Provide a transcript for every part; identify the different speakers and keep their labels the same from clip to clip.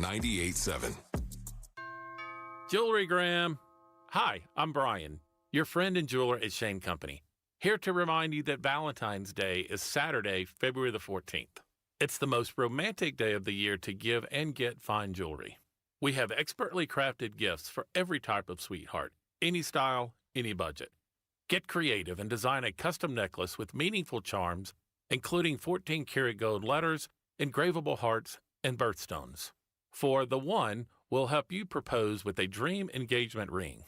Speaker 1: 98.7.
Speaker 2: Jewelry Gram. Hi, I'm Brian, your friend and jeweler at Shane Company, here to remind you that Valentine's Day is Saturday, February the 14th. It's the most romantic day of the year to give and get fine jewelry. We have expertly crafted gifts for every type of sweetheart, any style, any budget. Get creative and design a custom necklace with meaningful charms, including 14-karat gold letters, engravable hearts, and birthstones. For the one, we'll help you propose with a dream engagement ring.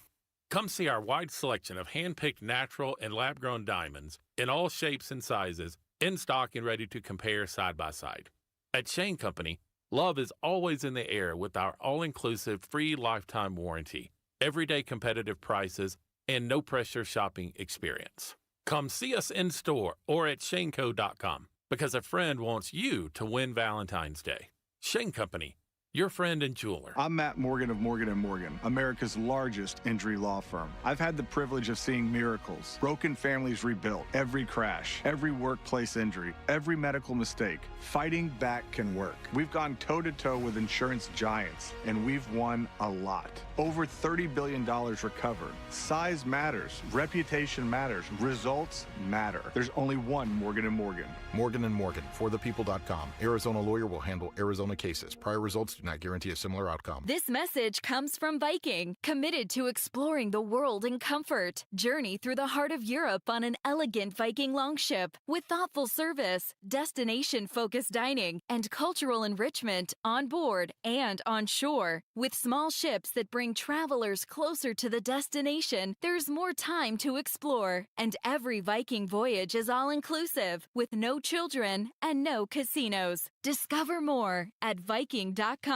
Speaker 2: Come see our wide selection of hand-picked natural and lab-grown diamonds in all shapes and sizes, in stock and ready to compare side by side. At Shane Company, love is always in the air with our all-inclusive free lifetime warranty, everyday competitive prices, and no-pressure shopping experience. Come see us in store or at shaneco.com because a friend wants you to win Valentine's Day. Shane Company, your friend and jeweler.
Speaker 3: I'm Matt Morgan of Morgan & Morgan, America's largest injury law firm. I've had the privilege of seeing miracles, broken families rebuilt, every crash, every workplace injury, every medical mistake. Fighting back can work. We've gone toe-to-toe with insurance giants, and we've won a lot. Over $30 billion recovered. Size matters. Reputation matters. Results matter. There's only one Morgan & Morgan.
Speaker 4: Morgan & Morgan, forthepeople.com. Arizona lawyer will handle Arizona cases. Prior results do not guarantee a similar outcome.
Speaker 5: This message comes from Viking, committed to exploring the world in comfort. Journey through the heart of Europe on an elegant Viking longship with thoughtful service, destination-focused dining, and cultural enrichment on board and on shore. With small ships that bring travelers closer to the destination, there's more time to explore. And every Viking voyage is all-inclusive, with no children and no casinos. Discover more at Viking.com.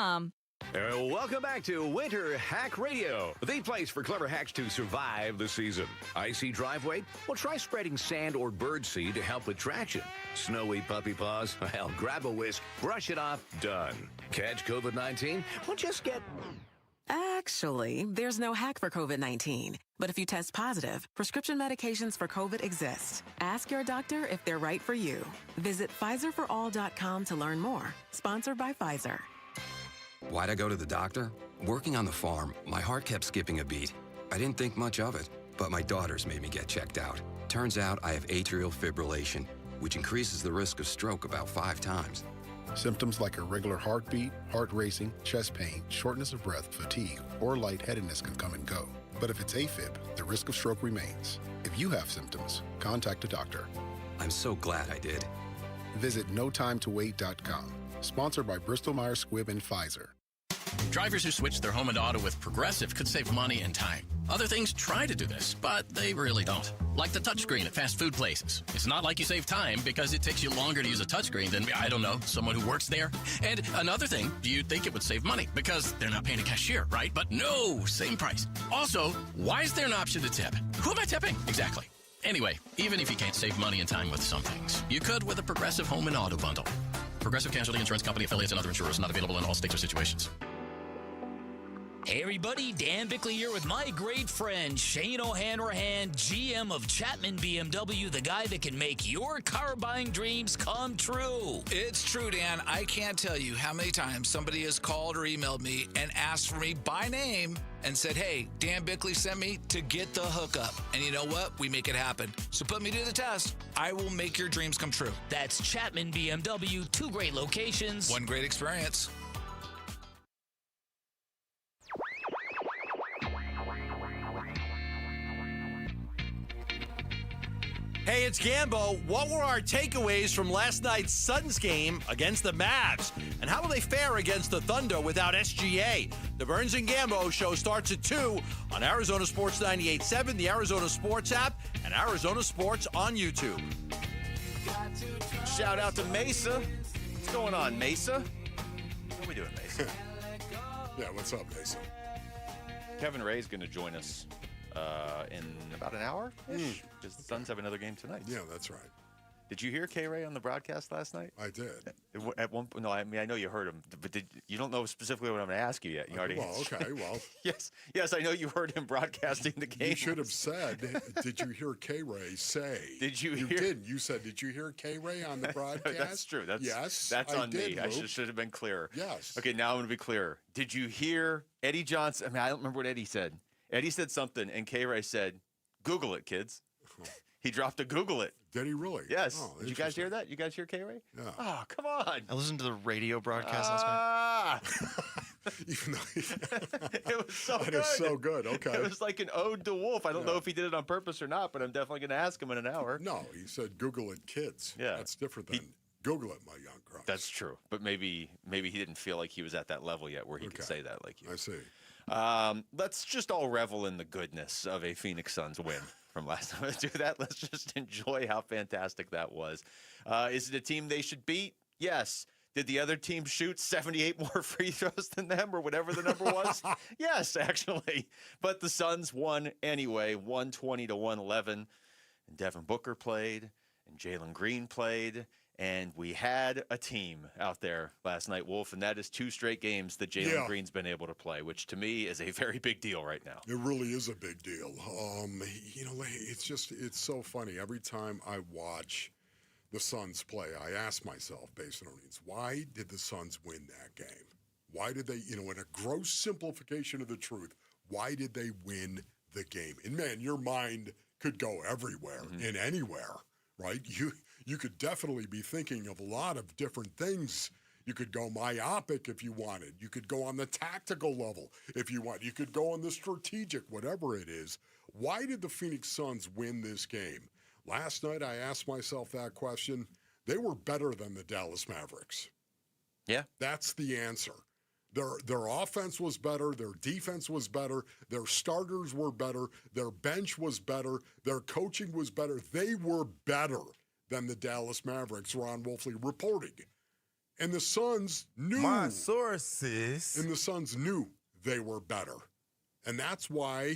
Speaker 6: Welcome back to Winter Hack Radio, the place for clever hacks to survive the season. Icy driveway? Well, try spreading sand or birdseed to help with traction. Snowy puppy paws? Well, grab a whisk, brush it off, done. Catch COVID-19? Well, just get...
Speaker 7: Actually, there's no hack for COVID-19. But if you test positive, prescription medications for COVID exist. Ask your doctor if they're right for you. Visit PfizerForAll.com to learn more. Sponsored by Pfizer.
Speaker 8: Why'd I go to the doctor? Working on the farm, my heart kept skipping a beat. I didn't think much of it, but my daughters made me get checked out. Turns out I have atrial fibrillation, which increases the risk of stroke about 5 times.
Speaker 4: Symptoms like irregular heartbeat, heart racing, chest pain, shortness of breath, fatigue, or lightheadedness can come and go. But if it's AFib, the risk of stroke remains. If you have symptoms, contact a doctor.
Speaker 8: I'm so glad I did.
Speaker 4: Visit notimetowait.com. Sponsored by Bristol-Myers Squibb and Pfizer.
Speaker 9: Drivers who switch their home and auto with Progressive could save money and time. Other things try to do this, but they really don't. Like the touchscreen at fast food places. It's not like you save time because it takes you longer to use a touchscreen than, I don't know, someone who works there. And another thing, you'd think it would save money because they're not paying a cashier, right? But no, same price. Also, why is there an option to tip? Who am I tipping? Exactly. Anyway, even if you can't save money and time with some things, you could with a Progressive home and auto bundle. Progressive Casualty Insurance Company, affiliates, and other insurers, not available in all states or situations.
Speaker 10: Hey everybody, Dan Bickley here with my great friend Shane O'Hanrahan, GM of Chapman BMW, the guy that can make your car buying dreams come true.
Speaker 11: It's true, Dan. I can't tell you how many times somebody has called or emailed me and asked for me by name and said, hey, Dan Bickley sent me to get the hookup. And you know what? We make it happen. So put me to the test. I will make your dreams come true.
Speaker 10: That's Chapman BMW, 2 great locations.
Speaker 11: 1 great experience.
Speaker 12: Hey, it's Gambo. What were our takeaways from last night's Suns game against the Mavs? And how will they fare against the Thunder without SGA? The Burns and Gambo show starts at 2 on Arizona Sports 98.7, the Arizona Sports app, and Arizona Sports on YouTube.
Speaker 13: Shout out to Mesa. What's going on, Mesa? How are we doing, Mesa?
Speaker 14: Yeah, what's up, Mesa?
Speaker 13: Kevin Ray's going to join us in about an hour-ish, because the Suns have another game tonight.
Speaker 14: Yeah, that's right.
Speaker 13: Did you hear K-Ray on the broadcast last night?
Speaker 14: I did.
Speaker 13: At one point, no, I mean I know you heard him, but you don't know specifically what I'm going to ask you yet. You already.
Speaker 14: Well, okay, well.
Speaker 13: yes, I know you heard him broadcasting the game.
Speaker 14: You should have said, "Did you hear K-Ray say?"
Speaker 13: Did you?
Speaker 14: You
Speaker 13: hear?
Speaker 14: didn't. You said, "Did you hear K-Ray on the broadcast?"
Speaker 13: That's true. That's
Speaker 14: I
Speaker 13: on
Speaker 14: did,
Speaker 13: me.
Speaker 14: Luke.
Speaker 13: I should have been clearer.
Speaker 14: Yes.
Speaker 13: Okay, now I'm going to be clear. Did you hear Eddie Johnson? I mean, I don't remember what Eddie said. Eddie said something, and K-Ray said, "Google it, kids." He dropped a Google it.
Speaker 14: Did he really?
Speaker 13: Yes.
Speaker 14: Oh,
Speaker 13: Did you guys hear that? You guys hear K-Ray?
Speaker 14: Yeah.
Speaker 13: Oh, come on.
Speaker 1: I listened to the radio broadcast last night.
Speaker 14: Even though
Speaker 13: It was so
Speaker 14: that
Speaker 13: good.
Speaker 14: is so good. Okay.
Speaker 13: It was like an ode to Wolf. I don't know if he did it on purpose or not, but I'm definitely going to ask him in an hour.
Speaker 14: No, he said Google it, kids.
Speaker 13: Yeah.
Speaker 14: That's different than Google it, my young crowd.
Speaker 13: That's true. But maybe he didn't feel like he was at that level yet where he could say that like you.
Speaker 14: I see.
Speaker 13: Let's just all revel in the goodness of a Phoenix Suns win from last time. Let's do that. Let's just enjoy how fantastic that was. Is it a team they should beat? Yes. Did the other team shoot 78 more free throws than them or whatever the number was? Yes, actually. But the Suns won anyway, 120-111. And Devin Booker played, and Jalen Green played. And we had a team out there last night, Wolf, and that is 2 straight games that Jalen Green's been able to play, which to me is a very big deal right now.
Speaker 14: It really is a big deal. It's so funny. Every time I watch the Suns play, I ask myself, based on earnings, why did the Suns win that game? Why did they, in a gross simplification of the truth, why did they win the game? And man, your mind could go everywhere and anywhere, right? You could definitely be thinking of a lot of different things. You could go myopic if you wanted. You could go on the tactical level if you want. You could go on the strategic, whatever it is. Why did the Phoenix Suns win this game? Last night I asked myself that question. They were better than the Dallas Mavericks.
Speaker 13: Yeah.
Speaker 14: That's the answer. Their offense was better. Their defense was better. Their starters were better. Their bench was better. Their coaching was better. They were better than the Dallas Mavericks, Ron Wolfley reporting. And the Suns knew.
Speaker 15: My sources.
Speaker 14: And the Suns knew they were better. And that's why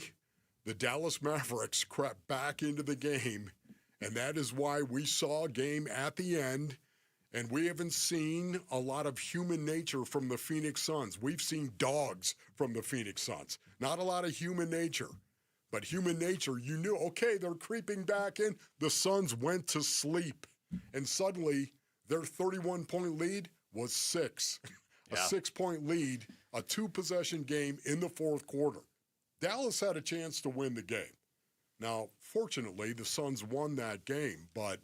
Speaker 14: the Dallas Mavericks crept back into the game. And that is why we saw a game at the end. And we haven't seen a lot of human nature from the Phoenix Suns. We've seen dogs from the Phoenix Suns. Not a lot of human nature. But human nature, you knew, okay, they're creeping back in. The Suns went to sleep. And suddenly, their 31-point lead was 6. A 6-point lead, a 2-possession game in the fourth quarter. Dallas had a chance to win the game. Now, fortunately, the Suns won that game. But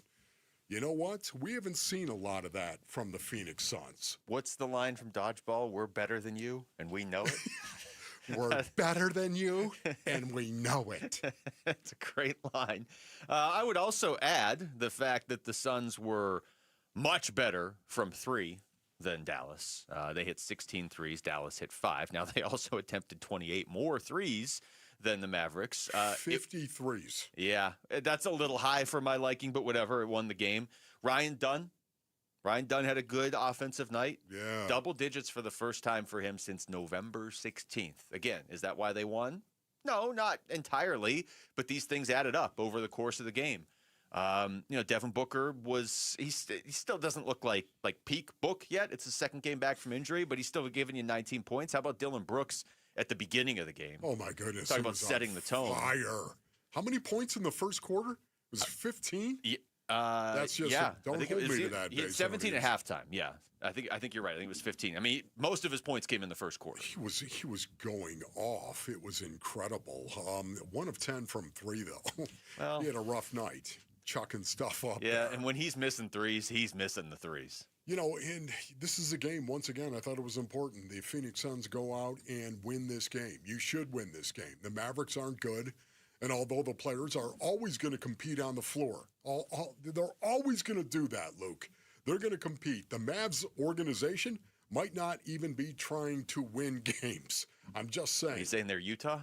Speaker 14: you know what? We haven't seen a lot of that from the Phoenix Suns.
Speaker 13: What's the line from Dodgeball? We're better than you, and we know it.
Speaker 14: We're better than you, and we know it.
Speaker 13: That's a great line. I would also add the fact that the Suns were much better from 3 than Dallas. They hit 16 threes. Dallas hit 5. Now, they also attempted 28 more threes than the Mavericks.
Speaker 14: 50 threes.
Speaker 13: Yeah, that's a little high for my liking, but whatever. It won the game. Ryan Dunn had a good offensive night.
Speaker 14: Yeah.
Speaker 13: Double digits for the first time for him since November 16th. Again, is that why they won? No, not entirely, but these things added up over the course of the game. Devin Booker he still doesn't look like peak Book yet. It's his second game back from injury, but he's still giving you 19 points. How about Dylan Brooks at the beginning of the game?
Speaker 14: Oh, my goodness.
Speaker 13: Talking about setting the tone.
Speaker 14: Fire. How many points in the first quarter? Was it 15? That's just don't hold me to that.
Speaker 13: He had 17 at halftime. Yeah, I think you're right. I think it was 15. I mean, most of his points came in the first quarter.
Speaker 14: He was going off. It was incredible. 1 of 10 from 3 though. Well, he had a rough night, chucking stuff up.
Speaker 13: Yeah,
Speaker 14: there.
Speaker 13: And when he's missing threes, he's missing the threes.
Speaker 14: And this is a game, once again, I thought it was important. The Phoenix Suns go out and win this game. You should win this game. The Mavericks aren't good. And although the players are always going to compete on the floor, they're always going to do that, Luke. They're going to compete. The Mavs organization might not even be trying to win games. I'm just saying.
Speaker 13: Are you saying they're Utah?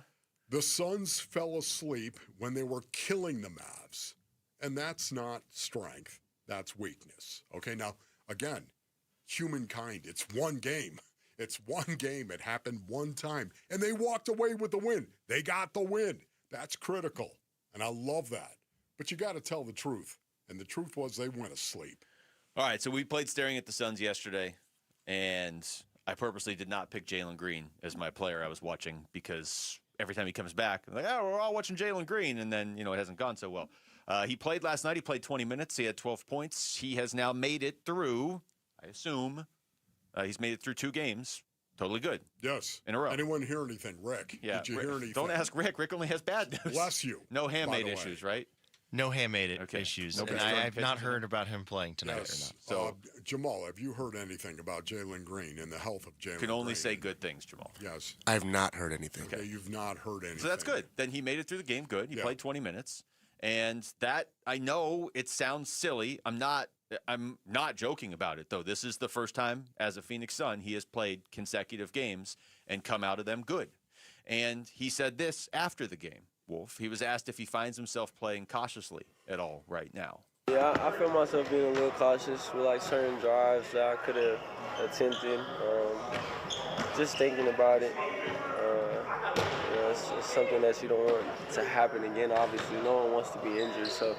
Speaker 14: The Suns fell asleep when they were killing the Mavs. And that's not strength. That's weakness. Okay, now, again, humankind, it's one game. It's one game. It happened one time. And they walked away with the win. They got the win. That's critical, and I love that. But you got to tell the truth. And the truth was they went asleep.
Speaker 13: All right, so we played Staring at the Suns yesterday, and I purposely did not pick Jalen Green as my player I was watching because every time he comes back, I'm like, oh, we're all watching Jalen Green, and then, it hasn't gone so well. He played last night. He played 20 minutes. He had 12 points. He has now made it through, I assume, he's made it through 2 games. Totally good.
Speaker 14: Yes.
Speaker 13: In a row.
Speaker 14: Anyone hear anything? Rick,
Speaker 13: yeah,
Speaker 14: did you hear anything?
Speaker 13: Don't ask Rick. Rick only has bad news.
Speaker 14: Bless you.
Speaker 13: No hamate issues, right?
Speaker 1: No hamate issues.
Speaker 13: Okay.
Speaker 1: And I have not heard about him playing tonight or not.
Speaker 14: So, Jamal, have you heard anything about Jalen Green and the health of Jalen Green?
Speaker 13: You can only say good things, Jamal.
Speaker 14: Yes.
Speaker 15: I have not heard anything.
Speaker 14: Okay, you've not heard anything.
Speaker 13: So that's good. Then he made it through the game good. He played 20 minutes. And that, I know it sounds silly. I'm not joking about it, though. This is the first time as a Phoenix Sun he has played consecutive games and come out of them good. And he said this after the game, Wolf. He was asked if he finds himself playing cautiously at all right now.
Speaker 16: Yeah, I feel myself being a little cautious with certain drives that I could have attempted. Just thinking about it, it's something that you don't want to happen again. Obviously, no one wants to be injured. So,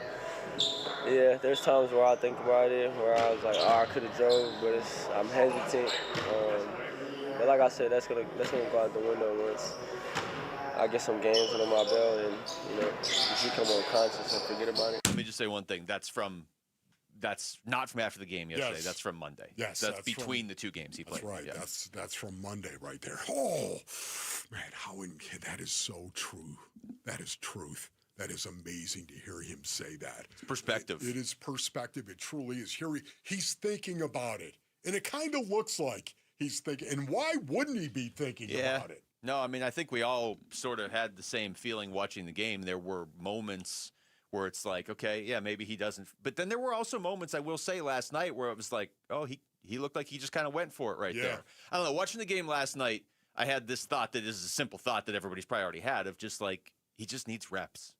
Speaker 16: yeah, there's times where I think about it, where I was like, oh, I could have drove, but I'm hesitant. But like I said, that's gonna go out the window once I get some games under my belt and, you become unconscious and forget about it.
Speaker 13: Let me just say one thing. That's not from after the game yesterday.
Speaker 14: Yes.
Speaker 13: That's from Monday.
Speaker 14: Yes,
Speaker 13: that's between the 2 games he played.
Speaker 14: That's right.
Speaker 13: Yeah.
Speaker 14: That's from Monday right there. Oh, man, that is so true. That is truth. That is amazing to hear him say that.
Speaker 13: It's perspective.
Speaker 14: It is perspective. It truly is. He's thinking about it. And it kind of looks like he's thinking. And why wouldn't he be thinking about it?
Speaker 13: No, I mean, I think we all sort of had the same feeling watching the game. There were moments where it's like, okay, yeah, maybe he doesn't. But then there were also moments, I will say, last night where it was like, oh, he looked like he just kind of went for it right there. I don't know. Watching the game last night, I had this thought that is a simple thought that everybody's probably already had of just like, he just needs reps.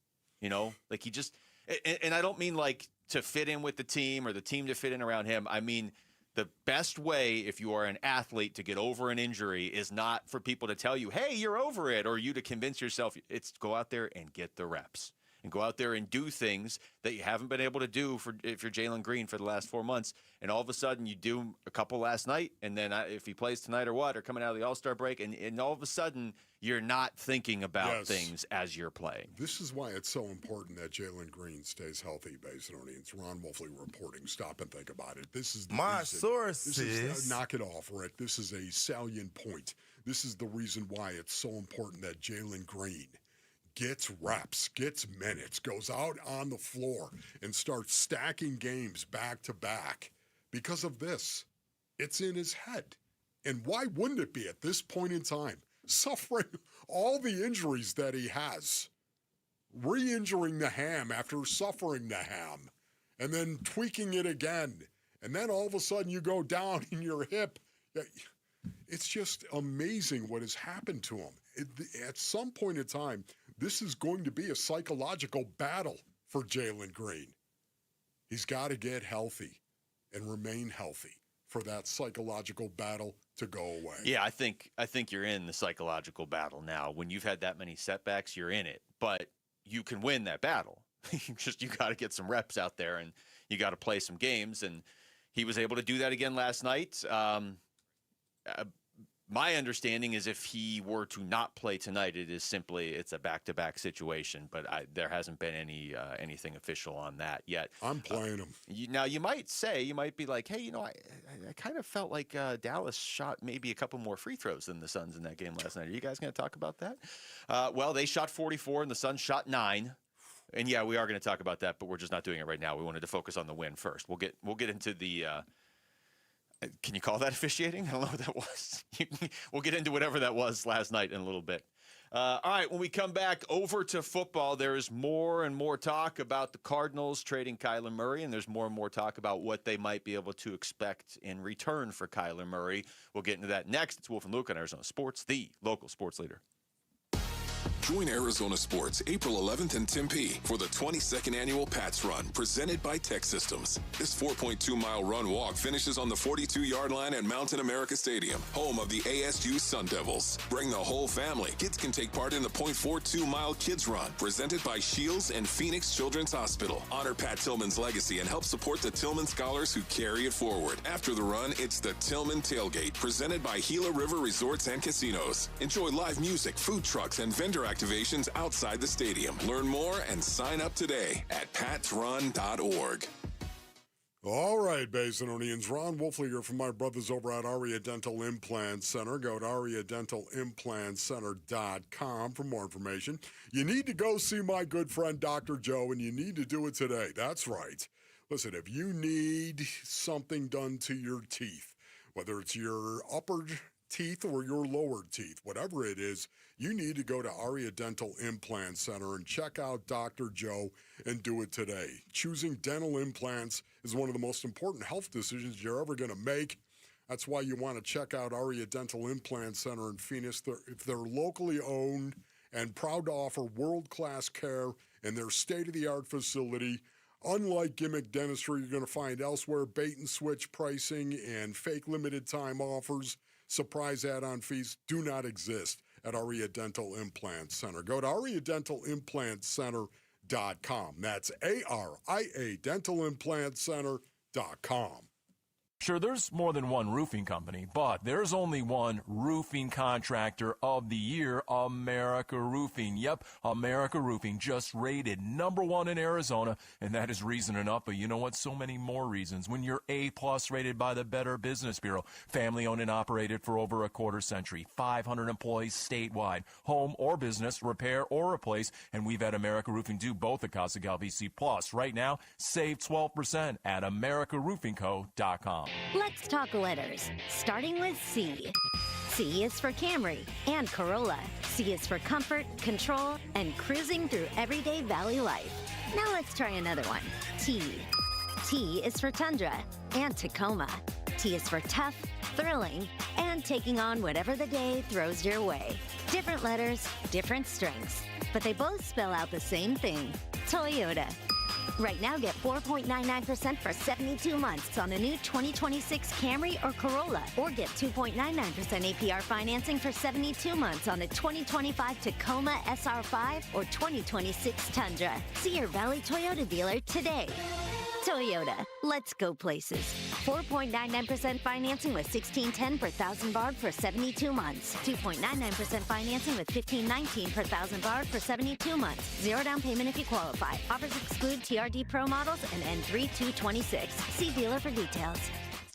Speaker 13: Like he just, and I don't mean like to fit in with the team or the team to fit in around him. I mean, the best way if you are an athlete to get over an injury is not for people to tell you, hey, you're over it, or you to convince yourself. It's go out there and get the reps and go out there and do things that you haven't been able to do if you're Jalen Green for the last 4 months. And all of a sudden you do a couple last night, and then if he plays tonight or coming out of the All-Star break, and all of a sudden you're not thinking about things as you're playing.
Speaker 14: This is why it's so important that Jalen Green stays healthy, Basin audience. Ron Wolfley reporting. Stop and think about it. This is the
Speaker 15: my
Speaker 14: reason.
Speaker 15: sources.
Speaker 14: Knock it off, Rick. This is a salient point. This is the reason why it's so important that Jalen Green gets reps, gets minutes, goes out on the floor, and starts stacking games back to back. Because of this, it's in his head. And why wouldn't it be at this point in time? Suffering all the injuries that he has, re-injuring the ham after suffering the ham, and then tweaking it again. And then all of a sudden you go down in your hip. It's just amazing what has happened to him. At some point in time, this is going to be a psychological battle for Jalen Green. He's got to get healthy and remain healthy for that psychological battle to go away.
Speaker 13: Yeah, I think you're in the psychological battle now. When you've had that many setbacks, you're in it. But you can win that battle. You got to get some reps out there, and you got to play some games. And he was able to do that again last night. My understanding is if he were to not play tonight, it's a back-to-back situation. But there hasn't been anything official on that yet.
Speaker 14: I'm playing him.
Speaker 13: Now, you might be like, hey, I kind of felt like Dallas shot maybe a couple more free throws than the Suns in that game last night. Are you guys going to talk about that? Well, they shot 44 and the Suns shot 9. And yeah, we are going to talk about that, but we're just not doing it right now. We wanted to focus on the win first. We'll get into the. Can you call that officiating? I don't know what that was. We'll get into whatever that was last night in a little bit. All right, when we come back over to football, there is more and more talk about the Cardinals trading Kyler Murray, and there's more and more talk about what they might be able to expect in return for Kyler Murray. We'll get into that next. It's Wolf and Luke on Arizona Sports, the local sports leader.
Speaker 17: Join Arizona Sports April 11th in Tempe for the 22nd annual Pats Run presented by Tech Systems. This 4.2-mile run-walk finishes on the 42-yard line at Mountain America Stadium, home of the ASU Sun Devils. Bring the whole family. Kids can take part in the 0.42-mile Kids Run presented by Shields and Phoenix Children's Hospital. Honor Pat Tillman's legacy and help support the Tillman scholars who carry it forward. After the run, it's the Tillman Tailgate presented by Gila River Resorts and Casinos. Enjoy live music, food trucks, and vendor activations outside the stadium. Learn more and sign up today at patsrun.org.
Speaker 14: All right, Basinonians. Ron Wolfliger from my brothers over at Aria Dental Implant Center. Go to ariadentalimplantcenter.com for more information. You need to go see my good friend Dr. Joe, and you need to do it today. That's right. Listen, if you need something done to your teeth, whether it's your upper teeth or your lower teeth, whatever it is, you need to go to Aria Dental Implant Center and check out Dr. Joe and do it today. Choosing dental implants is one of the most important health decisions you're ever going to make. That's why you want to check out Aria Dental Implant Center in Phoenix. They're locally owned and proud to offer world-class care in their state-of-the-art facility. Unlike gimmick dentistry you're going to find elsewhere, bait-and-switch pricing and fake limited-time offers, surprise add-on fees do not exist at Aria Dental Implant Center. Go to ariadentalimplantcenter.com. That's ARIA dentalimplantcenter.com.
Speaker 18: Sure, there's more than one roofing company, but there's only one roofing contractor of the year, America Roofing. Yep, America Roofing, just rated #1 in Arizona, and that is reason enough. But you know what? So many more reasons. When you're A+ rated by the Better Business Bureau, family owned and operated for over a quarter century, 500 employees statewide, home or business, repair or replace, and we've had America Roofing do both at Casa Galvisi Plus. Right now, save 12% at americaroofingco.com.
Speaker 19: Let's talk letters, starting with C. C is for Camry and Corolla. C is for comfort, control, and cruising through everyday valley life. Now let's try another one. T. T is for Tundra and Tacoma. T is for tough, thrilling, and taking on whatever the day throws your way. Different letters, different strengths, but they both spell out the same thing, Toyota. Right now, get 4.99% for 72 months on a new 2026 Camry or Corolla, or get 2.99% APR financing for 72 months on a 2025 Tacoma SR5 or 2026 Tundra. See your Valley Toyota dealer today. Toyota, let's go places. 4.99% financing with $1,610 per thousand borrowed for 72 months. 2.99% financing with $1,519 per thousand borrowed for 72 months. Zero down payment if you qualify. Offers exclude TRD Pro models and N3226. See dealer for details.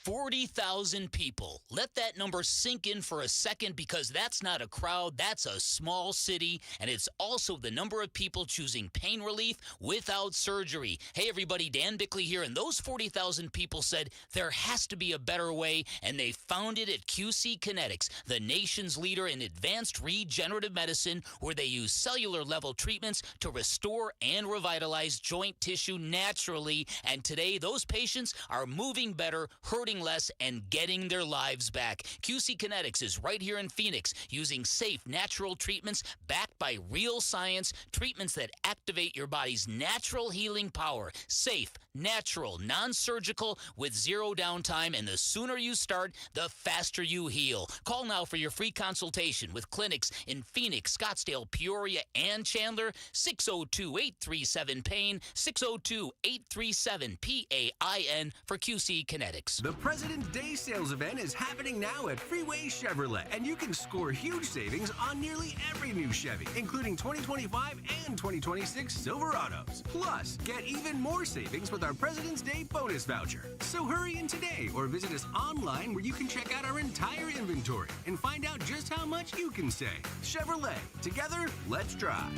Speaker 10: 40,000 people. Let that number sink in for a second, because that's not a crowd, that's a small city, and it's also the number of people choosing pain relief without surgery. Hey everybody, Dan Bickley here, and those 40,000 people said there has to be a better way, and they found it at QC Kinetics, the nation's leader in advanced regenerative medicine, where they use cellular level treatments to restore and revitalize joint tissue naturally, and today those patients are moving better, hurting less, and getting their lives back. QC Kinetics is right here in Phoenix, using safe, natural treatments backed by real science, treatments that activate your body's natural healing power. Safe, natural, non-surgical, with zero downtime, and the sooner you start, the faster you heal. Call now for your free consultation with clinics in Phoenix, Scottsdale, Peoria, and Chandler. 602-837-PAIN, 602-837-PAIN for QC Kinetics.
Speaker 20: The President's Day sales event is happening now at Freeway Chevrolet, and you can score huge savings on nearly every new Chevy, including 2025 and 2026 Silverados. Plus, get even more savings with our President's Day bonus voucher. So hurry in today or visit us online, where you can check out our entire inventory and find out just how much you can save. Chevrolet, together, let's drive.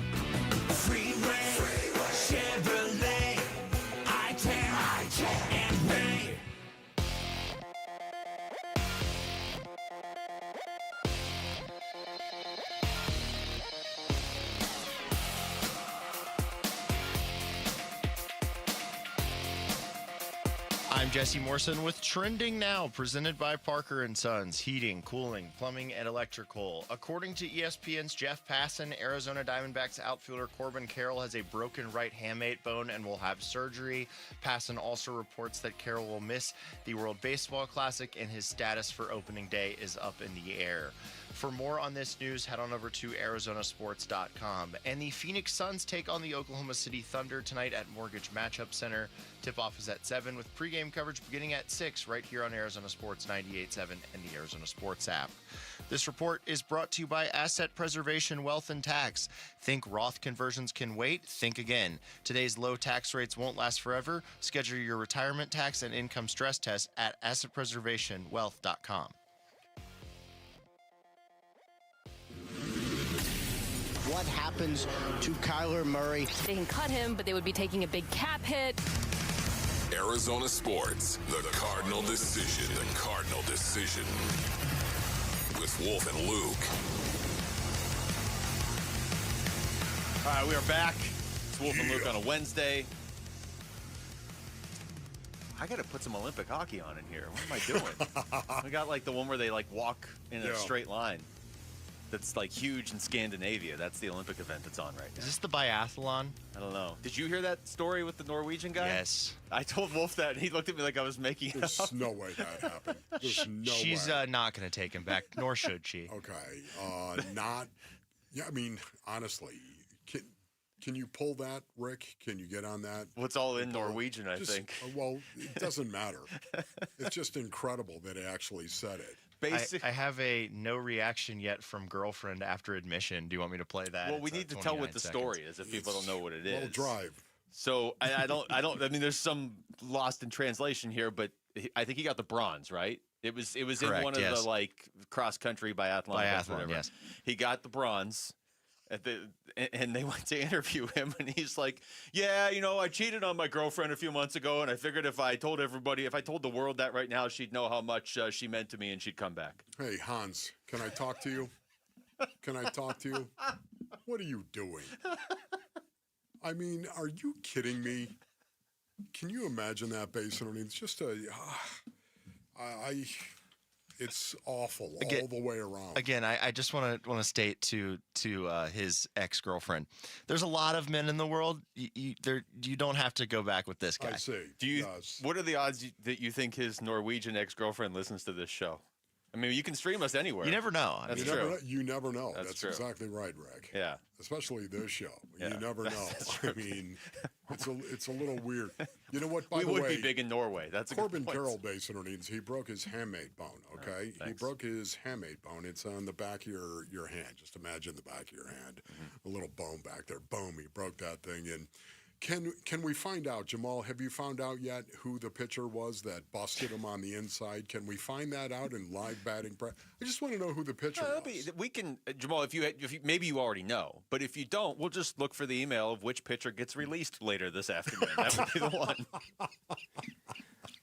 Speaker 21: Freeway Chevrolet, I-10 and Ray.
Speaker 1: I'm Jesse Morrison with Trending Now, presented by Parker & Sons, heating, cooling, plumbing, and electrical. According to ESPN's Jeff Passan, Arizona Diamondbacks outfielder Corbin Carroll has a broken right hamate bone and will have surgery. Passan also reports that Carroll will miss the World Baseball Classic and his status for opening day is up in the air. For more on this news, head on over to arizonasports.com. And the Phoenix Suns take on the Oklahoma City Thunder tonight at Mortgage Matchup Center. Tip-off is at 7 with pregame coverage beginning at 6 right here on Arizona Sports 98.7 and the Arizona Sports app. This report is brought to you by Asset Preservation Wealth and Tax. Think Roth conversions can wait? Think again. Today's low tax rates won't last forever. Schedule your retirement tax and income stress test at assetpreservationwealth.com.
Speaker 2: What happens to Kyler Murray?
Speaker 22: They can cut him, but they would be taking a big cap hit.
Speaker 17: Arizona Sports, the Cardinal Decision. The Cardinal Decision. With Wolf and Luke.
Speaker 13: All right, we are back. It's Wolf and Luke on a Wednesday. I got to put some Olympic hockey on in here. What am I doing? We got like the one where they like walk in a straight line. That's like huge in Scandinavia. That's the Olympic event that's on right now.
Speaker 1: Is this the biathlon?
Speaker 13: I don't know. Did you hear that story with the Norwegian guy?
Speaker 1: Yes.
Speaker 13: I told Wolf that, and he looked at me like I was making it
Speaker 14: There's
Speaker 13: up.
Speaker 14: no way that happened. There's no
Speaker 1: She's
Speaker 14: way.
Speaker 1: not going to take him back, nor should she.
Speaker 14: Okay. Not. Yeah, I mean, honestly, can you pull that, Rick? Can you get on that?
Speaker 13: What's all in Norwegian, I think.
Speaker 14: Well, it doesn't matter. It's just incredible that he actually said it.
Speaker 1: I have a no reaction yet from girlfriend after admission. Do you want me to play that?
Speaker 13: Well, we need to tell what the story is if people don't know what it is.
Speaker 14: Well, drive.
Speaker 13: So I don't. I mean, there's some lost in translation here, but I think he got the bronze, right? It was
Speaker 1: Correct,
Speaker 13: in one of
Speaker 1: yes.
Speaker 13: the like cross country biathlon. events, whatever.
Speaker 1: Yes.
Speaker 13: He got the bronze. And they went to interview him, and he's like, "Yeah, you know, I cheated on my girlfriend a few months ago, and I figured if I told the world that right now, she'd know how much she meant to me, and she'd come back."
Speaker 14: Hey, Hans, can I talk to you? Can I talk to you? What are you doing? I mean, are you kidding me? Can you imagine that base underneath? It's just it's awful all the way around.
Speaker 1: Again, I just want to state to his ex-girlfriend, there's a lot of men in the world. You don't have to go back with this guy.
Speaker 14: I see.
Speaker 13: What are the odds that you think his Norwegian ex-girlfriend listens to this show? I mean, you can stream us anywhere.
Speaker 1: You never know.
Speaker 13: That's true.
Speaker 14: You never know.
Speaker 13: That's true.
Speaker 14: Exactly right, Rick.
Speaker 13: Yeah.
Speaker 14: Especially this show.
Speaker 13: Yeah.
Speaker 14: You never know. I mean, it's a little weird. You know what? By
Speaker 13: we
Speaker 14: the way,
Speaker 13: would be big in Norway. That's a
Speaker 14: Corbin
Speaker 13: good point.
Speaker 14: Carroll base underneath. He broke his hamate bone. Okay, he broke his hamate bone. It's on the back of your hand. Just imagine the back of your hand, a little bone back there. Boom! He broke that thing. And can we find out, Jamal? Have you found out yet who the pitcher was that busted him on the inside? Can we find that out in live batting practice? I just want to know who the pitcher was.
Speaker 13: We can, Jamal. If you maybe you already know, but if you don't, we'll just look for the email of which pitcher gets released later this afternoon. That would be the one.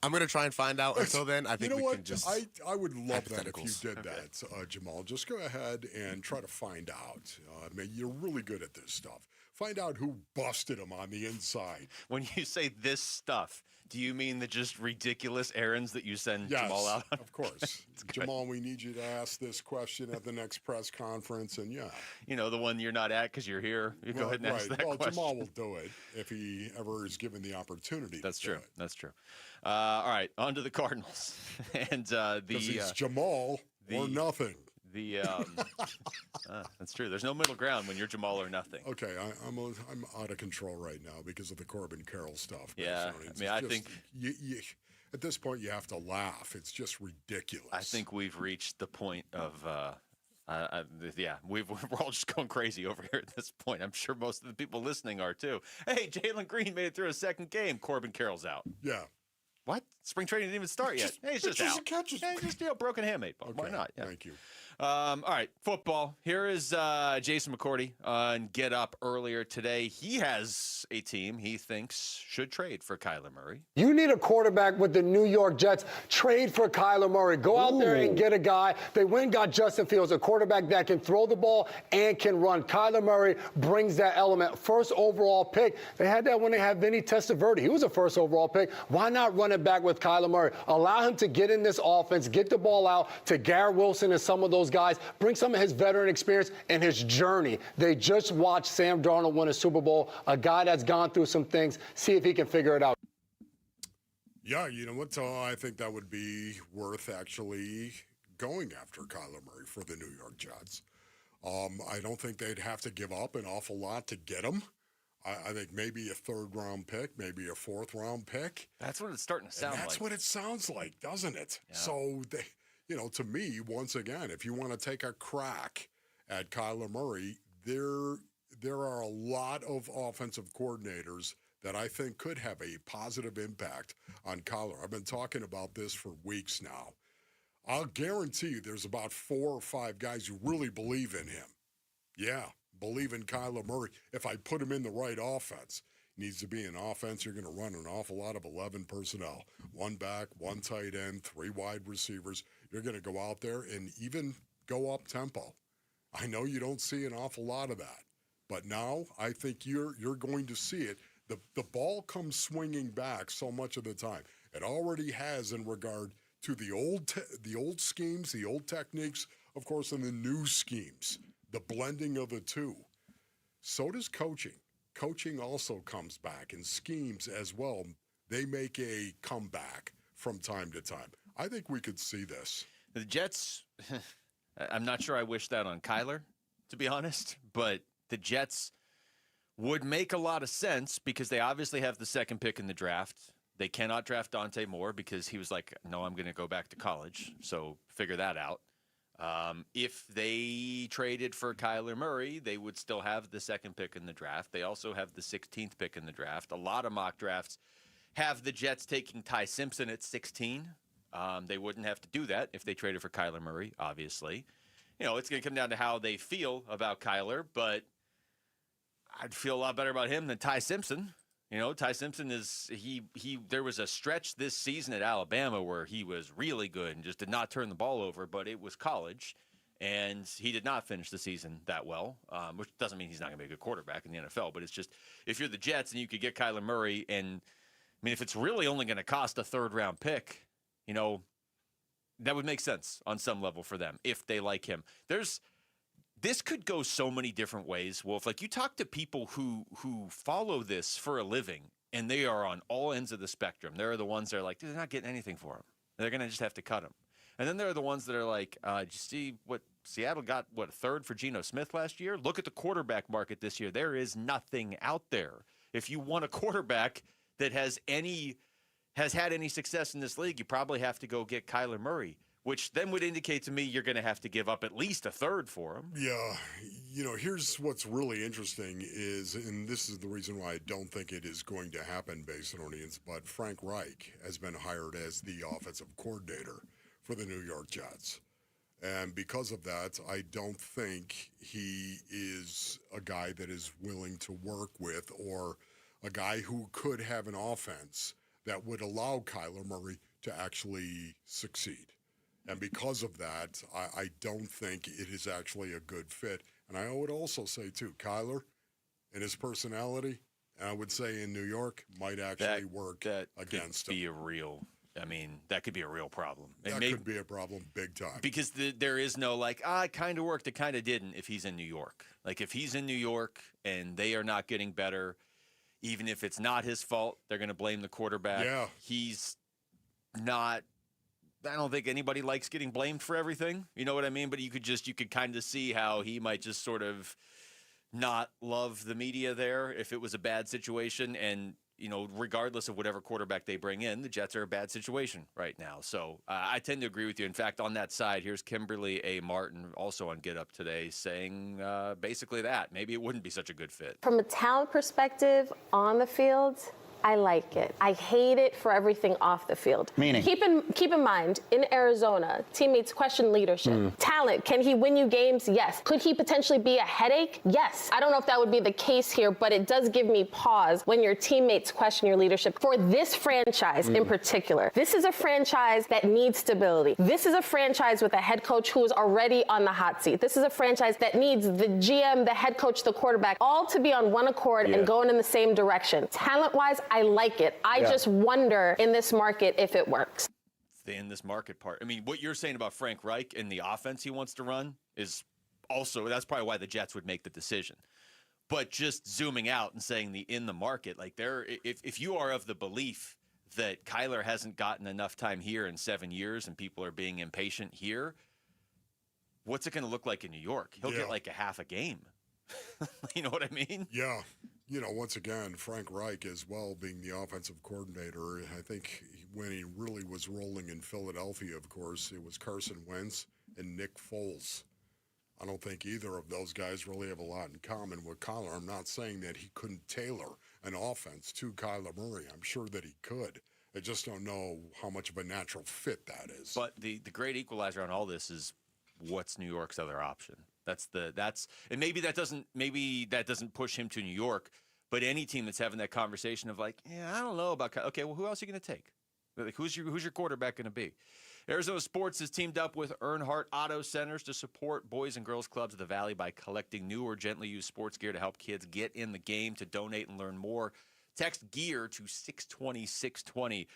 Speaker 15: I'm going to try and find out. Until then, I think
Speaker 14: you know
Speaker 15: we
Speaker 14: what?
Speaker 15: can just.
Speaker 14: I would love that if you
Speaker 15: hypotheticals.
Speaker 14: did that, Jamal. Just go ahead and try to find out. I mean, you're really good at this stuff. Find out who busted him on the inside.
Speaker 13: When you say this stuff, do you mean the just ridiculous errands that you send Jamal out on?
Speaker 14: Of course. Jamal, we need you to ask this question at the next press conference, and
Speaker 13: you know, the one you're not at because you're here. You go ahead and ask that
Speaker 14: well,
Speaker 13: question.
Speaker 14: Jamal will do it if he ever is given the opportunity.
Speaker 13: That's true. That's true. All right, on to the Cardinals, and
Speaker 14: Because he's Jamal or nothing.
Speaker 13: That's true. There's no middle ground when you're Jamal or nothing.
Speaker 14: Okay, I'm out of control right now because of the Corbin Carroll stuff.
Speaker 13: Yeah, I mean, I think
Speaker 14: you at this point you have to laugh. It's just ridiculous.
Speaker 13: I think we've reached the point of. We're all just going crazy over here at this point. I'm sure most of the people listening are too. Hey, Jalen Green made it through a second game. Corbin Carroll's out.
Speaker 14: Yeah.
Speaker 13: What? Spring training didn't even start yet. Hey, he's just out.
Speaker 14: Catches.
Speaker 13: Hey, just broken hamate bone.
Speaker 14: Okay,
Speaker 13: Why not? Yeah.
Speaker 14: Thank you.
Speaker 13: All right, football. Here is Jason McCourty on Get Up earlier today. He has a team he thinks should trade for Kyler Murray.
Speaker 3: You need a quarterback with the New York Jets. Trade for Kyler Murray. Go out there and get a guy. They went and got Justin Fields, a quarterback that can throw the ball and can run. Kyler Murray brings that element. First overall pick. They had that when they had Vinny Testaverde. He was a first overall pick. Why not run it back with Kyler Murray? Allow him to get in this offense, get the ball out to Garrett Wilson and some of those guys. Bring some of his veteran experience and his journey. They just watched Sam Darnold win a Super Bowl, a guy that's gone through some things. See if he can figure it out.
Speaker 14: Yeah, you know what? I think that would be worth actually going after Kyler Murray for the New York Jets. I don't think they'd have to give up an awful lot to get him. I think maybe a third-round pick, maybe a fourth-round pick.
Speaker 13: That's what it's starting to sound like.
Speaker 14: That's what it sounds like, doesn't it?
Speaker 13: Yeah.
Speaker 14: So, to me, once again, if you want to take a crack at Kyler Murray, there are a lot of offensive coordinators that I think could have a positive impact on Kyler. I've been talking about this for weeks now. I'll guarantee you there's about 4 or 5 guys who really believe in him. Yeah, believe in Kyler Murray. If I put him in the right offense, needs to be an offense you're going to run an awful lot of 11 personnel. 1 back, 1 tight end, 3 wide receivers. You're going to go out there and even go up tempo. I know you don't see an awful lot of that, but now I think you're going to see it. The ball comes swinging back so much of the time. It already has in regard to the old schemes, the old techniques, of course, and the new schemes, the blending of the two. So does coaching. Coaching also comes back, and schemes as well. They make a comeback from time to time. I think we could see this.
Speaker 13: The Jets, I'm not sure I wish that on Kyler, to be honest, but the Jets would make a lot of sense because they obviously have the second pick in the draft. They cannot draft Dante Moore because he was like, no, I'm going to go back to college. So figure that out. If they traded for Kyler Murray, they would still have the second pick in the draft. They also have the 16th pick in the draft. A lot of mock drafts have the Jets taking Ty Simpson at 16. They wouldn't have to do that if they traded for Kyler Murray, obviously. It's going to come down to how they feel about Kyler, but I'd feel a lot better about him than Ty Simpson. Ty Simpson there was a stretch this season at Alabama where he was really good and just did not turn the ball over, but it was college, and he did not finish the season that well, which doesn't mean he's not going to be a good quarterback in the NFL, but it's just if you're the Jets and you could get Kyler Murray, and if it's really only going to cost a third-round pick, that would make sense on some level for them if they like him. This could go so many different ways, Wolf. Like, you talk to people who follow this for a living, and they are on all ends of the spectrum. There are the ones that are like, dude, they're not getting anything for him. They're going to just have to cut him. And then there are the ones that are like, did you see what Seattle got, a third for Geno Smith last year? Look at the quarterback market this year. There is nothing out there. If you want a quarterback that has had any success in this league, you probably have to go get Kyler Murray, which then would indicate to me you're going to have to give up at least a third for him.
Speaker 14: Yeah. Here's what's really interesting is, and this is the reason why I don't think it is going to happen based on audience, but Frank Reich has been hired as the offensive coordinator for the New York Jets. And because of that, I don't think he is a guy that is willing to work with or a guy who could have an offense that would allow Kyler Murray to actually succeed. And because of that, I don't think it is actually a good fit. And I would also say, too, Kyler and his personality, and I would say in New York, might actually work against him.
Speaker 13: That could be a real problem.
Speaker 14: That could be a problem big time.
Speaker 13: Because there is no it kind of worked, it kind of didn't if he's in New York. Like, if he's in New York and they are not getting better, even if it's not his fault, they're going to blame the quarterback.
Speaker 14: Yeah.
Speaker 13: He's not... I don't think anybody likes getting blamed for everything. You know what I mean? But you could kind of see how he might just sort of not love the media there if it was a bad situation. And, regardless of whatever quarterback they bring in, the Jets are a bad situation right now. So I tend to agree with you. In fact, on that side, here's Kimberly A. Martin, also on Get Up today, saying basically that. Maybe it wouldn't be such a good fit.
Speaker 5: From a talent perspective on the field, I like it. I hate it for everything off the field.
Speaker 2: Meaning?
Speaker 5: Keep in mind, in Arizona, teammates question leadership. Talent, can he win you games? Yes. Could he potentially be a headache? Yes. I don't know if that would be the case here, but it does give me pause when your teammates question your leadership. For this franchise in particular, this is a franchise that needs stability. This is a franchise with a head coach who is already on the hot seat. This is a franchise that needs the GM, the head coach, the quarterback, all to be on one accord and going in the same direction. Talent-wise, I like it. I just wonder in this market if it works.
Speaker 13: In this market part. I mean, what you're saying about Frank Reich and the offense he wants to run is also, that's probably why the Jets would make the decision. But just zooming out and saying in the market, like if you are of the belief that Kyler hasn't gotten enough time here in 7 years and people are being impatient here, what's it going to look like in New York? He'll get like a half a game. You know what I mean?
Speaker 14: Yeah. You know, once again, Frank Reich as well being the offensive coordinator, I think when he really was rolling in Philadelphia, of course, it was Carson Wentz and Nick Foles. I don't think either of those guys really have a lot in common with Kyler. I'm not saying that he couldn't tailor an offense to Kyler Murray. I'm sure that he could. I just don't know how much of a natural fit that is.
Speaker 13: But the great equalizer on all this is what's New York's other option? And maybe that doesn't push him to New York, but any team that's having that conversation of like, I don't know about Kyler. Okay, well, who else are you going to take? Like, who's your quarterback going to be? Arizona Sports has teamed up with Earnhardt Auto Centers to support Boys and Girls Clubs of the Valley by collecting new or gently used sports gear to help kids get in the game. To donate and learn more, text GEAR to 620-620.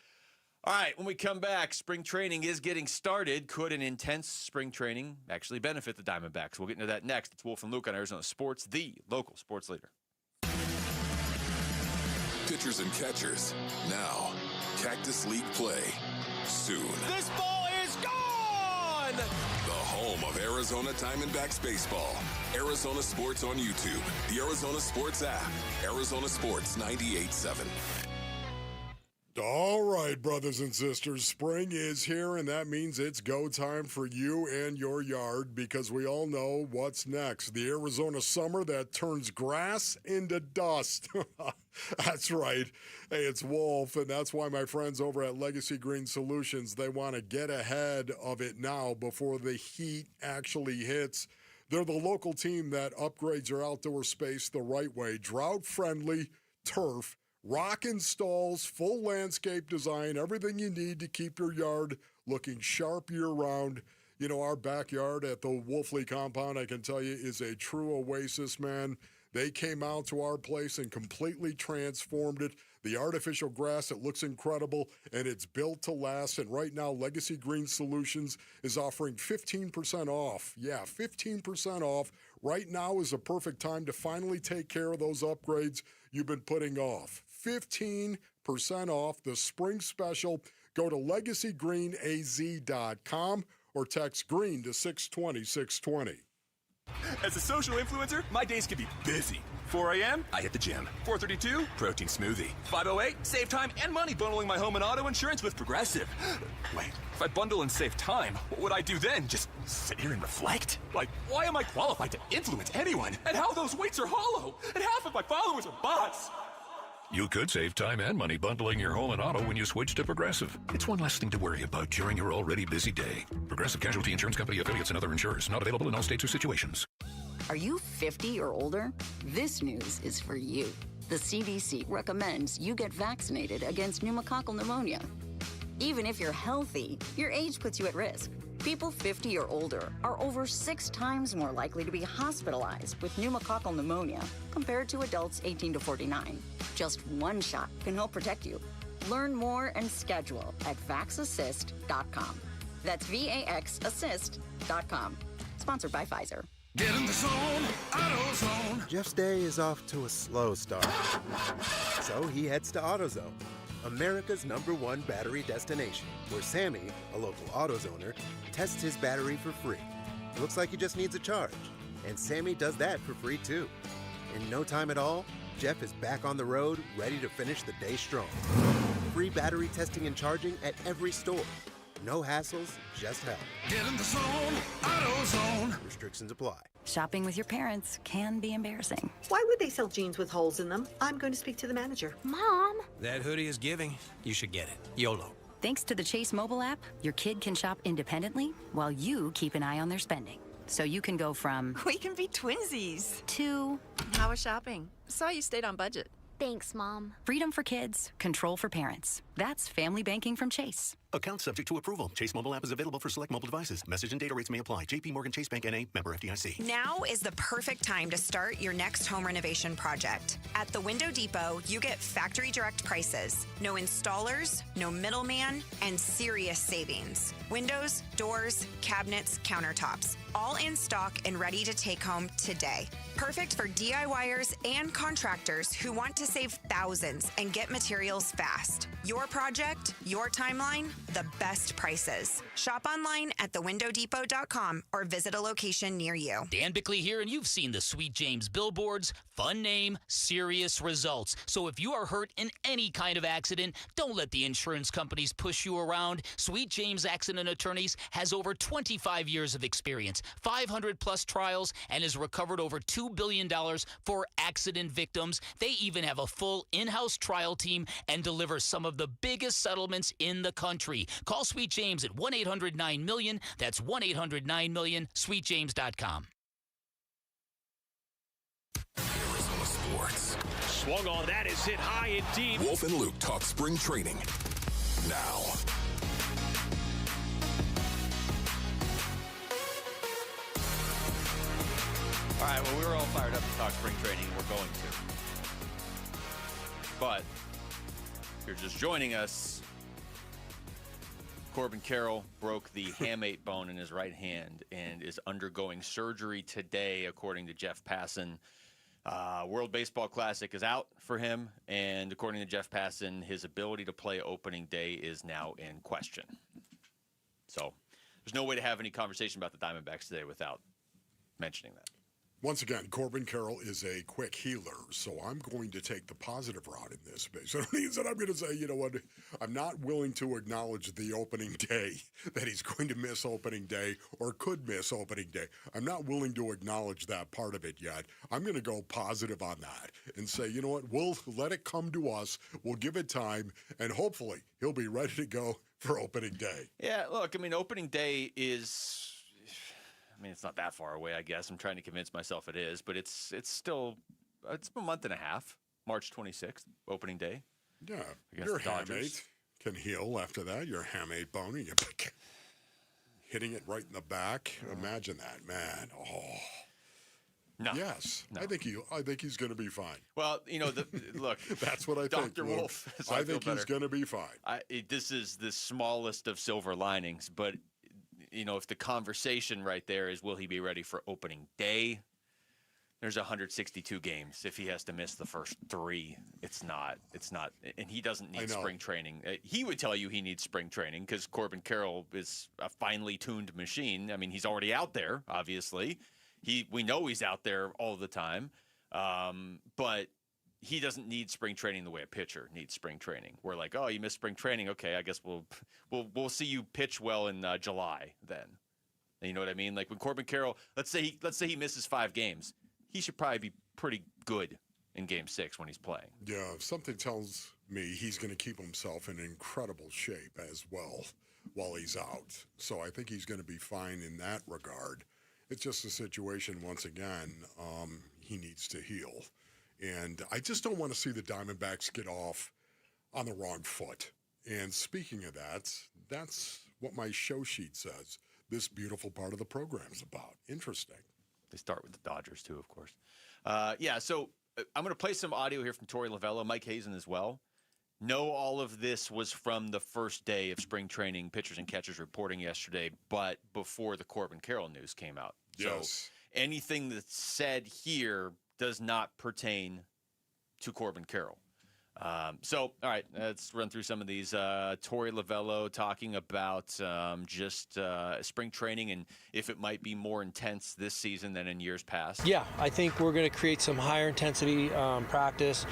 Speaker 13: All right, when we come back, spring training is getting started. Could an intense spring training actually benefit the Diamondbacks? We'll get into that next. It's Wolf and Luke on Arizona Sports, the local sports leader.
Speaker 17: Pitchers and catchers, now. Cactus League play, soon.
Speaker 21: This ball is gone!
Speaker 17: The home of Arizona Diamondbacks baseball. Arizona Sports on YouTube, the Arizona Sports app, Arizona Sports 98.7.
Speaker 14: All right, brothers and sisters, spring is here, and that means it's go time for you and your yard because we all know what's next. The Arizona summer that turns grass into dust. That's right. Hey, it's Wolf, and that's why my friends over at Legacy Green Solutions, they want to get ahead of it now before the heat actually hits. They're the local team that upgrades your outdoor space the right way. Drought-friendly turf, rock installs, full landscape design, everything you need to keep your yard looking sharp year-round. You know, our backyard at the Wolfley compound, I can tell you, is a true oasis, man. They came out to our place and completely transformed it. The artificial grass, it looks incredible, and it's built to last. And right now, Legacy Green Solutions is offering 15% off. Yeah, 15% off. Right now is a perfect time to finally take care of those upgrades you've been putting off. 15% off the spring special. Go to legacygreenaz.com or text GREEN to 620-620.
Speaker 6: As a social influencer, my days can be busy. 4 a.m., I hit the gym. 4:32, protein smoothie. 5:08, save time and money bundling my home and auto insurance with Progressive. Wait, if I bundle and save time, what would I do then? Just sit here and reflect? Like, why am I qualified to influence anyone? And how those weights are hollow? And half of my followers are bots.
Speaker 23: You could save time and money bundling your home and auto when you switch to Progressive. It's one less thing to worry about during your already busy day. Progressive Casualty Insurance Company, affiliates, and other insurers. Not available in all states or situations.
Speaker 24: Are you 50 or older? This news is for you. The CDC recommends you get vaccinated against pneumococcal pneumonia. Even if you're healthy, your age puts you at risk. People 50 or older are over 6 times more likely to be hospitalized with pneumococcal pneumonia compared to adults 18 to 49. Just one shot can help protect you. Learn more and schedule at vaxassist.com. That's VAXassist.com. Sponsored by Pfizer.
Speaker 21: Get in the zone, AutoZone.
Speaker 15: Jeff's day is off to a slow start. So he heads to AutoZone, America's #1 battery destination, where Sammy, a local AutoZoner, tests his battery for free. It looks like he just needs a charge, and Sammy does that for free too. In no time at all, Jeff is back on the road, ready to finish the day strong. Free battery testing and charging at every store. No hassles, just help.
Speaker 21: Get in the zone, AutoZone.
Speaker 15: Restrictions apply.
Speaker 24: Shopping with your parents can be embarrassing.
Speaker 4: Why would they sell jeans with holes in them? I'm going to speak to the manager.
Speaker 22: Mom.
Speaker 20: That hoodie is giving. You should get it. YOLO.
Speaker 24: Thanks to the Chase mobile app, your kid can shop independently while you keep an eye on their spending. So you can go from
Speaker 7: We can be twinsies.
Speaker 24: to
Speaker 7: How was shopping? Saw you stayed on budget.
Speaker 19: Thanks, Mom.
Speaker 24: freedom for kids, control for parents. That's family banking from Chase.
Speaker 8: Account subject to approval. Chase mobile app is available for select mobile devices. Message and data rates may apply. JP Morgan Chase Bank N.A. member FDIC.
Speaker 9: Now is the perfect time to start your next home renovation project. At the Window Depot, you get factory direct prices, no installers, no middleman, and serious savings. Windows, doors, cabinets, countertops, all in stock and ready to take home today. Perfect for DIYers and contractors who want to save thousands and get materials fast. Your project, your timeline, the best prices. Shop online at thewindowdepot.com or visit a location near you.
Speaker 10: Dan Bickley here, and you've seen the Sweet James billboards. Fun name, serious results. So if you are hurt in any kind of accident, don't let the insurance companies push you around. Sweet James Accident Attorneys has over 25 years of experience, 500 plus trials, and has recovered over $2 billion for accident victims. They even have a full in-house trial team and deliver some of the biggest settlements in the country. Call Sweet James at 1-800-9-MILLION. That's 1-800-9-MILLION, sweetjames.com.
Speaker 17: Arizona Sports.
Speaker 25: Swung on, that is hit high and deep.
Speaker 17: Wolf and Luke talk spring training now.
Speaker 13: All right, well, we were all fired up to talk spring training. We're going to. But if you're just joining us, Corbin Carroll broke the hamate bone in his right hand and is undergoing surgery today, according to Jeff Passan. World Baseball Classic is out for him, and according to Jeff Passan, his ability to play opening day is now in question. So there's no way to have any conversation about the Diamondbacks today without mentioning that.
Speaker 14: Once again, Corbin Carroll is a quick healer, so I'm going to take the positive route in this. So it means that I'm going to say, you know what, I'm not willing to acknowledge the opening day, that he's going to miss opening day or could miss opening day. I'm not willing to acknowledge that part of it yet. I'm going to go positive on that and say, you know what, we'll let it come to us, we'll give it time, and hopefully he'll be ready to go for opening day.
Speaker 13: Yeah, look, I mean, opening day is... I mean, it's not that far away, I guess. I'm trying to convince myself it is, but it's still it's a month and a half. March 26th, opening day.
Speaker 14: Yeah,
Speaker 13: against
Speaker 14: your
Speaker 13: the Dodgers.
Speaker 14: hamate can heal after that. Your hamate bone, you hitting it right in the back. Imagine that, man. Oh,
Speaker 13: no.
Speaker 14: Yes,
Speaker 13: No.
Speaker 14: I think he's going to be fine.
Speaker 13: Well, you know, look.
Speaker 14: That's what I think.
Speaker 13: Dr.
Speaker 14: Luke.
Speaker 13: Wolf.
Speaker 14: I think he's going to be fine.
Speaker 13: This is the smallest of silver linings, but. You know, if the conversation right there is, will he be ready for opening day? There's 162 games. If he has to miss the first 3, it's not, and he doesn't need spring training. He would tell you he needs spring training because Corbin Carroll is a finely tuned machine. I mean, he's already out there, obviously. We know he's out there all the time, but he doesn't need spring training the way a pitcher needs spring training. We're like, oh, you missed spring training. Okay, I guess we'll see you pitch well in July then. You know what I mean? Like when Corbin Carroll, let's say he misses 5 games, he should probably be pretty good in Game 6 when he's playing.
Speaker 14: Yeah, something tells me he's going to keep himself in incredible shape as well while he's out. So I think he's going to be fine in that regard. It's just a situation, once again, he needs to heal. And I just don't want to see the Diamondbacks get off on the wrong foot. And speaking of that, that's what my show sheet says. This beautiful part of the program's about. Interesting.
Speaker 13: They start with the Dodgers, too, of course. So I'm going to play some audio here from Torey Lovullo, Mike Hazen as well. No, all of this was from the first day of spring training, pitchers and catchers reporting yesterday, but before the Corbin Carroll news came out.
Speaker 14: Yes.
Speaker 13: So anything that's said here does not pertain to Corbin Carroll. All right, let's run through some of these. Torey Lovello talking about just spring training and if it might be more intense this season than in years past.
Speaker 1: Yeah, I think we're going to create some higher intensity practice.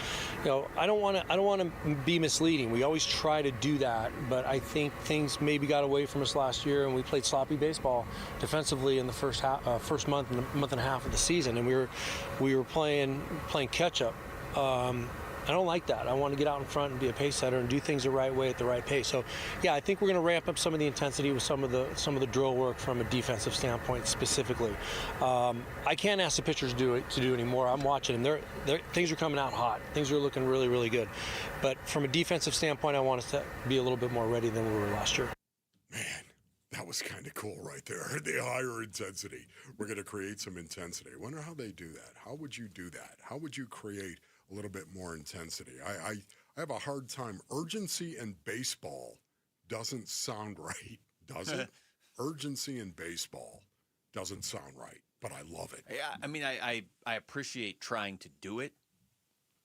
Speaker 1: I don't want to be misleading. We always try to do that, but I think things maybe got away from us last year, and we played sloppy baseball defensively in the first month and a half of the season, and we were playing catch up. I don't like that. I want to get out in front and be a pace setter and do things the right way at the right pace. So, yeah, I think we're going to ramp up some of the intensity with some of the drill work from a defensive standpoint specifically. I can't ask the pitchers to do anymore. I'm watching them. Things are coming out hot. Things are looking really, really good. But from a defensive standpoint, I want us to be a little bit more ready than we were last year.
Speaker 14: Man, that was kind of cool right there. The higher intensity. We're going to create some intensity. I wonder how they do that. How would you do that? How would you create a little bit more intensity? I have a hard time. Urgency in baseball doesn't sound right, does it? Urgency in baseball doesn't sound right, but I love it.
Speaker 13: Yeah, I mean, I appreciate trying to do it.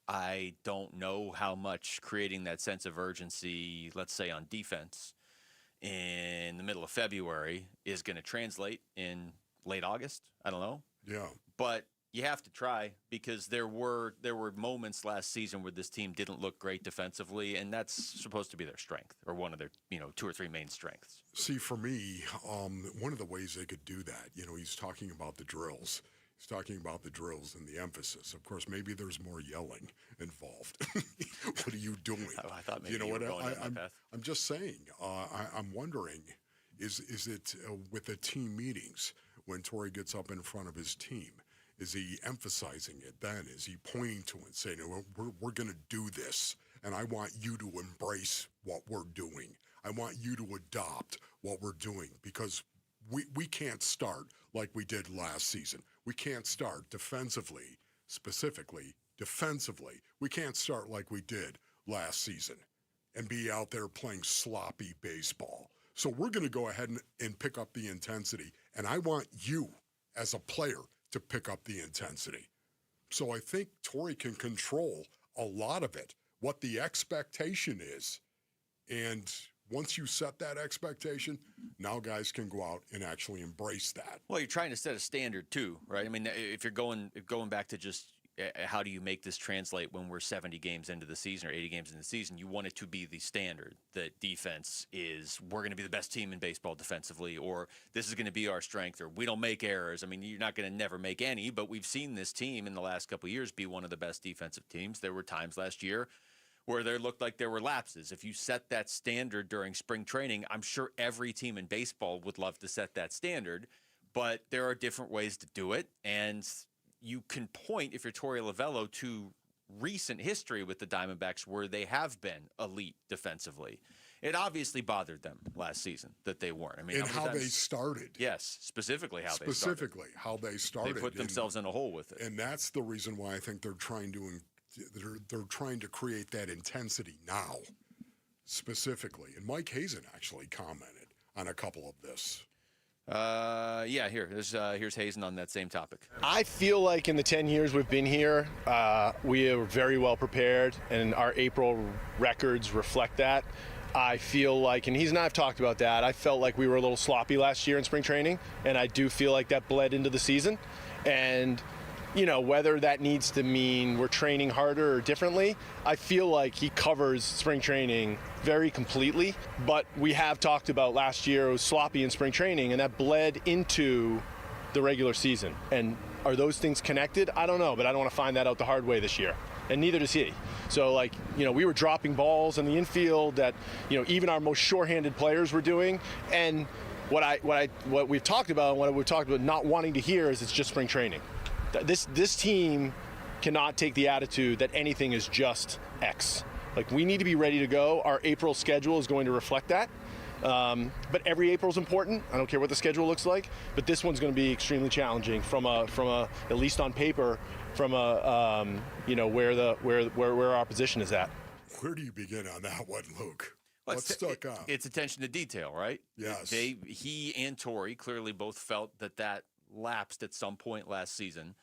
Speaker 13: I don't know how much creating that sense of urgency, let's say on defense, in the middle of February is going to translate in late August. I don't know.
Speaker 14: Yeah.
Speaker 13: But you have to try, because there were moments last season where this team didn't look great defensively, and that's supposed to be their strength, or one of their 2 or 3 main strengths.
Speaker 14: See, for me, one of the ways they could do that, he's talking about the drills. He's talking about the drills and the emphasis. Of course, maybe there's more yelling involved. What are you doing?
Speaker 13: I thought maybe you were going down that path.
Speaker 14: I'm just saying. I'm wondering, is it with the team meetings when Torey gets up in front of his team? Is he emphasizing it then? Is he pointing to it, saying, we're going to do this, and I want you to embrace what we're doing. I want you to adopt what we're doing, because we can't start like we did last season. We can't start defensively, specifically defensively. We can't start like we did last season and be out there playing sloppy baseball. So we're going to go ahead and pick up the intensity, and I want you as a player to pick up the intensity. So I think Torey can control a lot of it, what the expectation is. And once you set that expectation, now guys can go out and actually embrace that.
Speaker 13: Well, you're trying to set a standard too, right? I mean, if you're going back to just how do you make this translate when we're 70 games into the season or 80 games into the season, you want it to be the standard that defense is, we're going to be the best team in baseball defensively, or this is going to be our strength, or we don't make errors. I mean, you're not going to never make any, but we've seen this team in the last couple of years be one of the best defensive teams. There were times last year where there looked like there were lapses. If you set that standard during spring training, I'm sure every team in baseball would love to set that standard, but there are different ways to do it. And you can point, if you're Torey Lovello, to recent history with the Diamondbacks where they have been elite defensively. It obviously bothered them last season that they weren't. I mean,
Speaker 14: and how they started.
Speaker 13: Yes, specifically how they started.
Speaker 14: Specifically how they started.
Speaker 13: They put themselves in a hole with it.
Speaker 14: And that's the reason why I think they're trying to create that intensity now, specifically. And Mike Hazen actually commented on a couple of this.
Speaker 13: Here's Hazen on that same topic.
Speaker 11: I feel like in the 10 years we've been here, we are very well prepared, and our April records reflect that. I feel like, and he's and I have talked about that, I felt like we were a little sloppy last year in spring training, and I do feel like that bled into the season. And whether that needs to mean we're training harder or differently, I feel like he covers spring training very completely. But we have talked about last year, it was sloppy in spring training, and that bled into the regular season. And are those things connected? I don't know, but I don't want to find that out the hard way this year. And neither does he. So, we were dropping balls in the infield that, even our most sure-handed players were doing. And what we've talked about, and what we've talked about not wanting to hear is it's just spring training. This team cannot take the attitude that anything is just X. We need to be ready to go. Our April schedule is going to reflect that. But every April is important. I don't care what the schedule looks like, but this one's going to be extremely challenging from a at least on paper, from where our position is at.
Speaker 14: Where do you begin on that one, Luke? What stuck out?
Speaker 13: It's attention to detail, right?
Speaker 14: Yes.
Speaker 13: He and Torey clearly both felt that lapsed at some point last season.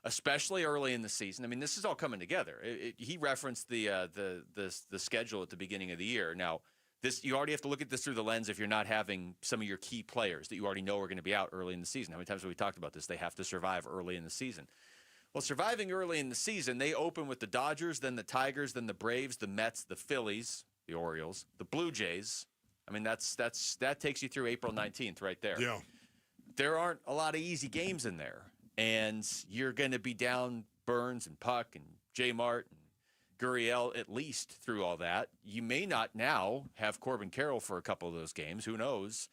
Speaker 13: especially early in the season. I mean, this is all coming together. He referenced the schedule at the beginning of the year. Now, you already have to look at this through the lens if you're not having some of your key players that you already know are going to be out early in the season. How many times have we talked about this? They have to survive early in the season. Well, surviving early in the season, they open with the Dodgers, then the Tigers, then the Braves, the Mets, the Phillies, the Orioles, the Blue Jays. I mean, that takes you through April 19th right there.
Speaker 14: Yeah.
Speaker 13: There aren't a lot of easy games in there. And you're going to be down Burns and Puck and J. Mart and Gurriel at least through all that. You may not now have Corbin Carroll for a couple of those games. Who knows?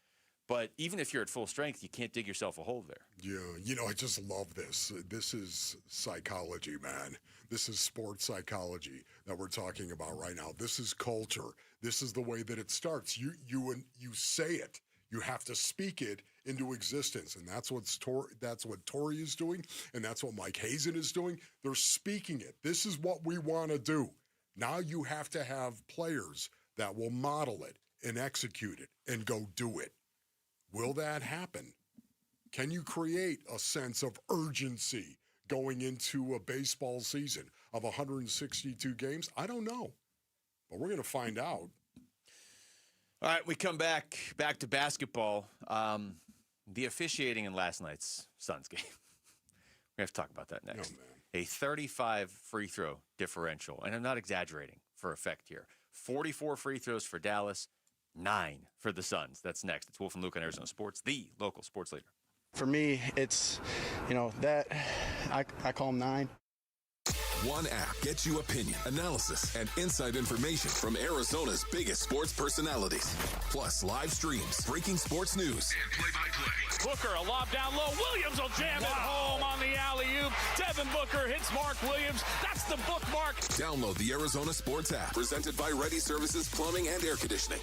Speaker 13: But even if you're at full strength, you can't dig yourself a hole there.
Speaker 14: Yeah, I just love this. This is psychology, man. This is sports psychology that we're talking about right now. This is culture. This is the way that it starts. You say it. You have to speak it into existence, and that's what Torrey is doing, and that's what Mike Hazen is doing. They're speaking it. This is what we want to do. Now you have to have players that will model it and execute it and go do it. Will that happen? Can you create a sense of urgency going into a baseball season of 162 games? I don't know, but we're going to find out.
Speaker 13: All right, we come back to basketball. The officiating in last night's Suns game. We have to talk about that next. A 35 free throw differential, and I'm not exaggerating for effect here. 44 free throws for Dallas, 9 for the Suns. That's next. It's Wolf and Luke on Arizona Sports, the local sports leader.
Speaker 2: For me, it's, that I call them 9.
Speaker 17: One app gets you opinion, analysis, and inside information from Arizona's biggest sports personalities. Plus live streams, breaking sports news, and play-by-play.
Speaker 25: Booker, a lob down low. Williams will jam it home on the alley-oop. Devin Booker hits Mark Williams. That's the bookmark.
Speaker 17: Download the Arizona Sports app, presented by Ready Services Plumbing and Air Conditioning.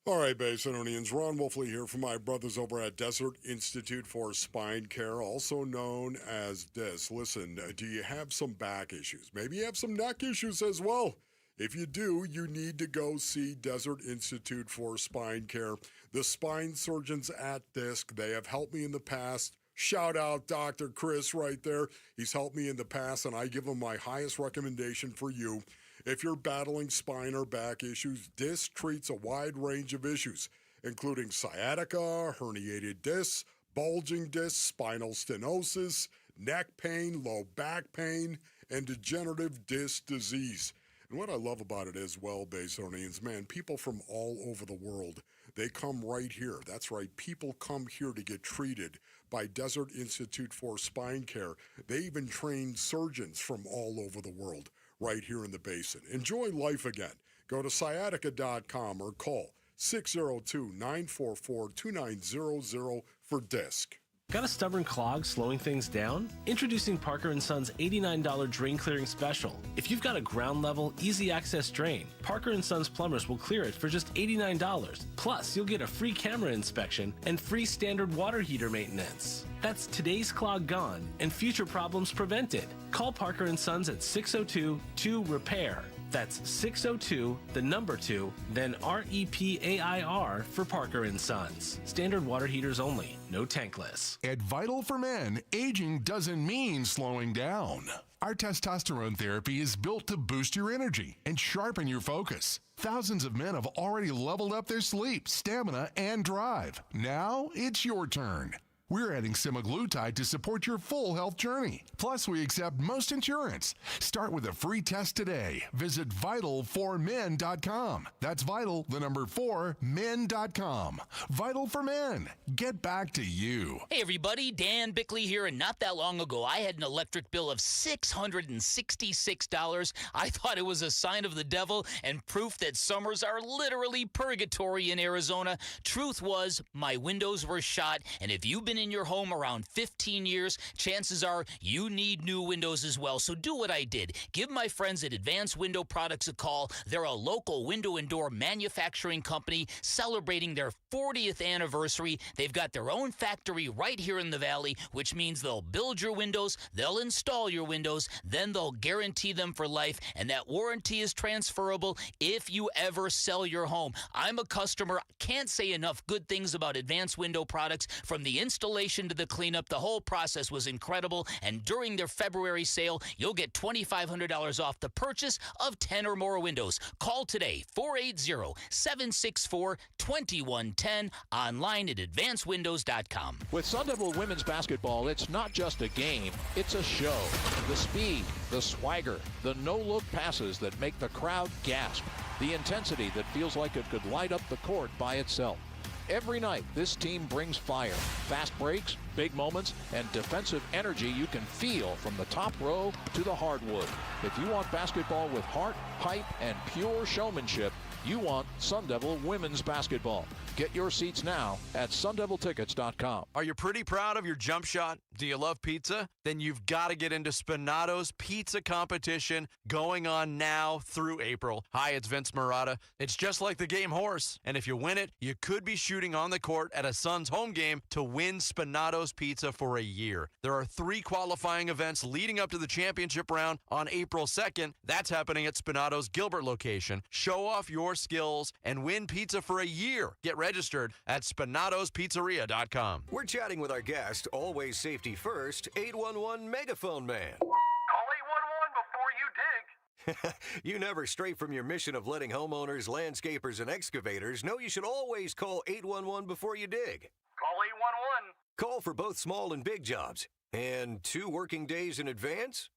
Speaker 14: All right, Basinonians, Ron Wolfley here from my brothers over at Desert Institute for Spine Care, also known as DIS. Listen, do you have some back issues? Maybe you have some neck issues as well. If you do, you need to go see Desert Institute for Spine Care. The spine surgeons at DISC, they have helped me in the past. Shout out Dr. Chris right there. He's helped me in the past, and I give him my highest recommendation for you. If you're battling spine or back issues, DISC treats a wide range of issues, including sciatica, herniated discs, bulging discs, spinal stenosis, neck pain, low back pain, and degenerative disc disease. And what I love about it as well, Basinonians, man, people from all over the world, they come right here. That's right, people come here to get treated by Desert Institute for Spine Care. They even train surgeons from all over the world right here in the Basin. Enjoy life again. Go to sciatica.com or call 602-944-2900 for DISC.
Speaker 3: Got a stubborn clog slowing things down? Introducing Parker & Son's $89 drain clearing special. If you've got a ground level, easy access drain, Parker & Son's plumbers will clear it for just $89. Plus, you'll get a free camera inspection and free standard water heater maintenance. That's today's clog gone and future problems prevented. Call Parker & Sons at 602-2-REPAIR. That's 602, the number 2, then REPAIR for Parker & Sons. Standard water heaters only, no tankless.
Speaker 12: At Vital for Men, aging doesn't mean slowing down. Our testosterone therapy is built to boost your energy and sharpen your focus. Thousands of men have already leveled up their sleep, stamina, and drive. Now it's your turn. We're adding semaglutide to support your full health journey. Plus, we accept most insurance. Start with a free test today. Visit Vital4Men.com. That's Vital, the number 4, men.com. Vital for Men. Get back to you.
Speaker 10: Hey everybody, Dan Bickley here, and not that long ago I had an electric bill of $666. I thought it was a sign of the devil and proof that summers are literally purgatory in Arizona. Truth was, my windows were shot, and if you've been in your home around 15 years, chances are you need new windows as well. So do what I did. Give my friends at Advanced Window Products a call. They're a local window and door manufacturing company celebrating their 40th anniversary. They've got their own factory right here in the Valley, which means they'll build your windows, they'll install your windows, then they'll guarantee them for life, and that warranty is transferable if you ever sell your home. I'm a customer. Can't say enough good things about Advanced Window Products, from the installation installation to the cleanup. The whole process was incredible. And during their February sale, you'll get $2,500 off the purchase of 10 or more windows. Call today, 480-764-2110, online at advancedwindows.com.
Speaker 5: With Sun Devil women's basketball, it's not just a game, it's a show. The speed, the swagger, the no-look passes that make the crowd gasp, the intensity that feels like it could light up the court by itself. Every night, this team brings fire, fast breaks, big moments, and defensive energy you can feel from the top row to the hardwood. If you want basketball with heart, hype, and pure showmanship, you want Sun Devil women's basketball. Get your seats now at sundeviltickets.com.
Speaker 6: Are you pretty proud of your jump shot? Do you love pizza? Then you've got to get into Spinato's pizza competition going on now through April. Hi, it's Vince Marotta. It's just like the game horse. And if you win it, you could be shooting on the court at a Suns home game to win Spinato's pizza for a year. There are 3 qualifying events leading up to the championship round on April 2nd. That's happening at Spinato's Gilbert location. Show off your skills and win pizza for a year. Get registered at SpinatosPizzeria.com.
Speaker 16: We're chatting with our guest, always safety first, 811 Megaphone Man.
Speaker 18: Call 811 before you dig.
Speaker 16: You never stray from your mission of letting homeowners, landscapers, and excavators know you should always call 811 before you dig.
Speaker 18: Call 811.
Speaker 16: Call for both small and big jobs. And 2 working days in advance?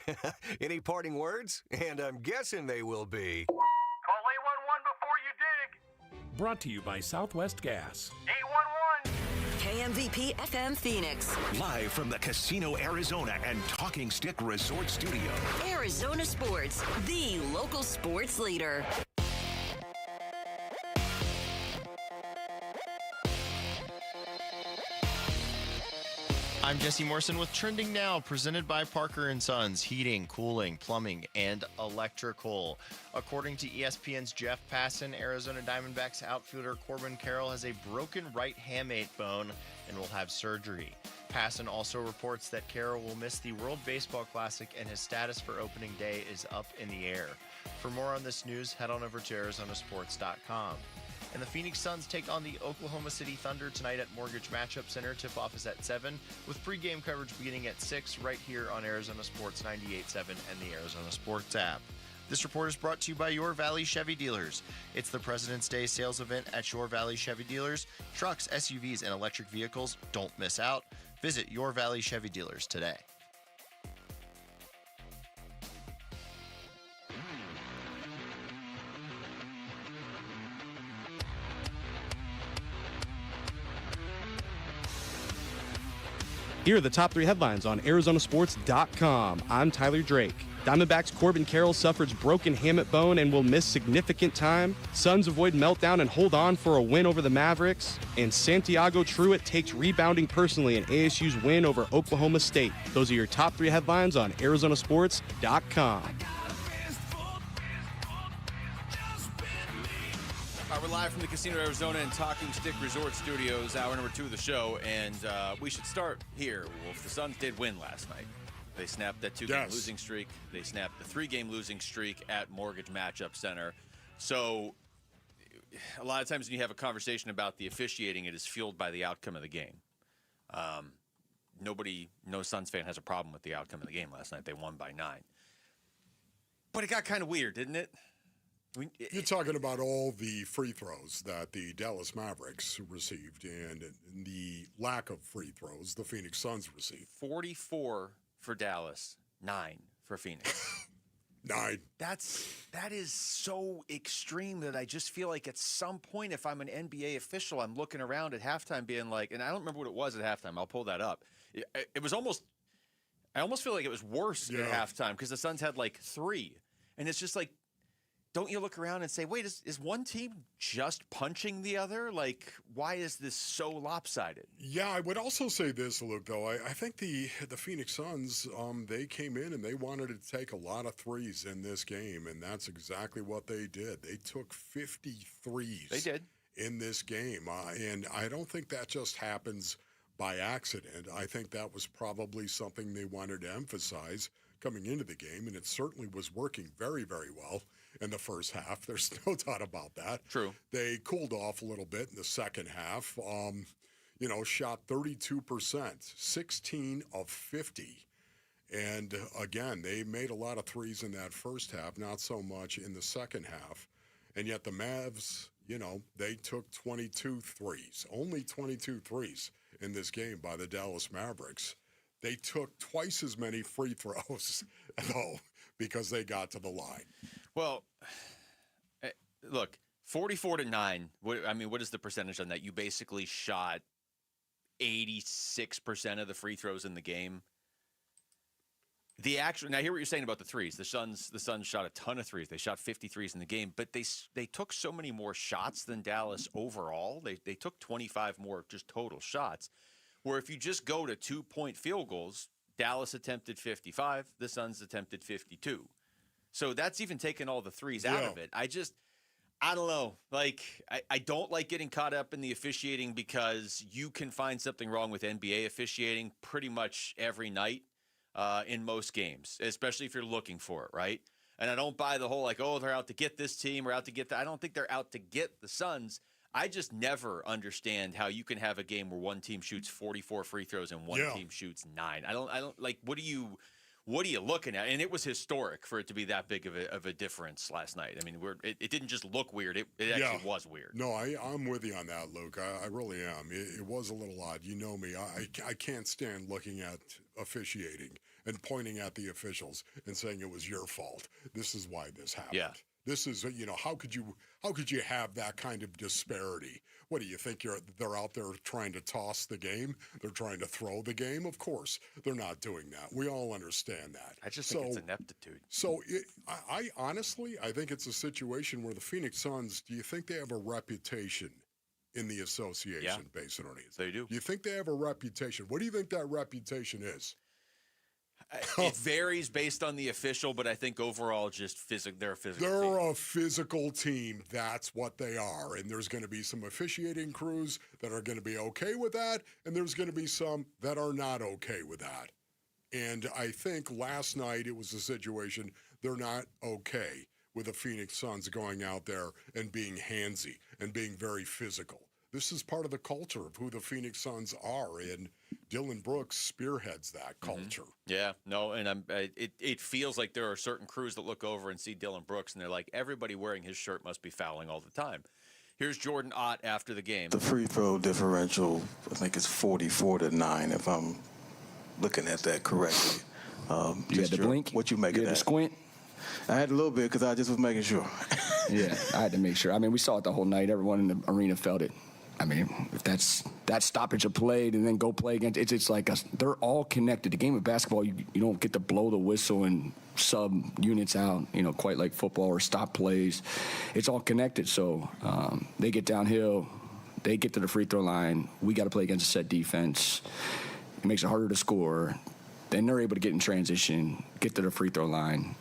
Speaker 18: 811.
Speaker 16: Any parting words? And I'm guessing they will be...
Speaker 18: Call 811 before you dig.
Speaker 23: Brought to you by Southwest Gas.
Speaker 18: 811.
Speaker 26: KMVP FM Phoenix.
Speaker 27: Live from the Casino Arizona and Talking Stick Resort Studio.
Speaker 26: Arizona Sports, the local sports leader.
Speaker 28: I'm Jesse Morrison with Trending Now, presented by Parker & Sons, heating, cooling, plumbing, and electrical. According to ESPN's Jeff Passan, Arizona Diamondbacks outfielder Corbin Carroll has a broken right hamate bone and will have surgery. Passan also reports that Carroll will miss the World Baseball Classic and his status for opening day is up in the air. For more on this news, head on over to arizonasports.com. And the Phoenix Suns take on the Oklahoma City Thunder tonight at Mortgage Matchup Center. Tip-off is at 7, with pregame coverage beginning at 6 right here on Arizona Sports 98.7 and the Arizona Sports app. This report is brought to you by Your Valley Chevy Dealers. It's the President's Day sales event at Your Valley Chevy Dealers. Trucks, SUVs, and electric vehicles, don't miss out. Visit Your Valley Chevy Dealers today.
Speaker 29: Here are the top 3 headlines on ArizonaSports.com. I'm Tyler Drake. Diamondbacks Corbin Carroll suffers broken hamate bone and will miss significant time. Suns avoid meltdown and hold on for a win over the Mavericks. And Santiago Truitt takes rebounding personally in ASU's win over Oklahoma State. Those are your top 3 headlines on ArizonaSports.com.
Speaker 13: We're live from the Casino Arizona and Talking Stick Resort Studios, hour number 2 of the show, and we should start here. Wolf, the Suns did win last night. They snapped that 2-game losing streak. They snapped the 3-game losing streak at Mortgage Matchup Center. So a lot of times when you have a conversation about the officiating, it is fueled by the outcome of the game. No Suns fan has a problem with the outcome of the game last night. They won by 9. But it got kind of weird, didn't it?
Speaker 14: You're talking about all the free throws that the Dallas Mavericks received and the lack of free throws the Phoenix Suns received.
Speaker 13: 44 for Dallas, 9 for Phoenix.
Speaker 14: 9.
Speaker 13: That is so extreme that I just feel like at some point, if I'm an NBA official, I'm looking around at halftime being like, and I don't remember what it was at halftime. I'll pull that up. It was almost, I almost feel like it was worse at halftime because the Suns had like 3. And it's just like, don't you look around and say, wait, is one team just punching the other? Like, why is this so lopsided?
Speaker 14: Yeah, I would also say this, Luke, though. I think the Phoenix Suns, they came in and they wanted to take a lot of threes in this game, and that's exactly what they did. They took 50 threes.
Speaker 13: They did.
Speaker 14: In this game, and I don't think that just happens by accident. I think that was probably something they wanted to emphasize coming into the game, and it certainly was working very, very well in the first half. There's no doubt about that.
Speaker 13: True.
Speaker 14: They cooled off a little bit in the second half. shot 32%, 16 of 50. And again, they made a lot of threes in that first half, not so much in the second half. And yet the Mavs, they took 22 threes, only 22 threes in this game by the Dallas Mavericks. They took twice as many free throws, though, because they got to the line.
Speaker 13: Well, look, 44-9. What is the percentage on that? You basically shot 86% of the free throws in the game. Now, hear what you're saying about the threes. The Suns shot a ton of threes. They shot 50 threes in the game, but they took so many more shots than Dallas overall. They took 25 more just total shots. Where if you just go to 2-point field goals, Dallas attempted 55, the Suns attempted 52. So that's even taking all the threes out of it. I don't know. I don't like getting caught up in the officiating because you can find something wrong with NBA officiating pretty much every night. In most games, especially if you're looking for it, right? And I don't buy the whole they're out to get this team or out to get that. I don't think they're out to get the Suns. I just never understand how you can have a game where one team shoots 44 free throws and one team shoots 9. I don't like. What are you looking at? And it was historic for it to be that big of a difference last night. I mean, it didn't just look weird. It actually was weird.
Speaker 14: No, I'm with you on that, Luke. I really am. It was a little odd. You know me. I can't stand looking at officiating and pointing at the officials and saying it was your fault. This is why this happened.
Speaker 13: Yeah.
Speaker 14: This is, how could you have that kind of disparity? What do you think? They're out there trying to toss the game? They're trying to throw the game? Of course, they're not doing that. We all understand that.
Speaker 13: I just think it's ineptitude.
Speaker 14: So I honestly, I think it's a situation where the Phoenix Suns, do you think they have a reputation in the association based on it?
Speaker 13: They do.
Speaker 14: You think they have a reputation? What do you think that reputation is?
Speaker 13: It varies based on the official, but I think overall they're a physical team.
Speaker 14: They're a physical team. That's what they are. And there's going to be some officiating crews that are going to be okay with that, and there's going to be some that are not okay with that. And I think last night it was a situation they're not okay with the Phoenix Suns going out there and being handsy and being very physical. This is part of the culture of who the Phoenix Suns are, and Dylan Brooks spearheads that culture.
Speaker 13: Mm-hmm. Yeah, no, and it feels like there are certain crews that look over and see Dylan Brooks, and they're like, everybody wearing his shirt must be fouling all the time. Here's Jordan Ott after the game.
Speaker 4: The free throw differential, I think it's 44-9, if I'm looking at that correctly.
Speaker 7: You had to blink?
Speaker 4: What you make
Speaker 7: of that?
Speaker 4: You
Speaker 7: had to squint?
Speaker 4: I had a little bit because I just was making sure.
Speaker 7: Yeah, I had to make sure. I mean, we saw it the whole night. Everyone in the arena felt it. I mean, if that's that stoppage of play and then go play against, it's like they're all connected. The game of basketball, you don't get to blow the whistle and sub units out, quite like football or stop plays. It's all connected. So they get downhill, they get to the free throw line. We got to play against a set defense. It makes it harder to score. Then they're able to get in transition, get to the free throw line.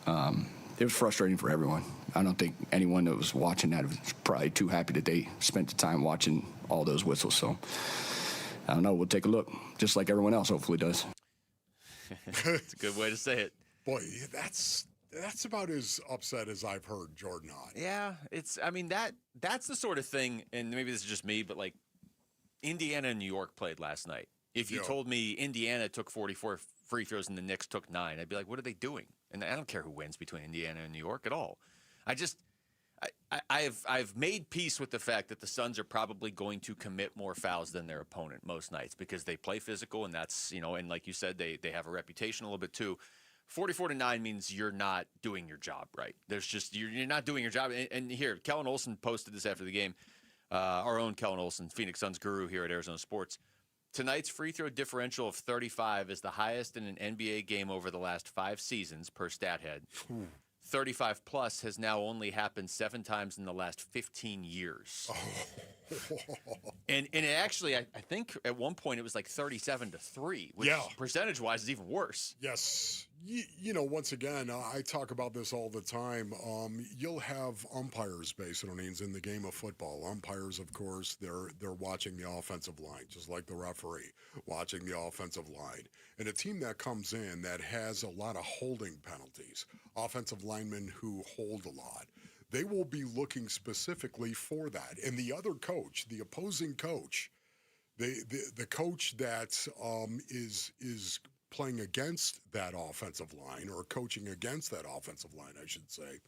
Speaker 7: It was frustrating for everyone. I don't think anyone that was watching that was probably too happy that they spent the time watching all those whistles. So, I don't know. We'll take a look, just like everyone else hopefully does.
Speaker 13: It's a good way to say it.
Speaker 14: Boy, that's about as upset as I've heard Jordan Ott.
Speaker 13: Yeah, that's the sort of thing, and maybe this is just me, but like Indiana and New York played last night. If you told me Indiana took 44 free throws and the Knicks took 9, I'd be like, what are they doing? And I don't care who wins between Indiana and New York at all. I've made peace with the fact that the Suns are probably going to commit more fouls than their opponent most nights because they play physical, and that's, and like you said, they have a reputation a little bit too. 44-9 means you're not doing your job right. There's just you're not doing your job. And here, Kellen Olson posted this after the game. Our own Kellen Olson, Phoenix Suns guru here at Arizona Sports. Tonight's free throw differential of 35 is the highest in an NBA game over the last 5 seasons per StatHead. 35 plus has now only happened 7 times in the last 15 years. And it actually, I think at one point it was like 37-3, which percentage-wise is even worse.
Speaker 14: Yes. Once again, I talk about this all the time. You'll have umpires, basically, in the game of football. Umpires, of course, they're watching the offensive line, just like the referee, watching the offensive line. And a team that comes in that has a lot of holding penalties, offensive linemen who hold a lot, they will be looking specifically for that. And the other coach, the opposing coach, the coach that is playing against that offensive line, or coaching against that offensive line, I should say,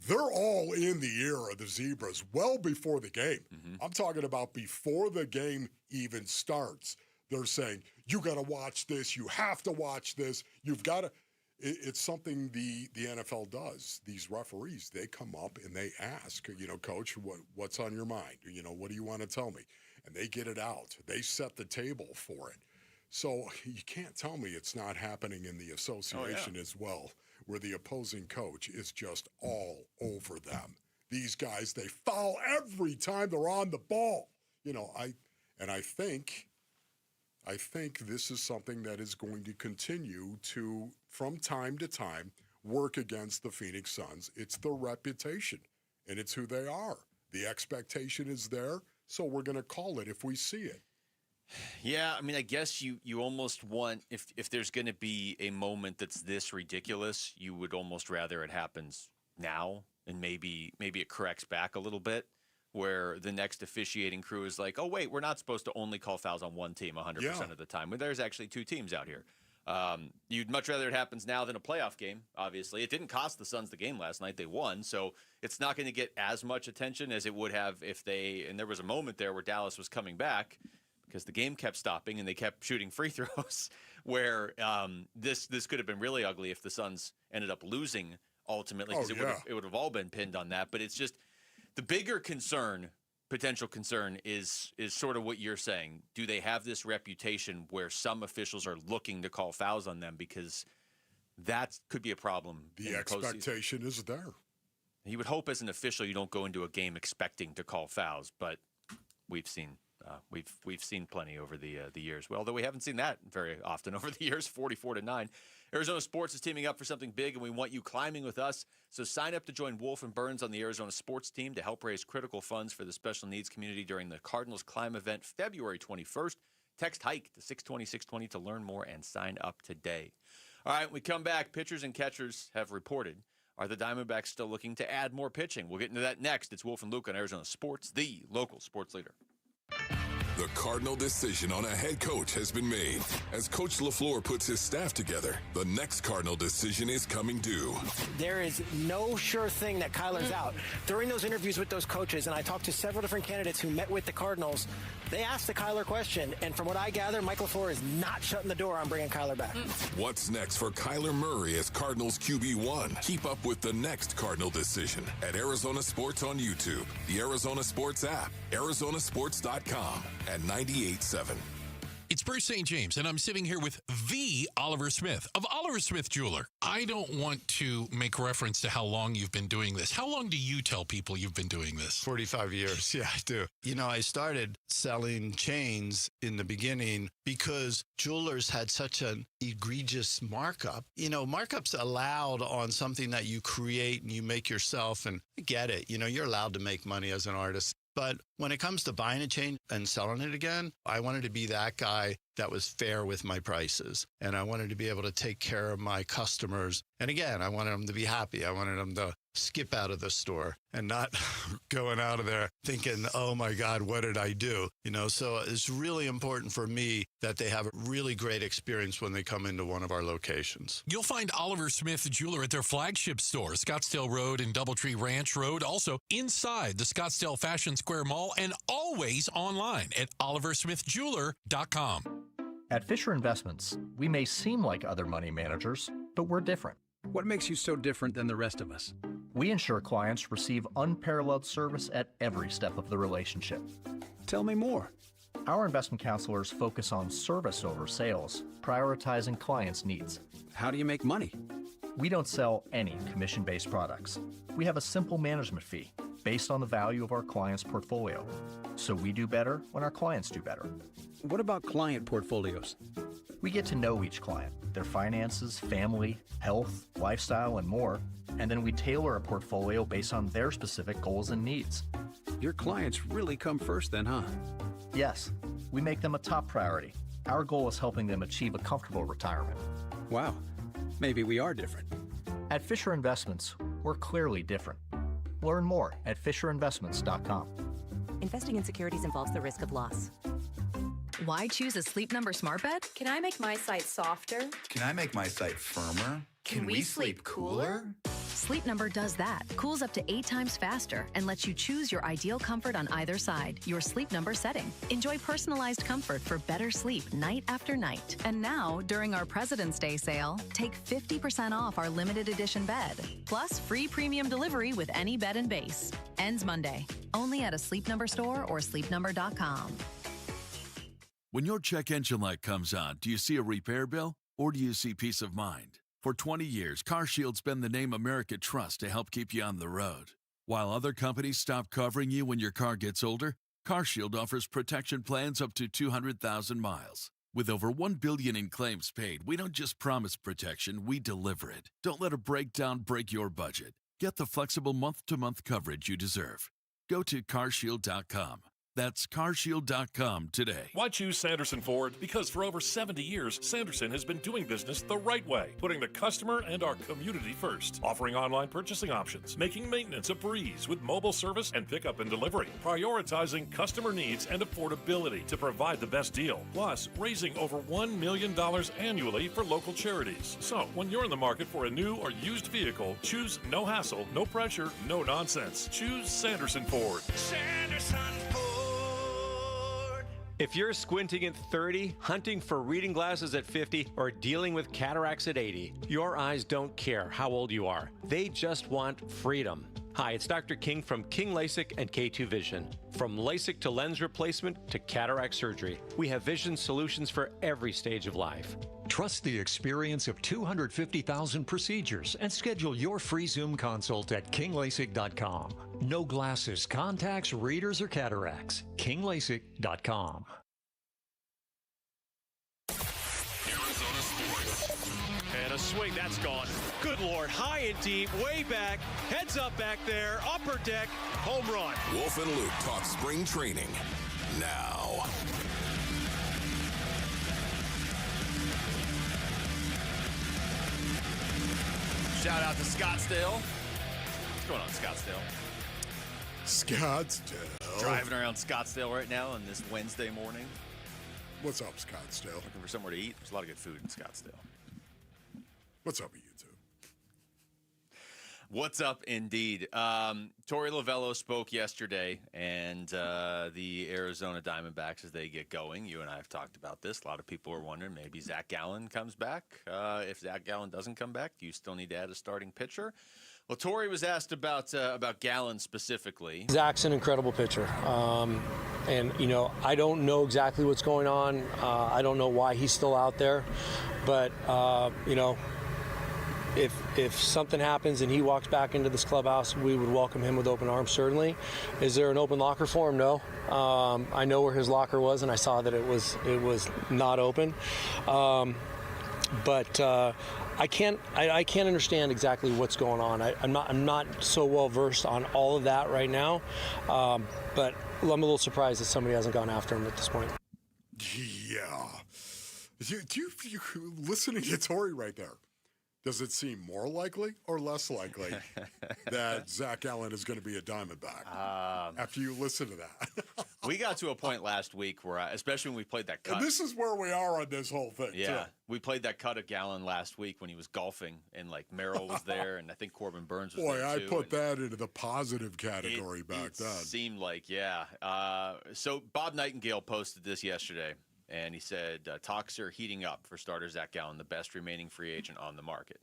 Speaker 14: they're all in the ear of the Zebras well before the game. I'm talking about before the game even starts. They're saying, you got to watch this. You have to watch this. You've got to. It's something the NFL does. These referees, they come up and they ask, Coach, what's on your mind? What do you want to tell me? And they get it out. They set the table for it. So you can't tell me it's not happening in the association as well, where the opposing coach is just all over them. These guys, they foul every time they're on the ball. I think this is something that is going to continue to, from time to time, work against the Phoenix Suns. It's their reputation, and it's who they are. The expectation is there, so we're going to call it if we see it.
Speaker 13: Yeah, I mean, I guess you almost want, if there's going to be a moment that's this ridiculous, you would almost rather it happens now, and maybe it corrects back a little bit, where the next officiating crew is like, oh, wait, we're not supposed to only call fouls on one team 100% of the time. Well, there's actually two teams out here. You'd much rather it happens now than a playoff game, obviously. It didn't cost the Suns the game last night. They won, so it's not going to get as much attention as it would have if they – and there was a moment there where Dallas was coming back because the game kept stopping and they kept shooting free throws where this could have been really ugly if the Suns ended up losing ultimately, because it would have all been pinned on that. But it's just – the bigger potential concern is sort of what you're saying. Do they have this reputation where some officials are looking to call fouls on them, because that could be a problem?
Speaker 14: The expectation is there.
Speaker 13: You would hope as an official you don't go into a game expecting to call fouls, but we've seen plenty over the years. Well, although we haven't seen that very often over the years. 44-9. Arizona Sports is teaming up for something big, and we want you climbing with us. So sign up to join Wolf and Burns on the Arizona Sports team to help raise critical funds for the special needs community during the Cardinals Climb event February 21st. Text HIKE to 620-620 to learn more and sign up today. All right, we come back. Pitchers and catchers have reported. Are the Diamondbacks still looking to add more pitching? We'll get into that next. It's Wolf and Luke on Arizona Sports, the local sports leader.
Speaker 17: The Cardinal decision on a head coach has been made. As Coach LaFleur puts his staff together, the next Cardinal decision is coming due.
Speaker 1: There is no sure thing that Kyler's out. During those interviews with those coaches, and I talked to several different candidates who met with the Cardinals, they asked the Kyler question, and from what I gather, Mike LaFleur is not shutting the door on bringing Kyler back.
Speaker 17: What's next for Kyler Murray as Cardinals QB1? Keep up with the next Cardinal decision at Arizona Sports on YouTube, the Arizona Sports app, arizonasports.com, and 98.7.
Speaker 8: It's Bruce St. James, and I'm sitting here with the Oliver Smith of Oliver Smith Jeweler. I don't want to make reference to how long you've been doing this. How long do you tell people you've been doing this?
Speaker 9: 45 years. Yeah, I do. I started selling chains in the beginning because jewelers had such an egregious markup. Markups allowed on something that you create and you make yourself, and I get it. You're allowed to make money as an artist. But when it comes to buying a chain and selling it again, I wanted to be that guy that was fair with my prices. And I wanted to be able to take care of my customers. And again, I wanted them to be happy. I wanted them to skip out of the store and not going out of there thinking, oh my God, what did I do? So it's really important for me that they have a really great experience when they come into one of our locations.
Speaker 8: You'll find Oliver Smith Jeweler at their flagship store, Scottsdale Road and Doubletree Ranch Road, also inside the Scottsdale Fashion Square Mall, and always online at oliversmithjeweler.com.
Speaker 15: At Fisher Investments, we may seem like other money managers, but we're different.
Speaker 19: What makes you so different than the rest of us?
Speaker 15: We ensure clients receive unparalleled service at every step of the relationship.
Speaker 19: Tell me more.
Speaker 15: Our investment counselors focus on service over sales, prioritizing clients' needs.
Speaker 19: How do you make money?
Speaker 15: We don't sell any commission-based products. We have a simple management fee based on the value of our client's portfolio. So we do better when our clients do better.
Speaker 19: What about client portfolios?
Speaker 15: We get to know each client, their finances, family, health, lifestyle, and more, and then we tailor a portfolio based on their specific goals and needs.
Speaker 19: Your clients really come first then, huh?
Speaker 15: Yes, we make them a top priority. Our goal is helping them achieve a comfortable retirement.
Speaker 19: Wow, maybe we are different.
Speaker 15: At Fisher Investments, we're clearly different. Learn more at FisherInvestments.com.
Speaker 20: Investing in securities involves the risk of loss.
Speaker 2: Why choose a Sleep Number smart bed?
Speaker 3: Can I make my site softer?
Speaker 11: Can I make my site firmer?
Speaker 3: Can we sleep cooler?
Speaker 2: Sleep Number does that. Cools up to 8 times faster and lets you choose your ideal comfort on either side. Your Sleep Number setting. Enjoy personalized comfort for better sleep night after night. And now, during our President's Day sale, take 50% off our limited edition bed. Plus, free premium delivery with any bed and base. Ends Monday. Only at a Sleep Number store or sleepnumber.com.
Speaker 12: When your check engine light comes on, do you see a repair bill or do you see peace of mind? For 20 years, CarShield's been the name America trusts to help keep you on the road. While other companies stop covering you when your car gets older, CarShield offers protection plans up to 200,000 miles. With over $1 billion in claims paid, we don't just promise protection, we deliver it. Don't let a breakdown break your budget. Get the flexible month-to-month coverage you deserve. Go to carshield.com. That's carshield.com today.
Speaker 23: Why choose Sanderson Ford? Because for over 70 years, Sanderson has been doing business the right way, putting the customer and our community first, offering online purchasing options, making maintenance a breeze with mobile service and pickup and delivery, prioritizing customer needs and affordability to provide the best deal, plus raising over $1 million annually for local charities. So, when you're in the market for a new or used vehicle, choose no hassle, no pressure, no nonsense. Choose Sanderson Ford.
Speaker 20: Sanderson Ford. If you're squinting at 30, hunting for reading glasses at 50, or dealing with cataracts at 80, your eyes don't care how old you are. They just want freedom. Hi, it's Dr. King from King LASIK and K2 Vision. From LASIK to lens replacement to cataract surgery, we have vision solutions for every stage of life.
Speaker 21: Trust the experience of 250,000 procedures and schedule your free Zoom consult at kinglasik.com. No glasses, contacts, readers, or cataracts. kinglasik.com.
Speaker 17: Arizona sports.
Speaker 20: And a swing, that's gone. Good Lord, high and deep, way back, heads up back there, upper deck, home run.
Speaker 17: Wolf and Luke talk spring training now.
Speaker 6: Shout out to Scottsdale. What's going on, Scottsdale?
Speaker 14: Scottsdale.
Speaker 6: Driving around Scottsdale right now on this Wednesday morning.
Speaker 14: What's up, Scottsdale?
Speaker 6: Looking for somewhere to eat. There's a lot of good food in Scottsdale.
Speaker 14: What's up with you two?
Speaker 6: What's up, indeed. Torey Lovello spoke yesterday, and the Arizona Diamondbacks, as they get going, you and I have talked about this. A lot of people are wondering maybe Zach Gallen comes back. If Zach Gallen doesn't come back, do you still need to add a starting pitcher? Well, Torey was asked about Gallen specifically.
Speaker 22: Zach's an incredible pitcher. And, you know, I don't know exactly what's going on. I don't know why he's still out there. But, you know, if something happens and he walks back into this clubhouse, we would welcome him with open arms, certainly. Is there an open locker for him? No. I know where his locker was, and I saw that it was not open. But I can't understand exactly what's going on. I'm not so well versed on all of that right now. But I'm a little surprised that somebody hasn't gone after him at this point.
Speaker 14: Yeah. You listening to Torey right there. Does it seem more likely or less likely that Zach Gallen is going to be a Diamondback after you listen to that?
Speaker 6: We got to a point last week where, especially when we played that cut.
Speaker 14: And this is where we are on this whole thing,
Speaker 6: yeah,
Speaker 14: too.
Speaker 6: We played that cut of Gallen last week when he was golfing, and, like, Merrill was there, and I think Corbin Burns was there, too.
Speaker 14: Boy, I put that into the positive category back then.
Speaker 6: It seemed like, yeah. So Bob Nightingale posted this yesterday. And he said, talks are heating up for starter Zach Gallen, the best remaining free agent on the market.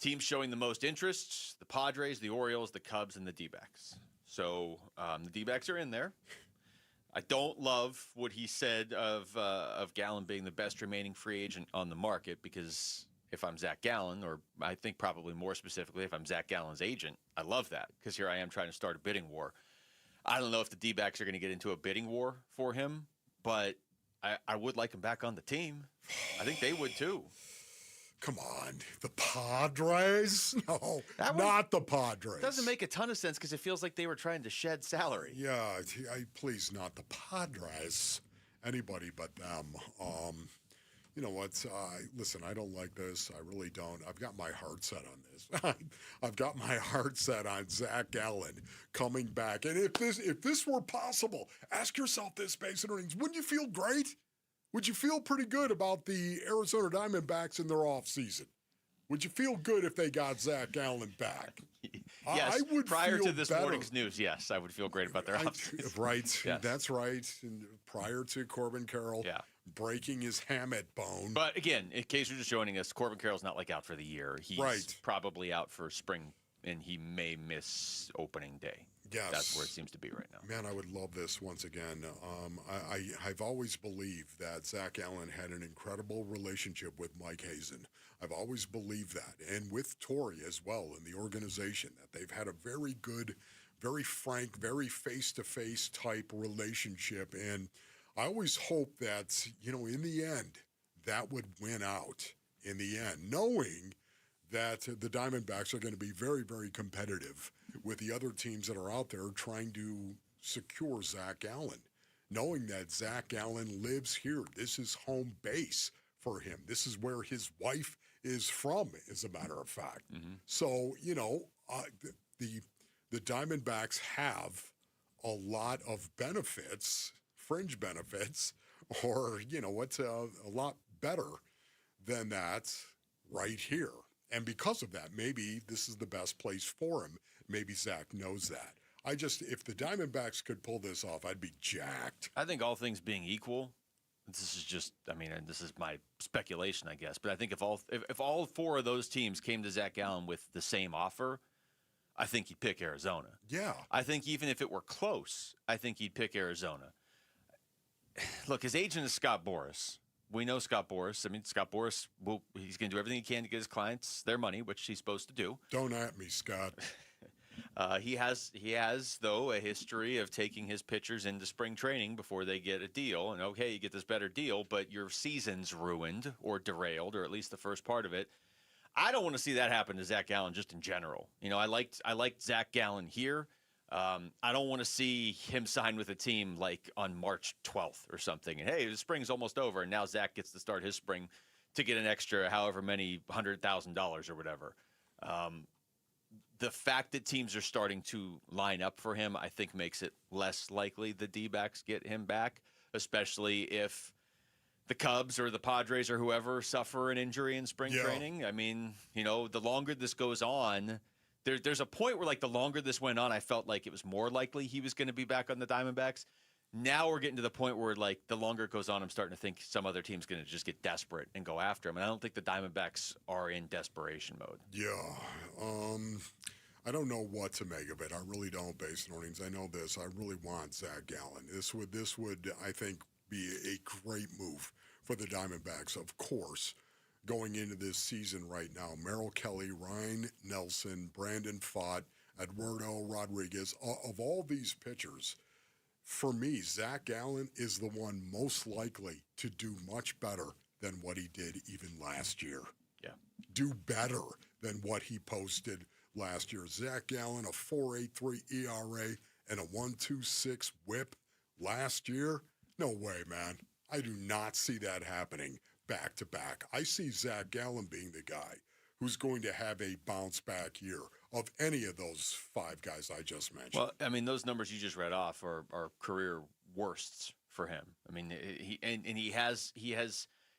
Speaker 6: Teams showing the most interest, the Padres, the Orioles, the Cubs, and the D-backs. So the D-backs are in there. I don't love what he said of Gallen being the best remaining free agent on the market, because if I'm Zach Gallen, or I think probably more specifically if I'm Zach Gallen's agent, I love that, because here I am trying to start a bidding war. I don't know if the D-backs are going to get into a bidding war for him, but I would like him back on the team. I think they would too.
Speaker 14: Come on. The Padres? No, not the Padres.
Speaker 6: Doesn't make a ton of sense because it feels like they were trying to shed salary.
Speaker 14: Yeah, please, not the Padres. Anybody but them. You know what? Listen, I don't like this. I really don't. I've got my heart set on this. I've got my heart set on Zach Allen coming back. And if this were possible, ask yourself this, Space and Earnings. Wouldn't you feel great? Would you feel pretty good about the Arizona Diamondbacks in their offseason? Would you feel good if they got Zach Allen back?
Speaker 13: Yes.
Speaker 14: I would
Speaker 13: prior
Speaker 14: feel
Speaker 13: to this
Speaker 14: better.
Speaker 13: morning's news, yes, I would feel great about their offseason.
Speaker 14: Right.
Speaker 13: Yes.
Speaker 14: That's right. And prior to Corbin Carroll breaking his hamate bone.
Speaker 13: But again, in case you're just joining us, Corbin Carroll's not like out for the year. He's probably out for spring, and he may miss opening day.
Speaker 14: Yes.
Speaker 13: That's where it seems to be right now.
Speaker 14: Man, I would love this once again. I've always believed that Zach Allen had an incredible relationship with Mike Hazen. I've always believed that. And with Torrey as well in the organization, that they've had a very good, very frank, very face-to-face type relationship. And I always hope that, in the end, that would win out in the end, knowing that the Diamondbacks are going to be very, very competitive with the other teams that are out there trying to secure Zach Allen, knowing that Zach Allen lives here. This is home base for him. This is where his wife is from, as a matter of fact.
Speaker 13: Mm-hmm.
Speaker 14: So, the Diamondbacks have a lot of benefits, fringe benefits, or, what's a lot better than that right here. And because of that, maybe this is the best place for him. Maybe Zach knows that. If the Diamondbacks could pull this off, I'd be jacked.
Speaker 13: I think all things being equal, this is just, and this is my speculation, I guess, but I think if all four of those teams came to Zach Allen with the same offer, I think he'd pick Arizona.
Speaker 14: Yeah.
Speaker 13: I think even if it were close, I think he'd pick Arizona. Look, his agent is Scott Boras. We know Scott Boras. Scott Boras, he's going to do everything he can to get his clients their money, which he's supposed to do.
Speaker 14: Don't at me, Scott.
Speaker 13: He has, though, a history of taking his pitchers into spring training before they get a deal. And, okay, you get this better deal, but your season's ruined or derailed, or at least the first part of it. I don't want to see that happen to Zach Allen just in general. I liked Zach Allen here. I don't want to see him sign with a team like on March 12th or something. And, hey, the spring's almost over, and now Zach gets to start his spring to get an extra however many $100,000 or whatever. The fact that teams are starting to line up for him, I think, makes it less likely the D-backs get him back, especially if the Cubs or the Padres or whoever suffer an injury in spring training. The longer this goes on, there's a point where, like, the longer this went on, I felt like it was more likely he was going to be back on the Diamondbacks. Now we're getting to the point where, like, the longer it goes on, I'm starting to think some other team's going to just get desperate and go after him. And I don't think the Diamondbacks are in desperation mode.
Speaker 14: Yeah. I don't know what to make of it. I really don't, Base and Earnings. I know this. I really want Zach Allen. This would, I think, be a great move for the Diamondbacks, of course, going into this season right now. Merrill Kelly, Ryan Nelson, Brandon Pfaadt, Eduardo Rodriguez, of all these pitchers, for me, Zach Allen is the one most likely to do much better than what he did even last year.
Speaker 13: Yeah.
Speaker 14: Do better than what he posted last year. Zach Allen, a 4.83 ERA and a 1.26 whip last year? No way, man. I do not see that happening back to back. I see Zach Allen being the guy who's going to have a bounce back year of any of those five guys I just mentioned.
Speaker 13: Well, those numbers you just read off are career worsts for him.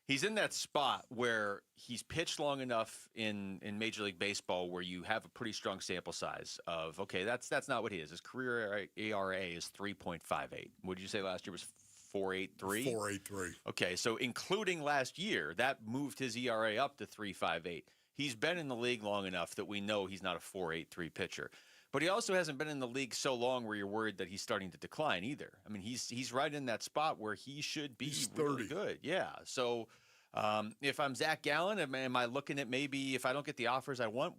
Speaker 13: He's in that spot where he's pitched long enough in Major League Baseball where you have a pretty strong sample size of, okay, that's not what he is. His career ERA is 3.58. What did you say last year was 4.83?
Speaker 14: 4.83.
Speaker 13: Okay, so including last year, that moved his ERA up to 3.58. He's been in the league long enough that we know he's not a 4.83 pitcher. But he also hasn't been in the league so long where you're worried that he's starting to decline either. He's right in that spot where he should be really good. Yeah. So if I'm Zach Allen, am I looking at maybe if I don't get the offers I want,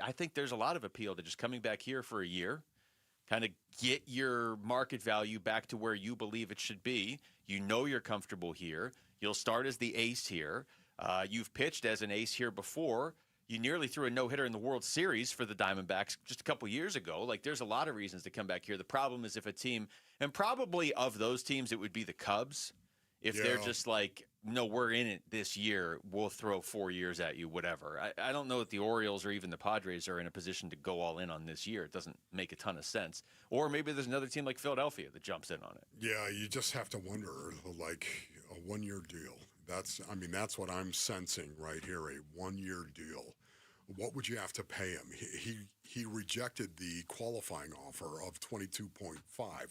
Speaker 13: I think there's a lot of appeal to just coming back here for a year, kind of get your market value back to where you believe it should be. You're comfortable here. You'll start as the ace here. You've pitched as an ace here before. You nearly threw a no-hitter in the World Series for the Diamondbacks just a couple years ago. Like, there's a lot of reasons to come back here. The problem is if a team, and probably of those teams, it would be the Cubs. If they're just like, no, we're in it this year, we'll throw 4 years at you, whatever. I don't know that the Orioles or even the Padres are in a position to go all in on this year. It doesn't make a ton of sense. Or maybe there's another team like Philadelphia that jumps in on it.
Speaker 14: Yeah, you just have to wonder, like a 1-year deal. That's what I'm sensing right here, a 1-year deal. What would you have to pay him? He rejected the qualifying offer of 22.5,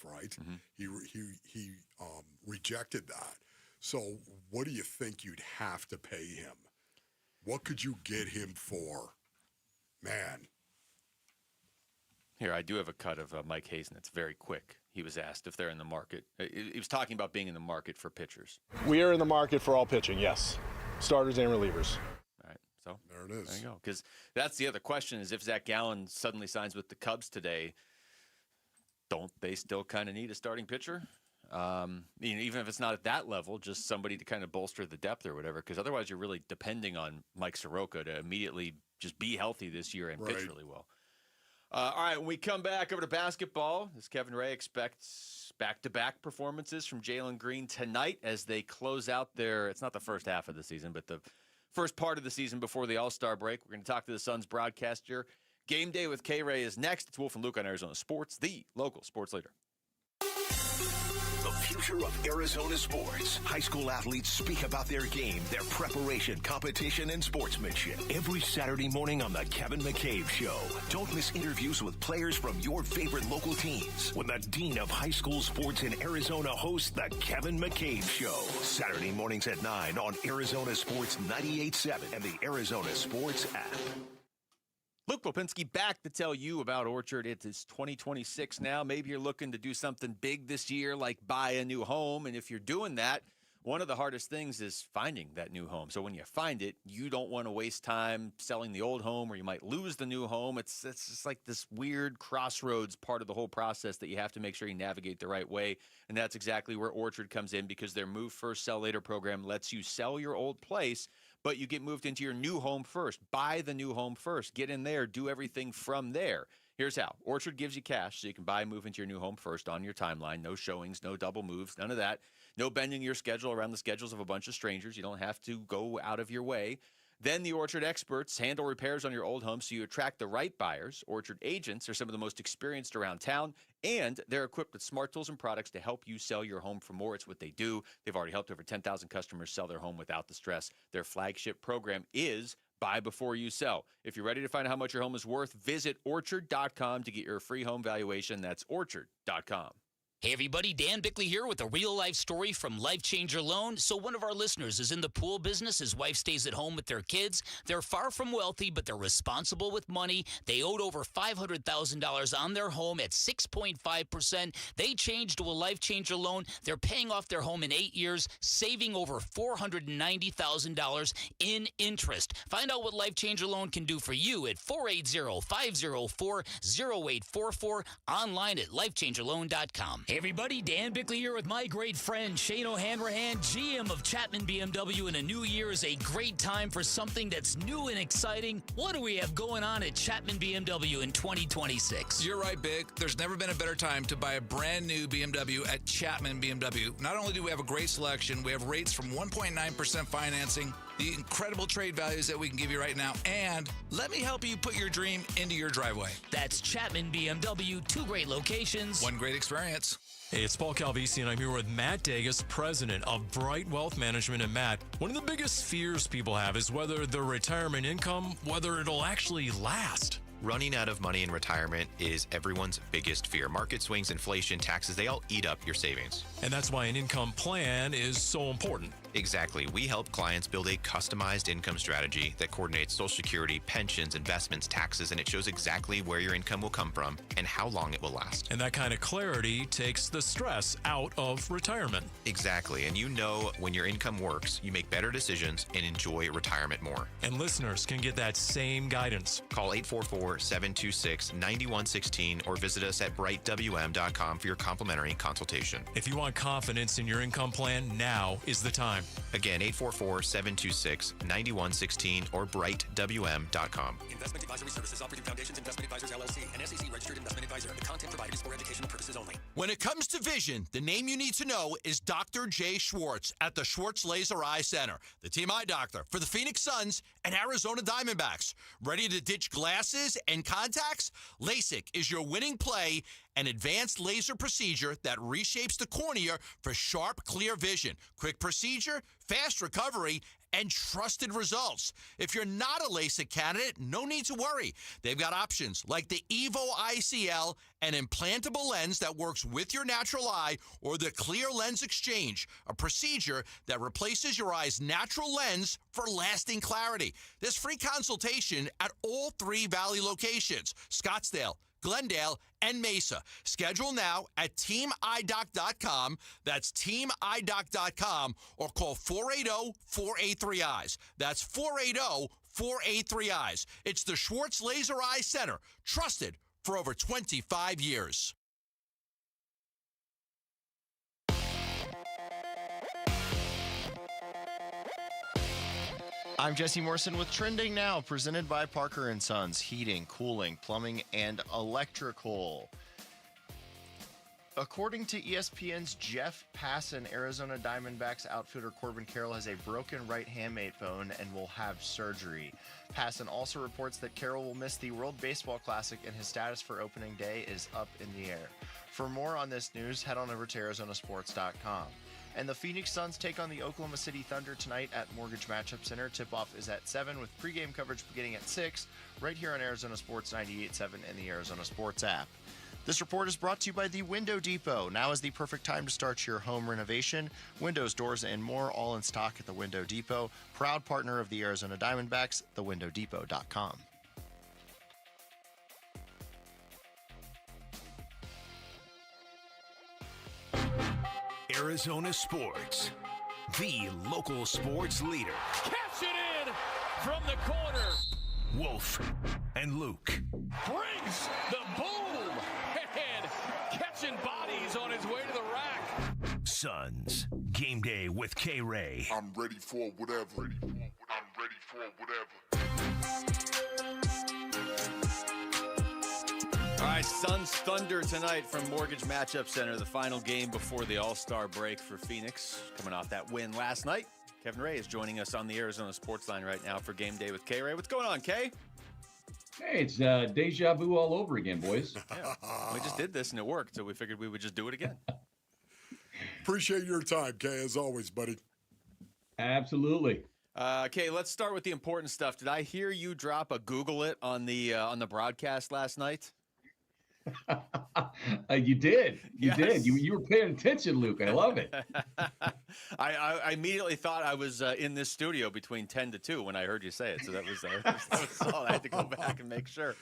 Speaker 14: right?
Speaker 13: Mm-hmm.
Speaker 14: He rejected that. So what do you think you'd have to pay him? What could you get him for? Man.
Speaker 13: Here, I do have a cut of Mike Hazen. It's very quick. He was asked if they're in the market. He was talking about being in the market for pitchers.
Speaker 5: We are in the market for all pitching, yes. Starters and relievers.
Speaker 13: All right, so
Speaker 14: there it is.
Speaker 13: There you go. Because that's the other question is if Zach Gallen suddenly signs with the Cubs today, don't they still kind of need a starting pitcher? Even if it's not at that level, just somebody to kind of bolster the depth or whatever, because otherwise you're really depending on Mike Soroka to immediately just be healthy this year and pitch really well. All right, when we come back over to basketball, as Kevin Ray expects back-to-back performances from Jalen Green tonight as they close out it's not the first half of the season, but the first part of the season before the All-Star break. We're going to talk to the Suns broadcaster. Game Day with K-Ray is next. It's Wolf and Luke on Arizona Sports, the local sports leader.
Speaker 10: The future of Arizona sports. High school athletes speak about their game, their preparation, competition, and sportsmanship. Every Saturday morning on The Kevin McCabe Show. Don't miss interviews with players from your favorite local teams when the Dean of High School Sports in Arizona hosts The Kevin McCabe Show. Saturday mornings at 9 on Arizona Sports 98.7 and the Arizona Sports app.
Speaker 13: Luke Popinski back to tell you about Orchard. It is 2026 now. Maybe you're looking to do something big this year, like buy a new home. And if you're doing that, one of the hardest things is finding that new home. So when you find it, you don't want to waste time selling the old home or you might lose the new home. It's just like this weird crossroads part of the whole process that you have to make sure you navigate the right way. And that's exactly where Orchard comes in because their Move First, Sell Later program lets you sell your old place, but you get moved into your new home first. Buy the new home first. Get in there. Do everything from there. Here's how. Orchard gives you cash so you can buy and move into your new home first on your timeline. No showings, no double moves, none of that. No bending your schedule around the schedules of a bunch of strangers. You don't have to go out of your way. Then the Orchard experts handle repairs on your old home so you attract the right buyers. Orchard agents are some of the most experienced around town, and they're equipped with smart tools and products to help you sell your home for more. It's what they do. They've already helped over 10,000 customers sell their home without the stress. Their flagship program is Buy Before You Sell. If you're ready to find out how much your home is worth, visit Orchard.com to get your free home valuation. That's Orchard.com.
Speaker 16: Hey everybody, Dan Bickley here with a real-life story from Life Changer Loan. So one of our listeners is in the pool business. His wife stays at home with their kids. They're far from wealthy, but they're responsible with money. They owed over $500,000 on their home at 6.5%. They changed to a Life Changer Loan. They're paying off their home in 8 years, saving over $490,000 in interest. Find out what Life Changer Loan can do for you at 480-504-0844, online at lifechangerloan.com. Hey everybody, Dan Bickley here with my great friend Shane O'Hanrahan, GM of Chapman BMW, and a new year is a great time for something that's new and exciting. What do we have going on at Chapman BMW in 2026?
Speaker 18: You're right, Big. There's never been a better time to buy a brand new BMW at Chapman BMW. Not only do we have a great selection, we have rates from 1.9% financing, the incredible trade values that we can give you right now, and let me help you put your dream into your driveway.
Speaker 16: That's Chapman BMW, 2 great locations,
Speaker 18: 1 great experience.
Speaker 24: Hey, it's Paul Calvisi, and I'm here with Matt Dagas, president of Bright Wealth Management. And Matt, one of the biggest fears people have is whether their retirement income, whether it'll actually last.
Speaker 25: Running out of money in retirement is everyone's biggest fear. Market swings, inflation, taxes, they all eat up your savings.
Speaker 24: And that's why an income plan is so important.
Speaker 25: Exactly. We help clients build a customized income strategy that coordinates Social Security, pensions, investments, taxes, and it shows exactly where your income will come from and how long it will last.
Speaker 24: And that kind of clarity takes the stress out of retirement.
Speaker 25: Exactly. And you know when your income works, you make better decisions and enjoy retirement more.
Speaker 24: And listeners can get that same guidance.
Speaker 25: Call 844-726-9116 or visit us at brightwm.com for your complimentary consultation.
Speaker 24: If you want confidence in your income plan, now is the time.
Speaker 25: Again, 844-726-9116 or brightwm.com.
Speaker 1: Investment advisory services offered through Foundations Investment Advisors, LLC, an SEC registered investment advisor. The content provided is for educational purposes only.
Speaker 4: When it comes to vision, the name you need to know is Dr. Jay Schwartz at the Schwartz Laser Eye Center, the team eye doctor for the Phoenix Suns and Arizona Diamondbacks. Ready to ditch glasses and contacts? LASIK is your winning play, an advanced laser procedure that reshapes the cornea for sharp, clear vision. Quick procedure, fast recovery, and trusted results. If you're not a LASIK candidate, no need to worry. They've got options like the Evo ICL, an implantable lens that works with your natural eye, or the Clear Lens Exchange, a procedure that replaces your eye's natural lens for lasting clarity. There's free consultation at all 3 Valley locations, Scottsdale, Glendale, and Mesa. Schedule now at teamidoc.com. That's teamidoc.com, or call 480-483-EYES. That's 480-483-EYES. It's the Schwartz Laser Eye Center, trusted for over 25 years.
Speaker 7: I'm Jesse Morrison with Trending Now, presented by Parker & Sons, heating, cooling, plumbing, and electrical. According to ESPN's Jeff Passan, Arizona Diamondbacks outfielder Corbin Carroll has a broken right hamate bone and will have surgery. Passan also reports that Carroll will miss the World Baseball Classic and his status for opening day is up in the air. For more on this news, head on over to ArizonaSports.com. And the Phoenix Suns take on the Oklahoma City Thunder tonight at Mortgage Matchup Center. Tip-off is at 7 with pregame coverage beginning at 6 right here on Arizona Sports 98.7 and the Arizona Sports app. This report is brought to you by the Window Depot. Now is the perfect time to start your home renovation. Windows, doors, and more all in stock at the Window Depot. Proud partner of the Arizona Diamondbacks, thewindowdepot.com.
Speaker 10: Arizona Sports, the local sports leader.
Speaker 8: Catch it in from the corner.
Speaker 10: Wolf and Luke.
Speaker 8: Brings the boom. And catching bodies on his way to the rack.
Speaker 10: Suns, game day with K-Ray.
Speaker 9: I'm ready for whatever. I'm ready for whatever.
Speaker 13: All right, Suns Thunder tonight from Mortgage Matchup Center, the final game before the All-Star break for Phoenix. Coming off that win last night, Kevin Ray is joining us on the Arizona Sports Line right now for game day with K-Ray. What's going on, Kay?
Speaker 26: Hey, it's deja vu all over again, boys.
Speaker 13: Yeah, we just did this and it worked, so we figured we would just do it again.
Speaker 14: Appreciate your time, Kay, as always, buddy.
Speaker 26: Absolutely.
Speaker 13: Kay, let's start with the important stuff. Did I hear you drop a Google it on the broadcast last night?
Speaker 26: You did. You
Speaker 13: Yes.
Speaker 26: did. You were paying attention, Luke. I love it.
Speaker 13: I immediately thought I was in this studio between 10 to 2 when I heard you say it. So that was solid. I had to go back and make sure.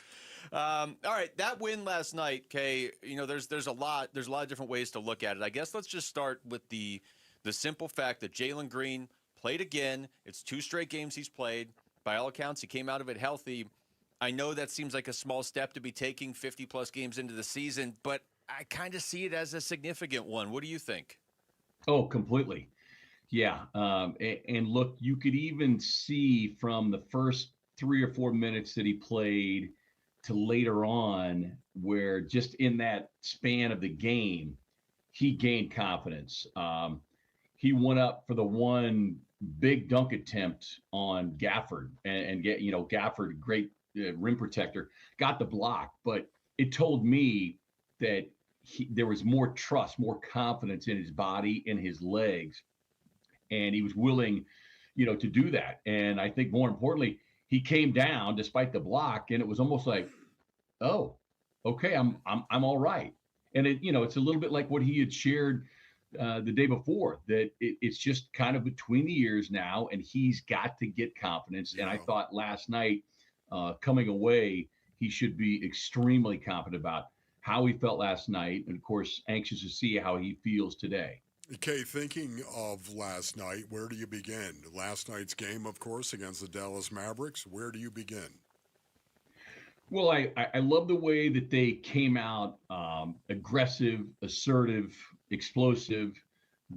Speaker 13: All right, that win last night, Kay, you know, there's a lot of different ways to look at it. I guess let's just start with the simple fact that Jalen Green played again. It's 2 straight games he's played. By all accounts, he came out of it healthy. I know that seems like a small step to be taking 50-plus games into the season, but I kind of see it as a significant one. What do you think?
Speaker 26: Oh, completely. Yeah. And look, you could even see from the first 3 or 4 minutes that he played to later on, where just in that span of the game, he gained confidence. He went up for the one big dunk attempt on Gafford and get, Gafford, great rim protector, got the block, but it told me that there was more trust, more confidence in his body, in his legs, and he was willing, to do that. And I think more importantly, he came down despite the block, and it was almost like, oh, okay, I'm all right. And it's a little bit like what he had shared the day before, that it's just kind of between the ears now, and he's got to get confidence. Yeah. And I thought last night, coming away, he should be extremely confident about how he felt last night, and of course, anxious to see how he feels today.
Speaker 14: Okay, thinking of last night, where do you begin? Last night's game, of course, against the Dallas Mavericks. Where do you begin?
Speaker 26: Well, I love the way that they came out aggressive, assertive, explosive,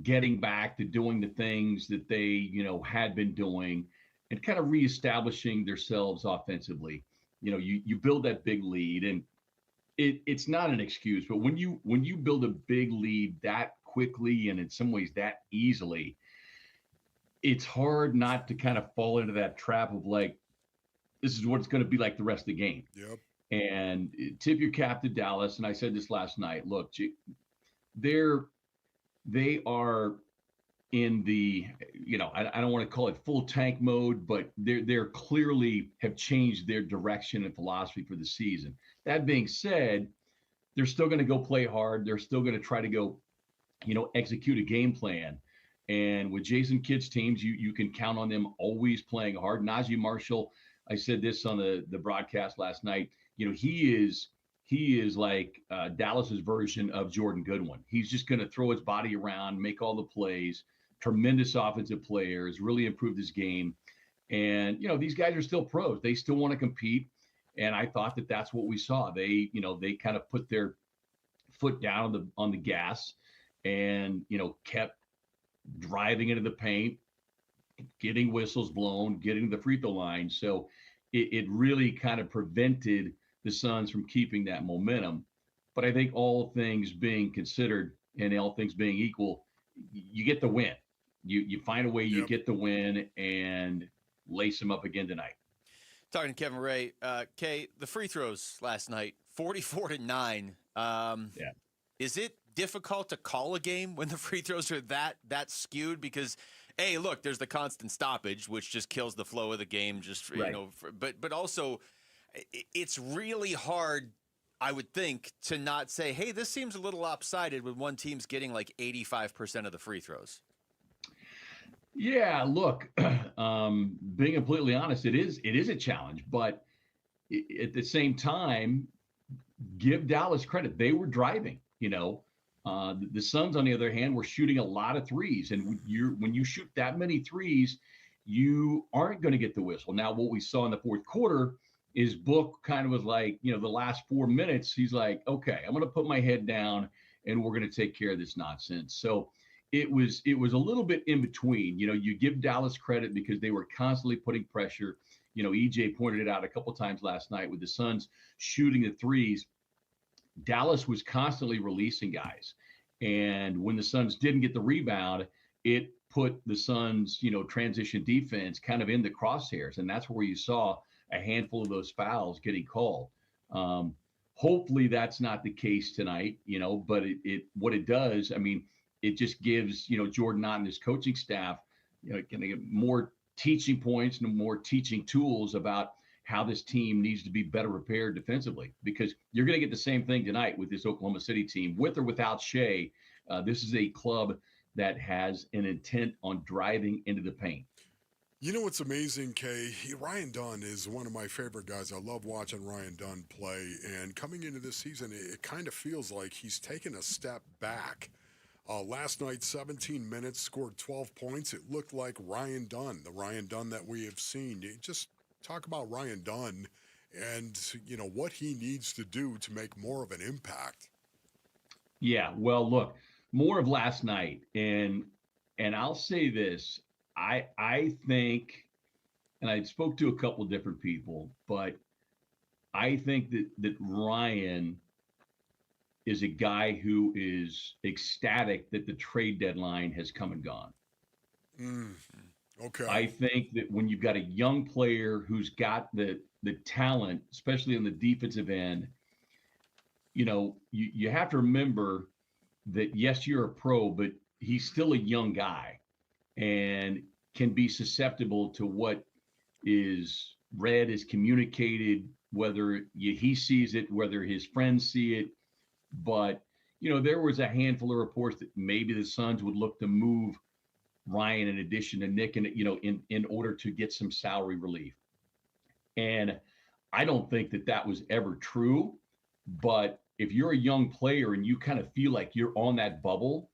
Speaker 26: getting back to doing the things that they, had been doing and kind of reestablishing themselves offensively. You build that big lead, and it's not an excuse, but when you build a big lead that quickly and in some ways that easily, it's hard not to kind of fall into that trap of like, this is what it's going to be like the rest of the game.
Speaker 14: Yep.
Speaker 26: And tip your cap to Dallas. And I said this last night. Look, they are in the, I don't want to call it full tank mode, but they're clearly have changed their direction and philosophy for the season. That being said, they're still going to go play hard. They're still going to try to go, execute a game plan. And with Jason Kidd's teams, you can count on them always playing hard. Najee Marshall, I said this on the broadcast last night. He is like Dallas's version of Jordan Goodwin. He's just going to throw his body around, make all the plays. Tremendous offensive players, really improved his game. And these guys are still pros. They still want to compete. And I thought that that's what we saw. They kind of put their foot down on the gas, and kept driving into the paint, getting whistles blown, getting to the free throw line. So it really kind of prevented the Suns from keeping that momentum. But I think all things being considered and all things being equal, you get the win. You find a way, you get the win, and lace them up again tonight.
Speaker 13: Talking to Kevin Ray, Kay, the free throws last night, 44-9. Is it difficult to call a game when the free throws are that skewed? Because look, there's the constant stoppage, which just kills the flow of the game. But also, it's really hard, I would think, to not say, hey, this seems a little lopsided when one team's getting like 85% of the free throws.
Speaker 26: Yeah, look, being completely honest, it is a challenge, but at the same time, give Dallas credit. They were driving, the Suns, on the other hand, were shooting a lot of threes. And when you shoot that many threes, you aren't going to get the whistle. Now, what we saw in the fourth quarter is Book kind of was like, the last 4 minutes, he's like, okay, I'm going to put my head down and we're going to take care of this nonsense. So it was a little bit in between. You give Dallas credit because they were constantly putting pressure. EJ pointed it out a couple times last night with the Suns shooting the threes. Dallas was constantly releasing guys. And when the Suns didn't get the rebound, it put the Suns, transition defense kind of in the crosshairs. And that's where you saw a handful of those fouls getting called. Hopefully that's not the case tonight, but what it does, it just gives, Jordan Knott and his coaching staff, kind of more teaching points and more teaching tools about how this team needs to be better prepared defensively, because you're going to get the same thing tonight with this Oklahoma City team, with or without Shea. This is a club that has an intent on driving into the paint.
Speaker 14: You know what's amazing, Kay? Ryan Dunn is one of my favorite guys. I love watching Ryan Dunn play. And coming into this season, it kind of feels like he's taken a step back. Last night, 17 minutes, scored 12 points. It looked like Ryan Dunn, the Ryan Dunn that we have seen. You just talk about Ryan Dunn and, what he needs to do to make more of an impact.
Speaker 26: Yeah, well, look, more of last night. And I'll say this. I think, and I spoke to a couple of different people, but I think that Ryan is a guy who is ecstatic that the trade deadline has come and gone.
Speaker 14: Okay.
Speaker 26: I think that when you've got a young player who's got the talent, especially on the defensive end, you have to remember that, yes, you're a pro, but he's still a young guy and can be susceptible to what is read, is communicated, whether he sees it, whether his friends see it. But, there was a handful of reports that maybe the Suns would look to move Ryan in addition to Nick, and, in order to get some salary relief. And I don't think that was ever true. But if you're a young player and you kind of feel like you're on that bubble,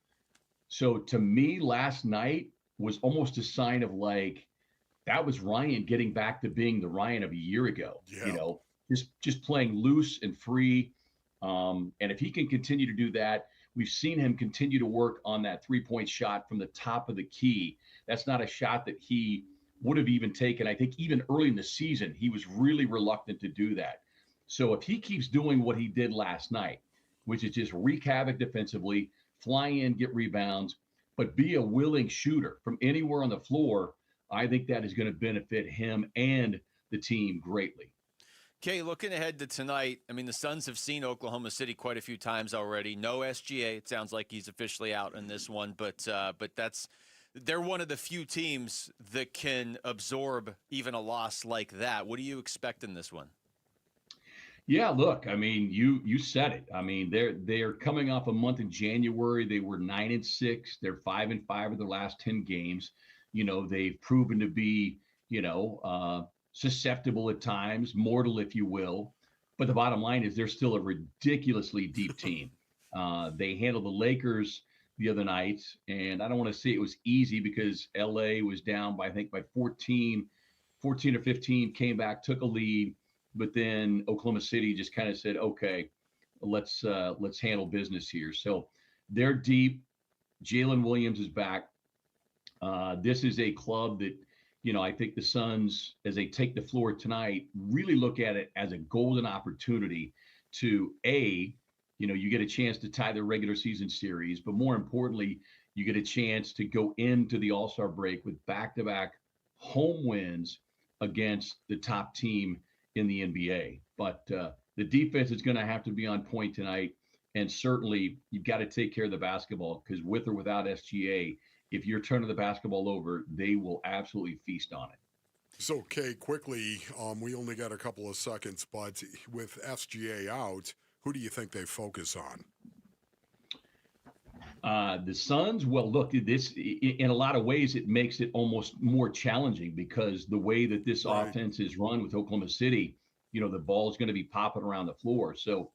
Speaker 26: so to me, last night was almost a sign of like, that was Ryan getting back to being the Ryan of a year ago, just playing loose and free. And if he can continue to do that we've seen him continue to work on that three-point shot from the top of the key. That's not a shot that he would have even taken. I think even early in the season, he was really reluctant to do that. So if he keeps doing what he did last night, which is just wreak havoc defensively, fly in, get rebounds, but be a willing shooter from anywhere on the floor, I think that is going to benefit him and the team greatly.
Speaker 13: Okay, looking ahead to tonight, I mean, the Suns have seen Oklahoma City quite a few times already. No SGA. It sounds like he's officially out in this one, but they're one of the few teams that can absorb even a loss like that. What do you expect in this one?
Speaker 26: Yeah, look, I mean, you said it. I mean, they're coming off a month in January. They were 9-6. They're 5-5 of their last 10 games. You know, they've proven to be, susceptible at times, mortal, if you will. But the bottom line is they're still a ridiculously deep team. They handled the Lakers the other night, and I don't want to say it was easy because LA was down by 14 or 15, came back, took a lead. But then Oklahoma City just kind of said, okay, let's handle business here. So they're deep. Jalen Williams is back. This is a club that, I think the Suns, as they take the floor tonight, really look at it as a golden opportunity to, you get a chance to tie the regular season series, but more importantly, you get a chance to go into the All-Star break with back-to-back home wins against the top team in the NBA. But the defense is going to have to be on point tonight. And certainly you've got to take care of the basketball because with or without SGA, if you're turning the basketball over, they will absolutely feast on it.
Speaker 14: So, Kay, quickly, we only got a couple of seconds, but with SGA out, who do you think they focus on?
Speaker 26: The Suns, well, look, this in a lot of ways, it makes it almost more challenging because the way that this offense is run with Oklahoma City, the ball is going to be popping around the floor. So,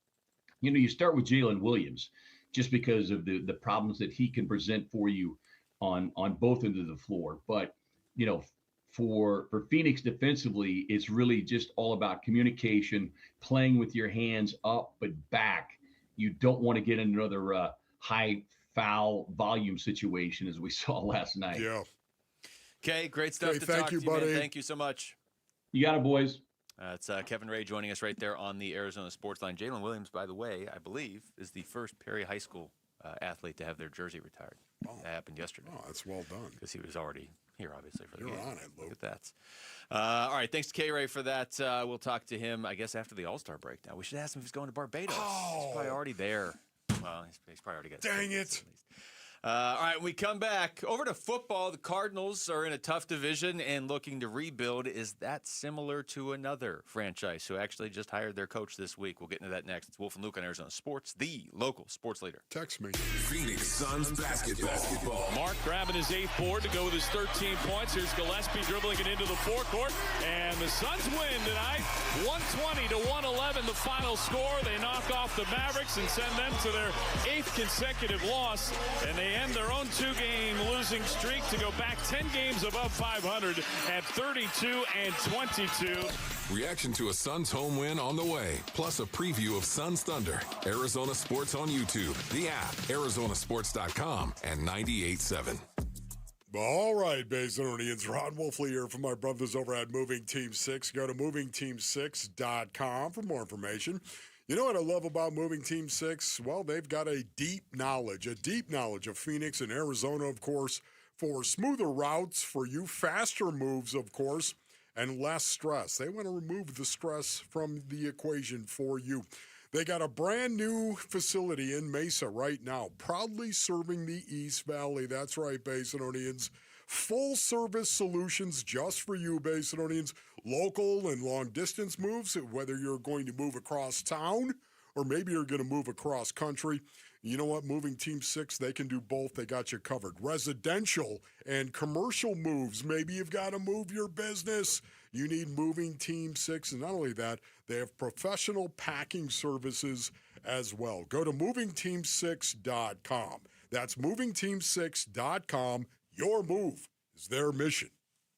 Speaker 26: you start with Jalen Williams just because of the problems that he can present for you on both ends of the floor. But, for Phoenix defensively, it's really just all about communication, playing with your hands up but back. You don't want to get into another high foul volume situation as we saw last night.
Speaker 14: Yeah.
Speaker 13: Okay, great stuff to talk to you, buddy. Man. Thank you so much.
Speaker 26: You got it, boys.
Speaker 13: It's Kevin Ray joining us right there on the Arizona Sports Line. Jalen Williams, by the way, I believe, is the first Perry High School athlete to have their jersey retired. That happened yesterday.
Speaker 14: Oh, that's well done.
Speaker 13: Because he was already here, obviously, for the game.
Speaker 14: You're on it, Luke.
Speaker 13: Look at that. All right, thanks to K-Ray for that. We'll talk to him, I guess, after the All-Star break. Now, we should ask him if he's going to Barbados. He's probably already there. Well, he's probably already got
Speaker 14: Dang it.
Speaker 13: All right, when we come back over to football. The Cardinals are in a tough division and looking to rebuild. Is that similar to another franchise who actually just hired their coach this week? We'll get into that next. It's Wolf and Luke on Arizona Sports, the local sports leader.
Speaker 14: Text me.
Speaker 17: Phoenix Suns basketball.
Speaker 8: Mark grabbing his 8th board to go with his 13 points. Here's Gillespie dribbling it into the forecourt. And the Suns win tonight. 120-111 the final score. They knock off the Mavericks and send them to their 8th consecutive loss. And they end their own 2-game losing streak to go back 10 games above 500 at 32-22.
Speaker 17: Reaction to a Suns home win on the way, plus a preview of Suns Thunder. Arizona Sports on YouTube, the app, ArizonaSports.com, and 98.7.
Speaker 14: All right, Basinonians. Ron Wolfley here from my brothers over at Moving Team 6. Go to MovingTeam6.com for more information. You know what I love about Moving Team 6? Well, they've got a deep knowledge of Phoenix and Arizona, of course, for smoother routes, for you faster moves, of course, and less stress. They want to remove the stress from the equation for you. They got a brand new facility in Mesa right now, proudly serving the East Valley. That's right, Basinonians. Full service solutions just for you, Basinonians. Local and long distance moves, whether you're going to move across town or maybe you're going to move across country. You know what? Moving Team 6, they can do both. They got you covered. Residential and commercial moves. Maybe you've got to move your business. You need Moving Team 6. And not only that, they have professional packing services as well. Go to MovingTeam6.com. That's MovingTeam6.com. Your move is their mission.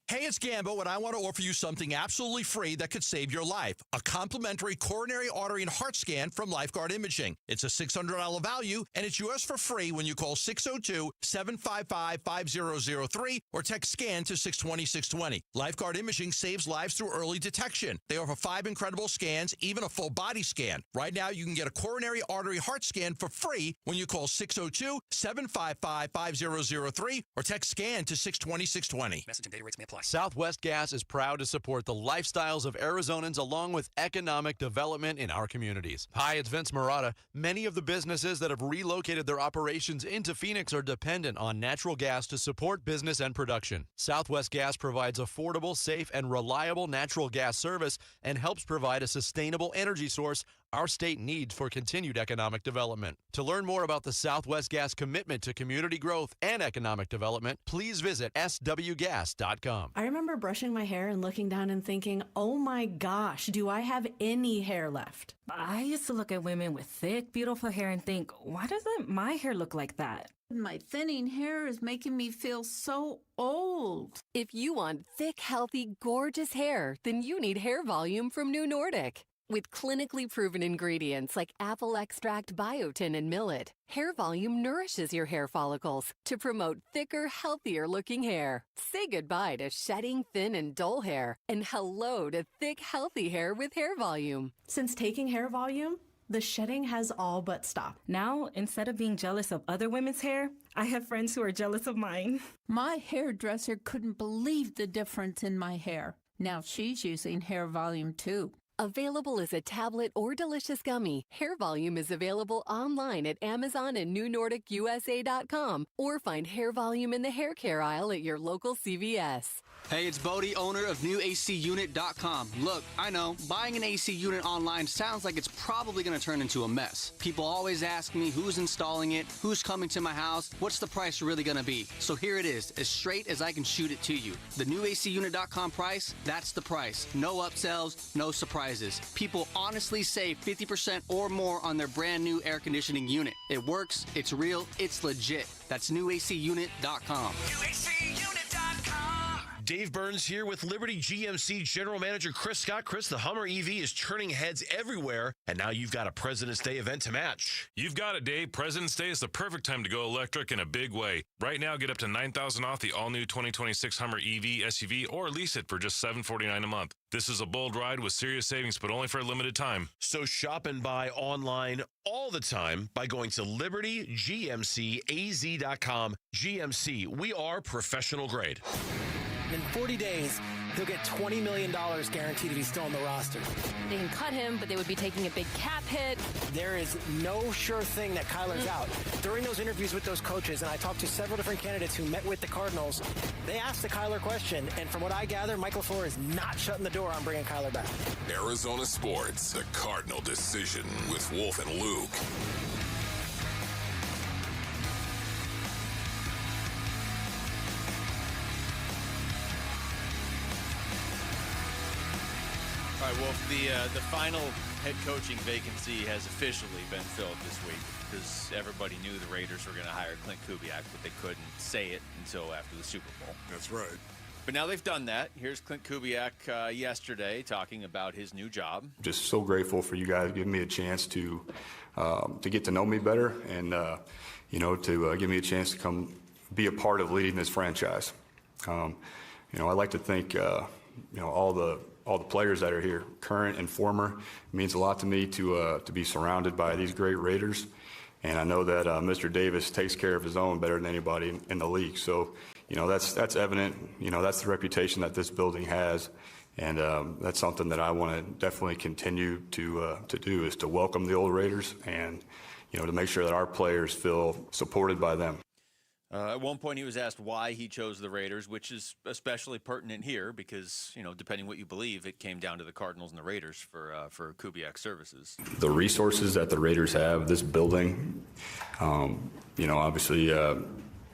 Speaker 4: Hey, it's Gambo, and I want to offer you something absolutely free that could save your life. A complimentary coronary artery and heart scan from Lifeguard Imaging. It's a $600 value, and it's yours for free when you call 602-755-5003 or text SCAN to 620-620. Lifeguard Imaging saves lives through early detection. They offer 5 incredible scans, even a full body scan. Right now, you can get a coronary artery heart scan for free when you call 602-755-5003 or text SCAN to 620-620.
Speaker 1: Message and data rates may apply.
Speaker 6: Southwest Gas is proud to support the lifestyles of Arizonans along with economic development in our communities. Hi, it's Vince Marotta. Many of the businesses that have relocated their operations into Phoenix are dependent on natural gas to support business and production. Southwest Gas provides affordable, safe, and reliable natural gas service and helps provide a sustainable energy source our state needs for continued economic development. To learn more about the Southwest Gas commitment to community growth and economic development, please visit swgas.com.
Speaker 2: I remember brushing my hair and looking down and thinking, oh my gosh, do I have any hair left?
Speaker 3: I used to look at women with thick, beautiful hair and think, why doesn't my hair look like that?
Speaker 11: My thinning hair is making me feel so old.
Speaker 12: If you want thick, healthy, gorgeous hair, then you need Hair Volume from New Nordic. With clinically proven ingredients like apple extract, biotin, and millet, Hair Volume nourishes your hair follicles to promote thicker, healthier-looking hair. Say goodbye to shedding, thin, and dull hair, and hello to thick, healthy hair with Hair Volume.
Speaker 2: Since taking Hair Volume, the shedding has all but stopped.
Speaker 3: Now, instead of being jealous of other women's hair, I have friends who are jealous of mine.
Speaker 11: My hairdresser couldn't believe the difference in my hair. Now she's using Hair Volume too.
Speaker 12: Available as a tablet or delicious gummy, Hair Volume is available online at Amazon and NewNordicUSA.com or find Hair Volume in the hair care aisle at your local CVS.
Speaker 15: Hey, it's Bodie, owner of NewACUnit.com. Look, I know, buying an AC unit online sounds like it's probably going to turn into a mess. People always ask me who's installing it, who's coming to my house, what's the price really going to be. So here it is, as straight as I can shoot it to you. The NewACUnit.com price, that's the price. No upsells, no surprises. People honestly save 50% or more on their brand new air conditioning unit. It works, it's real, it's legit. That's NewACUnit.com.
Speaker 19: Dave Burns here with Liberty GMC General Manager Chris Scott. Chris, the Hummer EV is turning heads everywhere, and now you've got a President's Day event to match.
Speaker 23: You've got it, Dave. President's Day is the perfect time to go electric in a big way. Right now, get up to $9,000 off the all-new 2026 Hummer EV SUV or lease it for just $749 a month. This is a bold ride with serious savings, but only for a limited time.
Speaker 19: So shop and buy online all the time by going to LibertyGMCAZ.com. GMC, we are professional grade.
Speaker 27: In 40 days, he'll get $20 million guaranteed if he's still on the roster.
Speaker 12: They can cut him, but they would be taking a big cap hit.
Speaker 27: There is no sure thing that Kyler's out. During those interviews with those coaches, and I talked to several different candidates who met with the Cardinals, they asked the Kyler question, and from what I gather, Michael LaFleur is not shutting the door on bringing Kyler back.
Speaker 17: Arizona Sports, the Cardinal Decision with Wolf and Luke.
Speaker 13: All right, Wolf, the final head coaching vacancy has officially been filled this week because everybody knew the Raiders were going to hire Clint Kubiak, but they couldn't say it until after the Super Bowl.
Speaker 14: That's right.
Speaker 13: But now they've done that. Here's Clint Kubiak yesterday talking about his new job.
Speaker 28: Just so grateful for you guys giving me a chance to get to know me better and, to give me a chance to come be a part of leading this franchise. I like to think, all the players that are here, current and former, it means a lot to me to be surrounded by these great Raiders. And I know that Mr. Davis takes care of his own better than anybody in the league. So, that's evident. That's the reputation that this building has. And that's something that I want to definitely continue to do is to welcome the old Raiders and, to make sure that our players feel supported by them.
Speaker 13: At one point, he was asked why he chose the Raiders, which is especially pertinent here because, depending what you believe, it came down to the Cardinals and the Raiders for Kubiak's services.
Speaker 28: The resources that the Raiders have, this building, obviously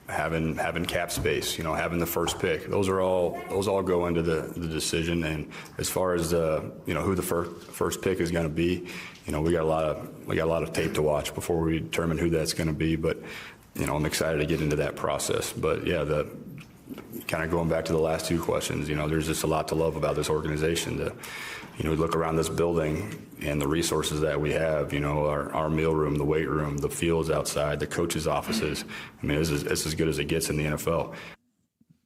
Speaker 28: having cap space, having the first pick, those all go into the decision. And as far as who the first pick is going to be, we got a lot of tape to watch before we determine who that's going to be, but. I'm excited to get into that process. But, yeah, kind of going back to the last two questions, there's just a lot to love about this organization. We look around this building and the resources that we have, our meal room, the weight room, the fields outside, the coaches' offices. I mean, it's as good as it gets in the NFL.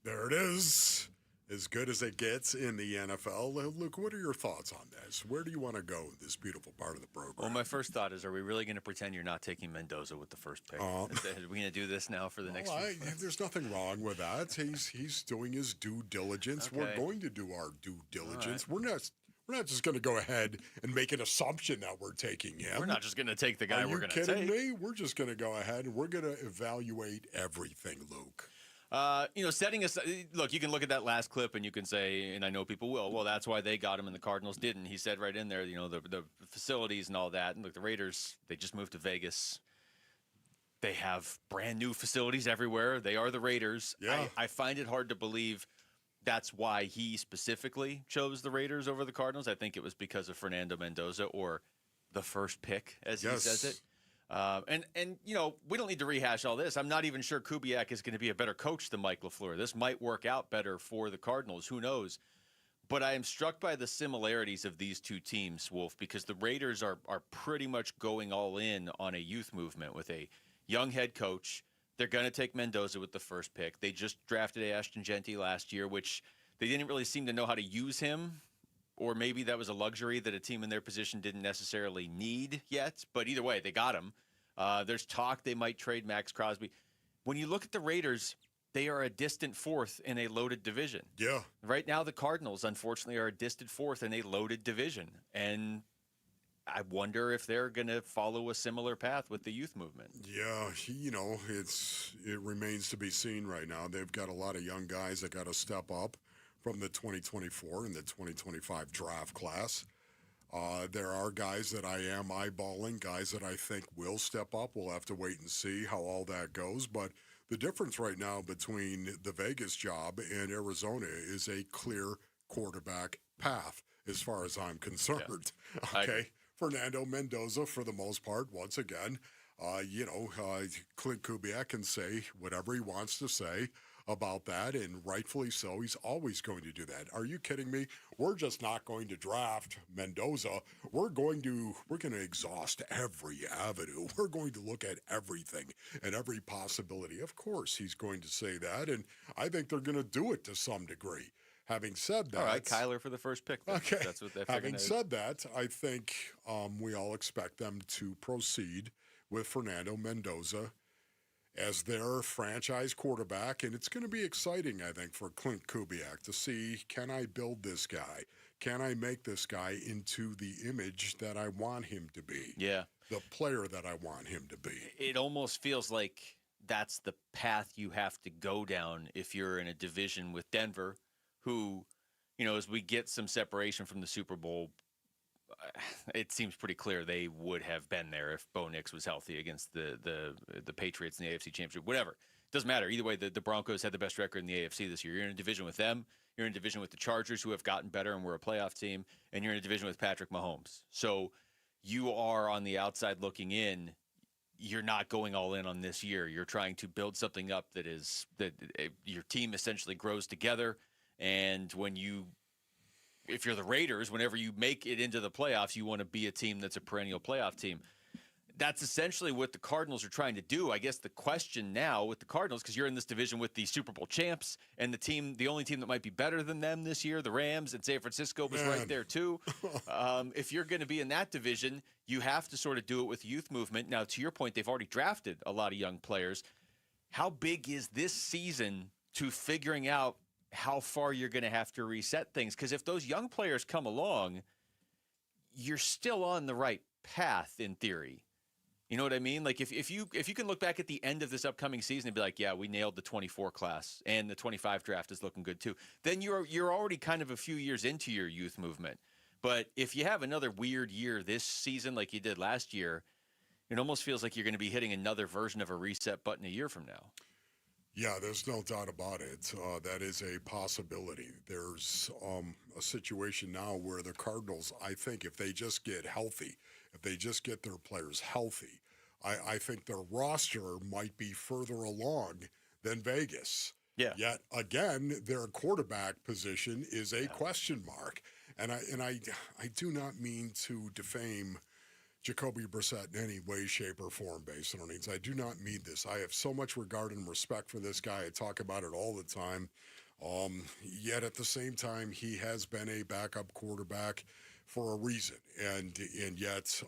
Speaker 14: There it is. As good as it gets in the NFL. Luke, what are your thoughts on this? Where do you want to go in this beautiful part of the program?
Speaker 13: Well, my first thought is, are we really going to pretend you're not taking Mendoza with the first pick? Are we going to do this now for the next few months?
Speaker 14: There's nothing wrong with that. He's doing his due diligence.
Speaker 13: Okay.
Speaker 14: We're going to do our due diligence. Right. We're not just going to go ahead and make an assumption that we're taking him.
Speaker 13: We're not just going to take the guy we're going to take.
Speaker 14: Are you kidding me? We're just going to go ahead and we're going to evaluate everything, Luke.
Speaker 13: Setting aside, look, you can look at that last clip and you can say, and I know people will, well, that's why they got him and the Cardinals didn't. He said right in there, the facilities and all that. And look, the Raiders, they just moved to Vegas. They have brand new facilities everywhere. They are the Raiders.
Speaker 14: Yeah.
Speaker 13: I find it hard to believe that's why he specifically chose the Raiders over the Cardinals. I think it was because of Fernando Mendoza, or the first pick, as he says it. And we don't need to rehash all this. I'm not even sure Kubiak is going to be a better coach than Mike LaFleur. This might work out better for the Cardinals. Who knows? But I am struck by the similarities of these two teams, Wolf, because the Raiders are pretty much going all in on a youth movement with a young head coach. They're going to take Mendoza with the first pick. They just drafted Ashton Genty last year, which they didn't really seem to know how to use him. Or maybe that was a luxury that a team in their position didn't necessarily need yet. But either way, they got him. There's talk they might trade Max Crosby. When you look at the Raiders, they are a distant fourth in a loaded division.
Speaker 14: Yeah.
Speaker 13: Right now, the Cardinals, unfortunately, are a distant fourth in a loaded division. And I wonder if they're going to follow a similar path with the youth movement.
Speaker 14: Yeah, it remains to be seen right now. They've got a lot of young guys that got to step up from the 2024 and the 2025 draft class. There are guys that I am eyeballing, guys that I think will step up. We'll have to wait and see how all that goes. But the difference right now between the Vegas job and Arizona is a clear quarterback path, as far as I'm concerned. Yeah. Okay, Fernando Mendoza, for the most part, once again, Clint Kubiak can say whatever he wants to say about that, and rightfully so. He's always going to do that. Are you kidding me? We're just not going to draft Mendoza. We're going to exhaust every avenue. We're going to look at everything and every possibility. Of course, he's going to say that, and I think they're going to do it to some degree. Having said that,
Speaker 13: all right, Kyler for the first pick.
Speaker 14: Okay.
Speaker 13: That's what they're
Speaker 14: Having said that, I think we all expect them to proceed with Fernando Mendoza as their franchise quarterback, and it's going to be exciting, I think, for Clint Kubiak to see, can I build this guy? Can I make this guy into the image that I want him to be?
Speaker 13: Yeah.
Speaker 14: The player that I want him to be.
Speaker 13: It almost feels like that's the path you have to go down if you're in a division with Denver, who, as we get some separation from the Super Bowl, it seems pretty clear they would have been there if Bo Nix was healthy against the Patriots in the AFC Championship. Whatever. Doesn't matter. Either way, the Broncos had the best record in the AFC this year. You're in a division with them. You're in a division with the Chargers, who have gotten better and were a playoff team. And you're in a division with Patrick Mahomes. So you are on the outside looking in. You're not going all in on this year. You're trying to build something up that your team essentially grows together. And if you're the Raiders, whenever you make it into the playoffs, you want to be a team that's a perennial playoff team. That's essentially what the Cardinals are trying to do. I guess the question now with the Cardinals, because you're in this division with the Super Bowl champs and the only team that might be better than them this year, the Rams, and San Francisco was right there too. If you're going to be in that division, you have to sort of do it with youth movement. Now, to your point, they've already drafted a lot of young players. How big is this season to figuring out how far you're going to have to reset things? Because if those young players come along, you're still on the right path in theory. You know what I mean? Like if you can look back at the end of this upcoming season and be like, yeah, we nailed the 24 class and the 25 draft is looking good too, then you're already kind of a few years into your youth movement. But if you have another weird year this season like you did last year, it almost feels like you're going to be hitting another version of a reset button a year from now.
Speaker 14: Yeah, there's no doubt about it. That is a possibility. There's a situation now where the Cardinals, I think if they just get healthy, if they just get their players healthy, I think their roster might be further along than Vegas.
Speaker 13: Yeah.
Speaker 14: Yet again, their quarterback position is a question mark. And I do not mean to defame Jacoby Brissett in any way, shape, or form, based on needs. I do not mean this. I have so much regard and respect for this guy. I talk about it all the time. Yet at the same time, he has been a backup quarterback for a reason. And yet,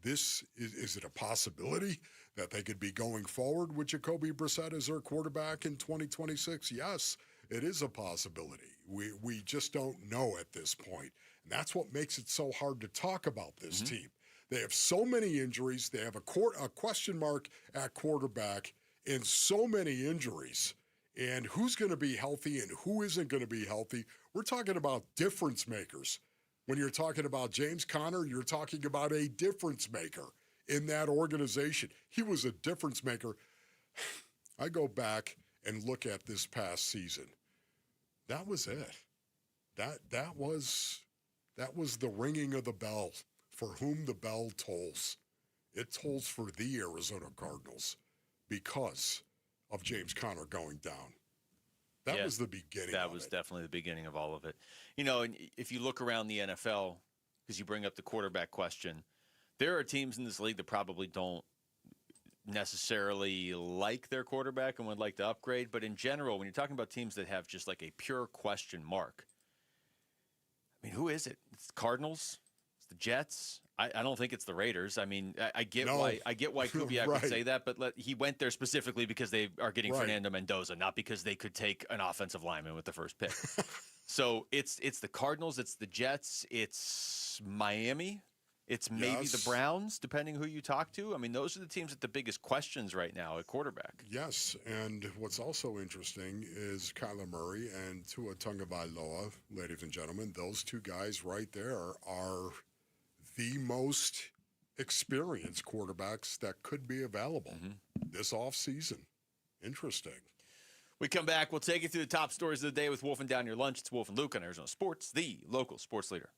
Speaker 14: this is it a possibility that they could be going forward with Jacoby Brissett as their quarterback in 2026? Yes, it is a possibility. We just don't know at this point. And that's what makes it so hard to talk about this team. They have so many injuries. They have a question mark at quarterback and so many injuries. And who's going to be healthy and who isn't going to be healthy? We're talking about difference makers. When you're talking about James Conner, you're talking about a difference maker in that organization. He was a difference maker. I go back and look at this past season. That was it. That was the ringing of the bell. For whom the bell tolls. It tolls for the Arizona Cardinals because of James Conner going down. That was the beginning.
Speaker 13: That was definitely the beginning of all of it. You know, and if you look around the NFL, because you bring up the quarterback question, there are teams in this league that probably don't necessarily like their quarterback and would like to upgrade. But in general, when you're talking about teams that have just like a pure question mark, I mean, who is it? It's the Cardinals? It's the Jets? I don't think it's the Raiders. I mean, I get why Kubiak would say that, but he went there specifically because they are getting Fernando Mendoza, not because they could take an offensive lineman with the first pick. So it's the Cardinals, it's the Jets, it's Miami, it's maybe the Browns, depending who you talk to. I mean, those are the teams with the biggest questions right now at quarterback.
Speaker 14: Yes, and what's also interesting is Kyler Murray and Tua Tagovailoa, ladies and gentlemen. Those two guys right there are the most experienced quarterbacks that could be available this offseason. Interesting.
Speaker 13: We come back. We'll take you through the top stories of the day with Wolf and Down Your Lunch. It's Wolf and Luke on Arizona Sports, the local sports leader.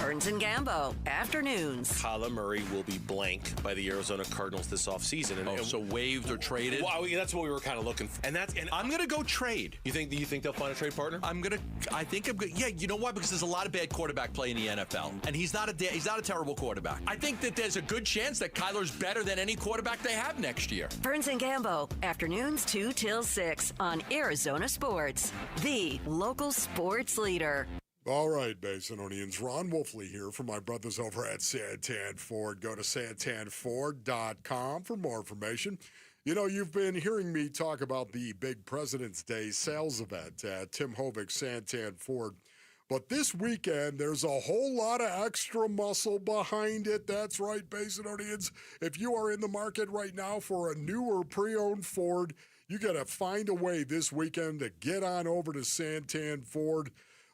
Speaker 5: Burns and Gambo, afternoons.
Speaker 19: Kyler Murray will be blanked by the Arizona Cardinals this offseason. And
Speaker 16: so waived or traded?
Speaker 19: Well, that's what we were kind of looking for. And
Speaker 16: I'm going to go trade.
Speaker 19: You think they'll find a trade partner?
Speaker 16: I think I'm going to. Yeah, you know why? Because there's a lot of bad quarterback play in the NFL, and he's not a terrible quarterback. I think that there's a good chance that Kyler's better than any quarterback they have next year.
Speaker 5: Burns and Gambo, afternoons 2 till 6 on Arizona Sports, the local sports leader.
Speaker 14: All right, Basinonians. Ron Wolfley here from my brothers over at Santan Ford. Go to santanford.com for more information. You know, you've been hearing me talk about the big President's Day sales event at Tim Hovik Santan Ford. But this weekend, there's a whole lot of extra muscle behind it. That's right, Basinonians. If you are in the market right now for a new or pre-owned Ford, you got to find a way this weekend to get on over to Santan Ford.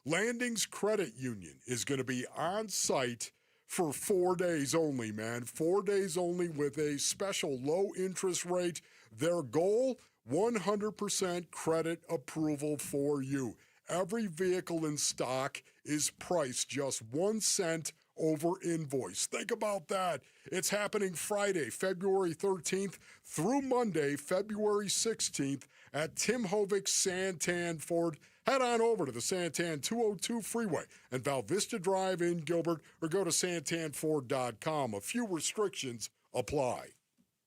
Speaker 14: Landings Credit Union is going to be on site for 4 days only, man. 4 days only with a special low interest rate. Their goal, 100% credit approval for you. Every vehicle in stock is priced just 1 cent over invoice. Think about that. It's happening Friday, February 13th through Monday, February 16th at Tim Hovik Santan Ford. Head on over to the Santan 202 Freeway and Val Vista Drive in Gilbert, or go to santanford.com. A few restrictions apply.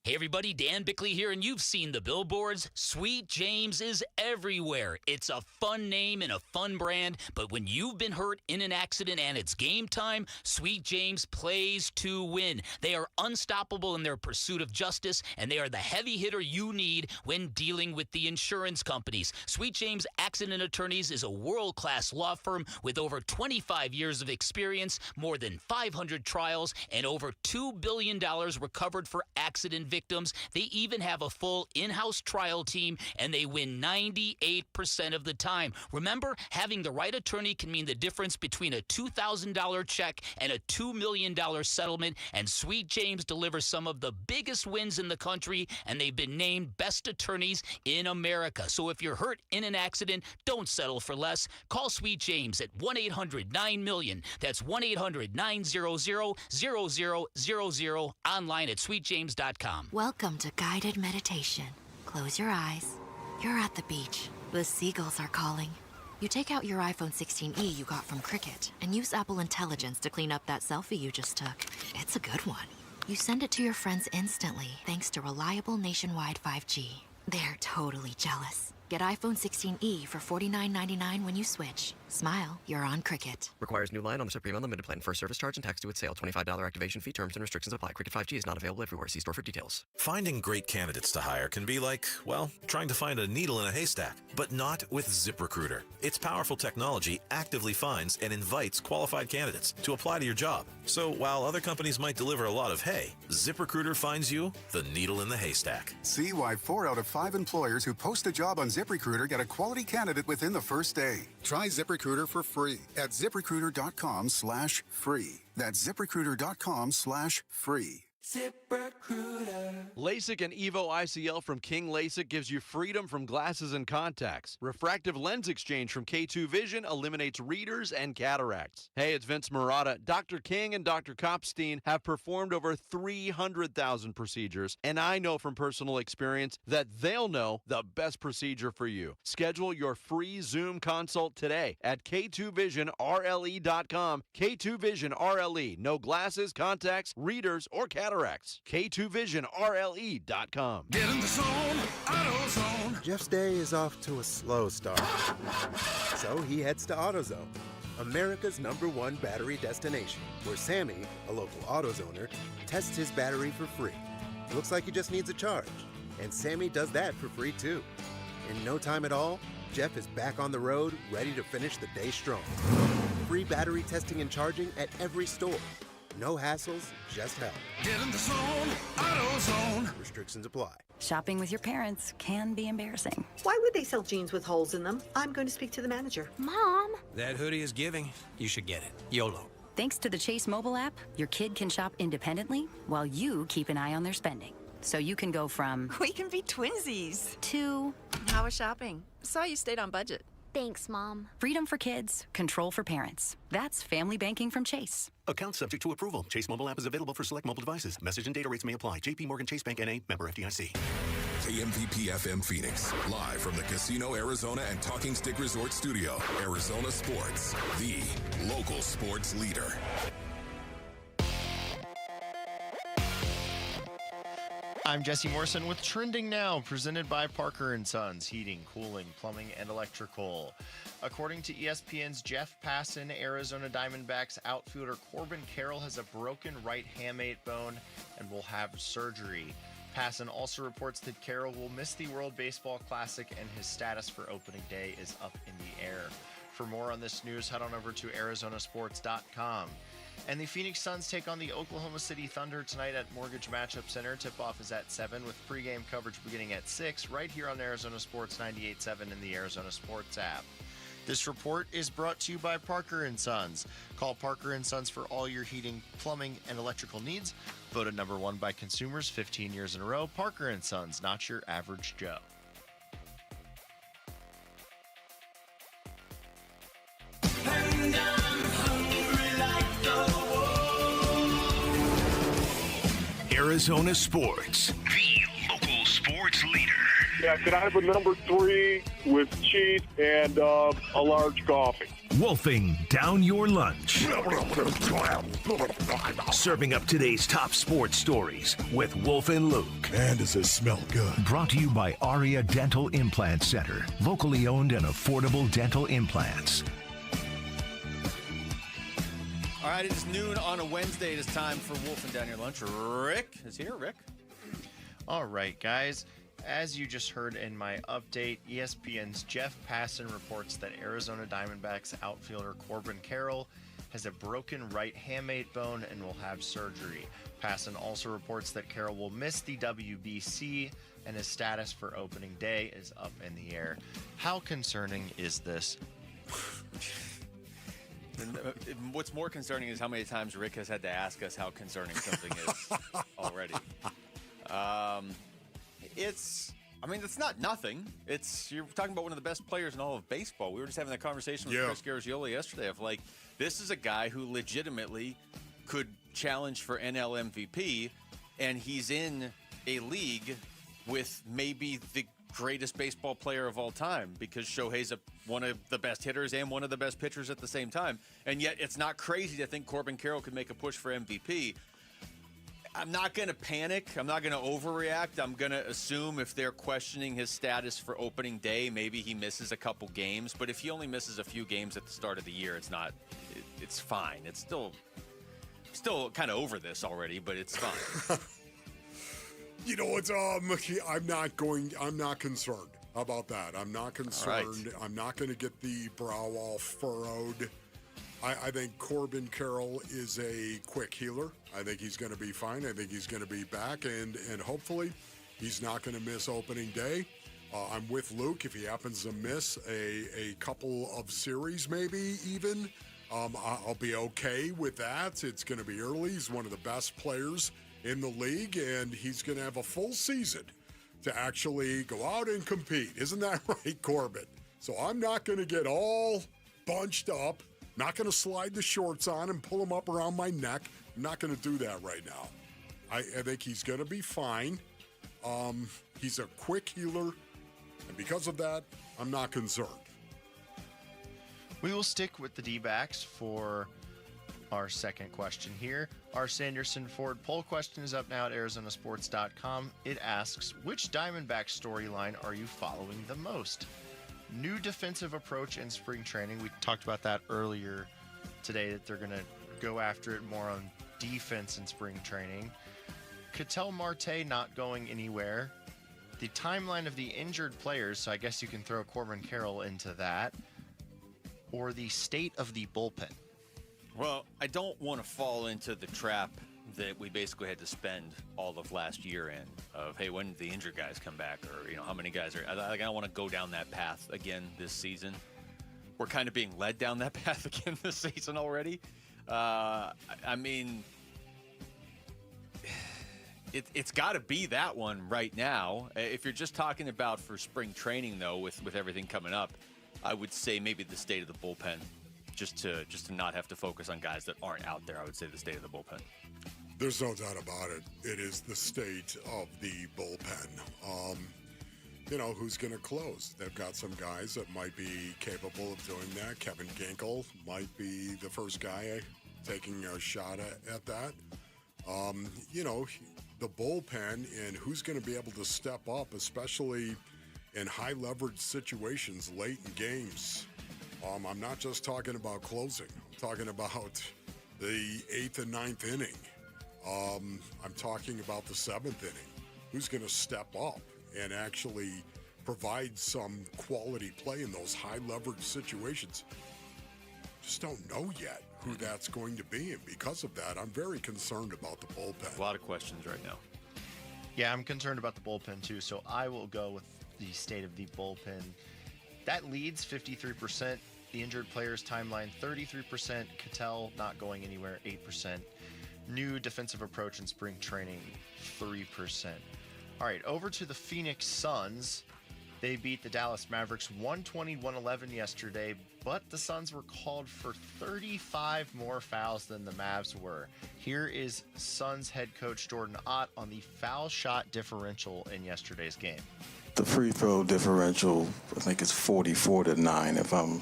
Speaker 18: Hey everybody, Dan Bickley here, and you've seen the billboards. Sweet James is everywhere. It's a fun name and a fun brand, but when you've been hurt in an accident and it's game time, Sweet James plays to win. They are unstoppable in their pursuit of justice, and they are the heavy hitter you need when dealing with the insurance companies. Sweet James Accident Attorneys is a world-class law firm with over 25 years of experience, more than 500 trials, and over $2 billion recovered for accident victims. They even have a full in-house trial team, and they win 98% of the time. Remember, having the right attorney can mean the difference between a $2,000 check and a $2 million settlement, and Sweet James delivers some of the biggest wins in the country, and they've been named best attorneys in America. So if you're hurt in an accident, don't settle for less. Call Sweet James at 1-800-9-MILLION. That's 1-800-900-0000, online at sweetjames.com.
Speaker 20: Welcome to guided meditation. Close your eyes
Speaker 7: You're at the beach. The seagulls are calling. You take out your iPhone 16e you got from Cricket and use Apple Intelligence to clean up that selfie you just took. It's a good one. You send it to your friends instantly thanks to reliable nationwide 5G. They're totally jealous. Get iPhone 16e for $49.99 when you switch. Smile, you're on Cricket.
Speaker 9: Requires new line on the Supreme Unlimited plan. First service charge and tax due at sale. $25 activation fee. Terms and restrictions apply. Cricket 5G is not available everywhere. See store for details.
Speaker 10: Finding great candidates to hire can be like, well, trying to find a needle in a haystack, but not with ZipRecruiter. Its powerful technology actively finds and invites qualified candidates to apply to your job. So while other companies might deliver a lot of hay, ZipRecruiter finds you the needle in the haystack.
Speaker 20: See why 4 out of 5 employers who post a job on ZipRecruiter get a quality candidate within the first day. Try ZipRecruiter for free at ZipRecruiter.com/free. That's ZipRecruiter.com/free.
Speaker 6: ZipRecruiter. LASIK and Evo ICL from King LASIK gives you freedom from glasses and contacts. Refractive lens exchange from K2 Vision eliminates readers and cataracts. Hey, it's Vince Marotta. Dr. King and Dr. Kopstein have performed over 300,000 procedures, and I know from personal experience that they'll know the best procedure for you. Schedule your free Zoom consult today at K2VisionRLE.com. K2 Vision RLE. No glasses, contacts, readers, or cataracts. K2VisionRLE.com.
Speaker 21: Get in the zone, AutoZone.
Speaker 22: Jeff's day is off to a slow start. So he heads to AutoZone, America's #1 battery destination, where Sammy, a local AutoZoner, tests his battery for free. Looks like he just needs a charge. And Sammy does that for free too. In no time at all, Jeff is back on the road, ready to finish the day strong. Free battery testing and charging at every store. No hassles, just help.
Speaker 21: Get in the zone, AutoZone.
Speaker 22: Restrictions apply.
Speaker 24: Shopping with your parents can be embarrassing.
Speaker 25: Why would they sell jeans with holes in them? I'm going to speak to the manager.
Speaker 24: Mom!
Speaker 1: That hoodie is giving. You should get it. YOLO.
Speaker 24: Thanks to the Chase mobile app, your kid can shop independently while you keep an eye on their spending. So you can go from...
Speaker 29: We can be twinsies.
Speaker 24: ...to...
Speaker 29: How was shopping? Saw you stayed on budget.
Speaker 24: Thanks, Mom. Freedom for kids, control for parents. That's family banking from Chase.
Speaker 30: Account subject to approval. Chase mobile app is available for select mobile devices. Message and data rates may apply. JP Morgan Chase Bank N.A. Member FDIC.
Speaker 17: KMVP FM Phoenix, live from the Casino Arizona and Talking Stick Resort Studio. Arizona Sports, the local sports leader.
Speaker 31: I'm Jesse Morrison with Trending Now, presented by Parker & Sons, heating, cooling, plumbing, and electrical. According to ESPN's Jeff Passan, Arizona Diamondbacks outfielder Corbin Carroll has a broken right hamate bone and will have surgery. Passan also reports that Carroll will miss the World Baseball Classic and his status for opening day is up in the air. For more on this news, head on over to ArizonaSports.com. And the Phoenix Suns take on the Oklahoma City Thunder tonight at Mortgage Matchup Center. Tip-off is at 7 with pregame coverage beginning at 6 right here on Arizona Sports 98.7 in the Arizona Sports app. This report is brought to you by Parker & Sons. Call Parker & Sons for all your heating, plumbing, and electrical needs. Voted #1 by consumers 15 years in a row. Parker & Sons, not your average Joe.
Speaker 23: Arizona Sports, the local sports leader.
Speaker 32: Yeah, can I have a number 3 with cheese and a large coffee?
Speaker 23: Wolfing down your lunch. Serving up today's top sports stories with Wolf and Luke.
Speaker 33: Man, does this smell good.
Speaker 23: Brought to you by Aria Dental Implant Center. Locally owned and affordable dental implants.
Speaker 13: All right, it is noon on a Wednesday. It is time for Wolfing Down Your Lunch. Rick is here. Rick.
Speaker 31: All right, guys. As you just heard in my update, ESPN's Jeff Passan reports that Arizona Diamondbacks outfielder Corbin Carroll has a broken right hamate bone and will have surgery. Passan also reports that Carroll will miss the WBC and his status for opening day is up in the air. How concerning is this?
Speaker 13: What's more concerning is how many times Rick has had to ask us how concerning something is already. It's not nothing. You're talking about one of the best players in all of baseball. We were just having that conversation with Chris Garagiola yesterday of this is a guy who legitimately could challenge for NL MVP, and he's in a league with maybe the greatest baseball player of all time because Shohei's one of the best hitters and one of the best pitchers at the same time. And yet it's not crazy to think Corbin Carroll could make a push for MVP. I'm not going to panic. I'm not going to overreact. I'm going to assume if they're questioning his status for opening day, maybe he misses a couple games. But if he only misses a few games at the start of the year, it's fine. It's still kind of over this already, but it's fine.
Speaker 14: You know, it's I'm not concerned. How about that? I'm not concerned. I'm not going to get the brow all furrowed. I think Corbin Carroll is a quick healer. I think he's going to be fine. I think he's going to be back, and hopefully he's not going to miss opening day. I'm with Luke. If he happens to miss a couple of series, maybe even, I'll be okay with that. It's going to be early. He's one of the best players in the league, and he's going to have a full season to actually go out and compete. Isn't that right, Corbin? So I'm not going to get all bunched up. Not going to slide the shorts on and pull them up around my neck. I'm not going to do that right now. I think he's going to be fine. He's a quick healer, and because of that, I'm not concerned.
Speaker 31: We will stick with the D-backs for our second question here. Our Sanderson Ford poll question is up now at arizonasports.com. It asks, which Diamondback storyline are you following the most? New defensive approach in spring training. We talked about that earlier today, that they're going to go after it more on defense in spring training. Ketel Marte not going anywhere. The timeline of the injured players, so I guess you can throw Corbin Carroll into that. Or the state of the bullpen.
Speaker 13: Well, I don't want to fall into the trap that we basically had to spend all of last year in of, hey, when did the injured guys come back? Or, how many guys are... I don't want to go down that path again this season. We're kind of being led down that path again this season already. I mean, it's got to be that one right now. If you're just talking about for spring training, though, with everything coming up, I would say maybe the state of the bullpen. Just to not have to focus on guys that aren't out there, I would say the state of the bullpen.
Speaker 14: There's no doubt about it. It is the state of the bullpen. Who's going to close? They've got some guys that might be capable of doing that. Kevin Ginkel might be the first guy taking a shot at that. The bullpen and who's going to be able to step up, especially in high-leverage situations late in games. I'm not just talking about closing. I'm talking about the 8th and 9th inning. I'm talking about the 7th inning. Who's going to step up and actually provide some quality play in those high-leverage situations? Just don't know yet who that's going to be, and because of that, I'm very concerned about the bullpen.
Speaker 13: A lot of questions right now.
Speaker 31: Yeah, I'm concerned about the bullpen too, so I will go with the state of the bullpen. That leads 53%. The injured players timeline 33%. Ketel not going anywhere 8%. New defensive approach in spring training 3%. All right, over to the Phoenix Suns. They beat the Dallas Mavericks 120-111 yesterday, but the Suns were called for 35 more fouls than the Mavs were. Here is Suns head coach Jordan Ott on the foul shot differential in yesterday's game.
Speaker 2: The free throw differential, I think it's 44-9, if I'm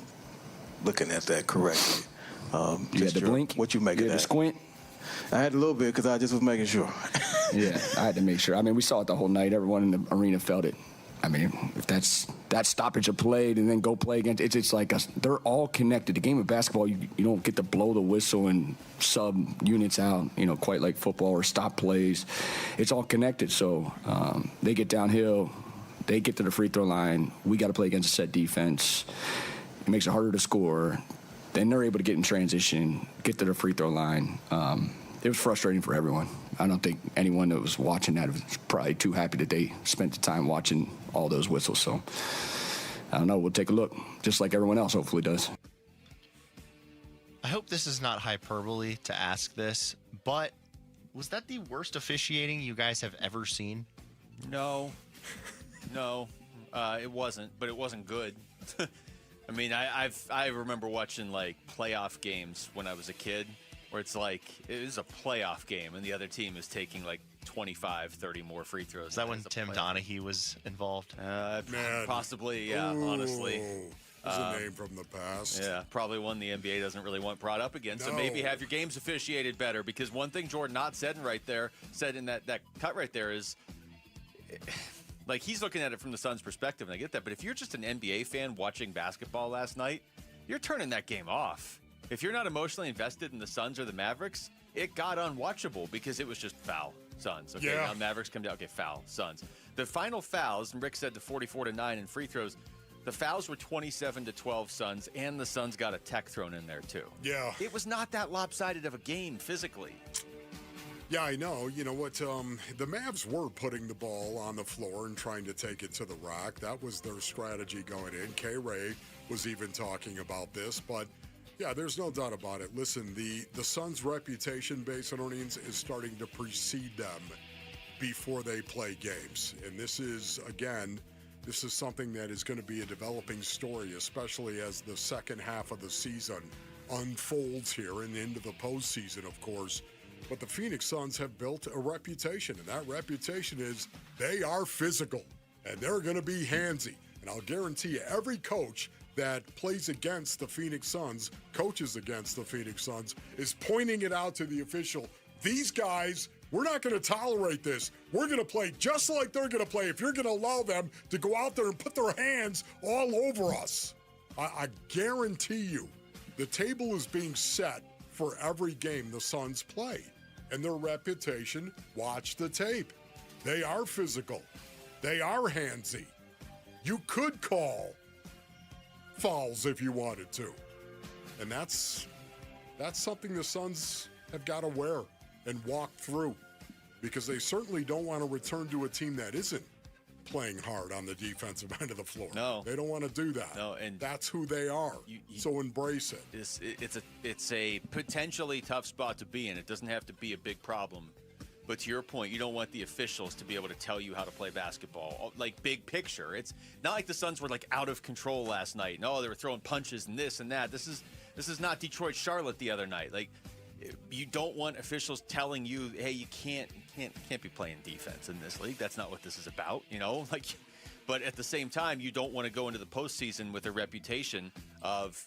Speaker 2: looking at that correctly.
Speaker 3: You had to blink?
Speaker 2: What you make of that?
Speaker 3: You had to squint?
Speaker 2: I had a little bit because I just was making sure.
Speaker 3: Yeah, I had to make sure. I mean, we saw it the whole night. Everyone in the arena felt it. I mean, if that stoppage of play and then go play against, it's like they're all connected. The game of basketball, you don't get to blow the whistle and sub units out, quite like football or stop plays. It's all connected. So they get downhill, they get to the free throw line. We got to play against a set defense. It makes it harder to score. Then they're able to get in transition, get to the free throw line. It was frustrating for everyone. I don't think anyone that was watching that was probably too happy that they spent the time watching all those whistles. So, I don't know. We'll take a look, just like everyone else hopefully does.
Speaker 31: I hope this is not hyperbole to ask this, but was that the worst officiating you guys have ever seen?
Speaker 13: No, it wasn't, but it wasn't good. I mean, I remember watching like playoff games when I was a kid, where it's like it is a playoff game and the other team is taking like 25, 30 more free throws.
Speaker 31: Is that when
Speaker 13: as a
Speaker 31: Tim
Speaker 13: player.
Speaker 31: Donaghy was involved?
Speaker 14: Man.
Speaker 13: Possibly, yeah,
Speaker 14: Ooh,
Speaker 13: honestly.
Speaker 14: There's a name from the past.
Speaker 13: Yeah, probably one the NBA doesn't really want brought up again. So
Speaker 14: No.
Speaker 13: maybe have your games officiated better, because one thing Jordan Knott said in that cut right there is, like, he's looking at it from the Suns' perspective, and I get that. But if you're just an NBA fan watching basketball last night, you're turning that game off. If you're not emotionally invested in the Suns or the Mavericks, it got unwatchable because it was just foul, Suns. Okay,
Speaker 14: Yeah.
Speaker 13: now Mavericks come down. Okay, foul, Suns. The final fouls, and Rick said the 44-9 in free throws, the fouls were 27-12 Suns, and the Suns got a tech thrown in there too.
Speaker 14: Yeah.
Speaker 13: It was not that lopsided of a game physically.
Speaker 14: Yeah, I know. You know what? The Mavs were putting the ball on the floor and trying to take it to the rack. That was their strategy going in. K-Ray was even talking about this, but yeah, there's no doubt about it. Listen, the Suns' reputation, Basin Orleans, is starting to precede them before they play games. And this is, again, this is something that is going to be a developing story, especially as the second half of the season unfolds here and into the postseason, of course. But the Phoenix Suns have built a reputation, and that reputation is they are physical, and they're going to be handsy. And I'll guarantee you, every coach that plays against the Phoenix Suns, coaches against the Phoenix Suns, is pointing it out to the official. These guys, we're not going to tolerate this. We're going to play just like they're going to play if you're going to allow them to go out there and put their hands all over us. I guarantee you, the table is being set for every game the Suns play. And their reputation, watch the tape. They are physical. They are handsy. You could call fouls if you wanted to. And that's something the Suns have got to wear and walk through, because they certainly don't want to return to a team that isn't playing hard on the defensive end of the floor.
Speaker 13: No.
Speaker 14: They don't want to do that.
Speaker 13: No, and
Speaker 14: that's who they are. So embrace it.
Speaker 13: It's a potentially tough spot to be in. It doesn't have to be a big problem. But to your point, you don't want the officials to be able to tell you how to play basketball. Like, big picture. It's not like the Suns were, like, out of control last night. No, they were throwing punches and this and that. This is not Detroit-Charlotte the other night. Like, you don't want officials telling you, hey, you can't be playing defense in this league. That's not what this is about, you know? Like, but at the same time, you don't want to go into the postseason with a reputation of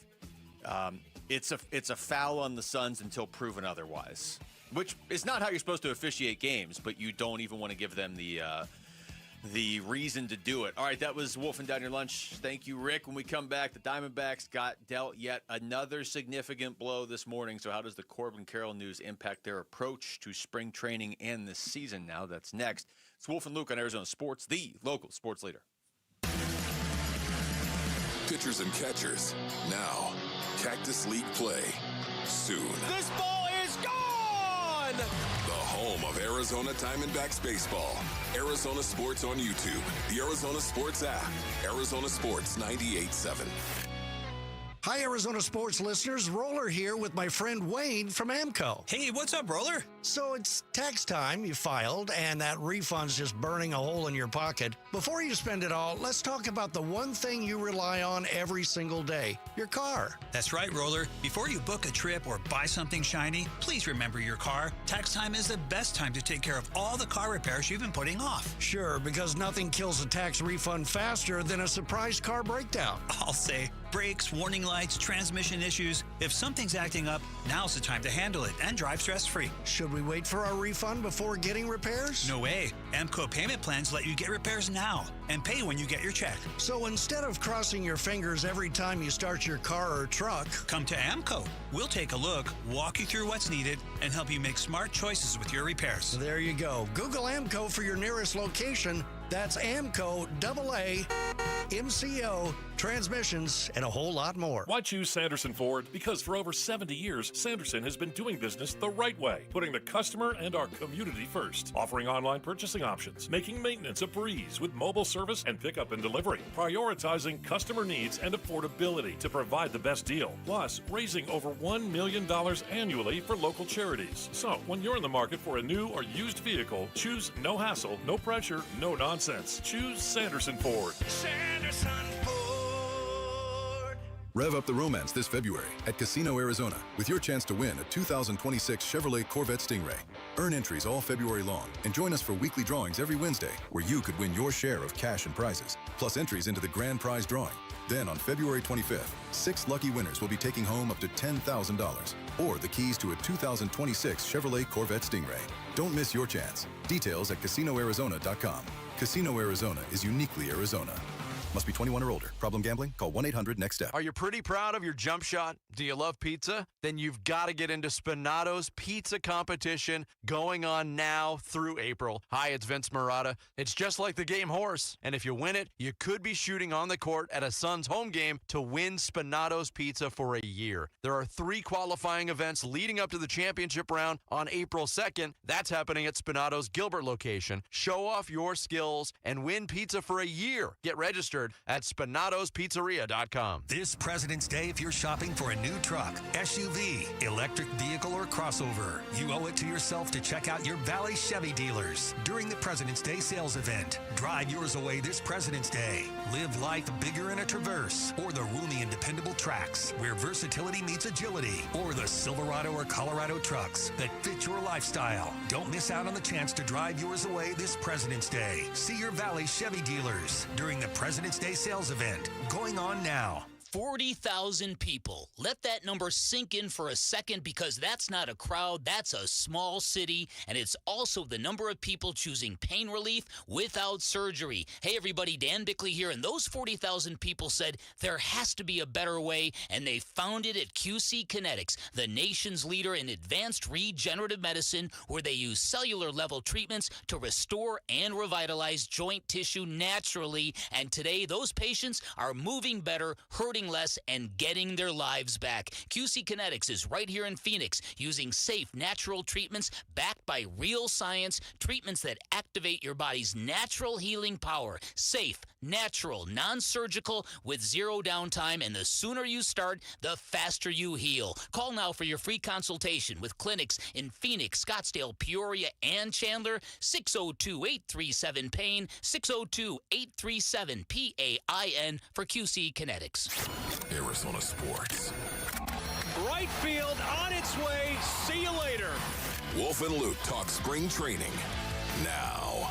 Speaker 13: it's a foul on the Suns until proven otherwise, which is not how you're supposed to officiate games, but you don't even want to give them the reason to do it. All right, that was Wolfing Down Your Lunch. Thank you, Rick. When we come back, the Diamondbacks got dealt yet another significant blow this morning. So how does the Corbin Carroll news impact their approach to spring training and this season now? That's next. It's Wolf and Luke on Arizona Sports, the local sports leader.
Speaker 17: Pitchers and catchers, now. Cactus League play, soon.
Speaker 21: This ball is gone!
Speaker 17: The home of Arizona Diamondbacks baseball. Arizona Sports on YouTube, the Arizona Sports app, Arizona Sports 98.7.
Speaker 4: Hi, Arizona Sports listeners. Roller here with my friend Wayne from AMCO.
Speaker 5: Hey, what's up, Roller?
Speaker 4: So it's tax time. You filed, and that refund's just burning a hole in your pocket. Before you spend it all, let's talk about the one thing you rely on every single day, your car.
Speaker 5: That's right, Roller. Before you book a trip or buy something shiny, please remember your car. Tax time is the best time to take care of all the car repairs you've been putting off.
Speaker 4: Sure, because nothing kills a tax refund faster than a surprise car breakdown.
Speaker 5: I'll say brakes, warning lights, transmission issues. If something's acting up, now's the time to handle it and drive stress-free.
Speaker 4: Should we wait for our refund before getting repairs?
Speaker 5: No way. AMCO payment plans let you get repairs now and pay when you get your check.
Speaker 4: So instead of crossing your fingers every time you start your car or truck,
Speaker 5: come to AMCO. We'll take a look, walk you through what's needed, and help you make smart choices with your repairs.
Speaker 4: There you go. Google AMCO for your nearest location. That's AMCO, AA, MCO, transmissions, and a whole lot more.
Speaker 23: Why choose Sanderson Ford? Because for over 70 years, Sanderson has been doing business the right way, putting the customer and our community first, offering online purchasing options, making maintenance a breeze with mobile service and pickup and delivery, prioritizing customer needs and affordability to provide the best deal, plus raising over $1 million annually for local charities. So, when you're in the market for a new or used vehicle, choose no hassle, no pressure, no nonsense. Choose Sanderson Ford.
Speaker 21: Sanderson Ford.
Speaker 7: Rev up the romance this February at Casino Arizona with your chance to win a 2026 Chevrolet Corvette Stingray. Earn entries all February long and join us for weekly drawings every Wednesday where you could win your share of cash and prizes, plus entries into the grand prize drawing. Then on February 25th, 6 lucky winners will be taking home up to $10,000 or the keys to a 2026 Chevrolet Corvette Stingray. Don't miss your chance. Details at CasinoArizona.com. Casino Arizona is uniquely Arizona. Must be 21 or older. Problem gambling? Call 1-800-NEXT-STEP.
Speaker 6: Are you pretty proud of your jump shot? Do you love pizza? Then you've got to get into Spinato's pizza competition going on now through April. Hi, it's Vince Marotta. It's just like the game horse. And if you win it, you could be shooting on the court at a Suns home game to win Spinato's pizza for a year. There are 3 qualifying events leading up to the championship round on April 2nd. That's happening at Spinato's Gilbert location. Show off your skills and win pizza for a year. Get registered at SpinatosPizzeria.com.
Speaker 8: This President's Day, if you're shopping for a new truck, SUV, electric vehicle, or crossover, you owe it to yourself to check out your Valley Chevy dealers during the President's Day sales event. Drive yours away this President's Day. Live life bigger in a Traverse or the roomy and dependable Trax, where versatility meets agility, or the Silverado or Colorado trucks that fit your lifestyle. Don't miss out on the chance to drive yours away this President's Day. See your Valley Chevy dealers during the President's Day sales event going on now.
Speaker 9: 40,000 people. Let that number sink in for a second, because that's not a crowd, that's a small city, and it's also the number of people choosing pain relief without surgery. Hey everybody, Dan Bickley here, and those 40,000 people said there has to be a better way, and they found it at QC Kinetics, the nation's leader in advanced regenerative medicine, where they use cellular level treatments to restore and revitalize joint tissue naturally, and today those patients are moving better, hurting less, and getting their lives back. QC Kinetics is right here in Phoenix, using safe, natural treatments backed by real science, treatments that activate your body's natural healing power. Safe, natural, non-surgical, with 0 downtime, and the sooner you start, the faster you heal. Call now for your free consultation with clinics in Phoenix, Scottsdale, Peoria, and Chandler. 602-837-PAIN, 602-837-PAIN for QC Kinetics.
Speaker 17: Arizona Sports.
Speaker 21: Right field on its way. See you later.
Speaker 17: Wolf and Luke talk spring training now.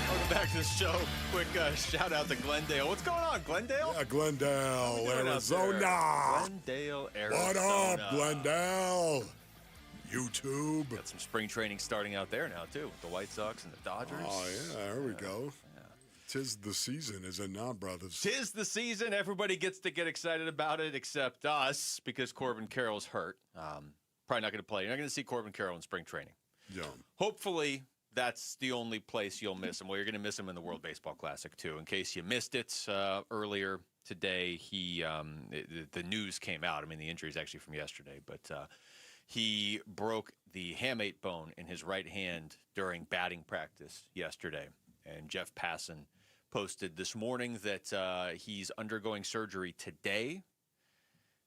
Speaker 13: Welcome back to the show. Quick shout out to Glendale. What's going on, Glendale?
Speaker 14: Yeah, Glendale, Arizona.
Speaker 13: Glendale, Arizona.
Speaker 14: What up, Glendale? YouTube.
Speaker 13: Got some spring training starting out there now, too, with the White Sox and the Dodgers.
Speaker 14: Oh, yeah, there we go. Yeah. 'Tis the season, is it not, brothers?
Speaker 13: 'Tis the season. Everybody gets to get excited about it except us, because Corbin Carroll's hurt. Probably not going to play. You're not going to see Corbin Carroll in spring training.
Speaker 14: Yeah.
Speaker 13: Hopefully, that's the only place you'll miss him. Well, you're going to miss him in the World Baseball Classic, too. In case you missed it earlier today, the news came out. I mean, the injury is actually from yesterday, but he broke the hamate bone in his right hand during batting practice yesterday. And Jeff Passan posted this morning that he's undergoing surgery today.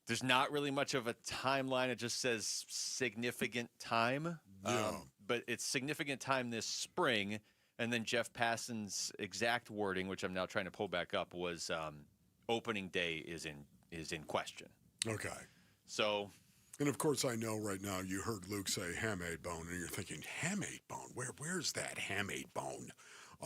Speaker 13: There's not really much of a timeline. It just says significant time.
Speaker 14: Yeah.
Speaker 13: But it's significant time this spring. And then Jeff Passan's exact wording, which I'm now trying to pull back up, was opening day is in question.
Speaker 14: Okay.
Speaker 13: So...
Speaker 14: And, of course, I know right now you heard Luke say hamate bone, and you're thinking, hamate bone? Where's that hamate bone?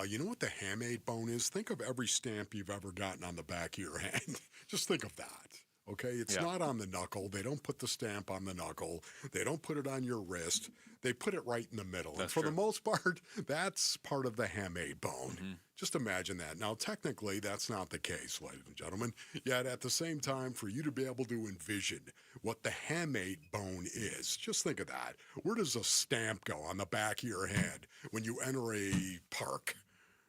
Speaker 14: You know what the hamate bone is? Think of every stamp you've ever gotten on the back of your hand. Just think of that, okay? It's not on the knuckle. They don't put the stamp on the knuckle. They don't put it on your wrist. They put it right in the middle.
Speaker 13: That's
Speaker 14: and for
Speaker 13: true.
Speaker 14: the most part, that's part of the hamate bone.
Speaker 13: Mm-hmm.
Speaker 14: Just imagine that. Now, technically, that's not the case, ladies and gentlemen. Yet, at the same time, for you to be able to envision what the hamate bone is, just think of that. Where does a stamp go on the back of your head when you enter a park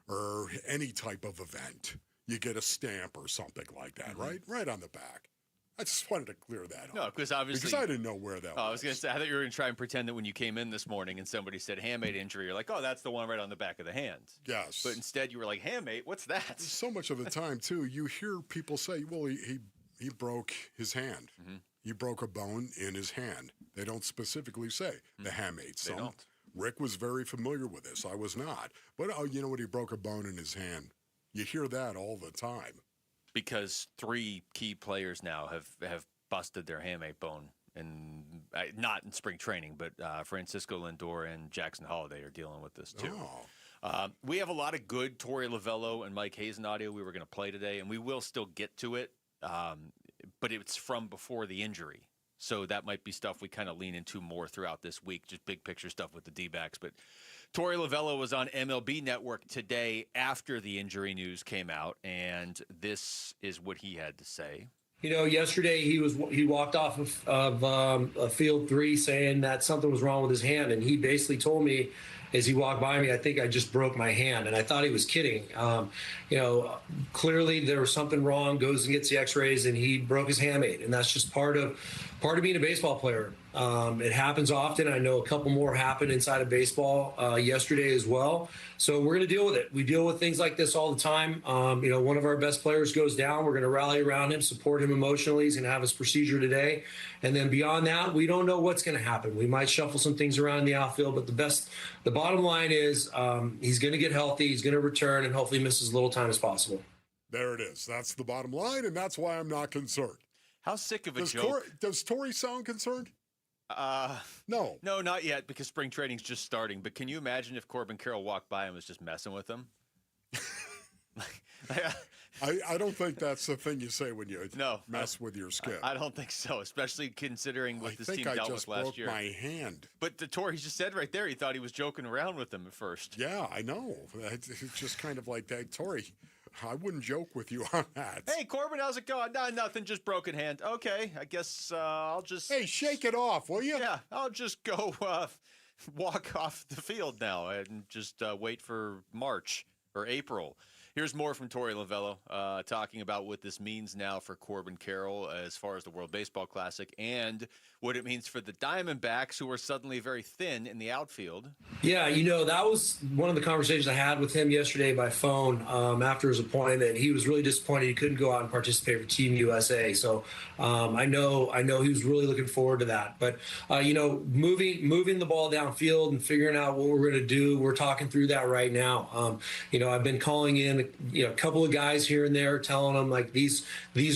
Speaker 14: or any type of event? You get a stamp or something like that, right? Right on the back. I just wanted to clear that up.
Speaker 13: No, because obviously...
Speaker 14: Because I didn't know where that was.
Speaker 13: I was going to say, I thought you were going to try and pretend that when you came in this morning and somebody said hamate injury, you're like, oh, that's the one right on the back of the hand.
Speaker 14: Yes.
Speaker 13: But instead you were like, hamate, what's that?
Speaker 14: So much of the time, too, you hear people say, well, he broke his hand.
Speaker 13: Mm-hmm.
Speaker 14: He broke a bone in his hand. They don't specifically say the hamate.
Speaker 13: They don't.
Speaker 14: Rick was very familiar with this. I was not. But, you know what? He broke a bone in his hand. You hear that all the time.
Speaker 13: Because 3 key players now have busted their hamate bone, and not in spring training, but Francisco Lindor and Jackson Holliday are dealing with this too. We have a lot of good Torey Lovello and Mike Hazen audio we were going to play today, and we will still get to it, but it's from before the injury. So that might be stuff we kind of lean into more throughout this week, just big picture stuff with the D-backs. But Torey Lovello was on MLB Network today after the injury news came out, and this is what he had to say.
Speaker 10: You know, yesterday he walked off of field 3 saying that something was wrong with his hand, and he basically told me as he walked by me, I think I just broke my hand, and I thought he was kidding. You know, clearly there was something wrong. Goes and gets the X-rays, and he broke his hamate, and that's just part of being a baseball player. It happens often. I know a couple more happened inside of baseball yesterday as well. So we're going to deal with it. We deal with things like this all the time. You know, one of our best players goes down. We're going to rally around him, support him emotionally. He's going to have his procedure today. And then beyond that, we don't know what's going to happen. We might shuffle some things around in the outfield, but the bottom line is he's going to get healthy. He's going to return and hopefully miss as little time as possible.
Speaker 14: There it is. That's the bottom line, and that's why I'm not concerned.
Speaker 13: How sick of a joke.
Speaker 14: Does Torey sound concerned? No.
Speaker 13: No, not yet, because spring training's just starting. But can you imagine if Corbin Carroll walked by and was just messing with him?
Speaker 14: I don't think that's the thing you say when you mess with your skin.
Speaker 13: I don't think so, especially considering what this team dealt with last year.
Speaker 14: I think I just broke my hand.
Speaker 13: But the Torey just said right there he thought he was joking around with him at first.
Speaker 14: Yeah, I know. It's just kind of like that. Torey, I wouldn't joke with you on that.
Speaker 13: Hey, Corbin, how's it going? No, nothing, just broken hand. Okay, I guess I'll just...
Speaker 14: Hey, shake it off, will you?
Speaker 13: Yeah, I'll just go walk off the field now and just wait for March or April. Here's more from Torey Lovello talking about what this means now for Corbin Carroll as far as the World Baseball Classic and what it means for the Diamondbacks, who are suddenly very thin in the outfield.
Speaker 10: Yeah, you know, that was one of the conversations I had with him yesterday by phone after his appointment. He was really disappointed he couldn't go out and participate for Team USA. So I know he was really looking forward to that. But, you know, moving the ball downfield and figuring out what we're going to do, we're talking through that right now. You know, I've been calling in a couple of guys here and there, telling them like these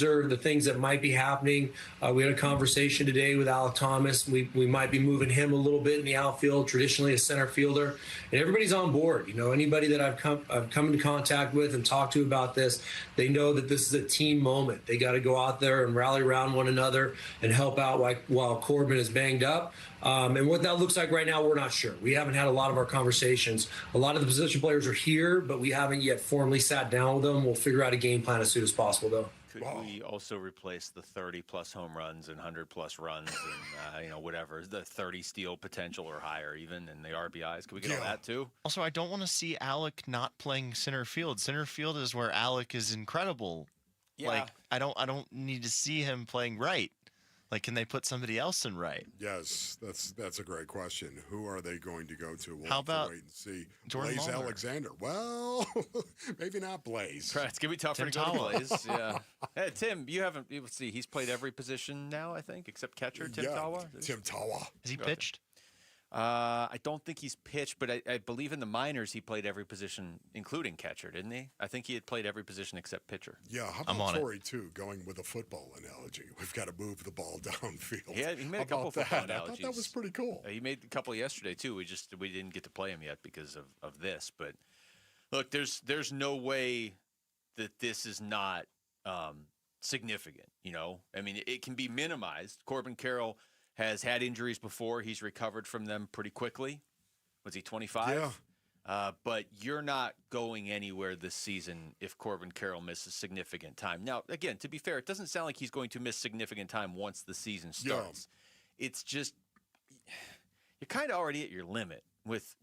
Speaker 10: are the things that might be happening. We had a conversation today with Alec Thomas. We might be moving him a little bit in the outfield, traditionally a center fielder, and everybody's on board. You know, anybody that I've come into contact with and talked to about this, they know that this is a team moment. They got to go out there and rally around one another and help out while Corbin is banged up. And what that looks like right now, we're not sure. We haven't had a lot of our conversations. A lot of the position players are here, but we haven't yet formally sat down with them. We'll figure out a game plan as soon as possible, though.
Speaker 13: Could we also replace the 30-plus home runs and 100-plus runs and, whatever, the 30 steal potential or higher even, and the RBIs? Could we get all that, too?
Speaker 31: Also, I don't want to see Alec not playing center field. Center field is where Alec is incredible.
Speaker 13: Yeah.
Speaker 31: Like, I don't need to see him playing right. Like, can they put somebody else in right?
Speaker 14: Yes, that's a great question. Who are they going to go to? We'll
Speaker 31: How
Speaker 14: have
Speaker 31: about
Speaker 14: to wait and see.
Speaker 31: Jordan
Speaker 14: Blaze
Speaker 31: Muller?
Speaker 14: Alexander. Well, maybe not Blaze.
Speaker 13: Right, it's going to be tougher
Speaker 31: Tim
Speaker 13: to go to
Speaker 31: Tawa.
Speaker 13: Blaze. Yeah. Hey, Tim, let's see, he's played every position now, I think, except catcher, Tim Tawa.
Speaker 14: Tim Tawa.
Speaker 31: Has he pitched?
Speaker 13: I don't think he's pitched, but I believe in the minors he played every position, including catcher, didn't he? I think he had played every position except pitcher.
Speaker 14: Yeah, how about Torey, too, going with a football analogy? We've got to move the ball downfield.
Speaker 13: Yeah, he made a couple of
Speaker 14: that?
Speaker 13: football analogies.
Speaker 14: I thought that was pretty cool.
Speaker 13: He made a couple yesterday, too. We didn't get to play him yet because of this. But, look, there's no way that this is not significant, you know? I mean, it can be minimized. Corbin Carroll has had injuries before. He's recovered from them pretty quickly. Was he 25? Yeah. But you're not going anywhere this season if Corbin Carroll misses significant time. Now, again, to be fair, it doesn't sound like he's going to miss significant time once the season starts. Yeah. It's just you're kind of already at your limit with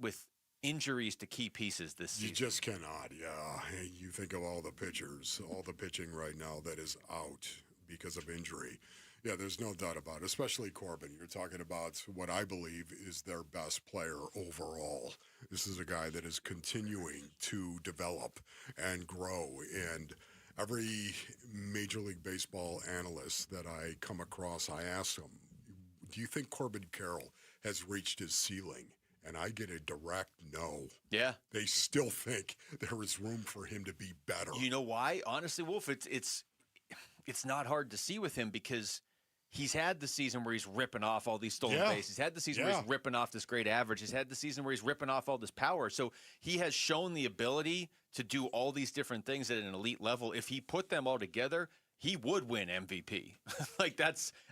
Speaker 13: injuries to key pieces this season.
Speaker 14: You just cannot, yeah. You think of all the pitchers, all the pitching right now that is out because of injury. Yeah, there's no doubt about it, especially Corbin. You're talking about what I believe is their best player overall. This is a guy that is continuing to develop and grow. And every Major League Baseball analyst that I come across, I ask them, do you think Corbin Carroll has reached his ceiling? and I get a direct no.
Speaker 13: Yeah.
Speaker 14: They still think there is room for him to be better.
Speaker 13: You know why? Honestly, Wolf, it's not hard to see with him because he's had the season where he's ripping off all these stolen bases. He's had the season where he's ripping off this great average. He's had the season where he's ripping off all this power. So he has shown the ability to do all these different things at an elite level. If he put them all together, he would win MVP.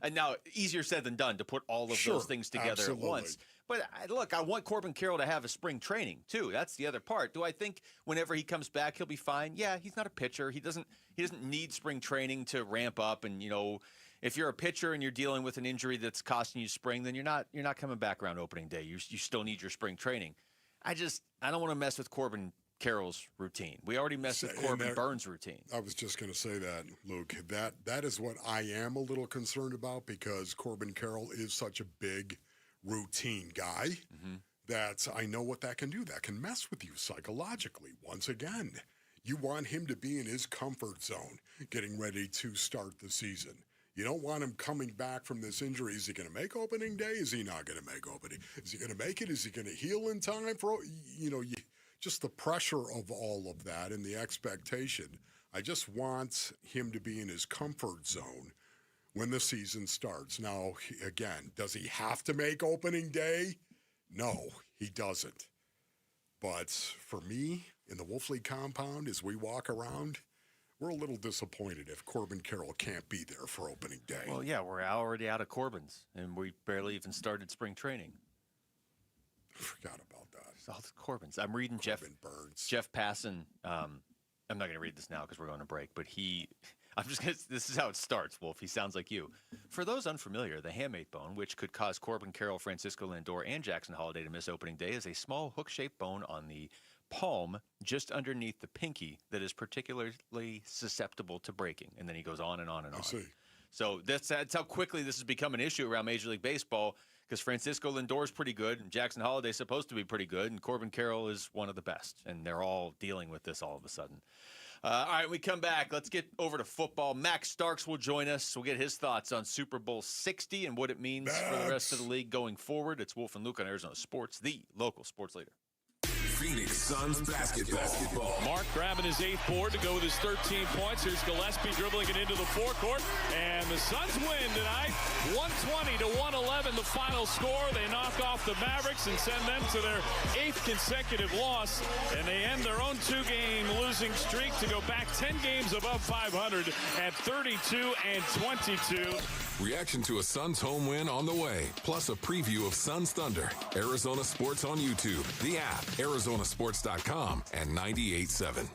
Speaker 13: And now easier said than done to put all of those things together at once. But look, I want Corbin Carroll to have a spring training too. That's the other part. Do I think whenever he comes back he'll be fine? Yeah, he's not a pitcher. He doesn't need spring training to ramp up. And if you're a pitcher and you're dealing with an injury that's costing you spring, then you're not coming back around opening day. You still need your spring training. I don't want to mess with Corbin Carroll's routine. We already messed with Corbin Burns' routine.
Speaker 14: I was just going to say that, Luke. That is what I am a little concerned about because Corbin Carroll is such a big routine guy that I know what that can do. That can mess with you psychologically. Once again, you want him to be in his comfort zone getting ready to start the season. You don't want him coming back from this injury. Is he going to make opening day? Is he not going to make opening? Is he going to make it? Is he going to heal in time for, just the pressure of all of that and the expectation. I just want him to be in his comfort zone when the season starts. Now, again, does he have to make opening day? No, he doesn't. But for me, in the Wolf League compound, as we walk around, we're a little disappointed if Corbin Carroll can't be there for opening day.
Speaker 13: Well, yeah, we're already out of Corbins, and we barely even started spring training.
Speaker 14: Forgot about that.
Speaker 13: All the Corbins. I'm reading Jeff Passan. I'm not going to read this now because we're going to break, but this is how it starts, Wolf. He sounds like you. For those unfamiliar, the hamate bone, which could cause Corbin Carroll, Francisco Lindor, and Jackson Holliday to miss opening day, is a small hook-shaped bone on the palm just underneath the pinky that is particularly susceptible to breaking. And then he goes on and on and on.
Speaker 14: I see.
Speaker 13: So that's how quickly this has become an issue around Major League Baseball because Francisco Lindor is pretty good, and Jackson Holliday is supposed to be pretty good, and Corbin Carroll is one of the best. And they're all dealing with this all of a sudden. All right, we come back. Let's get over to football. Max Starks will join us. We'll get his thoughts on Super Bowl 60 and what it means for the rest of the league going forward. It's Wolf and Luke on Arizona Sports, the local sports leader.
Speaker 17: Phoenix Suns basketball.
Speaker 21: Mark grabbing his 8th board to go with his 13 points. Here's Gillespie dribbling it into the forecourt. And the Suns win tonight. 120-111 the final score. They knock off the Mavericks and send them to their 8th consecutive loss. And they end their own 2-game losing streak to go back 10 games above 500 at 32-22.
Speaker 17: Reaction to a Suns home win on the way, plus a preview of Suns Thunder. Arizona Sports on YouTube, the app, ArizonaSports.com, and 98.7.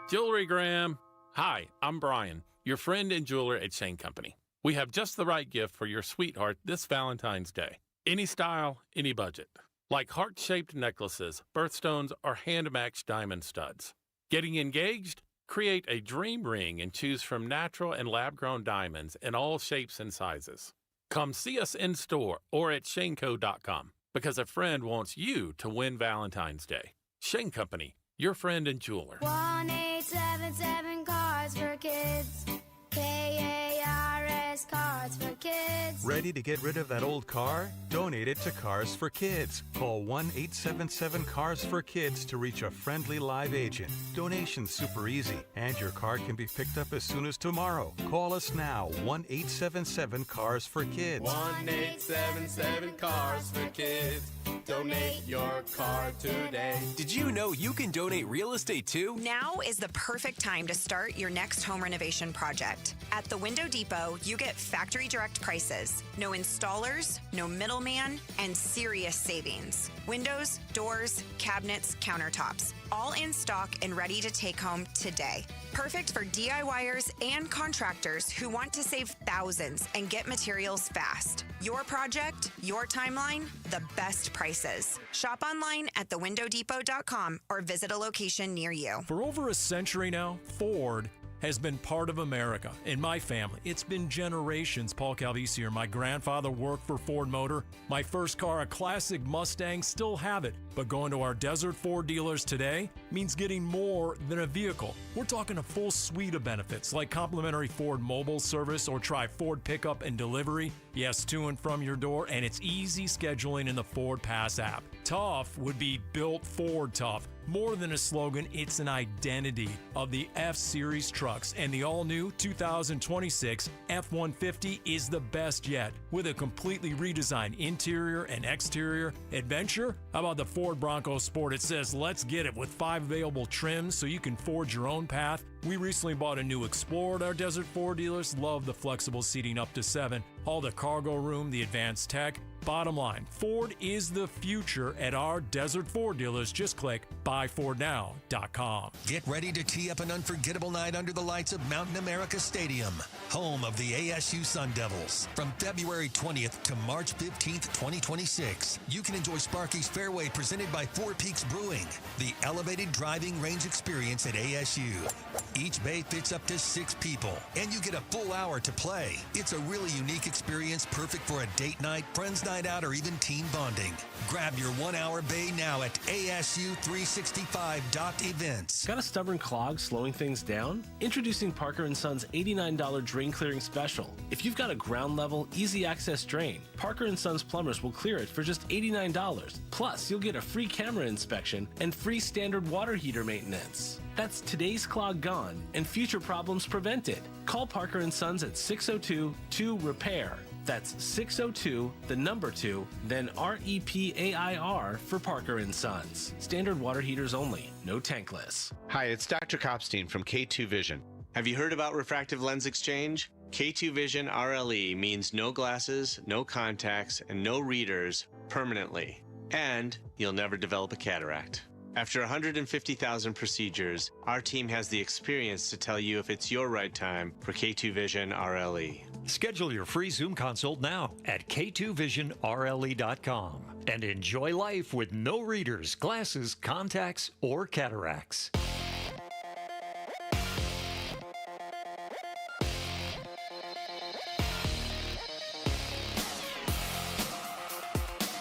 Speaker 23: Jewelry Graham. Hi, I'm Brian, your friend and jeweler at Shane Company. We have just the right gift for your sweetheart this Valentine's Day. Any style, any budget. Like heart-shaped necklaces, birthstones, or hand-matched diamond studs. Getting engaged? Create a dream ring and choose from natural and lab-grown diamonds in all shapes and sizes. Come see us in store or at shaneco.com because a friend wants you to win Valentine's Day. Shane Company, your friend and jeweler.
Speaker 11: 1-877 Cards for Kids. KARS Cards for Kids.
Speaker 12: Ready to get rid of that old car? Donate it to Cars for Kids. Call 1-877-CARS-FOR-KIDS to reach a friendly live agent. Donation's super easy, and your car can be picked up as soon as tomorrow. Call us now, 1-877-CARS-FOR-KIDS.
Speaker 15: 1-877-CARS-FOR-KIDS. Donate your car today.
Speaker 16: Did you know you can donate real estate too?
Speaker 18: Now is the perfect time to start your next home renovation project. At the Window Depot, you get factory direct prices, no installers, no middleman, and serious savings. Windows, doors, cabinets, countertops, all in stock and ready to take home today. Perfect for DIYers and contractors who want to save thousands and get materials fast. Your project, your timeline, the best prices. Shop online at thewindow.depot.com or visit a location near you.
Speaker 19: For over a century now, Ford
Speaker 1: has been part of America. In my family, it's been generations. Paul Calvisi here. My grandfather worked for Ford Motor. My first car, a classic Mustang, still have it. But going to our Desert Ford dealers today means getting more than a vehicle. We're talking a full suite of benefits like complimentary Ford mobile service or try Ford pickup and delivery. Yes, to and from your door, and it's easy scheduling in the Ford Pass app. Tough would be built Ford tough. More than a slogan, it's an identity of the F-Series trucks, and the all-new 2026 F-150 is the best yet. With a completely redesigned interior and exterior adventure, how about the Ford Bronco Sport? It says, let's get it, with 5 available trims so you can forge your own path. We recently bought a new Explorer at our Desert Ford dealers. Love the flexible seating up to 7, all the cargo room, the advanced tech. Bottom line, Ford is the future at our Desert Ford dealers. Just click buyfordnow.com.
Speaker 8: Get ready to tee up an unforgettable night under the lights of Mountain America Stadium, home of the ASU Sun Devils. From February 20th to March 15th, 2026, you can enjoy Sparky's Fairway presented by Four Peaks Brewing, the elevated driving range experience at ASU. Each bay fits up to 6 people, and you get a full hour to play. It's a really unique experience, perfect for a date night, friends night out, or even team bonding. Grab your 1-hour bay now at ASU365.events.
Speaker 19: Got a stubborn clog slowing things down? Introducing Parker & Son's $89 drain clearing special. If you've got a ground level, easy access drain, Parker & Son's plumbers will clear it for just $89. Plus, you'll get a free camera inspection and free standard water heater maintenance. That's today's clog gone and future problems prevented. Call Parker & Sons at 602-2-REPAIR. That's 602, the number 2, then REPAIR for Parker & Sons. Standard water heaters only, no tankless.
Speaker 20: Hi, it's Dr. Kopstein from K2 Vision. Have you heard about refractive lens exchange? K2 Vision RLE means no glasses, no contacts, and no readers permanently. And you'll never develop a cataract. After 150,000 procedures, our team has the experience to tell you if it's your right time for K2 Vision RLE.
Speaker 22: Schedule your free Zoom consult now at k2visionrle.com and enjoy life with no readers, glasses, contacts, or cataracts.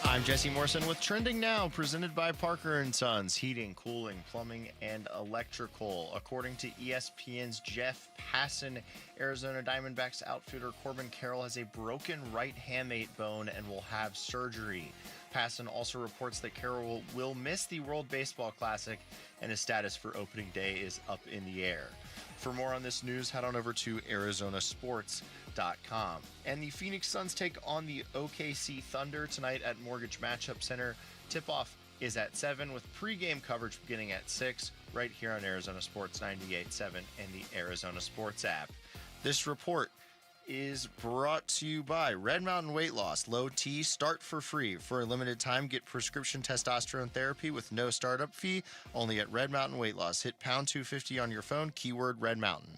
Speaker 31: I'm Jesse Morrison with Trending Now, presented by Parker & Sons, heating, cooling, plumbing, and electrical. According to ESPN's Jeff Passan, Arizona Diamondbacks outfielder Corbin Carroll has a broken right hamate bone and will have surgery. Passan also reports that Carroll will miss the World Baseball Classic, and his status for opening day is up in the air. For more on this news, head on over to arizonasports.com. And the Phoenix Suns take on the OKC Thunder tonight at Mortgage Matchup Center. Tip-off is at 7 with pregame coverage beginning at 6 right here on Arizona Sports 98.7 and the Arizona Sports app. This report is brought to you by Red Mountain Weight Loss. Low T, start for free. For a limited time, get prescription testosterone therapy with no startup fee, only at Red Mountain Weight Loss. Hit pound 250 on your phone, keyword Red Mountain.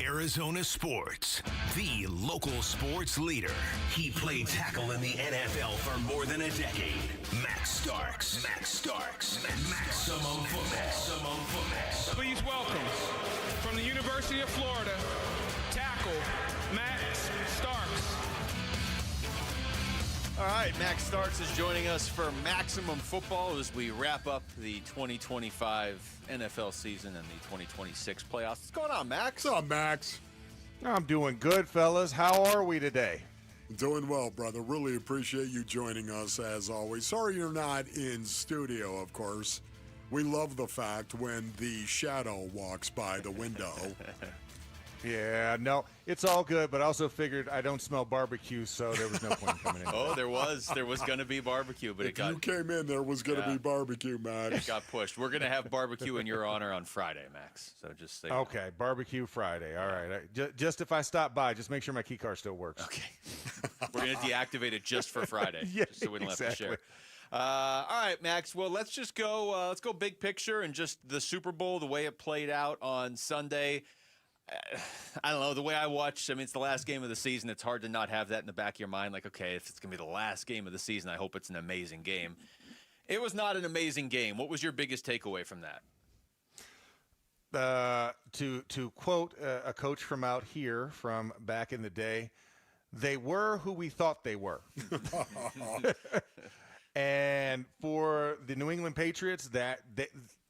Speaker 24: Arizona Sports, the local sports leader. He played tackle in the NFL for more than a decade. Max Starks. Maximum football.
Speaker 25: Please welcome, from the University of Florida, tackle Max Starks.
Speaker 13: All right, Max Starks is joining us for Maximum Football as we wrap up the 2025 NFL season and the 2026 playoffs. What's going on, Max?
Speaker 14: What's up, Max?
Speaker 26: I'm doing good, fellas. How are we today?
Speaker 14: Doing well, brother. Really appreciate you joining us, as always. Sorry you're not in studio, of course. We love the fact when the shadow walks by the window.
Speaker 26: Yeah, no, it's all good, but I also figured I don't smell barbecue, so there was no point in coming in.
Speaker 13: Oh, there was going to be barbecue, but
Speaker 14: if you came in, there was going to be barbecue, Max.
Speaker 13: It got pushed. We're going to have barbecue in your honor on Friday, Max. So just say
Speaker 26: okay, barbecue Friday. All right, just if I stop by, just make sure my key card still works.
Speaker 13: Okay, we're going to deactivate it just for Friday,
Speaker 26: yeah,
Speaker 13: just so we don't have to share. All right, Max. Well, let's just go. Let's go big picture and just the Super Bowl, the way it played out on Sunday. I don't know. The way I watch, I mean, it's the last game of the season. It's hard to not have that in the back of your mind. Like, okay, if it's going to be the last game of the season, I hope it's an amazing game. It was not an amazing game. What was your biggest takeaway from that?
Speaker 26: To quote a coach from out here from back in the day, they were who we thought they were. And for the New England Patriots,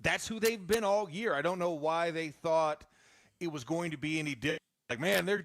Speaker 26: that's who they've been all year. I don't know why they thought it was going to be any different. Like, man, they're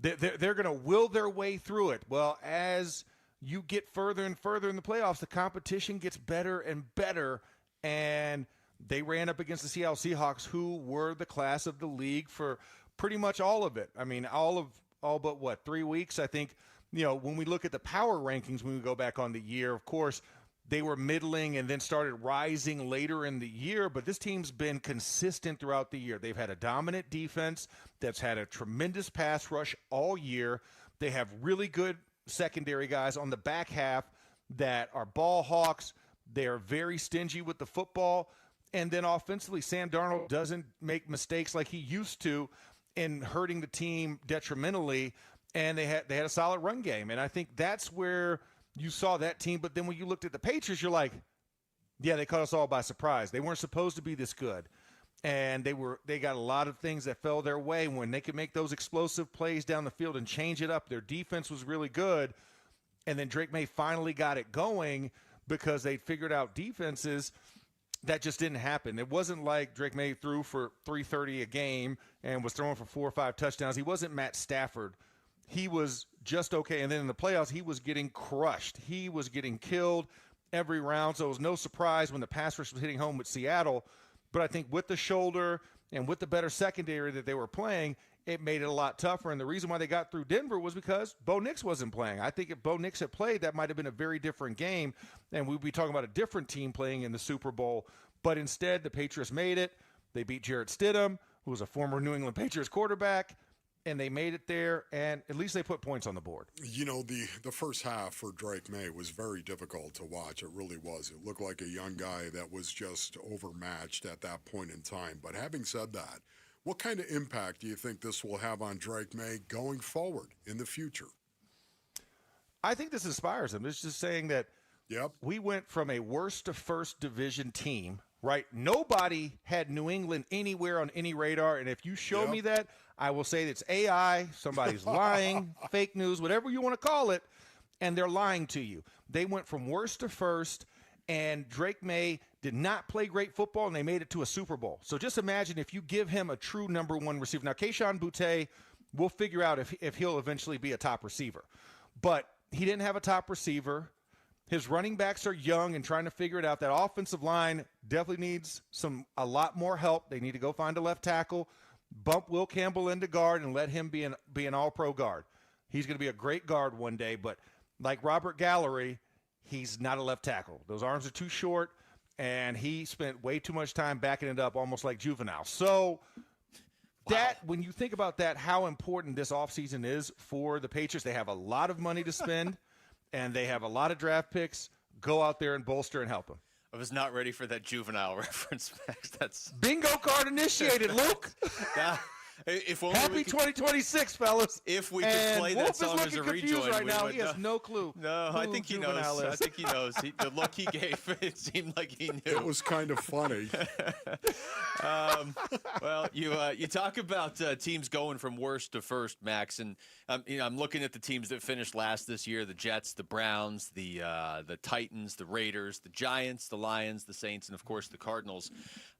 Speaker 26: going to will their way through it. Well, as you get further and further in the playoffs, the competition gets better and better, and they ran up against the Seattle Seahawks, who were the class of the league for pretty much all of it. I mean, all but 3 weeks. I think, when we look at the power rankings, when we go back on the year, of course, they were middling and then started rising later in the year. But this team's been consistent throughout the year. They've had a dominant defense that's had a tremendous pass rush all year. They have really good secondary guys on the back half that are ball hawks. They are very stingy with the football. And then offensively, Sam Darnold doesn't make mistakes like he used to in hurting the team detrimentally. And they had a solid run game. And I think that's where you saw that team. But then when you looked at the Patriots, you're like, yeah, they caught us all by surprise. They weren't supposed to be this good. And they got a lot of things that fell their way when they could make those explosive plays down the field and change it up. Their defense was really good. And then Drake May finally got it going because they figured out defenses. That just didn't happen. It wasn't like Drake May threw for 330 a game and was throwing for 4 or 5 touchdowns. He wasn't Matt Stafford. He was just okay. And then in the playoffs, he was getting crushed. He was getting killed every round. So it was no surprise when the pass rush was hitting home with Seattle. But I think with the shoulder and with the better secondary that they were playing, it made it a lot tougher. And the reason why they got through Denver was because Bo Nix wasn't playing. I think if Bo Nix had played, that might have been a very different game, and we'd be talking about a different team playing in the Super Bowl. But instead, the Patriots made it. They beat Jarrett Stidham, who was a former New England Patriots quarterback, and they made it there, and at least they put points on the board.
Speaker 14: The first half for Drake May was very difficult to watch. It really was. It looked like a young guy that was just overmatched at that point in time. But having said that, what kind of impact do you think this will have on Drake May going forward in the future?
Speaker 26: I think this inspires him. It's just saying that we went from a worst to first division team, right? Nobody had New England anywhere on any radar. And if you show me that, I will say it's AI, somebody's lying, fake news, whatever you want to call it, and they're lying to you. They went from worst to first, and Drake May did not play great football, and they made it to a Super Bowl. So just imagine if you give him a true number one receiver. Now, Kayshon Boutte, we'll figure out if he'll eventually be a top receiver. But he didn't have a top receiver. His running backs are young and trying to figure it out. That offensive line definitely needs a lot more help. They need to go find a left tackle, bump Will Campbell into guard, and let him be an all-pro guard. He's going to be a great guard one day, but like Robert Gallery, he's not a left tackle. Those arms are too short, and he spent way too much time backing it up almost like Juvenile. So when you think about that, how important this offseason is for the Patriots, they have a lot of money to spend, and they have a lot of draft picks. Go out there and bolster and help them.
Speaker 13: I was not ready for that Juvenile reference, Max. That's
Speaker 26: bingo card initiated, Luke.
Speaker 13: If only
Speaker 26: Happy 2026, fellas.
Speaker 13: If we could play that song as a rejoin.
Speaker 26: Right now. He has no clue.
Speaker 13: No, I think he knows. I think he knows. The look he gave, it seemed like he knew.
Speaker 14: It was kind of funny.
Speaker 13: Well, you talk about teams going from worst to first, Max, and I'm looking at the teams that finished last this year: the Jets, the Browns, the Titans, the Raiders, the Giants, the Lions, the Saints, and of course the Cardinals.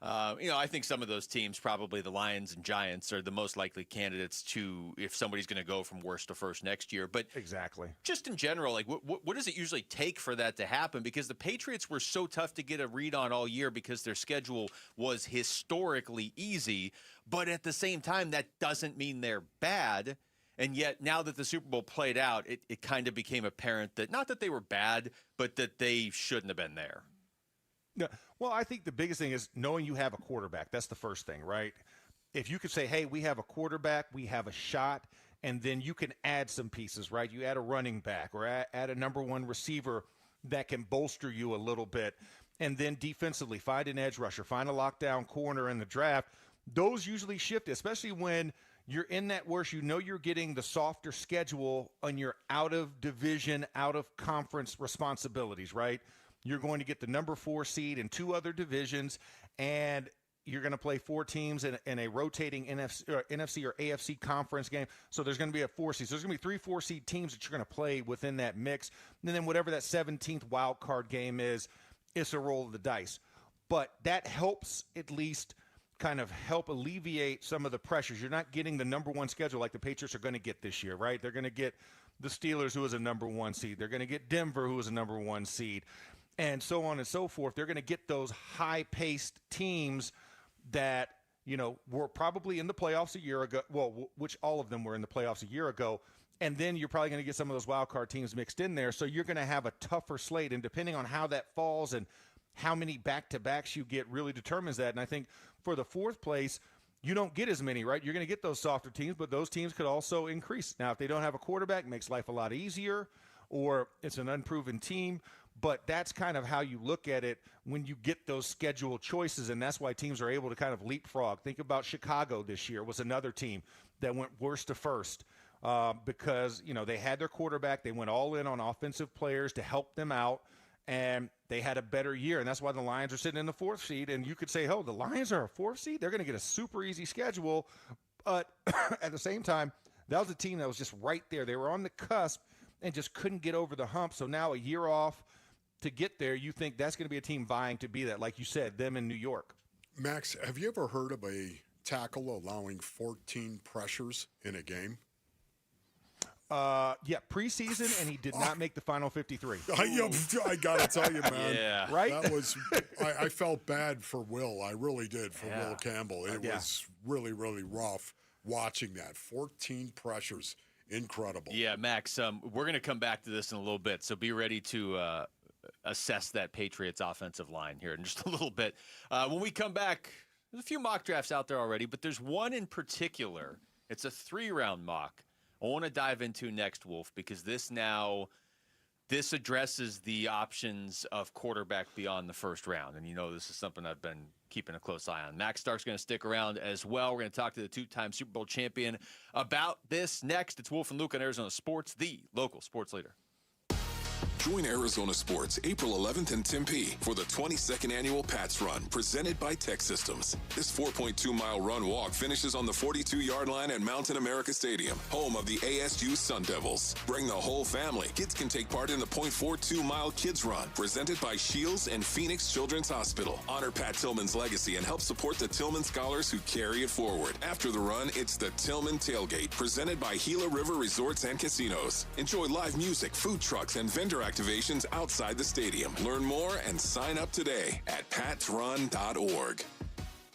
Speaker 13: I think some of those teams, probably the Lions and Giants, are the most likely candidates to if somebody's going to go from worst to first next year. But
Speaker 26: exactly,
Speaker 13: just in general, like what does it usually take for that to happen? Because the Patriots were so tough to get a read on all year because their schedule was historically easy. But at the same time, that doesn't mean they're bad. And yet now that the Super Bowl played out, it kind of became apparent that not that they were bad, but that they shouldn't have been there.
Speaker 26: No, well, I think the biggest thing is knowing you have a quarterback. That's the first thing, right? If you could say, hey, we have a quarterback, we have a shot, and then you can add some pieces, right? You add a running back or add a number one receiver. that can bolster you a little bit. And then defensively, find an edge rusher, find a lockdown corner in the draft. Those usually shift, especially when you're in that worse. You know you're getting the softer schedule on your out-of-division, out-of-conference responsibilities, right? You're going to get the number 4 seed in 2 other divisions, and you're going to play 4 teams in a rotating NFC or AFC conference game. So there's going to be a 4 seed. So there's going to be 3 4-seed teams that you're going to play within that mix. And then whatever that 17th wild card game is, it's a roll of the dice. But that helps at least kind of help alleviate some of the pressures. You're not getting the number 1 schedule like the Patriots are going to get this year, right? They're going to get the Steelers, who is a number 1 seed. They're going to get Denver, who is a number 1 seed, and so on and so forth. They're going to get those high-paced teams that, you know, were probably in the playoffs a year ago. Well, which all of them were in the playoffs a year ago. And then you're probably going to get some of those wild card teams mixed in there. So you're going to have a tougher slate. And depending on how that falls and how many back-to-backs you get really determines that. And I think for the 4th place, you don't get as many, right? You're going to get those softer teams, but those teams could also increase. Now, if they don't have a quarterback, it makes life a lot easier, or it's an unproven team. But that's kind of how you look at it when you get those schedule choices, and that's why teams are able to kind of leapfrog. Think about Chicago this year was another team that went worst to first because, you know, they had their quarterback. They went all in on offensive players to help them out, and they had a better year, and that's why the Lions are sitting in the 4th seed. And you could say, oh, the Lions are a 4th seed? They're going to get a super easy schedule. But at the same time, that was a team that was just right there. They were on the cusp and just couldn't get over the hump. So now a year off to get there, you think that's going to be a team vying to be that, like you said, them in New York.
Speaker 14: Max, have you ever heard of a tackle allowing 14 pressures in a game?
Speaker 26: Yeah, preseason, and he did not make the final 53.
Speaker 14: I got to tell you, man.
Speaker 26: Yeah. Right?
Speaker 14: That was I felt bad for Will. I really did for Will Campbell. It was really, really rough watching that. 14 pressures. Incredible.
Speaker 13: Yeah, Max, we're going to come back to this in a little bit, so be ready to assess that Patriots offensive line here in just a little bit. When we come back, there's a few mock drafts out there already, but there's one in particular. It's a 3-round mock I want to dive into next, Wolf, because this addresses the options of quarterback beyond the first round. And you know this is something I've been keeping a close eye on. Max Stark's going to stick around as well. We're going to talk to the 2-time Super Bowl champion about this next. It's Wolf and Luke on Arizona Sports, the local sports leader.
Speaker 17: Join Arizona Sports April 11th in Tempe for the 22nd annual Pats Run, presented by Tech Systems. This 4.2-mile run walk finishes on the 42-yard line at Mountain America Stadium, home of the ASU Sun Devils. Bring the whole family. Kids can take part in the 0.42-mile Kids Run, presented by Shields and Phoenix Children's Hospital. Honor Pat Tillman's legacy and help support the Tillman scholars who carry it forward. After the run, it's the Tillman Tailgate, presented by Gila River Resorts and Casinos. Enjoy live music, food trucks, and vendor activations outside the stadium. Learn more and sign up today at patsrun.org.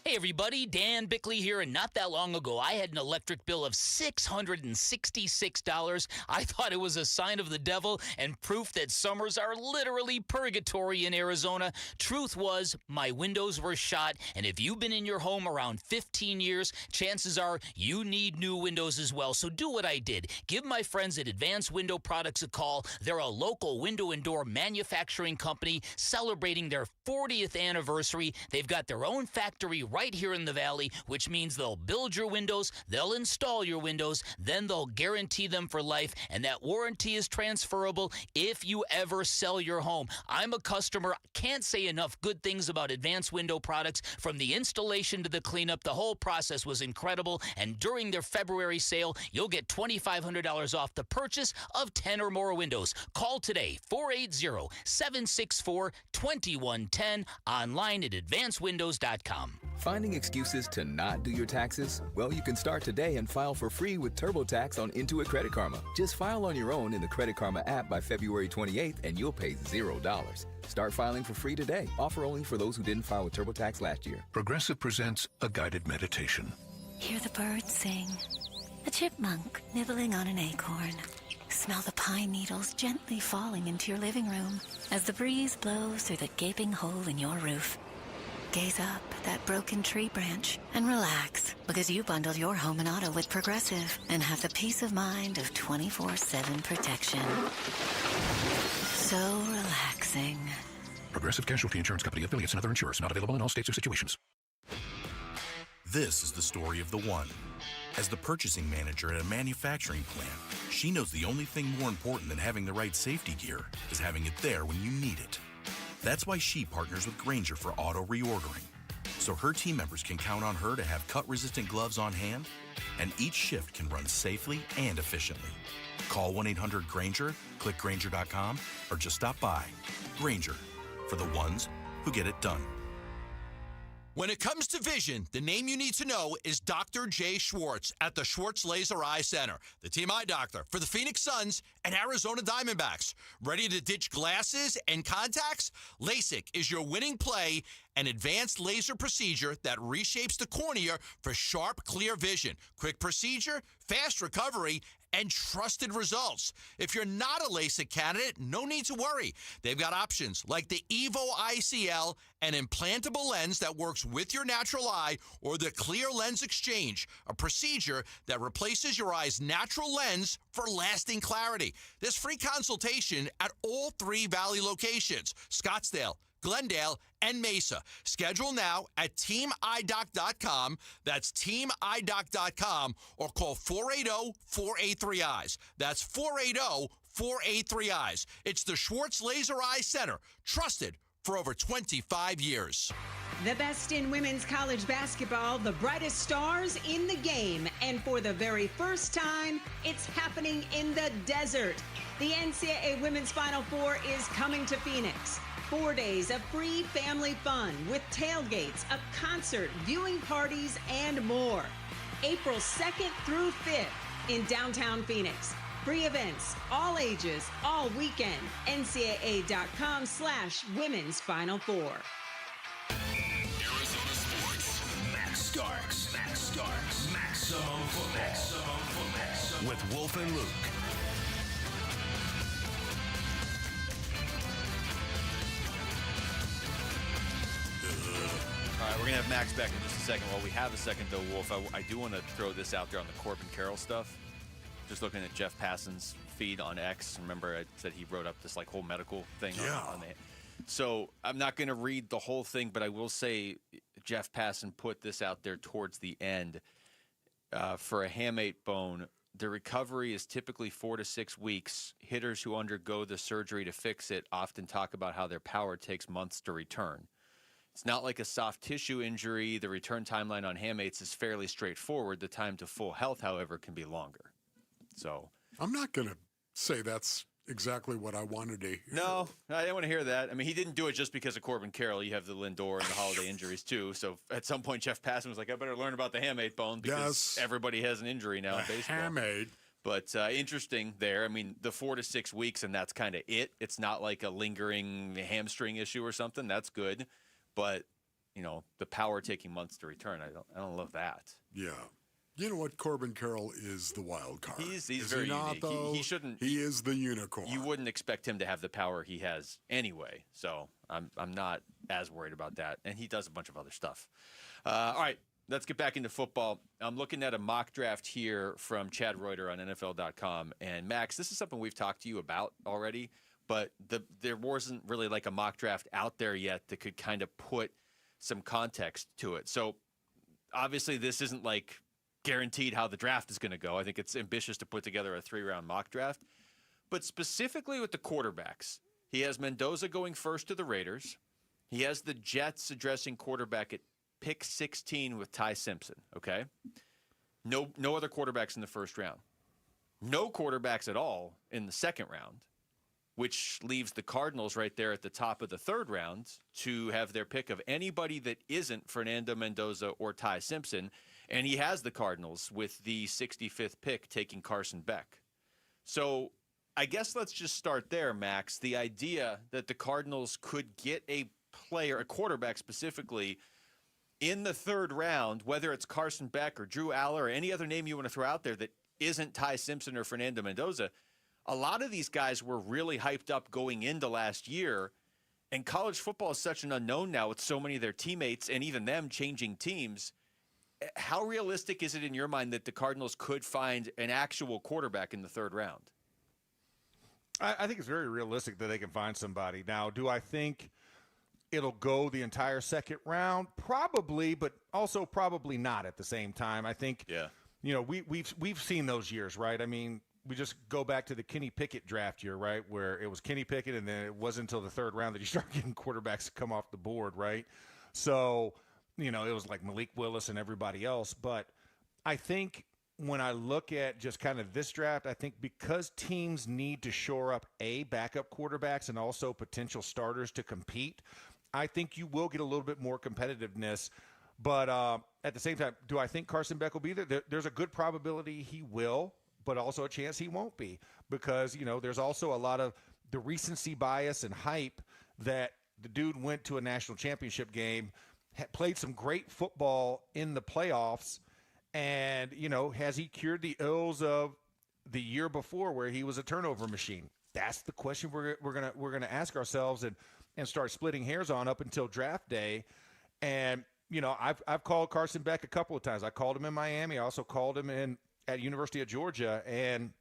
Speaker 2: Hey everybody, Dan Bickley here, and not that long ago I had an electric bill of $666. I thought it was a sign of the devil and proof that summers are literally purgatory in Arizona. Truth was, my windows were shot, and if you've been in your home around 15 years, chances are you need new windows as well. So do what I did. Give my friends at Advanced Window Products a call. They're a local window and door manufacturing company celebrating their 40th anniversary. They've got their own factory right here in the Valley, which means they'll build your windows, they'll install your windows, then they'll guarantee them for life, and that warranty is transferable if you ever sell your home. I'm a customer. Can't say enough good things about Advanced Window Products. From the installation to the cleanup, the whole process was incredible, and during their February sale, you'll get $2,500 off the purchase of 10 or more windows. Call today, 480-764-2110, online at advancedwindows.com.
Speaker 3: Finding excuses to not do your taxes? Well, you can start today and file for free with TurboTax on Intuit Credit Karma. Just file on your own in the Credit Karma app by February 28th and you'll pay $0. Start filing for free today. Offer only for those who didn't file with TurboTax last year.
Speaker 4: Progressive presents a guided meditation.
Speaker 5: Hear the birds sing. A chipmunk nibbling on an acorn. Smell the pine needles gently falling into your living room as the breeze blows through the gaping hole in your roof. Gaze up at that broken tree branch and relax, because you bundled your home and auto with Progressive and have the peace of mind of 24/7 protection. So relax
Speaker 4: Progressive Casualty Insurance Company, affiliates, and other insurers. Not available in all states or situations.
Speaker 6: This is the story of the one. As the purchasing manager at a manufacturing plant, she knows the only thing more important than having the right safety gear is having it there when you need it. That's why she partners with Grainger for auto reordering, so her team members can count on her to have cut-resistant gloves on hand, and each shift can run safely and efficiently. Call 1-800-GRAINGER, click Grainger.com, or just stop by. Grainger, for the ones who get it done.
Speaker 7: When it comes to vision, the name you need to know is Dr. Jay Schwartz at the Schwartz Laser Eye Center, the team eye doctor for the Phoenix Suns and Arizona Diamondbacks. Ready to ditch glasses and contacts? LASIK is your winning play, an advanced laser procedure that reshapes the cornea for sharp, clear vision. Quick procedure, fast recovery, and trusted results. If you're not a LASIK candidate, no need to worry. They've got options like the Evo ICL, an implantable lens that works with your natural eye, or the Clear Lens Exchange, a procedure that replaces your eye's natural lens for lasting clarity. There's free consultation at all 3 Valley locations, Scottsdale, Glendale, and Mesa. Schedule now at teamidoc.com. That's teamidoc.com, or call 480-483-EYES. That's 480-483-EYES. It's the Schwartz Laser Eye Center, trusted for over 25 years.
Speaker 9: The best in women's college basketball, the brightest stars in the game, and for the very first time, it's happening in the desert. The NCAA Women's Final Four is coming to Phoenix. 4 days of free family fun with tailgates, a concert, viewing parties, and more. April 2nd through 5th in downtown Phoenix. Free events, all ages, all weekend. NCAA.com/Women's Final Four.
Speaker 24: Arizona Sports. Max Starks. Maximum football. With Wolf and Luke.
Speaker 13: All right, we're going to have Max back in just a second. While we have a second, though, Wolf, I do want to throw this out there on the Corbin Carroll stuff. Just looking at Jeff Passan's feed on X. Remember, I said he wrote up this whole medical thing on it. So I'm not going to read the whole thing, but I will say Jeff Passan put this out there towards the end. For a hamate bone, the recovery is typically 4 to 6 weeks. Hitters who undergo the surgery to fix it often talk about how their power takes months to return. It's not like a soft tissue injury. The return timeline on hamates is fairly straightforward. The time to full health, however, can be longer. So
Speaker 14: I'm not going to say that's exactly what I wanted to hear.
Speaker 13: No, I didn't want to hear that. I mean, he didn't do it just because of Corbin Carroll. You have the Lindor and the holiday injuries, too. So at some point, Jeff Passan was like, I better learn about the hamate bone because everybody has an injury now in baseball.
Speaker 14: Hamate.
Speaker 13: But interesting there. I mean, the 4 to 6 weeks, and that's kind of it. It's not like a lingering hamstring issue or something. That's good. But, the power taking months to return, I don't love that.
Speaker 14: Yeah. You know what? Corbin Carroll is the wild card.
Speaker 13: He's very unique. He shouldn't.
Speaker 14: He is the unicorn.
Speaker 13: You wouldn't expect him to have the power he has anyway. So I'm not as worried about that. And he does a bunch of other stuff. All right, let's get back into football. I'm looking at a mock draft here from Chad Reuter on NFL.com. And Max, this is something we've talked to you about already, but there wasn't really like a mock draft out there yet that could kind of put some context to it. So obviously this isn't like guaranteed how the draft is going to go. I think it's ambitious to put together a 3-round mock draft. But specifically with the quarterbacks, he has Mendoza going first to the Raiders. He has the Jets addressing quarterback at pick 16 with Ty Simpson, okay? No other quarterbacks in the first round. No quarterbacks at all in the second round, which leaves the Cardinals right there at the top of the third round to have their pick of anybody that isn't Fernando Mendoza or Ty Simpson. And he has the Cardinals with the 65th pick taking Carson Beck. So I guess let's just start there, Max. The idea that the Cardinals could get a player, a quarterback specifically, in the third round, whether it's Carson Beck or Drew Aller or any other name you want to throw out there that isn't Ty Simpson or Fernando Mendoza, a lot of these guys were really hyped up going into last year. And college football is such an unknown now with so many of their teammates and even them changing teams. How realistic is it in your mind that the Cardinals could find an actual quarterback in the third round?
Speaker 26: I think it's very realistic that they can find somebody. Now, do I think it'll go the entire second round? Probably, but also probably not at the same time. I think, we've seen those years, right? I mean, we just go back to the Kenny Pickett draft year, right, where it was Kenny Pickett, and then it wasn't until the third round that you start getting quarterbacks to come off the board, right? So, it was like Malik Willis and everybody else. But I think when I look at just kind of this draft, I think because teams need to shore up, backup quarterbacks and also potential starters to compete, I think you will get a little bit more competitiveness. But at the same time, do I think Carson Beck will be there? There's a good probability he will, but also a chance he won't be, because, there's also a lot of the recency bias and hype that the dude went to a national championship game, played some great football in the playoffs, and, has he cured the ills of the year before where he was a turnover machine? That's the question we're gonna ask ourselves and start splitting hairs on up until draft day. And, I've called Carson Beck a couple of times. I called him in Miami. I also called him at University of Georgia, and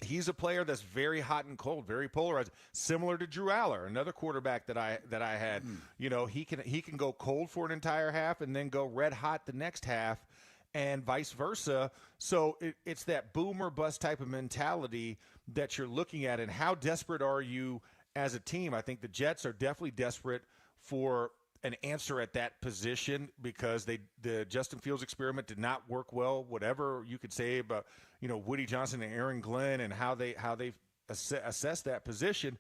Speaker 26: he's a player that's very hot and cold, very polarized, similar to Drew Aller, another quarterback that I had. He can go cold for an entire half and then go red hot the next half, and vice versa. So it's that boom or bust type of mentality that you're looking at. And how desperate are you as a team? I think the Jets are definitely desperate for an answer at that position, because the Justin Fields experiment did not work well. Whatever you could say about Woody Johnson and Aaron Glenn and how they assess that position,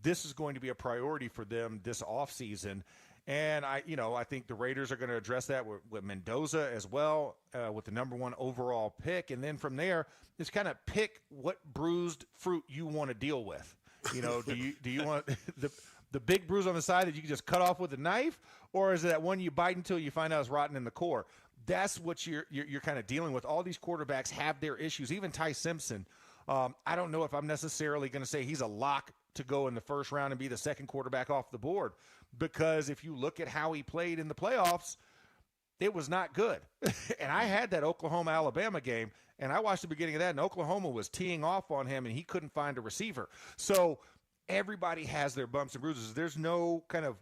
Speaker 26: this is going to be a priority for them this offseason. And I think the Raiders are going to address that with Mendoza as well, with the number 1 overall pick. And then from there, just kind of pick what bruised fruit you want to deal with. Do you want the big bruise on the side that you can just cut off with a knife, or is it that one you bite until you find out it's rotten in the core? That's what you're kind of dealing with. All these quarterbacks have their issues. Even Ty Simpson, I don't know if I'm necessarily going to say he's a lock to go in the first round and be the second quarterback off the board, because if you look at how he played in the playoffs, it was not good. And I had that Oklahoma-Alabama game, and I watched the beginning of that, and Oklahoma was teeing off on him, and he couldn't find a receiver. So everybody has their bumps and bruises. There's no kind of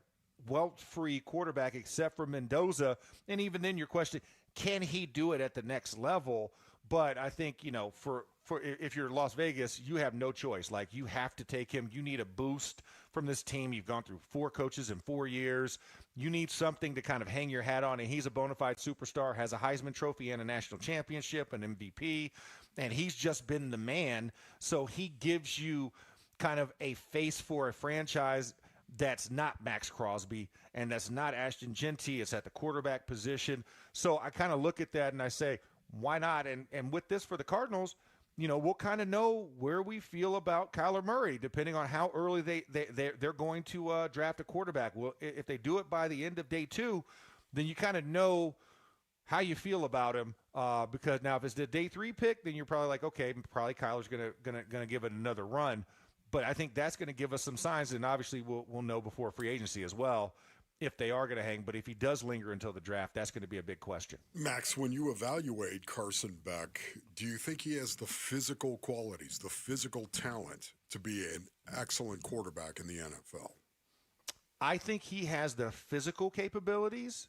Speaker 26: welt-free quarterback except for Mendoza. And even then, your question, can he do it at the next level? But I think, for if you're Las Vegas, you have no choice. Like, you have to take him. You need a boost from this team. You've gone through 4 coaches in 4 years. You need something to kind of hang your hat on. And he's a bona fide superstar, has a Heisman Trophy and a national championship, an MVP. And he's just been the man. So he gives you kind of a face for a franchise that's not Max Crosby and that's not Ashton Genty. It's at the quarterback position. So I kind of look at that and I say, why not? And with this for the Cardinals, we'll kind of know where we feel about Kyler Murray, depending on how early they're going to draft a quarterback. Well, if they do it by the end of day 2, then you kind of know how you feel about him. Because now if it's the day 3 pick, then you're probably like, okay, probably Kyler's gonna give it another run. But I think that's going to give us some signs, and obviously we'll know before free agency as well if they are going to hang. But if he does linger until the draft, that's going to be a big question.
Speaker 14: Max, when you evaluate Carson Beck, do you think he has the physical qualities, the physical talent to be an excellent quarterback in the NFL?
Speaker 26: I think he has the physical capabilities.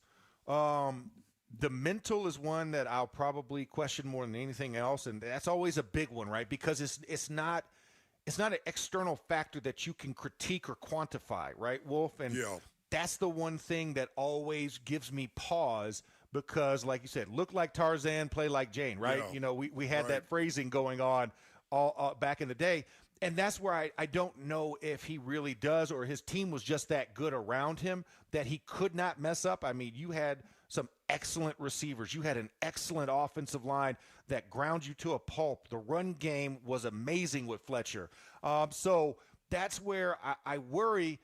Speaker 26: The mental is one that I'll probably question more than anything else, and that's always a big one, right? Because it's not an external factor that you can critique or quantify, right, Wolf? And that's the one thing that always gives me pause, because, like you said, look like Tarzan, play like Jane, right?
Speaker 14: Yeah.
Speaker 26: We had that phrasing going on all back in the day. And that's where I don't know if he really does, or his team was just that good around him that he could not mess up. I mean, you had some excellent receivers. You had an excellent offensive line that ground you to a pulp. The run game was amazing with Fletcher. So that's where I worry,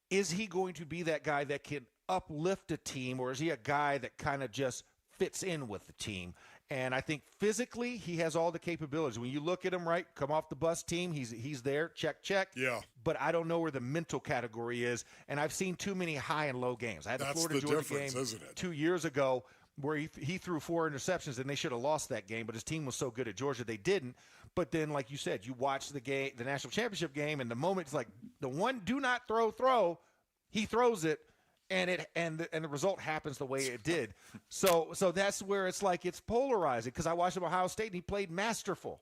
Speaker 26: is he going to be that guy that can uplift a team, or is he a guy that kind of just fits in with the team? And I think physically he has all the capabilities. When you look at him, right, come off the bus team, he's there, check.
Speaker 14: Yeah.
Speaker 26: But I don't know where the mental category is, and I've seen too many high and low games. I had the Florida-Georgia game 2 years ago where he threw 4 interceptions, and they should have lost that game, but his team was so good at Georgia they didn't. But then, like you said, you watch the national championship game, and the moment it's like the one do not throw, he throws it, and the result happens the way it did. So that's where it's like it's polarizing, because I watched him at Ohio State, and he played masterful.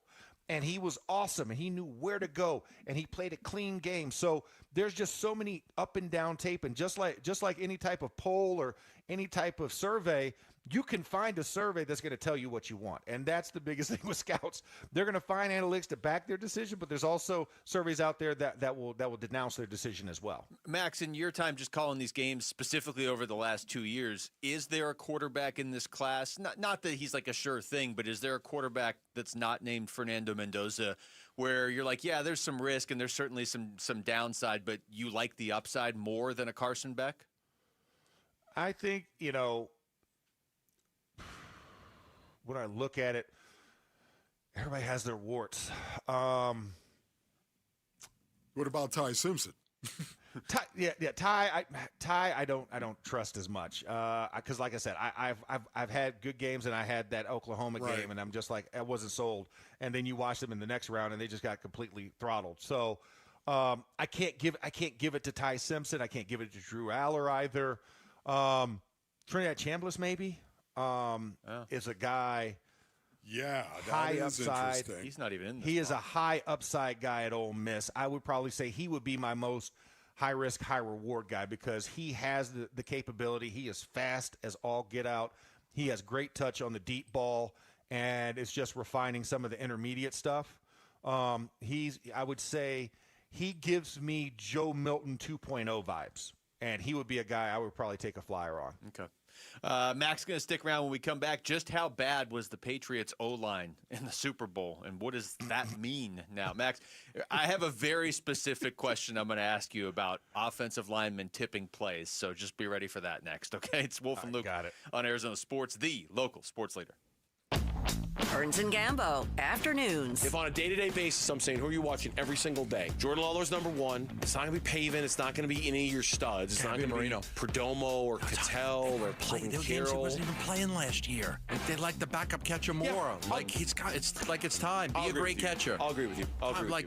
Speaker 26: And he was awesome, and he knew where to go, and he played a clean game. So there's just so many up and down tape, and just like any type of poll or any type of survey, you can find a survey that's going to tell you what you want. And that's the biggest thing with scouts. They're going to find analytics to back their decision, but there's also surveys out there that will denounce their decision as well.
Speaker 13: Max, in your time just calling these games, specifically over the last 2 years, is there a quarterback in this class? Not that he's like a sure thing, but is there a quarterback that's not named Fernando Mendoza where you're like, yeah, there's some risk and there's certainly some downside, but you like the upside more than a Carson Beck?
Speaker 26: I think, when I look at it, everybody has their warts.
Speaker 14: What about Ty Simpson?
Speaker 26: Ty. I don't trust as much because, like I said, I've had good games, and I had that Oklahoma game, and I'm just like, I wasn't sold. And then you watch them in the next round, and they just got completely throttled. So I can't give it to Ty Simpson. I can't give it to Drew Aller either. Trinidad Chambliss maybe is a guy.
Speaker 14: Yeah,
Speaker 26: high upside.
Speaker 13: He's not even in this.
Speaker 26: He is a high upside guy at Ole Miss. I would probably say he would be my most high risk, high reward guy because he has the capability. He is fast as all get out. He has great touch on the deep ball, and it's just refining some of the intermediate stuff. I would say he gives me Joe Milton 2.0 vibes, and he would be a guy I would probably take a flyer on.
Speaker 13: Okay. Max going to stick around when we come back. Just how bad was the Patriots O-line in the Super Bowl, and what does that mean now? Max, I have a very specific question I'm going to ask you about offensive linemen tipping plays, so just be ready for that next, okay? It's Wolf and Luke on Arizona Sports, the local sports leader.
Speaker 10: Burns and Gambo, afternoons.
Speaker 11: If on a day-to-day basis, I'm saying, who are you watching every single day? Jordan Lawler's number one. It's not going to be Pavin. It's not going to be any of your studs. It's not going to be Perdomo or Cattell or Corbin Carroll.
Speaker 12: He wasn't even playing last year. They like the backup catcher more. Yeah, it's like it's time. Be a great catcher.
Speaker 11: I'll agree with you.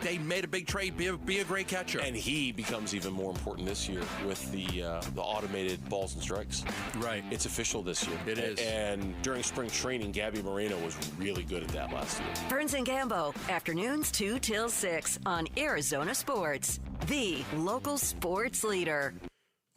Speaker 12: They made a big trade. Be a great catcher.
Speaker 11: And he becomes even more important this year with the automated balls and strikes.
Speaker 12: Right.
Speaker 11: It's official this year.
Speaker 12: It is.
Speaker 11: And during spring training, Gabby Moreno was really good at that last year.
Speaker 10: Burns and Gambo, afternoons 2 till 6 on Arizona Sports, the local sports leader.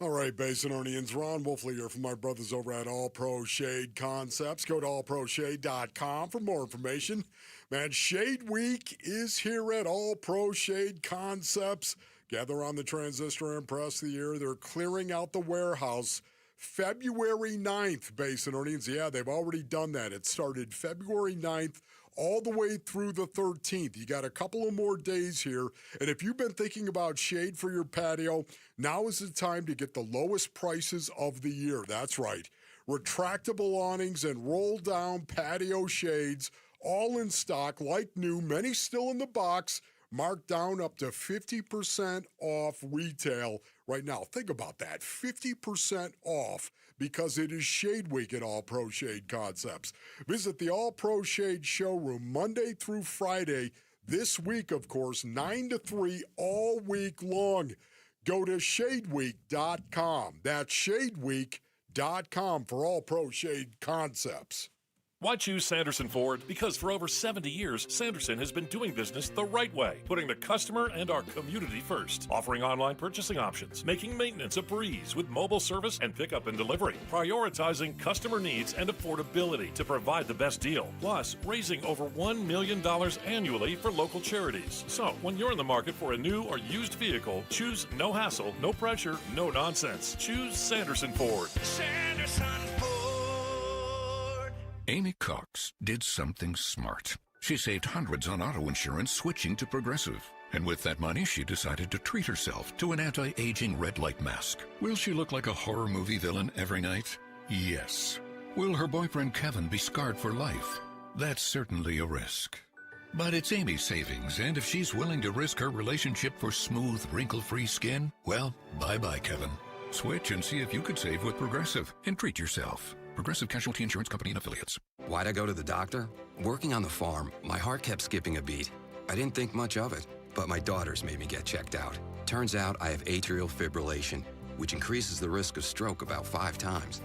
Speaker 14: All right, Basinonians, Ron Wolfley here from my brothers over at All Pro Shade Concepts. Go to allproshade.com for more information. Man, Shade Week is here at All Pro Shade Concepts. Gather on the transistor and press the year. They're clearing out the warehouse February 9th, Basinonians. Yeah, they've already done that. It started February 9th all the way through the 13th. You got a couple of more days here. And if you've been thinking about shade for your patio, now is the time to get the lowest prices of the year. That's right. Retractable awnings and roll-down patio shades, all in stock, like new, many still in the box, marked down up to 50% off retail right now. Think about that, 50% off because it is Shade Week at All Pro Shade Concepts. Visit the All Pro Shade showroom Monday through Friday this week, of course, 9 to 3 all week long. Go to shadeweek.com. That's shadeweek.com for All Pro Shade Concepts.
Speaker 4: Why choose Sanderson Ford? Because for over 70 years, Sanderson has been doing business the right way, putting the customer and our community first, offering online purchasing options, making maintenance a breeze with mobile service and pickup and delivery, prioritizing customer needs and affordability to provide the best deal, plus raising over $1 million annually for local charities. So, when you're in the market for a new or used vehicle, choose no hassle, no pressure, no nonsense. Choose Sanderson Ford.
Speaker 24: Sanderson Ford.
Speaker 4: Amy Cox did something smart. She saved hundreds on auto insurance switching to Progressive. And with that money, she decided to treat herself to an anti-aging red light mask. Will she look like a horror movie villain every night? Yes. Will her boyfriend Kevin be scarred for life? That's certainly a risk. But it's Amy's savings, and if she's willing to risk her relationship for smooth, wrinkle-free skin, well, bye-bye, Kevin. Switch and see if you could save with Progressive and treat yourself. Progressive Casualty Insurance Company and Affiliates.
Speaker 15: Why'd I go to the doctor? Working on the farm, my heart kept skipping a beat. I didn't think much of it, but my daughters made me get checked out. Turns out I have atrial fibrillation. which increases the risk of stroke about 5 times.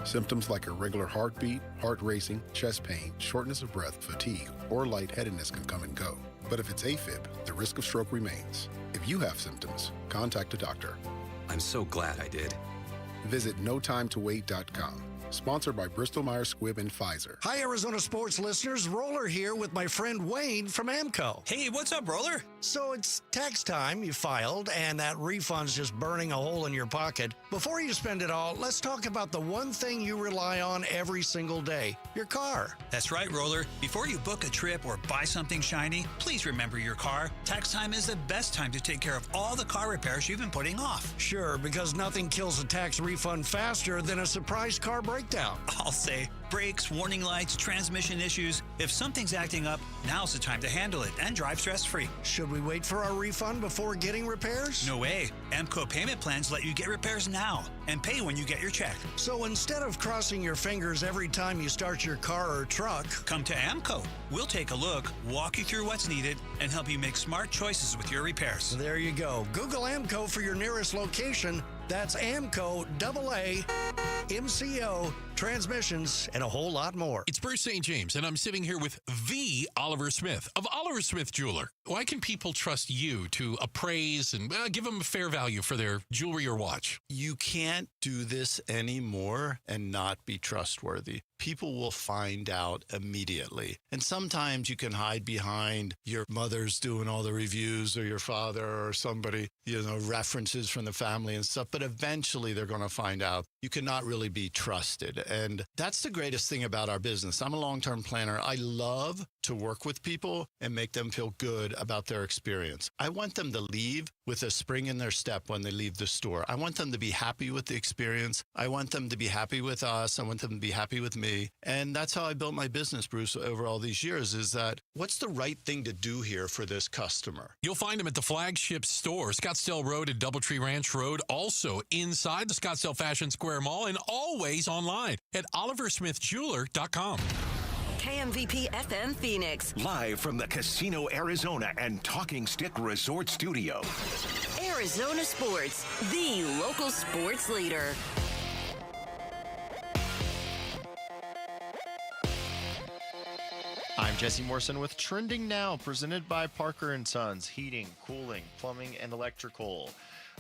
Speaker 1: Symptoms like irregular heartbeat, heart racing, chest pain, shortness of breath, fatigue, or lightheadedness can come and go. But if it's AFib, the risk of stroke remains. If you have symptoms, contact a doctor.
Speaker 15: I'm so glad I did.
Speaker 1: Visit notimetowait.com. Sponsored by Bristol-Myers Squibb and Pfizer.
Speaker 8: Hi, Arizona sports listeners. Roller here with my friend Wayne from AMCO.
Speaker 16: Hey, what's up, Roller?
Speaker 8: So it's tax time. You filed, and that refund's just burning a hole in your pocket. Before you spend it all, let's talk about the one thing you rely on every single day, your car.
Speaker 16: That's right, Roller. Before you book a trip or buy something shiny, please remember your car. Tax time is the best time to take care of all the car repairs you've been putting off.
Speaker 8: Sure, because nothing kills a tax refund faster than a surprise car breakdown.
Speaker 16: I'll say brakes, warning lights, transmission issues. If something's acting up, now's the time to handle it and drive stress-free.
Speaker 8: Should we wait for our refund before getting repairs?
Speaker 16: No way. AMCO payment plans let you get repairs now and pay when you get your check.
Speaker 8: So instead of crossing your fingers every time you start your car or truck,
Speaker 16: come to AMCO. We'll take a look, walk you through what's needed, and help you make smart choices with your repairs.
Speaker 8: There you go. Google AMCO for your nearest location. That's AMCO, AA, MCO, transmissions, and a whole lot more.
Speaker 18: It's Bruce St. James, and I'm sitting here with the Oliver Smith of Oliver Smith Jeweler. Why can people trust you to appraise and give them a fair value for their jewelry or watch?
Speaker 19: You can't do this anymore and not be trustworthy. People will find out immediately. And sometimes you can hide behind your mother's doing all the reviews or your father or somebody, references from the family and stuff. But eventually they're going to find out you cannot really be trusted. And that's the greatest thing about our business. I'm a long-term planner. I love to work with people and make them feel good about their experience. I want them to leave with a spring in their step when they leave the store. I want them to be happy with the experience. I want them to be happy with us. I want them to be happy with me. And that's how I built my business, Bruce, over all these years, is that what's the right thing to do here for this customer?
Speaker 18: You'll find them at the flagship store, Scottsdale Road and Doubletree Ranch Road, also inside the Scottsdale Fashion Square Mall, and always online at oliversmithjeweler.com.
Speaker 10: KMVP FM Phoenix.
Speaker 24: Live from the Casino Arizona and Talking Stick Resort Studio.
Speaker 10: Arizona Sports, the local sports leader.
Speaker 31: I'm Jesse Morrison with Trending Now, presented by Parker & Sons, heating, cooling, plumbing, and electrical.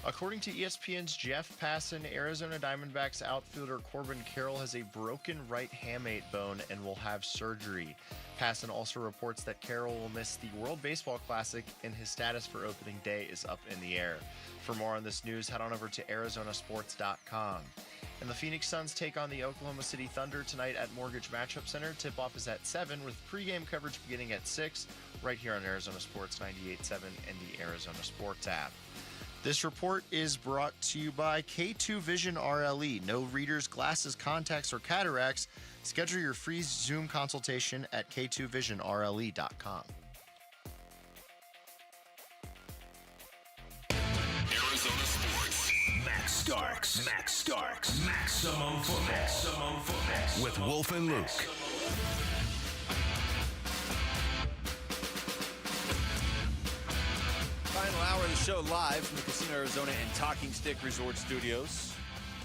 Speaker 31: According to ESPN's Jeff Passan, Arizona Diamondbacks outfielder Corbin Carroll has a broken right hamate bone and will have surgery. Passan also reports that Carroll will miss the World Baseball Classic and his status for opening day is up in the air. For more on this news, head on over to arizonasports.com. And the Phoenix Suns take on the Oklahoma City Thunder tonight at Mortgage Matchup Center. Tip-off is at 7 with pregame coverage beginning at 6 right here on Arizona Sports 98.7 and the Arizona Sports app. This report is brought to you by K2 Vision RLE. No readers, glasses, contacts, or cataracts. Schedule your free Zoom consultation at k2visionrle.com.
Speaker 24: Arizona Sports. Max Starks. Maximum football. With Wolf and Luke.
Speaker 13: Final hour of the show live from the Casino Arizona and Talking Stick Resort Studios.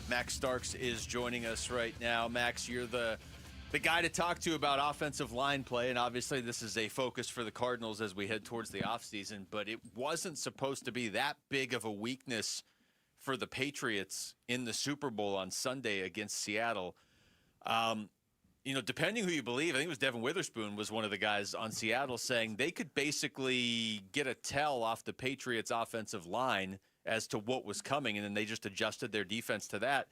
Speaker 13: Max Starks is joining us right now. Max, you're the guy to talk to about offensive line play, and obviously this is a focus for the Cardinals as we head towards the offseason, but it wasn't supposed to be that big of a weakness for the Patriots in the Super Bowl on Sunday against Seattle. Depending who you believe, I think it was Devin Witherspoon was one of the guys on Seattle saying they could basically get a tell off the Patriots' offensive line as to what was coming, and then they just adjusted their defense to that.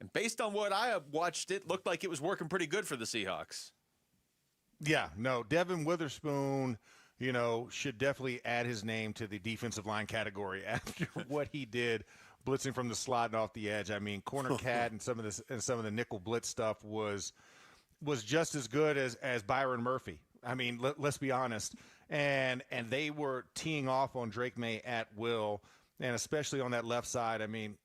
Speaker 13: And based on what I watched, it looked like it was working pretty good for the Seahawks.
Speaker 26: Yeah, no, Devin Witherspoon, should definitely add his name to the defensive line category after what he did blitzing from the slot and off the edge. I mean, corner cat and some of the nickel blitz stuff was just as good as Byron Murphy. I mean, let's be honest. And they were teeing off on Drake May at will, and especially on that left side. I mean,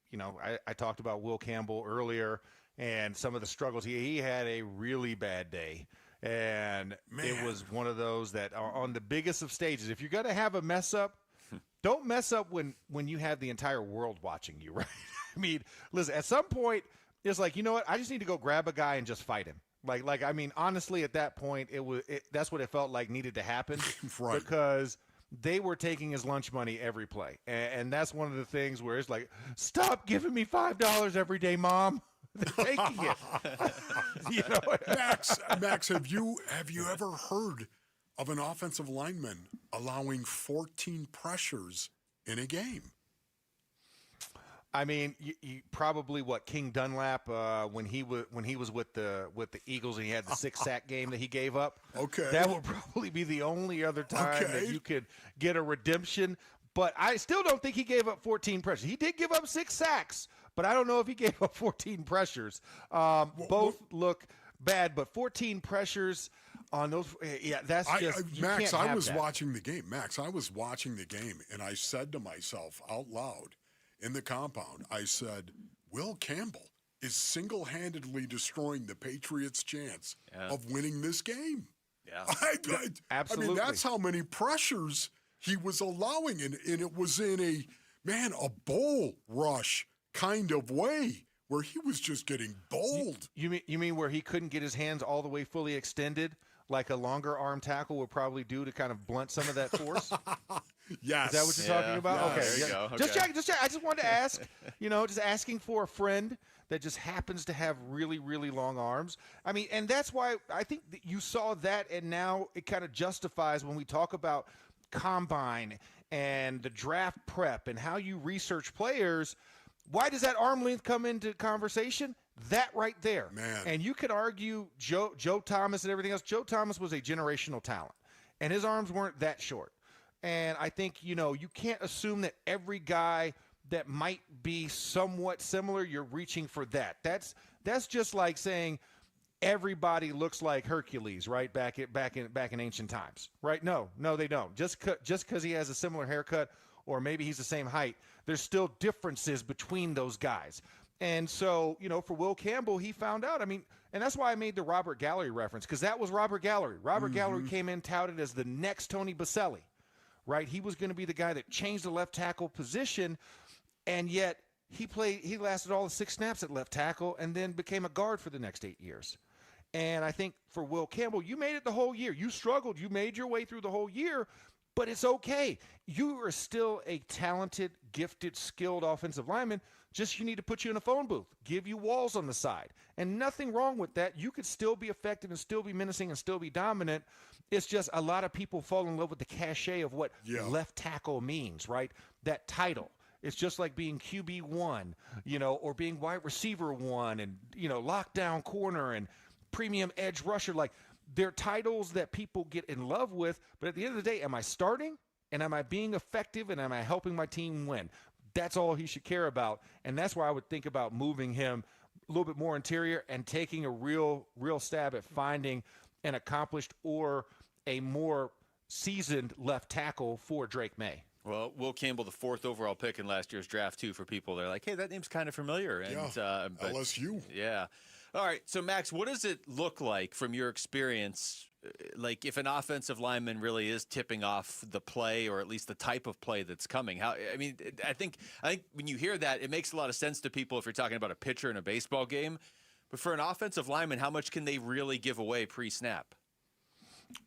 Speaker 26: I talked about Will Campbell earlier and some of the struggles. He had a really bad day. And it was one of those that are on the biggest of stages. If you're going to have a mess up, don't mess up when you have the entire world watching you, right? I mean, listen, at some point, it's like, you know what? I just need to go grab a guy and just fight him. I mean, honestly, at that point, that's what it felt like needed to happen.
Speaker 14: Right.
Speaker 26: Because they were taking his lunch money every play. And that's one of the things where it's like, stop giving me $5 every day, Mom. They're taking it. You know?
Speaker 14: Max, have you ever heard of an offensive lineman allowing 14 pressures in a game?
Speaker 26: I mean, you probably King Dunlap when he was with the Eagles and he had the 6-sack game that he gave up.
Speaker 14: Okay,
Speaker 26: that would probably be the only other time that you could get a redemption. But I still don't think he gave up 14 pressures. He did give up 6 sacks, but I don't know if he gave up 14 pressures. Both look bad, but 14 pressures on those. Yeah, that's just
Speaker 14: Max. I was watching the game. Max, I was watching the game, and I said to myself out loud. In the compound, I said, Will Campbell is single-handedly destroying the Patriots' chance of winning this game.
Speaker 13: Yeah,
Speaker 26: absolutely.
Speaker 14: I mean, that's how many pressures he was allowing, and it was in a bull rush kind of way where he was just getting bowled.
Speaker 26: You mean where he couldn't get his hands all the way fully extended, like a longer arm tackle would probably do to kind of blunt some of that force?
Speaker 14: Yes.
Speaker 26: Is that what you're talking about?
Speaker 14: Yeah,
Speaker 26: okay.
Speaker 14: there you
Speaker 26: go.
Speaker 14: Okay.
Speaker 26: Just check. I just wanted to ask, just asking for a friend that just happens to have really, really long arms. I mean, and that's why I think that you saw that, and now it kind of justifies when we talk about combine and the draft prep and how you research players. Why does that arm length come into conversation? That right there.
Speaker 14: Man.
Speaker 26: And you could argue Joe Thomas and everything else. Joe Thomas was a generational talent, and his arms weren't that short. And I think, you can't assume that every guy that might be somewhat similar, you're reaching for that. That's just like saying everybody looks like Hercules, right? Back in ancient times, right? No, they don't. Just because he has a similar haircut or maybe he's the same height, there's still differences between those guys. And so, for Will Campbell, he found out. I mean, and that's why I made the Robert Gallery reference, because that was Robert Gallery. Robert Gallery came in touted as the next Tony Baselli. Right, he was going to be the guy that changed the left tackle position, and yet he lasted all the 6 snaps at left tackle and then became a guard for the next 8 years. And I think for Will Campbell, you made it the whole year. You struggled. You made your way through the whole year, but it's okay. You are still a talented, gifted, skilled offensive lineman. Just you need to put you in a phone booth, give you walls on the side, and nothing wrong with that. You could still be effective and still be menacing and still be dominant. It's just a lot of people fall in love with the cachet of what left tackle means, right? That title. It's just like being QB1, or being wide receiver 1 and, lockdown corner and premium edge rusher. Like, they're titles that people get in love with. But at the end of the day, am I starting? And am I being effective? And am I helping my team win? That's all he should care about. And that's why I would think about moving him a little bit more interior and taking a real stab at finding an accomplished or a more seasoned left tackle for Drake May.
Speaker 13: Well, Will Campbell, the 4th overall pick in last year's draft, too, for people. They're like, hey, that name's kind of familiar. And, but,
Speaker 14: LSU.
Speaker 13: Yeah. All right. So, Max, what does it look like from your experience, like if an offensive lineman really is tipping off the play or at least the type of play that's coming? I think when you hear that, it makes a lot of sense to people if you're talking about a pitcher in a baseball game. But for an offensive lineman, how much can they really give away pre-snap?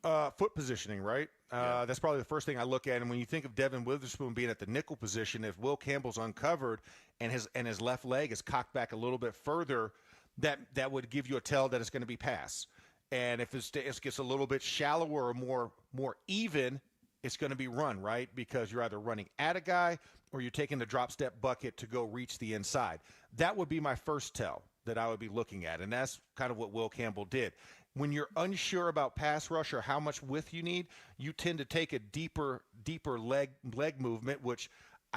Speaker 26: Foot positioning, right? That's probably the first thing I look at. And when you think of Devin Witherspoon being at the nickel position, if Will Campbell's uncovered and his left leg is cocked back a little bit further, that would give you a tell that it's going to be pass. And if it gets a little bit shallower or more even, it's going to be run, right? Because you're either running at a guy or you're taking the drop step bucket to go reach the inside. That would be my first tell that I would be looking at. And that's kind of what Will Campbell did. When you're unsure about pass rush or how much width you need, you tend to take a deeper leg movement, which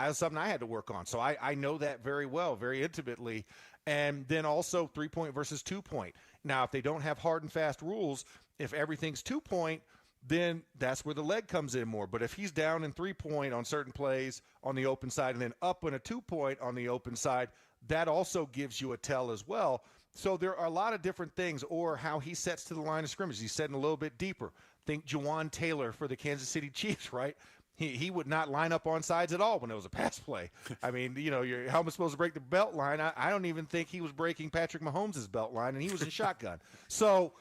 Speaker 26: is something I had to work on. So I know that very well, very intimately. And then also 3-point versus 2-point. Now, if they don't have hard and fast rules, if everything's 2-point, then that's where the leg comes in more. But if he's down in 3-point on certain plays on the open side and then up in a 2-point on the open side, that also gives you a tell as well. So there are a lot of different things, or how he sets to the line of scrimmage. He's setting a little bit deeper. Think Jawan Taylor for the Kansas City Chiefs, right? He would not line up on sides at all when it was a pass play. I mean, your helmet's supposed to break the belt line. I don't even think he was breaking Patrick Mahomes' belt line, and he was in shotgun. So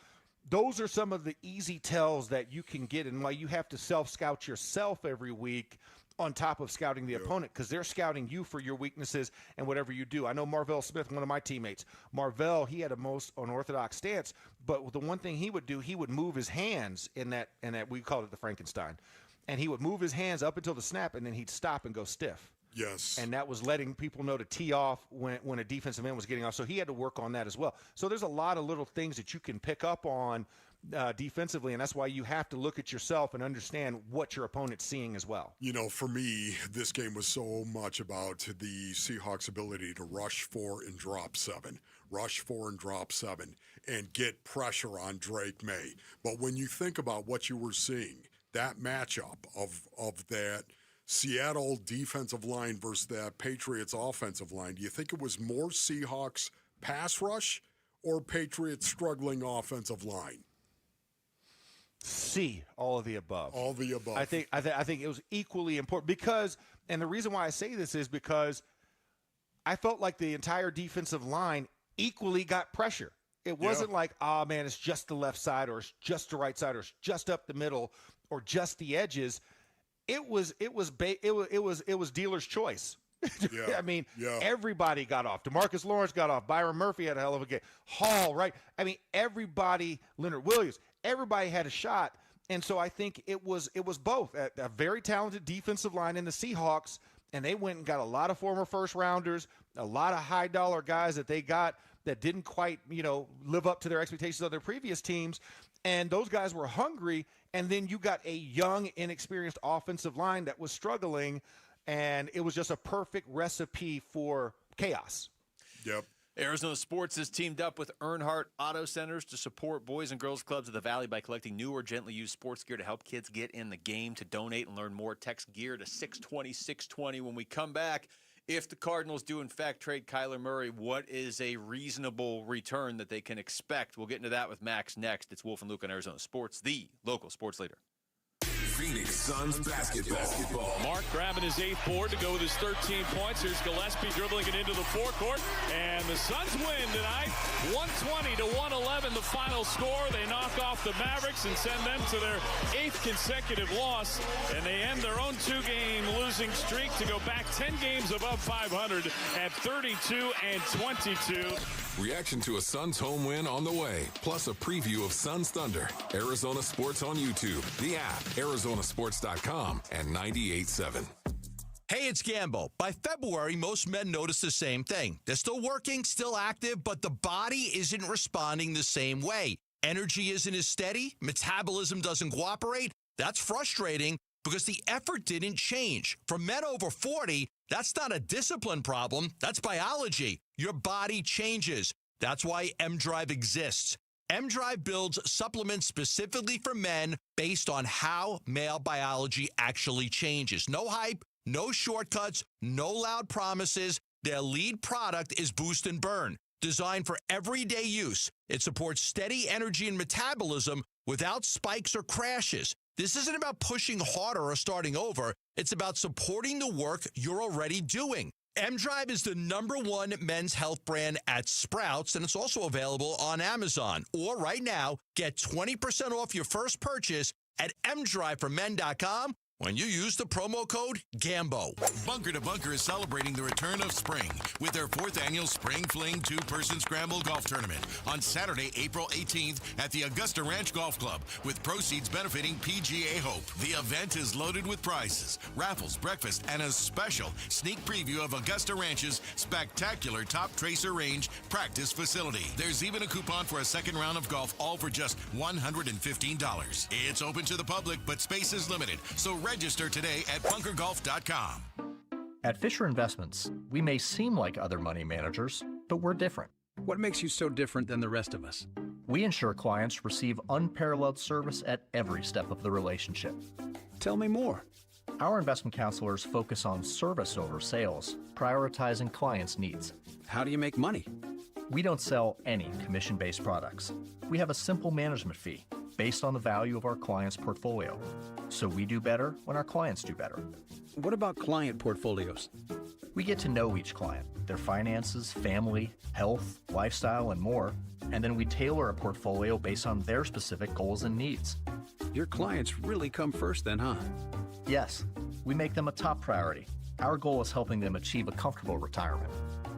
Speaker 26: those are some of the easy tells that you can get, and why you have to self-scout yourself every week on top of scouting the opponent, because they're scouting you for your weaknesses and whatever you do. I know Marvell Smith, one of my teammates. Marvell, he had a most unorthodox stance, but the one thing he would do, he would move his hands in that we called it the Frankenstein. And he would move his hands up until the snap, and then he'd stop and go stiff.
Speaker 14: Yes.
Speaker 26: And that was letting people know to tee off when a defensive end was getting off. So he had to work on that as well. So there's a lot of little things that you can pick up on defensively, and that's why you have to look at yourself and understand what your opponent's seeing as well.
Speaker 14: For me, this game was so much about the Seahawks' ability to rush 4 and drop 7. Rush 4 and drop 7 and get pressure on Drake May. But when you think about what you were seeing, that matchup of that Seattle defensive line versus that Patriots offensive line, do you think it was more Seahawks pass rush or Patriots struggling offensive line?
Speaker 26: All of the above.
Speaker 14: All the above.
Speaker 26: I think it was equally important because, and the reason why I say this is because I felt like the entire defensive line equally got pressure. It wasn't like, oh man, it's just the left side, or it's just the right side, or it's just up the middle, or just the edges. It was dealer's choice.
Speaker 14: Yeah.
Speaker 26: I mean, everybody got off. DeMarcus Lawrence got off. Byron Murphy had a hell of a game. Hall, right? I mean, everybody, Leonard Williams, everybody had a shot. And so I think it was both. A very talented defensive line in the Seahawks, and they went and got a lot of former first rounders, a lot of high dollar guys that they got that didn't quite, live up to their expectations of their previous teams. And those guys were hungry. And then you got a young, inexperienced offensive line that was struggling. And it was just a perfect recipe for chaos.
Speaker 14: Yep.
Speaker 13: Arizona Sports has teamed up with Earnhardt Auto Centers to support Boys and Girls Clubs of the Valley by collecting new or gently used sports gear to help kids get in the game. To donate and learn more, text GEAR to 620-620. When we come back, if the Cardinals do in fact trade Kyler Murray, what is a reasonable return that they can expect? We'll get into that with Max next. It's Wolf and Luke on Arizona Sports, the local sports leader.
Speaker 2: Phoenix Suns basketball.
Speaker 17: Mark grabbing his 8th board to go with his 13 points. Here's Gillespie dribbling it into the forecourt. And the Suns win tonight. 120-111 the final score. They knock off the Mavericks and send them to their 8th consecutive loss. And they end their own 2-game losing streak to go back 10 games above 500 at 32-22.
Speaker 2: Reaction to a Suns home win on the way, plus a preview of Suns Thunder. Arizona Sports on YouTube, the app, ArizonaSports.com, and 98.7.
Speaker 6: Hey, it's Gambo. By February, most men notice the same thing. They're still working, still active, but the body isn't responding the same way. Energy isn't as steady, metabolism doesn't cooperate. That's frustrating because the effort didn't change. For men over 40, that's not a discipline problem. That's biology. Your body changes. That's why M-Drive exists. M-Drive builds supplements specifically for men based on how male biology actually changes. No hype, no shortcuts, no loud promises. Their lead product is Boost and Burn, designed for everyday use. It supports steady energy and metabolism without spikes or crashes. This isn't about pushing harder or starting over. It's about supporting the work you're already doing. M-Drive is the #1 men's health brand at Sprouts, and it's also available on Amazon. Or right now, get 20% off your first purchase at mdriveformen.com when you use the promo code GAMBO. Bunker to Bunker is celebrating the return of spring with their 4th annual Spring Fling 2-person Scramble Golf Tournament on Saturday, April 18th at the Augusta Ranch Golf Club, with proceeds benefiting PGA Hope. The event is loaded with prizes, raffles, breakfast, and a special sneak preview of Augusta Ranch's spectacular Top Tracer Range practice facility. There's even a coupon for a second round of golf, all for just $115. It's open to the public, but space is limited, so register today at bunkergolf.com.
Speaker 20: At Fisher Investments, we may seem like other money managers, but we're different.
Speaker 21: What makes you so different than the rest of us?
Speaker 20: We ensure clients receive unparalleled service at every step of the relationship.
Speaker 21: Tell me more.
Speaker 20: Our investment counselors focus on service over sales, prioritizing clients' needs.
Speaker 21: How do you make money?
Speaker 20: We don't sell any commission-based products. We have a simple management fee based on the value of our client's portfolio. So we do better when our clients do better.
Speaker 21: What about client portfolios?
Speaker 20: We get to know each client, their finances, family, health, lifestyle, and more, and then we tailor a portfolio based on their specific goals and needs.
Speaker 21: Your clients really come first then, huh?
Speaker 20: Yes, we make them a top priority. Our goal is helping them achieve a comfortable retirement.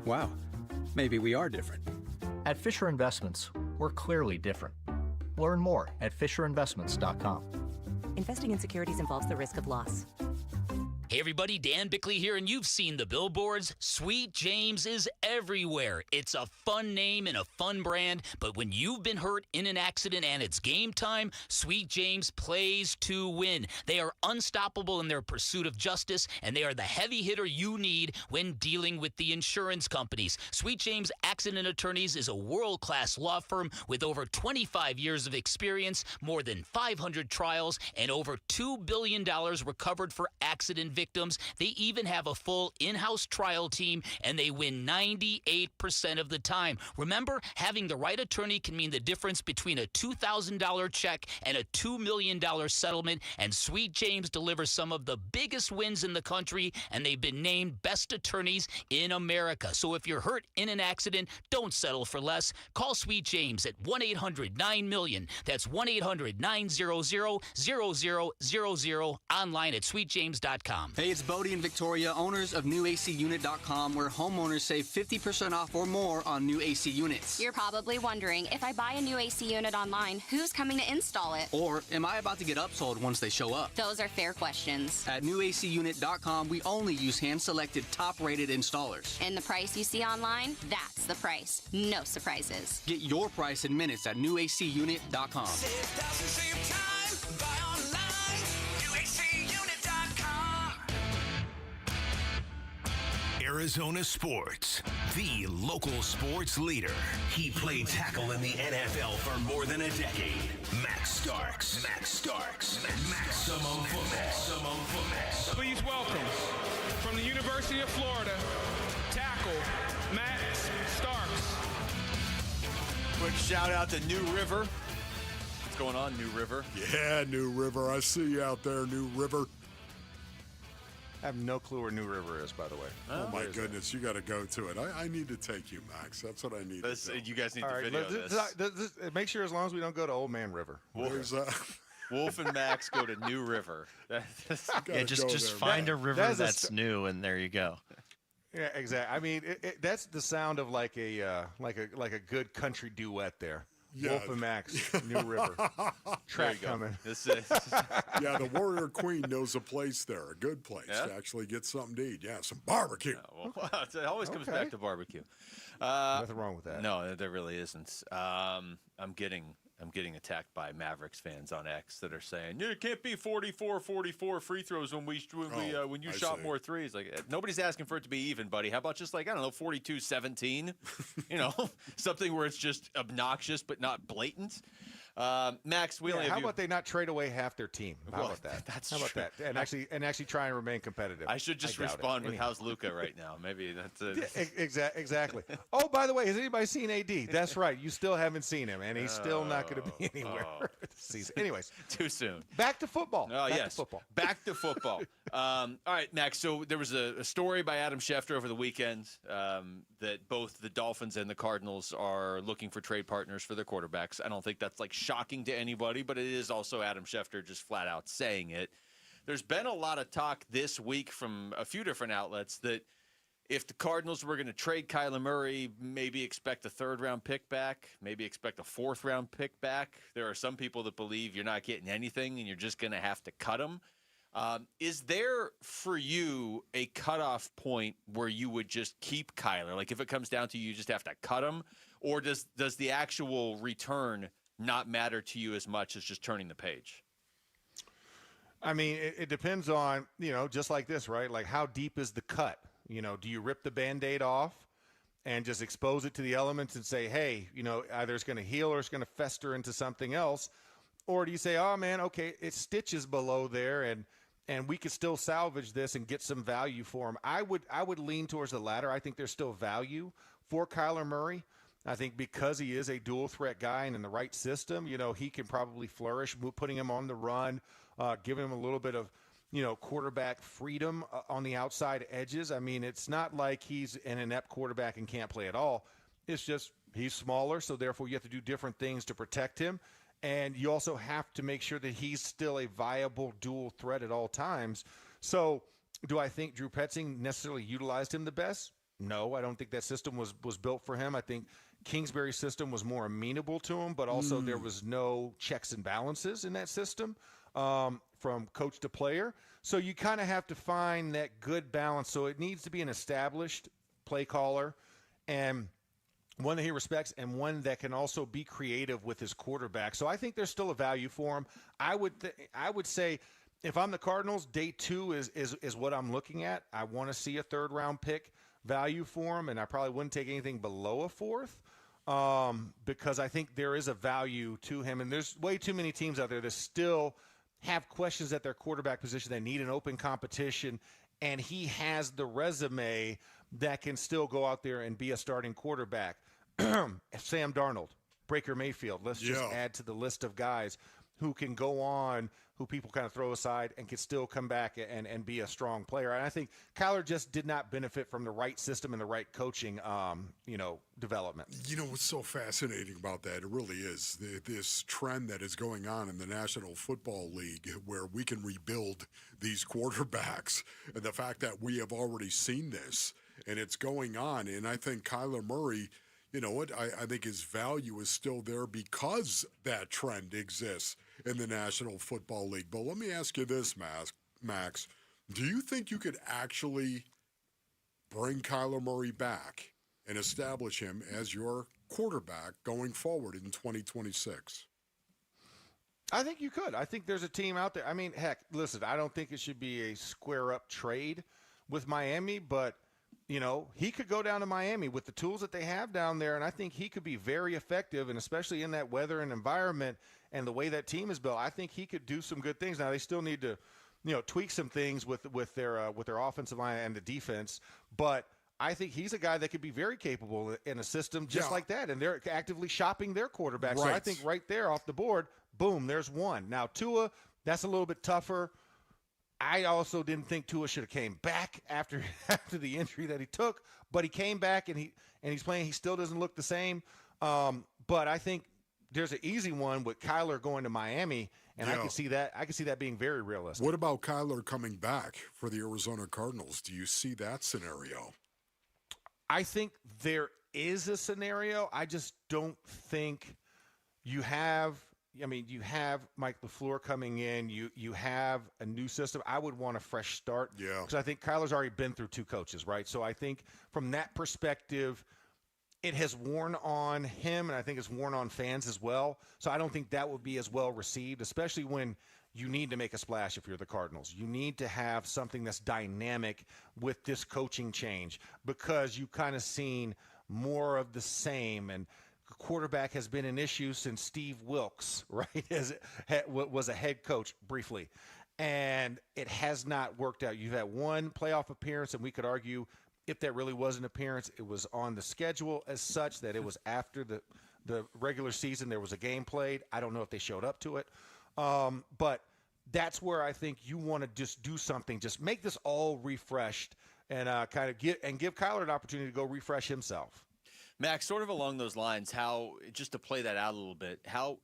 Speaker 21: Wow, maybe we are different.
Speaker 20: At Fisher Investments, we're clearly different. Learn more at FisherInvestments.com.
Speaker 3: Investing in securities involves the risk of loss.
Speaker 5: Hey everybody, Dan Bickley here, and you've seen the billboards. Sweet James is everywhere. It's a fun name and a fun brand, but when you've been hurt in an accident and it's game time, Sweet James plays to win. They are unstoppable in their pursuit of justice, and they are the heavy hitter you need when dealing with the insurance companies. Sweet James Accident Attorneys is a world-class law firm with over 25 years of experience, more than 500 trials, and over $2 billion recovered for accident victims. They even have a full in-house trial team, and they win 98% of the time. Remember, having the right attorney can mean the difference between a $2,000 check and a $2 million settlement, and Sweet James delivers some of the biggest wins in the country, and they've been named best attorneys in America. So if you're hurt in an accident, don't settle for less. Call Sweet James at 1-800-9-MILLION. That's 1-800-900-0000, online at sweetjames.com.
Speaker 7: Hey, it's Bodie and Victoria, owners of NewACUnit.com, where homeowners save 50% off or more on new AC units.
Speaker 9: You're probably wondering, if I buy a new AC unit online, who's coming to install it?
Speaker 7: Or am I about to get upsold once they show up?
Speaker 9: Those are fair questions.
Speaker 7: At NewACUnit.com, we only use hand-selected, top-rated installers.
Speaker 9: And the price you see online, that's the price. No surprises.
Speaker 7: Get your price in minutes at NewACUnit.com.
Speaker 22: Save thousands, save time, buy online, NewACUnit.com.
Speaker 24: Arizona Sports, the local sports leader. He played tackle in the NFL for more than a decade. Max Starks. Maximum football.
Speaker 23: Please welcome, from the University of Florida, tackle, Max Starks.
Speaker 13: Quick shout out to New River. What's going on, New River?
Speaker 14: Yeah, New River. I see you out there, New River.
Speaker 26: I have no clue where New River is, by the way.
Speaker 14: Oh my goodness, you got to go to it. I need to take you, Max. That's what I need to do.
Speaker 13: You guys need
Speaker 26: All
Speaker 13: to
Speaker 26: right,
Speaker 13: video this.
Speaker 26: Make sure as long as we don't go to Old Man River.
Speaker 13: Wolf and Max go to New River.
Speaker 31: Yeah, just find a river that's new, and there you go.
Speaker 26: Yeah, exactly. I mean, that's the sound of like a good country duet there.
Speaker 14: Yeah.
Speaker 26: Wolf and Max, New River. Track coming.
Speaker 14: Yeah, the Warrior Queen knows a place there, a good place to actually get something to eat. Yeah, some barbecue.
Speaker 13: It always comes back to barbecue.
Speaker 26: Nothing wrong with that.
Speaker 13: No, there really isn't. I'm getting attacked by Mavericks fans on X that are saying, it can't be 44-44 free throws when you shot more threes. Like, nobody's asking for it to be even, buddy. How about just 42-17? Something where it's just obnoxious but not blatant. Max,
Speaker 26: how about they not trade away half their team? How about that?
Speaker 13: That's
Speaker 26: how about
Speaker 13: true.
Speaker 26: that? And actually try and remain competitive.
Speaker 13: I should just respond with how's Luka right now. Maybe that's it.
Speaker 26: Exactly. Oh, by the way, has anybody seen AD? That's right. You still haven't seen him, and he's still not going to be anywhere this season. Anyways,
Speaker 13: too soon.
Speaker 26: Back to football.
Speaker 13: Oh, yes. Back to football. All right, Max. So there was a story by Adam Schefter over the weekend that both the Dolphins and the Cardinals are looking for trade partners for their quarterbacks. I don't think that's shocking to anybody, but it is also Adam Schefter just flat out saying it. There's been a lot of talk this week from a few different outlets that if the Cardinals were going to trade Kyler Murray, maybe expect a third-round pick back, maybe expect a fourth-round pick back. There are some people that believe you're not getting anything and you're just going to have to cut him. Is there, for you, a cutoff point where you would just keep Kyler? Like, if it comes down to you just have to cut him? Or does the actual return not matter to you as much as just turning the page?
Speaker 26: I mean, it depends on, just like this, right? Like, how deep is the cut? Do you rip the Band-Aid off and just expose it to the elements and say, hey, either it's going to heal or it's going to fester into something else? Or do you say, oh, man, okay, it's stitches below there and we could still salvage this and get some value for him? I would lean towards the latter. I think there's still value for Kyler Murray. I think because he is a dual threat guy and in the right system, he can probably flourish, putting him on the run, giving him a little bit of, quarterback freedom on the outside edges. I mean, it's not like he's an inept quarterback and can't play at all. It's just he's smaller, so therefore you have to do different things to protect him. And you also have to make sure that he's still a viable dual threat at all times. So do I think Drew Petzing necessarily utilized him the best? No, I don't think that system was built for him. I think Kingsbury's system was more amenable to him, but also there was no checks and balances in that system from coach to player. So you kind of have to find that good balance. So it needs to be an established play caller and one that he respects and one that can also be creative with his quarterback. So I think there's still a value for him. I would say if I'm the Cardinals, day 2 is what I'm looking at. I want to see a 3rd-round pick value for him, and I probably wouldn't take anything below a 4th because I think there is a value to him. And there's way too many teams out there that still have questions at their quarterback position. They need an open competition, and he has the resume that can still go out there and be a starting quarterback. Sam Darnold, Baker Mayfield, let's just add to the list of guys who can go on, who people kind of throw aside and can still come back and be a strong player. And I think Kyler just did not benefit from the right system and the right coaching, development.
Speaker 14: What's so fascinating about that, it really is this trend that is going on in the National Football League where we can rebuild these quarterbacks. And the fact that we have already seen this and it's going on. And I think Kyler Murray, I think his value is still there because that trend exists in the National Football League. But let me ask you this, Max. Do you think you could actually bring Kyler Murray back and establish him as your quarterback going forward in 2026?
Speaker 26: I think you could. I think there's a team out there. I mean, heck, listen, I don't think it should be a square-up trade with Miami, but he could go down to Miami with the tools that they have down there, and I think he could be very effective, and especially in that weather and environment and the way that team is built, I think he could do some good things. Now, they still need to, tweak some things with their offensive line and the defense, but I think he's a guy that could be very capable in a system just like that, and they're actively shopping their quarterback. Right. So I think right there off the board, boom, there's one. Now, Tua, that's a little bit tougher. I also didn't think Tua should have came back after the injury that he took, but he came back and he's playing. He still doesn't look the same. But I think there's an easy one with Kyler going to Miami, and I can see that being very realistic.
Speaker 14: What about Kyler coming back for the Arizona Cardinals? Do you see that scenario?
Speaker 26: I think there is a scenario. I just don't think you have Mike LaFleur coming in. You have a new system. I would want a fresh start. Yeah. Because I think Kyler's already been through 2 coaches, right? So I think from that perspective, it has worn on him, and I think it's worn on fans as well. So I don't think that would be as well received, especially when you need to make a splash if you're the Cardinals. You need to have something that's dynamic with this coaching change because you've kind of seen more of the same, and quarterback has been an issue since Steve Wilkes, right, was a head coach briefly, and it has not worked out. You've had one playoff appearance, and we could argue if that really was an appearance, it was on the schedule as such that it was after the regular season. There was a game played. I don't know if they showed up to it, but that's where I think you want to just do something, just make this all refreshed and kind of give Kyler an opportunity to go refresh himself.
Speaker 13: Max, sort of along those lines, just to play that out a little bit, how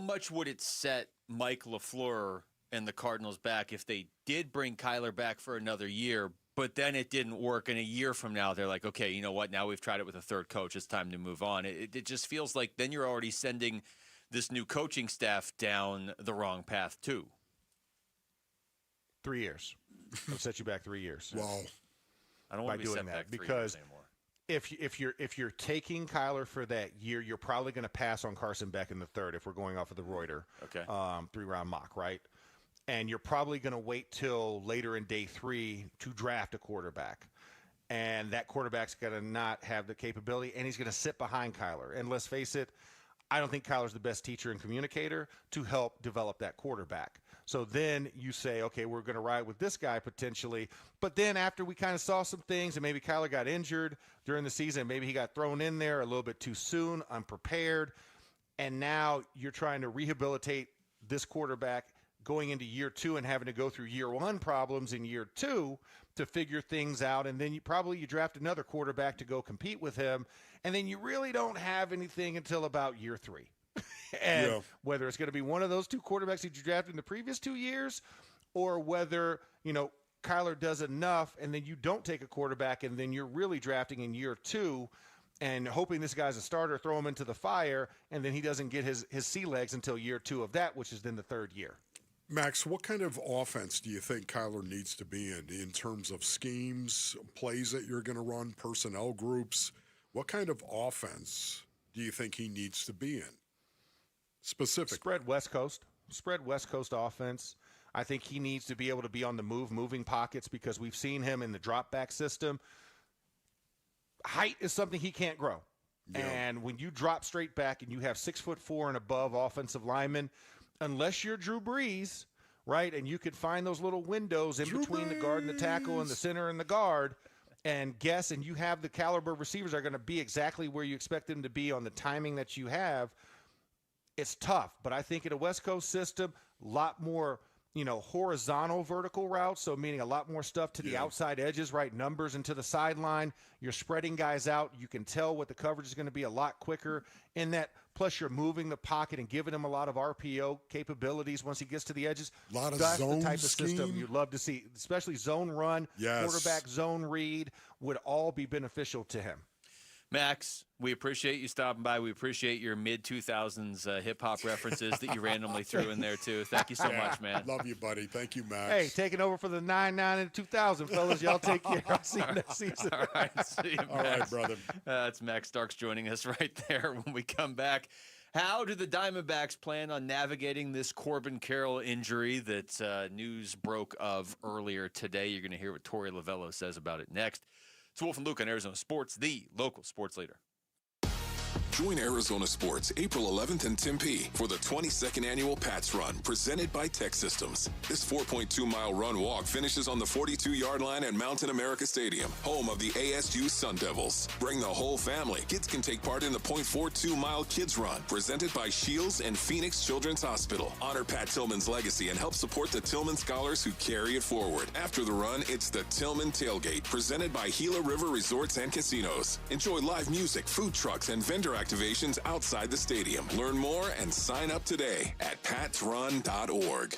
Speaker 13: much would it set Mike LaFleur and the Cardinals back if they did bring Kyler back for another year, but then it didn't work, and a year from now they're like, okay, you know what, now we've tried it with a 3rd coach, it's time to move on. It just feels like then you're already sending this new coaching staff down the wrong path too.
Speaker 26: 3 years. I'll set you back 3 years.
Speaker 14: Wow.
Speaker 13: I don't want to be set back 3 years anymore.
Speaker 26: If you're taking Kyler for that year, you're probably going to pass on Carson Beck in the 3rd if we're going off of the Reuter 3-round mock, right? And you're probably going to wait till later in day 3 to draft a quarterback. And that quarterback's going to not have the capability, and he's going to sit behind Kyler. And let's face it, I don't think Kyler's the best teacher and communicator to help develop that quarterback. So then you say, okay, we're going to ride with this guy potentially. But then after we kind of saw some things and maybe Kyler got injured during the season, maybe he got thrown in there a little bit too soon, unprepared, and now you're trying to rehabilitate this quarterback going into year 2 and having to go through year 1 problems in year 2 to figure things out. And then you draft another quarterback to go compete with him. And then you really don't have anything until about year 3. And whether it's going to be one of those 2 quarterbacks that you drafted in the previous 2 years, or whether, Kyler does enough and then you don't take a quarterback and then you're really drafting in year 2 and hoping this guy's a starter, throw him into the fire, and then he doesn't get his sea legs until year 2 of that, which is then the 3rd year.
Speaker 14: Max, what kind of offense do you think Kyler needs to be in terms of schemes, plays that you're going to run, personnel groups? What kind of offense do you think he needs to be in? Specifically.
Speaker 26: Spread West Coast offense. I think he needs to be able to be on the move, moving pockets, because we've seen him in the drop back system. Height is something he can't grow. Yeah. And when you drop straight back and you have 6'4" and above offensive linemen, unless you're Drew Brees, right, and you could find those little windows in between the guard and the tackle and the center and the guard and guess, and you have the caliber of receivers are going to be exactly where you expect them to be on the timing that you have, it's tough. But I think in a West Coast system, a lot more, horizontal vertical routes, so meaning a lot more stuff to the outside edges, right, numbers into the sideline. You're spreading guys out. You can tell what the coverage is going to be a lot quicker in that. Plus, you're moving the pocket and giving him a lot of RPO capabilities once he gets to the edges.
Speaker 14: A lot of
Speaker 26: That's
Speaker 14: zone
Speaker 26: the type of
Speaker 14: scheme.
Speaker 26: system you'd love to see, especially zone run, quarterback zone read would all be beneficial to him.
Speaker 13: Max, we appreciate you stopping by. We appreciate your mid-2000s hip-hop references that you randomly threw in there, too. Thank you so much, man.
Speaker 14: Love you, buddy. Thank you, Max.
Speaker 26: Hey, taking over for the 99 and 2000, fellas. Y'all take care. I'll see you next season.
Speaker 13: All right, see you, Max.
Speaker 14: All right, brother.
Speaker 13: That's Max Starks joining us right there when we come back. How do the Diamondbacks plan on navigating this Corbin Carroll injury that news broke of earlier today? You're going to hear what Torey Lovello says about it next. It's Wolf and Luke on Arizona Sports, the local sports leader.
Speaker 2: Join Arizona Sports April 11th in Tempe for the 22nd annual Pats Run presented by Tech Systems. This 4.2-mile run walk finishes on the 42-yard line at Mountain America Stadium, home of the ASU Sun Devils. Bring the whole family. Kids can take part in the 0.42-mile Kids Run presented by Shields and Phoenix Children's Hospital. Honor Pat Tillman's legacy and help support the Tillman scholars who carry it forward. After the run, it's the Tillman Tailgate presented by Gila River Resorts and Casinos. Enjoy live music, food trucks, and vendor activations outside the stadium. Learn more and sign up today at patsrun.org.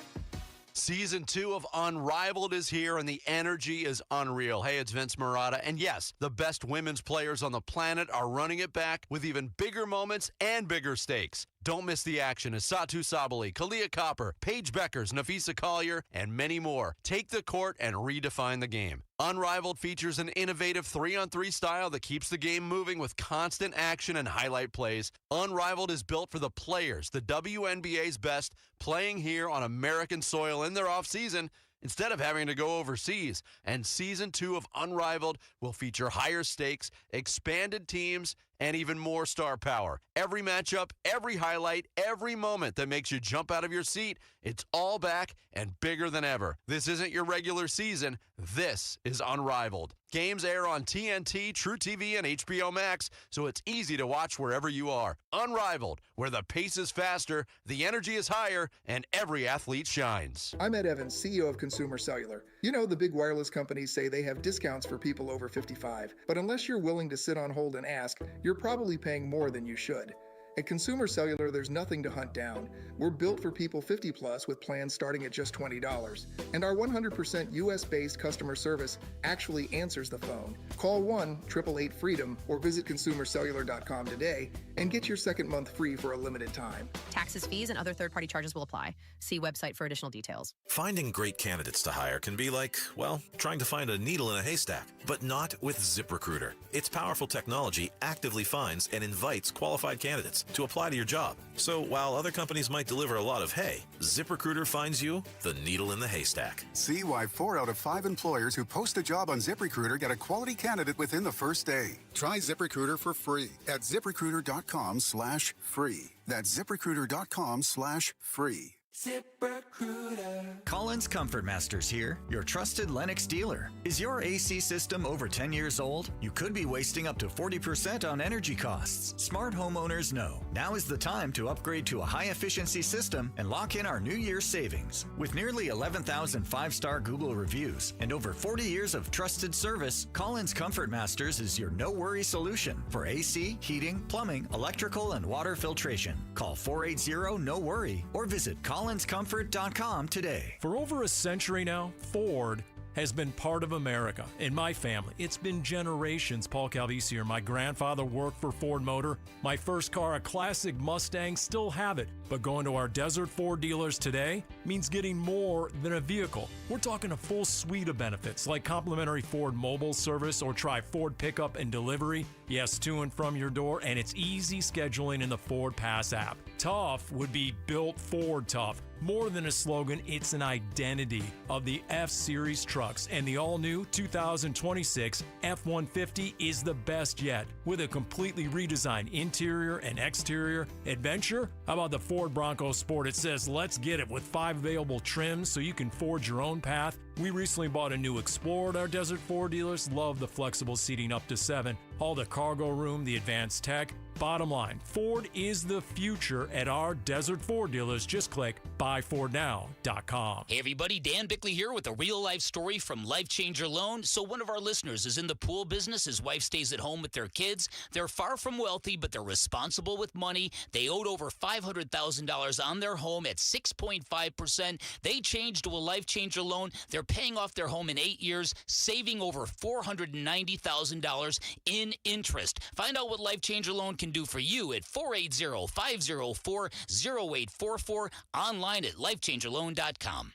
Speaker 1: Season 2 of Unrivaled is here, and the energy is unreal. Hey, it's Vince Marotta, and yes, the best women's players on the planet are running it back with even bigger moments and bigger stakes. Don't miss the action as Satu Sabali, Kalia Copper, Paige Beckers, Nafisa Collier, and many more take the court and redefine the game. Unrivaled features an innovative 3-on-3 style that keeps the game moving with constant action and highlight plays. Unrivaled is built for the players, the WNBA's best, playing here on American soil in their offseason instead of having to go overseas. And Season 2 of Unrivaled will feature higher stakes, expanded teams, and even more star power. Every matchup, every highlight, every moment that makes you jump out of your seat, it's all back and bigger than ever. This isn't your regular season. This is Unrivaled. Games air on TNT, True TV, and HBO Max, so it's easy to watch wherever you are. Unrivaled, where the pace is faster, the energy is higher, and every athlete shines.
Speaker 4: I'm Ed Evans, CEO of Consumer Cellular. You know, the big wireless companies say they have discounts for people over 55, but unless you're willing to sit on hold and ask, you're probably paying more than you should. At Consumer Cellular, there's nothing to hunt down. We're built for people 50 plus with plans starting at just $20. And our 100% US-based customer service actually answers the phone. Call 1-888-FREEDOM or visit consumercellular.com today and get your second month free for a limited time.
Speaker 3: Taxes, fees, and other third-party charges will apply. See website for additional details.
Speaker 11: Finding great candidates to hire can be like, well, trying to find a needle in a haystack, but not with ZipRecruiter. Its powerful technology actively finds and invites qualified candidates to apply to your job. So while other companies might deliver a lot of hay, ZipRecruiter finds you the needle in the haystack.
Speaker 12: See why 4 out of 5 employers who post a job on ZipRecruiter get a quality candidate within the first day. Try ZipRecruiter for free at ZipRecruiter.com/free. That's ZipRecruiter.com/free.
Speaker 8: ZipRecruiter. Collins Comfort Masters here, your trusted Lennox dealer. Is your AC system over 10 years old? You could be wasting up to 40% on energy costs. Smart homeowners know now is the time to upgrade to a high-efficiency system and lock in our New Year's savings. With nearly 11,000 five-star Google reviews and over 40 years of trusted service, Collins Comfort Masters is your no-worry solution for AC, heating, plumbing, electrical, and water filtration. Call 480-NO-WORRY or visit collinscomfort.com today.
Speaker 10: For over a century now, Ford has been part of America. In my family, it's been generations. Paul Calvisi here. My grandfather worked for Ford Motor. My first car, a classic Mustang, still have it. But going to our Desert Ford dealers today means getting more than a vehicle. We're talking a full suite of benefits like complimentary Ford mobile service or try Ford pickup and delivery. Yes, to and from your door, and it's easy scheduling in the Ford Pass app. Tough would be built Ford tough. More than a slogan, it's an identity of the F-Series trucks, and the all-new 2026 F-150 is the best yet. With a completely redesigned interior and exterior adventure, how about the Ford Bronco Sport? It says, let's get it, with 5 available trims so you can forge your own path. We recently bought a new Explorer at our Desert Ford dealers. Love the flexible seating up to 7. All the cargo room, the advanced tech. Bottom line, Ford is the future at our Desert Ford dealers. Just click buyfordnow.com.
Speaker 5: Hey everybody, Dan Bickley here with a real-life story from Life Changer Loan. So one of our listeners is in the pool business. His wife stays at home with their kids. They're far from wealthy, but they're responsible with money. They owed over $500,000 on their home at 6.5%. They changed to a Life Changer Loan. They're paying off their home in 8 years, saving over $490,000 in interest. Find out what Life Changer Loan can do for you at 480-504-0844, online at lifechangerloan.com.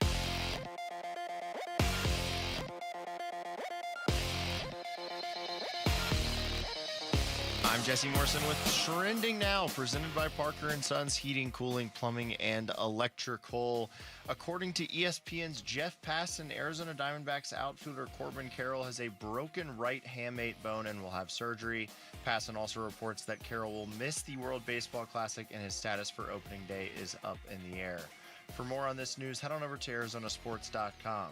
Speaker 31: I'm Jesse Morrison with Trending Now, presented by Parker & Sons Heating, Cooling, Plumbing, and Electrical. According to ESPN's Jeff Passan, Arizona Diamondbacks outfielder Corbin Carroll has a broken right hamate bone and will have surgery. Passan also reports that Carroll will miss the World Baseball Classic and his status for opening day is up in the air. For more on this news, head on over to arizonasports.com.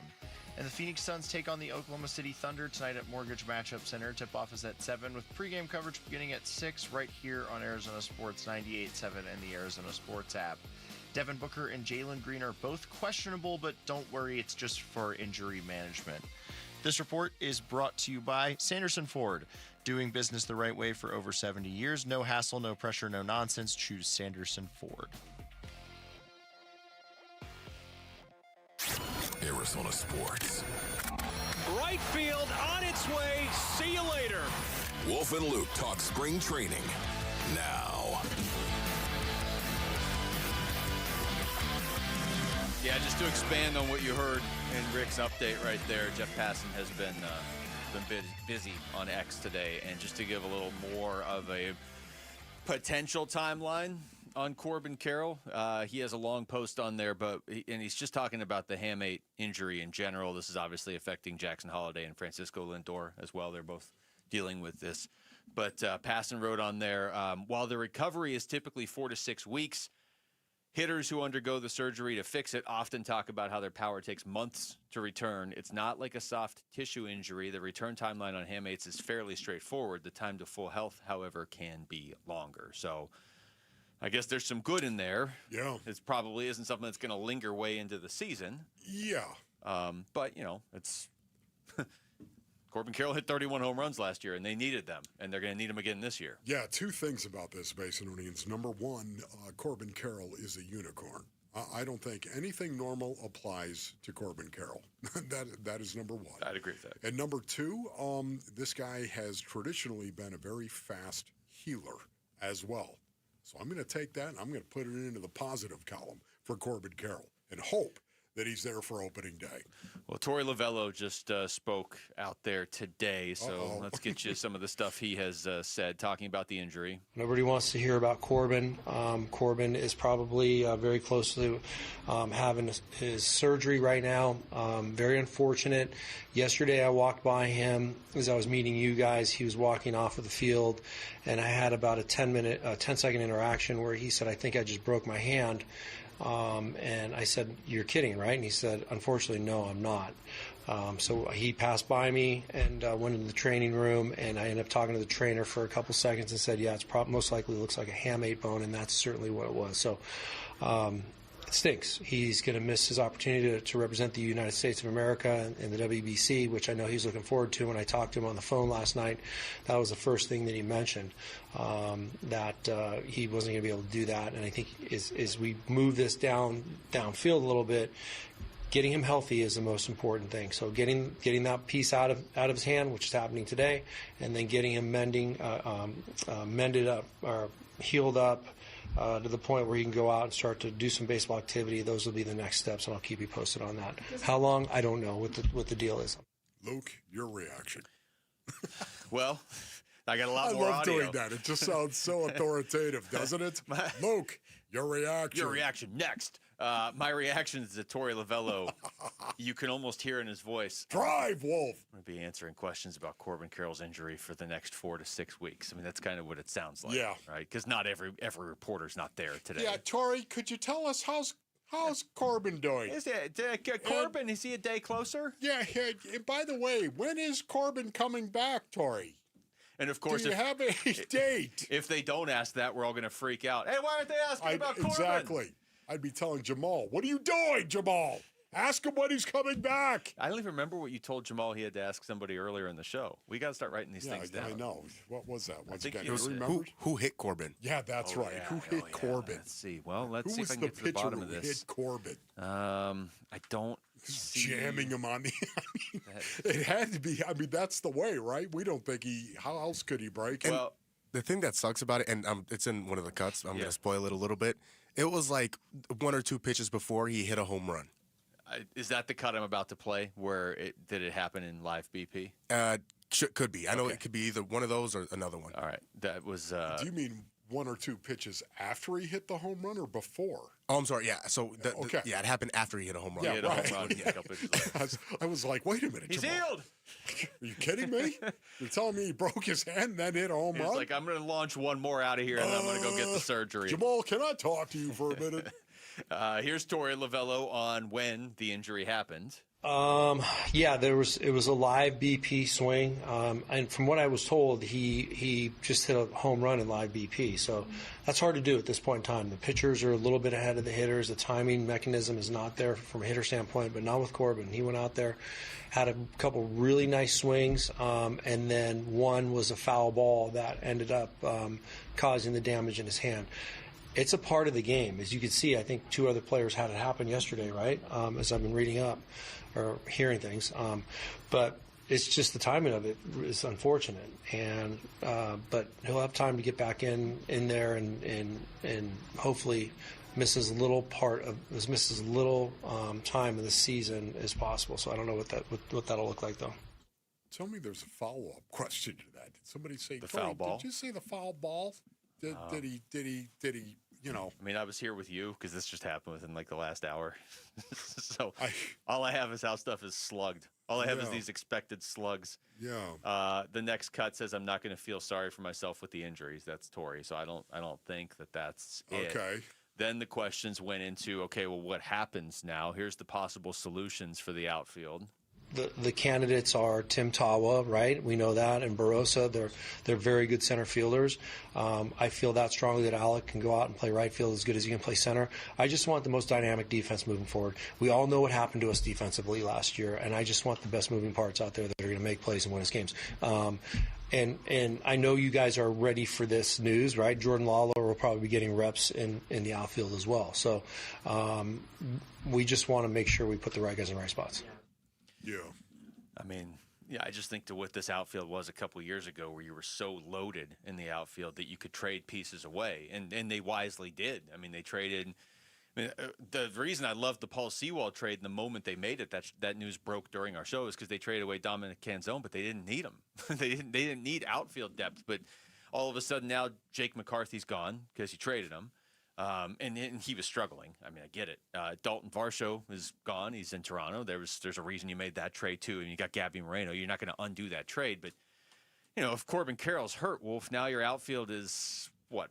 Speaker 31: And the Phoenix Suns take on the Oklahoma City Thunder tonight at Mortgage Matchup Center. Tip-off is at 7 with pregame coverage beginning at 6 right here on Arizona Sports 98.7 and the Arizona Sports app. Devin Booker and Jalen Green are both questionable, but don't worry, it's just for injury management. This report is brought to you by Sanderson Ford. Doing business the right way for over 70 years. No hassle, no pressure, no nonsense. Choose Sanderson Ford.
Speaker 2: Arizona Sports.
Speaker 17: Right field on its way. See you later.
Speaker 2: Wolf and Luke talk spring training now.
Speaker 13: Yeah, just to expand on what you heard in Rick's update right there, Jeff Passan has been busy on X today, and just to give a little more of a potential timeline on Corbin Carroll, he has a long post on there, and he's just talking about the hamate injury in general. This is obviously affecting Jackson Holliday and Francisco Lindor as well. They're both dealing with this. But Passan wrote on there, while the recovery is typically 4 to 6 weeks, hitters who undergo the surgery to fix it often talk about how their power takes months to return. It's not like a soft tissue injury. The return timeline on hamates is fairly straightforward. The time to full health, however, can be longer. So I guess there's some good in there.
Speaker 14: Yeah.
Speaker 13: It probably isn't something that's going to linger way into the season.
Speaker 14: Yeah.
Speaker 13: But, it's Corbin Carroll hit 31 home runs last year, and they needed them, and they're going to need them again this year.
Speaker 14: Yeah, 2 things about this, Basinonians. Number one, Corbin Carroll is a unicorn. I don't think anything normal applies to Corbin Carroll. That is number one.
Speaker 13: I'd agree with that.
Speaker 14: And number two, this guy has traditionally been a very fast healer as well. So I'm going to take that and I'm going to put it into the positive column for Corbin Carroll and hope that he's there for opening day.
Speaker 13: Well, Torey Lovello just spoke out there today, so let's get you some of the stuff he has said, talking about the injury.
Speaker 15: Nobody wants to hear about Corbin. Corbin is probably very close to having his surgery right now. Very unfortunate. Yesterday I walked by him as I was meeting you guys. He was walking off of the field, and I had about a 10-second interaction where he said, I think I just broke my hand. And I said, "You're kidding, right?" And he said, "Unfortunately, no, I'm not." So he passed by me and went into the training room, and I ended up talking to the trainer for a couple seconds and said, "Yeah, it's most likely looks like a hamate bone," and that's certainly what it was. So it stinks. He's going to miss his opportunity to represent the United States of America in the WBC, which I know he's looking forward to. When I talked to him on the phone last night, that was the first thing that he mentioned, that he wasn't going to be able to do that. And I think as we move this downfield a little bit, getting him healthy is the most important thing. So getting that piece out of his hand, which is happening today, and then getting him mended up or healed up to the point where he can go out and start to do some baseball activity. Those will be the next steps, and I'll keep you posted on that. How long? I don't know what the deal is.
Speaker 14: Luke, your reaction.
Speaker 13: Well, I got a lot more audio.
Speaker 14: I love doing that. It just sounds so authoritative, doesn't it? Luke, your reaction.
Speaker 13: Your reaction next. My reaction is to Torey Lovello. You can almost hear in his voice.
Speaker 14: Drive, Wolf.
Speaker 13: I'm going to be answering questions about Corbin Carroll's injury for the next 4 to 6 weeks. I mean, that's kind of what it sounds like.
Speaker 14: Yeah.
Speaker 13: Right? Because not every reporter's not there today.
Speaker 14: Yeah, Torey, could you tell us how's Corbin doing?
Speaker 13: Corbin, is he a day closer?
Speaker 14: Yeah. By the way, when is Corbin coming back, Torey?
Speaker 13: And of course,
Speaker 14: do you have a date?
Speaker 13: If they don't ask that, we're all going to freak out. Hey, why aren't they asking about Corbin?
Speaker 14: Exactly. I'd be telling Jamal, "What are you doing, Jamal? Ask him when he's coming back."
Speaker 13: I don't even remember what you told Jamal he had to ask somebody earlier in the show. We got to start writing these things down.
Speaker 14: I know. What was that?
Speaker 6: Who hit Corbin?
Speaker 14: Yeah, that's right.
Speaker 13: Yeah,
Speaker 14: who hit Corbin?
Speaker 13: Let's see. Well, let's see
Speaker 14: Who
Speaker 13: if I can
Speaker 14: was
Speaker 13: get to the bottom of
Speaker 14: who
Speaker 13: this.
Speaker 14: hit Corbin?
Speaker 13: I don't see.
Speaker 14: Jamming him on the. It had to be. I mean, that's the way, right? We don't think he. How else could he break?
Speaker 6: Well, the thing that sucks about it, and it's in one of the cuts. I'm going to spoil it a little bit. It was like 1 or 2 pitches before he hit a home run.
Speaker 13: Is that the cut I'm about to play? Did it happen in live BP?
Speaker 6: Could be. I know it could be either one of those or another one.
Speaker 13: All right, that was.
Speaker 14: Do you mean 1 or 2 pitches after he hit the home run or before?
Speaker 6: Oh, I'm sorry. Yeah. So it happened after he hit a home run.
Speaker 13: Yeah, hit a home run.
Speaker 14: Yeah. I was like, wait a minute.
Speaker 13: He's
Speaker 14: Jamal.
Speaker 13: healed.
Speaker 14: Are you kidding me? You're telling me he broke his hand and then hit a home run?
Speaker 13: He's like, I'm going to launch one more out of here and then I'm going to go get the surgery.
Speaker 14: Jamal, can I talk to you for a minute?
Speaker 13: Here's Torey Lovello on when the injury happened.
Speaker 15: Yeah, it was a live BP swing, and from what I was told, he just hit a home run in live BP. So that's hard to do at this point in time. The pitchers are a little bit ahead of the hitters. The timing mechanism is not there from a hitter standpoint, but not with Corbin. He went out there, had a couple really nice swings, and then one was a foul ball that ended up causing the damage in his hand. It's a part of the game. As you can see, I think 2 other players had it happen yesterday, right? As I've been reading up or hearing things. But it's just the timing of it is unfortunate. And but he'll have time to get back in there and hopefully miss as little time of the season as possible. So I don't know what that'll look like though.
Speaker 14: Tell me there's a follow-up question to that. Did somebody say
Speaker 13: the foul ball?
Speaker 14: Did you say the foul ball? Did he, you know?
Speaker 13: I mean, I was here with you because this just happened within like the last hour. So all I have is how stuff is slugged. All I have is these expected slugs.
Speaker 14: Yeah.
Speaker 13: The next cut says I'm not going to feel sorry for myself with the injuries. That's Torey. So I don't think that's it.
Speaker 14: Okay.
Speaker 13: Then the questions went into, okay, well, what happens now? Here's the possible solutions for the outfield.
Speaker 15: The candidates are Tim Tawa, right? We know that, and Barossa. They're very good center fielders. I feel that strongly that Alec can go out and play right field as good as he can play center. I just want the most dynamic defense moving forward. We all know what happened to us defensively last year, and I just want the best moving parts out there that are going to make plays and win us games. And I know you guys are ready for this news, right? Jordan Lawler will probably be getting reps in the outfield as well. So we just want to make sure we put the right guys in the right spots.
Speaker 14: Yeah.
Speaker 13: I mean, yeah, I just think to what this outfield was a couple of years ago where you were so loaded in the outfield that you could trade pieces away, and they wisely did. I mean, they traded – the reason I loved the Paul Sewald trade the moment they made it, that news broke during our show, is because they traded away Dominic Canzone, but they didn't need him. They didn't need outfield depth, but all of a sudden now Jake McCarthy's gone because you traded him. And he was struggling. I mean, I get it. Dalton Varsho is gone. He's in Toronto. There's a reason you made that trade too. And you got Gabby Moreno. You're not going to undo that trade. But, you know, if Corbin Carroll's hurt, Wolf, now your outfield is, what,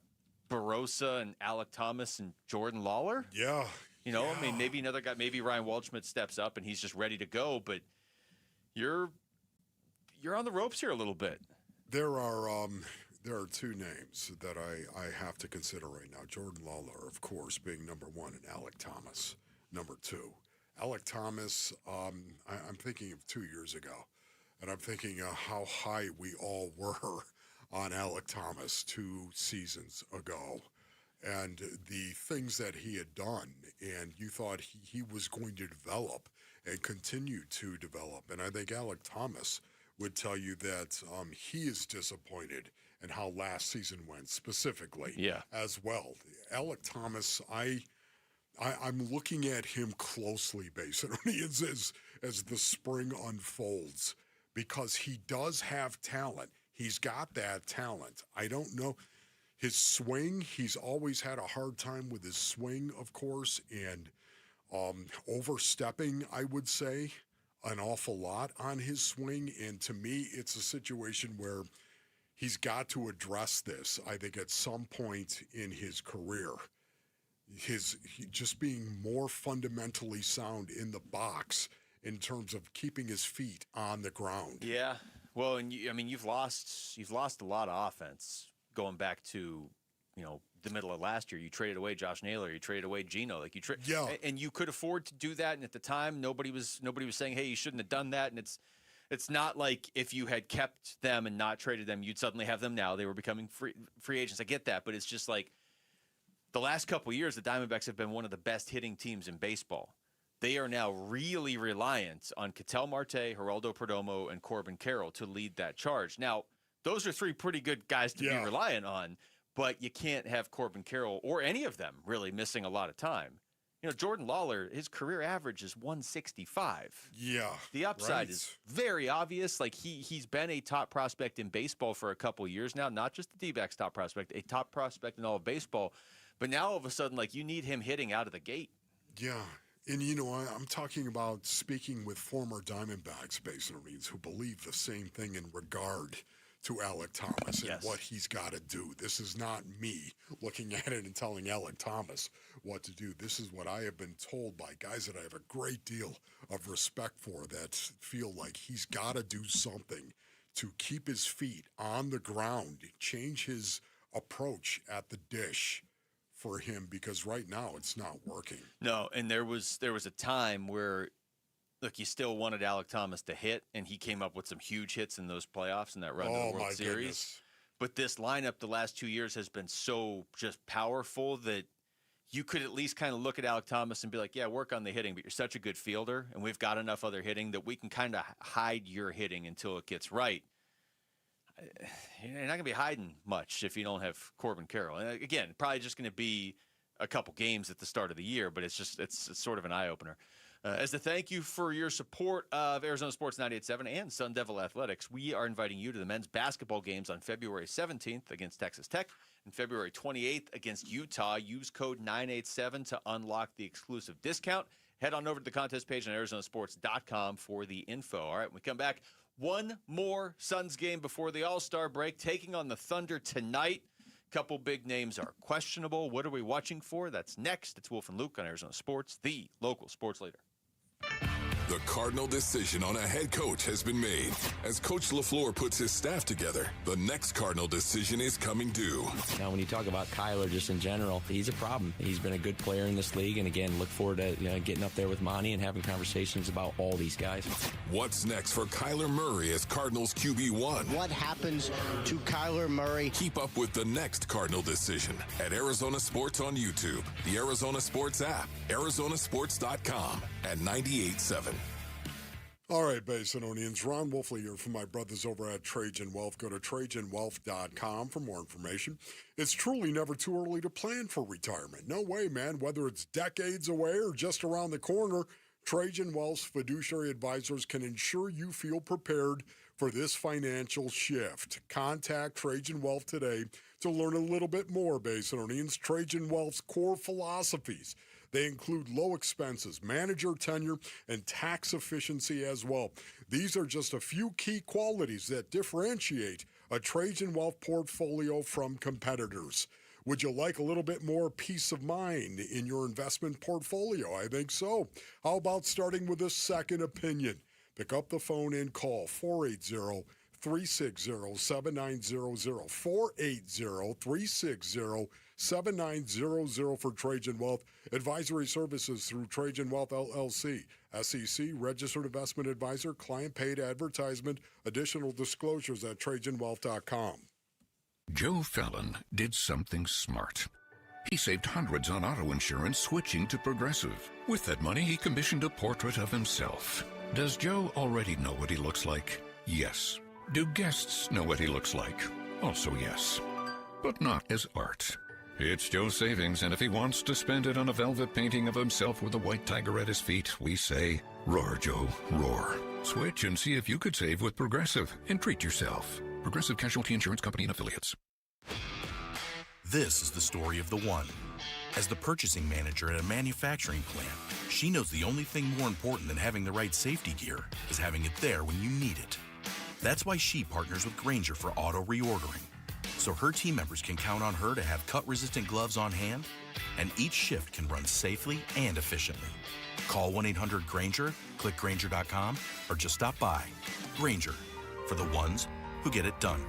Speaker 13: Barossa and Alec Thomas and Jordan Lawler.
Speaker 14: Yeah.
Speaker 13: You know, I mean, maybe another guy, maybe Ryan Waldschmidt steps up and he's just ready to go, but you're on the ropes here a little bit.
Speaker 14: There are two names that I have to consider right now. Jordan Lawler, of course, being number one, and Alec Thomas, number two. Alec Thomas, I'm thinking of 2 years ago, and I'm thinking how high we all were on Alec Thomas 2 seasons ago, and the things that he had done, and you thought he was going to develop and continue to develop. And I think Alec Thomas would tell you that he is disappointed in how last season went specifically as well. Alec Thomas, I'm looking at him closely, basically, as the spring unfolds, because he does have talent. He's got that talent. I don't know. His swing, he's always had a hard time with his swing, of course, and overstepping, I would say, an awful lot on his swing. And to me, it's a situation where he's got to address this, I think, at some point in his career. Just being more fundamentally sound in the box in terms of keeping his feet on the ground.
Speaker 13: Yeah. Well, and you've lost a lot of offense going back to, the middle of last year. You traded away Josh Naylor, you traded away Geno, and you could afford to do that. And at the time, nobody was saying, hey, you shouldn't have done that. And it's not like if you had kept them and not traded them, you'd suddenly have them now. They were becoming free agents. I get that, but it's just like the last couple of years, the Diamondbacks have been one of the best hitting teams in baseball. They are now really reliant on Ketel Marte, Geraldo Perdomo, and Corbin Carroll to lead that charge. Now, those are three pretty good guys to be reliant on, but you can't have Corbin Carroll or any of them really missing a lot of time. Jordan Lawler, his career average is 165.
Speaker 14: Yeah.
Speaker 13: The upside is very obvious. Like he's been a top prospect in baseball for a couple of years now, not just the D-backs top prospect, a top prospect in all of baseball. But now all of a sudden, you need him hitting out of the gate.
Speaker 14: Yeah. And, I'm talking about speaking with former Diamondbacks base owners who believe the same thing in regard to Alec Thomas and what he's got to do. This is not me looking at it and telling Alec Thomas what to do. This is what I have been told by guys that I have a great deal of respect for that feel like he's got to do something to keep his feet on the ground, change his approach at the dish for him, because right now it's not working.
Speaker 13: No, and there was a time where, look, you still wanted Alec Thomas to hit, and he came up with some huge hits in those playoffs and that run to the World Series.
Speaker 14: Goodness.
Speaker 13: But this lineup the last 2 years has been so just powerful that you could at least kind of look at Alec Thomas and be like, yeah, work on the hitting, but you're such a good fielder, and we've got enough other hitting that we can kind of hide your hitting until it gets right. You're not going to be hiding much if you don't have Corbin Carroll. And again, probably just going to be a couple games at the start of the year, but it's sort of an eye-opener. As a thank you for your support of Arizona Sports 98.7 and Sun Devil Athletics, we are inviting you to the men's basketball games on February 17th against Texas Tech and February 28th against Utah. Use code 987 to unlock the exclusive discount. Head on over to the contest page on ArizonaSports.com for the info. All right, when we come back, one more Suns game before the All-Star break, taking on the Thunder tonight. Couple big names are questionable. What are we watching for? That's next. It's Wolf and Luke on Arizona Sports, the local sports leader.
Speaker 2: The Cardinal decision on a head coach has been made. As Coach LaFleur puts his staff together, the next Cardinal decision is coming due.
Speaker 9: Now, when you talk about Kyler just in general, he's a problem. He's been a good player in this league, and again, look forward to getting up there with Monty and having conversations about all these guys.
Speaker 2: What's next for Kyler Murray as Cardinals QB1?
Speaker 16: What happens to Kyler Murray?
Speaker 2: Keep up with the next Cardinal decision at Arizona Sports on YouTube, the Arizona Sports app, ArizonaSports.com, and 98.7.
Speaker 14: All right, Basinonians, Ron Wolfley here from my brothers over at Trajan Wealth. Go to TrajanWealth.com for more information. It's truly never too early to plan for retirement. No way, man. Whether it's decades away or just around the corner, Trajan Wealth's fiduciary advisors can ensure you feel prepared for this financial shift. Contact Trajan Wealth today to learn a little bit more, Basinonians. Trajan Wealth's core philosophies. They include low expenses, manager tenure, and tax efficiency as well. These are just a few key qualities that differentiate a Trajan Wealth portfolio from competitors. Would you like a little bit more peace of mind in your investment portfolio? I think so. How about starting with a second opinion? Pick up the phone and call 480-360-7900. 480-360-7900 for Trajan Wealth. Advisory services through Trajan Wealth LLC. SEC registered investment advisor, client paid advertisement. Additional disclosures at TrajanWealth.com.
Speaker 7: Joe Fallon did something smart. He saved hundreds on auto insurance switching to Progressive. With that money, he commissioned a portrait of himself. Does Joe already know what he looks like? Yes. Do guests know what he looks like? Also yes. But not as art. It's Joe's savings, and if he wants to spend it on a velvet painting of himself with a white tiger at his feet, we say, roar, Joe, roar. Switch and see if you could save with Progressive and treat yourself. Progressive Casualty Insurance Company and Affiliates.
Speaker 18: This is the story of the one. As the purchasing manager at a manufacturing plant, she knows the only thing more important than having the right safety gear is having it there when you need it. That's why she partners with Grainger for auto reordering, so her team members can count on her to have cut-resistant gloves on hand, and each shift can run safely and efficiently. Call 1-800-GRAINGER, click Grainger.com, or just stop by. Grainger, for the ones who get it done.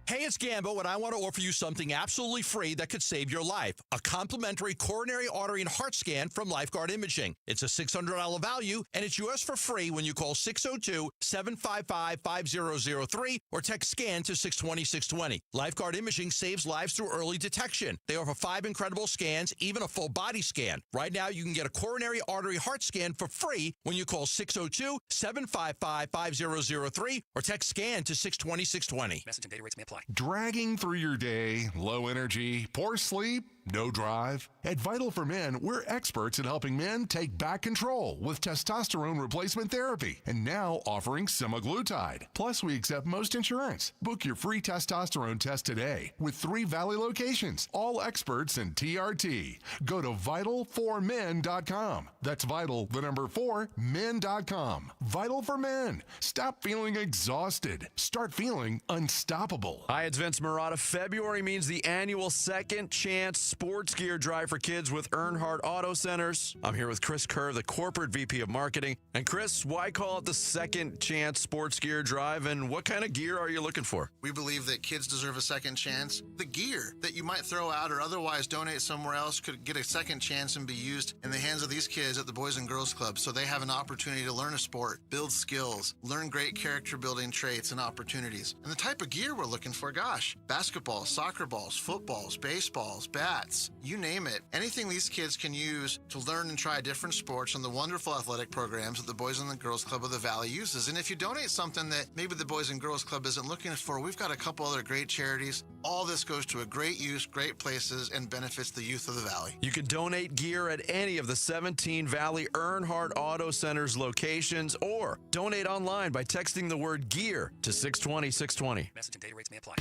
Speaker 19: Hey, it's Gambo, and I want to offer you something absolutely free that could save your life. A complimentary coronary artery and heart scan from Lifeguard Imaging. It's a $600 value, and it's yours for free when you call 602-755-5003 or text SCAN to 620-620. Lifeguard Imaging saves lives through early detection. They offer 5 incredible scans, even a full body scan. Right now, you can get a coronary artery heart scan for free when you call 602-755-5003 or text SCAN to 620-620.
Speaker 20: Message and data rates may apply.
Speaker 21: Dragging through your day, low energy, poor sleep, no drive? At Vital for Men, we're experts in helping men take back control with testosterone replacement therapy and now offering semaglutide. Plus, we accept most insurance. Book your free testosterone test today with 3 Valley locations, all experts in TRT. Go to vital4men.com. That's vital, the number 4, men.com. Vital for Men. Stop feeling exhausted. Start feeling unstoppable.
Speaker 1: Hi, it's Vince Marotta. February means the annual Second Chance Sports Gear Drive for Kids with Earnhardt Auto Centers. I'm here with Chris Kerr, the Corporate VP of Marketing. And Chris, why call it the Second Chance Sports Gear Drive, and what kind of gear are you looking for?
Speaker 22: We believe that kids deserve a second chance. The gear that you might throw out or otherwise donate somewhere else could get a second chance and be used in the hands of these kids at the Boys and Girls Club, so they have an opportunity to learn a sport, build skills, learn great character building traits and opportunities. And the type of gear we're looking for, gosh, basketballs, soccer balls, footballs, baseballs, bats, you name it. Anything these kids can use to learn and try different sports and the wonderful athletic programs that the Boys and the Girls Club of the Valley uses. And if you donate something that maybe the Boys and Girls Club isn't looking for, we've got a couple other great charities. All this goes to a great use, great places, and benefits the youth of the Valley.
Speaker 1: You can donate gear at any of the 17 Valley Earnhardt Auto Centers locations, or donate online by texting the word GEAR to 620-620.
Speaker 20: Message and data rates may apply.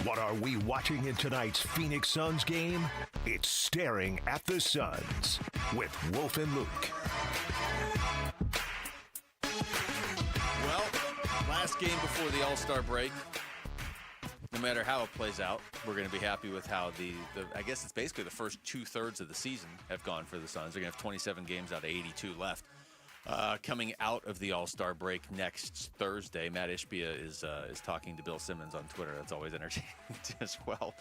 Speaker 24: What are we watching in tonight's Phoenix Suns game? It's Staring at the Suns with Wolf and Luke.
Speaker 13: Well, last game before the All-Star break. No matter how it plays out, we're going to be happy with how the I guess it's basically the first 2/3 of the season have gone for the Suns. They're going to have 27 games out of 82 left. Coming out of the All-Star break next Thursday, Matt Ishbia is talking to Bill Simmons on Twitter. That's always entertaining as well.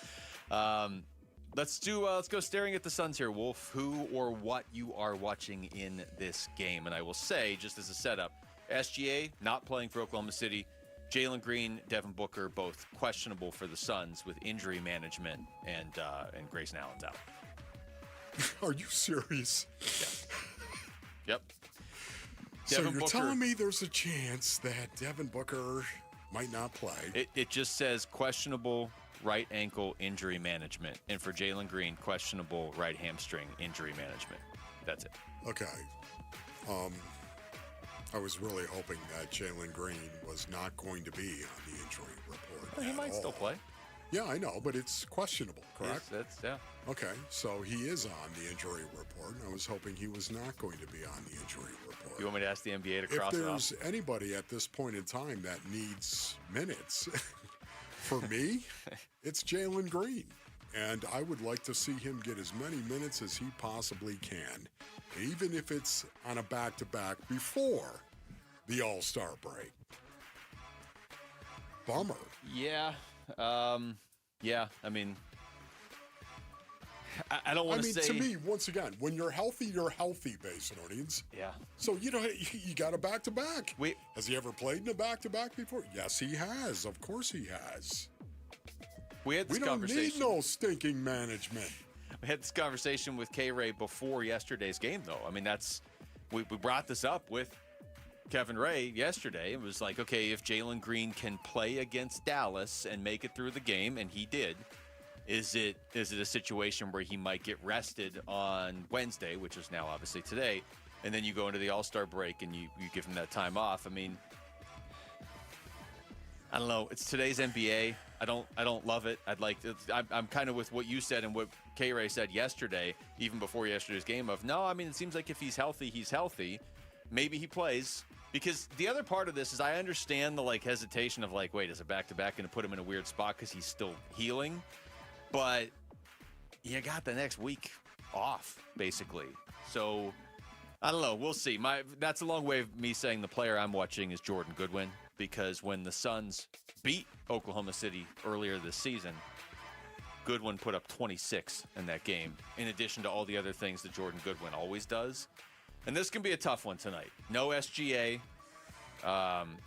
Speaker 13: Let's go staring at the Suns here, Wolf. Who or what you are watching in this game? And I will say, just as a setup, SGA not playing for Oklahoma City. Jalen Green, Devin Booker, both questionable for the Suns with injury management, and Grayson Allen's out.
Speaker 14: Are you serious?
Speaker 13: Yep.
Speaker 14: So
Speaker 13: Devin
Speaker 14: you're
Speaker 13: Booker,
Speaker 14: telling me there's a chance that Devin Booker might not play?
Speaker 13: It just says questionable right ankle injury management, and for Jalen Green, questionable right hamstring injury management. That's it.
Speaker 14: Okay. I was really hoping that Jalen Green was not going to be on the injury report.
Speaker 13: Well, he might still play.
Speaker 14: Yeah, I know, but it's questionable, correct?
Speaker 13: Yeah.
Speaker 14: Okay, so he is on the injury report, and I was hoping he was not going to be on the injury report.
Speaker 13: You want me to ask the NBA to cross
Speaker 14: if
Speaker 13: it off?
Speaker 14: there's anybody at this point in time that needs minutes, for me, it's Jalen Green. And I would like to see him get as many minutes as he possibly can, even if it's on a back-to-back before the All-Star break. Bummer.
Speaker 13: Yeah. Yeah, I mean, I don't want to say.
Speaker 14: To me, once again, when you're healthy, Basinonians.
Speaker 13: Yeah.
Speaker 14: So, you got a back-to-back. Has he ever played in a back-to-back before? Yes, he has. Of course he has.
Speaker 13: We had this
Speaker 14: don't
Speaker 13: conversation.
Speaker 14: need no stinking management.
Speaker 13: We had this conversation with K-Ray before yesterday's game, though. I mean, we brought this up with Kevin Ray yesterday. It was like, okay, if Jalen Green can play against Dallas and make it through the game, and he did, is it a situation where he might get rested on Wednesday, which is now obviously today, and then you go into the All-Star break and you give him that time off? I mean, I don't know. It's today's NBA. I don't love it. I'm kind of with what you said and what K-Ray said yesterday, even before yesterday's game, of no, I mean, it seems like if he's healthy, he's healthy. Maybe he plays. Because the other part of this is I understand the hesitation of wait, is a back-to-back going to put him in a weird spot because he's still healing? But you got the next week off, basically. So, I don't know. We'll see. That's a long way of me saying the player I'm watching is Jordan Goodwin, because when the Suns beat Oklahoma City earlier this season, Goodwin put up 26 in that game, in addition to all the other things that Jordan Goodwin always does. And this can be a tough one tonight. No SGA.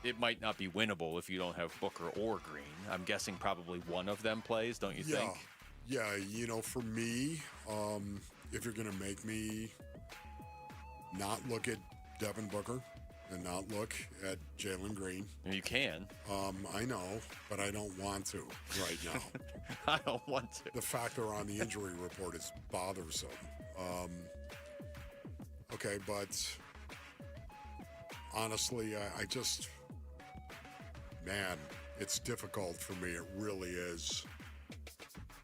Speaker 13: It might not be winnable if you don't have Booker or Green. I'm guessing probably one of them plays, don't you think?
Speaker 14: Yeah, for me, if you're going to make me not look at Devin Booker and not look at Jalen Green.
Speaker 13: You can.
Speaker 14: I know, but I don't want to right now.
Speaker 13: I don't want to.
Speaker 14: The fact they're on the injury report is bothersome. Okay, but honestly, I just, man, it's difficult for me. It really is.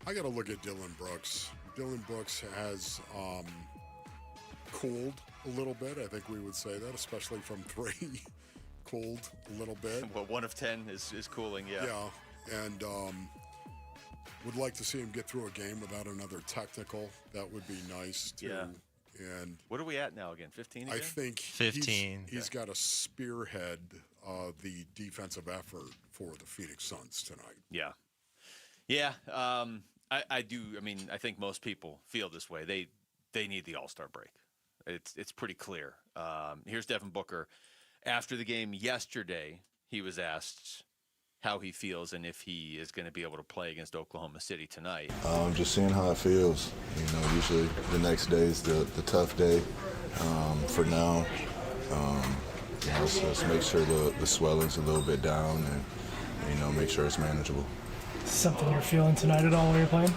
Speaker 14: I got to look at Dylan Brooks. Dylan Brooks has cooled a little bit. I think we would say that, especially from three. Cooled a little bit.
Speaker 13: Well, 1 of 10 is cooling, yeah.
Speaker 14: Yeah, and would like to see him get through a game without another technical. That would be nice, too.
Speaker 13: Yeah.
Speaker 14: And
Speaker 13: what are we at now again? 15 again?
Speaker 14: I think
Speaker 31: 15.
Speaker 14: He's got to spearhead the defensive effort for the Phoenix Suns tonight.
Speaker 13: Yeah. Yeah. I do. I mean, I think most people feel this way. They need the All-Star break. It's pretty clear. Here's Devin Booker. After the game yesterday, he was asked how he feels and if he is going to be able to play against Oklahoma City tonight.
Speaker 3: Just seeing how it feels. Usually the next day is the tough day. For now, let's make sure the swelling's a little bit down and, make sure it's manageable.
Speaker 4: Something you're feeling tonight at all while you're playing?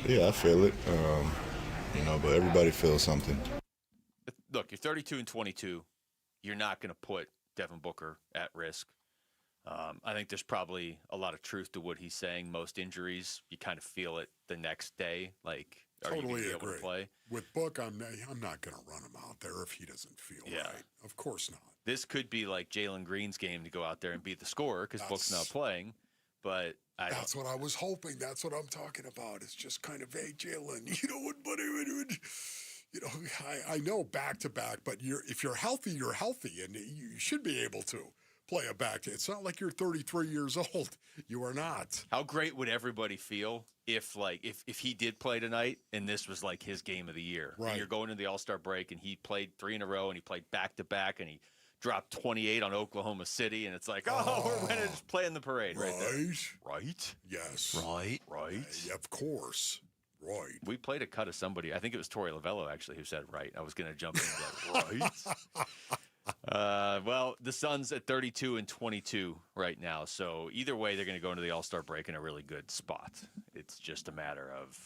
Speaker 3: Yeah, I feel it. But everybody feels something.
Speaker 13: Look, you're 32 and 22. You're not going to put Devin Booker at risk. I think there's probably a lot of truth to what he's saying. Most injuries, you kind of feel it the next day. Are
Speaker 14: totally
Speaker 13: you going to be
Speaker 14: agree.
Speaker 13: able to play?
Speaker 14: With Book, I'm not going to run him out there if he doesn't feel right. Of course not.
Speaker 13: This could be like Jalen Green's game to go out there and beat the scorer because Book's not playing. But
Speaker 14: that's what I was hoping. That's what I'm talking about. It's just kind of, hey, Jalen, you know what, buddy? I know back-to-back, but if you're healthy, you're healthy, and you should be able to play a back. It's not like you're 33 years old. You are not.
Speaker 13: How great would everybody feel if he did play tonight and this was like his game of the year?
Speaker 14: Right.
Speaker 13: And you're going into the All-Star break and he played 3 in a row and he played back-to-back and he dropped 28 on Oklahoma City and it's like, we're going to just play in the parade right there. Right?
Speaker 14: Yes.
Speaker 13: Right?
Speaker 14: Of course. Right.
Speaker 13: We played a cut of somebody. I think it was Torey Lovello, actually, who said right. I was going to jump in and go, right? Well, the Suns at 32 and 22 right now. So either way, they're going to go into the All-Star break in a really good spot. It's just a matter of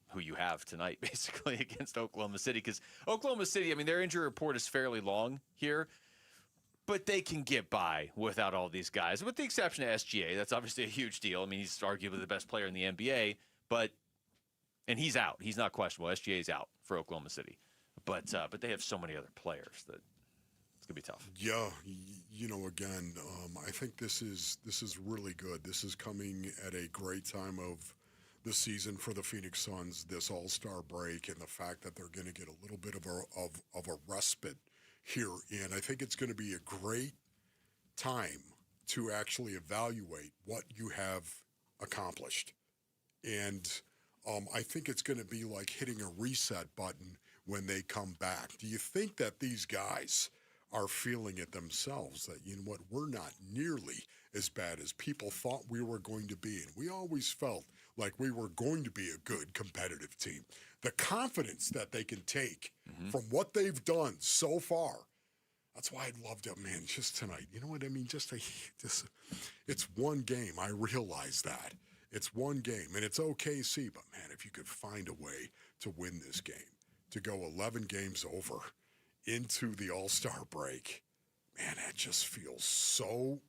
Speaker 13: who you have tonight, basically, against Oklahoma City. Because Oklahoma City, I mean, their injury report is fairly long here. But they can get by without all these guys, with the exception of SGA. That's obviously a huge deal. I mean, he's arguably the best player in the NBA, and he's out. He's not questionable. SGA's out for Oklahoma City. But they have so many other players that it's going to be tough.
Speaker 14: Yeah, again, I think this is really good. This is coming at a great time of the season for the Phoenix Suns, this All-Star break, and the fact that they're going to get a little bit of a respite here. And I think it's going to be a great time to actually evaluate what you have accomplished. And I think it's going to be like hitting a reset button when they come back. Do you think that these guys are feeling it themselves, that, you know what, we're not nearly as bad as people thought we were going to be? And we always felt like we were going to be a good competitive team. The confidence that they can take from what they've done so far. That's why I'd love to, man, just tonight. You know what I mean? Just it's one game. I realize that. It's one game, and it's OKC. But, man, if you could find a way to win this game, to go 11 games over into the All-Star break, man, that just feels so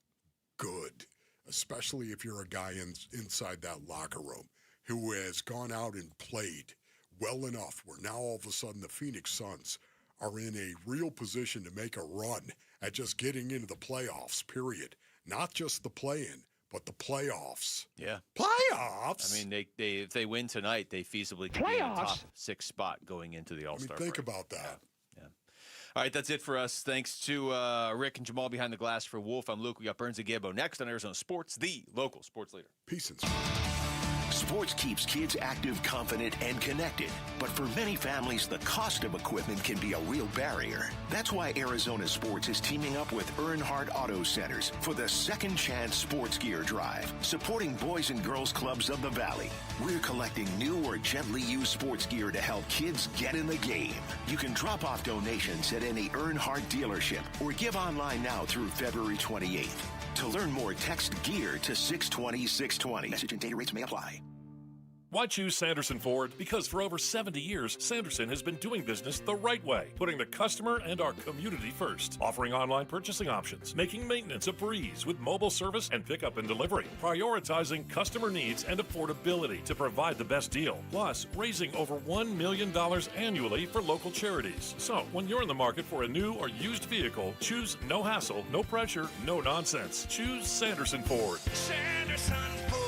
Speaker 14: good, especially if you're a guy inside that locker room who has gone out and played well enough where now all of a sudden the Phoenix Suns are in a real position to make a run at just getting into the playoffs, period. Not just the play-in, but the playoffs.
Speaker 13: Yeah.
Speaker 14: Playoffs?
Speaker 13: I mean, if they win tonight, they feasibly could be in the top 6 spot going into the All-Star break.
Speaker 14: Think about that.
Speaker 13: Yeah. All right, that's it for us. Thanks to Rick and Jamal behind the glass. For Wolf, I'm Luke. We got Burns and Gibbo next on Arizona Sports, the local sports leader.
Speaker 14: Peace and
Speaker 24: Sports keeps kids active, confident, and connected. But for many families, the cost of equipment can be a real barrier. That's why Arizona Sports is teaming up with Earnhardt Auto Centers for the Second Chance Sports Gear Drive, supporting boys and girls clubs of the Valley. We're collecting new or gently used sports gear to help kids get in the game. You can drop off donations at any Earnhardt dealership or give online now through February 28th. To learn more, text GEAR to 620-620. Message and data rates may apply.
Speaker 8: Why choose Sanderson Ford? Because for over 70 years, Sanderson has been doing business the right way, putting the customer and our community first, offering online purchasing options, making maintenance a breeze with mobile service and pickup and delivery, prioritizing customer needs and affordability to provide the best deal, plus raising over $1 million annually for local charities. So, when you're in the market for a new or used vehicle, choose no hassle, no pressure, no nonsense. Choose Sanderson Ford.
Speaker 5: Sanderson Ford.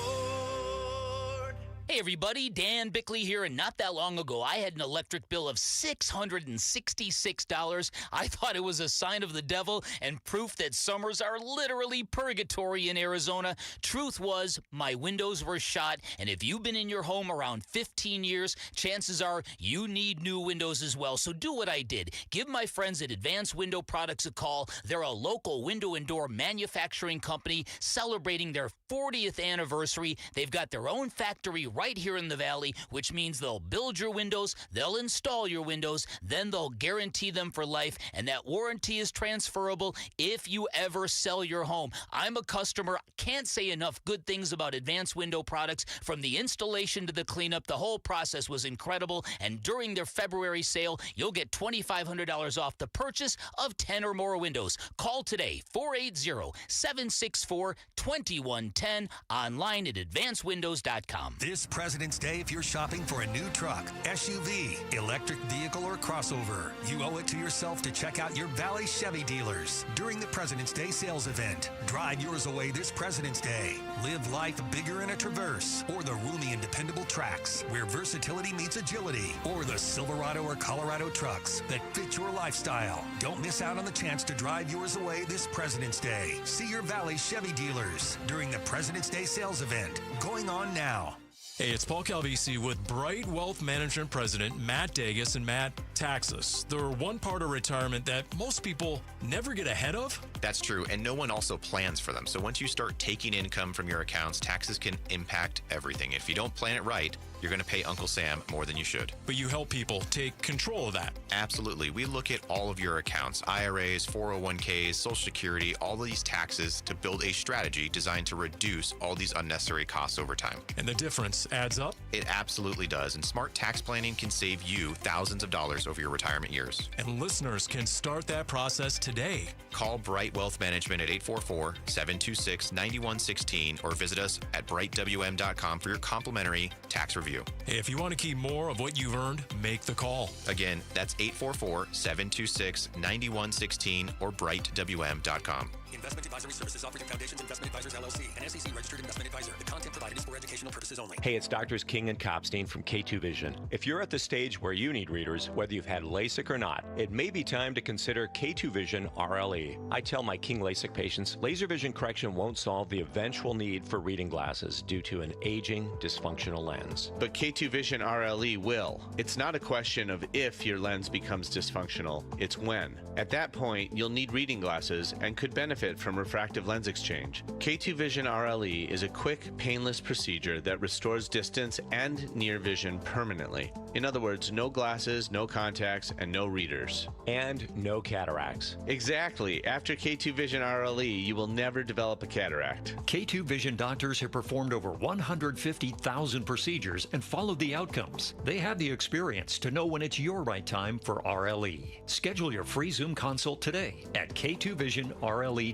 Speaker 5: Hey everybody, Dan Bickley here, and not that long ago I had an electric bill of $666. I thought it was a sign of the devil and proof that summers are literally purgatory in Arizona. Truth was, my windows were shot, and if you've been in your home around 15 years, chances are you need new windows as well. So do what I did. Give my friends at Advanced Window Products a call. They're a local window and door manufacturing company celebrating their 40th anniversary. They've got their own factory right here in the Valley, which means they'll build your windows, they'll install your windows, then they'll guarantee them for life, and that warranty is transferable if you ever sell your home. I'm a customer. Can't say enough good things about Advanced Window Products. From the installation to the cleanup, the whole process was incredible, and during their February sale, you'll get $2,500 off the purchase of 10 or more windows. Call today, 480-764-2110, online at advancedwindows.com.
Speaker 11: This President's Day, if you're shopping for a new truck, SUV, electric vehicle, or crossover, you owe it to yourself to check out your Valley Chevy dealers during the President's Day sales event. Drive yours away this President's Day. Live life bigger in a Traverse or the roomy and dependable Trax, where versatility meets agility, or the Silverado or Colorado trucks that fit your lifestyle. Don't miss out on the chance to drive yours away this President's Day. See your Valley Chevy dealers during the President's Day sales event going on now.
Speaker 10: Hey, it's Paul Calvisi with Bright Wealth Management President Matt Dagas and Matt Taxis. They're one part of retirement that most people never get ahead of.
Speaker 12: That's true, and no one also plans for them. So once you start taking income from your accounts, taxes can impact everything. If you don't plan it right, you're going to pay Uncle Sam more than you should.
Speaker 10: But you help people take control of that.
Speaker 12: Absolutely. We look at all of your accounts, IRAs, 401ks, Social Security, all these taxes to build a strategy designed to reduce all these unnecessary costs over time.
Speaker 10: And the difference, adds up?
Speaker 12: It absolutely does, and smart tax planning can save you thousands of dollars over your retirement years.
Speaker 10: And listeners can start that process today.
Speaker 12: Call Bright Wealth Management at 844-726-9116 or visit us at brightwm.com for your complimentary tax review.
Speaker 10: If you want to keep more of what you've earned, make the call.
Speaker 12: Again, that's 844-726-9116 or brightwm.com.
Speaker 6: Investment advisory services offered through Foundations Investment Advisors LLC, an SEC-registered investment advisor. The content provided is for educational purposes only.
Speaker 15: Hey, it's Doctors King and Copstein from K2 Vision. If you're at the stage where you need readers, whether you've had LASIK or not, it may be time to consider K2 Vision RLE. I tell my King LASIK patients, laser vision correction won't solve the eventual need for reading glasses due to an aging, dysfunctional lens.
Speaker 17: But K2 Vision RLE will. It's not a question of if your lens becomes dysfunctional, it's when. At that point, you'll need reading glasses and could benefit from refractive lens exchange. K2 Vision RLE is a quick, painless procedure that restores distance and near vision permanently. In other words, no glasses, no contacts, and no readers.
Speaker 15: And no cataracts.
Speaker 17: Exactly. After K2 Vision RLE, you will never develop a cataract.
Speaker 20: K2 Vision doctors have performed over 150,000 procedures and followed the outcomes. They have the experience to know when it's your right time for RLE. Schedule your free Zoom consult today at k2visionrle.com.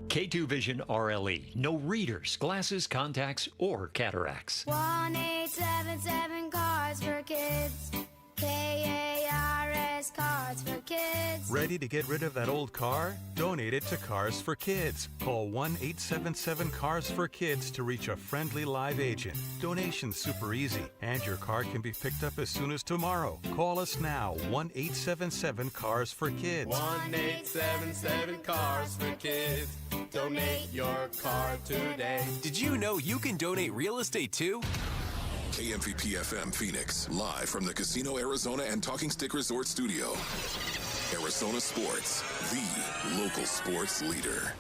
Speaker 20: K2 Vision RLE. No readers, glasses, contacts, or cataracts.
Speaker 23: 1-877 Cards for Kids. KARS Cards for Kids.
Speaker 31: Ready to get rid of that old car? Donate it to Cars for Kids. Call 1-877-CARS for Kids to reach a friendly live agent. Donation's super easy, and your car can be picked up as soon as tomorrow. Call us now, 1-877-CARS for Kids.
Speaker 25: 1-877 Cars for Kids. Donate your car today.
Speaker 26: Did you know you can donate real estate too?
Speaker 2: KMVP FM Phoenix, live from the Casino Arizona and Talking Stick Resort Studio. Arizona Sports, the local sports leader.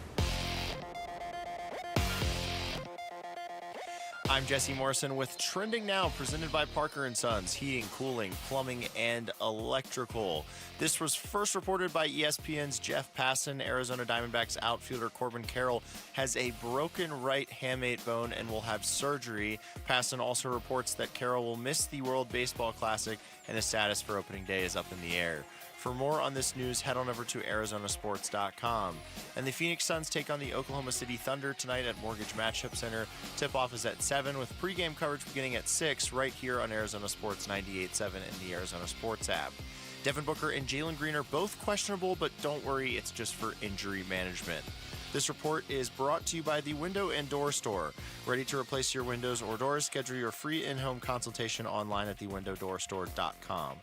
Speaker 31: I'm Jesse Morrison with Trending Now, presented by Parker & Sons, heating, cooling, plumbing, and electrical. This was first reported by ESPN's Jeff Passan. Arizona Diamondbacks outfielder Corbin Carroll has a broken right hamate bone and will have surgery. Passan also reports that Carroll will miss the World Baseball Classic and his status for opening day is up in the air. For more on this news, head on over to arizonasports.com. And the Phoenix Suns take on the Oklahoma City Thunder tonight at Mortgage Matchup Center. Tip-off is at 7 with pregame coverage beginning at 6 right here on Arizona Sports 98.7 and the Arizona Sports app. Devin Booker and Jalen Green are both questionable, but don't worry, it's just for injury management. This report is brought to you by the Window and Door Store. Ready to replace your windows or doors? Schedule your free in-home consultation online at thewindowdoorstore.com.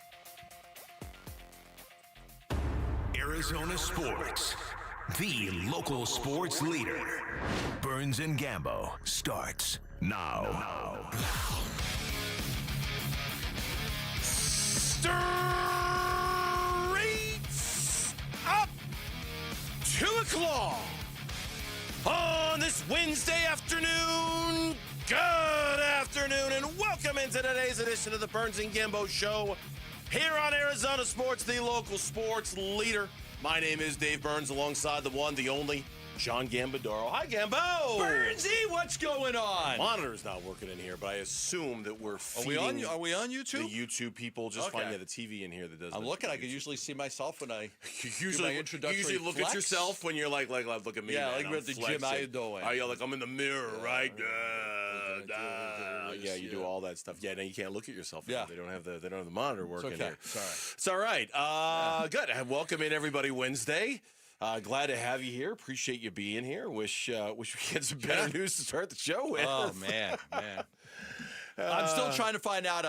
Speaker 24: Arizona Sports, the local sports leader. Burns and Gambo starts now.
Speaker 27: Straight up 2 o'clock on this Wednesday afternoon. Good afternoon and welcome into today's edition of the Burns and Gambo Show. Here on Arizona Sports, the local sports leader. My name is Dave Burns, alongside the one, the only, John Gambadoro. Hi, Gambo!
Speaker 1: Burnsy, what's going on?
Speaker 27: Monitor's not working in here, but I assume that we're feeding...
Speaker 1: Are we on YouTube?
Speaker 27: The YouTube people just find the TV in here that does.
Speaker 1: I'm looking. I can usually see myself when I
Speaker 27: usually
Speaker 1: do my introductory
Speaker 27: You usually look
Speaker 1: flex.
Speaker 27: at yourself when you're like look at me.
Speaker 1: Yeah,
Speaker 27: man,
Speaker 1: like we're at the gym. How you doing?
Speaker 27: Oh, yeah, like I'm in the mirror, right? Yeah, you do all that stuff. Yeah, now you can't look at yourself.
Speaker 1: Yeah,
Speaker 27: they don't have the monitor working
Speaker 1: okay.
Speaker 27: here.
Speaker 1: It's all right.
Speaker 27: It's all right. Good. Welcome in, everybody. Wednesday. Glad to have you here. Appreciate you being here. Wish we had some better news to start the show with.
Speaker 1: Oh man. I'm still trying to find out.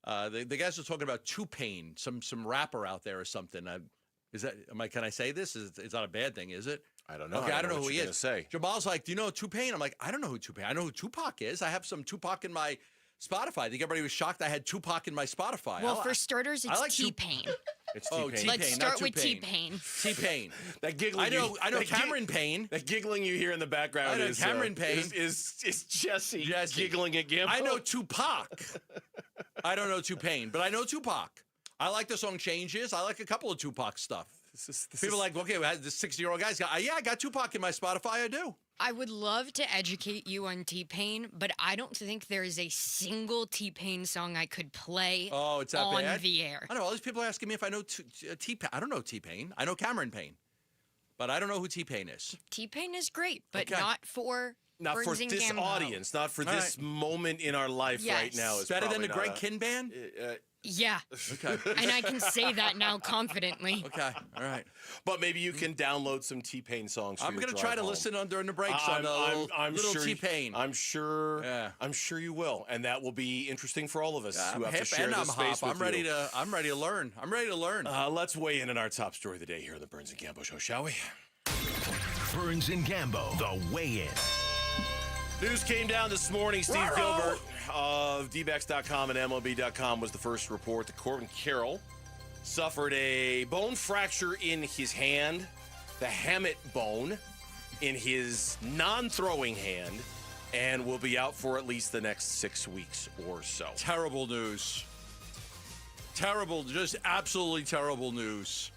Speaker 1: The guys are talking about T-Pain, some rapper out there or something. Can I say this? It's not a bad thing, is it?
Speaker 27: I don't know.
Speaker 1: Okay, I don't know who he is.
Speaker 27: Say.
Speaker 1: Jamal's like, do you know T-Pain? I'm like, I don't know who T-Pain. I know who Tupac is. I have some Tupac in my Spotify. I think everybody was shocked I had Tupac in my Spotify.
Speaker 28: Well, for starters, it's like T-Pain.
Speaker 27: It's T-Pain.
Speaker 28: T-Pain. Let's start with T-Pain.
Speaker 1: T-Pain.
Speaker 27: That giggling.
Speaker 1: I know Cameron Payne.
Speaker 27: That giggling you hear in the background is
Speaker 1: Cameron Payne.
Speaker 27: Is Jesse giggling at Gambo.
Speaker 1: I know Tupac. I don't know T-Pain, but I know Tupac. I like the song Changes. I like a couple of Tupac stuff. People are like, okay, this 60-year-old guy's got. I got Tupac in my Spotify. I do.
Speaker 3: I would love to educate you on T-Pain, but I don't think there is a single T-Pain song I could play
Speaker 4: it's that
Speaker 3: on
Speaker 4: bad?
Speaker 3: the air.
Speaker 4: I know all these people are asking me if I know T-Pain. I don't know T-Pain. I know Cameron Payne, but I don't know who T-Pain is.
Speaker 3: T-Pain is great, but not for
Speaker 27: this
Speaker 3: Gambo.
Speaker 27: audience, not for this moment in our life right now. Is
Speaker 4: better than the
Speaker 27: probably
Speaker 4: Greg Kinn band.
Speaker 3: Yeah.
Speaker 4: Okay.
Speaker 3: And I can say that now confidently.
Speaker 4: Okay. All right.
Speaker 27: But maybe you can download some T-Pain songs.
Speaker 4: I'm
Speaker 27: going to
Speaker 4: try to listen during the breaks on little
Speaker 27: sure
Speaker 4: T-Pain.
Speaker 27: I'm sure you will, and that will be interesting for all of us who have to share this space with you.
Speaker 4: I'm ready to learn.
Speaker 27: Let's weigh in on our top story of the day here on the Burns and Gambo Show, shall we?
Speaker 24: Burns and Gambo, the weigh-in.
Speaker 27: News came down this morning. Steve Gilbert of D-backs.com and MLB.com was the first report that Corbin Carroll suffered a bone fracture in his hand, the hamate bone in his non-throwing hand, and will be out for at least the next 6 weeks or so.
Speaker 4: Terrible news. Terrible, just absolutely terrible news.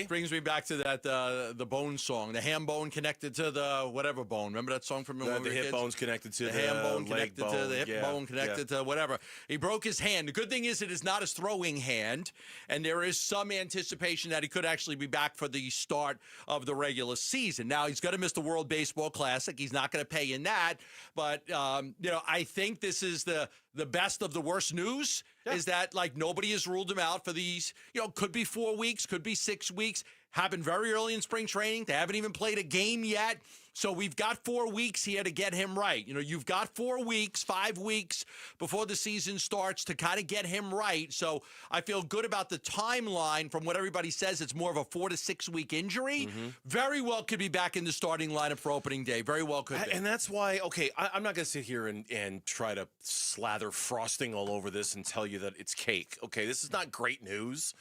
Speaker 4: Brings me back to that the bone song, the ham bone connected to the whatever bone. Remember that song from
Speaker 27: the hip bone's connected to the
Speaker 4: ham bone
Speaker 27: leg
Speaker 4: connected to the hip bone connected to whatever. He broke his hand. The good thing is it is not his throwing hand, and there is some anticipation that he could actually be back for the start of the regular season. Now he's going to miss the World Baseball Classic. He's not going to pay in that, but I think this is the best of the worst news. Is that nobody has ruled him out for these, could be 4 weeks, could be 6 weeks. Happened very early in spring training. They haven't even played a game yet. So we've got 4 weeks here to get him right. You've got 4 weeks, 5 weeks before the season starts to kind of get him right. So I feel good about the timeline. From what everybody says, it's more of a 4 to 6 week injury. Mm-hmm. Very well could be back in the starting lineup for opening day. Very well could be.
Speaker 27: And that's why, I'm not going to sit here and try to slather frosting all over this and tell you that it's cake. Okay, this is not great news.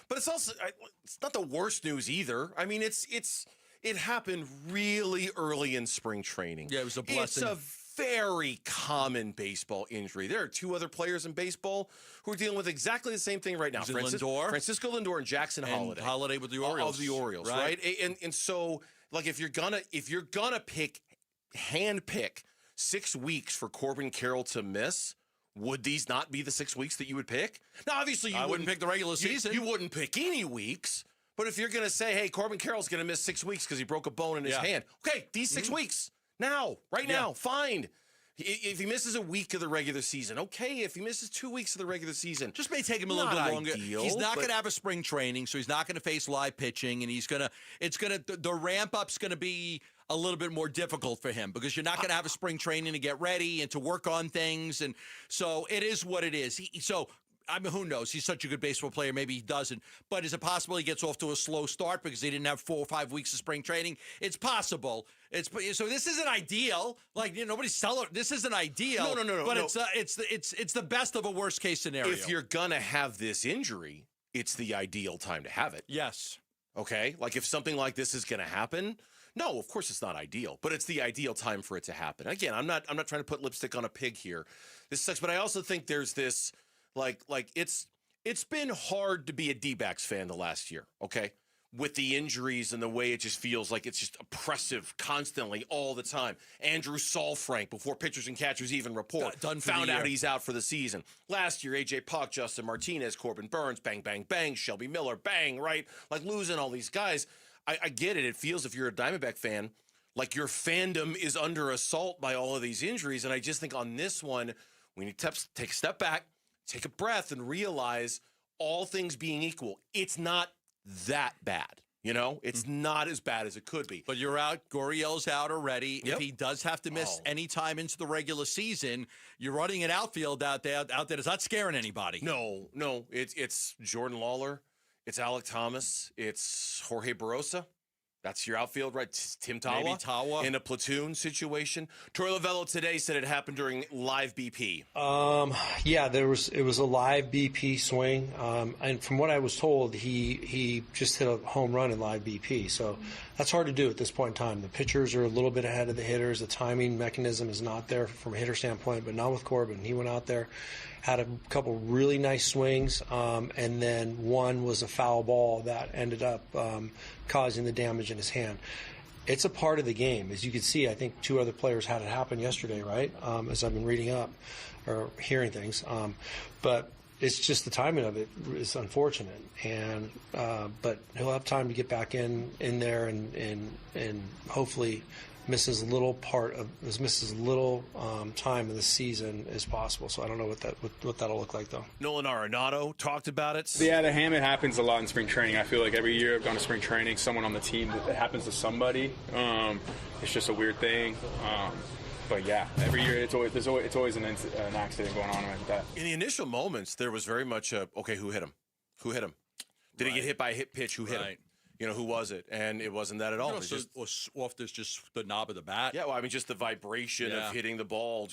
Speaker 27: But it's also, it's not the worst news either. I mean, it happened really early in spring training.
Speaker 4: Yeah, it was a blessing.
Speaker 27: It's a very common baseball injury. There are 2 other players in baseball who are dealing with exactly the same thing right now. Francisco Lindor and Jackson Holiday.
Speaker 4: Holiday with the Orioles.
Speaker 27: Of the Orioles, right? And so, if you're gonna handpick 6 weeks for Corbin Carroll to miss, would these not be the 6 weeks that you would pick? Now, obviously, you wouldn't
Speaker 4: pick the regular season.
Speaker 27: You wouldn't pick any weeks. But if you're going to say, hey, Corbin Carroll's going to miss 6 weeks because he broke a bone in his hand. Okay, these 6 weeks. Now, now, fine. If he misses a week of the regular season, okay. If he misses 2 weeks of the regular season,
Speaker 4: just may take him a little bit longer. He's not going to have a spring training, so he's not going to face live pitching, and the ramp up's going to be a little bit more difficult for him because you're not going to have a spring training to get ready and to work on things, and so it is what it is. Who knows? He's such a good baseball player. Maybe he doesn't. But is it possible he gets off to a slow start because he didn't have 4 or 5 weeks of spring training? It's possible. So this isn't ideal. Nobody's selling. This isn't ideal.
Speaker 27: No.
Speaker 4: But it's the best of a worst case scenario.
Speaker 27: If you're gonna have this injury, it's the ideal time to have it.
Speaker 4: Yes.
Speaker 27: Okay. If something like this is gonna happen. No, of course it's not ideal, but it's the ideal time for it to happen. Again, I'm not trying to put lipstick on a pig here. This sucks, but I also think there's this it's been hard to be a D-backs fan the last year, okay? With the injuries and the way it just feels like it's just oppressive constantly all the time. Andrew Saalfrank, before pitchers and catchers even report, found out he's out for the season. Last year, A.J. Puck, Justin Martinez, Corbin Burns, bang, bang, bang, Shelby Miller, bang, right? Losing all these guys. I get it. It feels, if you're a Diamondback fan, like your fandom is under assault by all of these injuries. And I just think on this one, we need to take a step back, take a breath, and realize, all things being equal, it's not that bad. It's not as bad as it could be.
Speaker 4: But you're out. Gurriel's out already. Yep. If he does have to miss any time into the regular season, you're running an outfield out there that's not scaring anybody.
Speaker 27: No. It's Jordan Lawler. It's Alec Thomas. It's Jorge Barrosa. That's your outfield, right? Tim Tawa.
Speaker 4: Maybe Tawa.
Speaker 27: In a platoon situation. Troy Lavello today said it happened during live BP.
Speaker 7: Yeah, it was a live BP swing. And from what I was told, he just hit a home run in live BP. So that's hard to do at this point in time. The pitchers are a little bit ahead of the hitters. The timing mechanism is not there from a hitter standpoint, but not with Corbin. He went out there, had a couple really nice swings, and then one was a foul ball that ended up causing the damage in his hand. it's a part of the game. As you can see, I think 2 other players had it happen yesterday, right? As I've been reading up or hearing things. But it's just the timing of it is unfortunate. And but he'll have time to get back in there and hopefully miss as little time in the season as possible. So I don't know what that'll look like, though.
Speaker 27: Nolan Arenado talked about it.
Speaker 8: Yeah, the hamate happens a lot in spring training. I feel like every year I've gone to spring training, someone on the team, it happens to somebody. It's just a weird thing. But yeah, every year it's always an accident going on like that.
Speaker 27: In the initial moments, there was very much okay, who hit him? Who hit him? Did he get hit by a hit pitch? Who hit him? You know, who was it? And it wasn't that at all.
Speaker 4: It was off this just the knob of the bat.
Speaker 27: Yeah, well, I mean, just the vibration of hitting the ball,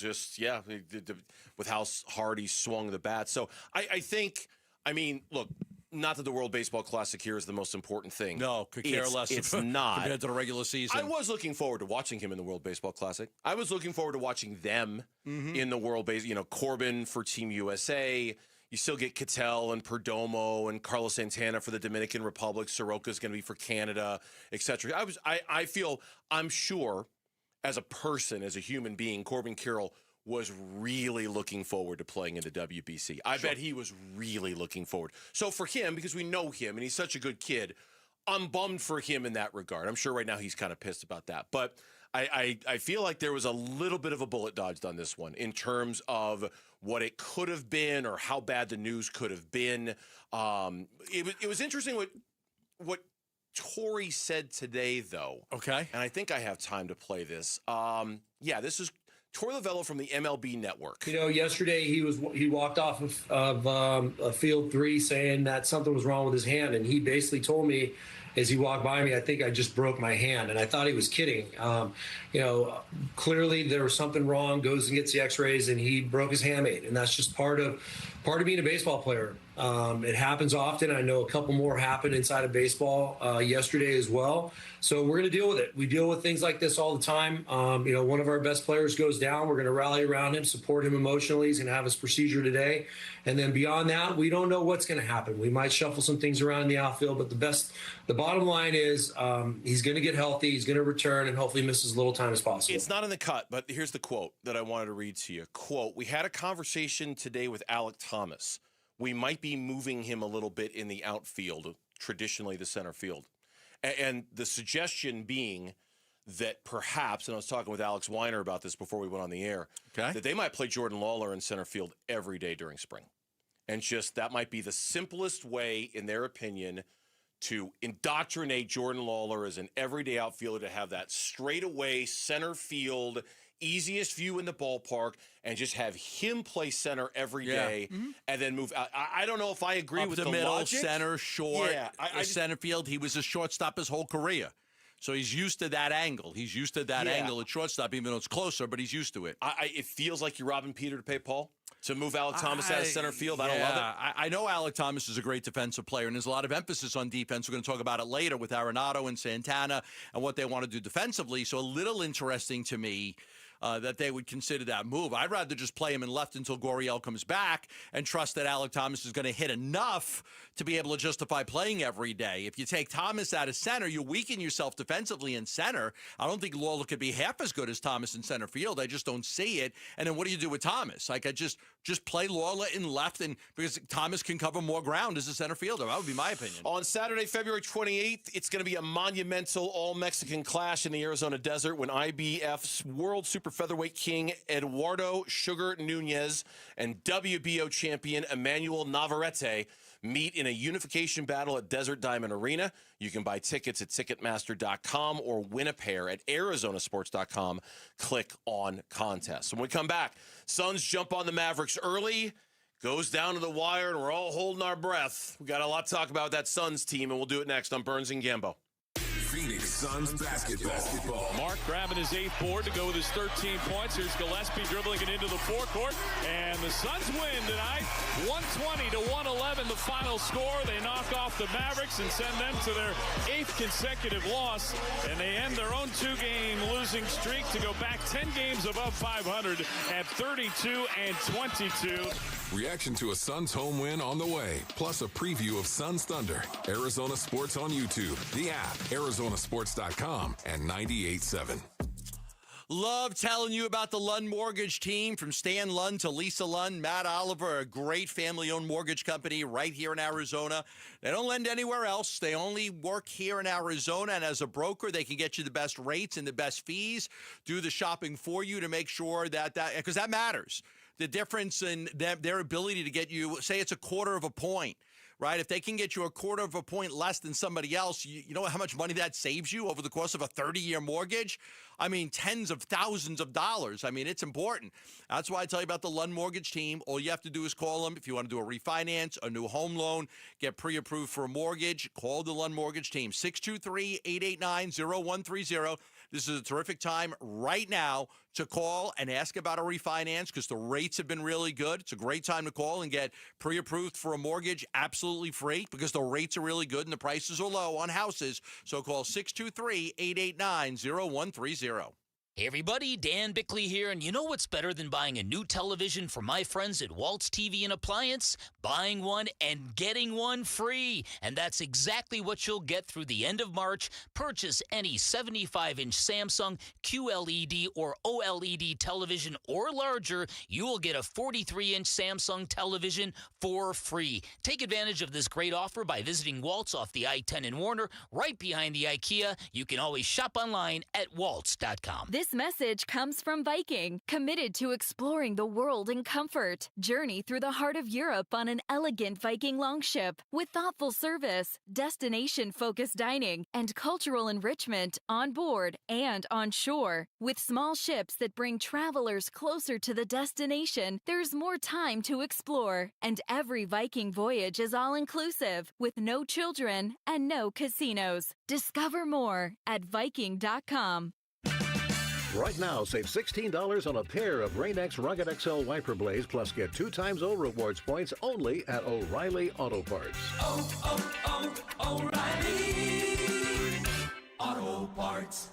Speaker 27: with how hard he swung the bat. So I think, I mean, look, not that the World Baseball Classic here is the most important thing.
Speaker 4: No, could care less.
Speaker 27: It's not.
Speaker 4: Compared to the regular season.
Speaker 27: I was looking forward to watching him in the World Baseball Classic. I was looking forward to watching them in the World Base. You know, Corbin for Team USA. You still get Cattell and Perdomo and Carlos Santana for the Dominican Republic. Soroka's going to be for Canada, etc. I'm sure, as a person, as a human being, Corbin Carroll was really looking forward to playing in the WBC. I bet he was really looking forward. So for him, because we know him and he's such a good kid, I'm bummed for him in that regard. I'm sure right now he's kind of pissed about that. But I feel like there was a little bit of a bullet dodged on this one in terms of what it could have been or how bad the news could have been. It was interesting what Torrey said today, though.
Speaker 4: Okay.
Speaker 27: And I think I have time to play this. This is Torrey Lovullo from the MLB Network.
Speaker 7: You know, yesterday he walked off of field 3 saying that something was wrong with his hand, and he basically told me as he walked by me, I think I just broke my hand, and I thought he was kidding. Clearly there was something wrong. Goes and gets the X-rays, and he broke his hamate, and that's just part of being a baseball player. It happens often. I know a couple more happened inside of baseball yesterday as well. So we're going to deal with it. We deal with things like this all the time. One of our best players goes down. We're going to rally around him, support him emotionally. He's going to have his procedure today. And then beyond that, we don't know what's going to happen. We might shuffle some things around in the outfield, but the bottom line is he's going to get healthy. He's going to return and hopefully miss as little time as possible.
Speaker 27: It's not in the cut, but here's the quote that I wanted to read to you. Quote, "We had a conversation today with Alek Thomas. We might be moving him a little bit in the outfield, traditionally the center field." And the suggestion being that perhaps, and I was talking with Alex Weiner about this before we went on the air, that they might play Jordan Lawler in center field every day during spring. And just that might be the simplest way, in their opinion, to indoctrinate Jordan Lawler as an everyday outfielder, to have that straightaway center field, easiest view in the ballpark, and just have him play center every day and then move out. I don't know if I agree with the
Speaker 4: middle,
Speaker 27: logic.
Speaker 4: center, short,
Speaker 27: I
Speaker 4: center field. He was a shortstop his whole career. So he's used to that angle. He's used to that angle at shortstop, even though it's closer, but he's used to it.
Speaker 27: It feels like you're robbing Peter to pay Paul. To move Alek Thomas out of center field, I don't love it.
Speaker 4: I know Alek Thomas is a great defensive player, and there's a lot of emphasis on defense. We're going to talk about it later with Arenado and Santana and what they want to do defensively. So a little interesting to me that they would consider that move. I'd rather just play him in left until Gurriel comes back and trust that Alek Thomas is going to hit enough to be able to justify playing every day. If you take Thomas out of center, you weaken yourself defensively in center. I don't think Lawler could be half as good as Thomas in center field. I just don't see it. And then what do you do with Thomas? Like, I just play Lawler in left, and because Thomas can cover more ground as a center fielder. That would be my opinion.
Speaker 27: On Saturday, February 28th, it's going to be a monumental all-Mexican clash in the Arizona desert when IBF's World Super Featherweight King Eduardo Sugar Nunez and WBO champion Emmanuel Navarrete meet in a unification battle at Desert Diamond Arena. You can buy tickets at Ticketmaster.com or win a pair at Arizonasports.com. Click on contest. When we come back, Suns jump on the Mavericks early, goes down to the wire, and we're all holding our breath. We got a lot to talk about with that Suns team, and we'll do it next on Burns and Gambo.
Speaker 2: Phoenix Suns basketball.
Speaker 9: Mark grabbing his 8th board to go with his 13 points. Here's Gillespie dribbling it into the forecourt. And the Suns win tonight. 120-111 the final score. They knock off the Mavericks and send them to their 8th consecutive loss. And they end their own 2-game losing streak to go back 10 games above 500 at 32-22.
Speaker 2: Reaction to a Suns home win on the way, plus a preview of Suns Thunder. Arizona Sports on YouTube, the app, Arizona Sports. ArizonaSports.com and 98.7.
Speaker 4: Love telling you about the Lund Mortgage team, from Stan Lund to Lisa Lund, Matt Oliver, a great family-owned mortgage company right here in Arizona. They don't lend anywhere else. They only work here in Arizona, and as a broker, they can get you the best rates and the best fees, do the shopping for you to make sure that because that matters. The difference in their ability to get you, say it's a quarter of a point, right? If they can get you a quarter of a point less than somebody else, you know how much money that saves you over the course of a 30-year mortgage? I mean, tens of thousands of dollars. I mean, it's important. That's why I tell you about the Lund Mortgage team. All you have to do is call them if you want to do a refinance, a new home loan, get pre-approved for a mortgage. Call the Lund Mortgage team, 623-889-0130. This is a terrific time right now to call and ask about a refinance because the rates have been really good. It's a great time to call and get pre-approved for a mortgage absolutely free because the rates are really good and the prices are low on houses. So call 623-889-0130.
Speaker 31: Hey everybody, Dan Bickley here, and you know what's better than buying a new television from my friends at Waltz TV and Appliance? Buying one and getting one free. And that's exactly what you'll get through the end of March. Purchase any 75-inch Samsung QLED or OLED television or larger, you will get a 43-inch Samsung television for free. Take advantage of this great offer by visiting Waltz off the I-10 in Warner, right behind the IKEA. You can always shop online at waltz.com.
Speaker 5: This message comes from Viking, committed to exploring the world in comfort. Journey through the heart of Europe on an elegant Viking longship with thoughtful service, destination-focused dining, and cultural enrichment on board and on shore. With small ships that bring travelers closer to the destination, there's more time to explore. And every Viking voyage is all-inclusive, with no children and no casinos. Discover more at Viking.com.
Speaker 11: Right now, save $16 on a pair of Rain-X Rugged XL wiper blades, plus get 2 times O rewards points only at O'Reilly Auto Parts.
Speaker 25: O'Reilly Auto Parts.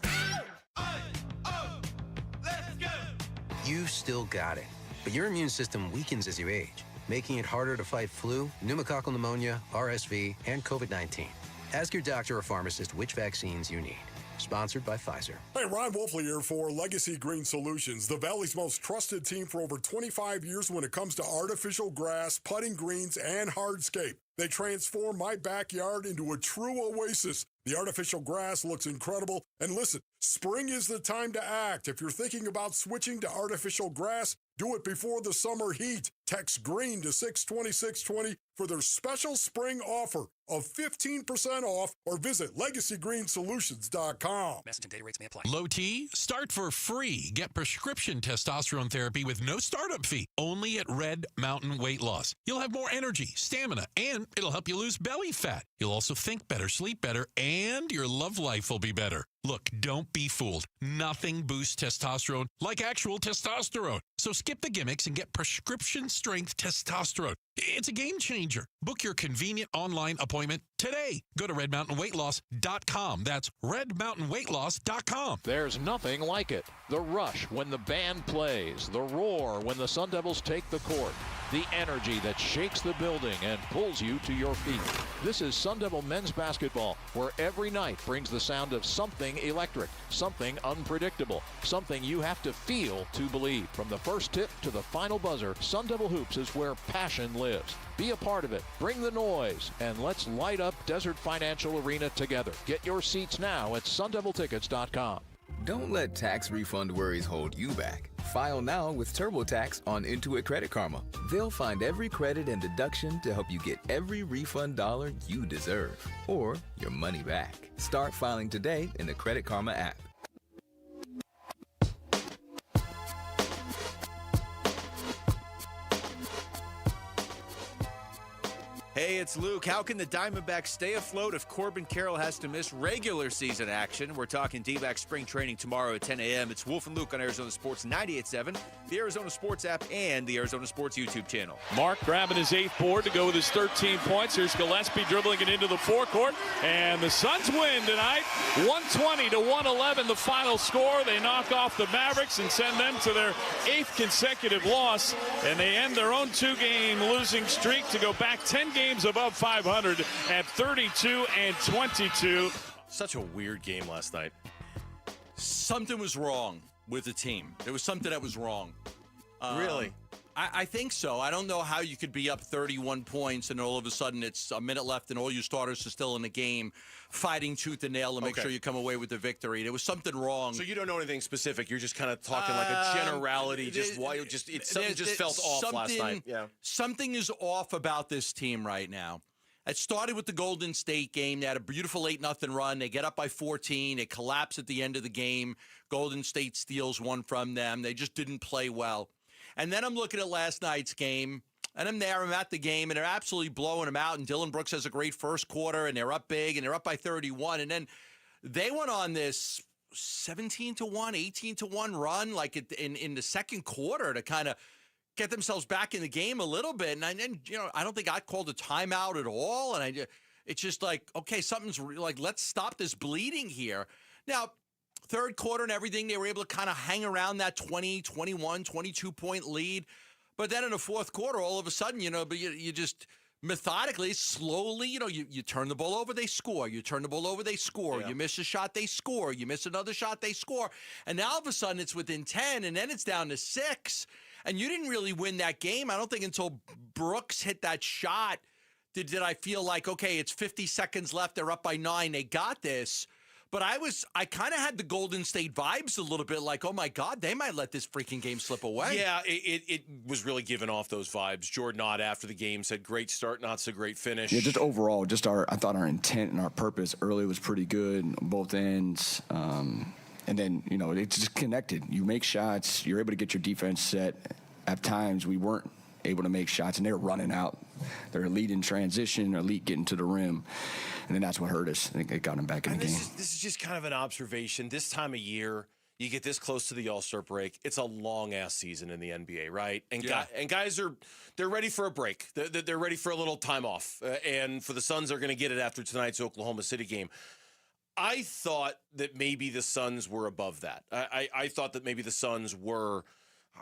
Speaker 13: You've still got it, but your immune system weakens as you age, making it harder to fight flu, pneumococcal pneumonia, RSV, and COVID-19. Ask your doctor or pharmacist which vaccines you need. Sponsored by Pfizer.
Speaker 14: Hey, Ron Wolfley here for Legacy Green Solutions, the Valley's most trusted team for over 25 years when it comes to artificial grass, putting greens, and hardscape. They transform my backyard into a true oasis. The artificial grass looks incredible. And listen, spring is the time to act. If you're thinking about switching to artificial grass, do it before the summer heat. Text GREEN to 620-620 for their special spring offer of 15% off, or visit LegacyGreenSolutions.com.
Speaker 6: Message and data rates may apply.
Speaker 16: Low T, start for free. Get prescription testosterone therapy with no startup fee, only at Red Mountain Weight Loss. You'll have more energy, stamina, and it'll help you lose belly fat. You'll also think better, sleep better, and your love life will be better. Look, don't be fooled. Nothing boosts testosterone like actual testosterone. So skip the gimmicks and get prescription strength testosterone. It's a game changer. Book your convenient online appointment today. Go to redmountainweightloss.com. That's redmountainweightloss.com.
Speaker 18: There's nothing like it. The rush when the band plays, the roar when the Sun Devils take the court, the energy that shakes the building and pulls you to your feet. This is Sun Devil men's basketball, where every night brings the sound of something electric, something unpredictable, something you have to feel to believe. From the first tip to the final buzzer, Sun Devil Hoops is where passion lives. Be a part of it. Bring the noise, and let's light up Desert Financial Arena together. Get your seats now at sundeviltickets.com.
Speaker 19: Don't let tax refund worries hold you back. File now with TurboTax on Intuit Credit Karma. They'll find every credit and deduction to help you get every refund dollar you deserve, or your money back. Start filing today in the Credit Karma app.
Speaker 21: Hey, it's Luke. How can the Diamondbacks stay afloat if Corbin Carroll has to miss regular season action? We're talking D-backs spring training tomorrow at 10 a.m. It's Wolf and Luke on Arizona Sports 98.7, the Arizona Sports app, and the Arizona Sports YouTube channel.
Speaker 9: Mark grabbing his 8th board to go with his 13 points. Here's Gillespie dribbling it into the forecourt. And the Suns win tonight, 120-111, the final score. They knock off the Mavericks and send them to their 8th consecutive loss. And they end their own 2-game losing streak to go back 10 games above 500 at 32-22.
Speaker 10: Such a weird game last night.
Speaker 4: Something was wrong with the team. There was something that was wrong.
Speaker 10: Really?
Speaker 4: I think so. I don't know how you could be up 31 points and all of a sudden it's a minute left and all your starters are still in the game fighting tooth and nail to make sure you come away with the victory. There was something wrong.
Speaker 10: So you don't know anything specific. You're just kind of talking like a generality. Something just felt off last night. Yeah.
Speaker 4: Something is off about this team right now. It started with the Golden State game. They had a beautiful 8-0 run. They get up by 14. It collapsed at the end of the game. Golden State steals one from them. They just didn't play well. And then I'm looking at last night's game, and I'm at the game, and they're absolutely blowing them out. And Dylan Brooks has a great first quarter, and they're up big, and they're up by 31. And then they went on this 17-1, 18-1 run, like in the second quarter to kind of get themselves back in the game a little bit. And then, I don't think I called a timeout at all. And it's just like, okay, something's like, let's stop this bleeding here. Now, third quarter and everything, they were able to kind of hang around that 20, 21, 22-point lead. But then in the fourth quarter, all of a sudden, you just methodically, slowly, you turn the ball over, they score. You turn the ball over, they score. Yeah. You miss a shot, they score. You miss another shot, they score. And now all of a sudden it's within 10, and then it's down to 6. And you didn't really win that game, I don't think, until Brooks hit that shot. Did I feel like, okay, it's 50 seconds left, they're up by 9, they got this. But I kind of had the Golden State vibes a little bit like, oh, my God, they might let this freaking game slip away.
Speaker 10: Yeah, it was really giving off those vibes. Jordan Ott after the game said, great start, not so great finish.
Speaker 12: Yeah, just overall, I thought our intent and our purpose early was pretty good on both ends. And then, it's just connected. You make shots. You're able to get your defense set. At times, we weren't able to make shots, and they were running out. They're elite in transition, elite getting to the rim. And then that's what hurt us. I think it got them back in the game.
Speaker 10: This is just kind of an observation. This time of year, you get this close to the All-Star break. It's a long-ass season in the NBA, right? And guys they're ready for a break. They're ready for a little time off. And for the Suns, they're going to get it after tonight's Oklahoma City game. I thought that maybe the Suns were above that. I thought that maybe the Suns were,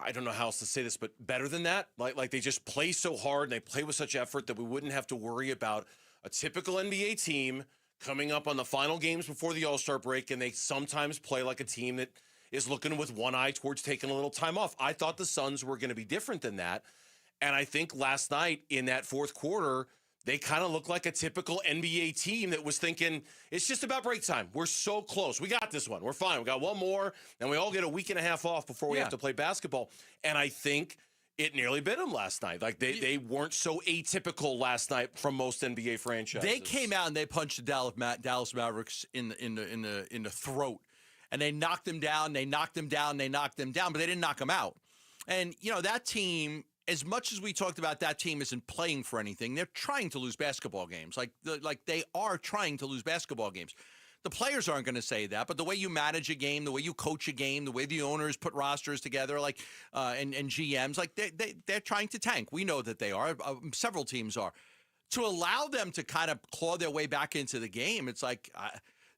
Speaker 10: I don't know how else to say this, but better than that. Like they just play so hard and they play with such effort that we wouldn't have to worry about a typical NBA team coming up on the final games before the All-Star break, and they sometimes play like a team that is looking with one eye towards taking a little time off. I thought the Suns were going to be different than that, and I think last night in that fourth quarter, they kind of looked like a typical NBA team that was thinking, it's just about break time. We're so close. We got this one. We're fine. We got one more, and we all get a week and a half off before we have to play basketball. And I think it nearly bit them last night. Like they weren't so atypical last night from most NBA franchises.
Speaker 4: They came out and they punched the Dallas Mavericks in the throat, and they knocked them down. They knocked them down. They knocked them down, but they didn't knock them out. And that team, as much as we talked about that team isn't playing for anything, they're trying to lose basketball games. Like they are trying to lose basketball games. The players aren't going to say that, but the way you manage a game, the way you coach a game, the way the owners put rosters together, and GMs, they're trying to tank. We know that they are. Several teams are. To allow them to kind of claw their way back into the game, it's like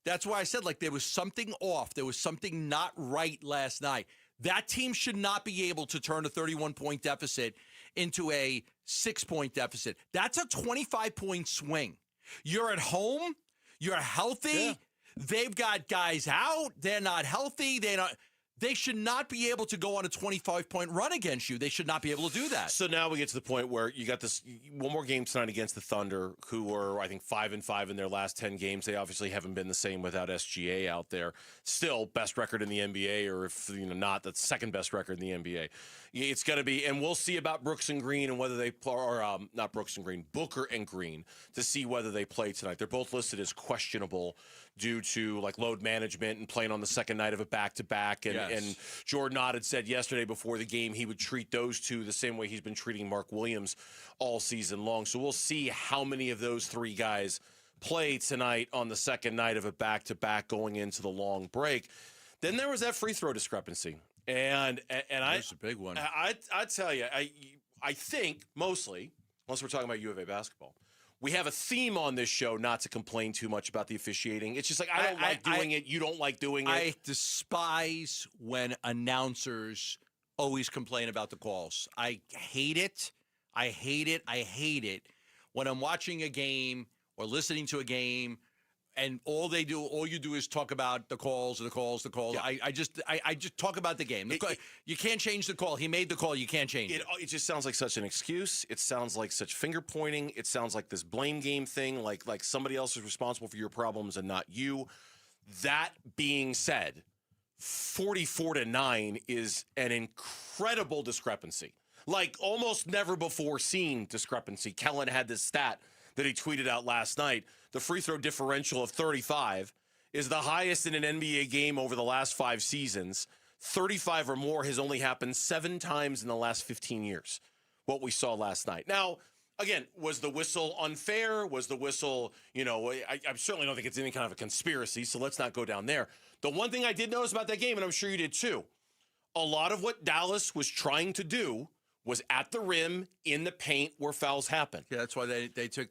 Speaker 4: that's why I said there was something off. There was something not right last night. That team should not be able to turn a 31-point deficit into a 6-point deficit. That's a 25-point swing. You're at home. You're healthy. Yeah. They've got guys out. They're not healthy. They should not be able to go on a 25-point run against you. They should not be able to do that.
Speaker 10: So now we get to the point where you got this one more game tonight against the Thunder, who are, I think, 5-5 in their last 10 games. They obviously haven't been the same without SGA out there. Still best record in the NBA, or if not, that's second best record in the NBA. It's going to be, and we'll see about Brooks and Green and whether they play, or not Brooks and Green, Booker and Green, to see whether they play tonight. They're both listed as questionable due to load management and playing on the second night of a back-to-back. And Jordan Ott had said yesterday before the game he would treat those two the same way he's been treating Mark Williams all season long. So we'll see how many of those three guys play tonight on the second night of a back-to-back going into the long break. Then there was that free throw discrepancy. And
Speaker 4: that's a big one.
Speaker 10: I tell you, I think mostly, unless we're talking about U of A basketball, we have a theme on this show not to complain too much about the officiating. It's just I don't like doing it. You don't like doing it.
Speaker 4: I despise when announcers always complain about the calls. I hate it. I hate it. I hate it when I'm watching a game or listening to a game and all you do is talk about the calls. Yeah. I just talk about the game. You can't change the call. He made the call. You can't change it.
Speaker 10: It just sounds like such an excuse. It sounds like such finger pointing. It sounds like this blame game thing, like somebody else is responsible for your problems and not you. That being said, 44-9 is an incredible discrepancy. Like almost never before seen discrepancy. Kellen had this stat that he tweeted out last night. The free throw differential of 35 is the highest in an NBA game over the last 5 seasons. 35 or more has only happened 7 times in the last 15 years, what we saw last night. Now, again, was the whistle unfair? Was the whistle, I certainly don't think it's any kind of a conspiracy, so let's not go down there. The one thing I did notice about that game, and I'm sure you did too, a lot of what Dallas was trying to do was at the rim, in the paint, where fouls happen.
Speaker 4: Yeah, that's why they took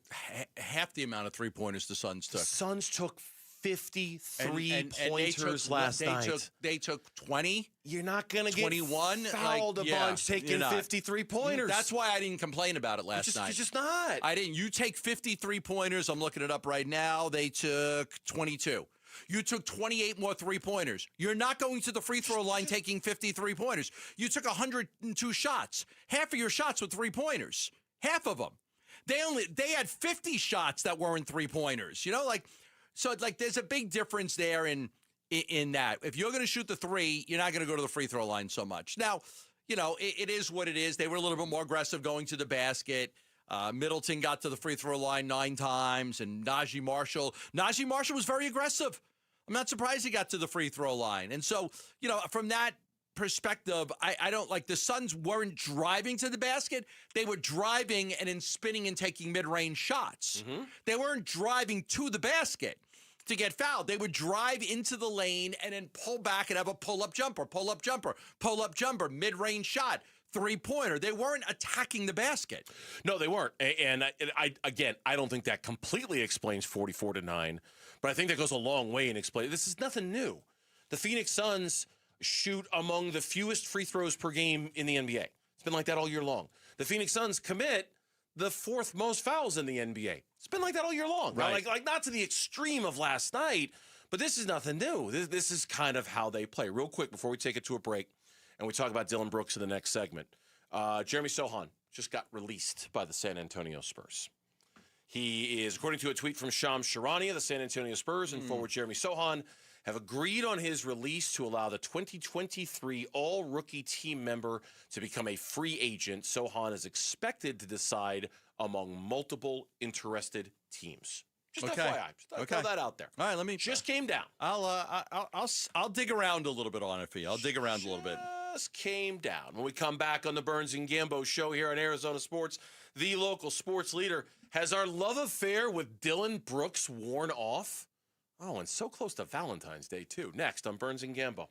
Speaker 4: half the amount of three-pointers the Suns took.
Speaker 10: The Suns took 53 pointers last night.
Speaker 4: They took 20.
Speaker 10: You're not going to get
Speaker 4: 21
Speaker 10: fouled a bunch taking 53 pointers.
Speaker 4: That's why I didn't complain about it last night.
Speaker 10: You're just not.
Speaker 4: I didn't. You take 53 pointers. I'm looking it up right now. They took 22. You took 28 more three-pointers. You're not going to the free throw line taking 53 pointers. You took 102 shots. Half of your shots were three-pointers. Half of them. They had 50 shots that weren't three-pointers. So there's a big difference there in that. If you're going to shoot the three, you're not going to go to the free throw line so much. Now, it is what it is. They were a little bit more aggressive going to the basket. Middleton got to the free throw line 9 times, and Najee Marshall was very aggressive. I'm not surprised he got to the free throw line. And so, from that perspective, I don't like the Suns weren't driving to the basket. They were driving and then spinning and taking mid-range shots. Mm-hmm. They weren't driving to the basket to get fouled. They would drive into the lane and then pull back and have a pull-up jumper, mid-range shot. Three-pointer. They weren't attacking the basket.
Speaker 10: No, they weren't. And I don't think that completely explains 44-9, but I think that goes a long way in explaining. This is nothing new. The Phoenix Suns shoot among the fewest free throws per game in the NBA. It's been like that all year long. The Phoenix Suns commit the 4th most fouls in the NBA. It's been like that all year long.
Speaker 4: Right.
Speaker 10: Now, like not to the extreme of last night, but this is nothing new. This is kind of how they play. Real quick before we take it to a break, and we talk about Dylan Brooks in the next segment. Jeremy Sohan just got released by the San Antonio Spurs. He is, according to a tweet from Shams Charania, the San Antonio Spurs and forward Jeremy Sohan have agreed on his release to allow the 2023 all-rookie team member to become a free agent. Sohan is expected to decide among multiple interested teams. Just FYI. Just throw that out there.
Speaker 4: All right, let me
Speaker 10: just came down.
Speaker 4: I'll dig around a little bit on it for you. I'll dig around a little bit.
Speaker 10: Just came down. When we come back on the Burns and Gambo show here on Arizona Sports, the local sports leader, has our love affair with Dylan Brooks worn off? Oh, and so close to Valentine's Day, too. Next on Burns and Gambo.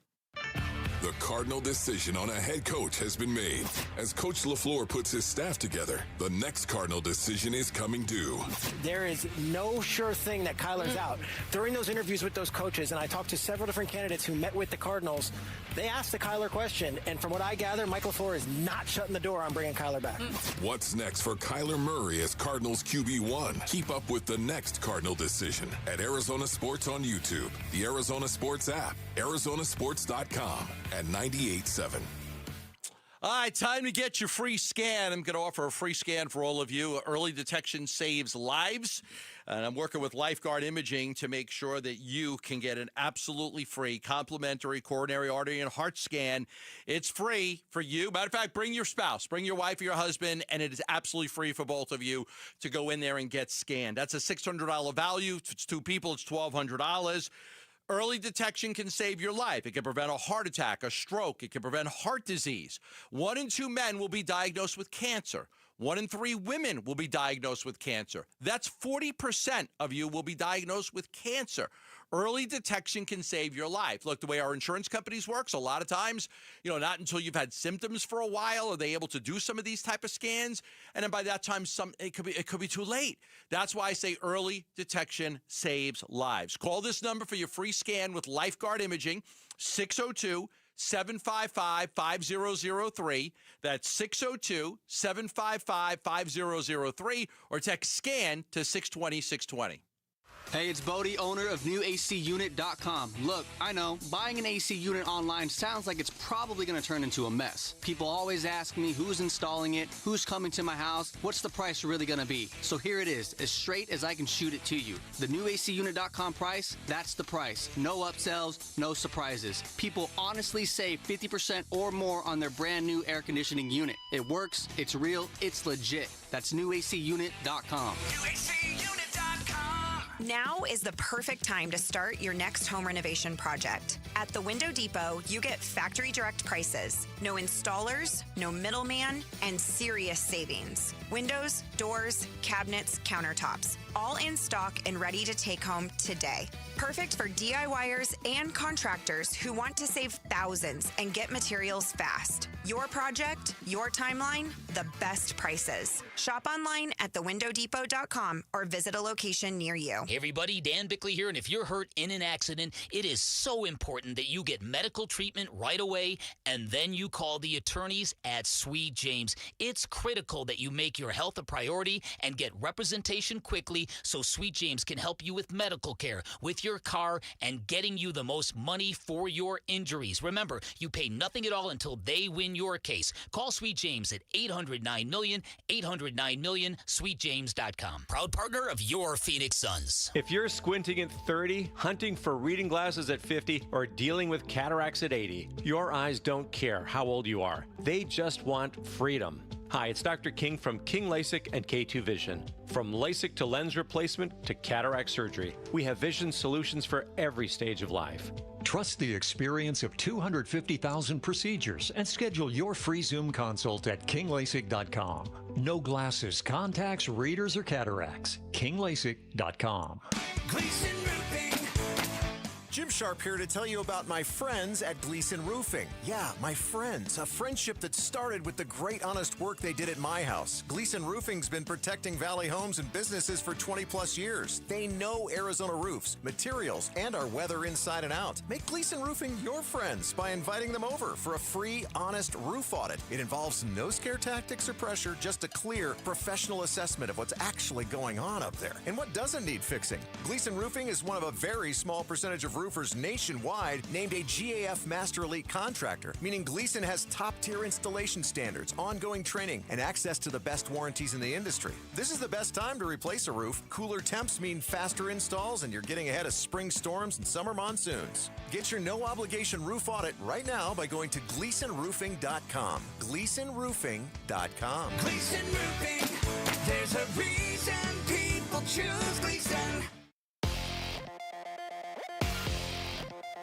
Speaker 2: The Cardinal decision on a head coach has been made. As Coach LaFleur puts his staff together, the next Cardinal decision is coming due.
Speaker 1: There is no sure thing that Kyler's out. During those interviews with those coaches, and I talked to several different candidates who met with the Cardinals, they asked the Kyler question, and from what I gather, Mike LaFleur is not shutting the door on bringing Kyler back.
Speaker 2: What's next for Kyler Murray as Cardinals QB1? Keep up with the next Cardinal decision at Arizona Sports on YouTube, the Arizona Sports app, arizonasports.com, and 98.7.
Speaker 4: All right, time to get your free scan. I'm going to offer a free scan for all of you. Early detection saves lives. And I'm working with Lifeguard Imaging to make sure that you can get an absolutely free complimentary coronary artery and heart scan. It's free for you. Matter of fact, bring your spouse, bring your wife or your husband, and it is absolutely free for both of you to go in there and get scanned. That's a $600 value. If it's 2 people, it's $1,200. Early detection can save your life. It can prevent a heart attack, a stroke. It can prevent heart disease. 1 in 2 men will be diagnosed with cancer. 1 in 3 women will be diagnosed with cancer. That's 40% of you will be diagnosed with cancer. Early detection can save your life. Look, the way our insurance companies works, a lot of times, not until you've had symptoms for a while are they able to do some of these type of scans. And then by that time, it could be too late. That's why I say early detection saves lives. Call this number for your free scan with Lifeguard Imaging, 602-755-5003. That's 602-755-5003, or text SCAN to 620-620.
Speaker 3: Hey, it's Bodie, owner of NewACUnit.com. Look, I know, buying an AC unit online sounds like it's probably going to turn into a mess. People always ask me who's installing it, who's coming to my house, what's the price really going to be. So here it is, as straight as I can shoot it to you. The NewACUnit.com price, that's the price. No upsells, no surprises. People honestly save 50% or more on their brand new air conditioning unit. It works, it's real, it's legit. That's NewACUnit.com.
Speaker 15: Now is the perfect time to start your next home renovation project. At the Window Depot, you get factory direct prices, no installers, no middleman, and serious savings. Windows, doors, cabinets, countertops, all in stock and ready to take home today. Perfect for DIYers and contractors who want to save thousands and get materials fast. Your project, your timeline, the best prices. Shop online at thewindowdepot.com or visit a location near you.
Speaker 17: Hey everybody, Dan Bickley here, and if you're hurt in an accident, it is so important that you get medical treatment right away, and then you call the attorneys at Sweet James. It's critical that you make your health a priority and get representation quickly so Sweet James can help you with medical care, with your car, and getting you the most money for your injuries. Remember, you pay nothing at all until they win your case. Call Sweet James at 800-9-million, 800-9-million, sweetjames.com. Proud partner of your Phoenix Suns.
Speaker 20: If you're squinting at 30, hunting for reading glasses at 50, or dealing with cataracts at 80, your eyes don't care how old you are. They just want freedom. Hi, it's Dr. King from King LASIK and K2 Vision. From LASIK to lens replacement to cataract surgery, we have vision solutions for every stage of life.
Speaker 22: Trust the experience of 250,000 procedures and schedule your free Zoom consult at kinglasik.com. No glasses, contacts, readers, or cataracts. kinglasik.com.
Speaker 23: Gleason Roofing. Jim Sharp here to tell you about my friends at Gleason Roofing. Yeah, my friends. A friendship that started with the great honest work they did at my house. Gleason Roofing's been protecting Valley homes and businesses for 20 plus years. They know Arizona roofs, materials, and our weather inside and out. Make Gleason Roofing your friends by inviting them over for a free, honest roof audit. It involves no scare tactics or pressure, just a clear, professional assessment of what's actually going on up there and what doesn't need fixing. Gleason Roofing is one of a very small percentage of roofers nationwide named a GAF Master Elite contractor, meaning Gleason has top-tier installation standards, ongoing training, and access to the best warranties in the industry. This is the best time to replace a roof. Cooler temps mean faster installs, and you're getting ahead of spring storms and summer monsoons. Get your no-obligation roof audit right now by going to GleasonRoofing.com. GleasonRoofing.com. Gleason Roofing. There's a reason people choose Gleason.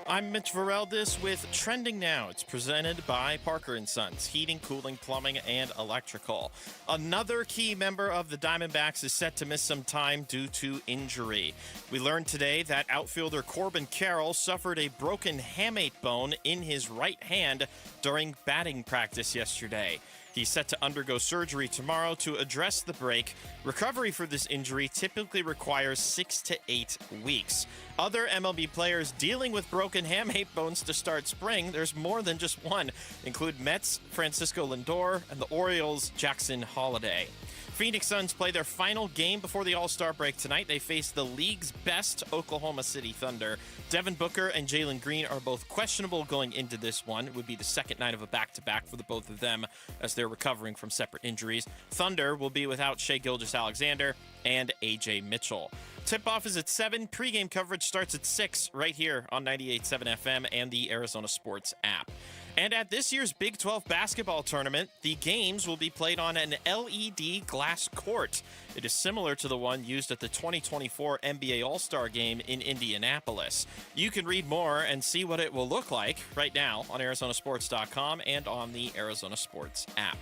Speaker 31: I'm Mitch Vareldis with Trending Now. It's presented by Parker & Sons, heating, cooling, plumbing, and electrical. Another key member of the Diamondbacks is set to miss some time due to injury. We learned today that outfielder Corbin Carroll suffered a broken hamate bone in his right hand during batting practice yesterday. He's set to undergo surgery tomorrow to address the break. Recovery for this injury typically requires 6 to 8 weeks. Other MLB players dealing with broken hamate bones to start spring, there's more than just one, include Mets' Francisco Lindor and the Orioles' Jackson Holliday. Phoenix Suns play their final game before the All-Star break tonight. They face the league's best Oklahoma City Thunder. Devin Booker and Jalen Green are both questionable going into this one. It would be the second night of a back-to-back for the both of them as they're recovering from separate injuries. Thunder will be without Shai Gilgeous-Alexander and A.J. Mitchell. Tip-off is at 7. Pre-game coverage starts at 6 right here on 98.7 FM and the Arizona Sports app. And at this year's Big 12 basketball tournament, the games will be played on an LED glass court. It is similar to the one used at the 2024 NBA All-Star Game in Indianapolis. You can read more and see what it will look like right now on ArizonaSports.com and on the Arizona Sports app.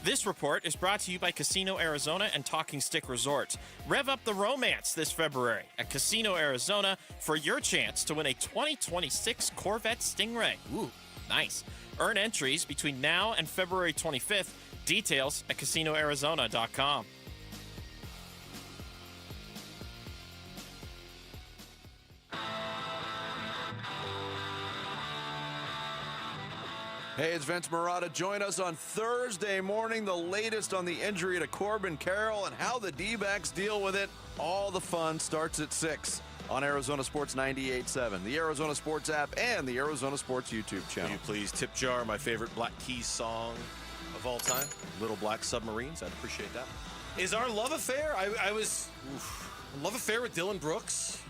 Speaker 31: This report is brought to you by Casino Arizona and Talking Stick Resort. Rev up the romance this February at Casino Arizona for your chance to win a 2026 Corvette Stingray. Ooh, nice. Earn entries between now and February 25th. Details at CasinoArizona.com.
Speaker 4: Hey, it's Vince Marotta. Join us on Thursday morning, the latest on the injury to Corbin Carroll and how the D-backs deal with it. All the fun starts at 6.
Speaker 21: on Arizona Sports 98.7, the Arizona Sports app, and the Arizona Sports YouTube channel.
Speaker 10: Will you please tip jar my favorite Black Keys song of all time, Little Black Submarines? I'd appreciate that. Is our love affair, love affair with Dylan Brooks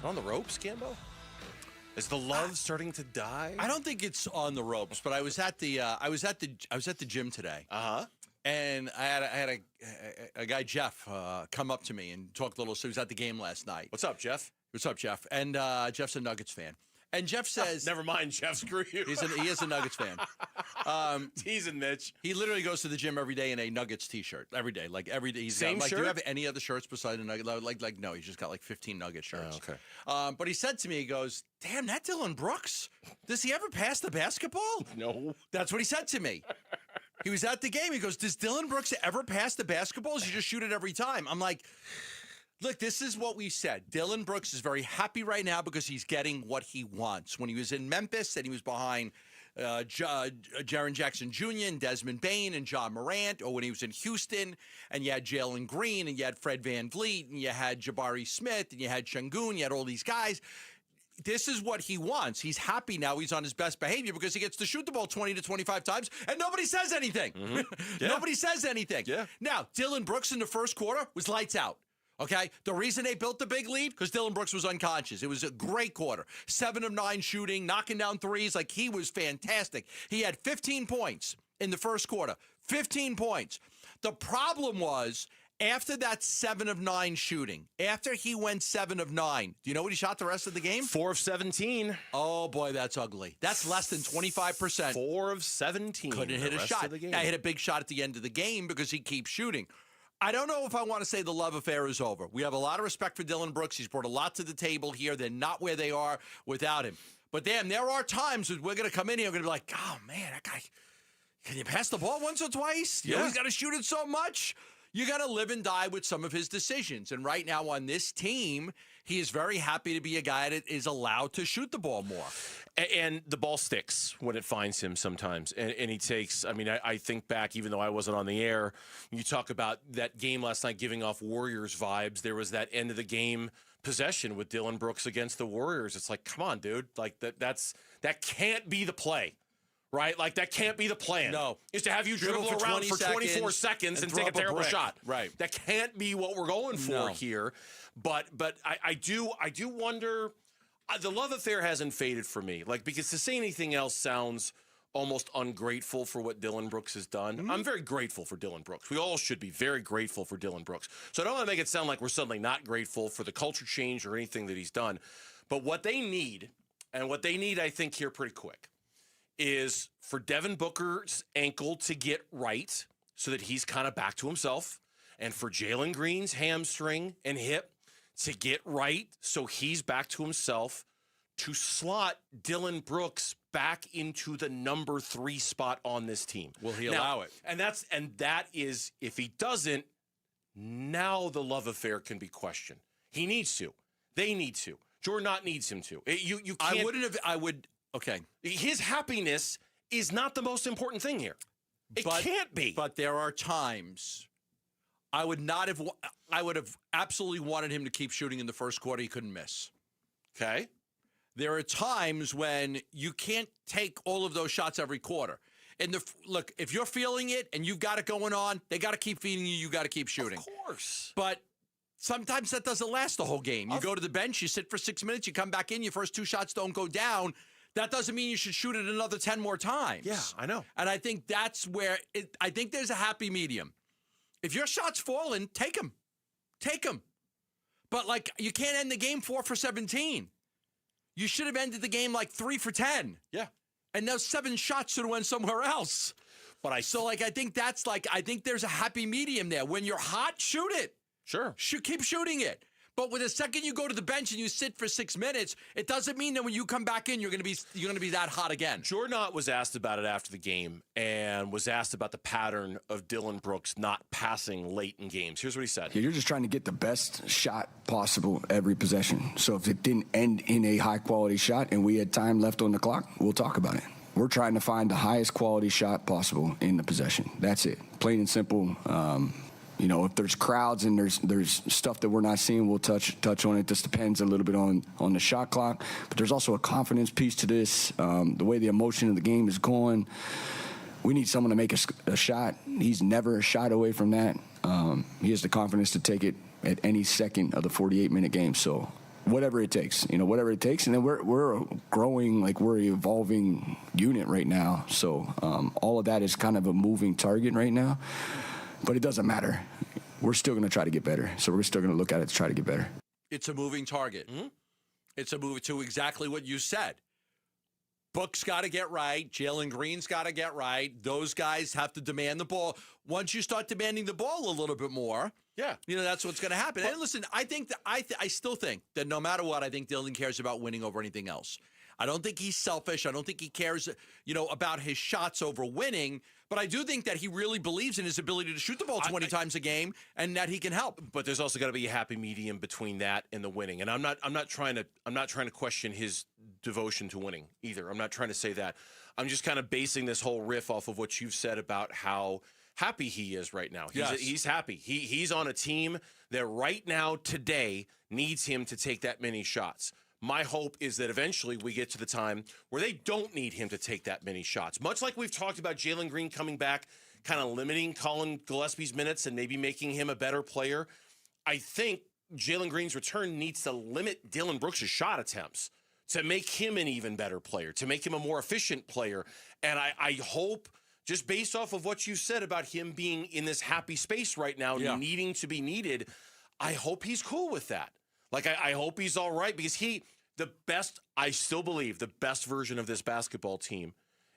Speaker 10: on the ropes, Cambo? Is the love starting to die?
Speaker 4: I don't think it's on the ropes, but I was at the gym today. And I had a guy, Jeff, come up to me and talk a little. So he was at the game last night.
Speaker 10: What's up, Jeff?
Speaker 4: What's up, Jeff? And Jeff's a Nuggets fan. And Jeff says,
Speaker 10: never mind, Jeff, screw you.
Speaker 4: He is a Nuggets fan.
Speaker 10: Teasing Mitch.
Speaker 4: He literally goes to the gym every day in a Nuggets t-shirt. Every day. Like every day.
Speaker 10: Same shirt?
Speaker 4: Do you have any other shirts besides a Nugget? Like no, he's just got like 15 Nugget shirts.
Speaker 10: Oh, okay.
Speaker 4: But he said to me, he goes, damn, that Dylan Brooks, does he ever pass the basketball?
Speaker 10: No.
Speaker 4: That's what he said to me. He was at the game. He goes, does Dylan Brooks ever pass the basketballs? You just shoot it every time. I'm like, look, this is what we said. Dylan Brooks is very happy right now because he's getting what he wants. When he was in Memphis and he was behind Jaren Jackson Jr. and Desmond Bain and John Morant, or when he was in Houston and you had Jalen Green and you had Fred VanVleet and you had Jabari Smith and you had Şengün, you had all these guys. This is what he wants. He's happy now. He's on his best behavior because he gets to shoot the ball 20 to 25 times, and nobody says anything.
Speaker 10: Mm-hmm. Yeah.
Speaker 4: Nobody says anything.
Speaker 10: Yeah.
Speaker 4: Now, Dylan Brooks in the first quarter was lights out. Okay? The reason they built the big lead, because Dylan Brooks was unconscious. It was a great quarter. 7 of 9 shooting, knocking down threes. Like, he was fantastic. He had 15 points in the first quarter. 15 points. The problem was, after that 7 of 9 shooting, after he went 7 of 9, do you know what he shot the rest of the game?
Speaker 10: 4 of 17.
Speaker 4: Oh, boy, that's ugly. That's less than 25%.
Speaker 10: 4 of 17.
Speaker 4: Couldn't hit a shot. I hit a big shot at the end of the game because he keeps shooting. I don't know if I want to say the love affair is over. We have a lot of respect for Dylan Brooks. He's brought a lot to the table here. They're not where they are without him. But damn, there are times that we're going to come in here and we're going to be like, oh, man, that guy, can you pass the ball once or twice? You know, he's got to shoot it so much. You got to live and die with some of his decisions. And right now on this team, he is very happy to be a guy that is allowed to shoot the ball more.
Speaker 10: And the ball sticks when it finds him sometimes. And he takes, I mean, I think back, even though I wasn't on the air, you talk about that game last night giving off Warriors vibes. There was that end of the game possession with Dylan Brooks against the Warriors. It's like, come on, dude. Like, that can't be the play. Right? Like, that can't be the plan.
Speaker 4: No.
Speaker 10: Is to have you dribble around for 24 seconds and take a terrible shot.
Speaker 4: Right.
Speaker 10: That can't be what we're going for here. But I do wonder, the love affair hasn't faded for me. Like, because to say anything else sounds almost ungrateful for what Dylan Brooks has done. Mm-hmm. I'm very grateful for Dylan Brooks. We all should be very grateful for Dylan Brooks. So I don't want to make it sound like we're suddenly not grateful for the culture change or anything that he's done. But what they need, I think, here pretty quick, is for Devin Booker's ankle to get right so that he's kind of back to himself, and for Jalen Green's hamstring and hip to get right so he's back to himself, to slot Dylan Brooks back into the number 3 spot on this team.
Speaker 4: Will he allow it?
Speaker 10: And that is, if he doesn't, now the love affair can be questioned. He needs to. They need to. Jordan Knott needs him to. You can't.
Speaker 4: Okay.
Speaker 10: His happiness is not the most important thing here. It can't be.
Speaker 4: But there are times I would have absolutely wanted him to keep shooting in the first quarter. He couldn't miss.
Speaker 10: Okay.
Speaker 4: There are times when you can't take all of those shots every quarter. And look, if you're feeling it and you've got it going on, they got to keep feeding you. You got to keep shooting.
Speaker 10: Of course.
Speaker 4: But sometimes that doesn't last the whole game. You go to the bench, you sit for 6 minutes, you come back in, your first 2 shots don't go down. That doesn't mean you should shoot it another 10 more times.
Speaker 10: Yeah, I know.
Speaker 4: And I think that's where I think there's a happy medium. If your shot's falling, take them. Take them. But, like, you can't end the game 4 for 17. You should have ended the game, like, 3 for 10.
Speaker 10: Yeah.
Speaker 4: And those 7 shots should have went somewhere else.
Speaker 10: But I
Speaker 4: think that's, like, I think there's a happy medium there. When you're hot, shoot it.
Speaker 10: Sure.
Speaker 4: Keep shooting it. But with the second you go to the bench and you sit for 6 minutes, it doesn't mean that when you come back in, you're going to be that hot again.
Speaker 10: Jordan Knott was asked about it after the game and was asked about the pattern of Dylan Brooks not passing late in games. Here's what he said.
Speaker 12: You're just trying to get the best shot possible every possession. So if it didn't end in a high-quality shot and we had time left on the clock, we'll talk about it. We're trying to find the highest quality shot possible in the possession. That's it. Plain and simple. if there's crowds and there's stuff that we're not seeing, we'll touch on it. This depends a little bit on the shot clock. But there's also a confidence piece to this. The way the emotion of the game is going, we need someone to make a shot. He's never a shot away from that. He has the confidence to take it at any second of the 48-minute game. So whatever it takes, whatever it takes. And then we're growing, we're an evolving unit right now. So all of that is kind of a moving target right now. But it doesn't matter. We're still going to try to get better. So we're still going to look at it to try to get better.
Speaker 4: It's a moving target. Mm-hmm. It's a move to exactly what you said. Book's got to get right. Jalen Green's got to get right. Those guys have to demand the ball. Once you start demanding the ball a little bit more, that's what's going to happen. And listen, I think that I still think that no matter what, I think Dylan cares about winning over anything else. I don't think he's selfish. I don't think he cares, about his shots over winning. But I do think that he really believes in his ability to shoot the ball 20 times a game and that he can help.
Speaker 10: But there's also got to be a happy medium between that and the winning. And I'm not trying to question his devotion to winning either. I'm not trying to say that. I'm just kind of basing this whole riff off of what you've said about how happy he is right now. He's happy. He's on a team that right now, today, needs him to take that many shots. My hope is that eventually we get to the time where they don't need him to take that many shots. Much like we've talked about Jalen Green coming back, kind of limiting Colin Gillespie's minutes and maybe making him a better player. I think Jalen Green's return needs to limit Dylan Brooks' shot attempts to make him an even better player, to make him a more efficient player. And I hope, just based off of what you said about him being in this happy space right now, needing to be needed, I hope he's cool with that. I hope he's all right because I still believe the best version of this basketball team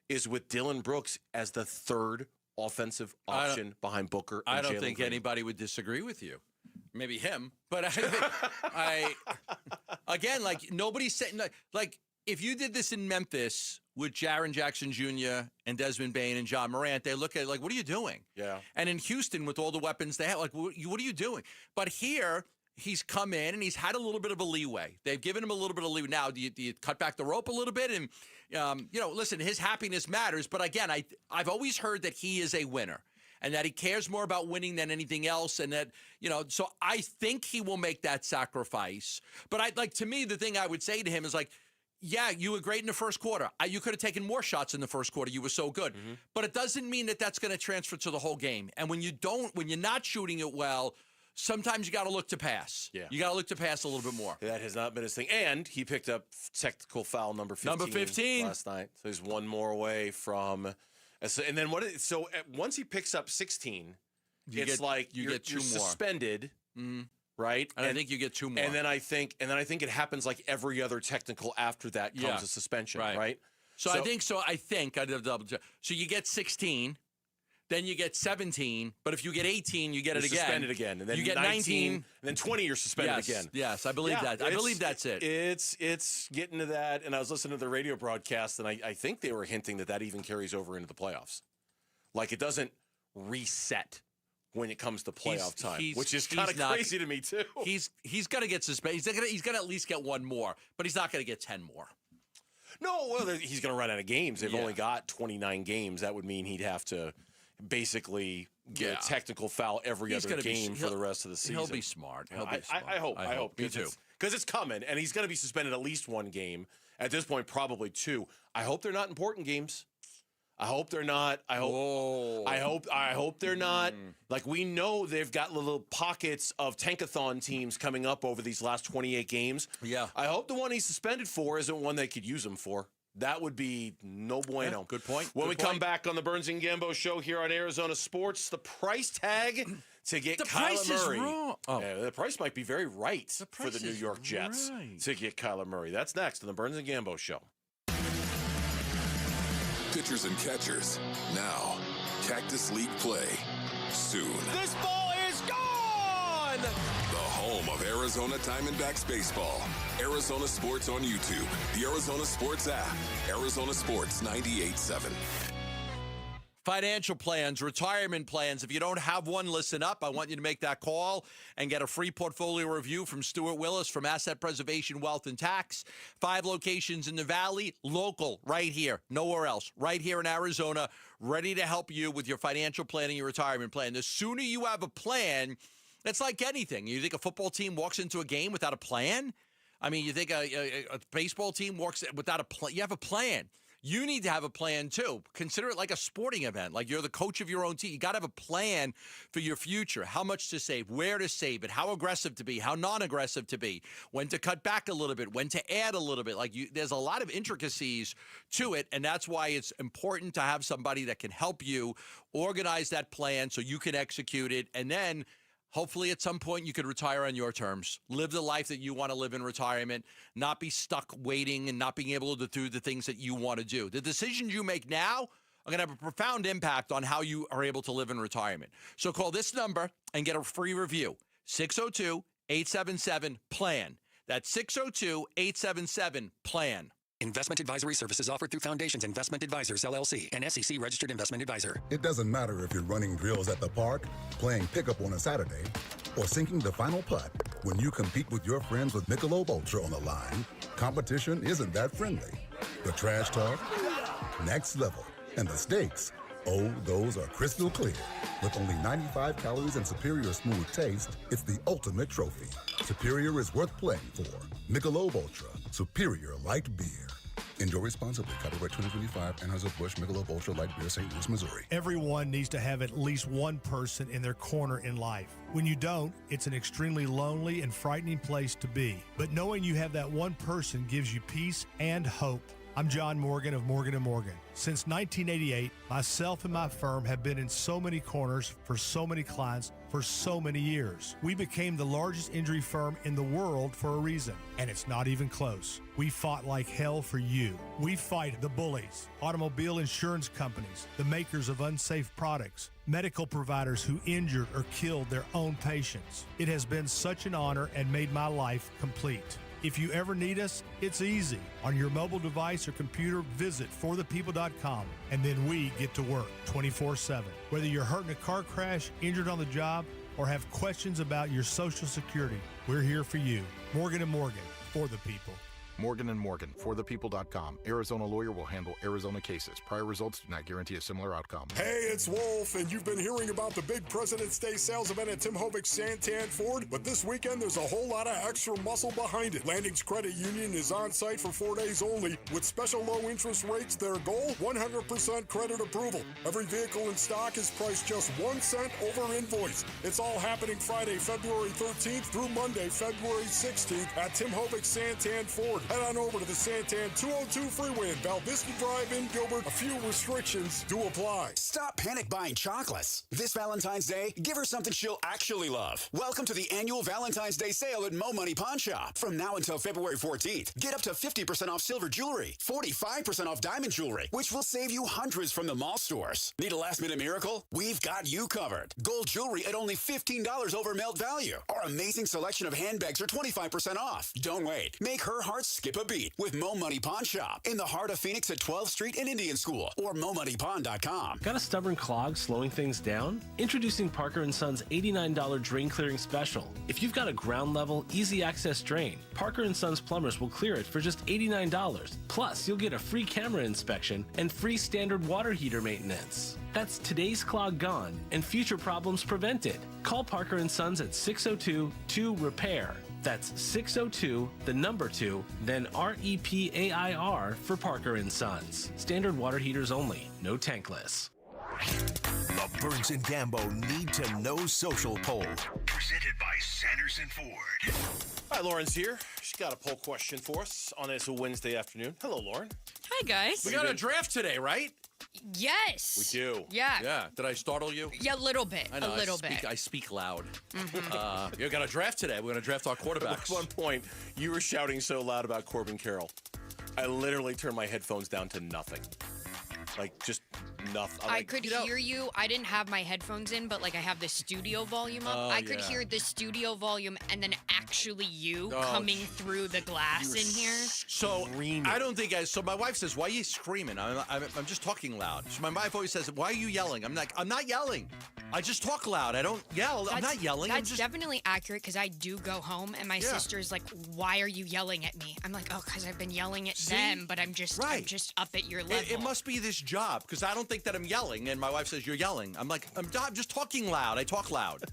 Speaker 10: is with Dylan Brooks as the third offensive option behind Booker and
Speaker 4: I don't
Speaker 10: Jalen
Speaker 4: think
Speaker 10: Green.
Speaker 4: anybody would disagree with you. Maybe him, but again, nobody's saying, if you did this in Memphis with Jaren Jackson Jr. and Desmond Bane and John Morant, they look at it what are you doing? Yeah. And in Houston, with all the weapons they have, what are you doing? But here, he's come in and he's had a little bit of a leeway. They've given him a little bit of leeway. Now, do you cut back the rope a little bit? And, listen, his happiness matters. But again, I've always heard that he is a winner and that he cares more about winning than anything else. And that, so I think he will make that sacrifice. But to me, the thing I would say to him is yeah, you were great in the first quarter. You could have taken more shots in the first quarter. You were so good. Mm-hmm. But it doesn't mean that that's going to transfer to the whole game. And when you're not shooting it well, sometimes you got to look to pass. Yeah. You got to look to pass a little bit more.
Speaker 10: That has not been his thing. And he picked up technical foul number 15 last night. So he's one more away from. And then once he picks up 16, you get two more suspended, right?
Speaker 4: And I think you get two more.
Speaker 10: And then I think it happens like every other technical after that comes a suspension, right?
Speaker 4: So I think I did a double check. So you get 16. Then you get 17, but if you get 18, you get it again.
Speaker 10: Suspended again. And then
Speaker 4: you get
Speaker 10: 19. And then 20, you're suspended again.
Speaker 4: Yes, I believe that. I believe that's it.
Speaker 10: It's getting to that. And I was listening to the radio broadcast, and I think they were hinting that even carries over into the playoffs. It doesn't reset when it comes to playoff time, which is kind of crazy to me, too.
Speaker 4: He's going to get suspended. He's going to at least get one more, but he's not going to get 10 more.
Speaker 10: No, well, he's going to run out of games. They've only got 29 games. That would mean he'd have to basically get a technical foul every other game for the rest of the season.
Speaker 4: He'll be smart.
Speaker 10: I hope.
Speaker 4: Me too.
Speaker 10: Because it's coming, and he's going to be suspended at least one game. At this point, probably two. I hope they're not important games. I hope they're not. I hope they're not. We know they've got little pockets of tankathon teams coming up over these last 28 games. Yeah. I hope the one he's suspended for isn't one they could use him for. That would be no bueno.
Speaker 4: Yeah, good point.
Speaker 10: When we come back on the Burns and Gambo show here on Arizona Sports, the price tag to get Kyler Murray.
Speaker 4: Is wrong. Oh.
Speaker 10: The price might be very right for the New York Jets to get Kyler Murray. That's next on the Burns and Gambo show.
Speaker 2: Pitchers and catchers. Now, Cactus League play. Soon.
Speaker 31: This ball is gone!
Speaker 2: The home of Arizona Diamondbacks baseball. Arizona Sports on YouTube. The Arizona Sports app. Arizona Sports 98.7.
Speaker 4: Financial plans, retirement plans. If you don't have one, listen up. I want you to make that call and get a free portfolio review from Stuart Willis from Asset Preservation, Wealth, and Tax. 5 locations in the Valley, local, right here, nowhere else, right here in Arizona, ready to help you with your financial planning, your retirement plan. The sooner you have a plan, it's like anything. You think a football team walks into a game without a plan? I mean, you think a baseball team walks without a plan? You have a plan. You need to have a plan, too. Consider it like a sporting event, like you're the coach of your own team. You got to have a plan for your future, how much to save, where to save it, how aggressive to be, how non-aggressive to be, when to cut back a little bit, when to add a little bit. There's a lot of intricacies to it, and that's why it's important to have somebody that can help you organize that plan so you can execute it, and then hopefully at some point you could retire on your terms. Live the life that you want to live in retirement, not be stuck waiting and not being able to do the things that you want to do. The decisions you make now are going to have a profound impact on how you are able to live in retirement. So call this number and get a free review, 602-877-PLAN. That's 602-877-PLAN.
Speaker 6: Investment advisory services offered through Foundations Investment Advisors, LLC, an SEC registered investment advisor.
Speaker 5: It doesn't matter if you're running drills at the park, playing pickup on a Saturday, or sinking the final putt. When you compete with your friends with Michelob Ultra on the line, competition isn't that friendly. The trash talk, next level. And the stakes, oh, those are crystal clear. With only 95 calories and superior smooth taste, it's the ultimate trophy. Superior is worth playing for. Michelob Ultra, superior light beer. Enjoy responsibly. Copyright 2025, Anheuser-Busch Michelob Ultra Light Beer, St. Louis, Missouri.
Speaker 7: Everyone needs to have at least one person in their corner in life. When you don't, it's an extremely lonely and frightening place to be. But knowing you have that one person gives you peace and hope. I'm John Morgan of Morgan & Morgan. Since 1988, myself and my firm have been in so many corners for so many clients for so many years. We became the largest injury firm in the world for a reason, and it's not even close. We fought like hell for you. We fight the bullies, automobile insurance companies, the makers of unsafe products, medical providers who injured or killed their own patients. It has been such an honor and made my life complete. If you ever need us, it's easy. On your mobile device or computer, visit forthepeople.com, and then we get to work 24/7. Whether you're hurt in a car crash, injured on the job, or have questions about your Social Security, we're here for you. Morgan & Morgan, for the people.
Speaker 8: Morgan & Morgan, forthepeople.com. Arizona lawyer will handle Arizona cases. Prior results do not guarantee a similar outcome.
Speaker 14: Hey, it's Wolf, and you've been hearing about the big President's Day sales event at Tim Hovig's Santan Ford, but this weekend there's a whole lot of extra muscle behind it. Landings Credit Union is on site for 4 days only with special low interest rates. Their goal, 100% credit approval. Every vehicle in stock is priced just 1 cent over invoice. It's all happening Friday, February 13th through Monday, February 16th at Tim Hovig's Santan Ford. Head on over to the Santan 202 freeway in Val Vista Drive in Gilbert. A few restrictions do apply.
Speaker 11: Stop panic buying chocolates. This Valentine's Day, give her something she'll actually love. Welcome to the annual Valentine's Day sale at Mo Money Pawn Shop. From now until February 14th, get up to 50% off silver jewelry, 45% off diamond jewelry, which will save you hundreds from the mall stores. Need a last-minute miracle? We've got you covered. Gold jewelry at only $15 over melt value. Our amazing selection of handbags are 25% off. Don't wait. Make her heart skip a beat with Mo Money Pawn Shop in the heart of Phoenix at 12th Street and Indian School or momoneypawn.com.
Speaker 24: Got a stubborn clog slowing things down? Introducing Parker & Son's $89 drain clearing special. If you've got a ground level, easy access drain, Parker & Son's plumbers will clear it for just $89. Plus, you'll get a free camera inspection and free standard water heater maintenance. That's today's clog gone and future problems prevented. Call Parker & Sons at 602-2-REPAIR. That's 602, the number 2, then REPAIR for Parker & Sons. Standard water heaters only, no tankless.
Speaker 25: The Burns and Gambo Need to Know Social Poll. Presented by Sanderson Ford.
Speaker 10: Hi, Lauren's here. She's got a poll question for us on this Wednesday afternoon. Hello, Lauren.
Speaker 26: Hi, guys.
Speaker 4: We got a draft today, right?
Speaker 26: Yes.
Speaker 4: We do.
Speaker 26: Yeah.
Speaker 4: Yeah. Did I startle you?
Speaker 26: Yeah, a little bit.
Speaker 4: I know,
Speaker 26: a little bit.
Speaker 4: I speak loud. Mm-hmm. You got a draft today. We're going to draft our quarterbacks.
Speaker 10: At one point, you were shouting so loud about Corbin Carroll. I literally turned my headphones down to nothing. Like, just nothing.
Speaker 26: I could hear you. I didn't have my headphones in, but like I have the studio volume up. I could hear the studio volume and then actually you coming through the glass in here.
Speaker 4: So I don't think so my wife says, why are you screaming? I'm just talking loud. So my wife always says, why are you yelling? I'm like, I'm not yelling. I just talk loud. I don't yell. I'm not yelling.
Speaker 26: That's definitely accurate because I do go home and my sister's like, why are you yelling at me? I'm like, oh, because I've been yelling at them, but I'm just up at your level.
Speaker 4: It must be this job because I don't think that I'm yelling. And my wife says, you're yelling. I'm like, I'm just talking loud. I talk loud.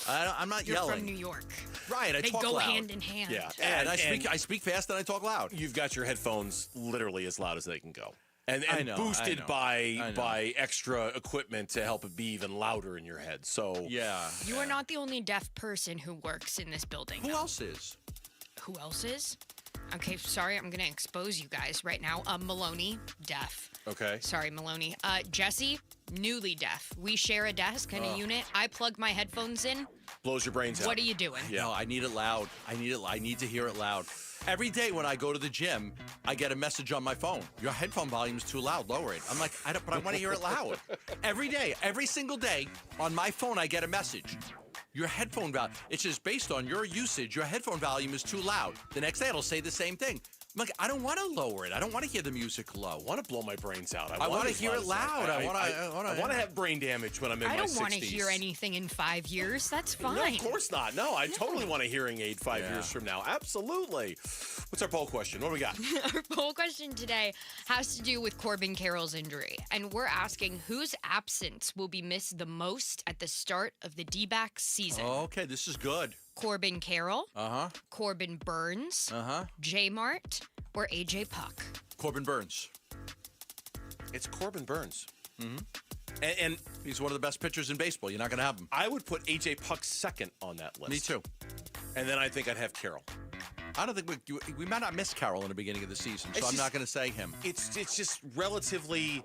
Speaker 4: I'm not
Speaker 26: You're
Speaker 4: yelling.
Speaker 26: from New York.
Speaker 4: Right, I
Speaker 26: they
Speaker 4: talk
Speaker 26: go
Speaker 4: loud.
Speaker 26: hand in hand.
Speaker 10: Yeah,
Speaker 4: and I speak fast and I talk loud.
Speaker 10: You've got your headphones literally as loud as they can go. And
Speaker 4: I know,
Speaker 10: boosted
Speaker 4: I know.
Speaker 10: by extra equipment to help it be even louder in your head. So
Speaker 4: yeah,
Speaker 26: you are not the only deaf person who works in this building.
Speaker 4: Who else is?
Speaker 26: Who else is? Okay, sorry, I'm gonna expose you guys right now. Maloney, deaf.
Speaker 10: Okay.
Speaker 26: Sorry, Maloney. Jesse, newly deaf. We share a desk and a unit. I plug my headphones in.
Speaker 10: Blows your brains out.
Speaker 26: What are you doing?
Speaker 4: Yeah, no, I need it loud. I need to hear it loud. Every day when I go to the gym, I get a message on my phone. Your headphone volume is too loud. Lower it. I'm like, but I want to hear it loud. Every day, every single day, on my phone, I get a message. Your headphone volume. It's just based on your usage. Your headphone volume is too loud. The next day, it'll say the same thing. I'm like, I don't want to lower it. I don't want to hear the music low.
Speaker 10: I want to blow my brains out.
Speaker 4: I want to hear it loud. I
Speaker 10: want to have brain damage when I'm in my 60s.
Speaker 26: I don't want to hear anything in 5 years. That's fine.
Speaker 10: No, of course not. No, I totally want a hearing aid 5 years from now. Absolutely. What's our poll question? What do we got?
Speaker 26: Our poll question today has to do with Corbin Carroll's injury. And we're asking whose absence will be missed the most at the start of the D-backs season.
Speaker 4: Okay, this is good.
Speaker 26: Corbin Carroll,
Speaker 4: Uh-huh.
Speaker 26: Corbin Burns,
Speaker 4: Uh-huh.
Speaker 26: J-Mart, or AJ Puck?
Speaker 4: Corbin Burns.
Speaker 10: It's Corbin Burns.
Speaker 4: Mm-hmm. And he's one of the best pitchers in baseball. You're not going to have him.
Speaker 10: I would put AJ Puck second on that list.
Speaker 4: Me too.
Speaker 10: And then I think I'd have Carroll.
Speaker 4: I don't think we might not miss Carroll in the beginning of the season, so I'm not going to say him.
Speaker 10: It's just relatively,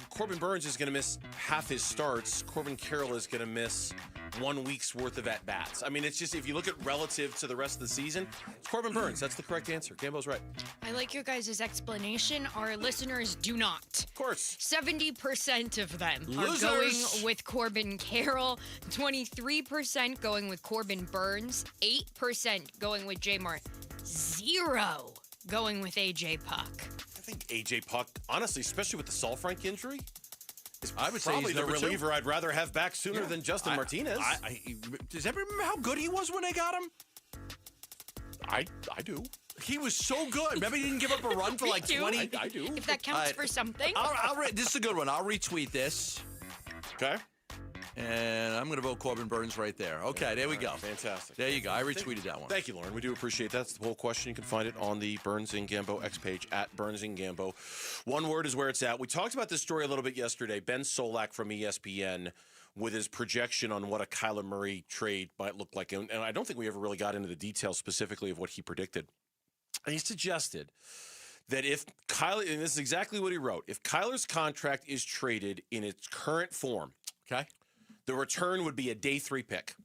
Speaker 10: Corbin Burns is going to miss half his starts. Corbin Carroll is going to miss 1 week's worth of at-bats. I mean, it's just, if you look at relative to the rest of the season, it's Corbin Burns. That's the correct answer. Gambo's right.
Speaker 26: I like your guys' explanation. Our listeners do not.
Speaker 10: Of course.
Speaker 26: 70% of them
Speaker 4: Losers.
Speaker 26: are going with Corbin Carroll, 23% going with Corbin Burns, 8% going with J-Mart, 0 going with AJ Puck.
Speaker 10: I think AJ Puck, honestly, especially with the Saul Frank injury,
Speaker 4: I would say
Speaker 10: probably
Speaker 4: he's
Speaker 10: the
Speaker 4: number
Speaker 10: reliever
Speaker 4: 2.
Speaker 10: I'd rather have back sooner than Justin Martinez.
Speaker 4: Does everyone remember how good he was when they got him?
Speaker 10: I do.
Speaker 4: He was so good. Remember, he didn't give up a run for like 20.
Speaker 10: I do.
Speaker 26: If that counts for something.
Speaker 4: This is a good one. I'll retweet this.
Speaker 10: Okay.
Speaker 4: And I'm going to vote Corbin Burns right there. Okay, there we go.
Speaker 10: Fantastic.
Speaker 4: There you go. I retweeted that one.
Speaker 10: Thank you, Lauren. We do appreciate that. That's the whole question. You can find it on the Burns and Gambo X page at Burns and Gambo. One word is where it's at. We talked about this story a little bit yesterday. Ben Solak from ESPN with his projection on what a Kyler Murray trade might look like. And I don't think we ever really got into the details specifically of what he predicted. And he suggested that if Kyler, and this is exactly what he wrote, if Kyler's contract is traded in its current form,
Speaker 4: okay,
Speaker 10: the return would be a day 3 pick,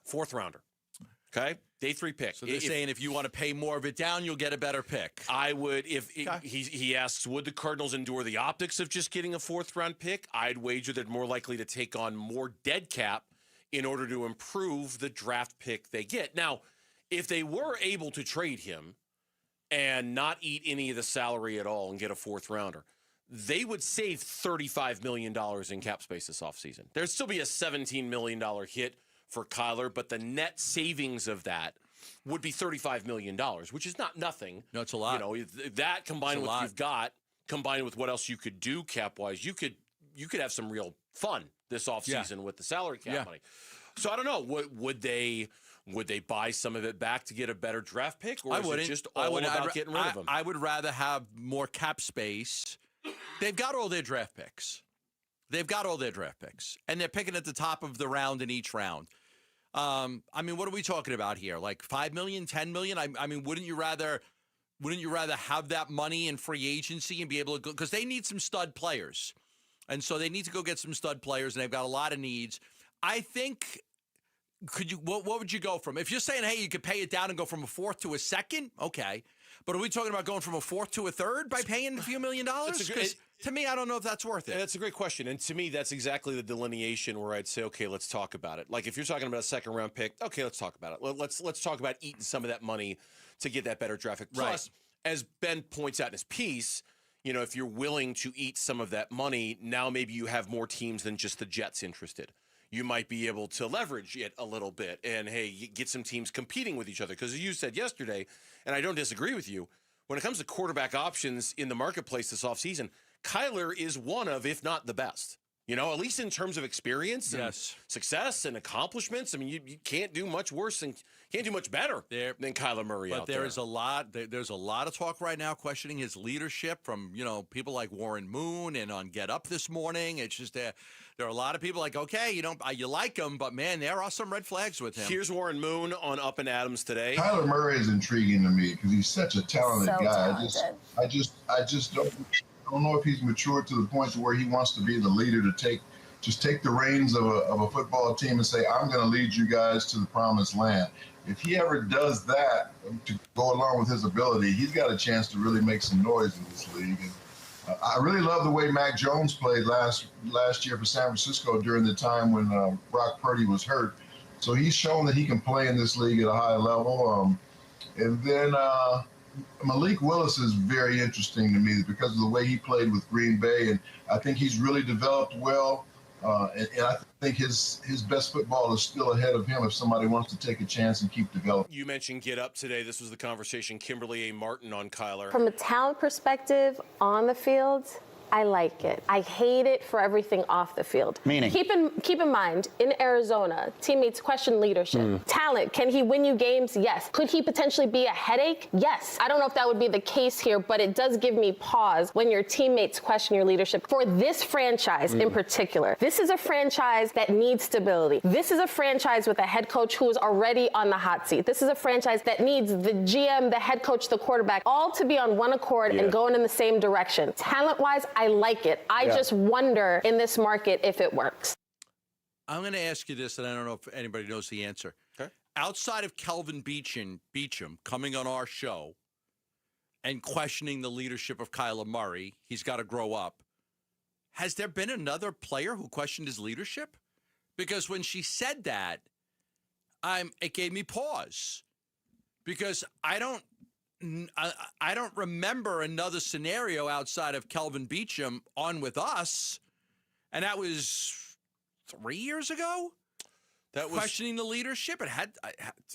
Speaker 10: 4th rounder. Okay, day 3 pick.
Speaker 4: So they're saying if you want to pay more of it down, you'll get a better pick.
Speaker 10: I would, he asks, would the Cardinals endure the optics of just getting a 4th round pick? I'd wager they're more likely to take on more dead cap in order to improve the draft pick they get. Now, if they were able to trade him and not eat any of the salary at all and get a 4th rounder, they would save $35 million in cap space this offseason. There'd still be a $17 million hit for Kyler, but the net savings of that would be $35 million, which is not nothing.
Speaker 4: No, it's a lot.
Speaker 10: That combined with what you've got, combined with what else you could do cap-wise, you could have some real fun this offseason with the salary cap money. So I don't know. Would they buy some of it back to get a better draft pick, or is it just all about getting rid of them?
Speaker 4: I would rather have more cap space. They've got all their draft picks. And they're picking at the top of the round in each round. I mean, what are we talking about here? Like $5 million, $10 million? I mean, wouldn't you rather have that money in free agency and be able to go? Because they need some stud players. And so they need to go get some stud players, and they've got a lot of needs. I think, what would you go from? If you're saying, hey, you could pay it down and go from a 4th to a 2nd, okay. But are we talking about going from a 4th to a 3rd by paying a few $1 million? To me, I don't know if that's worth it.
Speaker 10: That's a great question. And to me, that's exactly the delineation where I'd say, okay, let's talk about it. Like if you're talking about a second round pick, okay, let's talk about it. Let's talk about eating some of that money to get that better draft pick. Plus, as Ben points out in his piece, if you're willing to eat some of that money, now maybe you have more teams than just the Jets interested. You might be able to leverage it a little bit and, hey, get some teams competing with each other. Because as you said yesterday, and I don't disagree with you, when it comes to quarterback options in the marketplace this offseason, Kyler is one of, if not the best. At least in terms of experience and success and accomplishments. I mean, you can't do much worse and can't do much better than Kyler Murray out there.
Speaker 4: But there's a lot of talk right now questioning his leadership from, people like Warren Moon and on Get Up this morning. It's just there are a lot of people like, okay, you like him, but man, there are some red flags with him.
Speaker 10: Here's Warren Moon on Up and Adams today.
Speaker 1: Kyler Murray is intriguing to me because he's such a talented guy. I just don't know if he's matured to the point to where he wants to be the leader to take the reins of a football team and say, I'm going to lead you guys to the promised land. If he ever does that to go along with his ability, he's got a chance to really make some noise in this league. And I really love the way Mac Jones played last year for San Francisco during the time when Brock Purdy was hurt. So he's shown that he can play in this league at a high level. And then Malik Willis is very interesting to me because of the way he played with Green Bay, and I think he's really developed well. And I think his best football is still ahead of him if somebody wants to take a chance and keep developing.
Speaker 10: You mentioned Get Up today. This was the conversation. Kimberly A. Martin on Kyler.
Speaker 3: From a talent perspective on the field, I like it. I hate it for everything off the field.
Speaker 9: Meaning?
Speaker 3: Keep in mind, in Arizona, teammates question leadership. Talent, can he win you games? Yes. Could he potentially be a headache? Yes. I don't know if that would be the case here, but it does give me pause when your teammates question your leadership. For this franchise in particular, this is a franchise that needs stability. This is a franchise with a head coach who is already on the hot seat. This is a franchise that needs the GM, the head coach, the quarterback, all to be on one accord and going in the same direction. Talent-wise, I like it. I just wonder in this market if it works.
Speaker 4: I'm going to ask you this, and I don't know if anybody knows the answer.
Speaker 10: Okay.
Speaker 4: Outside of Kelvin Beachum coming on our show and questioning the leadership of Kyler Murray, he's got to grow up. Has there been another player who questioned his leadership? Because when she said that, it gave me pause. Because I don't remember another scenario outside of Kelvin Beachum on with us, and that was 3 years ago. That was questioning the leadership.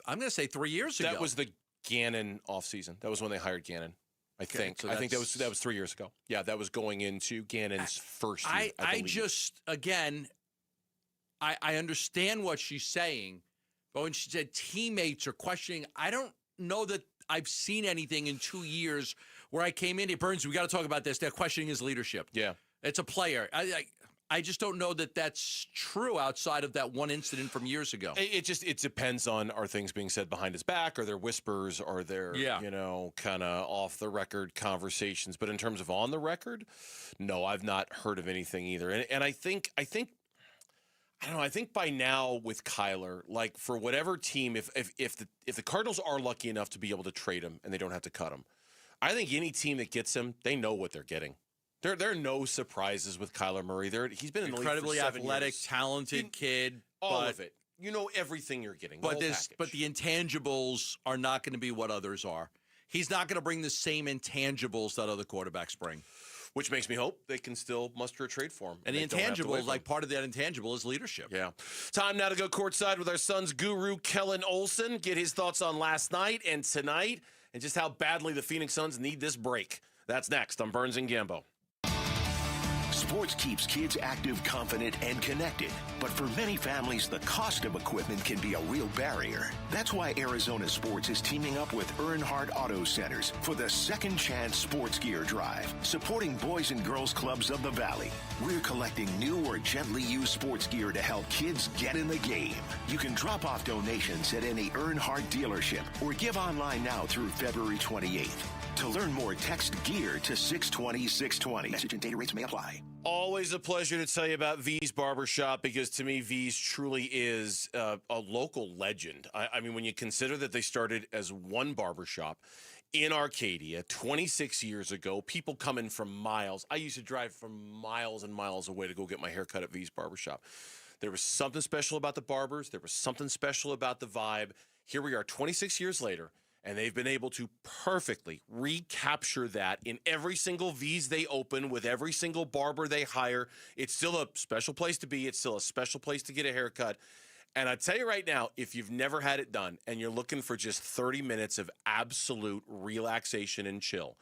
Speaker 4: I'm going to say 3 years ago.
Speaker 10: That was the Gannon offseason. That was when they hired Gannon. I think. So I think that was 3 years ago. Yeah, that was going into Gannon's first year. I
Speaker 4: understand what she's saying, but when she said teammates are questioning, I don't know that I've seen anything in 2 years where I came in. Burns, we got to talk about this. They're questioning his leadership.
Speaker 10: Yeah.
Speaker 4: It's a player. I just don't know that that's true outside of that one incident from years ago.
Speaker 10: It depends on, are things being said behind his back? Are there whispers? Are there, kind of off the record conversations? But in terms of on the record, no, I've not heard of anything either. And I think I don't know. I think by now with Kyler, like for whatever team, if the Cardinals are lucky enough to be able to trade him and they don't have to cut him, I think any team that gets him, they know what they're getting. There are no surprises with Kyler Murray. He's been in the league for 7 years.
Speaker 4: Incredibly athletic, talented kid.
Speaker 10: All of it. You know everything you're getting.
Speaker 4: But the intangibles are not going to be what others are. He's not going to bring the same intangibles that other quarterbacks bring.
Speaker 10: Which makes me hope they can still muster a trade for him.
Speaker 4: And the intangibles, like part of that intangible is leadership.
Speaker 10: Yeah. Time now to go courtside with our Suns guru, Kellen Olson. Get his thoughts on last night and tonight and just how badly the Phoenix Suns need this break. That's next on Burns and Gambo.
Speaker 25: Sports keeps kids active, confident, and connected. But for many families, the cost of equipment can be a real barrier. That's why Arizona Sports is teaming up with Earnhardt Auto Centers for the Second Chance Sports Gear Drive, supporting Boys and Girls Clubs of the Valley. We're collecting new or gently used sports gear to help kids get in the game. You can drop off donations at any Earnhardt dealership or give online now through February 28th. To learn more, text GEAR to 620-620. Message and data rates may apply.
Speaker 10: Always a pleasure to tell you about V's Barbershop, because to me, V's truly is a local legend. I mean, when you consider that they started as one barbershop in Arcadia 26 years ago, people coming from miles. I used to drive from miles and miles away to go get my hair cut at V's Barbershop. There was something special about the barbers. There was something special about the vibe. Here we are 26 years later, and they've been able to perfectly recapture that in every single V's they open with every single barber they hire. It's still a special place to be. It's still a special place to get a haircut. And I tell you right now, if you've never had it done and you're looking for just 30 minutes of absolute relaxation and chill,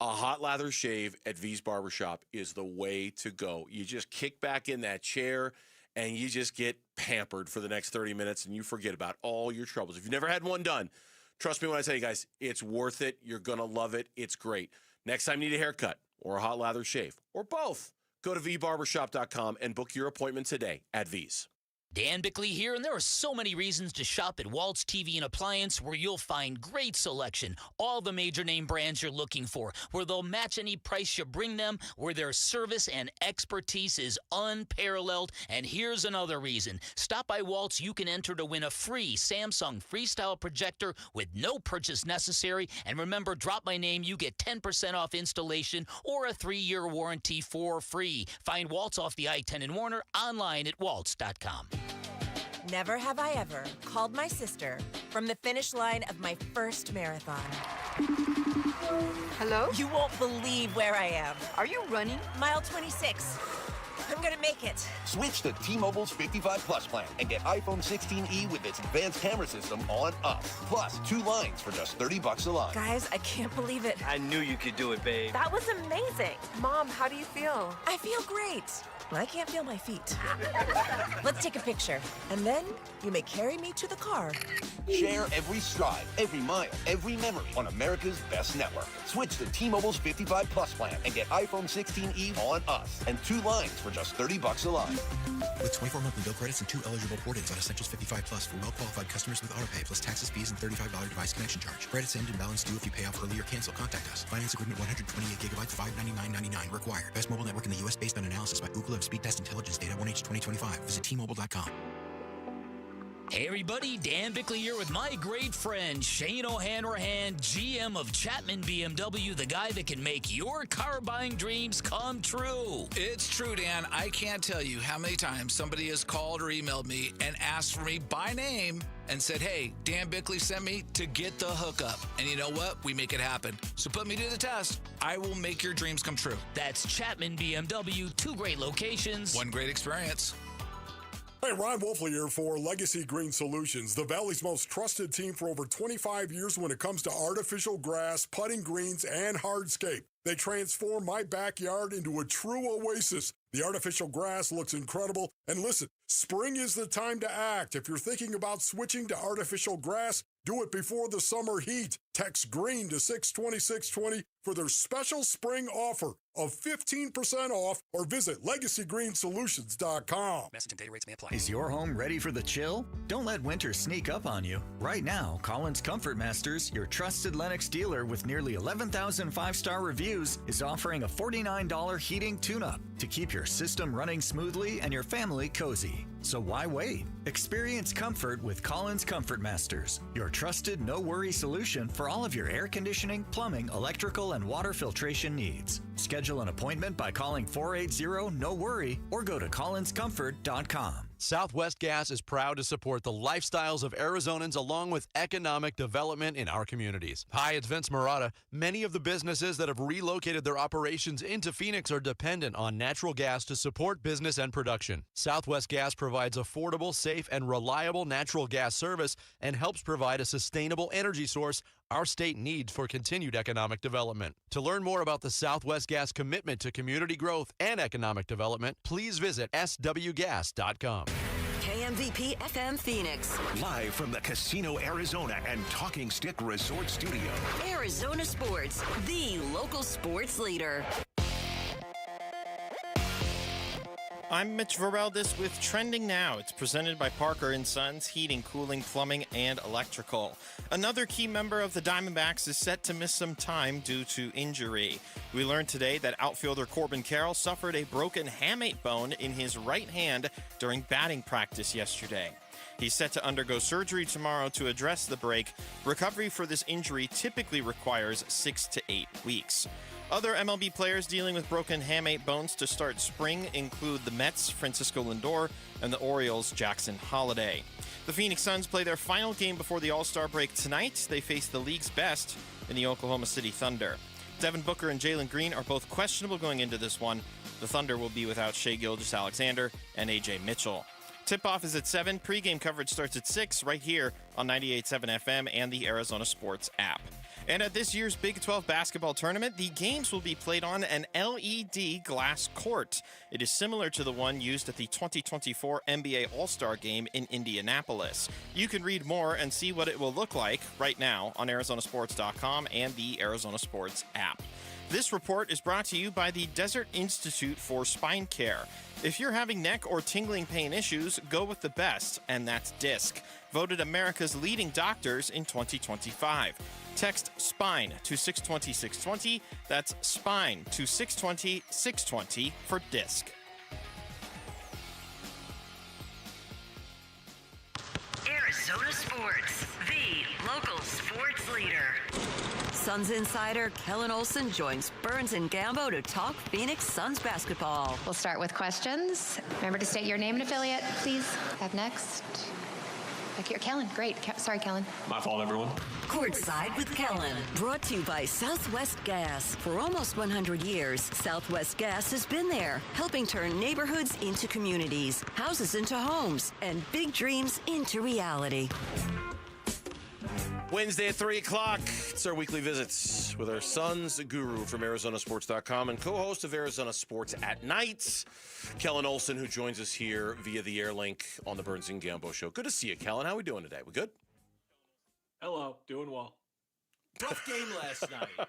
Speaker 10: a hot lather shave at V's Barbershop is the way to go. You just kick back in that chair and you just get pampered for the next 30 minutes and you forget about all your troubles. If you've never had one done, trust me when I tell you guys, it's worth it. You're going to love it. It's great. Next time you need a haircut or a hot lather shave or both, go to vbarbershop.com and book your appointment today at V's.
Speaker 9: Dan Bickley here, and there are so many reasons to shop at Waltz TV and Appliance, where you'll find great selection, all the major name brands you're looking for, where they'll match any price you bring them, where their service and expertise is unparalleled. And here's another reason. Stop by Waltz, you can enter to win a free Samsung Freestyle projector with no purchase necessary. And remember, drop my name, you get 10% off installation or a 3-year warranty for free. Find Waltz off the I-10 in Warner, online at waltz.com.
Speaker 13: Never have I ever called my sister from the finish line of my first marathon.
Speaker 15: Hello?
Speaker 13: You won't believe where I am.
Speaker 15: Are you running?
Speaker 13: Mile 26. I'm gonna make it.
Speaker 16: Switch to T-Mobile's 55 Plus plan and get iPhone 16e with its advanced camera system on us. Plus, 2 lines for just $30 a line.
Speaker 13: Guys, I can't believe it.
Speaker 16: I knew you could do it, babe.
Speaker 13: That was amazing. Mom, how do you feel? I feel great. I can't feel my feet. Let's take a picture. And then you may carry me to the car.
Speaker 16: Share every stride, every mile, every memory on America's best network. Switch to T-Mobile's 55 Plus plan and get iPhone 16e on us and 2 lines for just $30 a line.
Speaker 17: With 24 monthly bill credits and 2 eligible port-ins on Essentials 55 Plus for well-qualified customers with autopay, plus taxes, fees, and $35 device connection charge. Credits end and balance due if you pay off early or cancel. Contact us. Finance agreement 128 gigabytes, $599.99 required. Best mobile network in the U.S. based on analysis by Ookla of Speed Test Intelligence data 1H 2025. Visit T-Mobile.com.
Speaker 9: Hey everybody, Dan Bickley here with my great friend Shane O'Hanrahan, GM of Chapman BMW, the guy that can make your car buying dreams come true.
Speaker 31: It's true, Dan. I can't tell you how many times somebody has called or emailed me and asked for me by name and said, hey, Dan Bickley sent me to get the hookup. And you know what? We make it happen. So put me to the test. I will make your dreams come true.
Speaker 9: That's Chapman BMW, 2 great locations,
Speaker 31: 1 great experience.
Speaker 14: Hey, Ron Wolfley here for Legacy Green Solutions, the Valley's most trusted team for over 25 years when it comes to artificial grass, putting greens, and hardscape. They transform my backyard into a true oasis. The artificial grass looks incredible. And listen, spring is the time to act. If you're thinking about switching to artificial grass, do it before the summer heat. Text GREEN to 620-620 for their special spring offer of 15% off or visit LegacyGreenSolutions.com.
Speaker 31: Message and data rates may apply.
Speaker 18: Is your home ready for the chill? Don't let winter sneak up on you. Right now, Collins Comfort Masters, your trusted Lennox dealer with nearly 11,000 5-star reviews, is offering a $49 heating tune-up to keep your system running smoothly and your family cozy. So why wait? Experience comfort with Collins Comfort Masters, your trusted no-worry solution for all of your air conditioning, plumbing, electrical, and water filtration needs. Schedule an appointment by calling 480-NO-WORRY or go to collinscomfort.com.
Speaker 19: Southwest Gas is proud to support the lifestyles of Arizonans along with economic development in our communities. Hi, it's Vince Marotta. Many of the businesses that have relocated their operations into Phoenix are dependent on natural gas to support business and production. Southwest Gas provides affordable, safe, and reliable natural gas service and helps provide a sustainable energy source our state needs for continued economic development. To learn more about the Southwest Gas commitment to community growth and economic development, please visit swgas.com.
Speaker 27: KMVP FM Phoenix.
Speaker 25: Live from the Casino Arizona and Talking Stick Resort Studio.
Speaker 27: Arizona Sports, the local sports leader.
Speaker 31: I'm Mitch Vareldis with Trending Now. It's presented by Parker & Sons Heating, Cooling, Plumbing, and Electrical. Another key member of the Diamondbacks is set to miss some time due to injury. We learned today that outfielder Corbin Carroll suffered a broken hamate bone in his right hand during batting practice yesterday. He's set to undergo surgery tomorrow to address the break. Recovery for this injury typically requires 6 to 8 weeks. Other MLB players dealing with broken hamate bones to start spring include the Mets' Francisco Lindor and the Orioles' Jackson Holliday. The Phoenix Suns play their final game before the All-Star break tonight. They face the league's best in the Oklahoma City Thunder. Devin Booker and Jalen Green are both questionable going into this one. The Thunder will be without Shai Gilgeous-Alexander and A.J. Mitchell. Tip-off is at 7. Pre-game coverage starts at 6 right here on 98.7 FM and the Arizona Sports app. And at this year's Big 12 basketball tournament, the games will be played on an LED glass court. It is similar to the one used at the 2024 NBA All-Star Game in Indianapolis. You can read more and see what it will look like right now on ArizonaSports.com and the Arizona Sports app. This report is brought to you by the Desert Institute for Spine Care. If you're having neck or tingling pain issues, go with the best, and that's DISC, voted America's leading doctors in 2025. Text SPINE to 620-620. That's SPINE to 620-620 for DISC.
Speaker 27: Arizona Sports, the local sports leader. Suns insider Kellen Olson joins Burns and Gambo to talk Phoenix Suns basketball.
Speaker 2: We'll start with questions. Remember to state your name and affiliate, please. Up next. Back here. Kellen, great. Sorry, Kellen.
Speaker 6: My fault, everyone.
Speaker 27: Courtside with Kellen. Brought to you by Southwest Gas. For almost 100 years, Southwest Gas has been there, helping turn neighborhoods into communities, houses into homes, and big dreams into reality.
Speaker 10: Wednesday at 3 o'clock, it's our weekly visits with our Suns guru from ArizonaSports.com and co-host of Arizona Sports at Night, Kellen Olson, who joins us here via the air link on the Burns and Gambo Show. Good to see you, Kellen. How are we doing today? We good?
Speaker 6: Hello. Doing well.
Speaker 4: Rough game last night.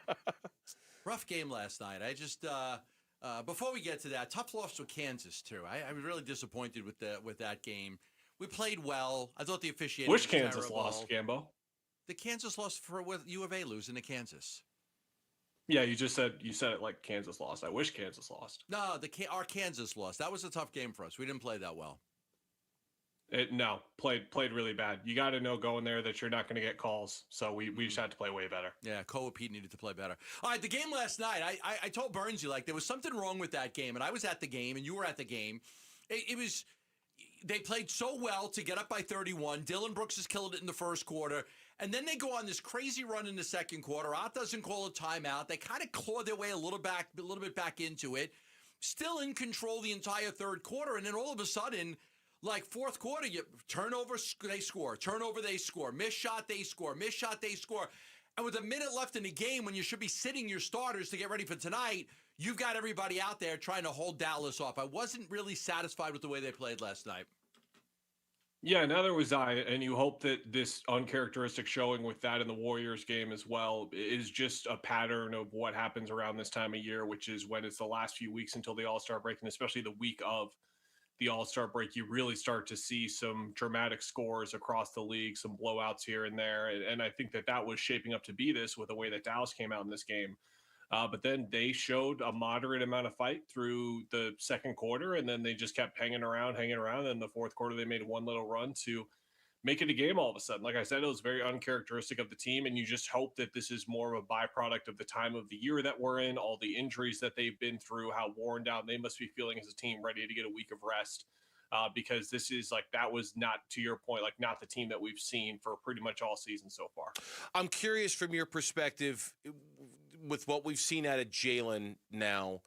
Speaker 4: Rough game last night. I just, before we get to that, tough loss with Kansas, too. I was really disappointed with that game. We played well. I thought the officiating was
Speaker 6: Kansas
Speaker 4: terrible.
Speaker 6: lost, Gambo?
Speaker 4: The Kansas lost with U of A losing to Kansas.
Speaker 6: Yeah, you said it like Kansas lost. I wish Kansas lost.
Speaker 4: No, our Kansas lost. That was a tough game for us. We didn't play that well.
Speaker 6: Played really bad. You got to know going there that you're not going to get calls. So we just had to play way better.
Speaker 4: Yeah, Koa Pete needed to play better. All right, the game last night, I told Burns, there was something wrong with that game, and I was at the game, and you were at the game. It was, they played so well to get up by 31. Dylan Brooks has killed it in the first quarter. And then they go on this crazy run in the second quarter. Ott doesn't call a timeout. They kind of claw their way a little bit back into it. Still in control the entire third quarter. And then all of a sudden, like fourth quarter, you turnover, they score. Turnover, they score. Missed shot, they score. Missed shot, they score. And with a minute left in the game, when you should be sitting your starters to get ready for tonight, you've got everybody out there trying to hold Dallas off. I wasn't really satisfied with the way they played last night.
Speaker 6: Yeah, neither was I, and you hope that this uncharacteristic showing with that in the Warriors game as well is just a pattern of what happens around this time of year, which is when it's the last few weeks until the All-Star break, and especially the week of the All-Star break, you really start to see some dramatic scores across the league, some blowouts here and there, and I think that was shaping up to be this with the way that Dallas came out in this game. But then they showed a moderate amount of fight through the second quarter, and then they just kept hanging around. And in the fourth quarter, they made one little run to make it a game all of a sudden. Like I said, it was very uncharacteristic of the team, and you just hope that this is more of a byproduct of the time of the year that we're in, all the injuries that they've been through, how worn down they must be feeling as a team, ready to get a week of rest. Because this is that was not, to your point, not the team that we've seen for pretty much all season so far.
Speaker 10: I'm curious from your perspective, with what we've seen out of Jalen now,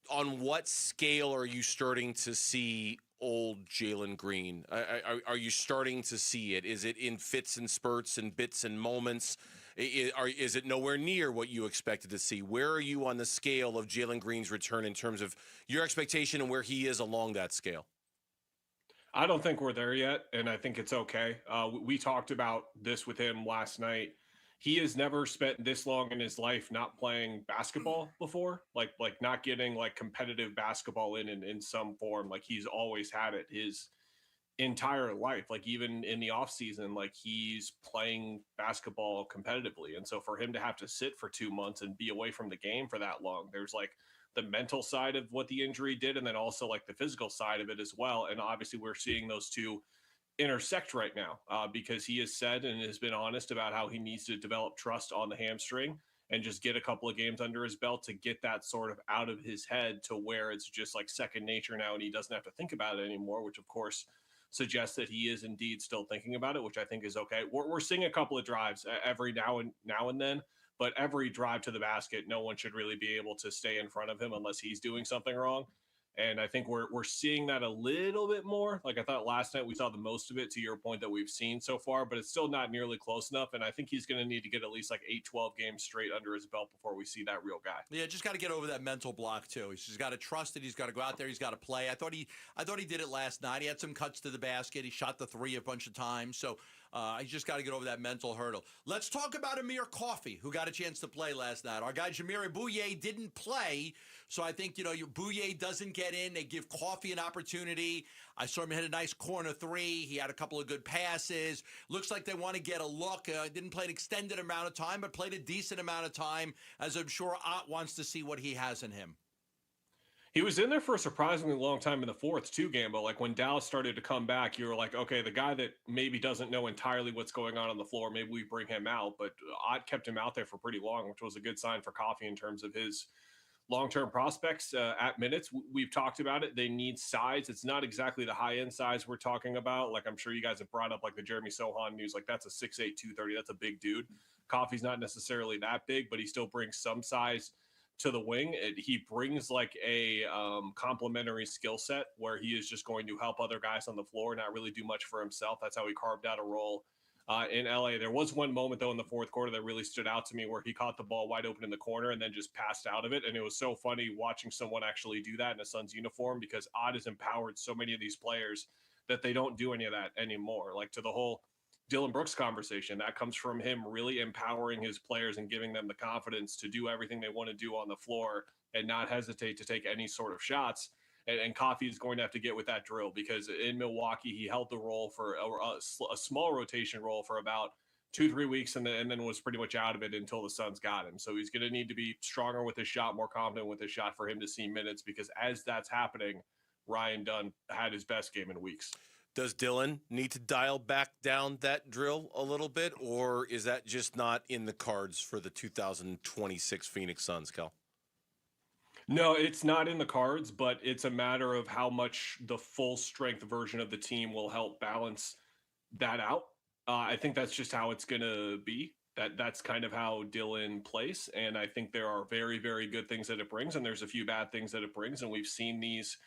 Speaker 10: on what scale are you starting to see old Jalen Green? Are you starting to see it? Is it in fits and spurts and bits and moments? Is it nowhere near what you expected to see? Where are you on the scale of Jalen Green's return in terms of your expectation and where he is along that scale?
Speaker 6: I don't think we're there yet, and I think it's okay. We talked about this with him last night. He has never spent this long in his life not playing basketball before, like not getting competitive basketball in some form. He's always had it his entire life. Even in the off season, he's playing basketball competitively. And so for him to have to sit for 2 months and be away from the game for that long, there's the mental side of what the injury did, and then also the physical side of it as well. And obviously we're seeing those two intersect right now because he has said and has been honest about how he needs to develop trust on the hamstring and just get a couple of games under his belt to get that sort of out of his head to where it's just like second nature now and he doesn't have to think about it anymore, which of course suggests that he is indeed still thinking about it, which I think is okay. We're seeing a couple of drives every now and then, but every drive to the basket, no one should really be able to stay in front of him unless he's doing something wrong. And I think we're seeing that a little bit more. Like I thought last night we saw the most of it, to your point, that we've seen so far, but it's still not nearly close enough. And I think he's going to need to get at least like 8-12 games straight under his belt before we see that real guy.
Speaker 4: Yeah, just got to get over that mental block too. He's just got to trust it. He's got to go out there. He's got to play. I thought he did it last night. He had some cuts to the basket. He shot the three a bunch of times. So he's just got to get over that mental hurdle. Let's talk about Amir Coffey, who got a chance to play last night. Our guy Jamir Bouye didn't play, so I think Bouye doesn't get in. They give Coffey an opportunity. I saw him hit a nice corner three. He had a couple of good passes. Looks like they want to get a look. Didn't play an extended amount of time, but played a decent amount of time, as I'm sure Ott wants to see what he has in him.
Speaker 6: He was in there for a surprisingly long time in the fourth, too, Gambo. Like, when Dallas started to come back, you were like, okay, the guy that maybe doesn't know entirely what's going on the floor, maybe we bring him out. But Ott kept him out there for pretty long, which was a good sign for Coffey in terms of his long-term prospects at minutes. We've talked about it. They need size. It's not exactly the high-end size we're talking about. Like, I'm sure you guys have brought up, like, the Jeremy Sohan news. Like, that's a 6'8", 230. That's a big dude. Coffey's not necessarily that big, but he still brings some size to the wing. He brings like a complementary skill set where he is just going to help other guys on the floor, not really do much for himself. That's how he carved out a role in LA. There was one moment though in the fourth quarter that really stood out to me where he caught the ball wide open in the corner and then just passed out of it. And it was so funny watching someone actually do that in a Suns uniform, because Ott has empowered so many of these players that they don't do any of that anymore. Like, to the whole Dylan Brooks conversation, that comes from him really empowering his players and giving them the confidence to do everything they want to do on the floor and not hesitate to take any sort of shots. And Coffey is going to have to get with that drill, because in Milwaukee, he held the role for a small rotation role for about 2-3 weeks and then was pretty much out of it until the Suns got him. So he's going to need to be stronger with his shot, more confident with his shot for him to see minutes, because as that's happening, Ryan Dunn had his best game in weeks.
Speaker 10: Does Dylan need to dial back down that drill a little bit, or is that just not in the cards for the 2026 Phoenix Suns, Kel?
Speaker 6: No, it's not in the cards, but it's a matter of how much the full strength version of the team will help balance that out. I think that's just how it's going to be. That's kind of how Dylan plays. And I think there are very, very good things that it brings, and there's a few bad things that it brings. And we've seen these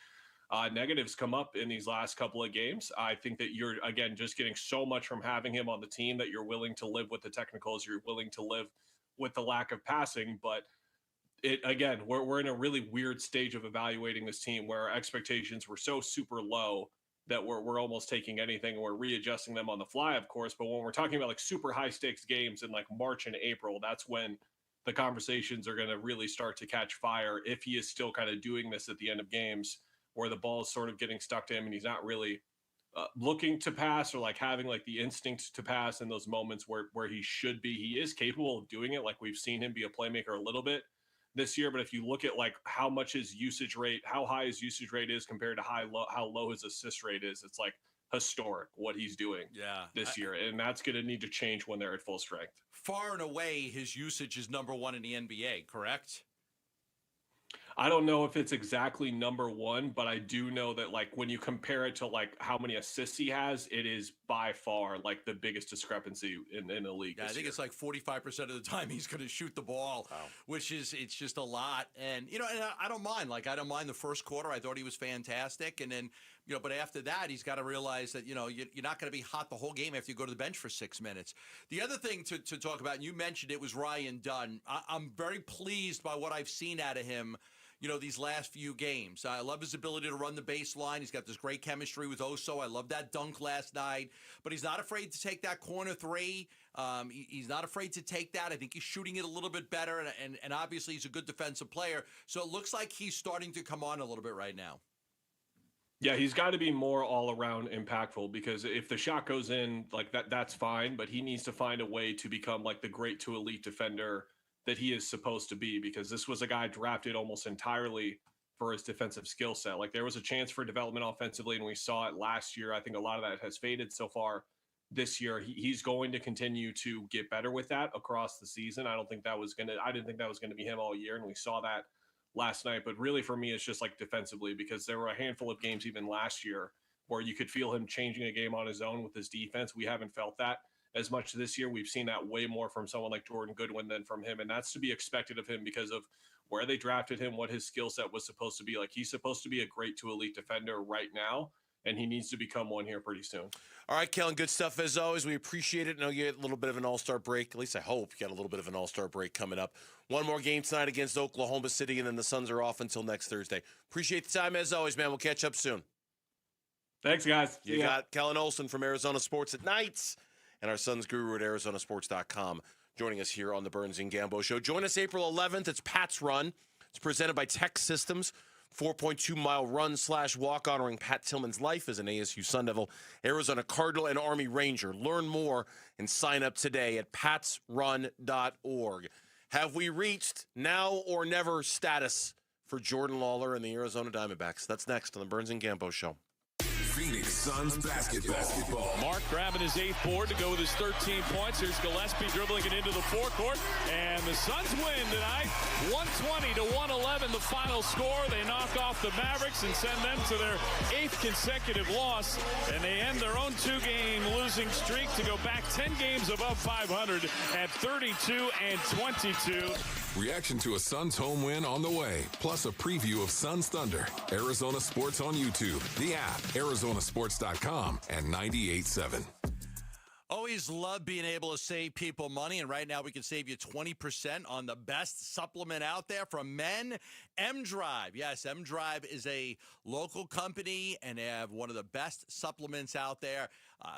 Speaker 6: negatives come up in these last couple of games. I think that you're, again, just getting so much from having him on the team that you're willing to live with the technicals, you're willing to live with the lack of passing. But again, we're in a really weird stage of evaluating this team where our expectations were so super low that we're almost taking anything and we're readjusting them on the fly, of course. But when we're talking about like super high stakes games in like March and April, that's when the conversations are going to really start to catch fire, if he is still kind of doing this at the end of games, where the ball is sort of getting stuck to him and he's not really looking to pass or like having like the instinct to pass in those moments where he should be. He is capable of doing it. Like, we've seen him be a playmaker a little bit this year, but if you look at like how much his usage rate, how high his usage rate is compared to how low his assist rate is, it's like historic what he's doing this year. And that's going to need to change when they're at full strength.
Speaker 4: Far and away, his usage is number one in the NBA, correct?
Speaker 6: I don't know if it's exactly number one, but I do know that like when you compare it to like how many assists he has, it is by far like the biggest discrepancy in the league.
Speaker 4: Yeah, I think it's like 45% of the time he's going to shoot the ball, which is, it's just a lot. And, and I don't mind. Like, I don't mind the first quarter. I thought he was fantastic. And then, but after that, he's got to realize that, you're not going to be hot the whole game after you go to the bench for 6 minutes. The other thing to talk about, and you mentioned it, was Ryan Dunn. I'm very pleased by what I've seen out of him, these last few games. I love his ability to run the baseline. He's got this great chemistry with Oso. I love that dunk last night. But he's not afraid to take that corner three. He's not afraid to take that. I think he's shooting it a little bit better, and obviously he's a good defensive player. So it looks like he's starting to come on a little bit right now.
Speaker 6: Yeah, he's got to be more all-around impactful, because if the shot goes in, like that's fine, but he needs to find a way to become like the great to elite defender that he is supposed to be, because this was a guy drafted almost entirely for his defensive skill set. Like there was a chance for development offensively, and we saw it last year. I think a lot of that has faded so far this year. He's going to continue to get better with that across the season. I didn't think that was going to be him all year, and we saw that last night. But really for me, it's just like defensively, because there were a handful of games even last year where you could feel him changing a game on his own with his defense. We haven't felt that as much this year. We've seen that way more from someone like Jordan Goodwin than from him. And that's to be expected of him because of where they drafted him, what his skill set was supposed to be. Like he's supposed to be a great to elite defender right now, and he needs to become one here pretty soon.
Speaker 10: All right, Kellen, good stuff as always. We appreciate it. I know you get a little bit of an all-star break. At least I hope you got a little bit of an all-star break coming up. One more game tonight against Oklahoma City, and then the Suns are off until next Thursday. Appreciate the time as always, man. We'll catch up soon.
Speaker 6: Thanks, guys.
Speaker 10: You got Kellen Olson from Arizona Sports at Nights and our Suns guru at ArizonaSports.com joining us here on the Burns and Gambo Show. Join us April 11th. It's Pat's Run. It's presented by Tech Systems. 4.2-mile run/walk honoring Pat Tillman's life as an ASU Sun Devil, Arizona Cardinal, and Army Ranger. Learn more and sign up today at patsrun.org. Have we reached now or never status for Jordan Lawler and the Arizona Diamondbacks? That's next on the Burns and Gambo Show.
Speaker 5: Phoenix Suns basketball.
Speaker 7: Mark grabbing his 8th board to go with his 13 points. Here's Gillespie dribbling it into the forecourt. And the Suns win tonight. 120-111 the final score. They knock off the Mavericks and send them to their 8th consecutive loss. And they end their own 2-game losing streak to go back 10 games above 500 at 32-22.
Speaker 5: Reaction to a Suns home win on the way, plus a preview of Suns Thunder. Arizona Sports on YouTube, the app, ArizonaSports.com, and 98.7.
Speaker 4: Always love being able to save people money, and right now we can save you 20% on the best supplement out there from men, M-Drive. Yes, M-Drive is a local company, and they have one of the best supplements out there.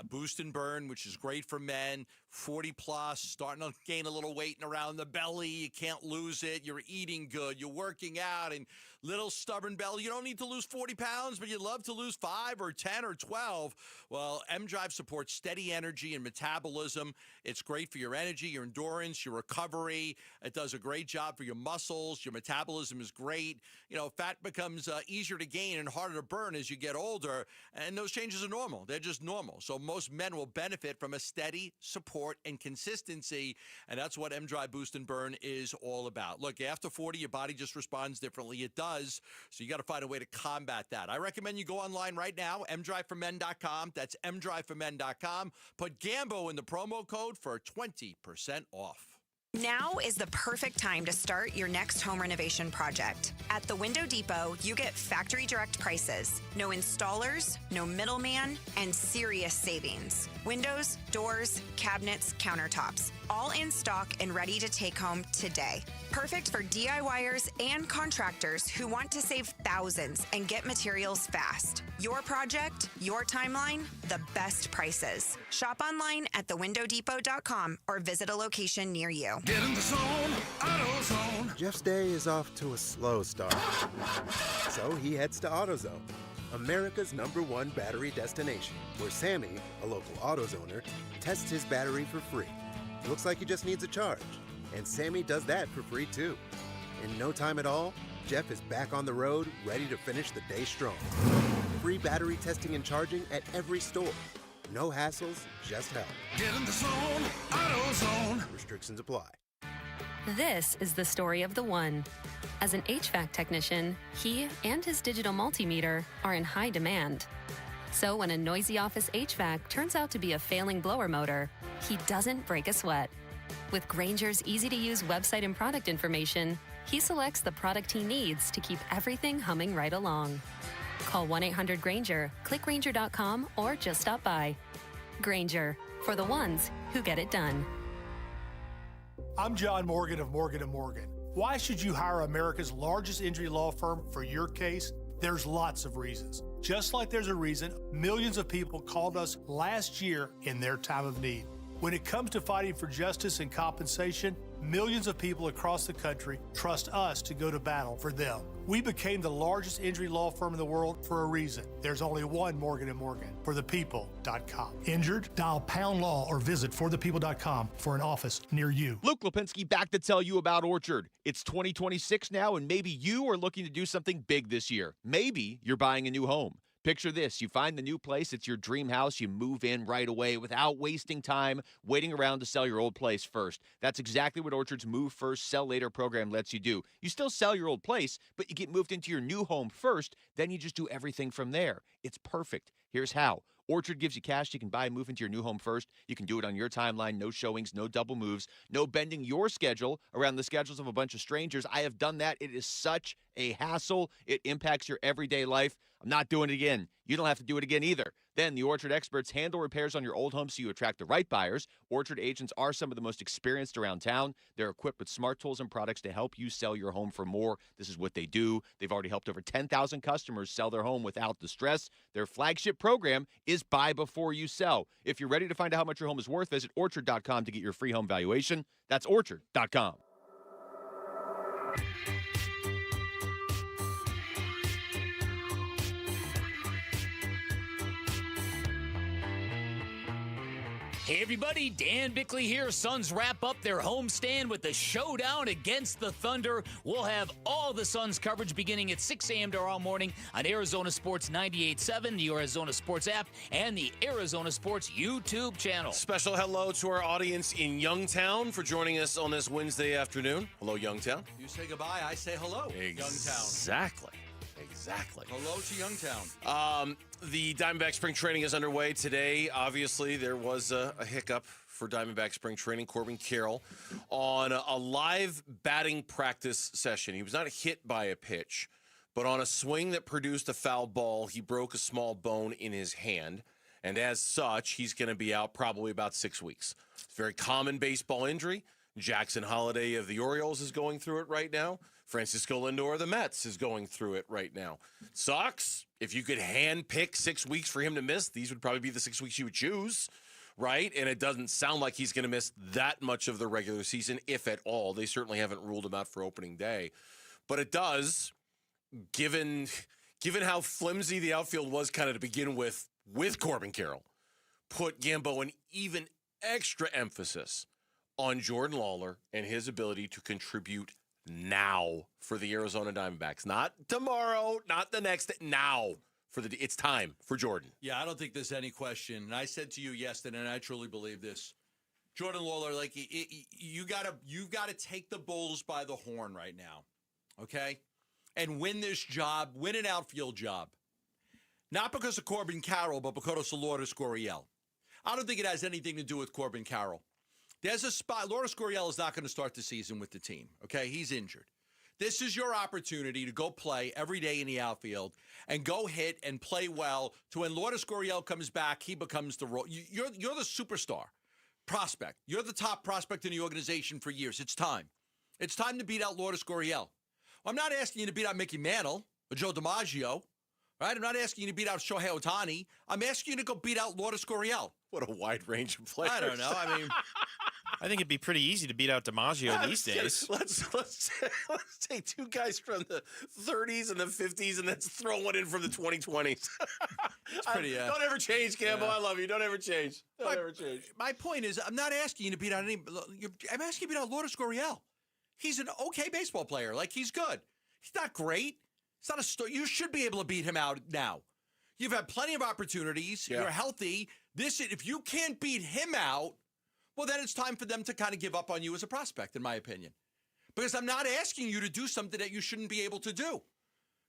Speaker 4: Boost and Burn, which is great for men, 40-plus, starting to gain a little weight around the belly. You can't lose it. You're eating good. You're working out, and little stubborn belly. You don't need to lose 40 pounds, but you'd love to lose 5 or 10 or 12. Well, M-Drive supports steady energy and metabolism. It's great for your energy, your endurance, your recovery. It does a great job for your muscles. Your metabolism is great. You know, fat becomes easier to gain and harder to burn as you get older, and those changes are normal. They're just normal. So most men will benefit from a steady support and consistency, and that's what M-Drive Boost and Burn is all about. Look, after 40, your body just responds differently. It does, so you got to find a way to combat that. I recommend you go online right now, mdriveformen.com. That's mdriveformen.com. Put Gambo in the promo code for 20% off.
Speaker 12: Now is the perfect time to start your next home renovation project. At the Window Depot, you get factory direct prices, no installers, no middleman, and serious savings. Windows, doors, cabinets, countertops, all in stock and ready to take home today. Perfect for DIYers and contractors who want to save thousands and get materials fast. Your project, your timeline, the best prices. Shop online at thewindowdepot.com or visit a location near you.
Speaker 5: Get in the zone, AutoZone.
Speaker 15: Jeff's day is off to a slow start. So he heads to AutoZone, America's #1 battery destination, where Sammy, a local AutoZoner, tests his battery for free. Looks like he just needs a charge. And Sammy does that for free too. In no time at all, Jeff is back on the road, ready to finish the day strong. Free battery testing and charging at every store. No hassles, just help.
Speaker 5: Get in the zone, AutoZone.
Speaker 15: Restrictions apply.
Speaker 20: This is the story of the one. As an HVAC technician, he and his digital multimeter are in high demand. So when a noisy office HVAC turns out to be a failing blower motor, he doesn't break a sweat. With Grainger's easy-to-use website and product information, he selects the product he needs to keep everything humming right along. Call 1-800-GRAINGER, click Grainger.com, or just stop by. Grainger, for the ones who get it done.
Speaker 21: I'm John Morgan of Morgan & Morgan. Why should you hire America's largest injury law firm for your case? There's lots of reasons. Just like there's a reason millions of people called us last year in their time of need. When it comes to fighting for justice and compensation, millions of people across the country trust us to go to battle for them. We became the largest injury law firm in the world for a reason. There's only one Morgan & Morgan, forthepeople.com. Injured? Dial pound law or visit forthepeople.com for an office near you.
Speaker 1: Luke Lipinski back to tell you about Orchard. It's 2026 now, and maybe you are looking to do something big this year. Maybe you're buying a new home. Picture this. You find the new place. It's your dream house. You move in right away without wasting time waiting around to sell your old place first. That's exactly what Orchard's Move First, Sell Later program lets you do. You still sell your old place, but you get moved into your new home first. Then you just do everything from there. It's perfect. Here's how. Orchard gives you cash you can buy and move into your new home first. You can do it on your timeline, no showings, no double moves, no bending your schedule around the schedules of a bunch of strangers. I have done that. It is such a hassle. It impacts your everyday life. I'm not doing it again. You don't have to do it again either. Then the Orchard experts handle repairs on your old home so you attract the right buyers. Orchard agents are some of the most experienced around town. They're equipped with smart tools and products to help you sell your home for more. This is what they do. They've already helped over 10,000 customers sell their home without the stress. Their flagship program is buy before you sell. If you're ready to find out how much your home is worth, visit orchard.com to get your free home valuation. That's orchard.com.
Speaker 9: Hey everybody, Dan Bickley here. Suns wrap up their homestand with the showdown against the Thunder. We'll have all the Suns coverage beginning at 6 a.m. tomorrow morning on Arizona Sports 98.7, the Arizona Sports app, and the Arizona Sports YouTube channel.
Speaker 10: Special hello to our audience in Youngtown for joining us on this Wednesday afternoon. Hello, Youngtown.
Speaker 4: You say goodbye, I say hello, Youngtown.
Speaker 10: Exactly.
Speaker 4: Hello to Youngtown.
Speaker 10: The Diamondback spring training is underway today. Obviously, there was a hiccup for Diamondback spring training. Corbin Carroll on a live batting practice session. He was not hit by a pitch, but on a swing that produced a foul ball, he broke a small bone in his hand. And as such, he's going to be out probably about 6 weeks. It's a very common baseball injury. Jackson Holliday of the Orioles is going through it right now. Francisco Lindor of the Mets is going through it right now. Sucks. If you could hand pick 6 weeks for him to miss, these would probably be the 6 weeks you would choose, right? And it doesn't sound like he's going to miss that much of the regular season, if at all. They certainly haven't ruled him out for opening day. But it does, given how flimsy the outfield was kind of to begin with Corbin Carroll, put Gambo an even extra emphasis on Jordan Lawler and his ability to contribute now for the Arizona Diamondbacks. Not tomorrow, not the next, now. It's time for Jordan.
Speaker 4: Yeah, I don't think there's any question. And I said to you yesterday, and I truly believe this. Jordan Lawler, like you've got to take the bulls by the horn right now, okay? And win this job, win an outfield job. Not because of Corbin Carroll, but because of Lourdes Gurriel. I don't think it has anything to do with Corbin Carroll. There's a spot. Lourdes Gurriel is not going to start the season with the team, okay? He's injured. This is your opportunity to go play every day in the outfield and go hit and play well to when Lourdes Gurriel comes back, he becomes the role. You're the superstar prospect. You're the top prospect in the organization for years. It's time. It's time to beat out Lourdes Gurriel. I'm not asking you to beat out Mickey Mantle or Joe DiMaggio, right? I'm not asking you to beat out Shohei Ohtani. I'm asking you to go beat out Lourdes Gurriel.
Speaker 10: What a wide range of players.
Speaker 4: I don't know. I mean,
Speaker 3: I think it'd be pretty easy to beat out DiMaggio these days.
Speaker 10: Let's take two guys from the 30s and the 50s and let's throw one in from the 2020s. Don't ever change, Campbell. Yeah. I love you. Don't ever change. Don't ever change.
Speaker 4: My point is, I'm not asking you to beat out any. I'm asking you to beat out Lourdes Gurriel. He's an okay baseball player. Like, he's good. He's not great. It's not a story. You should be able to beat him out now. You've had plenty of opportunities. Yeah. You're healthy. If you can't beat him out, well, then it's time for them to kind of give up on you as a prospect, in my opinion. Because I'm not asking you to do something that you shouldn't be able to do.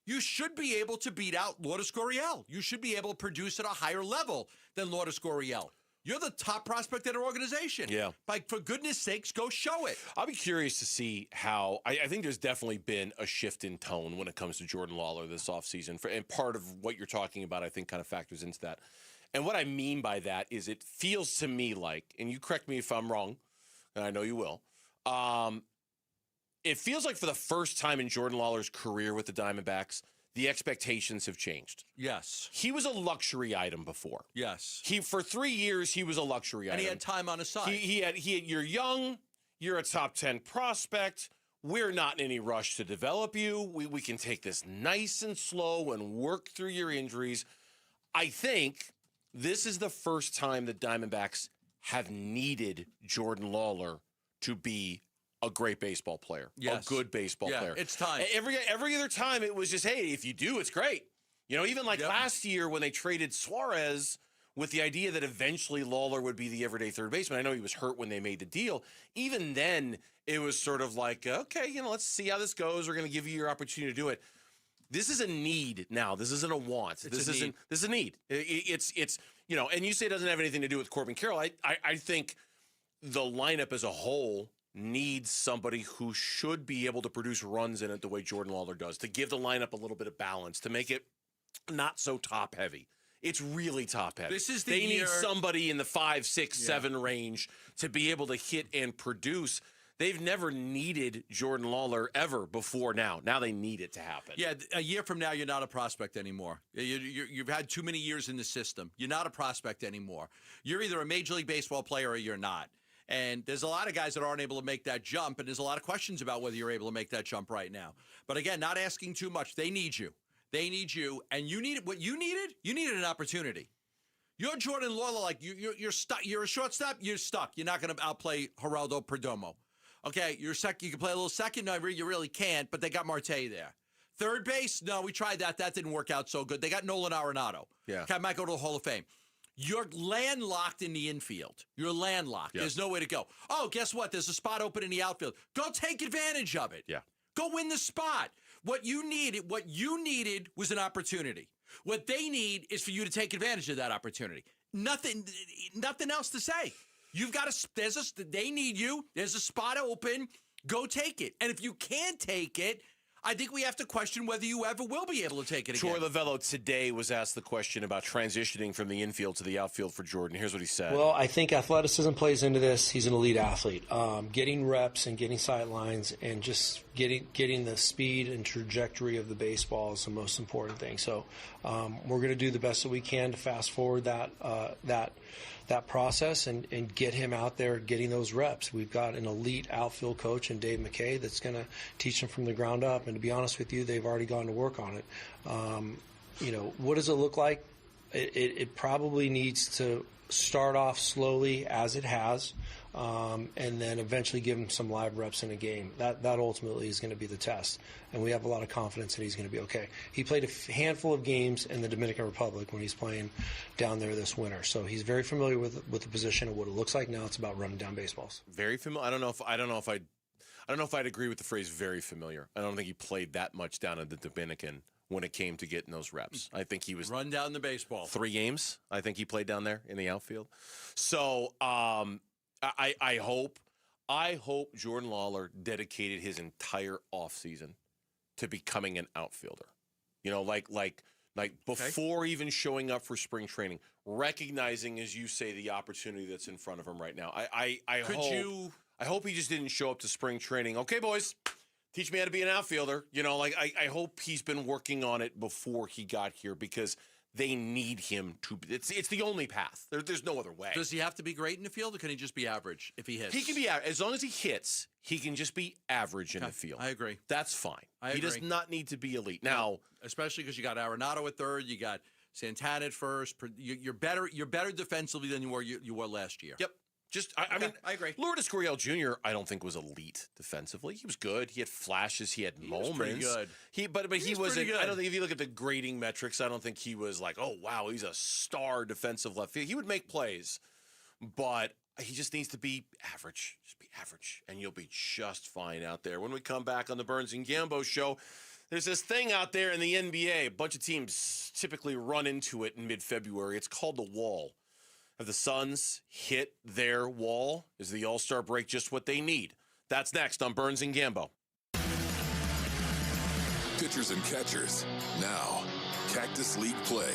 Speaker 4: You should be able to beat out Lourdes Gurriel. You should be able to produce at a higher level than Lourdes Gurriel. You're the top prospect in our organization.
Speaker 10: Yeah.
Speaker 4: Like, for goodness sakes, go show it.
Speaker 10: I'll be curious to see how – I think there's definitely been a shift in tone when it comes to Jordan Lawler this offseason. And part of what you're talking about, I think, kind of factors into that. And what I mean by that is it feels to me like – and you correct me if I'm wrong, and I know you will it feels like for the first time in Jordan Lawler's career with the Diamondbacks – the expectations have changed.
Speaker 4: Yes.
Speaker 10: He was a luxury item before.
Speaker 4: Yes.
Speaker 10: For 3 years, he was a luxury item.
Speaker 4: And he had time on his side.
Speaker 10: He had you're young, You're a top 10 prospect. We're not in any rush to develop you. We can take this nice and slow and work through your injuries. I think this is the first time the Diamondbacks have needed Jordan Lawler to be a great baseball player, a good baseball player.
Speaker 4: It's time.
Speaker 10: Every other time it was just, hey, if you do, it's great. Even like last year when they traded Suarez with the idea that eventually Lawler would be the everyday third baseman. I know he was hurt when they made the deal. Even then, it was sort of like, okay, let's see how this goes. We're going to give you your opportunity to do it. This is a need now. This isn't a want. This is a need. It's and you say it doesn't have anything to do with Corbin Carroll. I think the lineup as a whole needs somebody who should be able to produce runs in it the way Jordan Lawler does, to give the lineup a little bit of balance, to make it not so top heavy. It's really top heavy. They need somebody in the 5, 6, 7 range to be able to hit and produce. They've never needed Jordan Lawler ever before now. Now they need it to happen.
Speaker 4: Yeah, a year from now, you're not a prospect anymore. You've had too many years in the system. You're not a prospect anymore. You're either a Major League Baseball player or you're not. And there's a lot of guys that aren't able to make that jump, and there's a lot of questions about whether you're able to make that jump right now. But again, not asking too much. They need you. They need you, and you need what you needed. You needed an opportunity. You're Jordan Lawler, like you're stuck. You're a shortstop. You're stuck. You're not going to outplay Geraldo Perdomo. Okay, you're second. You can play a little second. No, you really can't. But they got Marte there. Third base. No, we tried that. That didn't work out so good. They got Nolan Arenado.
Speaker 10: Yeah,
Speaker 4: might go to the Hall of Fame. You're landlocked in the infield. You're landlocked.
Speaker 10: Yeah.
Speaker 4: There's no way to go. Oh, guess what? There's a spot open in the outfield. Go take advantage of it.
Speaker 10: Yeah.
Speaker 4: Go win the spot. What you needed was an opportunity. What they need is for you to take advantage of that opportunity. Nothing else to say. They need you. There's a spot open. Go take it. And if you can't take it, I think we have to question whether you ever will be able to take it again.
Speaker 10: Troy Lavello today was asked the question about transitioning from the infield to the outfield for Jordan. Here's what he said.
Speaker 8: Well, I think athleticism plays into this. He's an elite athlete. Getting reps and getting sight lines and just getting the speed and trajectory of the baseball is the most important thing. So we're going to do the best that we can to fast forward that process and get him out there getting those reps. We've got an elite outfield coach in Dave McKay that's going to teach him from the ground up. And to be honest with you, they've already gone to work on it. What does it look like? It probably needs to start off slowly as it has, and then eventually give him some live reps in a game. That ultimately is going to be the test. And we have a lot of confidence that he's going to be okay. He played a handful of games in the Dominican Republic when he's playing down there this winter. So he's very familiar with the position and what it looks like. Now it's about running down baseballs.
Speaker 10: Very familiar. I don't know if I'd agree with the phrase very familiar. I don't think he played that much down in the Dominican when it came to getting those reps. I think he was
Speaker 4: run down the baseball.
Speaker 10: 3 games, I think he played down there in the outfield. So I hope Jordan Lawler dedicated his entire offseason to becoming an outfielder. Like before even showing up for spring training, recognizing, as you say, the opportunity that's in front of him right now. I hope he just didn't show up to spring training. Okay, boys, teach me how to be an outfielder. I hope he's been working on it before he got here, because they need him to. It's the only path. There's no other way.
Speaker 4: Does he have to be great in the field, or can he just be average if he hits?
Speaker 10: He can be average. As long as he hits, he can just be average in the field.
Speaker 4: I agree.
Speaker 10: That's fine. He does not need to be elite. Now,
Speaker 4: especially because you got Arenado at third, you got Santana at first. You're better defensively than you were last year.
Speaker 10: Yep. I mean,
Speaker 4: I agree.
Speaker 10: Lourdes Gurriel Jr., I don't think was elite defensively. He was good. He had flashes. He had moments.
Speaker 4: Was pretty good.
Speaker 10: He wasn't.
Speaker 4: Good.
Speaker 10: I don't think if you look at the grading metrics, I don't think he was like, oh wow, he's a star defensive left field. He would make plays, but he just needs to be average. Just be average, and you'll be just fine out there. When we come back on the Burns and Gambo show, there's this thing out there in the NBA. A bunch of teams typically run into it in mid-February. It's called the wall. Have the Suns hit their wall? Is the All-Star break just what they need? That's next on Burns and Gambo.
Speaker 5: Pitchers and catchers. Now, Cactus League play.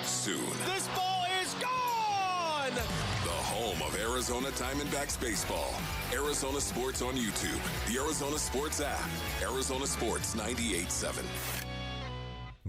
Speaker 5: Soon.
Speaker 10: This ball is gone!
Speaker 5: The home of Arizona Diamondbacks baseball. Arizona Sports on YouTube. The Arizona Sports app. Arizona Sports 98.7.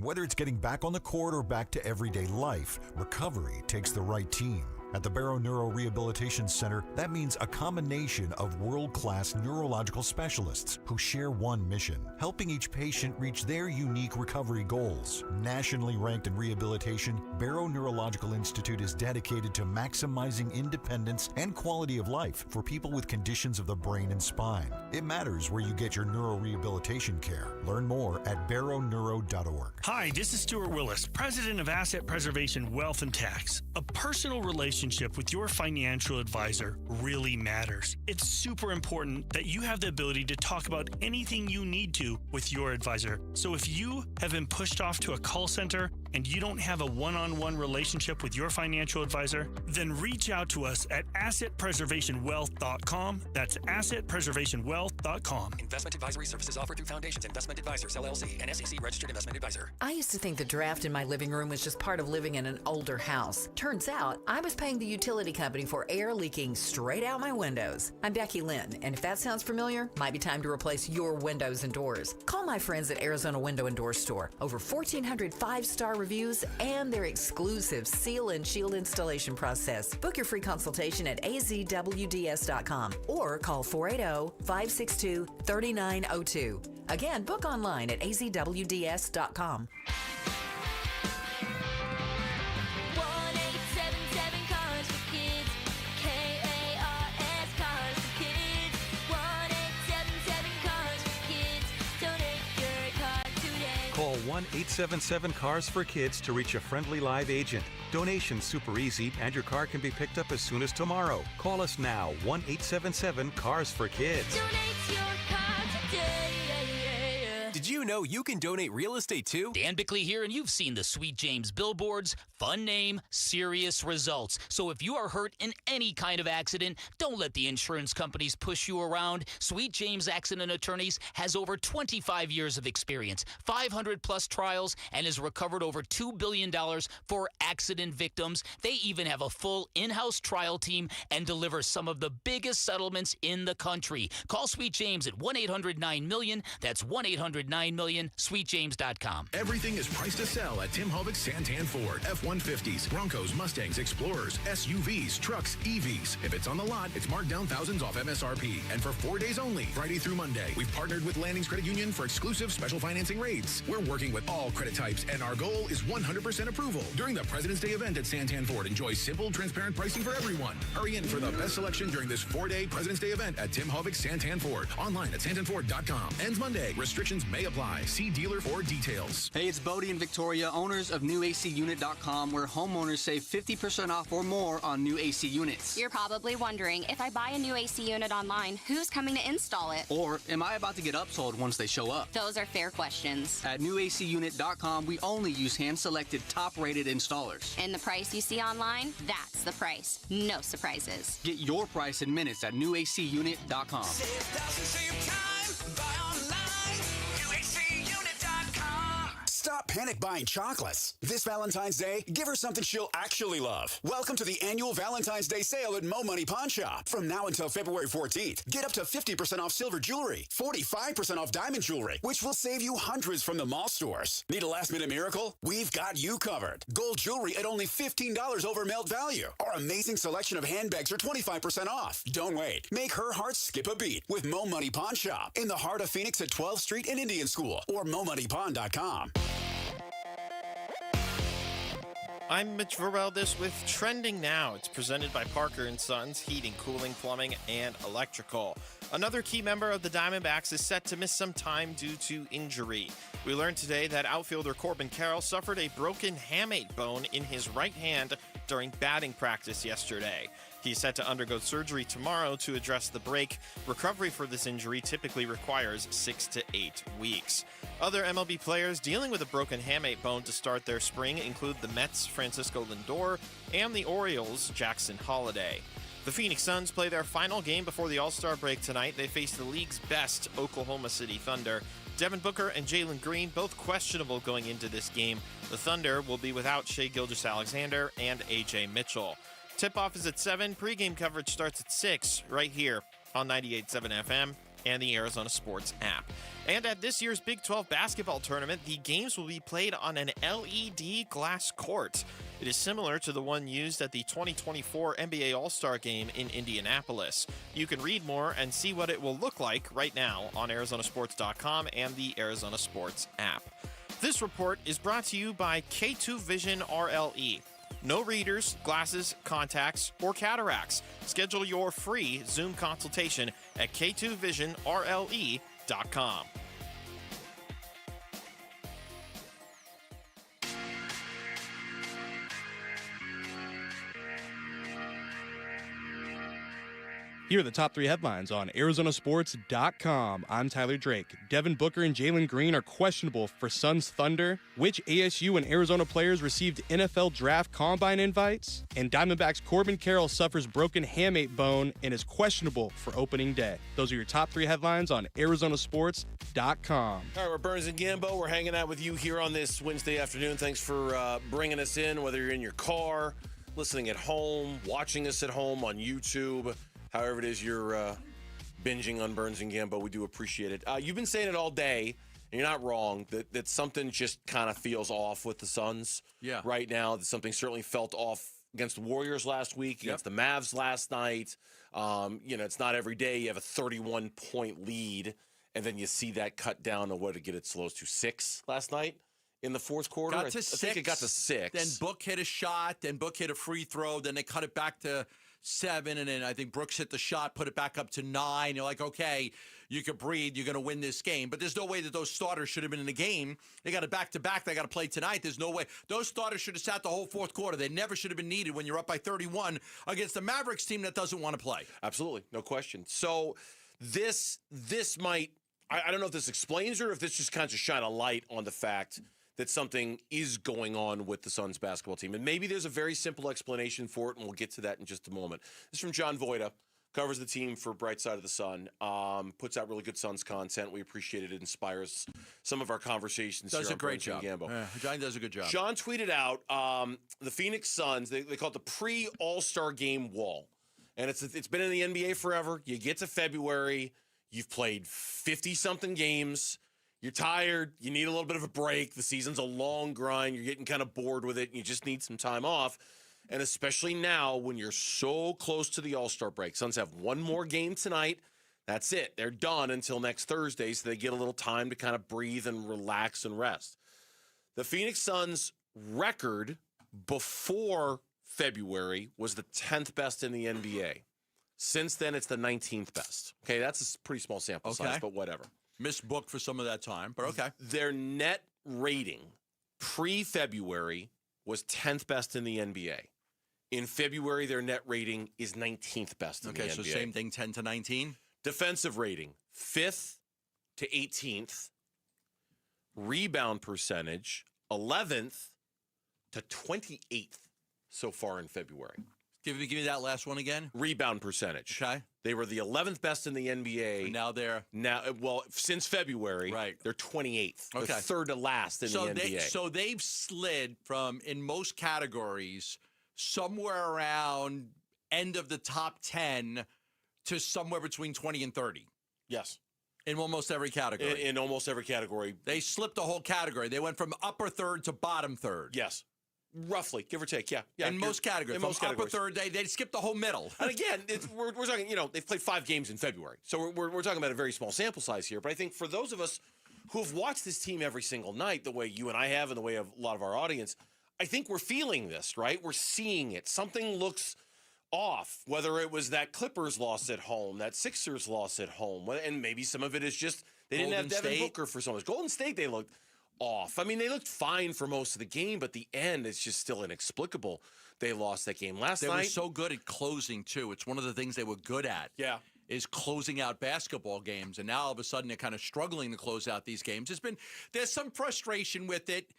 Speaker 11: Whether it's getting back on the court or back to everyday life, recovery takes the right team. At the Barrow Neuro Rehabilitation Center, that means a combination of world-class neurological specialists who share one mission, helping each patient reach their unique recovery goals. Nationally ranked in rehabilitation, Barrow Neurological Institute is dedicated to maximizing independence and quality of life for people with conditions of the brain and spine. It matters where you get your neurorehabilitation care. Learn more at barrowneuro.org.
Speaker 13: Hi, this is Stuart Willis, president of Asset Preservation Wealth and Tax. A personal relationship with your financial advisor really matters. It's super important that you have the ability to talk about anything you need to with your advisor. So if you have been pushed off to a call center and you don't have a one-on-one relationship with your financial advisor, then reach out to us at assetpreservationwealth.com. That's assetpreservationwealth.com.
Speaker 16: Investment advisory services offered through Foundations Investment Advisors, LLC, an SEC registered investment advisor.
Speaker 17: I used to think the draft in my living room was just part of living in an older house. Turns out, I was paying the utility company for air leaking straight out my windows. I'm Becky Lynn, and if that sounds familiar, might be time to replace your windows and doors. Call my friends at Arizona Window and Door Store. Over 1,400 five-star reviews and their exclusive seal and shield installation process. Book your free consultation at azwds.com or call 480-562-3902. Again, book online at azwds.com.
Speaker 22: 1877 Cars for Kids. K-A-R-S Cars for Kids. 1877 Cars for Kids. Donate your car today.
Speaker 23: Call 1-877-CARS-FOR-KIDS to reach a friendly live agent. Donation's super easy, and your car can be picked up as soon as tomorrow. Call us now, 1-877-CARS-FOR-KIDS.
Speaker 22: Donate your car today.
Speaker 24: Did you know you can donate real estate too?
Speaker 9: Dan Bickley here, and you've seen the Sweet James billboards. Fun name, serious results. So if you are hurt in any kind of accident, don't let the insurance companies push you around. Sweet James Accident Attorneys has over 25 years of experience, 500 plus trials, and has recovered over $2 billion for accident victims. They even have a full in-house trial team and deliver some of the biggest settlements in the country. Call Sweet James at 1-800-9-MILLION. That's 1-800-9-MILLION, sweetjames.com.
Speaker 26: Everything is priced to sell at Tim Hovik Santan Ford. F-150s, Broncos, Mustangs, Explorers, SUVs, trucks, EVs. If it's on the lot, it's marked down thousands off MSRP. And for 4 days only, Friday through Monday, we've partnered with Landings Credit Union for exclusive special financing rates. We're working with all credit types, and our goal is 100% approval. During the President's Day event at Santan Ford, enjoy simple, transparent pricing for everyone. Hurry in for the best selection during this 4-day President's Day event at Tim Hovik Santan Ford. Online at santanford.com. Ends Monday. Restrictions may apply. See dealer for details.
Speaker 28: Hey, it's Bodie and Victoria, owners of NewACUnit.com, where homeowners save 50% off or more on new AC units.
Speaker 29: You're probably wondering, if I buy a new AC unit online, who's coming to install it?
Speaker 28: Or am I about to get upsold once they show up?
Speaker 29: Those are fair questions.
Speaker 28: At NewACUnit.com, we only use hand-selected, top-rated installers.
Speaker 29: And the price you see online, that's the price. No surprises.
Speaker 28: Get your price in minutes at NewACUnit.com.
Speaker 22: Save thousands, save time. Buy online. NewACUnit.com.
Speaker 30: Stop panic buying chocolates. This Valentine's Day, give her something she'll actually love. Welcome to the annual Valentine's Day sale at Mo Money Pawn Shop. From now until February 14th, get up to 50% off silver jewelry, 45% off diamond jewelry, which will save you hundreds from the mall stores. Need a last-minute miracle? We've got you covered. Gold jewelry at only $15 over melt value. Our amazing selection of handbags are 25% off. Don't wait. Make her heart skip a beat with Mo Money Pawn Shop in the heart of Phoenix at 12th Street and Indian School or momoneypawn.com.
Speaker 3: I'm Mitch Verweldis with Trending Now. It's presented by Parker & Sons, Heating, Cooling, Plumbing, and Electrical. Another key member of the Diamondbacks is set to miss some time due to injury. We learned today that outfielder Corbin Carroll suffered a broken hamate bone in his right hand during batting practice yesterday. He's set to undergo surgery tomorrow to address the break. Recovery for this injury typically requires 6 to 8 weeks. Other MLB players dealing with a broken hamate bone to start their spring include the Mets' Francisco Lindor and the Orioles' Jackson Holliday. The Phoenix Suns play their final game before the All-Star break tonight. They face the league's best Oklahoma City Thunder. Devin Booker and Jalen Green both questionable going into this game. The Thunder will be without Shai Gilgeous-Alexander and A.J. Mitchell. Tip-off is at 7. Pre-game coverage starts at 6 right here on 98.7 FM and the Arizona Sports app. And at this year's Big 12 basketball tournament, the games will be played on an LED glass court. It is similar to the one used at the 2024 NBA All-Star Game in Indianapolis. You can read more and see what it will look like right now on ArizonaSports.com and the Arizona Sports app. This report is brought to you by K2 Vision RLE. No readers, glasses, contacts, or cataracts. Schedule your free Zoom consultation at K2VisionRLE.com.
Speaker 2: Here are the top 3 headlines on ArizonaSports.com. I'm Tyler Drake. Devin Booker and Jalen Green are questionable for Suns Thunder. Which ASU and Arizona players received NFL Draft Combine invites? And Diamondbacks Corbin Carroll suffers broken hamate bone and is questionable for opening day. Those are your top 3 headlines on ArizonaSports.com.
Speaker 10: All right, we're Burns and Gambo. We're hanging out with you here on this Wednesday afternoon. Thanks for bringing us in, whether you're in your car, listening at home, watching us at home on YouTube. However it is you're binging on Burns and Gambo, we do appreciate it. You've been saying it all day, and you're not wrong, that something just kind of feels off with the Suns right now. That something certainly felt off against the Warriors last week, against the Mavs last night. It's not every day you have a 31-point lead, and then you see that cut down to what to get its lows to 6 last night in the fourth quarter.
Speaker 4: Got to 6.
Speaker 10: I think it got to 6.
Speaker 4: Then Book hit a shot, then Book hit a free throw, then they cut it back to 7, and then I think Brooks hit the shot, put it back up to 9. You're like, okay, you can breathe. You're going to win this game. But there's no way that those starters should have been in the game. They got a back-to-back. They got to play tonight. There's no way. Those starters should have sat the whole fourth quarter. They never should have been needed when you're up by 31 against the Mavericks team that doesn't want to play.
Speaker 10: Absolutely. No question. So this might, I don't know if this explains or if this just kind of shine a light on the fact that something is going on with the Suns basketball team. And maybe there's a very simple explanation for it, and we'll get to that in just a moment. This is from John Voida, covers the team for Bright Side of the Sun, puts out really good Suns content. We appreciate it. It inspires some of our conversations.
Speaker 4: Does
Speaker 10: here
Speaker 4: a great job.
Speaker 10: Gambo.
Speaker 4: Yeah, John does a good job.
Speaker 10: John tweeted out the Phoenix Suns, they call it the pre-All-Star Game wall. And it's been in the NBA forever. You get to February, you've played 50-something games, you're tired, you need a little bit of a break. The season's a long grind. You're getting kind of bored with it, and you just need some time off. And especially now when you're so close to the All-Star break. Suns have one more game tonight. That's it. They're done until next Thursday, so they get a little time to kind of breathe and relax and rest. The Phoenix Suns' record before February was the 10th best in the NBA. Since then, it's the 19th best. Okay, that's a pretty small sample size, but whatever.
Speaker 4: Missed Book for some of that time, but okay.
Speaker 10: Their net rating pre-February was 10th best in the NBA. In February, their net rating is 19th best in the NBA.
Speaker 4: Okay, so same thing, 10 to 19?
Speaker 10: Defensive rating, 5th to 18th. Rebound percentage, 11th to 28th so far in February.
Speaker 4: Give me that last one again.
Speaker 10: Rebound percentage.
Speaker 4: Okay.
Speaker 10: They were the 11th best in the NBA.
Speaker 4: And now they're
Speaker 10: since February, they're 28th.
Speaker 4: Okay.
Speaker 10: They're third to last in the NBA.
Speaker 4: So they've slid from, in most categories, somewhere around end of the top 10 to somewhere between 20 and 30.
Speaker 10: Yes.
Speaker 4: In almost every category.
Speaker 10: In almost every category.
Speaker 4: They slipped the whole category. They went from upper third to bottom third.
Speaker 10: Yes. Roughly, give or take, yeah.
Speaker 4: In most categories.
Speaker 10: In most categories.
Speaker 4: Upper third, they skipped the whole middle.
Speaker 10: And again, we're talking, they've played 5 games in February. So we're talking about a very small sample size here. But I think for those of us who have watched this team every single night, the way you and I have and the way of a lot of our audience, I think we're feeling this, right? We're seeing it. Something looks off, whether it was that Clippers loss at home, that Sixers loss at home, and maybe some of it is just they didn't have Devin Booker for so much. Golden State, they looked off. I mean, they looked fine for most of the game, but the end is just still inexplicable. They lost that game last night.
Speaker 4: They were so good at closing, too. It's one of the things they were good at.
Speaker 10: Yeah.
Speaker 4: Is closing out basketball games. And now all of a sudden they're kind of struggling to close out these games. There's some frustration with it,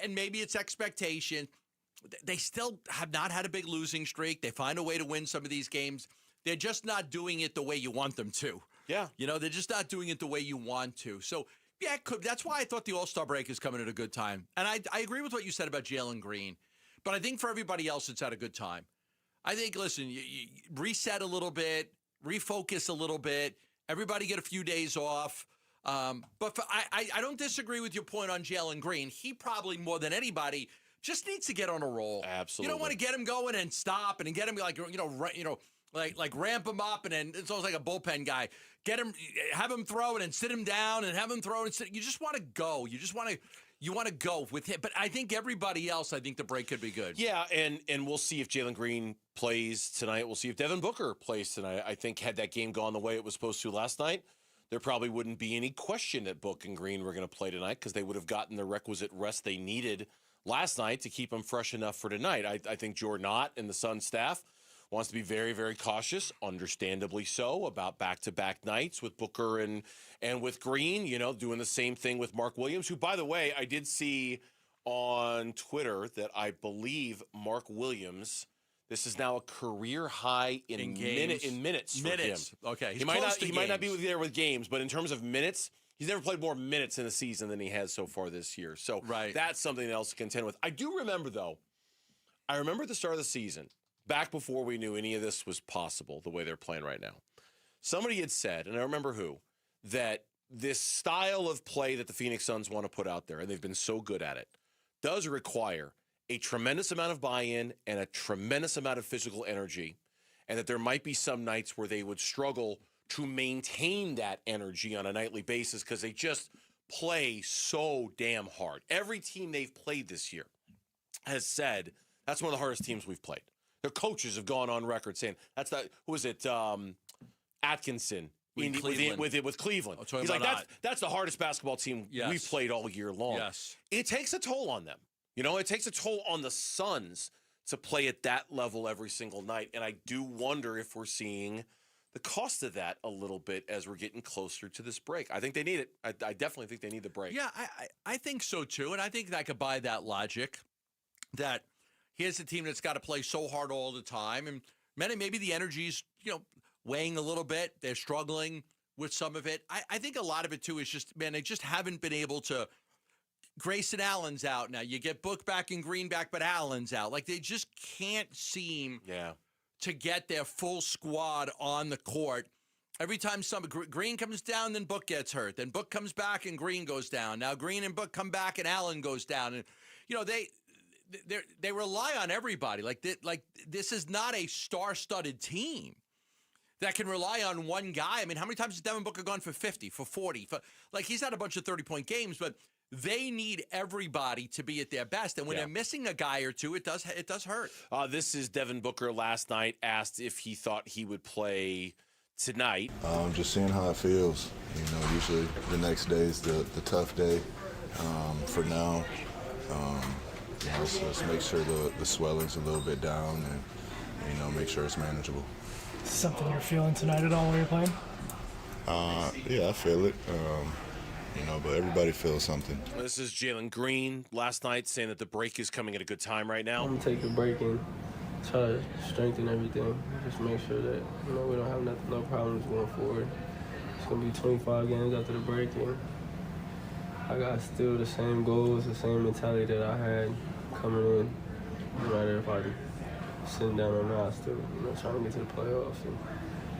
Speaker 4: and maybe it's expectation. They still have not had a big losing streak. They find a way to win some of these games. They're just not doing it the way you want them to.
Speaker 10: Yeah.
Speaker 4: They're just not doing it the way you want to. So, yeah, that's why I thought the All-Star break is coming at a good time. And I agree with what you said about Jalen Green. But I think for everybody else, it's at a good time. I think, listen, you reset a little bit, refocus a little bit, Everybody get a few days off. But I don't disagree with your point on Jalen Green. He probably, more than anybody, just needs to get on a roll.
Speaker 10: Absolutely.
Speaker 4: You don't want to get him going and stop and get him like ramp him up, and then it's almost like a bullpen guy. Get him, have him throw and then sit him down and have him throw and sit. You just want to go. You want to go with him. But I think everybody else, I think the break could be good.
Speaker 10: Yeah, and we'll see if Jalen Green plays tonight. We'll see if Devin Booker plays tonight. I think had that game gone the way it was supposed to last night, there probably wouldn't be any question that Book and Green were going to play tonight because they would have gotten the requisite rest they needed last night to keep them fresh enough for tonight. I think Jordan Ott and the Suns staff wants to be very, very cautious, understandably so, about back-to-back nights with Booker and with Green, doing the same thing with Mark Williams, who, by the way, I did see on Twitter that I believe Mark Williams, this is now a career high in minutes for him.
Speaker 4: Okay.
Speaker 10: He might not be there with games, but in terms of minutes, he's never played more minutes in a season than he has so far this year. So that's something else to contend with. I do remember, though, the start of the season, back before we knew any of this was possible, the way they're playing right now. Somebody had said, and I remember who, that this style of play that the Phoenix Suns want to put out there, and they've been so good at it, does require a tremendous amount of buy-in and a tremendous amount of physical energy, and that there might be some nights where they would struggle to maintain that energy on a nightly basis because they just play so damn hard. Every team they've played this year has said that's one of the hardest teams we've played. Their coaches have gone on record saying that's the Atkinson with Cleveland. He's like that's the hardest basketball team we've played all year long.
Speaker 4: Yes,
Speaker 10: it takes a toll on them. It takes a toll on the Suns to play at that level every single night, and I do wonder if we're seeing the cost of that a little bit as we're getting closer to this break. I think they need it. I definitely think they need the break.
Speaker 4: Yeah, I think so too, and I think I could buy that logic that here's a team that's got to play so hard all the time, and maybe the energy's weighing a little bit. They're struggling with some of it. I think a lot of it too is just they just haven't been able to. Grayson Allen's out now. You get Book back and Green back, but Allen's out. Like they just can't seem to get their full squad on the court. Every time Green comes down, then Book gets hurt. Then Book comes back and Green goes down. Now Green and Book come back and Allen goes down. And they rely on everybody. Like this is not a star-studded team that can rely on one guy. I mean, how many times has Devin Booker gone for 50, for 40? He's had a bunch of 30-point games, but they need everybody to be at their best. And when they're missing a guy or two, it does hurt.
Speaker 10: This is Devin Booker last night asked if he thought he would play tonight.
Speaker 6: Just seeing how it feels. Usually the next day is the tough day. For now, let's make sure the swelling's a little bit down and, make sure it's manageable.
Speaker 7: Something you're feeling tonight at all when you're playing?
Speaker 6: Yeah, I feel it. But everybody feels something.
Speaker 10: This is Jalen Green last night saying that the break is coming at a good time right now.
Speaker 12: I'm going to take a break and try to strengthen everything. Just make sure that, we don't have no problems going forward. It's going to be 25 games after the break, and I got still the same goals, the same mentality that I had coming in. No matter if I'm sitting down or not, still trying to get to the playoffs and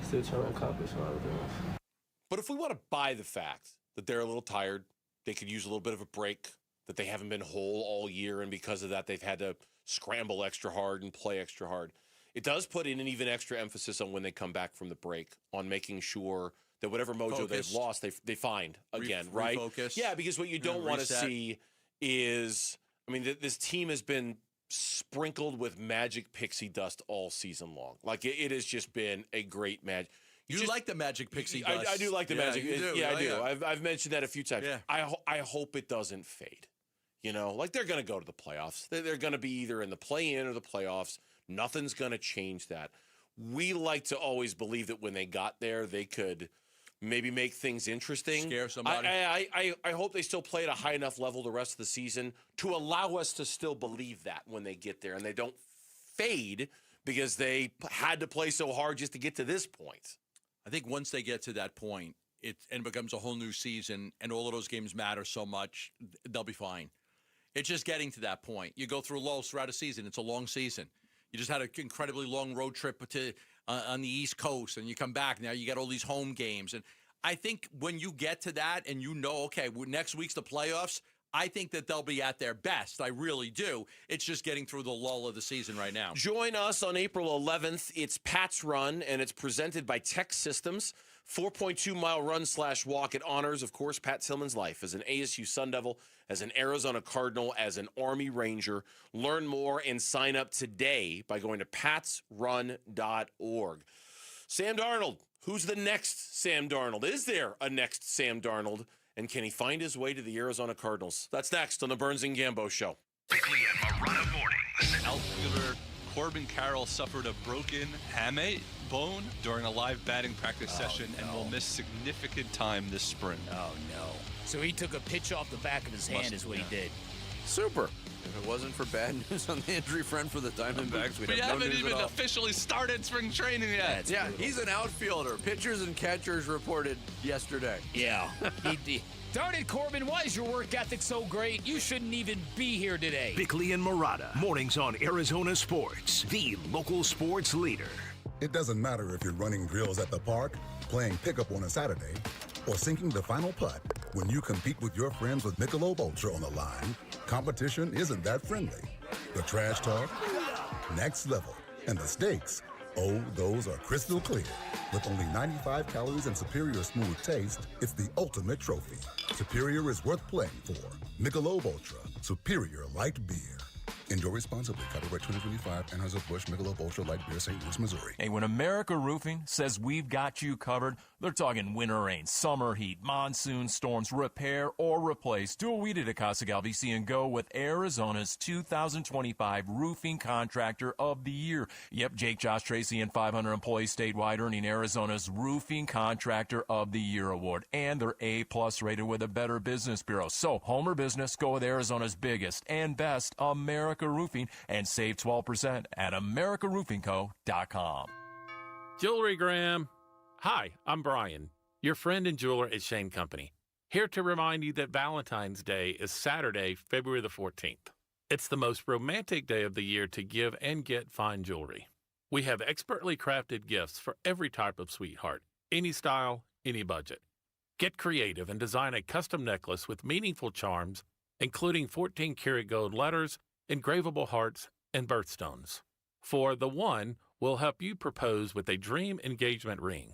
Speaker 12: still trying to accomplish a lot of things.
Speaker 10: But if we want to buy the fact that they're a little tired, they could use a little bit of a break, that they haven't been whole all year, and because of that, they've had to scramble extra hard and play extra hard. It does put in an even extra emphasis on when they come back from the break, on making sure that whatever mojo they've lost, they find again, right?
Speaker 4: Refocus.
Speaker 10: Yeah, because what you don't want to see is, this team has been sprinkled with magic pixie dust all season long. Like, it has just been a great magic.
Speaker 4: You like the magic pixie dust.
Speaker 10: I do like the magic.
Speaker 4: I
Speaker 10: do.
Speaker 4: Yeah.
Speaker 10: I've mentioned that a few times.
Speaker 4: Yeah.
Speaker 10: I hope it doesn't fade. They're going to go to the playoffs. They're going to be either in the play-in or the playoffs. Nothing's going to change that. We like to always believe that when they got there, they could maybe make things interesting.
Speaker 4: Scare somebody.
Speaker 10: I hope they still play at a high enough level the rest of the season to allow us to still believe that when they get there and they don't fade because they had to play so hard just to get to this point.
Speaker 4: I think once they get to that point, it becomes a whole new season, and all of those games matter so much, they'll be fine. It's just getting to that point. You go through lows throughout a season. It's a long season. You just had an incredibly long road trip on the East Coast, and you come back. Now you got all these home games. And I think when you get to that and you know, okay, next week's the playoffs, I think that they'll be at their best. I really do. It's just getting through the lull of the season right now.
Speaker 10: Join us on April 11th. It's Pat's Run, and it's presented by Tech Systems. 4.2-mile run/walk. It honors, of course, Pat Tillman's life as an ASU Sun Devil, as an Arizona Cardinal, as an Army Ranger. Learn more and sign up today by going to patsrun.org. Sam Darnold. Who's the next Sam Darnold? Is there a next Sam Darnold? And can he find his way to the Arizona Cardinals? That's next on the Burns and Gambo Show.
Speaker 1: Bickley and Marotta mornings.
Speaker 8: Outfielder Corbin Carroll suffered a broken hamate bone during a live batting practice session and will miss significant time this spring.
Speaker 9: Oh, no. So he took a pitch off the back of his hand is what he did.
Speaker 14: Super. If it wasn't for bad news on the injury front for the Diamondbacks, we'd have no news at all.
Speaker 8: We haven't even officially started spring training yet.
Speaker 14: Yeah, he's an outfielder. Pitchers and catchers reported yesterday.
Speaker 9: Yeah. Darn it, Corbin, why is your work ethic so great? You shouldn't even be here today.
Speaker 1: Bickley and Marotta mornings on Arizona Sports, the local sports leader.
Speaker 15: It doesn't matter if you're running drills at the park, playing pickup on a Saturday, or sinking the final putt. When you compete with your friends with Michelob Ultra on the line, competition isn't that friendly. The trash talk, next level. And the stakes, oh, those are crystal clear. With only 95 calories and superior smooth taste, it's the ultimate trophy. Superior is worth playing for. Michelob Ultra, superior light beer. Enjoy responsibly. Copyright 2025, Anheuser-Busch Michelob Ultra Light Beer, St. Louis, Missouri.
Speaker 18: Hey, when America Roofing says we've got you covered, they're talking winter rain, summer heat, monsoon storms, repair or replace. Do what we did at Casa Galvisi and go with Arizona's 2025 Roofing Contractor of the Year. Yep, Jake, Josh, Tracy, and 500 employees statewide earning Arizona's Roofing Contractor of the Year award. And they're A-plus rated with a Better Business Bureau. So, home or business, go with Arizona's biggest and best, America Roofing, and save 12% at americaroofingco.com.
Speaker 19: Jewelry Graham. Hi, I'm Brian, your friend and jeweler at Shane Company, here to remind you that Valentine's Day is Saturday, February the 14th. It's the most romantic day of the year to give and get fine jewelry. We have expertly crafted gifts for every type of sweetheart, any style, any budget. Get creative and design a custom necklace with meaningful charms, including 14-karat gold letters, engravable hearts, and birthstones. For the one, we'll help you propose with a dream engagement ring.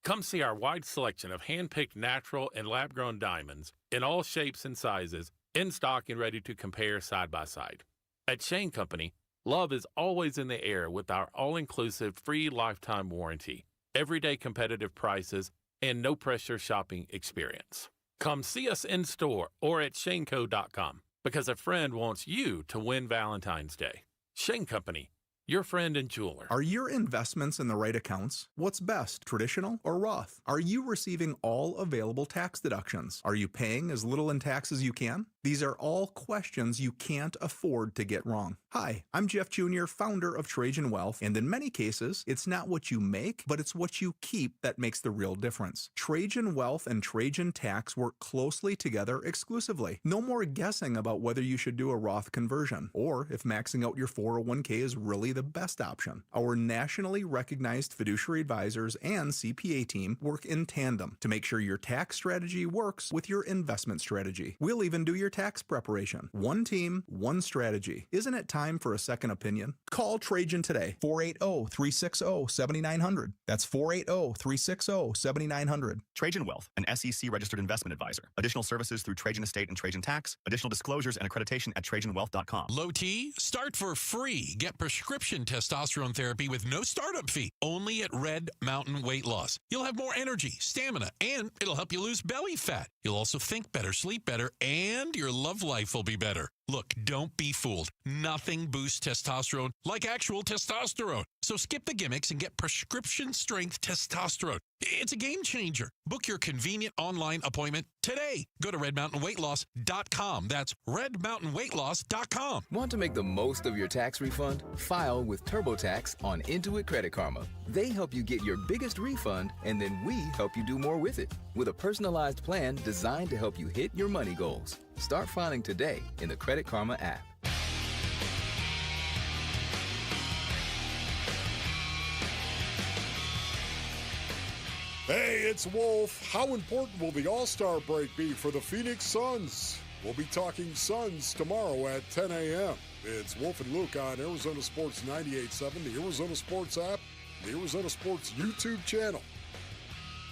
Speaker 19: Come see our wide selection of hand-picked natural and lab-grown diamonds in all shapes and sizes, in stock and ready to compare side by side. At Shane Company, love is always in the air with our all-inclusive free lifetime warranty, everyday competitive prices, and no-pressure shopping experience. Come see us in store or at shaneco.com because a friend wants you to win Valentine's Day. Shane Company, your friend and jeweler.
Speaker 20: Are your investments in the right accounts? What's best, traditional or Roth? Are you receiving all available tax deductions? Are you paying as little in tax as you can? These are all questions you can't afford to get wrong. Hi, I'm Jeff Jr., founder of Trajan Wealth, and in many cases, it's not what you make, but it's what you keep that makes the real difference. Trajan Wealth and Trajan Tax work closely together exclusively. No more guessing about whether you should do a Roth conversion, or if maxing out your 401k is really the best option. Our nationally recognized fiduciary advisors and CPA team work in tandem to make sure your tax strategy works with your investment strategy. We'll even do your tax preparation. One team, one strategy. Isn't it time for a second opinion? Call Trajan today. 480-360-7900. That's 480-360-7900.
Speaker 21: Trajan Wealth, an SEC registered investment advisor. Additional services through Trajan Estate and Trajan Tax. Additional disclosures and accreditation at TrajanWealth.com.
Speaker 25: Low T, start for free. Get prescription testosterone therapy with no startup fee. Only at Red Mountain Weight Loss. You'll have more energy, stamina, and it'll help you lose belly fat. You'll also think better, sleep better, and your love life will be better. Look, don't be fooled. Nothing boosts testosterone like actual testosterone. So skip the gimmicks and get prescription-strength testosterone. It's a game changer. Book your convenient online appointment today. Go to redmountainweightloss.com. That's redmountainweightloss.com.
Speaker 27: Want to make the most of your tax refund? File with TurboTax on Intuit Credit Karma. They help you get your biggest refund, and then we help you do more with it. With a personalized plan designed to help you hit your money goals. Start filing today in the Credit Karma app.
Speaker 5: Hey, it's Wolf. How important will the All-Star break be for the Phoenix Suns? We'll be talking Suns tomorrow at 10 a.m. It's Wolf and Luke on Arizona Sports 98.7, the Arizona Sports app, the Arizona Sports YouTube channel.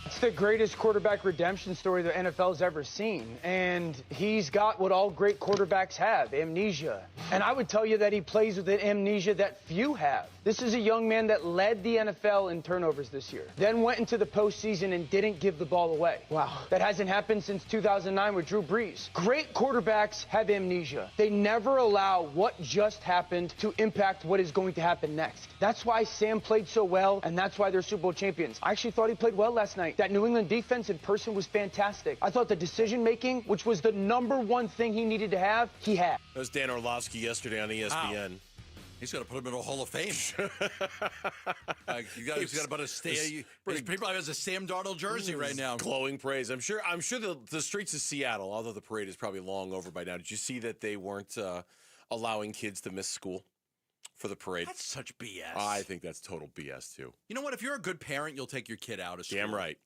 Speaker 11: It's the greatest quarterback redemption story the NFL's ever seen, and he's got what all great quarterbacks have, amnesia. And I would tell you that he plays with an amnesia that few have. This is a young man that led the NFL in turnovers this year, then went into the postseason and didn't give the ball away. Wow. That hasn't happened since 2009 with Drew Brees. Great quarterbacks have amnesia. They never allow what just happened to impact what is going to happen next. That's why Sam played so well, and that's why they're Super Bowl champions. I actually thought he played well last night. That New England defense in person was fantastic. I thought the decision-making, which was the #1 thing he needed to have, he had.
Speaker 10: That was Dan Orlovsky yesterday on ESPN.
Speaker 4: Wow. He's going to put him in a Hall of Fame. He's got about a he probably has a Sam Darnold jersey right now.
Speaker 10: Glowing praise. I'm sure the streets of Seattle, although the parade is probably long over by now. Did you see that they weren't allowing kids to miss school for the parade?
Speaker 4: That's such BS.
Speaker 10: I think that's total BS too.
Speaker 4: You know what? If you're a good parent, you'll take your kid out of school.
Speaker 10: Damn right.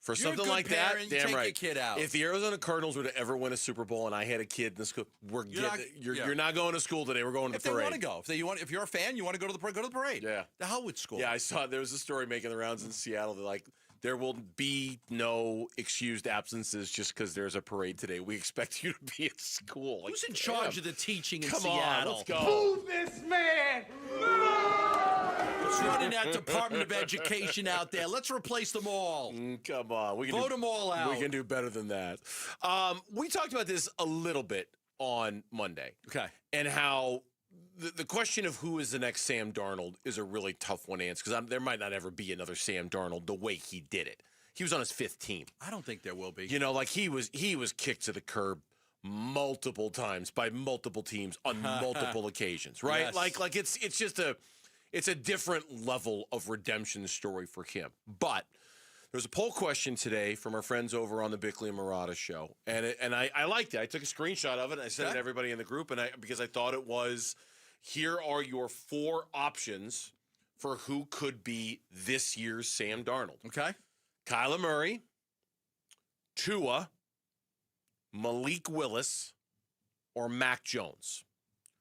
Speaker 10: For
Speaker 4: You're
Speaker 10: something
Speaker 4: a good
Speaker 10: like
Speaker 4: parent,
Speaker 10: that,
Speaker 4: you
Speaker 10: damn
Speaker 4: take
Speaker 10: right.
Speaker 4: your kid out.
Speaker 10: If the Arizona Cardinals were to ever win a Super Bowl and I had a kid in the school, you're not going to school today. We're going to the parade.
Speaker 4: If they want to go, if you're a fan, you want to go to the parade, go to the parade.
Speaker 10: Yeah.
Speaker 4: The hell with school.
Speaker 10: Yeah, I saw there was a story making the rounds in Seattle. They're like, there will be no excused absences just because there's a parade today. We expect you to be at school. Like,
Speaker 4: Who's in charge of the teaching in
Speaker 10: Come
Speaker 4: Seattle?
Speaker 10: on, let's go.
Speaker 11: Move this man!
Speaker 4: Who's running that Department of Education out there? Let's replace them all.
Speaker 10: Come on. We can
Speaker 4: Vote them all out.
Speaker 10: We can do better than that. We talked about this a little bit on Monday.
Speaker 4: Okay.
Speaker 10: And how the question of who is the next Sam Darnold is a really tough one to answer because there might not ever be another Sam Darnold the way he did it. He was on his 5th team.
Speaker 4: I don't think there will be.
Speaker 10: You know, like he was kicked to the curb multiple times by multiple teams on multiple occasions, right?
Speaker 4: Yes.
Speaker 10: Like it's just it's a different level of redemption story for him. But there's a poll question today from our friends over on the Bickley and Murata show, and I liked it. I took a screenshot of it and I sent it to everybody in the group, because I thought it was, here are your 4 options for who could be this year's Sam Darnold.
Speaker 4: Okay.
Speaker 10: Kyler Murray, Tua, Malik Willis, or Mac Jones.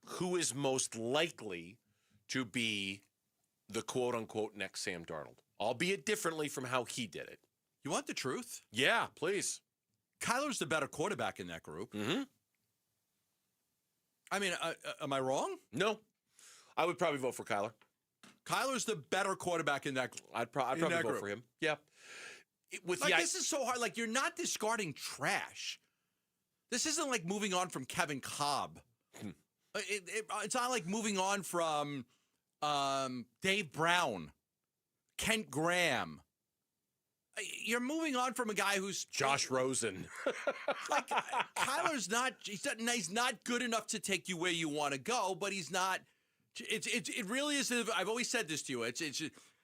Speaker 10: Who is most likely to be the quote-unquote next Sam Darnold, albeit differently from how he did it?
Speaker 4: You want the truth?
Speaker 10: Yeah, please.
Speaker 4: Kyler's the better quarterback in that group.
Speaker 10: Mm-hmm.
Speaker 4: I mean, am I wrong?
Speaker 10: No. I would probably vote for Kyler.
Speaker 4: Kyler's the better quarterback in that group.
Speaker 10: I'd probably vote for him. Yeah.
Speaker 4: This is so hard. Like, you're not discarding trash. This isn't like moving on from Kevin Cobb. It's not like moving on from Dave Brown, Kent Graham. You're moving on from a guy who's
Speaker 10: Josh Rosen.
Speaker 4: Like, Kyler's not. He's not good enough to take you where you want to go, but he's not. It really is. I've always said this to you. It's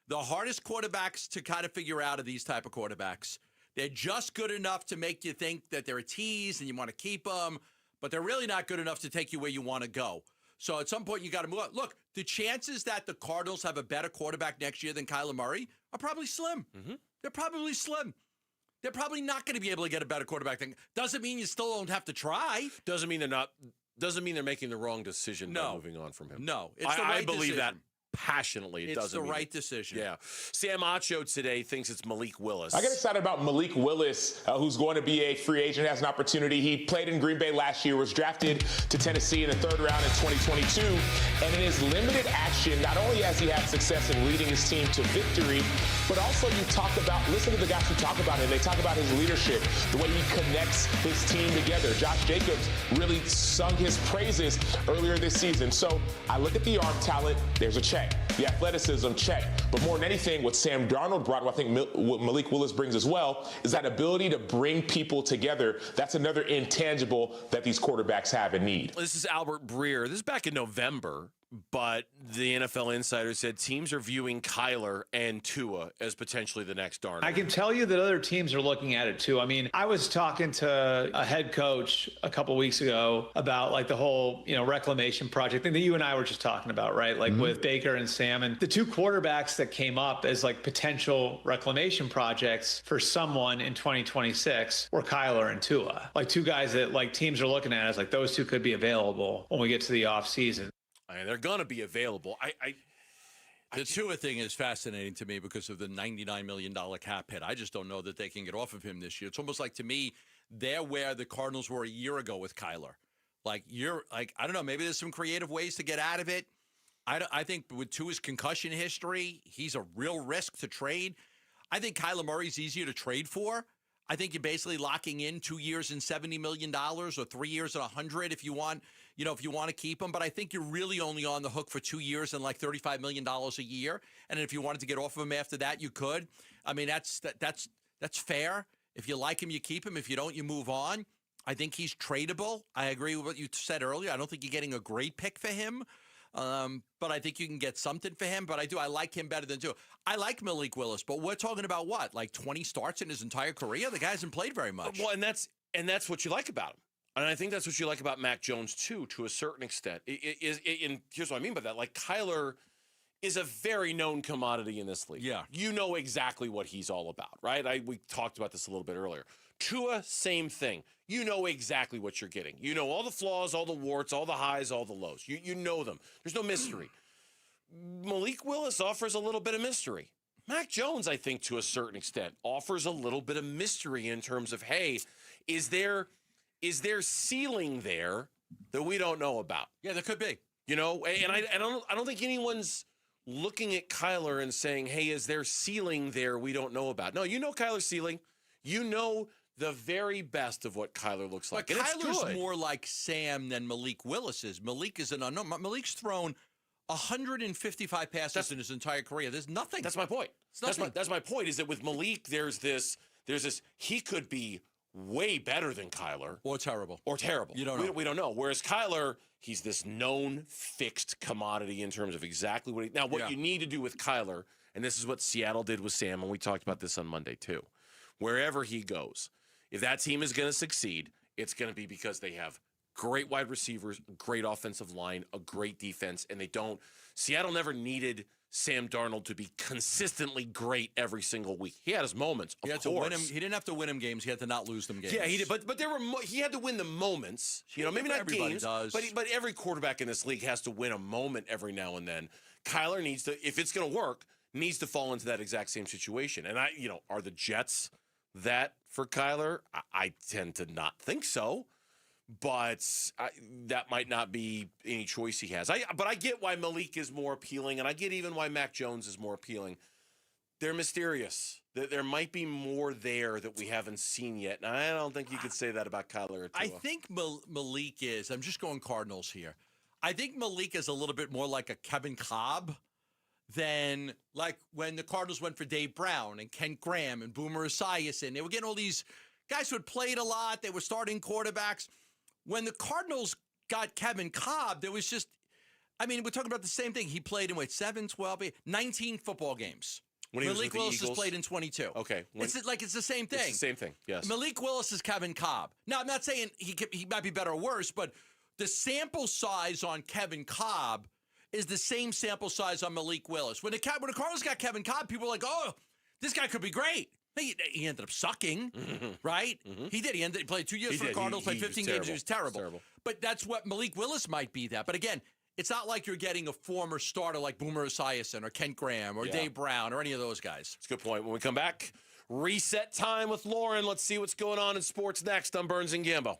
Speaker 4: the hardest quarterbacks to kind of figure out are these type of quarterbacks. They're just good enough to make you think that they're a tease and you want to keep them, but they're really not good enough to take you where you want to go. So at some point, you got to move on. Look, the chances that the Cardinals have a better quarterback next year than Kyler Murray are probably slim.
Speaker 10: Mm-hmm.
Speaker 4: They're probably slim. They're probably not going to be able to get a better quarterback. Doesn't mean you still don't have to try.
Speaker 10: Doesn't mean they're making the wrong decision by moving on from him.
Speaker 4: No, it's the right
Speaker 10: I believe
Speaker 4: decision.
Speaker 10: that passionately.
Speaker 4: It's the right decision.
Speaker 10: Yeah. Sam Acho today thinks it's Malik Willis.
Speaker 13: I get excited about Malik Willis, who's going to be a free agent, has an opportunity. He played in Green Bay last year, was drafted to Tennessee in the 3rd round in 2022. And in his limited action, not only has he had success in leading his team to victory, but also listen to the guys who talk about him. They talk about his leadership, the way he connects his team together. Josh Jacobs really sung his praises earlier this season. So I look at the arm talent, there's a check. The athleticism, check. But more than anything, what Sam Darnold brought, what I think what Malik Willis brings as well, is that ability to bring people together. That's another intangible that these quarterbacks have and need.
Speaker 10: This is Albert Breer. This is back in November. But the NFL Insider said teams are viewing Kyler and Tua as potentially the next Darnold.
Speaker 3: I can tell you that other teams are looking at it too. I mean, I was talking to a head coach a couple weeks ago about like the whole, reclamation project thing that you and I were just talking about, right? Like with Baker and Sam, and the two quarterbacks that came up as like potential reclamation projects for someone in 2026 were Kyler and Tua. Like two guys that like teams are looking at as like those two could be available when we get to the offseason.
Speaker 10: I mean, they're going to be available.
Speaker 4: The Tua thing is fascinating to me because of the $99 million cap hit. I just don't know that they can get off of him this year. It's almost like, to me, they're where the Cardinals were a year ago with Kyler. I don't know, maybe there's some creative ways to get out of it. I think with Tua's concussion history, he's a real risk to trade. I think Kyler Murray's easier to trade for. I think you're basically locking in 2 years and $70 million or 3 years and $100 if you want, if you want to keep him. But I think you're really only on the hook for 2 years and like $35 million a year. And if you wanted to get off of him after that, you could. I mean, that's fair. If you like him, you keep him. If you don't, you move on. I think he's tradable. I agree with what you said earlier. I don't think you're getting a great pick for him. But I think you can get something for him. But I like him better than Tua. I like Malik Willis, but we're talking about what? Like 20 starts in his entire career? The guy hasn't played very much.
Speaker 10: Well, and that's what you like about him. And I think that's what you like about Mac Jones, too, to a certain extent. And here's what I mean by that. Like, Kyler is a very known commodity in this league.
Speaker 4: Yeah.
Speaker 10: You know exactly what he's all about, right? We talked about this a little bit earlier. Tua, same thing. You know exactly what you're getting. You know all the flaws, all the warts, all the highs, all the lows. You know them. There's no mystery. Malik Willis offers a little bit of mystery. Mac Jones, I think, to a certain extent, offers a little bit of mystery in terms of, hey, is there ceiling there that we don't know about?
Speaker 4: Yeah, there could be.
Speaker 10: And I don't think anyone's looking at Kyler and saying, hey, is there ceiling there we don't know about? No, you know Kyler's ceiling. You know the very best of what Kyler looks like.
Speaker 4: But Kyler's more like Sam than Malik Willis is. Malik is an unknown. Malik's thrown 155 passes in his entire career. There's nothing.
Speaker 10: That's my point. That's my point, is that with Malik, there's this, he could be way better than Kyler.
Speaker 4: Or terrible.
Speaker 10: You don't know. We don't know. Whereas Kyler, he's this known fixed commodity in terms of exactly what what you need to do with Kyler, and this is what Seattle did with Sam, and we talked about this on Monday too. Wherever he goes, if that team is going to succeed, it's going to be because they have great wide receivers, great offensive line, a great defense, and Seattle never needed Sam Darnold to be consistently great every single week. He had his moments, of course.
Speaker 4: To win him. He didn't have to win him games. He had to not lose them games.
Speaker 10: Yeah, he did. But he had to win the moments. Maybe not games.
Speaker 4: Does.
Speaker 10: But every quarterback in this league has to win a moment every now and then. Kyler needs to, if it's going to work, needs to fall into that exact same situation. And are the Jets that for Kyler? I tend to not think so. But that might not be any choice he has. But I get why Malik is more appealing, and I get even why Mac Jones is more appealing. They're mysterious. There might be more there that we haven't seen yet, and I don't think you could say that about Kyler or Tua.
Speaker 4: I think Malik is, I'm just going Cardinals here. I think Malik is a little bit more like a Kevin Cobb than like when the Cardinals went for Dave Brown and Kent Graham and Boomer Esiason. They were getting all these guys who had played a lot. They were starting quarterbacks. When the Cardinals got Kevin Cobb, there was just, we're talking about the same thing. He played in 7, 12, 19 football games.
Speaker 10: When he
Speaker 4: Malik
Speaker 10: was with
Speaker 4: Willis
Speaker 10: the Eagles?
Speaker 4: has played in 22.
Speaker 10: Okay.
Speaker 4: It's the same thing.
Speaker 10: It's the same thing, yes.
Speaker 4: Malik Willis is Kevin Cobb. Now, I'm not saying he might be better or worse, but the sample size on Kevin Cobb is the same sample size on Malik Willis. When the Cardinals got Kevin Cobb, people were like, oh, this guy could be great. He ended up sucking, right? Mm-hmm. He did. He played 2 years for the Cardinals, played 15 games. He was terrible. But that's what Malik Willis might be that. But again, it's not like you're getting a former starter like Boomer Esiason or Kent Graham or Dave Brown or any of those guys.
Speaker 10: That's a good point. When we come back, reset time with Lauren. Let's see what's going on in sports next on Burns and Gambo.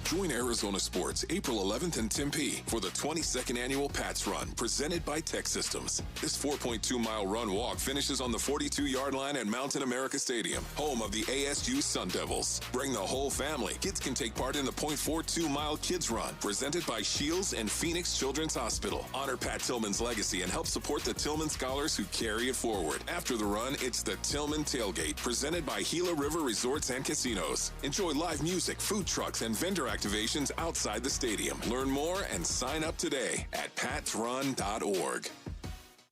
Speaker 16: Join Arizona Sports April 11th in Tempe for the 22nd annual Pats Run presented by Tech Systems. This 4.2-mile run walk finishes on the 42-yard line at Mountain America Stadium, home of the ASU Sun Devils. Bring the whole family. Kids can take part in the 0.42-mile Kids Run presented by Shields and Phoenix Children's Hospital. Honor Pat Tillman's legacy and help support the Tillman scholars who carry it forward. After the run, it's the Tillman Tailgate presented by Gila River Resorts and Casinos. Enjoy live music, food trucks, and vendor activations outside the stadium. Learn more and sign up today at patsrun.org.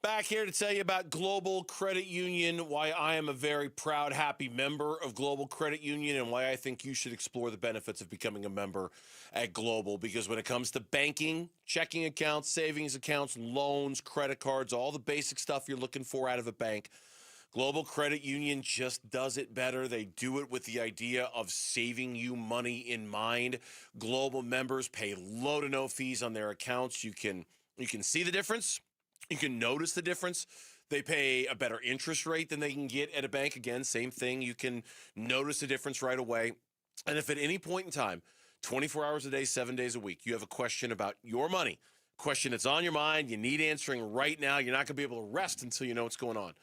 Speaker 10: Back here to tell you about Global Credit Union, why I am a very proud, happy member of Global Credit Union, and why I think you should explore the benefits of becoming a member at Global. Because when it comes to banking, checking accounts, savings accounts, loans, credit cards, all the basic stuff you're looking for out of a bank, Global Credit Union just does it better. They do it with the idea of saving you money in mind. Global members pay low to no fees on their accounts. You can see the difference. You can notice the difference. They pay a better interest rate than they can get at a bank. Again, same thing. You can notice the difference right away. And if at any point in time, 24 hours a day, 7 days a week, you have a question about your money, question that's on your mind, you need answering right now, you're not going to be able to rest until you know what's going on.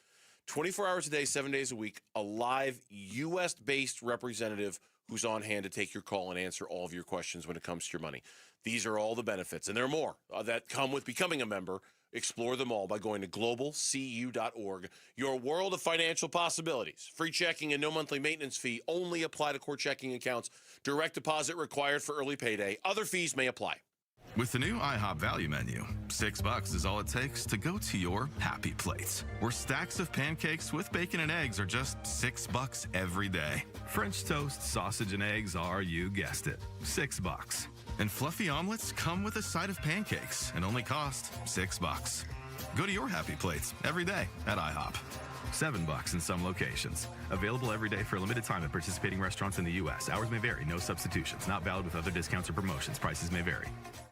Speaker 10: 24 hours a day, 7 days a week, a live U.S.-based representative who's on hand to take your call and answer all of your questions when it comes to your money. These are all the benefits, and there are more that come with becoming a member. Explore them all by going to globalcu.org. Your world of financial possibilities. Free checking and no monthly maintenance fee only apply to core checking accounts. Direct deposit required for early payday. Other fees may apply.
Speaker 2: With the new IHOP value menu, $6 is all it takes to go to your happy place, where stacks of pancakes with bacon and eggs are just $6 every day. French toast, sausage, and eggs are, you guessed it, $6. And fluffy omelets come with a side of pancakes and only cost $6. Go to your happy plates every day at IHOP. $7 in some locations. Available every day for a limited time at participating restaurants in the U.S. Hours may vary. No substitutions. Not valid with other discounts or promotions. Prices may vary.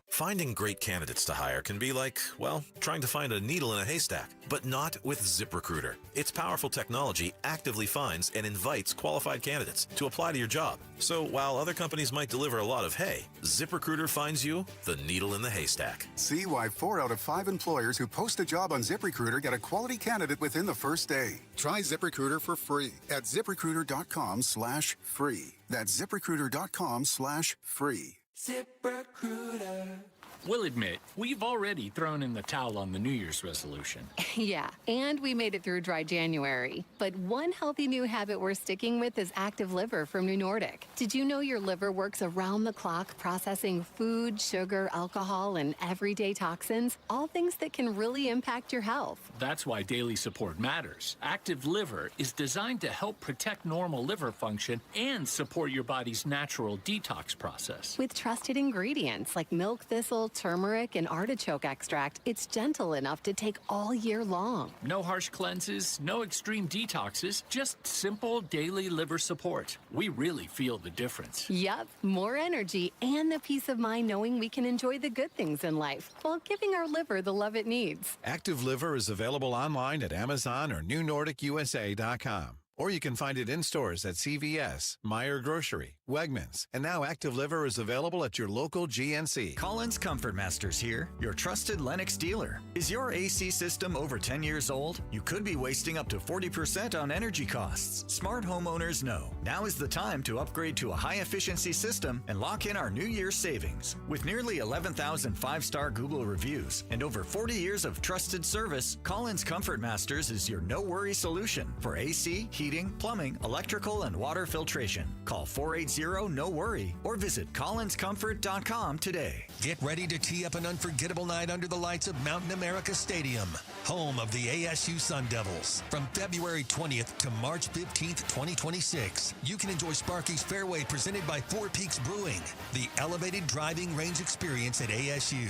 Speaker 7: Finding great candidates to hire can be like, well, trying to find a needle in a haystack, but not with ZipRecruiter. Its powerful technology actively finds and invites qualified candidates to apply to your job. So while other companies might deliver a lot of hay, ZipRecruiter finds you the needle in the haystack.
Speaker 17: See why 4 out of 5 employers who post a job on ZipRecruiter get a quality candidate within the first day. Try ZipRecruiter for free at ZipRecruiter.com/free. That's ZipRecruiter.com/free.
Speaker 22: ZipRecruiter. We'll admit, we've already thrown in the towel on the New Year's resolution.
Speaker 23: Yeah, and we made it through dry January. But one healthy new habit we're sticking with is Active Liver from New Nordic. Did you know your liver works around the clock processing food, sugar, alcohol, and everyday toxins? All things that can really impact your health.
Speaker 22: That's why daily support matters. Active Liver is designed to help protect normal liver function and support your body's natural detox process.
Speaker 23: With trusted ingredients like milk thistle, turmeric, and artichoke extract, it's gentle enough to take all year long.
Speaker 22: No harsh cleanses, no extreme detoxes, just simple daily liver support. We really feel the difference.
Speaker 23: Yup, more energy and the peace of mind knowing we can enjoy the good things in life while giving our liver the love it needs.
Speaker 24: Active Liver is available online at Amazon or NewNordicUSA.com. Or you can find it in stores at CVS, Meijer Grocery, Wegmans, and now Active Liver is available at your local GNC.
Speaker 26: Collins Comfort Masters here, your trusted Lennox dealer. Is your AC system over 10 years old? You could be wasting up to 40% on energy costs. Smart homeowners know now is the time to upgrade to a high-efficiency system and lock in our New Year's savings. With nearly 11,000 five-star Google reviews and over 40 years of trusted service, Collins Comfort Masters is your no-worry solution for AC, heating, plumbing, electrical, and water filtration. Call 480-NO-WORRY or visit collinscomfort.com today.
Speaker 28: Get ready to tee up an unforgettable night under the lights of Mountain America Stadium, home of the ASU Sun Devils. From February 20th to March 15th, 2026, you can enjoy Sparky's Fairway presented by Four Peaks Brewing, the elevated driving range experience at ASU.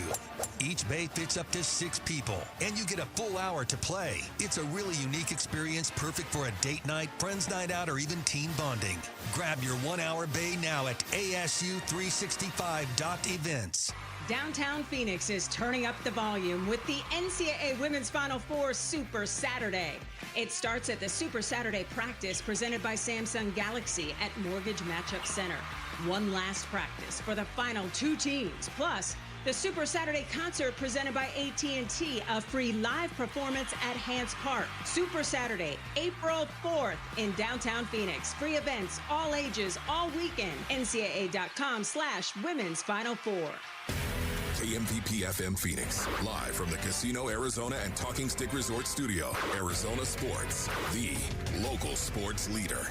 Speaker 28: Each bay fits up to 6 people, and you get a full hour to play. It's a really unique experience, perfect for a date night, friends night out, or even team bonding. Grab your 1-hour bay now at ASU365.events.
Speaker 29: Downtown Phoenix is turning up the volume with the NCAA Women's Final Four Super Saturday. It starts at the Super Saturday practice presented by Samsung Galaxy at Mortgage Matchup Center. One last practice for the final 2 teams, plus the Super Saturday concert presented by AT&T, a free live performance at Hance Park. Super Saturday, April 4th in downtown Phoenix. Free events, all ages, all weekend. NCAA.com/Women's Final Four.
Speaker 16: KMVP FM Phoenix, live from the Casino Arizona and Talking Stick Resort Studio. Arizona Sports, the local sports leader.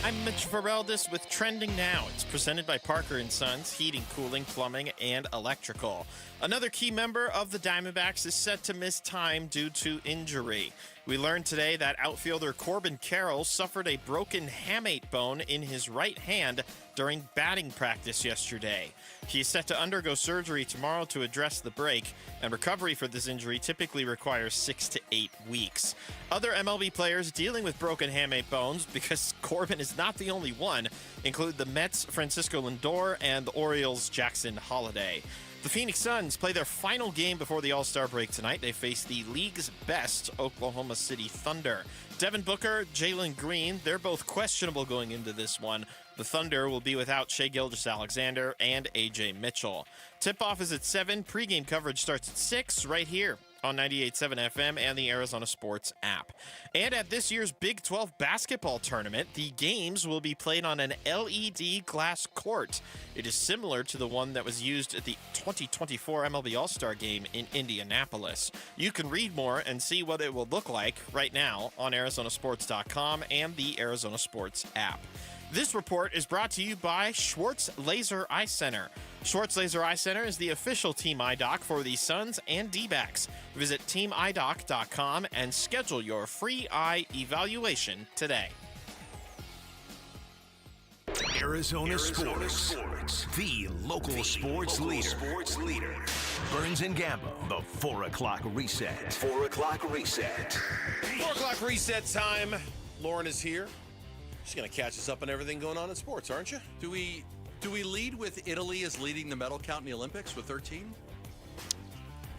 Speaker 1: I'm Mitch Vareldes with Trending Now. It's presented by Parker & Sons, Heating, Cooling, Plumbing, and Electrical. Another key member of the Diamondbacks is set to miss time due to injury. We learned today that outfielder Corbin Carroll suffered a broken hamate bone in his right hand during batting practice yesterday. He is set to undergo surgery tomorrow to address the break, and recovery for this injury typically requires 6 to 8 weeks. Other MLB players dealing with broken hamate bones, because Corbin is not the only one, include the Mets' Francisco Lindor and the Orioles' Jackson Holliday. The Phoenix Suns play their final game before the All-Star break tonight. They face the league's best Oklahoma City Thunder. Devin Booker, Jalen Green, they're both questionable going into this one. The Thunder will be without Shai Gilgeous-Alexander and A.J. Mitchell. Tip-off is at 7. Pre-game coverage starts at 6 right here on 98.7 FM and the Arizona Sports app. And at this year's Big 12 basketball tournament, the games will be played on an LED glass court. It is similar to the one that was used at the 2024 MLB All-Star Game in Indianapolis. You can read more and see what it will look like right now on ArizonaSports.com and the Arizona Sports app. This report is brought to you by Schwartz Laser Eye Center. Schwartz Laser Eye Center is the official Team Eye Doc for the Suns and D-backs. Visit teamidoc.com and schedule your free eye evaluation today.
Speaker 6: Arizona Sports, the local sports leader. Burns and Gambo, the 4 o'clock reset. 4 o'clock reset.
Speaker 10: 4 o'clock reset time. Lauren is here. She's going to catch us up on everything going on in sports, aren't you?
Speaker 4: Do we lead with Italy as leading the medal count in the Olympics with 13?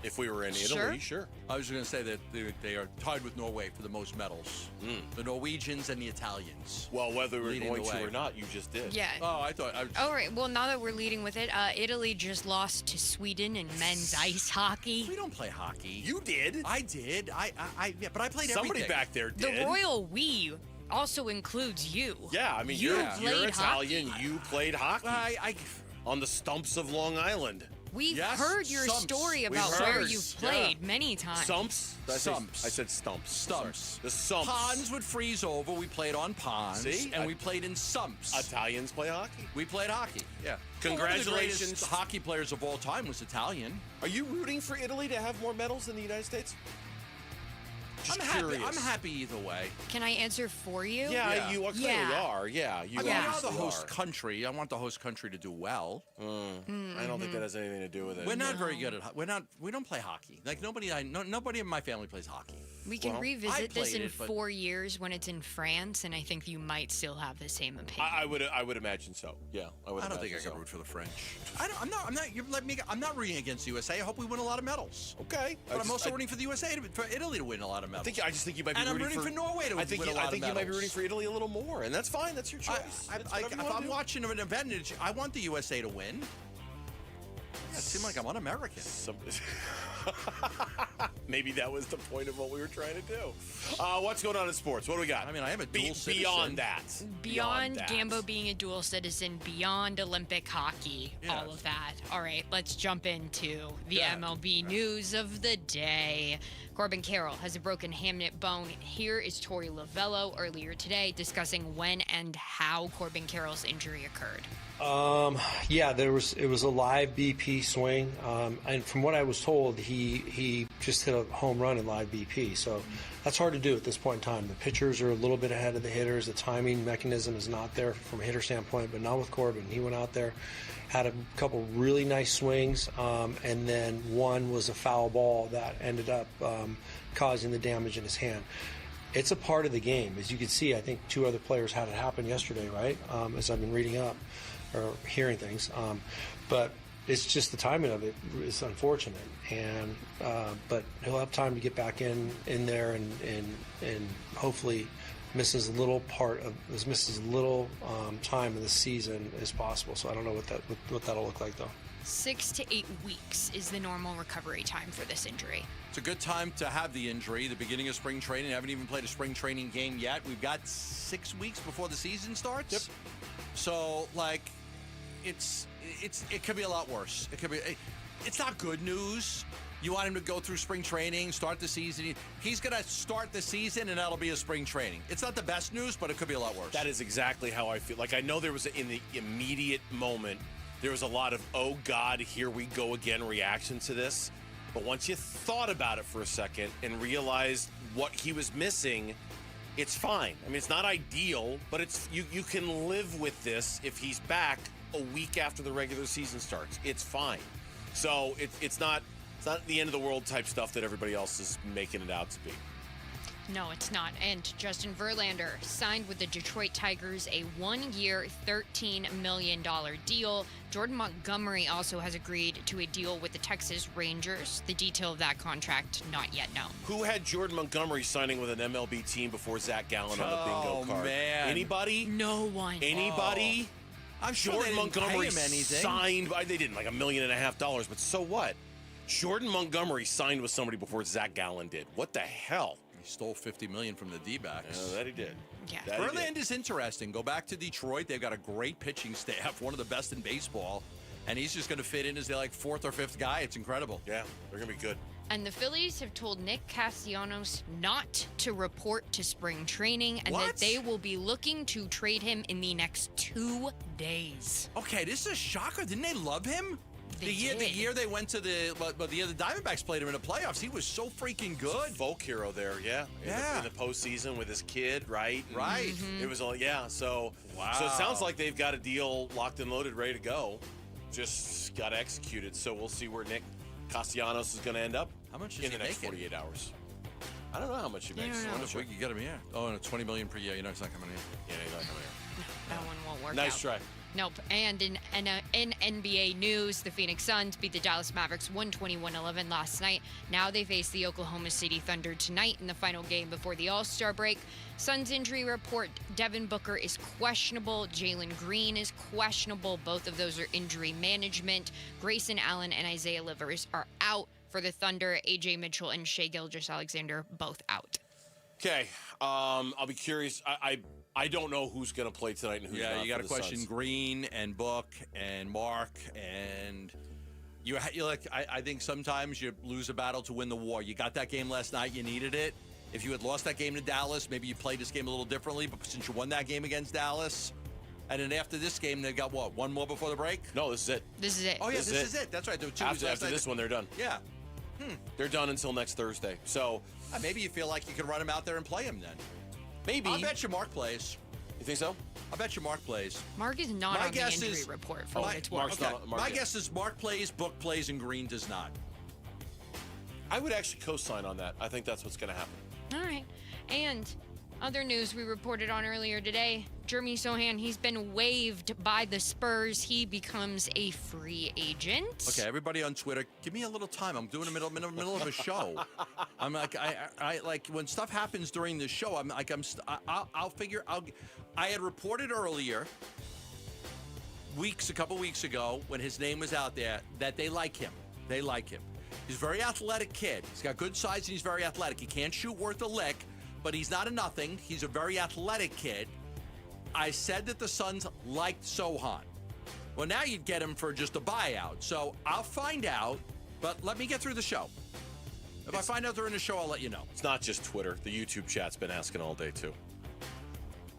Speaker 10: If we were in Italy, sure.
Speaker 4: I was going to say that they are tied with Norway for the most medals. The Norwegians and the Italians.
Speaker 10: Well, whether we're going to or not, you just did.
Speaker 8: Yeah.
Speaker 4: Oh, I thought.
Speaker 8: All right. Well, now that we're leading with it, Italy just lost to Sweden in men's ice hockey.
Speaker 4: We don't play hockey.
Speaker 10: You did.
Speaker 4: I did. Yeah, but I played
Speaker 10: Somebody
Speaker 4: everything.
Speaker 10: back there did.
Speaker 8: The royal we also includes you.
Speaker 10: Yeah, I mean,
Speaker 8: you're
Speaker 10: Italian.
Speaker 8: hockey.
Speaker 10: You played hockey. On the stumps of Long Island.
Speaker 8: We've heard your story about where you've played many times.
Speaker 10: Stumps? I said stumps.
Speaker 4: Stumps.
Speaker 10: The stumps.
Speaker 4: Ponds would freeze over. We played on ponds.
Speaker 10: See?
Speaker 4: And we played in sumps.
Speaker 10: Italians play hockey.
Speaker 4: We played hockey, yeah.
Speaker 10: Congratulations.
Speaker 4: One of the greatest hockey players of all time was Italian.
Speaker 10: Are you rooting for Italy to have more medals than the United States? Just curious.
Speaker 4: I'm happy either way.
Speaker 8: Can I answer for you?
Speaker 10: Yeah, you clearly are. Yeah, you
Speaker 4: we are the host country. I want the host country to do well.
Speaker 10: I don't think that has anything to do with it.
Speaker 4: We're not very good at. We don't play hockey. Like nobody in my family plays hockey.
Speaker 8: We can revisit this in 4 years when it's in France, and I think you might still have the same opinion.
Speaker 10: I would imagine so. Yeah, I
Speaker 4: don't think I can root for the French. I'm not rooting against the USA. I hope we win a lot of medals.
Speaker 10: Okay,
Speaker 4: but I'm also rooting for the USA for Italy to win a lot of medals.
Speaker 10: I just think you might be
Speaker 4: and
Speaker 10: rooting
Speaker 4: I'm rooting for Norway to win a lot of medals.
Speaker 10: I think you might be rooting for Italy a little more, and that's fine. That's your choice.
Speaker 4: If I'm watching an event, I want the USA to win. Yeah, it seemed like I'm un-American.
Speaker 10: Maybe that was the point of what we were trying to do. What's going on in sports? What do we got?
Speaker 4: I mean, I am a dual citizen.
Speaker 10: Beyond that.
Speaker 8: Beyond Gambo being a dual citizen, beyond Olympic hockey, all of that. All right, let's jump into the MLB news of the day. Corbin Carroll has a broken hamate bone. Here is Tori Lavello earlier today discussing when and how Corbin Carroll's injury occurred.
Speaker 9: It was a live BP swing, and from what I was told, he just hit a home run in live BP. So that's hard to do at this point in time. The pitchers are a little bit ahead of the hitters. The timing mechanism is not there from a hitter standpoint, but not with Corbin. He went out there, had a couple really nice swings, and then one was a foul ball that ended up causing the damage in his hand. It's a part of the game. As you can see, I think 2 other players had it happen yesterday, right? As I've been reading up or hearing things. But it's just the timing of it is unfortunate. And but he'll have time to get back in there and hopefully misses as little time of the season as possible. So I don't know what that'll look like though.
Speaker 8: 6 to 8 weeks is the normal recovery time for this injury.
Speaker 4: It's a good time to have the injury. The beginning of spring training. I haven't even played a spring training game yet. We've got 6 weeks before the season starts.
Speaker 10: Yep.
Speaker 4: So it could be a lot worse. It's not good news, You want him to go through spring training, start the season. He's going to start the season, and that'll be his spring training. It's not the best news, but it could be a lot worse.
Speaker 10: That is exactly how I feel. Like, I know there was, in the immediate moment, there was a lot of, oh, God, here we go again reaction to this. But once you thought about it for a second and realized what he was missing, it's fine. I mean, it's not ideal, but it's you can live with this if he's back a week after the regular season starts. It's fine. So it's not the end of the world type stuff that everybody else is making it out to be.
Speaker 8: No, it's not. And Justin Verlander signed with the Detroit Tigers a 1-year, $13 million deal. Jordan Montgomery also has agreed to a deal with the Texas Rangers. The detail of that contract not yet known.
Speaker 10: Who had Jordan Montgomery signing with an MLB team before Zach Gallen on the bingo card?
Speaker 4: Oh, man.
Speaker 10: Anybody?
Speaker 8: No one.
Speaker 10: Anybody?
Speaker 4: I'm sure
Speaker 10: Jordan
Speaker 4: they didn't
Speaker 10: Montgomery
Speaker 4: pay him anything.
Speaker 10: signed. They didn't, like $1.5 million, but so what? Jordan Montgomery signed with somebody before Zach Gallen did. What the hell?
Speaker 4: He stole $50 million from the D-backs.
Speaker 10: That he did.
Speaker 8: Yeah.
Speaker 4: Verlander is interesting. Go back to Detroit. They've got a great pitching staff, one of the best in baseball, and he's just going to fit in as their fourth or fifth guy. It's incredible.
Speaker 10: Yeah, they're going to be good.
Speaker 8: And the Phillies have told Nick Castellanos not to report to spring training and that they will be looking to trade him in the next 2 days.
Speaker 4: Okay, this is a shocker. Didn't they love him? The year they went to the year the Diamondbacks played him in the playoffs, he was so freaking good.
Speaker 10: He's a folk hero there, yeah. In the postseason with his kid, right?
Speaker 4: Right.
Speaker 10: It was all, yeah. So,
Speaker 4: wow.
Speaker 10: So it sounds like they've got a deal locked and loaded, ready to go. Just got to execute it. So we'll see where Nick Castellanos is going to end up.
Speaker 4: How much is
Speaker 10: in
Speaker 4: he
Speaker 10: the next
Speaker 4: making?
Speaker 10: 48 hours? I don't know how much he makes.
Speaker 4: How much you get him here? Oh, and $20 million per year. You know, he's not coming here.
Speaker 10: Yeah, he's not coming here.
Speaker 8: That one won't work
Speaker 10: Nice
Speaker 8: out.
Speaker 10: try.
Speaker 8: Nope. And in NBA news, the Phoenix Suns beat the Dallas Mavericks 121-11 last night. Now they face the Oklahoma City Thunder tonight in the final game before the All-Star break. Suns injury report, Devin Booker is questionable. Jalen Green is questionable. Both of those are injury management. Grayson Allen and Isaiah Livers are out for the Thunder. A.J. Mitchell and Shai Gilgeous-Alexander both out.
Speaker 10: Okay. I'll be curious. I don't know who's going to play tonight and who's not.
Speaker 4: Yeah, you got
Speaker 10: to
Speaker 4: to question Green and Book and Mark and you like. I think sometimes you lose a battle to win the war. You got that game last night. You needed it. If you had lost that game to Dallas, maybe you played this game a little differently. But since you won that game against Dallas, and then after this game, they got what? One more before the break?
Speaker 10: No, this is it.
Speaker 8: This is it.
Speaker 4: Oh yeah, this is it. That's right. There were two
Speaker 10: After this one, they're done.
Speaker 4: Yeah.
Speaker 10: They're done until next Thursday. So
Speaker 4: maybe you feel like you could run him out there and play him then.
Speaker 10: Maybe.
Speaker 4: I'll bet you Mark plays.
Speaker 10: You think so?
Speaker 4: I bet you Mark plays.
Speaker 8: Mark is not on the injury report for what it's worth.
Speaker 4: My guess is Mark plays, Book plays, and Green does not.
Speaker 10: I would actually co-sign on that. I think that's what's going to happen.
Speaker 8: All right. And other news we reported on earlier today, Jeremy Sohan, he's been waived by the Spurs. He becomes a free agent.
Speaker 4: Okay, everybody on Twitter, give me a little time. I'm doing the middle of a show. I'm like, I like when stuff happens during the show. I'm like, I'll figure. I had reported earlier, a couple weeks ago, when his name was out there, that they like him. They like him. He's a very athletic kid. He's got good size and he's very athletic. He can't shoot worth a lick, but he's not a nothing. He's a very athletic kid. I said that the Suns liked Sohan. Well, now you'd get him for just a buyout. So I'll find out, but let me get through the show. If I find out during the show, I'll let you know.
Speaker 10: It's not just Twitter. The YouTube chat's been asking all day, too.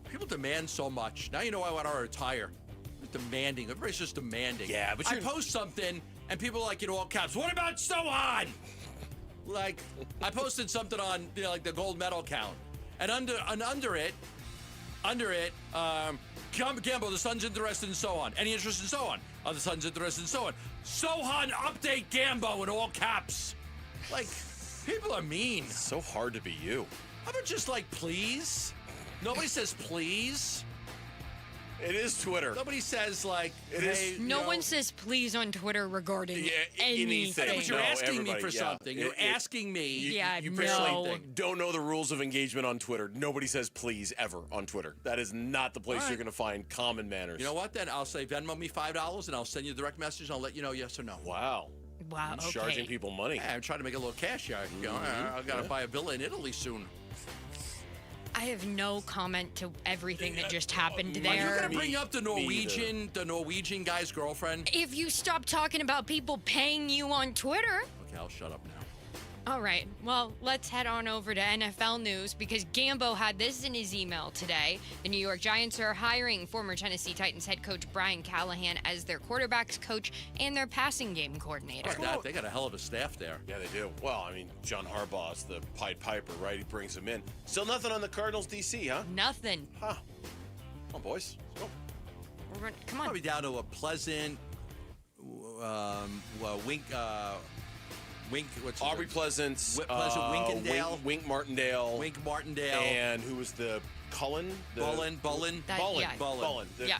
Speaker 4: People demand so much. Now you know I want to retire. Demanding. Everybody's just demanding.
Speaker 10: Yeah, but
Speaker 4: I post something, and people are like, all caps, what about Sohan? Like, I posted something on, like the gold medal count. And under it, Gambo, the Suns interested in Sohan. Any interest in Sohan? The Suns interested in Sohan. Sohan, update Gambo in all caps. Like, people are mean.
Speaker 10: It's so hard to be you.
Speaker 4: How about just like, please? Nobody says please.
Speaker 10: It is Twitter.
Speaker 4: Nobody says like,
Speaker 8: No one says please on Twitter regarding
Speaker 10: anything.
Speaker 4: But you're asking me for something. You're asking me.
Speaker 10: You don't know the rules of engagement on Twitter. Nobody says please ever on Twitter. That is not the place you're going to find common manners.
Speaker 4: You know what? Then I'll say Venmo me $5 and I'll send you a direct message and I'll let you know yes or no.
Speaker 10: Wow.
Speaker 8: Wow. Okay.
Speaker 10: Charging people money.
Speaker 4: Yeah, I'm trying to make a little cash here. I've got to buy a villa in Italy soon.
Speaker 8: I have no comment to everything that just happened there.
Speaker 4: Are you going to bring up the Norwegian guy's girlfriend?
Speaker 8: If you stop talking about people paying you on Twitter.
Speaker 4: Okay, I'll shut up now.
Speaker 8: All right, well, let's head on over to NFL news because Gambo had this in his email today. The New York Giants are hiring former Tennessee Titans head coach Brian Callahan as their quarterbacks coach and their passing game coordinator.
Speaker 4: They got a hell of a staff there.
Speaker 10: Yeah, they do. Well, I mean, John Harbaugh's the Pied Piper, right? He brings them in. Still nothing on the Cardinals DC, huh?
Speaker 8: Nothing.
Speaker 10: Huh. Come on, boys. Let's go.
Speaker 8: Come on.
Speaker 4: Probably down to a pleasant
Speaker 10: Aubrey Pleasance,
Speaker 4: Winkendale.
Speaker 10: Wink Martindale.
Speaker 4: Wink Martindale.
Speaker 10: And who was the Cullen?
Speaker 4: Bullen.
Speaker 10: Bullen. The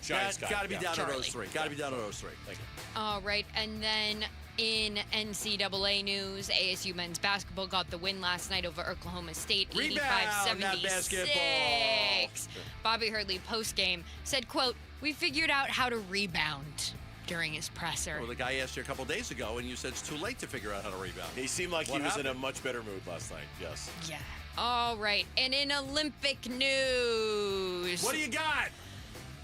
Speaker 10: Giants guy.
Speaker 4: Got to be down to
Speaker 8: Charlie.
Speaker 4: those three. Got to be down to those three. Thank you.
Speaker 8: All right, and then in NCAA news, ASU men's basketball got the win last night over Oklahoma State, 85-76. Bobby Hurley postgame said, quote, "We figured out how to rebound." During his presser.
Speaker 4: Well, the guy asked you a couple days ago, and you said it's too late to figure out how to rebound.
Speaker 10: He seemed like he was in a much better mood last night, yes.
Speaker 8: Yeah. All right, and in Olympic news.
Speaker 4: What do you got?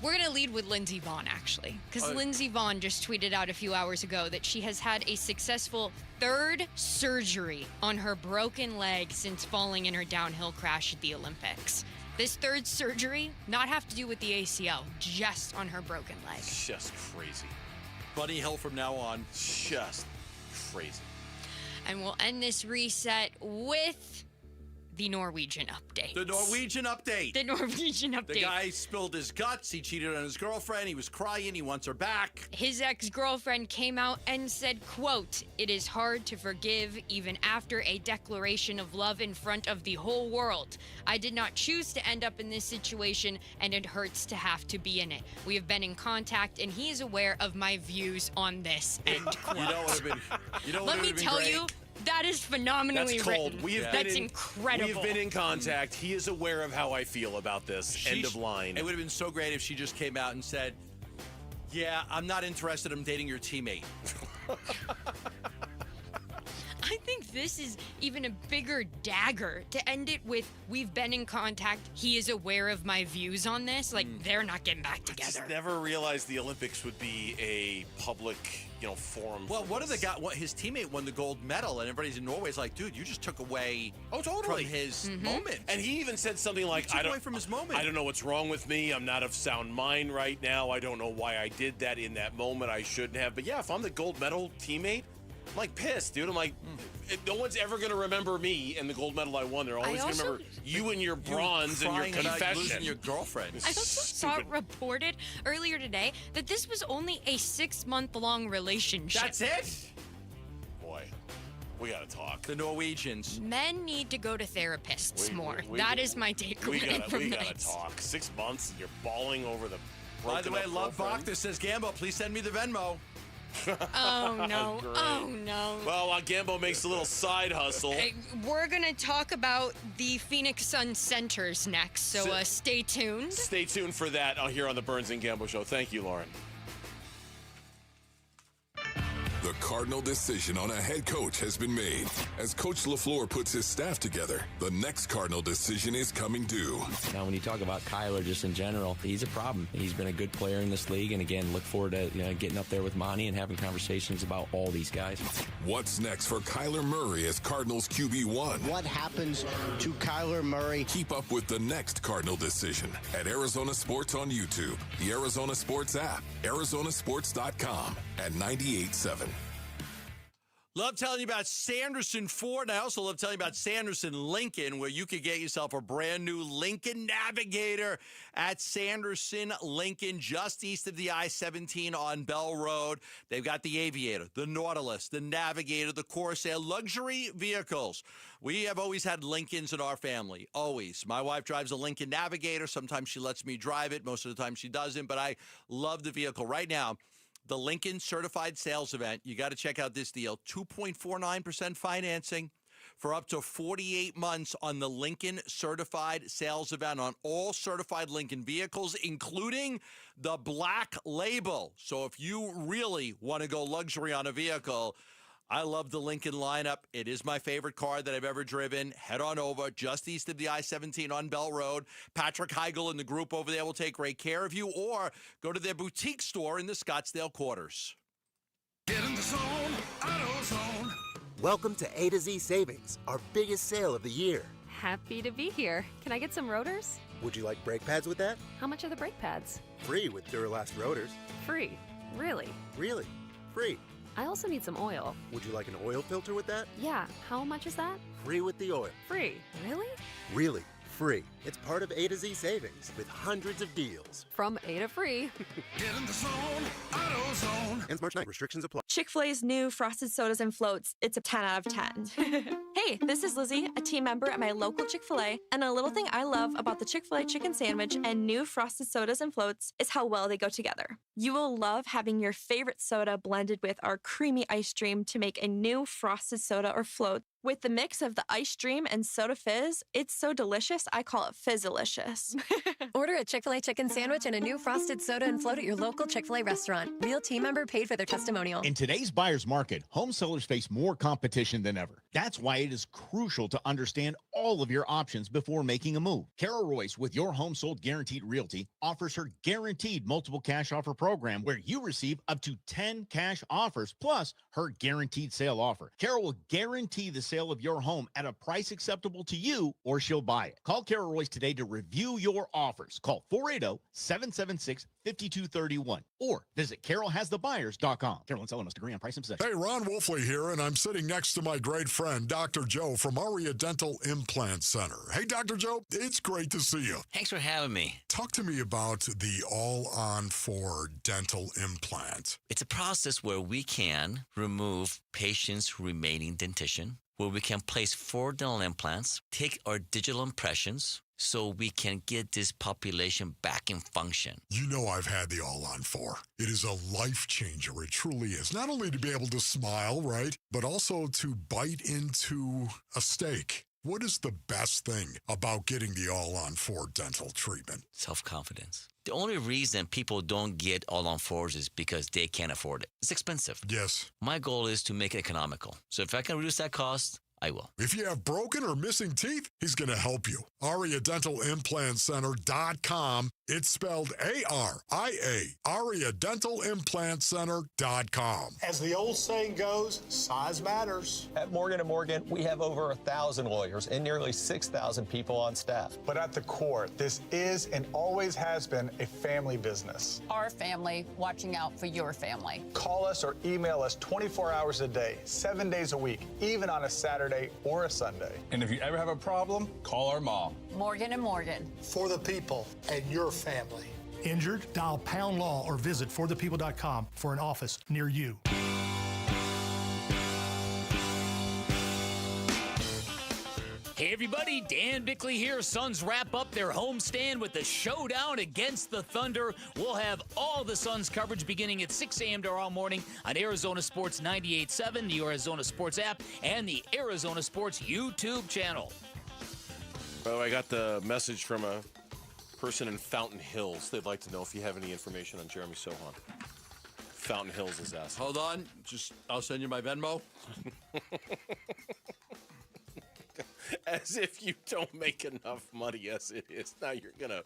Speaker 8: We're going to lead with Lindsey Vonn, actually, because Lindsey Vonn just tweeted out a few hours ago that she has had a successful third surgery on her broken leg since falling in her downhill crash at the Olympics. This third surgery not have to do with the ACL, just on her broken leg.
Speaker 10: Just crazy.
Speaker 4: Bunny Hill from now on.
Speaker 10: Just crazy.
Speaker 8: And we'll end this reset with the Norwegian update.
Speaker 4: The Norwegian update.
Speaker 8: The
Speaker 4: guy spilled his guts. He cheated on his girlfriend. He was crying. He wants her back.
Speaker 8: His ex-girlfriend came out and said, quote, "It is hard to forgive even after a declaration of love in front of the whole world. I did not choose to end up in this situation, and it hurts to have to be in it. We have been in contact, and he is aware of my views on this." End quote. Let me tell you, that is phenomenally
Speaker 10: That's cold.
Speaker 8: written. That's incredible.
Speaker 10: We've been in contact. He is aware of how I feel about this. End of line.
Speaker 4: It would have been so great if she just came out and said, "Yeah, I'm not interested in dating your teammate."
Speaker 8: I think this is even a bigger dagger to end it with, "We've been in contact. He is aware of my views on this." Like, they're not getting back together.
Speaker 10: I just never realized the Olympics would be a public, forum.
Speaker 4: Well, his teammate won the gold medal, and everybody's in Norway's like, "Dude, you just took away from his moment."
Speaker 10: And he even said something like,
Speaker 4: "I don't away from his moment.
Speaker 10: I don't know what's wrong with me. I'm not of sound mind right now. I don't know why I did that in that moment. I shouldn't have." But yeah, if I'm the gold medal teammate, I'm like pissed, dude. I'm like, no one's ever going to remember me and the gold medal I won. They're always going to remember you and your bronze and your confession.
Speaker 4: Losing your girlfriend.
Speaker 8: I also saw it reported earlier today that this was only a 6-month-long relationship.
Speaker 4: That's it?
Speaker 10: Boy, we got to talk.
Speaker 4: The Norwegians.
Speaker 8: Men need to go to therapists more. That is my takeaway from
Speaker 10: We
Speaker 8: this.
Speaker 10: got to talk. 6 months and you're bawling over the
Speaker 4: By the way, Love
Speaker 10: girlfriend.
Speaker 4: Bachta says, "Gambo, please send me the Venmo."
Speaker 8: Oh, no. Oh, no.
Speaker 10: Well, while Gambo makes a little side hustle.
Speaker 8: Hey, we're going to talk about the Phoenix Suns centers next, so stay tuned.
Speaker 10: Stay tuned for that here on the Burns and Gambo Show. Thank you, Lauren.
Speaker 16: The Cardinal decision on a head coach has been made. As Coach LaFleur puts his staff together, the next Cardinal decision is coming due.
Speaker 12: Now, when you talk about Kyler just in general, he's a problem. He's been a good player in this league, and again, look forward to getting up there with Monty and having conversations about all these guys.
Speaker 16: What's next for Kyler Murray as Cardinals QB1?
Speaker 14: What happens to Kyler Murray?
Speaker 16: Keep up with the next Cardinal decision at Arizona Sports on YouTube, the Arizona Sports app, arizonasports.com, and 98.7.
Speaker 4: Love telling you about Sanderson Ford. I also love telling you about Sanderson Lincoln, where you could get yourself a brand new Lincoln Navigator at Sanderson Lincoln, just east of the I-17 on Bell Road. They've got the Aviator, the Nautilus, the Navigator, the Corsair, luxury vehicles. We have always had Lincolns in our family, always. My wife drives a Lincoln Navigator. Sometimes she lets me drive it. Most of the time she doesn't, but I love the vehicle. Right now, the Lincoln Certified Sales Event, you got to check out this deal. 2.49% financing for up to 48 months on the Lincoln Certified Sales Event on all certified Lincoln vehicles, including the Black Label. So if you really want to go luxury on a vehicle, I love the Lincoln lineup. It is my favorite car that I've ever driven. Head on over just east of the I-17 on Bell Road. Patrick Heigl and the group over there will take great care of you, or go to their boutique store in the Scottsdale quarters.
Speaker 6: Get in the zone, AutoZone.
Speaker 5: Welcome to A to Z Savings, our biggest sale of the year.
Speaker 11: Happy to be here. Can I get some rotors?
Speaker 5: Would you like brake pads with that?
Speaker 11: How much are the brake pads?
Speaker 5: Free with Duralast rotors.
Speaker 11: Free. Really?
Speaker 5: Really? Free.
Speaker 11: I also need some oil.
Speaker 5: Would you like an oil filter with that?
Speaker 11: Yeah. How much is that?
Speaker 5: Free with the oil.
Speaker 11: Free. Really?
Speaker 5: Really? Free. It's part of A to Z Savings with hundreds of deals.
Speaker 11: From A to free.
Speaker 6: Get in the zone, AutoZone.
Speaker 5: Ends March 9. Restrictions apply.
Speaker 15: Chick-fil-A's new frosted sodas and floats, it's a 10 out of 10. Hey, this is Lizzie, a team member at my local Chick-fil-A, and a little thing I love about the Chick-fil-A chicken sandwich and new frosted sodas and floats is how well they go together. You will love having your favorite soda blended with our creamy ice dream to make a new frosted soda or float. With the mix of the ice dream and soda fizz, it's so delicious, I call it Fizzalicious.
Speaker 11: Order a Chick-fil-A chicken sandwich and a new frosted soda and float at your local Chick-fil-A restaurant. Real team member paid for their testimonial.
Speaker 18: In today's buyer's market, home sellers face more competition than ever. That's why it is crucial to understand all of your options before making a move. Carol Royce with Your Home Sold Guaranteed Realty offers her guaranteed multiple cash offer program where you receive up to 10 cash offers plus her guaranteed sale offer. Carol will guarantee the sale of your home at a price acceptable to you or she'll buy it. Call Carol Royce today to review your offers. Call 480-776-5231 or visit carolhasthebuyers.com. Carol and seller must agree on price and possession.
Speaker 19: Hey, Ron Wolfley here, and I'm sitting next to my great friend, Dr. Joe from Aria Dental Implant Center. Hey, Dr. Joe, it's great to see you.
Speaker 20: Thanks for having me.
Speaker 19: Talk to me about the All-on-4 dental implant.
Speaker 20: It's a process where we can remove patients' remaining dentition, where we can place 4 dental implants, take our digital impressions, so we can get this population back in function.
Speaker 19: You know I've had the All-on-4. It is a life changer. It truly is. Not only to be able to smile, right, but also to bite into a steak. What is the best thing about getting the All-on-4 dental treatment?
Speaker 20: Self-confidence. The only reason people don't get All-on-4s is because they can't afford it. It's expensive.
Speaker 19: Yes.
Speaker 20: My goal is to make it economical. So if I can reduce that cost, I will.
Speaker 19: If you have broken or missing teeth, he's going to help you. AriaDentalImplantCenter.com. It's spelled A-R-I-A. AriaDentalImplantCenter.com.
Speaker 21: As the old saying goes, size matters.
Speaker 25: At Morgan & Morgan, we have over 1,000 lawyers and nearly 6,000 people on staff.
Speaker 21: But at the core, this is and always has been a family business.
Speaker 27: Our family watching out for your family.
Speaker 21: Call us or email us 24 hours a day, 7 days a week, even on a Saturday or a Sunday.
Speaker 30: And if you ever have a problem, call our mom.
Speaker 27: Morgan & Morgan.
Speaker 21: For the people and your family. Injured? Dial Pound Law or visit forthepeople.com for an office near you.
Speaker 31: Hey everybody, Dan Bickley here. Suns wrap up their homestand with the showdown against the Thunder. We'll have all the Suns coverage beginning at 6 a.m. tomorrow morning on Arizona Sports 98.7, the Arizona Sports app, and the Arizona Sports YouTube channel.
Speaker 10: By the way, I got the message from a person in Fountain Hills. They'd like to know if you have any information on Jeremy Sohan. Fountain Hills is asking.
Speaker 4: Hold on. I'll send you my Venmo.
Speaker 10: As if you don't make enough money as it is. Now you're going to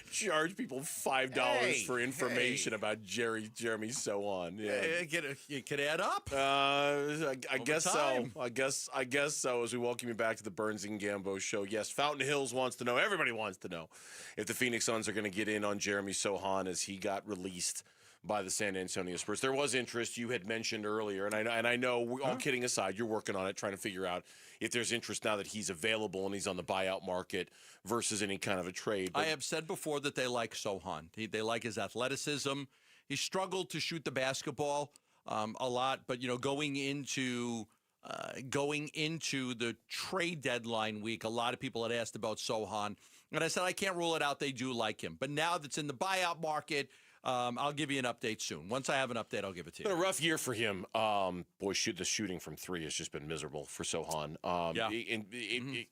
Speaker 10: charge people $5 for information about Jeremy Sohan. Yeah.
Speaker 4: It could add up.
Speaker 10: I guess so. I guess so. As we welcome you back to the Burns and Gambo show. Yes, Fountain Hills wants to know. Everybody wants to know if the Phoenix Suns are going to get in on Jeremy Sohan as he got released by the San Antonio Spurs. There was interest you had mentioned earlier, and I know, all kidding aside, you're working on it, trying to figure out if there's interest now that he's available and he's on the buyout market versus any kind of a trade.
Speaker 4: I have said before that they like Sohan. They like his athleticism. He struggled to shoot the basketball a lot, but going into the trade deadline week, a lot of people had asked about Sohan, and I said I can't rule it out. They do like him, but now that's in the buyout market. I'll give you an update soon. Once I have an update, I'll give it to you.
Speaker 10: It's been a rough year for him. The shooting from three has just been miserable for Sohan.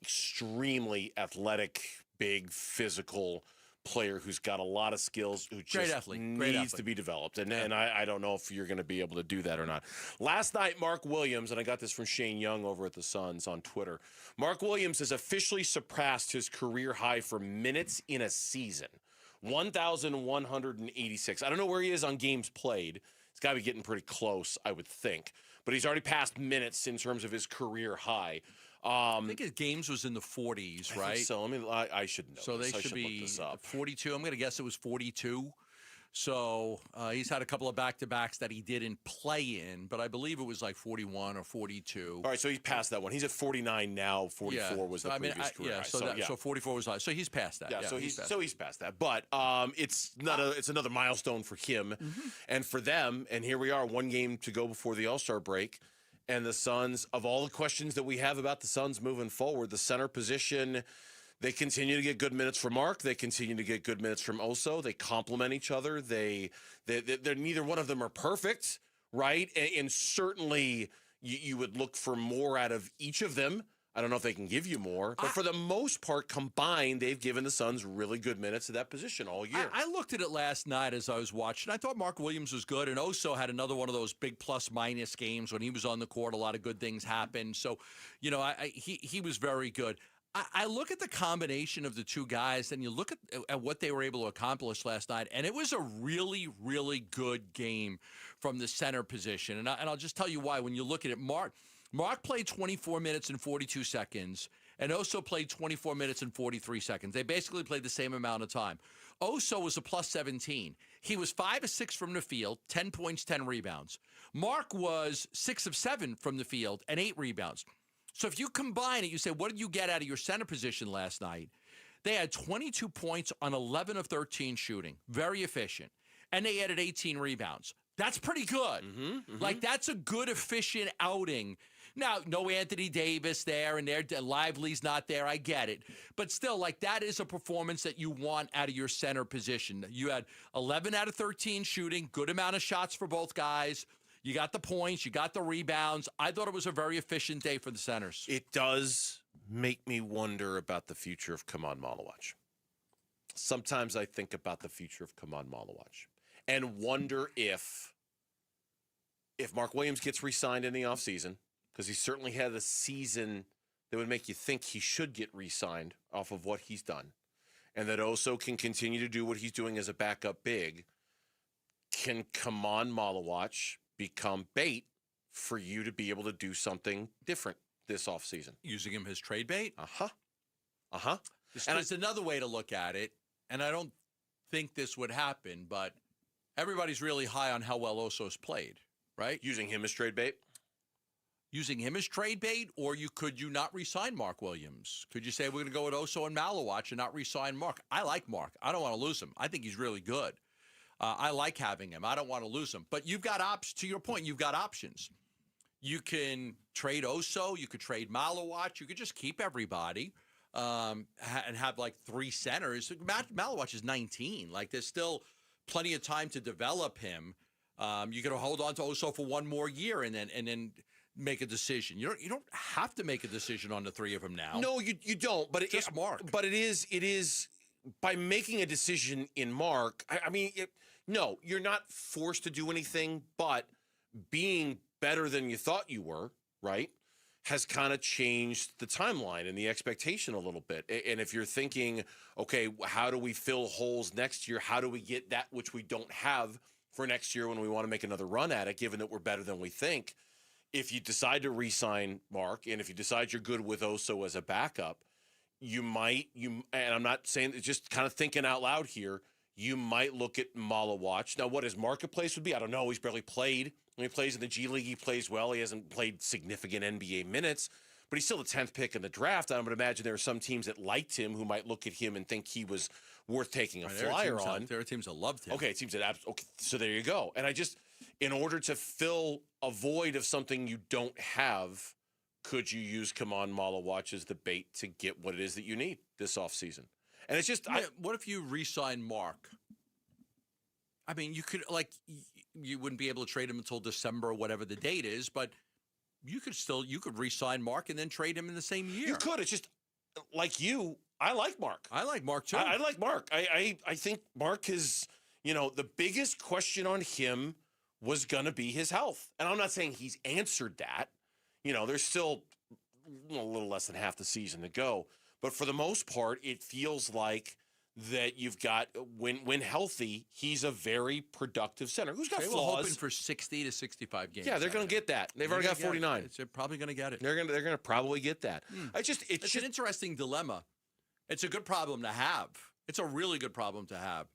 Speaker 10: Extremely athletic, big, physical player who's got a lot of skills, who just needs to be developed. And I don't know if you're going to be able to do that or not. Last night, Mark Williams, and I got this from Shane Young over at the Suns on Twitter, Mark Williams has officially surpassed his career high for minutes in a season, 1,186. I don't know where he is on games played. It's got to be getting pretty close, I would think. But he's already passed minutes in terms of his career high.
Speaker 4: I think his games was in the 40s, right?
Speaker 10: So I should know.
Speaker 4: So they should be 42. I'm going to guess it was 42. So he's had a couple of back-to-backs that he didn't play in, but I believe it was like 41 or 42.
Speaker 10: All right, so he's past that one. He's at 49 now. 44 was the previous career high.
Speaker 4: So 44 was high. So he's past that.
Speaker 10: Yeah, so he's past that. But it's another milestone for him and for them. And here we are, one game to go before the All-Star break. And the Suns, of all the questions that we have about the Suns moving forward, the center position, they continue to get good minutes from Mark. They continue to get good minutes from Oso. They complement each other. They're neither one of them are perfect, right? And certainly you would look for more out of each of them. I don't know if they can give you more, but for the most part, combined, they've given the Suns really good minutes at that position all year.
Speaker 4: I looked at it last night as I was watching. I thought Mark Williams was good, and Oso had another one of those big plus-minus games when he was on the court. A lot of good things happened. So, he was very good. I look at the combination of the two guys, and you look at what they were able to accomplish last night, and it was a really, really good game from the center position. And I'll just tell you why. When you look at it, Mark played 24 minutes and 42 seconds, and Oso played 24 minutes and 43 seconds. They basically played the same amount of time. Oso was a plus 17. He was 5 of 6 from the field, 10 points, 10 rebounds. Mark was 6 of 7 from the field and 8 rebounds. So if you combine it, you say, what did you get out of your center position last night? They had 22 points on 11 of 13 shooting. Very efficient. And they added 18 rebounds. That's pretty good. Like, that's a good, efficient outing. Now, no Anthony Davis there, and Lively's not there. I get it. But still, like, that is a performance that you want out of your center position. You had 11 out of 13 shooting, good amount of shots for both guys. You got the points. You got the rebounds. I thought it was a very efficient day for the centers.
Speaker 10: It does make me wonder about the future of Kaman Malawach. Sometimes I think about the future of Kaman Malawach and wonder if Mark Williams gets re-signed in the offseason, because he certainly had a season that would make you think he should get re-signed off of what he's done, and that Oso can continue to do what he's doing as a backup big. Can Kaman Malawach become bait for you to be able to do something different this offseason?
Speaker 4: Using him as trade bait?
Speaker 10: And
Speaker 4: it's another way to look at it, and I don't think this would happen, but everybody's really high on how well Oso's played, right?
Speaker 10: Using him as trade bait?
Speaker 4: Using him as trade bait, or could you not re-sign Mark Williams? Could you say we're going to go with Oso and Malawach and not re-sign Mark? I like Mark. I don't want to lose him. I think he's really good. I like having him. I don't want to lose him. But you've got to your point, you've got options. You can trade Oso. You could trade Malawach. You could just keep everybody and have like 3 centers. Malawach is 19. Like, there's still plenty of time to develop him. You could hold on to Oso for 1 more year and then make a decision. You don't have to make a decision on the 3 of them now.
Speaker 10: No, you don't. But
Speaker 4: just Mark.
Speaker 10: But it is by making a decision in Mark. No, you're not forced to do anything, but being better than you thought you were, right, has kind of changed the timeline and the expectation a little bit. And if you're thinking, okay, how do we fill holes next year? How do we get that which we don't have for next year when we want to make another run at it, given that we're better than we think? If you decide to re-sign Mark, and if you decide you're good with Oso as a backup, and I'm not saying, just kind of thinking out loud here, you might look at Malawach. Now, what his marketplace would be, I don't know. He's barely played. When he plays in the G League, he plays well. He hasn't played significant NBA minutes, but he's still the 10th pick in the draft. I would imagine there are some teams that liked him who might look at him and think he was worth taking a flyer on.
Speaker 4: There are teams that loved him.
Speaker 10: Okay, it seems that okay, so there you go. And in order to fill a void of something you don't have, could you use Kaman Malawach as the bait to get what it is that you need this offseason? And it's just,
Speaker 4: what if you re-sign Mark? I mean, you could, you wouldn't be able to trade him until December or whatever the date is, but you could re-sign Mark and then trade him in the same year.
Speaker 10: You could. It's just, like you, I like Mark.
Speaker 4: I like Mark, too.
Speaker 10: I like Mark. I think Mark is, the biggest question on him was going to be his health. And I'm not saying he's answered that. There's still a little less than half the season to go. But for the most part, it feels like that you've got, when healthy, he's a very productive center. Who's got flaws?
Speaker 4: Hoping for 60 to 65 games.
Speaker 10: Yeah, they're going to get that. They've already got 49.
Speaker 4: They're probably going to get it.
Speaker 10: They're going to probably get that.
Speaker 4: It's an interesting dilemma. It's a good problem to have. It's a really good problem to have.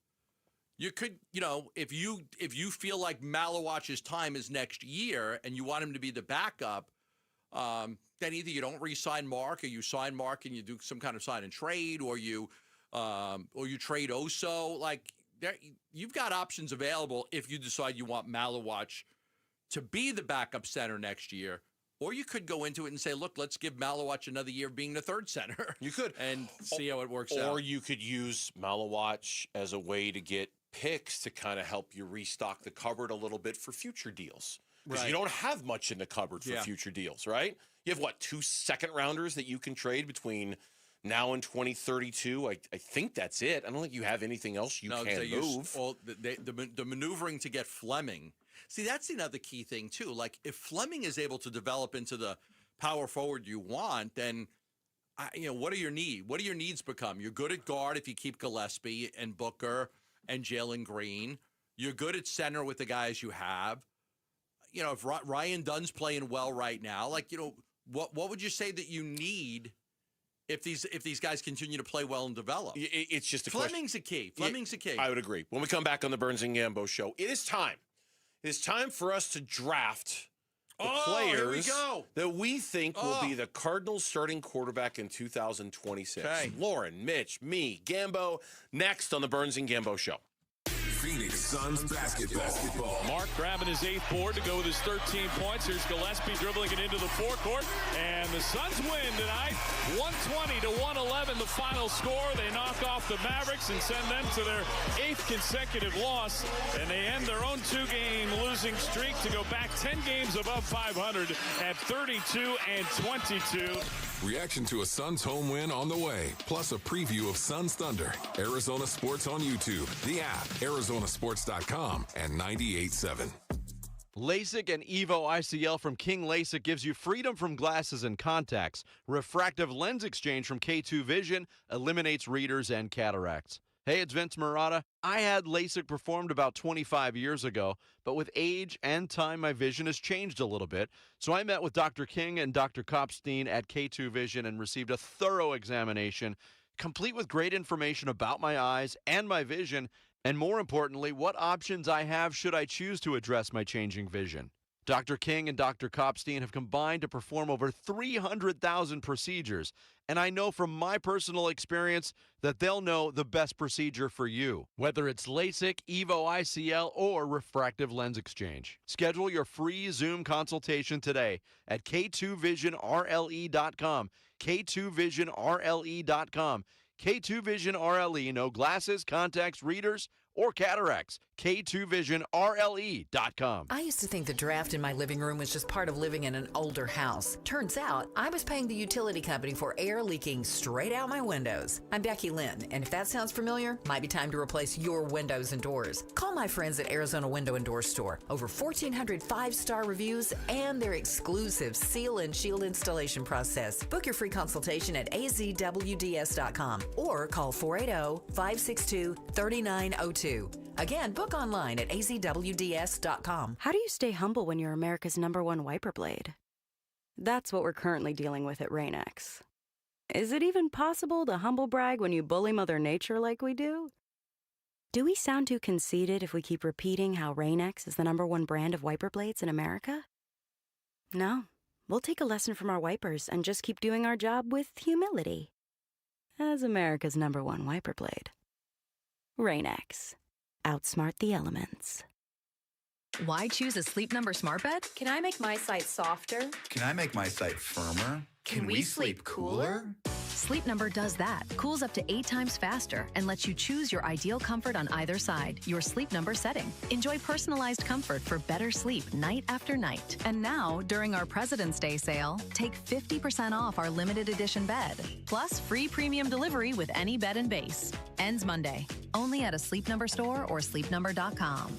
Speaker 4: You could, if you feel like Malawach's time is next year and you want him to be the backup, then either you don't re-sign Mark, or you sign Mark and you do some kind of sign and trade, or you trade Oso. Like, you've got options available if you decide you want Malawach to be the backup center next year. Or you could go into it and say, look, let's give Malawach another year being the third center.
Speaker 10: You could.
Speaker 4: And see how it works out.
Speaker 10: Or you could use Malawach as a way to get picks to kind of help you restock the cupboard a little bit for future deals. Because you don't have much in the cupboard for future deals, right? You have, 2 second-rounders that you can trade between now and 2032. I think that's it. I don't think you have anything else you can move.
Speaker 4: The maneuvering to get Fleming. See, that's another key thing, too. Like, if Fleming is able to develop into the power forward you want, then, what are your needs? What do your needs become? You're good at guard if you keep Gillespie and Booker and Jalen Green. You're good at center with the guys you have. If Ryan Dunn's playing well right now, what would you say that you need if these guys continue to play well and develop?
Speaker 10: It's just a
Speaker 4: Fleming's a key. Fleming's a key.
Speaker 10: I would agree. When we come back on the Burns and Gambo show, it is time. It's time for us to draft the players that we think will be the Cardinals' starting quarterback in 2026.
Speaker 4: Okay.
Speaker 10: Lauren, Mitch, me, Gambo, next on the Burns and Gambo show.
Speaker 16: Phoenix Suns basketball.
Speaker 2: Mark grabbing his 8th board to go with his 13 points. Here's Gillespie dribbling it into the forecourt. And the Suns win tonight. 120-111 the final score. They knock off the Mavericks and send them to their 8th consecutive loss. And they end their own 2-game losing streak to go back 10 games above 500 at 32-22.
Speaker 16: Reaction to a Suns home win on the way, plus a preview of Suns Thunder. Arizona Sports on YouTube, the app, ArizonaSports.com, and 98.7.
Speaker 3: LASIK and Evo ICL from King LASIK gives you freedom from glasses and contacts. Refractive lens exchange from K2 Vision eliminates readers and cataracts. Hey, it's Vince Marotta. I had LASIK performed about 25 years ago, but with age and time, my vision has changed a little bit. So I met with Dr. King and Dr. Kopstein at K2 Vision and received a thorough examination, complete with great information about my eyes and my vision, and more importantly, what options I have should I choose to address my changing vision. Dr. King and Dr. Kopstein have combined to perform over 300,000 procedures, and I know from my personal experience that they'll know the best procedure for you, whether it's LASIK, Evo ICL, or refractive lens exchange. Schedule your free Zoom consultation today at K2VisionRLE.com, K2VisionRLE.com. K2 Vision RLE, no glasses, contacts, readers, or cataracts. K2VisionRLE.com.
Speaker 7: I used to think the draft in my living room was just part of living in an older house. Turns out, I was paying the utility company for air leaking straight out my windows. I'm Becky Lynn, and if that sounds familiar, might be time to replace your windows and doors. Call my friends at Arizona Window and Door Store. Over 1,400 5-star reviews and their exclusive seal and shield installation process. Book your free consultation at azwds.com or call 480-562-3902. Again, book online at azwds.com.
Speaker 13: How do you stay humble when you're America's #1 wiper blade? That's what we're currently dealing with at Rain-X. Is it even possible to humble brag when you bully Mother Nature like we do? Do we sound too conceited if we keep repeating how Rain-X is the #1 brand of wiper blades in America? No, we'll take a lesson from our wipers and just keep doing our job with humility. As America's #1 wiper blade. Rain-X. Outsmart the elements.
Speaker 17: Why choose a Sleep Number smart bed?
Speaker 22: Can I make my site softer?
Speaker 23: Can I make my site firmer?
Speaker 22: Can we sleep cooler?
Speaker 17: Sleep Number does that, cools up to 8 times faster, and lets you choose your ideal comfort on either side, your Sleep Number setting. Enjoy personalized comfort for better sleep night after night. And now, during our President's Day sale, take 50% off our limited edition bed, plus free premium delivery with any bed and base. Ends Monday. Only at a Sleep Number store or sleepnumber.com.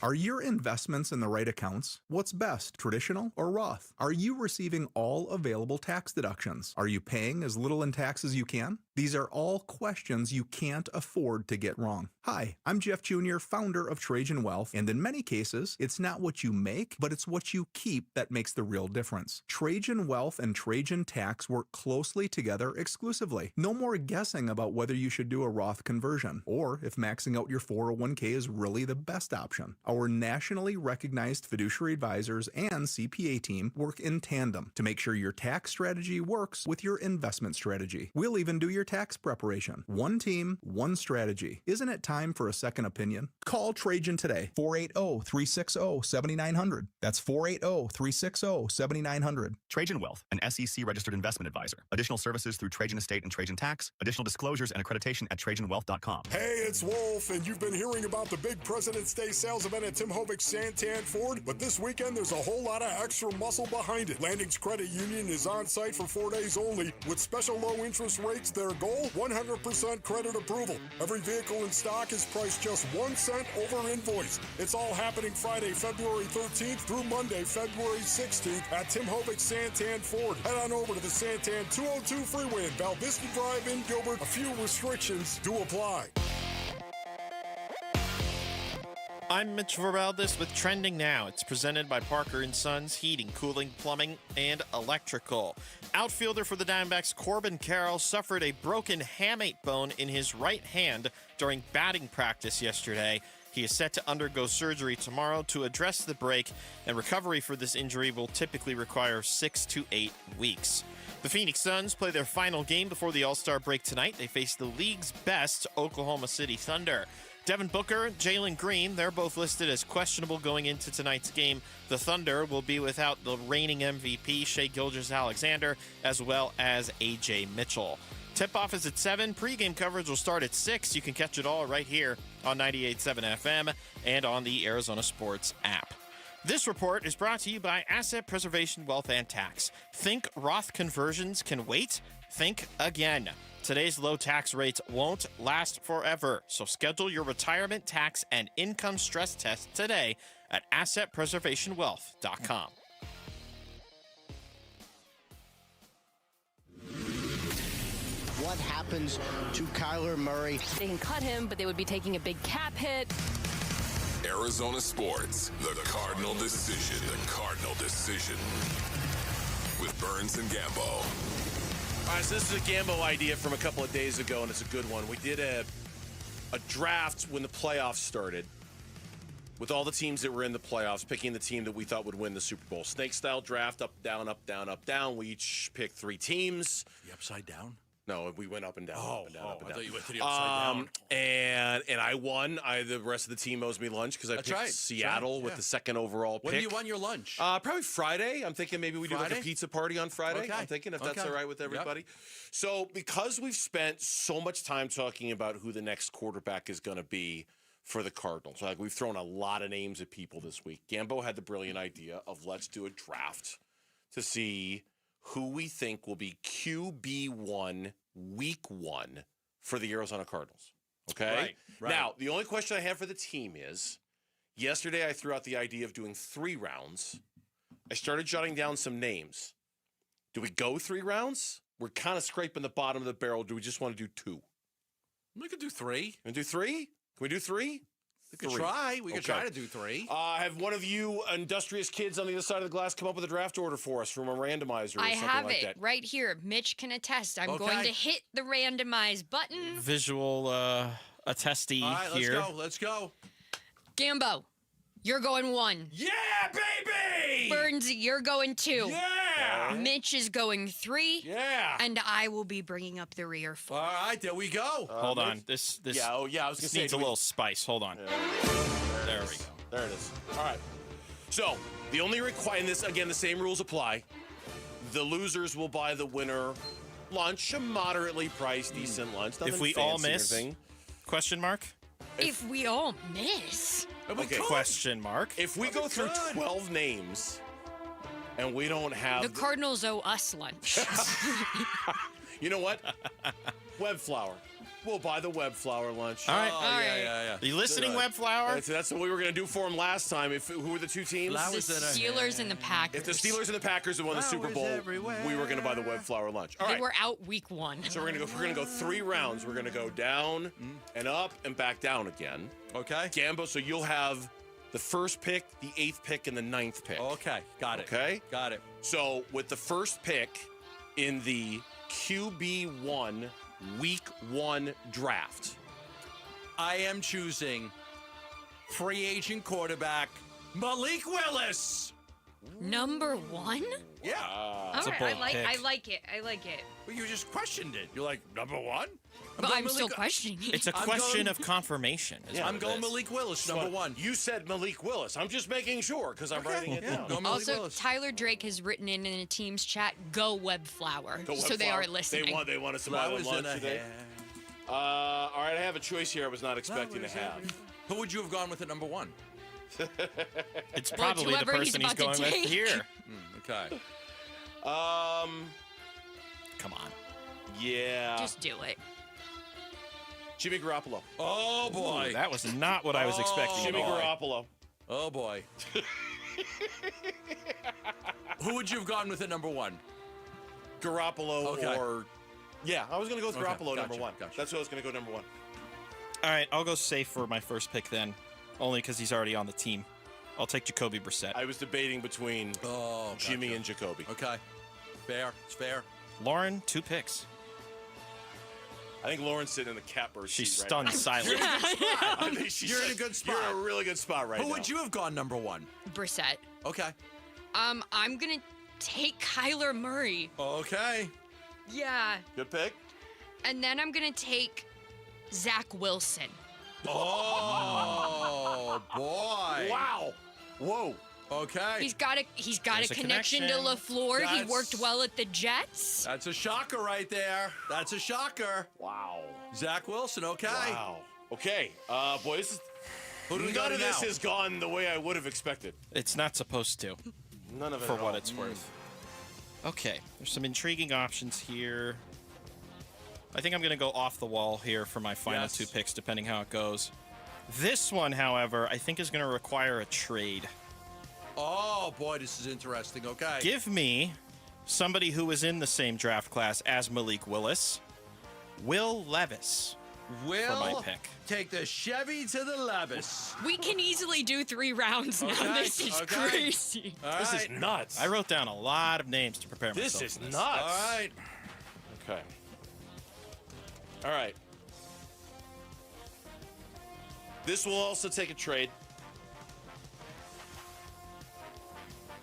Speaker 1: Are your investments in the right accounts? What's best, traditional or Roth? Are you receiving all available tax deductions? Are you paying as little in tax as you can? These are all questions you can't afford to get wrong. Hi, I'm Jeff Jr., founder of Trajan Wealth, and in many cases, it's not what you make, but it's what you keep that makes the real difference. Trajan Wealth and Trajan Tax work closely together exclusively. No more guessing about whether you should do a Roth conversion, or if maxing out your 401k is really the best option. Our nationally recognized fiduciary advisors and CPA team work in tandem to make sure your tax strategy works with your investment strategy. We'll even do your tax preparation. One team, one strategy. Isn't it time for a second opinion? Call Trajan today, 480-360-7900. That's 480-360-7900.
Speaker 8: Trajan Wealth, an SEC registered investment advisor. Additional services through Trajan Estate and Trajan Tax. Additional disclosures and accreditation at TrajanWealth.com.
Speaker 19: Hey, it's Wolf, and you've been hearing about the big President's Day sales event at Tim Hovig's Santan Ford, but this weekend there's a whole lot of extra muscle behind it. Landings Credit Union is on site for 4 days only with special low interest rates. Their goal, 100% credit approval. Every vehicle in stock is priced just 1 cent over invoice. It's all happening Friday, February 13th through Monday, February 16th at Tim Hovig's Santan Ford. Head on over to the Santan 202 freeway at Val Vista Drive in Gilbert. A few restrictions do apply.
Speaker 9: I'm Mitch Veraldis with Trending Now. It's presented by Parker & Sons Heating, Cooling, Plumbing, and Electrical. Outfielder for the D-backs Corbin Carroll suffered a broken hamate bone in his right hand during batting practice yesterday. He is set to undergo surgery tomorrow to address the break, and recovery for this injury will typically require 6 to 8 weeks. The Phoenix Suns play their final game before the All-Star break tonight. They face the league's best Oklahoma City Thunder. Devin Booker, Jalen Green, they're both listed as questionable going into tonight's game. The Thunder will be without the reigning MVP, Shai Gilgeous-Alexander, as well as A.J. Mitchell. Tip-off is at 7. Pre-game coverage will start at 6. You can catch it all right here on 98.7 FM and on the Arizona Sports app. This report is brought to you by Asset Preservation Wealth and Tax. Think Roth conversions can wait? Think again. Today's low tax rates won't last forever, so schedule your retirement tax and income stress test today at AssetPreservationWealth.com.
Speaker 12: What happens to Kyler Murray?
Speaker 14: They can cut him, but they would be taking a big cap hit.
Speaker 16: Arizona Sports, the Cardinal Decision. The Cardinal Decision. With Burns and Gambo.
Speaker 10: All right, so this is a Gambo idea from a couple of days ago, and it's a good one. We did a draft when the playoffs started with all the teams that were in the playoffs, picking the team that we thought would win the Super Bowl. Snake-style draft, up, down, up, down, up, down. We each picked 3 teams.
Speaker 4: The upside down?
Speaker 10: No, we went up and down, up and down, up and down.
Speaker 4: I thought you went to the upside down.
Speaker 10: And I won. The rest of the team owes me lunch because I picked Seattle with the second overall pick.
Speaker 4: When do you won your lunch?
Speaker 10: Probably Friday. I'm thinking maybe we do like a pizza party on Friday.
Speaker 4: Okay.
Speaker 10: I'm thinking if that's all right with everybody. Yep. So because we've spent so much time talking about who the next quarterback is going to be for the Cardinals, like we've thrown a lot of names at people this week. Gambo had the brilliant idea of let's do a draft to see who we think will be QB1 week 1 for the Arizona Cardinals. Okay?
Speaker 4: Right.
Speaker 10: Now, the only question I have for the team is, yesterday I threw out the idea of doing 3 rounds. I started jotting down some names. Do we go 3 rounds? We're kind of scraping the bottom of the barrel. Do we just want to do 2?
Speaker 4: We could do 3.
Speaker 10: Can we do 3? Can we do 3?
Speaker 4: We could try. We could try to do 3.
Speaker 10: Have one of you industrious kids on the other side of the glass come up with a draft order for us from a randomizer or
Speaker 22: I
Speaker 10: something
Speaker 22: have
Speaker 10: like
Speaker 22: it
Speaker 10: that.
Speaker 22: right here. Mitch can attest. I'm going to hit the randomize button.
Speaker 9: Visual attestee
Speaker 4: All right,
Speaker 9: here.
Speaker 4: Let's go.
Speaker 22: Gambo, you're going 1.
Speaker 10: Yeah, baby!
Speaker 22: Burns, you're going 2.
Speaker 10: Yeah!
Speaker 22: Mitch is going 3.
Speaker 10: Yeah!
Speaker 22: And I will be bringing up the rear 4.
Speaker 4: All right, there we go.
Speaker 9: Hold on. This
Speaker 10: I was gonna say,
Speaker 9: needs a little spice. Hold on.
Speaker 10: There we go. There it is. All right. So, the only and this, again, the same rules apply. The losers will buy the winner lunch, a moderately priced, decent lunch.
Speaker 9: If we all miss, question mark?
Speaker 22: If we all miss.
Speaker 10: Okay.
Speaker 9: Question mark.
Speaker 10: If we go through 12 names and we don't have...
Speaker 22: The Cardinals owe us lunch.
Speaker 10: You know what? Web flour. We'll buy the web flour lunch.
Speaker 9: All right.
Speaker 4: Yeah.
Speaker 9: Are you listening, web flour?
Speaker 10: That's what we were going to do for them last time. Who were the two teams?
Speaker 22: The Steelers and the Packers.
Speaker 10: If the Steelers and the Packers had won the Super Bowl, we were going to buy the web flour lunch. All right.
Speaker 22: They were out week 1.
Speaker 10: So we're gonna go 3 rounds. We're gonna go down and up and back down again.
Speaker 4: Okay.
Speaker 10: Gambo, so you'll have the first pick, the 8th pick, and the 9th pick.
Speaker 4: Okay. Got it.
Speaker 10: Okay.
Speaker 4: Got it.
Speaker 10: So with the first pick in the QB1 Week 1 draft,
Speaker 4: I am choosing free agent quarterback Malik Willis.
Speaker 22: Number 1?
Speaker 4: Yeah.
Speaker 22: All
Speaker 9: That's a
Speaker 22: right,
Speaker 9: bold
Speaker 22: I
Speaker 9: pick.
Speaker 22: like it.
Speaker 4: Well, you just questioned it. You're like, number 1?
Speaker 22: But I'm still questioning it.
Speaker 9: It's a question of confirmation.
Speaker 4: I'm going Malik Willis, number 1.
Speaker 10: You said Malik Willis. I'm just making sure because I'm writing it down.
Speaker 4: Go Malik
Speaker 22: Also,
Speaker 4: Willis.
Speaker 22: Tyler Drake has written in the team's chat, go web flour.
Speaker 10: Go web
Speaker 22: so they
Speaker 10: flour.
Speaker 22: are listening.
Speaker 10: They want us to buy them lunch today. All right, I have a choice here I was not expecting to have.
Speaker 4: Who would you have gone with at number 1?
Speaker 9: It's probably the
Speaker 22: whoever he's
Speaker 9: person he's
Speaker 22: about to
Speaker 9: going with
Speaker 22: take.
Speaker 9: here.
Speaker 4: Okay.
Speaker 9: Come on.
Speaker 10: Yeah.
Speaker 22: Just do it.
Speaker 10: Jimmy Garoppolo.
Speaker 4: Oh, boy.
Speaker 9: Ooh, that was not what I was expecting at
Speaker 10: Jimmy
Speaker 9: all.
Speaker 10: Garoppolo.
Speaker 4: Oh, boy. Who would you have gone with at number 1?
Speaker 10: Garoppolo or... Yeah, I was going to go with Garoppolo
Speaker 4: gotcha,
Speaker 10: number 1.
Speaker 4: gotcha.
Speaker 10: That's what I was going to go number 1.
Speaker 9: All right, I'll go safe for my first pick then, only because he's already on the team. I'll take Jacoby Brissett.
Speaker 10: I was debating between Jimmy and Jacoby.
Speaker 4: Okay. Fair. It's fair.
Speaker 9: Lauren, 2 picks.
Speaker 10: I think Lauren's sitting in the catbird
Speaker 9: She's
Speaker 10: seat
Speaker 9: stunned silent.
Speaker 10: I think
Speaker 4: You're in a good spot.
Speaker 10: You're in a really good spot right now.
Speaker 4: Who would you have gone number 1?
Speaker 22: Brissett.
Speaker 4: Okay.
Speaker 22: I'm going to take Kyler Murray.
Speaker 4: Okay.
Speaker 22: Yeah.
Speaker 10: Good pick.
Speaker 22: And then I'm going to take Zach Wilson.
Speaker 4: Oh, boy.
Speaker 10: Wow. Whoa.
Speaker 4: Okay.
Speaker 22: He's got a
Speaker 9: There's a
Speaker 22: connection to
Speaker 9: connection.
Speaker 22: LaFleur. He
Speaker 4: That's-
Speaker 22: worked well at the Jets.
Speaker 4: That's a shocker right there. That's a shocker.
Speaker 10: Wow.
Speaker 4: Zach Wilson, okay.
Speaker 10: Wow. Okay. Boy, this is...
Speaker 4: Who do we
Speaker 10: None
Speaker 4: got
Speaker 10: of
Speaker 4: now?
Speaker 10: this has gone the way I would have expected.
Speaker 9: It's not supposed to,
Speaker 10: None of it
Speaker 9: for
Speaker 10: at
Speaker 9: what
Speaker 10: all.
Speaker 9: it's worth. Okay, there's some intriguing options here. I think I'm going to go off the wall here for my final
Speaker 4: Yes.
Speaker 9: 2 picks, depending how it goes. This one, however, I think is going to require a trade.
Speaker 4: Oh, boy, this is interesting. Okay.
Speaker 9: Give me somebody who was in the same draft class as Malik Willis, Will Levis, for my
Speaker 4: Will
Speaker 9: pick.
Speaker 4: take the Chevy to the Levis.
Speaker 22: We can easily do 3 rounds now.
Speaker 4: Okay,
Speaker 22: This is
Speaker 4: okay.
Speaker 22: crazy.
Speaker 4: All
Speaker 10: This
Speaker 4: right.
Speaker 10: is nuts.
Speaker 9: I wrote down a lot of names to prepare myself
Speaker 10: This is
Speaker 9: for this.
Speaker 10: nuts.
Speaker 4: All right.
Speaker 10: Okay. All right. This will also take a trade.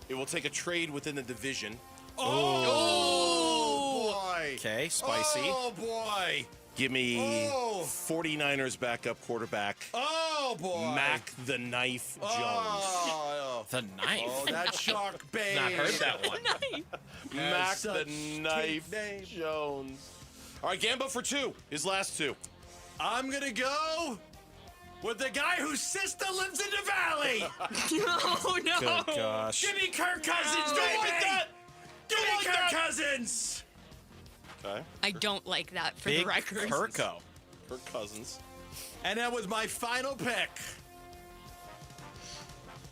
Speaker 10: It will take a trade within the division.
Speaker 4: Oh, boy.
Speaker 9: Okay, spicy.
Speaker 4: Oh, boy.
Speaker 10: Give me
Speaker 4: Oh.
Speaker 10: 49ers backup quarterback,
Speaker 4: Oh, boy.
Speaker 10: Mac the Knife Jones.
Speaker 4: Oh,
Speaker 9: The knife.
Speaker 4: oh that shark bait.
Speaker 9: Not heard that one.
Speaker 10: Mac
Speaker 4: such
Speaker 10: the Knife
Speaker 4: cute name.
Speaker 10: Jones. All right, Gambo for 2. His last 2.
Speaker 4: I'm going to go with the guy whose sister lives in the valley.
Speaker 22: Oh, no.
Speaker 9: Good gosh.
Speaker 4: Give me Kirk Cousins,
Speaker 10: Don't
Speaker 4: baby.
Speaker 10: like that.
Speaker 4: Give me
Speaker 10: Don't like
Speaker 4: Kirk
Speaker 10: that.
Speaker 4: Cousins.
Speaker 10: Okay.
Speaker 22: I don't like that for
Speaker 9: Big
Speaker 22: the record.
Speaker 9: Kirko.
Speaker 10: Kirk Cousins.
Speaker 4: And then with my final pick,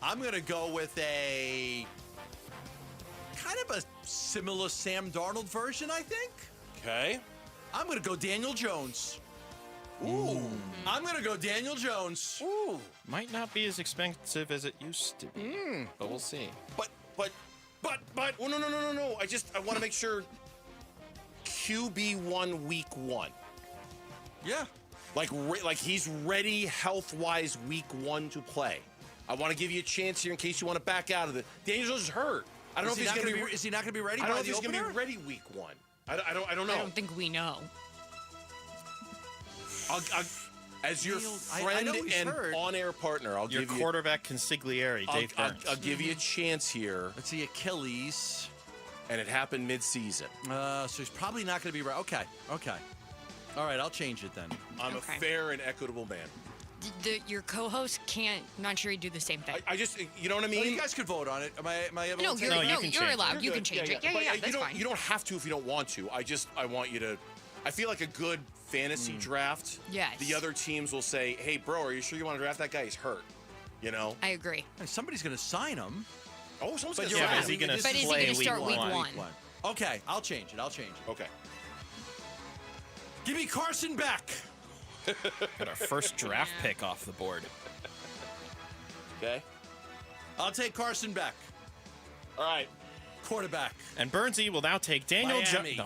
Speaker 4: I'm going to go with a kind of a similar Sam Darnold version, I think.
Speaker 10: Okay.
Speaker 4: I'm going to go Daniel Jones. Ooh. I'm going to go Daniel Jones.
Speaker 10: Ooh.
Speaker 9: Might not be as expensive as it used to be, but we'll see.
Speaker 10: But, oh, no. I want to make sure QB1 week 1.
Speaker 4: Yeah.
Speaker 10: Like he's ready health-wise week 1 to play. I want to give you a chance here in case you want to back out of it. Daniel Jones is hurt. I don't know if he's going to be.
Speaker 4: Is he not going to be ready?
Speaker 10: I don't know
Speaker 4: by
Speaker 10: if
Speaker 4: the
Speaker 10: he's going to
Speaker 4: opener?
Speaker 10: be ready week 1. I don't know.
Speaker 22: I don't think we know.
Speaker 10: I'll, as your
Speaker 4: I
Speaker 10: friend
Speaker 4: know he's
Speaker 10: and
Speaker 4: hurt.
Speaker 10: on-air partner, I'll
Speaker 9: Your
Speaker 10: give you.
Speaker 9: quarterback consigliere, Dave Burns.
Speaker 10: I'll give you a chance here.
Speaker 4: Let's see, Achilles.
Speaker 10: and it happened mid-season.
Speaker 4: So he's probably not going to be right. Okay. All right, I'll change it then.
Speaker 10: I'm a fair and equitable man.
Speaker 22: Your co-host can't. Not sure he'd do the same thing.
Speaker 10: I just, you know what I mean?
Speaker 4: Oh, you guys could vote on it. Am I able
Speaker 22: No,
Speaker 4: to
Speaker 22: you're allowed. You can change it. Yeah, that's fine.
Speaker 10: You don't have to if you don't want to. I want you to. I feel like a good fantasy draft.
Speaker 22: Yes.
Speaker 10: The other teams will say, "Hey, bro, are you sure you want to draft that guy? He's hurt." You know.
Speaker 22: I agree.
Speaker 4: And somebody's going to sign him.
Speaker 10: Oh, someone's going
Speaker 4: to
Speaker 10: sign him.
Speaker 22: But is he going to start week one?
Speaker 4: Okay, I'll change it.
Speaker 10: Okay.
Speaker 4: Give me Carson Beck.
Speaker 9: Got our first draft pick off the board.
Speaker 10: Okay.
Speaker 4: I'll take Carson Beck.
Speaker 10: All right.
Speaker 4: Quarterback.
Speaker 9: And Bernsey will now take Daniel Jones.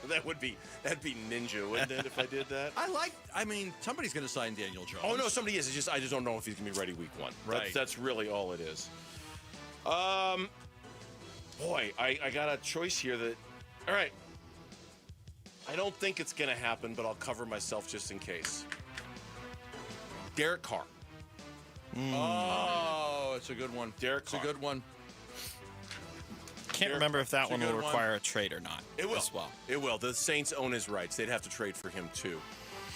Speaker 10: That'd be ninja, wouldn't it, if I did that?
Speaker 4: Somebody's going to sign Daniel Jones.
Speaker 10: Oh, no, somebody is. I just don't know if he's going to be ready week one.
Speaker 4: Right.
Speaker 10: That's really all it is. Boy, I got a choice here that... All right. I don't think it's going to happen, but I'll cover myself just in case. Derek Carr.
Speaker 4: Oh, it's a good one.
Speaker 10: Derek Carr.
Speaker 4: It's a good one.
Speaker 9: Can't remember if that one will require a trade or not.
Speaker 10: It will.
Speaker 9: As well.
Speaker 10: It will. The Saints own his rights. They'd have to trade for him, too.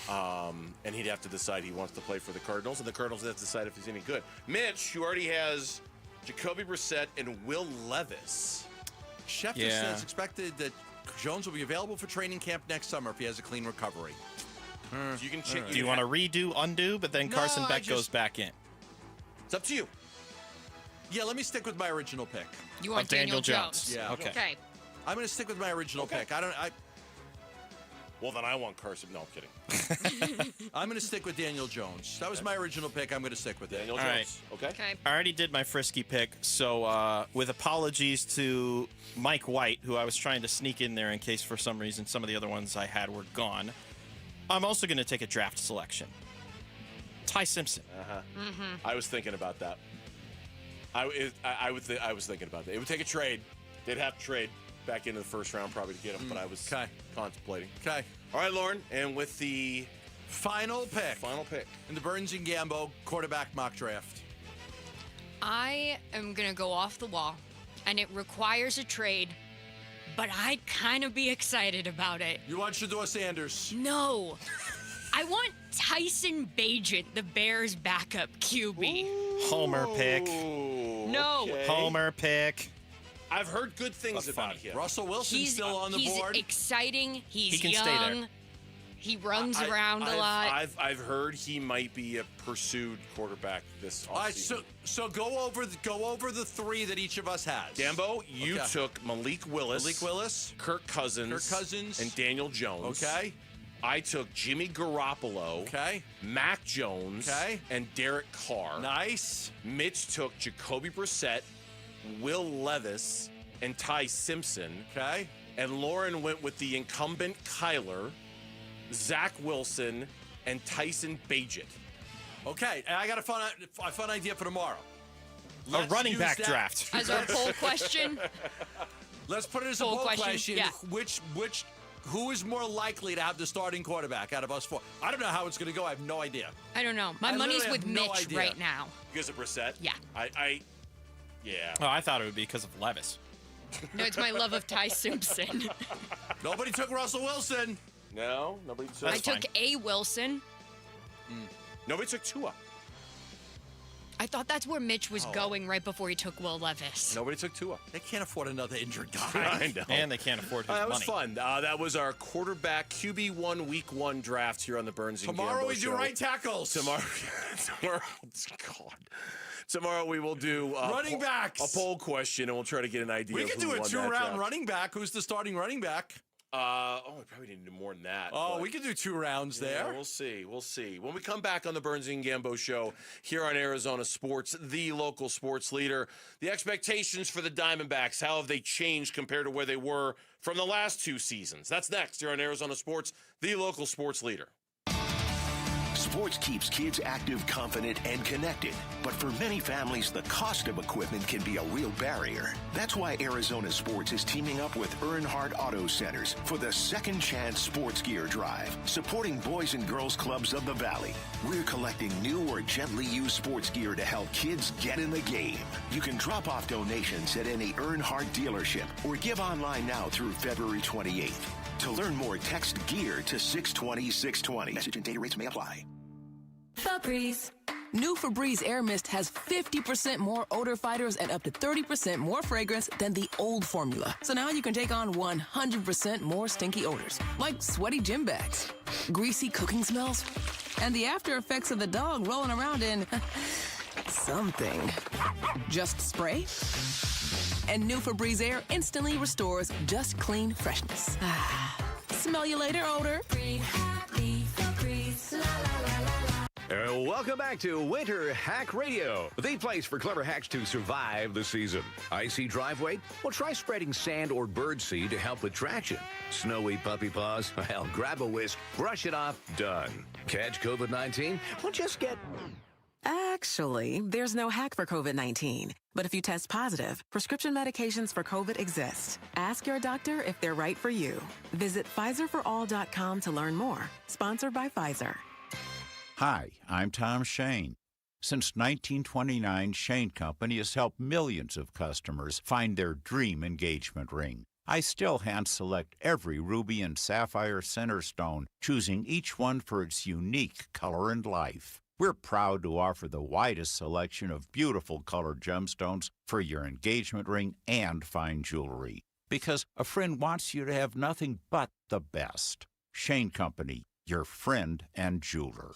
Speaker 10: And he'd have to decide he wants to play for the Cardinals, and the Cardinals have to decide if he's any good. Mitch, who already has Jacoby Brissett and Will Levis.
Speaker 4: Schefter says expected that Jones will be available for training camp next summer if he has a clean recovery.
Speaker 10: You can check.
Speaker 9: Do you want to redo, undo, but then Carson Beck goes back in?
Speaker 10: It's up to you.
Speaker 4: Yeah, let me stick with my original pick.
Speaker 22: You want Daniel Jones?
Speaker 4: Yeah.
Speaker 22: Okay.
Speaker 4: I'm going to stick with my original pick.
Speaker 10: Well, then I want Carson. No, I'm kidding.
Speaker 4: I'm going to stick with Daniel Jones. That was my original pick. I'm going to stick with
Speaker 10: Daniel
Speaker 4: Jones.
Speaker 10: Okay.
Speaker 22: Okay.
Speaker 9: I already did my frisky pick, so with apologies to Mike White, who I was trying to sneak in there in case for some reason some of the other ones I had were gone, I'm also going to take a draft selection. Ty Simpson.
Speaker 10: I was thinking about that. I was thinking about that. It would take a trade. They'd have to trade back into the first round probably to get him, but I was contemplating.
Speaker 4: Okay.
Speaker 10: All right, Lauren, and with the
Speaker 4: final pick in the Burns and Gambo quarterback mock draft.
Speaker 22: I am going to go off the wall, and it requires a trade, but I'd kind of be excited about it.
Speaker 4: You want Shedeur Sanders?
Speaker 22: No. I want Tyson Bagent, the Bears' backup QB.
Speaker 9: Homer pick.
Speaker 22: No.
Speaker 10: Okay.
Speaker 9: Homer pick.
Speaker 10: I've heard good things about him.
Speaker 4: Russell Wilson's still on the board.
Speaker 22: He's exciting. He's
Speaker 9: He can
Speaker 22: young.
Speaker 9: stay there.
Speaker 22: He runs around a lot.
Speaker 10: I've heard he might be a pursued quarterback this offseason.
Speaker 4: All right, so go over the three that each of us has.
Speaker 10: Gambo, you took Malik Willis, Kirk Cousins, and Daniel Jones.
Speaker 4: Okay.
Speaker 10: I took Jimmy Garoppolo, Mac Jones, and Derek Carr.
Speaker 4: Nice.
Speaker 10: Mitch took Jacoby Brissett, Will Levis, and Ty Simpson.
Speaker 4: Okay.
Speaker 10: And Lauren went with the incumbent Kyler, Zach Wilson, and Tyson Bagent.
Speaker 4: Okay, and I got a fun idea for tomorrow.
Speaker 9: A running back draft.
Speaker 22: As our poll question.
Speaker 4: Let's put it as a poll question.
Speaker 22: Yeah.
Speaker 4: Who is more likely to have the starting quarterback out of us four? I don't know how it's going to go. I have no idea.
Speaker 22: I don't know. My money's with Mitch right now.
Speaker 10: Because of Brissett?
Speaker 22: Yeah.
Speaker 10: Yeah.
Speaker 9: Oh, I thought it would be because of Levis.
Speaker 22: No, it's my love of Ty Simpson.
Speaker 4: Nobody took Russell Wilson.
Speaker 10: No, nobody took.
Speaker 22: I took A. Wilson.
Speaker 10: Nobody took Tua.
Speaker 22: I thought that's where Mitch was going right before he took Will Levis.
Speaker 10: Nobody took Tua.
Speaker 4: They can't afford another injured guy.
Speaker 10: I know.
Speaker 9: And they can't afford his money.
Speaker 10: That was fun. That was our quarterback QB1 Week 1 draft here on the Burns and
Speaker 4: Tomorrow
Speaker 10: Gambo
Speaker 4: we
Speaker 10: show.
Speaker 4: do right tackles.
Speaker 10: Tomorrow we will do
Speaker 4: running backs.
Speaker 10: A poll question, and we'll try to get an idea.
Speaker 4: We
Speaker 10: of
Speaker 4: could
Speaker 10: who
Speaker 4: do a
Speaker 10: won that
Speaker 4: 2-round
Speaker 10: draft.
Speaker 4: running back. Who's the starting running back?
Speaker 10: We probably need to do more than that.
Speaker 4: Oh, we could do 2 rounds there.
Speaker 10: We'll see. We'll see. When we come back on the Burns and Gambo show here on Arizona Sports, the local sports leader, the expectations for the Diamondbacks, how have they changed compared to where they were from the last 2 seasons? That's next here on Arizona Sports, the local sports leader.
Speaker 5: Sports keeps kids active, confident, and connected. But for many families, the cost of equipment can be a real barrier. That's why Arizona Sports is teaming up with Earnhardt Auto Centers for the Second Chance Sports Gear Drive, supporting Boys and Girls Clubs of the Valley. We're collecting new or gently used sports gear to help kids get in the game. You can drop off donations at any Earnhardt dealership or give online now through February 28th. To learn more, text GEAR to 620-620. Message and data rates may apply.
Speaker 6: Febreze. New Febreze Air Mist has 50% more odor fighters and up to 30% more fragrance than the old formula. So now you can take on 100% more stinky odors, like sweaty gym bags, greasy cooking smells, and the after effects of the dog rolling around in something. Just spray, and new Febreze Air instantly restores just clean freshness. Smell you later, odor. Breathe happy Febreze. La, la, la, la, la.
Speaker 11: Welcome back to Winter Hack Radio, the place for clever hacks to survive the season. Icy driveway? Well, try spreading sand or birdseed to help with traction. Snowy puppy paws? Well, grab a whisk, brush it off, done. Catch COVID-19? Well, just get...
Speaker 15: Actually, there's no hack for COVID-19. But if you test positive, prescription medications for COVID exist. Ask your doctor if they're right for you. Visit PfizerForAll.com to learn more. Sponsored by Pfizer.
Speaker 18: Hi, I'm Tom Shane. Since 1929, Shane Company has helped millions of customers find their dream engagement ring. I still hand-select every ruby and sapphire center stone, choosing each one for its unique color and life. We're proud to offer the widest selection of beautiful colored gemstones for your engagement ring and fine jewelry, because a friend wants you to have nothing but the best. Shane Company, your friend and jeweler.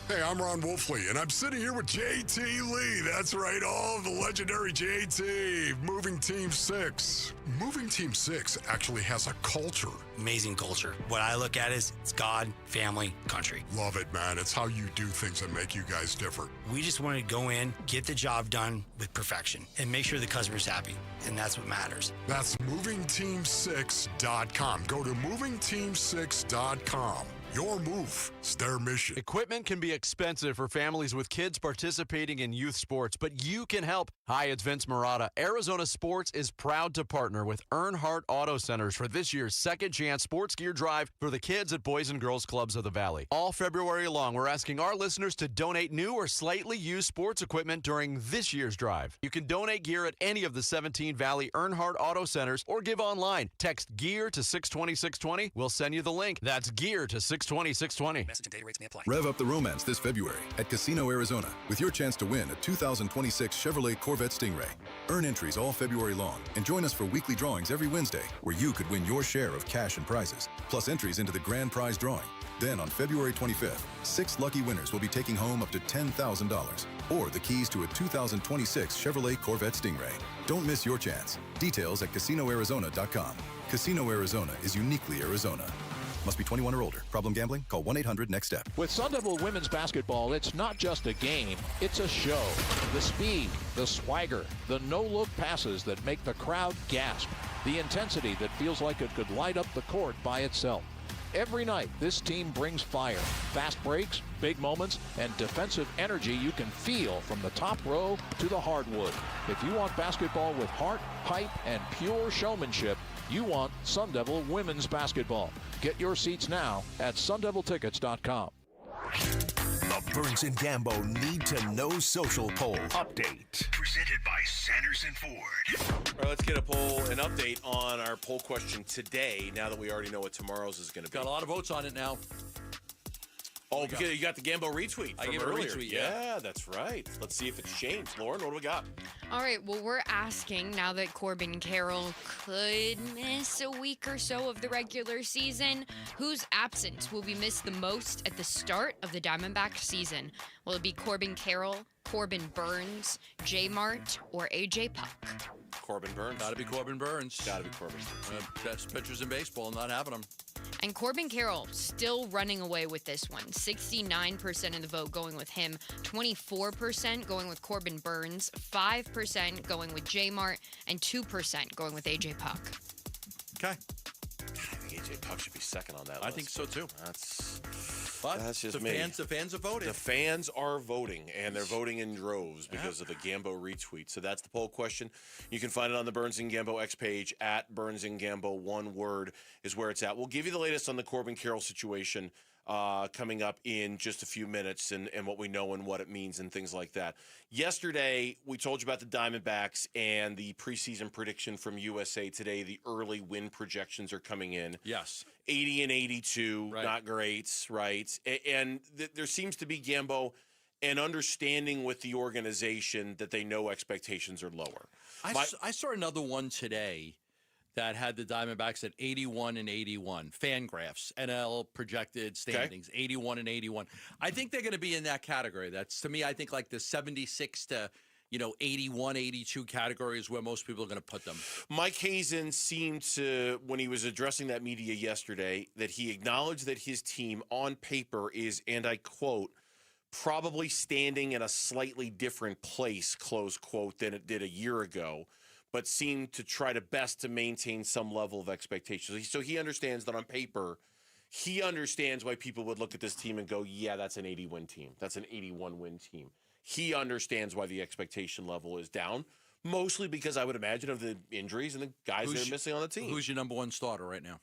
Speaker 19: Hey, I'm Ron Wolfley, and I'm sitting here with JT Lee. That's right, all the legendary JT, Moving Team 6. Moving Team 6 actually has a culture.
Speaker 20: Amazing culture. What I look at is it's God, family, country.
Speaker 19: Love it, man. It's how you do things that make you guys different.
Speaker 20: We just want to go in, get the job done with perfection, and make sure the customer's happy, and that's what matters.
Speaker 19: That's movingteam6.com. Go to movingteam6.com. Your move. It's their mission.
Speaker 3: Equipment can be expensive for families with kids participating in youth sports, but you can help. Hi, it's Vince Marotta. Arizona Sports is proud to partner with Earnhardt Auto Centers for this year's Second Chance Sports Gear Drive for the kids at Boys and Girls Clubs of the Valley. All February long, we're asking our listeners to donate new or slightly used sports equipment during this year's drive. You can donate gear at any of the 17 Valley Earnhardt Auto Centers or give online. Text GEAR to 620-620. We'll send you the link. That's GEAR to 620-620.
Speaker 20: Message and data rates may apply.
Speaker 23: Rev up the romance this February at Casino Arizona with your chance to win a 2026 Chevrolet Corvette Stingray. Earn entries all February long and join us for weekly drawings every Wednesday where you could win your share of cash and prizes, plus entries into the grand prize drawing. Then on February 25th, 6 lucky winners will be taking home up to $10,000 or the keys to a 2026 Chevrolet Corvette Stingray. Don't miss your chance. Details at CasinoArizona.com. Casino Arizona is uniquely Arizona. Must be 21 or older. Problem gambling? Call 1-800-NEXT-STEP.
Speaker 24: With Sun Devil women's basketball, it's not just a game, it's a show. The speed, the swagger, the no-look passes that make the crowd gasp, the intensity that feels like it could light up the court by itself. Every night, this team brings fire, fast breaks, big moments, and defensive energy you can feel from the top row to the hardwood. If you want basketball with heart, hype, and pure showmanship, you want Sun Devil women's basketball. Get your seats now at sundeviltickets.com.
Speaker 26: The Burns and Gambo Need to Know Social Poll Update. Presented by Sanderson Ford.
Speaker 10: All right, let's get an update on our poll question today, now that we already know what tomorrow's is going to be.
Speaker 4: Got a lot of votes on it now.
Speaker 10: Oh, because you got the Gambo retweet
Speaker 4: I
Speaker 10: from
Speaker 4: gave
Speaker 10: earlier.
Speaker 4: a retweet,
Speaker 10: yeah, that's right. Let's see if it's changed. Lauren, what do we got?
Speaker 22: All right, well, we're asking, now that Corbin Carroll could miss a week or so of the regular season, whose absence will be missed the most at the start of the Diamondbacks season? Will it be Corbin Carroll, Corbin Burns, J Mart, or AJ Puck?
Speaker 10: Corbin Burns.
Speaker 4: Got to be Corbin Burns.
Speaker 10: Got to be Corbin Burns.
Speaker 4: Best pitchers in baseball, not having them.
Speaker 22: And Corbin Carroll still running away with this one. 69% of the vote going with him, 24% going with Corbin Burns, 5% going with J Mart, and 2% going with AJ Puck.
Speaker 4: Okay.
Speaker 10: I think AJ Puck should be second on that list.
Speaker 4: I think so too.
Speaker 10: That's
Speaker 4: But
Speaker 10: that's just
Speaker 4: the
Speaker 10: me.
Speaker 4: fans are voting.
Speaker 10: The fans are voting, and they're voting in droves because of the Gambo retweet. So that's the poll question. You can find it on the Burns and Gambo X page at Burns and Gambo. One word is where it's at. We'll give you the latest on the Corbin Carroll situation coming up in just a few minutes and what we know and what it means and things like that. Yesterday, we told you about the Diamondbacks and the preseason prediction from USA Today. The early win projections are coming in.
Speaker 4: Yes.
Speaker 10: 80 and 82, not great, right? And there seems to be, Gambo, an understanding with the organization that they know expectations are lower.
Speaker 4: I saw another one today that had the Diamondbacks at 81 and 81. Fangraphs, NL projected standings, 81 and 81. I think they're going to be in that category. That's, to me, I think like the 76 to 81, 82 category is where most people are going to put them.
Speaker 10: Mike Hazen seemed to, when he was addressing that media yesterday, that he acknowledged that his team on paper is, and I quote, probably standing in a slightly different place, close quote, than it did a year ago, but seemed to try to best to maintain some level of expectations. So he understands that on paper, he understands why people would look at this team and go, yeah, that's an 80-win team. That's an 81-win team. He understands why the expectation level is down, mostly because I would imagine of the injuries and the guys that are missing on the team.
Speaker 4: Who's your number one starter right now?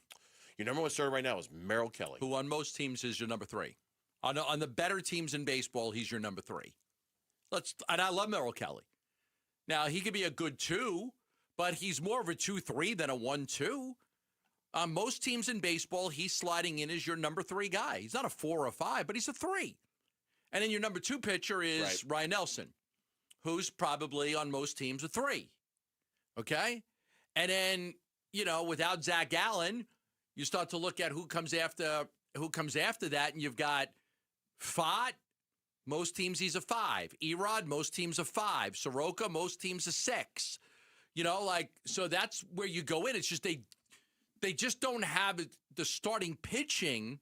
Speaker 10: Your number one starter right now is Merrill Kelly.
Speaker 4: Who on most teams is your number 3. On the better teams in baseball, he's your number 3. And I love Merrill Kelly. Now, he could be a good 2, but he's more of a 2-3 than a 1-2. Most teams in baseball, he's sliding in as your number 3 guy. He's not a 4 or 5, but he's a 3. And then your number 2 pitcher is Ryan Nelson, who's probably on most teams a 3. Okay? And then, without Zach Gallen, you start to look at who comes after that, and you've got Fott. Most teams he's a 5. Erod, most teams a 5. Soroka, most teams a 6. So that's where you go in. It's just they just don't have the starting pitching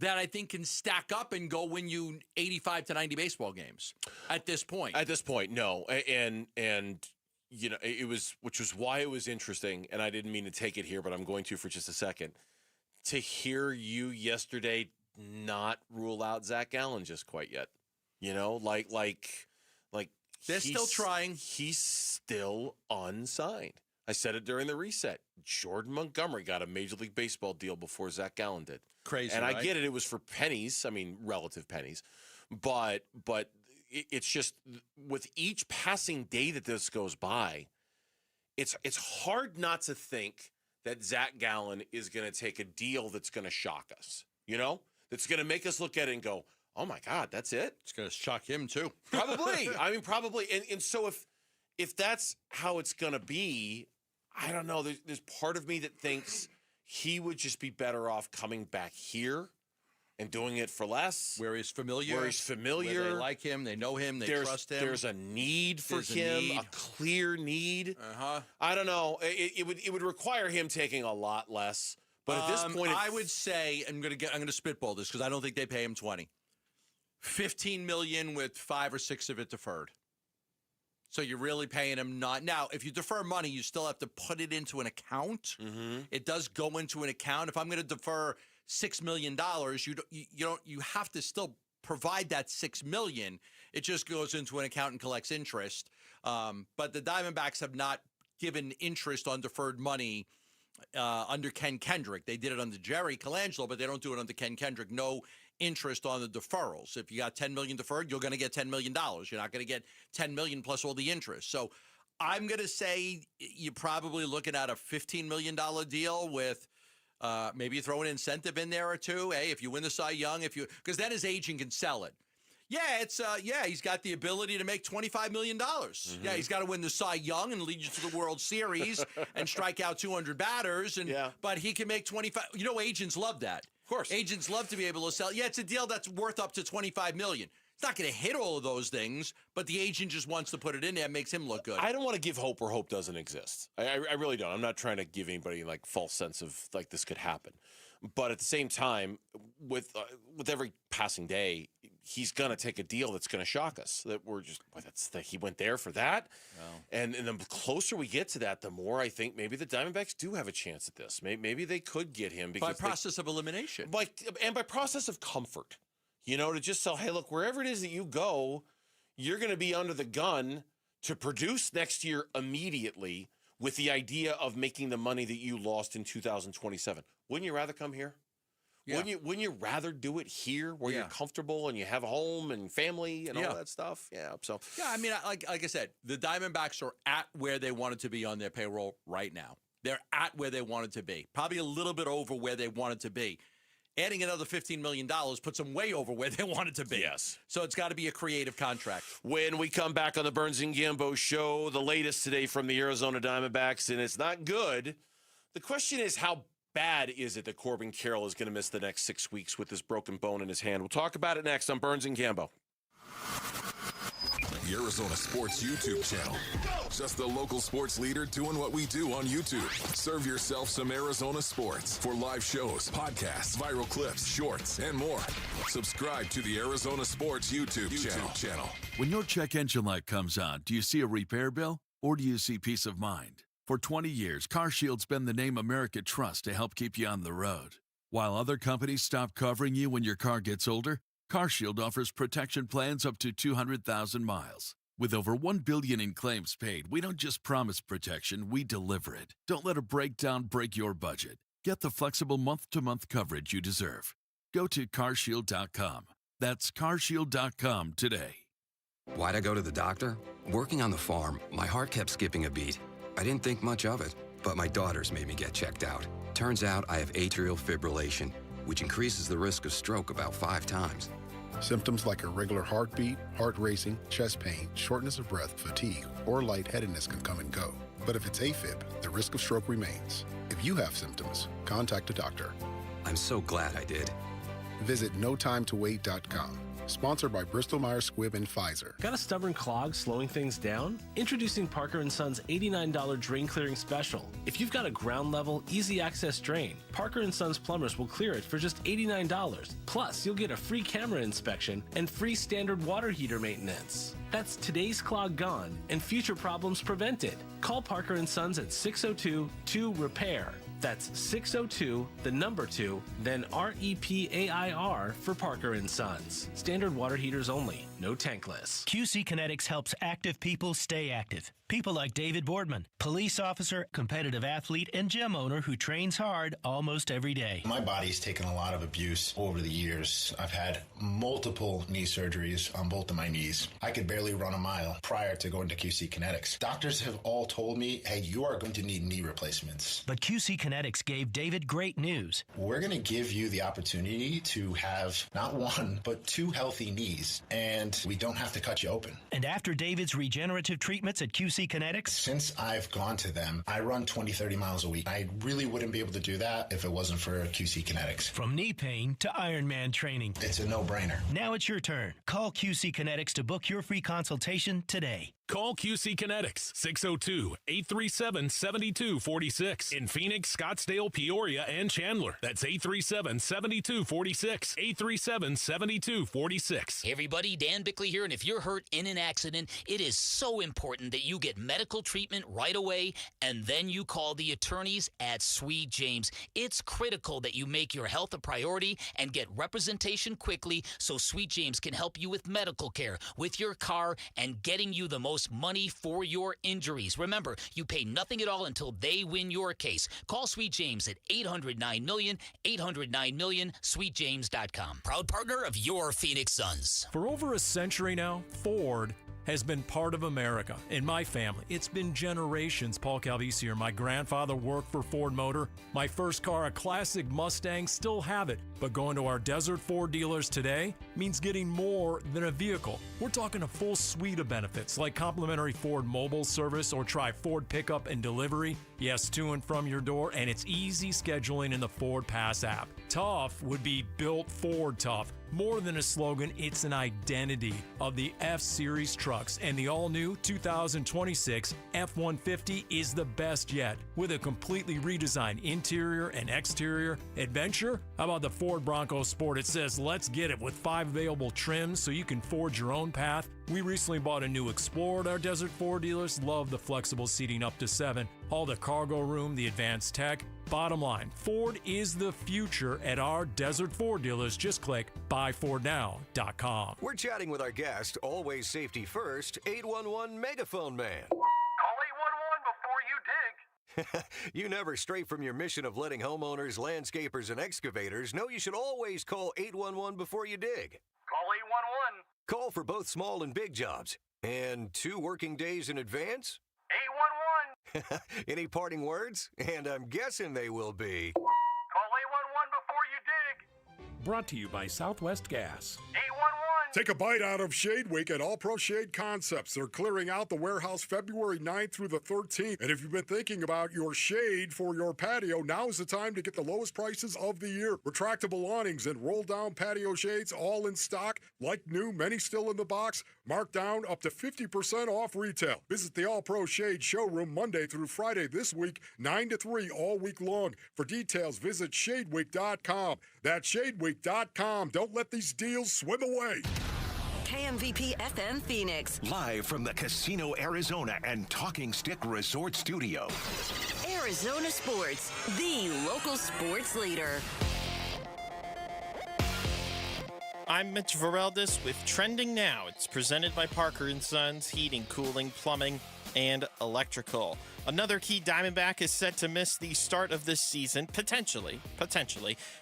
Speaker 4: that I think can stack up and go win you 85 to 90 baseball games at this point.
Speaker 10: At this point, no. And it was, which was why it was interesting, and I didn't mean to take it here, but I'm going to for just a second, to hear you yesterday not rule out Zach Gallen just quite yet.
Speaker 4: They're still trying.
Speaker 10: He's still unsigned. I said it during the reset. Jordan Montgomery got a Major League Baseball deal before Zach Gallen did.
Speaker 4: Crazy,
Speaker 10: and
Speaker 4: right?
Speaker 10: I get it. It was for pennies. I mean, relative pennies. But it's just with each passing day that this goes by, it's hard not to think that Zach Gallen is going to take a deal that's going to shock us. That's going to make us look at it and go, oh, my God, that's it?
Speaker 4: It's going to shock him, too.
Speaker 10: Probably. Probably. And so if that's how it's going to be, I don't know. There's part of me that thinks he would just be better off coming back here and doing it for less.
Speaker 4: Where he's familiar.
Speaker 10: Where they
Speaker 4: like him. They know him. They trust him.
Speaker 10: There's a need for him, a clear need. I don't know. It would require him taking a lot less. But at this point,
Speaker 4: I would say I'm going to spitball this because I don't think they pay him $20. $15 million with 5 or 6 of it deferred. So you're really paying him not now. If you defer money, you still have to put it into an account.
Speaker 10: Mm-hmm.
Speaker 4: It does go into an account. If I'm going to defer $6 million, you have to still provide that $6 million. It just goes into an account and collects interest. But the Diamondbacks have not given interest on deferred money under Ken Kendrick. They did it under Jerry Colangelo, but they don't do it under Ken Kendrick. No interest on the deferrals. If you got $10 million deferred, you're going to get $10 million. You're not going to get $10 million plus all the interest. So I'm going to say you're probably looking at a $15 million deal with maybe you throw an incentive in there or two. Hey, if you win the Cy Young, because then his agent can sell it. Yeah, he's got the ability to make $25 million. Mm-hmm. Yeah, he's got to win the Cy Young and lead you to the World Series and strike out 200 batters. But he can make 25. Agents love that.
Speaker 10: Of course.
Speaker 4: Agents love to be able to sell. Yeah, it's a deal that's worth up to $25 million. It's not going to hit all of those things, but the agent just wants to put it in there. It makes him look good.
Speaker 10: I don't want to give hope where hope doesn't exist. I really don't. I'm not trying to give anybody false sense of this could happen. But at the same time, with every passing day, he's going to take a deal that's going to shock us. That we're just, he went there for that. And the closer we get to that, the more I think maybe the Diamondbacks do have a chance at this. Maybe they could get him because
Speaker 4: by process of elimination,
Speaker 10: and by process of comfort. To just say, hey, look, wherever it is that you go, you're going to be under the gun to produce next year immediately with the idea of making the money that you lost in 2027. Wouldn't you rather come here? Yeah. Wouldn't you rather do it here where you're comfortable and you have a home and family and all that stuff? Yeah. So
Speaker 4: I mean, like I said, the Diamondbacks are at where they wanted to be on their payroll right now. They're at where they wanted to be, probably a little bit over where they wanted to be. Adding another $15 million puts them way over where they wanted to be.
Speaker 10: Yes.
Speaker 4: So it's got to be a creative contract.
Speaker 10: When we come back on the Burns and Gambo show, the latest today from the Arizona Diamondbacks, and it's not good. The question is, how bad is it that Corbin Carroll is going to miss the next 6 weeks with this broken bone in his hand? We'll talk about it next on Burns and Gambo.
Speaker 16: The Arizona Sports YouTube channel. Just the local sports leader doing what we do on YouTube. Serve yourself some Arizona sports for live shows, podcasts, viral clips, shorts, and more. Subscribe to the Arizona Sports YouTube channel.
Speaker 2: When your check engine light comes on, do you see a repair bill or do you see peace of mind? For 20 years, CarShield's been the name America trusts to help keep you on the road. While other companies stop covering you when your car gets older, CarShield offers protection plans up to 200,000 miles. With over $1 billion in claims paid, we don't just promise protection, we deliver it. Don't let a breakdown break your budget. Get the flexible month-to-month coverage you deserve. Go to carshield.com. That's carshield.com today.
Speaker 7: Why'd I go to the doctor? Working on the farm, my heart kept skipping a beat. I didn't think much of it, but my daughters made me get checked out. Turns out I have atrial fibrillation, which increases the risk of stroke about 5 times.
Speaker 13: Symptoms like irregular heartbeat, heart racing, chest pain, shortness of breath, fatigue, or lightheadedness can come and go. But if it's AFib, the risk of stroke remains. If you have symptoms, contact a doctor.
Speaker 7: I'm so glad I did.
Speaker 13: Visit notimetowait.com. Sponsored by Bristol-Myers Squibb and Pfizer.
Speaker 17: Got a stubborn clog slowing things down? Introducing Parker & Son's $89 drain clearing special. If you've got a ground level, easy access drain, Parker & Son's plumbers will clear it for just $89. Plus, you'll get a free camera inspection and free standard water heater maintenance. That's today's clog gone and future problems prevented. Call Parker & Sons at 602-2-REPAIR. That's 602, the number 2, then REPAIR for Parker & Sons. Standard water heaters only, no tankless.
Speaker 21: QC Kinetics helps active people stay active. People like David Boardman, police officer, competitive athlete, and gym owner who trains hard almost every day.
Speaker 25: My body's taken a lot of abuse over the years. I've had multiple knee surgeries on both of my knees. I could barely run a mile prior to going to QC Kinetics. Doctors have all told me, hey, you are going to need knee replacements.
Speaker 21: But QC Kinetics gave David great news.
Speaker 25: We're going to give you the opportunity to have not 1, but 2 healthy knees, and we don't have to cut you open.
Speaker 21: And after David's regenerative treatments at QC Kinetics?
Speaker 25: Since I've gone to them, I run 20, 30 miles a week. I really wouldn't be able to do that if it wasn't for QC Kinetics.
Speaker 21: From knee pain to Ironman training.
Speaker 25: It's a no-brainer.
Speaker 21: Now it's your turn. Call QC Kinetics to book your free consultation today.
Speaker 27: Call QC Kinetics, 602-837-7246. In Phoenix, Scottsdale, Peoria, and Chandler. That's 837-7246. 837-7246.
Speaker 28: Hey everybody, Dan Bickley here, and if you're hurt in an accident, it is so important that you get medical treatment right away, and then you call the attorneys at Sweet James. It's critical that you make your health a priority and get representation quickly so Sweet James can help you with medical care, with your car, and getting you the most money for your injuries. Remember, you pay nothing at all until they win your case. Call Sweet James at 800-9-MILLION, 800-9-MILLION, sweetjames.com. Proud partner of your Phoenix Suns.
Speaker 29: For over a century now, Ford has been part of America. In my family, it's been generations. Paul Calvisi here. My grandfather worked for Ford Motor. My first car, a classic Mustang, still have it. But going to our Desert Ford dealers today means getting more than a vehicle. We're talking a full suite of benefits like complimentary Ford mobile service or try Ford pickup and delivery. Yes, to and from your door, and it's easy scheduling in the Ford Pass app. Tough would be built Ford tough. More than a slogan, it's an identity of the F-Series trucks, and the all-new 2026 F-150 is the best yet. With a completely redesigned interior and exterior adventure, how about the Ford Bronco Sport? It says, let's get it, with 5 available trims so you can forge your own path. We recently bought a new Explorer at our Desert Ford dealers. Love the flexible seating up to 7. All the cargo room, the advanced tech. Bottom line, Ford is the future at our Desert Ford dealers. Just click buyfordnow.com.
Speaker 1: We're chatting with our guest, always safety first, 811 Megaphone Man.
Speaker 5: Call 811 before you dig.
Speaker 1: You never stray from your mission of letting homeowners, landscapers, and excavators know you should always call 811 before you dig.
Speaker 5: Call 811.
Speaker 1: Call for both small and big jobs. And 2 working days in advance?
Speaker 5: 811.
Speaker 1: Any parting words? And I'm guessing they will be...
Speaker 5: Call 811 before you dig.
Speaker 27: Brought to you by Southwest Gas.
Speaker 5: 811.
Speaker 19: Take a bite out of Shade Week at All Pro Shade Concepts. They're clearing out the warehouse February 9th through the 13th. And if you've been thinking about your shade for your patio, now is the time to get the lowest prices of the year. Retractable awnings and roll-down patio shades, all in stock. Like new, many still in the box. Marked down up to 50% off retail. Visit the All Pro Shade showroom Monday through Friday this week, 9 to 3 all week long. For details, visit shadeweek.com. That's shadeweek.com. Don't let these deals swim away.
Speaker 26: KMVP FM Phoenix. Live from the Casino Arizona and Talking Stick Resort Studio. Arizona Sports, the local sports leader.
Speaker 6: I'm Mitch Vareldis with Trending Now. It's presented by Parker & Sons, heating, cooling, plumbing, and electrical. Another key Diamondback is set to miss the start of this season, potentially.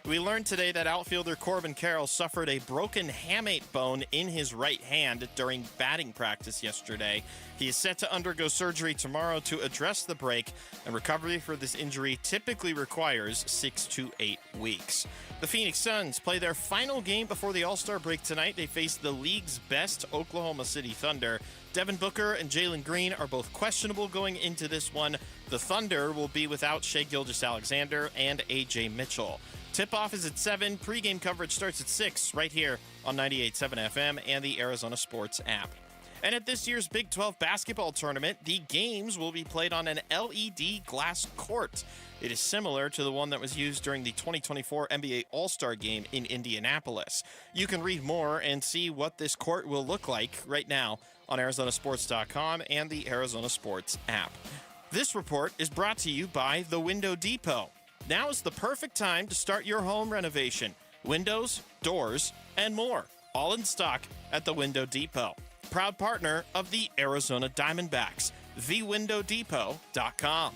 Speaker 6: We learned today that outfielder Corbin Carroll suffered a broken hamate bone in his right hand during batting practice yesterday. He is set to undergo surgery tomorrow to address the break, and recovery for this injury typically requires 6 to 8 weeks. The Phoenix Suns play their final game before the All-Star break tonight. They face the league's best Oklahoma City Thunder. Devin Booker and Jalen Green are both questionable going into this one. The Thunder will be without Shai Gilgeous-Alexander and A.J. Mitchell. Tip-off is at 7. Pre-game coverage starts at 6 right here on 98.7 FM and the Arizona Sports app. And at this year's Big 12 basketball tournament, the games will be played on an LED glass court. It is similar to the one that was used during the 2024 NBA All-Star Game in Indianapolis. You can read more and see what this court will look like right now on ArizonaSports.com and the Arizona Sports app. This report is brought to you by The Window Depot. Now is the perfect time to start your home renovation. Windows, doors, and more, all in stock at The Window Depot. Proud partner of the Arizona Diamondbacks, thewindowdepot.com.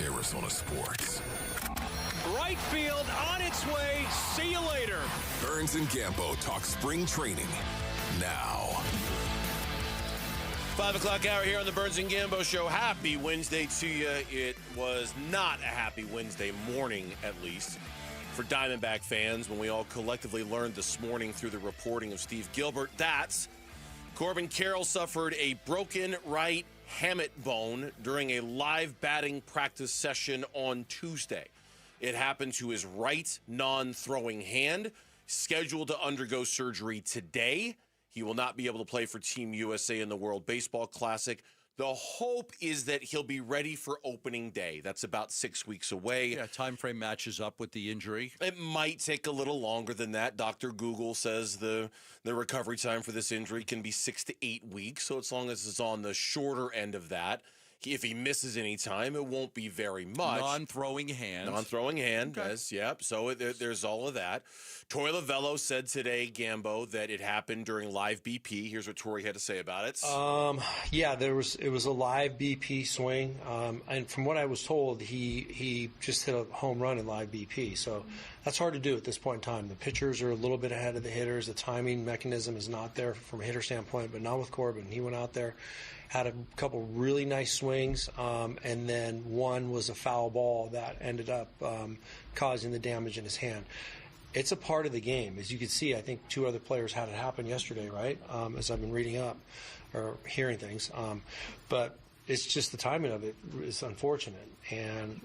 Speaker 16: Arizona Sports.
Speaker 27: Right field on its way. See you later.
Speaker 16: Burns and Gambo talk spring training now.
Speaker 10: 5 o'clock hour here on the Burns and Gambo Show. Happy Wednesday to you. It was not a happy Wednesday morning, at least, for Diamondback fans when we all collectively learned this morning through the reporting of Steve Gilbert that Corbin Carroll suffered a broken right hamate bone during a live batting practice session on Tuesday. It happened to his right non-throwing hand, scheduled to undergo surgery today. He will not be able to play for Team USA in the World Baseball Classic. The hope is that he'll be ready for opening day. That's about 6 weeks away.
Speaker 4: Yeah, time frame matches up with the injury.
Speaker 10: It might take a little longer than that. Dr. Google says the recovery time for this injury can be 6 to 8 weeks. So as long as it's on the shorter end of that, if he misses any time, it won't be very much.
Speaker 4: Non-throwing hand.
Speaker 10: Okay. Yes, yep. So there's all of that. Torey Lovullo said today, Gambo, that it happened during live BP. Here's what Torey had to say about it.
Speaker 8: Yeah, it was a live BP swing, and from what I was told, he just hit a home run in live BP. So that's hard to do at this point in time. The pitchers are a little bit ahead of the hitters. The timing mechanism is not there from a hitter standpoint, but not with Corbin. He went out there, had a couple really nice swings, and then one was a foul ball that ended up causing the damage in his hand. It's a part of the game. As you can see, I think 2 other players had it happen yesterday, right? As I've been reading up or hearing things. But it's just the timing of it is unfortunate, and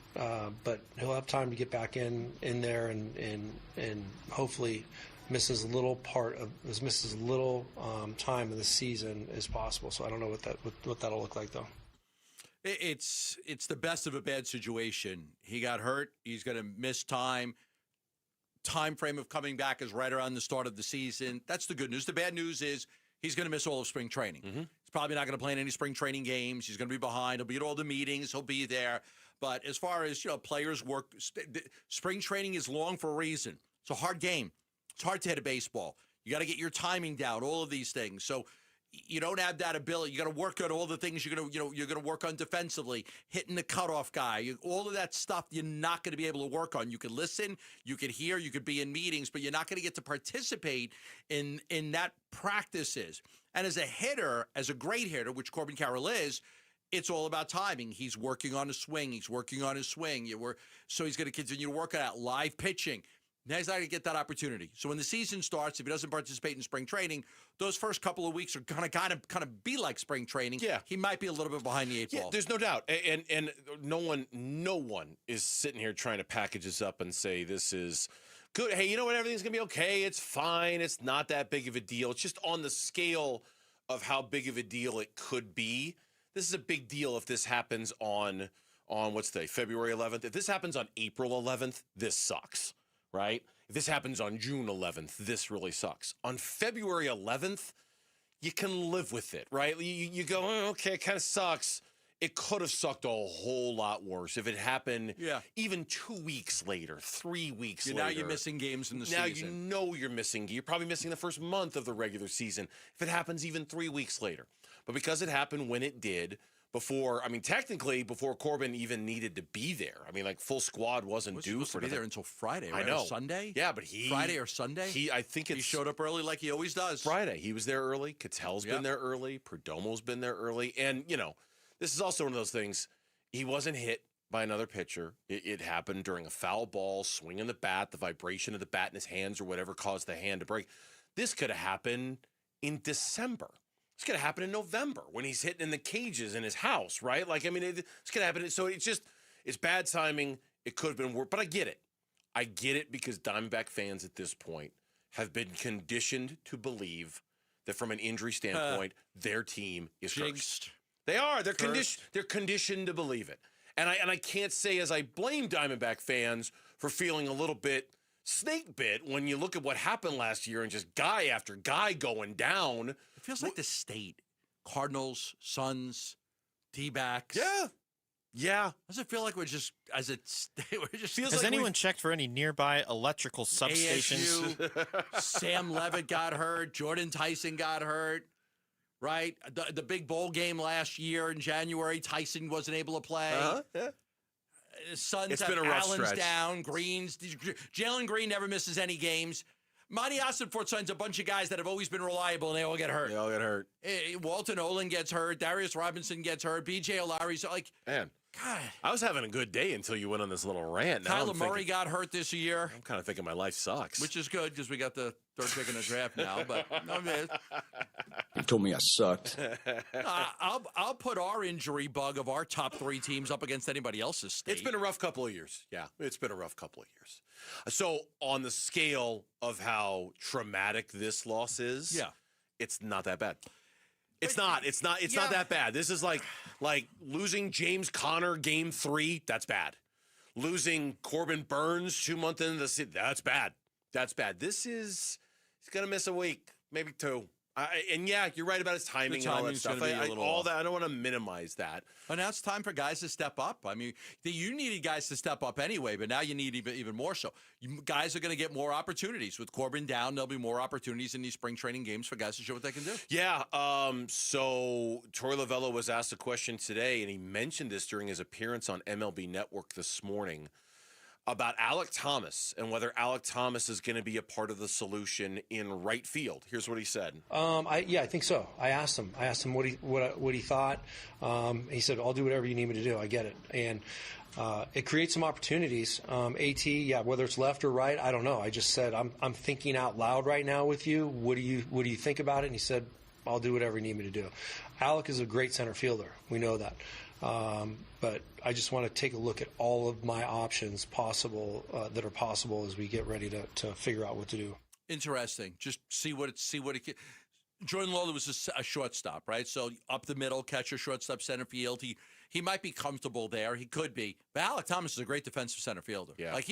Speaker 8: but he'll have time to get back in there and hopefully miss as little time of the season as possible. So I don't know what that'll look like though.
Speaker 4: It's the best of a bad situation. He got hurt. He's going to miss time. Time frame of coming back is right around the start of the season. That's the good news. The bad news is he's going to miss all of spring training. He's probably not going to play in any spring training games. He's going to be behind. He'll be at all the meetings. He'll be there. But as far as players work, spring training is long for a reason. It's a hard game. It's hard to hit a baseball. You got to get your timing down. All of these things. So you don't have that ability. You got to work on all the things you're going to work on defensively, hitting the cutoff guy, all of that stuff. You're not going to be able to work on. You can listen, you can hear, you could be in meetings, but you're not going to get to participate in that practices. And as a hitter, as a great hitter, which Corbin Carroll is, it's all about timing. He's working on his swing. He's working on his swing. So he's going to continue to work on that live pitching. Now he's not going to get that opportunity. So when the season starts, if he doesn't participate in spring training, those first couple of weeks are going to kind of be like spring training. Yeah, he might be a little bit behind the eight ball.
Speaker 10: There's no doubt, and no one is sitting here trying to package this up and say this is good. Hey, you know what? Everything's going to be okay. It's fine. It's not that big of a deal. It's just on the scale of how big of a deal it could be. This is a big deal if this happens on what's the day, February 11th. If this happens on April 11th, this sucks. Right? If this happens on June 11th, this really sucks. On February 11th, you can live with it, right? You go, oh, okay, it kind of sucks. It could have sucked a whole lot worse if it happened even 2 weeks later, 3 weeks later.
Speaker 4: Now you're missing games in the season.
Speaker 10: Now you know you're missing. You're probably missing the first month of the regular season if it happens even 3 weeks later. But because it happened when it did, technically before Corbin even needed to be there. Full squad wasn't due for
Speaker 4: be there until Friday, right?
Speaker 10: I know.
Speaker 4: Or Sunday?
Speaker 10: Yeah, but
Speaker 4: Friday or Sunday?
Speaker 10: He
Speaker 4: showed up early like he always does.
Speaker 10: Friday. He was there early. Catel's been there early. Perdomo's been there early. And, this is also one of those things. He wasn't hit by another pitcher. It happened during a foul ball, swinging the bat, the vibration of the bat in his hands or whatever caused the hand to break. This could have happened in December. It's going to happen in November when he's hitting in the cages in his house, right? It's going to happen. So it's bad timing. It could have been worse, but I get it. I get it because Diamondback fans at this point have been conditioned to believe that from an injury standpoint, their team is cursed. They are. They're conditioned to believe it. And I can't say as I blame Diamondback fans for feeling a little bit snake bit when you look at what happened last year and just guy after guy going down.
Speaker 4: It feels like the state. Cardinals, Suns, D-backs.
Speaker 10: Yeah.
Speaker 4: Does it feel like we're just, as it feels
Speaker 6: Has
Speaker 4: like
Speaker 6: anyone checked for any nearby electrical substations?
Speaker 4: ASU, Sam Levitt got hurt. Jordan Tyson got hurt. Right? The big bowl game last year in January, Tyson wasn't able to play.
Speaker 10: Yeah.
Speaker 4: Suns have Allen's down, Green's. Jalen Green never misses any games. Monty Ossenfort's son's a bunch of guys that have always been reliable, and they all get hurt. Walton Olin gets hurt. Darius Robinson gets hurt. B.J. O'Leary's
Speaker 10: man.
Speaker 4: God.
Speaker 10: I was having a good day until you went on this little rant.
Speaker 4: Now Kyler Murray got hurt this year.
Speaker 10: I'm kind of thinking my life sucks.
Speaker 4: Which is good because we got the third pick in the draft now. But no, man.
Speaker 3: You told me I sucked.
Speaker 4: I'll put our injury bug of our top three teams up against anybody else's state.
Speaker 10: It's been a rough couple of years. Yeah, it's been a rough couple of years. So on the scale of how traumatic this loss is, it's not that bad. It's not that bad. This is like losing James Conner game 3. That's bad. Losing Corbin Burns 2 months into the season. That's bad. He's going to miss a week, maybe 2. And you're right about his timing and all that stuff. I don't want to minimize that.
Speaker 4: But now it's time for guys to step up. I mean, you needed guys to step up anyway, but now you need even more so. Guys are going to get more opportunities. With Corbin down, there'll be more opportunities in these spring training games for guys to show what they can do.
Speaker 10: Yeah. So Torey Lovullo was asked a question today, and he mentioned this during his appearance on MLB Network this morning, about Alek Thomas and whether Alek Thomas is going to be a part of the solution in right field. Here's what he said.
Speaker 8: I think so. I asked him what he thought. He said, "I'll do whatever you need me to do. I get it." And it creates some opportunities. AT, whether it's left or right, I don't know. I just said, I'm thinking out loud right now with you. What do you think about it? And he said, I'll do whatever you need me to do. Alec is a great center fielder. We know that. But I just want to take a look at all of my options that are possible as we get ready to figure out what to do.
Speaker 4: Interesting. Just see what it. Jordan Lawler was a shortstop, right? So up the middle, catcher, shortstop, center field. He might be comfortable there. He could be. But Alec Thomas is a great defensive center fielder. Yeah. Like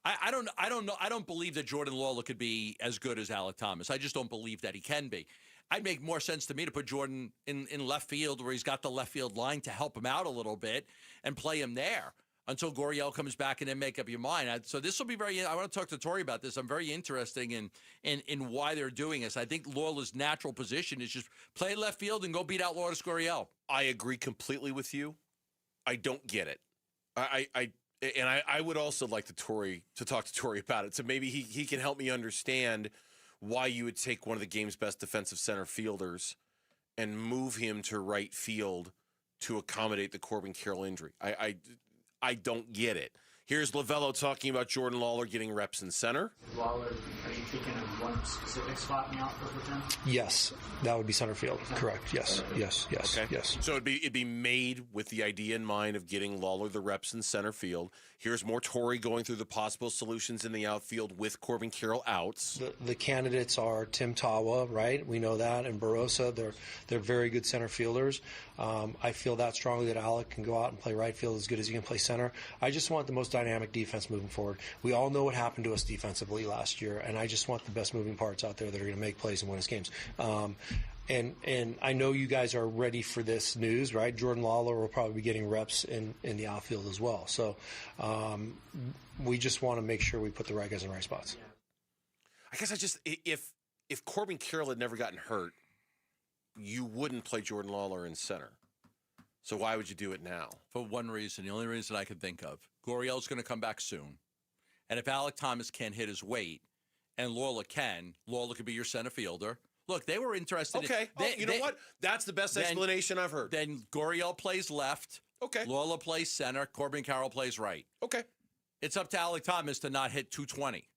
Speaker 4: I don't know. I don't believe that Jordan Lawler could be as good as Alec Thomas. I just don't believe that he can be. It'd make more sense to me to put Jordan in left field where he's got the left field line to help him out a little bit and play him there until Gurriel comes back and then make up your mind. So this will be I want to talk to Tori about this. I'm very interested in why they're doing this. I think Lawler's natural position is just play left field and go beat out Lourdes Gurriel.
Speaker 10: I agree completely with you. I don't get it. I would also like to talk to Tori about it. So maybe he can help me understand why you would take one of the game's best defensive center fielders and move him to right field to accommodate the Corbin Carroll injury. I don't get it. Here's Lavello talking about Jordan Lawler getting reps in center.
Speaker 9: Lawler, are you thinking of one specific spot in the outfield with him?
Speaker 8: Yes, that would be center field. Correct. Yes.
Speaker 10: Okay.
Speaker 8: Yes.
Speaker 10: So it'd be made with the idea in mind of getting Lawler the reps in center field. Here's more Tori going through the possible solutions in the outfield with Corbin Carroll outs.
Speaker 8: The candidates are Tim Tawa, right? We know that, and Barossa. They're very good center fielders. I feel that strongly that Alec can go out and play right field as good as he can play center. I just want the most dynamic defense moving forward. We all know what happened to us defensively last year, and I just want the best moving parts out there that are going to make plays and win us games. And I know you guys are ready for this news, right? Jordan Lawler will probably be getting reps in the outfield as well. So we just want to make sure we put the right guys in the right spots.
Speaker 10: I guess if Corbin Carroll had never gotten hurt, you wouldn't play Jordan Lawler in center. So why would you do it now?
Speaker 4: For one reason, the only reason I can think of. Gurriel's going to come back soon. And if Alec Thomas can't hit his weight and Lawler could be your center fielder. Look, they were interested.
Speaker 10: Okay. You know what? That's the best explanation I've heard.
Speaker 4: Then Gurriel plays left.
Speaker 10: Okay.
Speaker 4: Lawler plays center. Corbin Carroll plays right.
Speaker 10: Okay.
Speaker 4: It's up to Alec Thomas to not hit 220.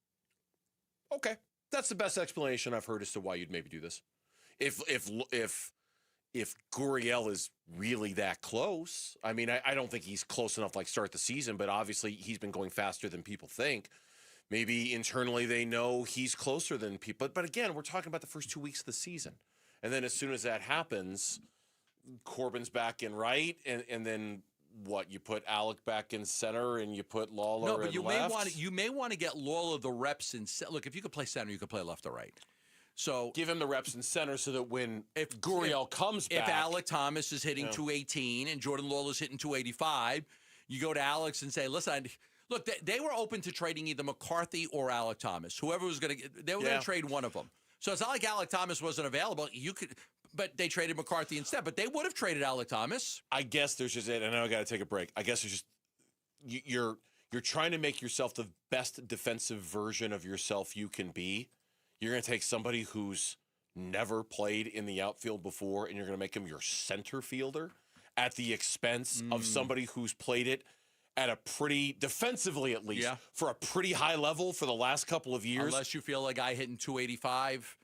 Speaker 10: Okay. That's the best explanation I've heard as to why you'd maybe do this. If Gurriel is really that close, I mean, I don't think he's close enough to start the season, but obviously he's been going faster than people think. Maybe internally they know he's closer than people. But again, we're talking about the first 2 weeks of the season. And then as soon as that happens, Corbin's back in right, and then what? You put Alec back in center, and you put Lawler in left?
Speaker 4: No, but you may want to get Lawler the reps in center. Look, if you could play center, you could play left or right. So
Speaker 10: give him the reps in center so that if Gurriel comes back.
Speaker 4: If Alec Thomas is hitting 218 and Jordan Lawler's hitting 285, you go to Alex and say, listen, look, they were open to trading either McCarthy or Alec Thomas. Whoever was going to – they were going to trade one of them. So it's not like Alec Thomas wasn't available. But they traded McCarthy instead. But they would have traded Alec Thomas.
Speaker 10: I guess there's just – and I know I got to take a break. I guess there's just – you're trying to make yourself the best defensive version of yourself you can be. You're going to take somebody who's never played in the outfield before, and you're going to make him your center fielder at the expense of somebody who's played it at a pretty, defensively at least, for a pretty high level for the last couple of years.
Speaker 4: Unless you feel a guy hitting 285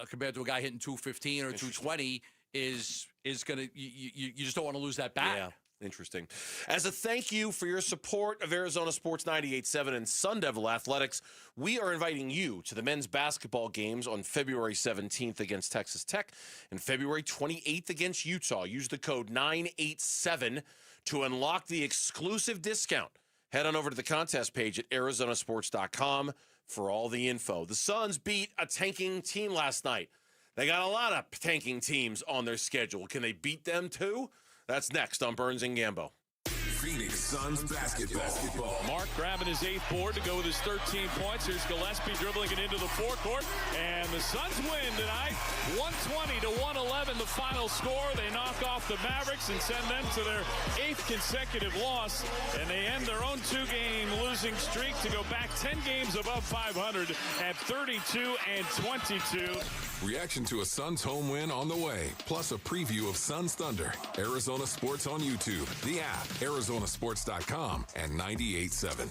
Speaker 4: compared to a guy hitting 215 or 220 is going to, you just don't want to lose that bat.
Speaker 10: Yeah. Interesting. As a thank you for your support of Arizona Sports 98.7 and Sun Devil Athletics, we are inviting you to the men's basketball games on February 17th against Texas Tech and February 28th against Utah. Use the code 987 to unlock the exclusive discount. Head on over to the contest page at arizonasports.com for all the info. The Suns beat a tanking team last night. They got a lot of tanking teams on their schedule. Can they beat them too? That's next on Burns and Gambo.
Speaker 16: Phoenix Suns basketball.
Speaker 27: Mark grabbing his 8th board to go with his 13 points. Here's Gillespie dribbling it into the forecourt. And the Suns win tonight. 120-111 the final score. They knock off the Mavericks and send them to their 8th consecutive loss. And they end their own 2-game losing streak to go back 10 games above 500 at 32-22.
Speaker 16: Reaction to a Suns home win on the way, plus a preview of Suns Thunder. Arizona Sports on YouTube, the app, arizonasports.com, and 98.7.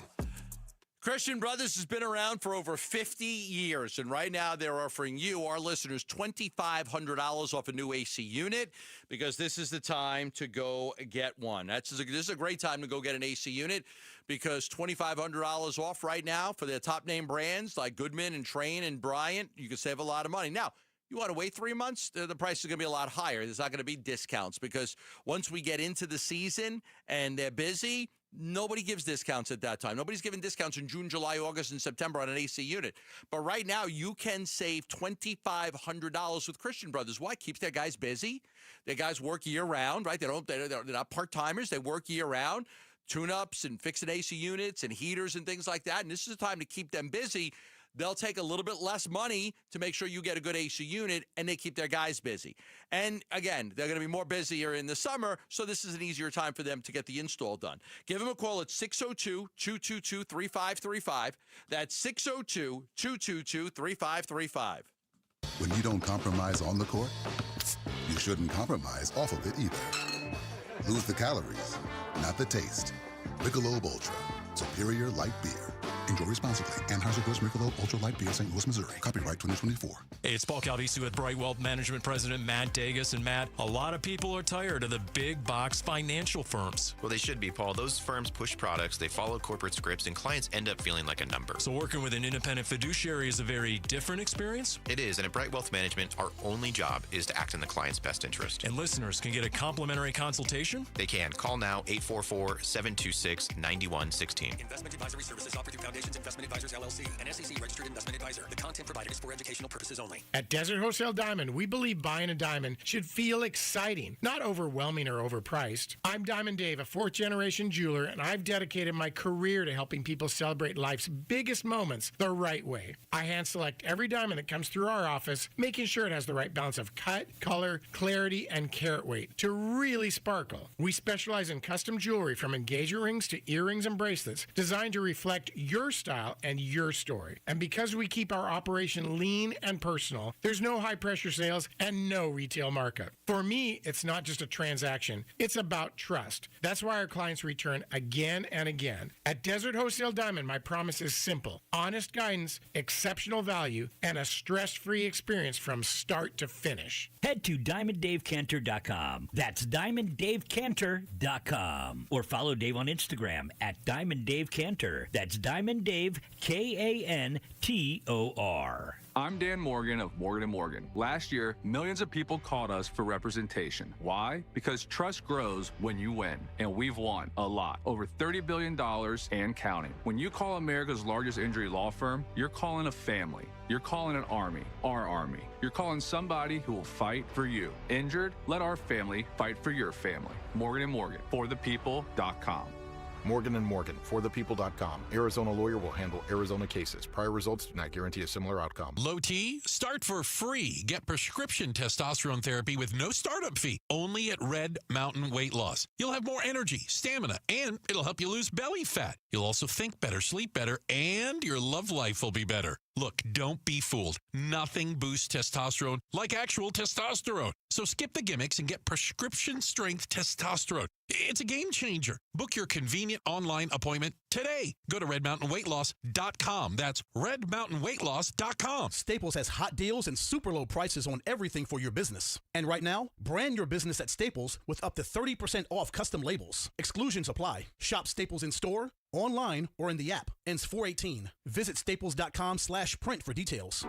Speaker 4: Christian Brothers has been around for over 50 years, and right now they're offering you, our listeners, $2,500 off a new AC unit because this is the time to go get one. This is a great time to go get an AC unit because $2,500 off right now for their top name brands like Goodman and Trane and Bryant. You can save a lot of money. Now, you want to wait 3 months? The price is going to be a lot higher. There's not going to be discounts because once we get into the season and they're busy, nobody gives discounts at that time. Nobody's giving discounts in June, July, August, and September on an AC unit. But right now, you can save $2,500 with Christian Brothers. Why? Keeps their guys busy. Their guys work year-round, right? They're not part-timers. They work year-round. Tune-ups and fixing AC units and heaters and things like that. And this is the time to keep them busy. They'll take a little bit less money to make sure you get a good AC unit, and they keep their guys busy. And, again, they're going to be more busier in the summer, so this is an easier time for them to get the install done. Give them a call at 602-222-3535. That's 602-222-3535.
Speaker 11: When you don't compromise on the court, you shouldn't compromise off of it either. Lose the calories, not the taste. Michelob Ultra, superior light beer. Enjoy responsibly. Anheuser-Busch Michelob Ultra Light Beer, St. Louis, Missouri. Copyright 2024.
Speaker 29: Hey, it's Paul Calvisi with Bright Wealth Management President Matt Dagas. And Matt, a lot of people are tired of the big box financial firms.
Speaker 12: Well, they should be, Paul. Those firms push products, they follow corporate scripts, and clients end up feeling like a number.
Speaker 29: So working with an independent fiduciary is a very different experience?
Speaker 12: It is, and at Bright Wealth Management, our only job is to act in the client's best interest.
Speaker 29: And listeners can get a complimentary consultation?
Speaker 12: They can. Call now, 844-726-9116.
Speaker 14: Investment advisory services offered through Foundations Investment Advisors, LLC, an SEC registered investment advisor. The content provided is for educational purposes only.
Speaker 15: At Desert Wholesale Diamond, we believe buying a diamond should feel exciting, not overwhelming or overpriced. I'm Diamond Dave, a fourth-generation jeweler, and I've dedicated my career to helping people celebrate life's biggest moments the right way. I hand-select every diamond that comes through our office, making sure it has the right balance of cut, color, clarity, and carat weight to really sparkle. We specialize in custom jewelry from engagement rings to earrings and bracelets designed to reflect your style and your story. And because we keep our operation lean and personal, there's no high-pressure sales and no retail markup. For me, it's not just a transaction. It's about trust. That's why our clients return again and again. At Desert Wholesale Diamond, my promise is simple. Honest guidance, exceptional value, and a stress-free experience from start to finish.
Speaker 18: Head to DiamondDaveCantor.com. That's DiamondDaveCantor.com. Or follow Dave on Instagram at DiamondDaveCantor. That's Diamond Dave, Kantor.
Speaker 20: I'm Dan Morgan of Morgan & Morgan. Last year, millions of people called us for representation. Why? Because trust grows when you win, and we've won a lot. Over $30 billion and counting. When you call America's largest injury law firm, you're calling a family. You're calling an army, our army. You're calling somebody who will fight for you. Injured? Let our family fight for your family. Morgan & Morgan, forthepeople.com.
Speaker 22: Morgan & Morgan, forthepeople.com. Arizona lawyer will handle Arizona cases. Prior results do not guarantee a similar outcome.
Speaker 23: Low T, start for free. Get prescription testosterone therapy with no startup fee. Only at Red Mountain Weight Loss. You'll have more energy, stamina, and it'll help you lose belly fat. You'll also think better, sleep better, and your love life will be better. Look, don't be fooled. Nothing boosts testosterone like actual testosterone. So skip the gimmicks and get prescription strength testosterone. It's a game changer. Book your convenient online appointment today. Go to redmountainweightloss.com. That's redmountainweightloss.com.
Speaker 24: Staples has hot deals and super low prices on everything for your business. And right now, brand your business at Staples with up to 30% off custom labels. Exclusions apply. Shop Staples in store, online, or in the app. Ends 4/18. Visit staples.com/print for details.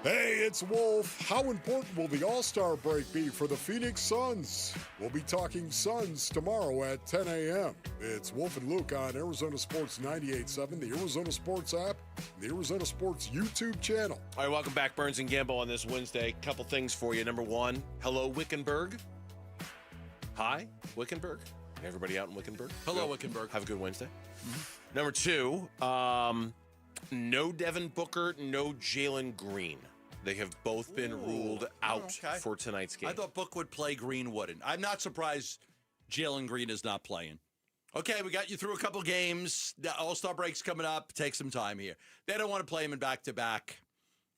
Speaker 19: Hey, it's Wolf. How important will the All-Star break be for the Phoenix Suns? We'll be talking Suns tomorrow at 10 a.m. It's Wolf and Luke on Arizona Sports 98.7, the Arizona Sports app, and the Arizona Sports YouTube channel.
Speaker 10: All right, welcome back, Burns and Gambo, on this Wednesday. Couple things for you. Number one, hello, Wickenburg. Hi, Wickenburg. Everybody out in Wickenburg?
Speaker 4: Hello, Wickenburg.
Speaker 10: Have a good Wednesday. Number two, no Devin Booker, no Jalen Green. They have both been ruled out for tonight's game.
Speaker 4: I thought Book would play, Green wouldn't. I'm not surprised Jalen Green is not playing. Okay, we got you through a couple games. The All-Star break's coming up. Take some time here. They don't want to play him in back-to-back.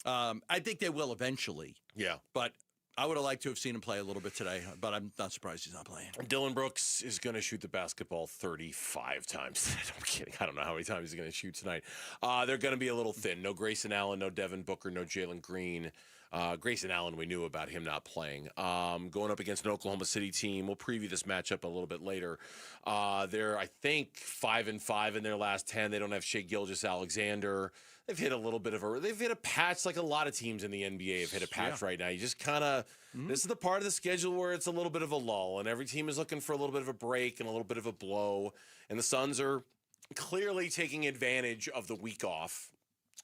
Speaker 4: I think they will eventually.
Speaker 10: Yeah.
Speaker 4: But I would have liked to have seen him play a little bit today, but I'm not surprised he's not playing.
Speaker 10: Dylan Brooks is going to shoot the basketball 35 times. I'm kidding. I don't know how many times he's going to shoot tonight. They're going to be a little thin. No Grayson Allen, no Devin Booker, no Jalen Green. Grayson Allen, we knew about him not playing. Going up against an Oklahoma City team. We'll preview this matchup a little bit later. They're, I think, 5-5 in their last 10. They don't have Shai Gilgeous-Alexander. They've hit a little bit of they've hit a patch like a lot of teams in the NBA have hit a patch right now. You just kind of, this is the part of the schedule where it's a little bit of a lull, and every team is looking for a little bit of a break and a little bit of a blow. And the Suns are clearly taking advantage of the week off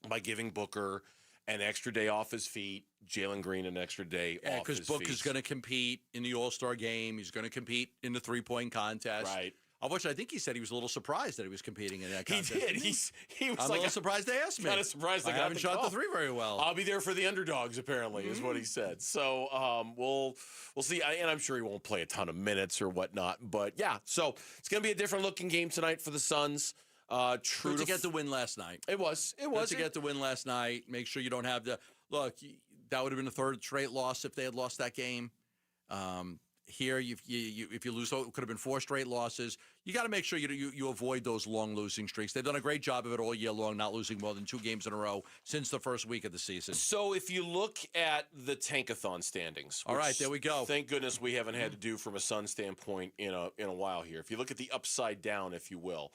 Speaker 10: by giving Booker an extra day off his feet, Jalen Green an extra day off his feet.
Speaker 4: Because Booker's going to compete in the All-Star game. He's going to compete in the three-point contest.
Speaker 10: Right.
Speaker 4: Of which I think he said he was a little surprised that he was competing in that contest.
Speaker 10: He did. He was
Speaker 4: I'm
Speaker 10: like
Speaker 4: a little surprised they asked me.
Speaker 10: Kind of surprised I
Speaker 4: haven't shot the three very well.
Speaker 10: I'll be there for the underdogs, apparently, is what he said. So we'll see. And I'm sure he won't play a ton of minutes or whatnot. But, yeah, so it's going to be a different-looking game tonight for the Suns.
Speaker 4: True to get the win last night.
Speaker 10: It was.
Speaker 4: Good to get the win last night. Make sure you don't have the – look, that would have been a third straight loss if they had lost that game. Here, if you lose, it could have been 4 straight losses. You got to make sure you avoid those long losing streaks. They've done a great job of it all year long, not losing more than 2 games in a row since the first week of the season.
Speaker 10: So if you look at the Tankathon standings,
Speaker 4: all right, there we go.
Speaker 10: Thank goodness we haven't had to do from a Sun standpoint in a while here. If you look at the upside down, if you will,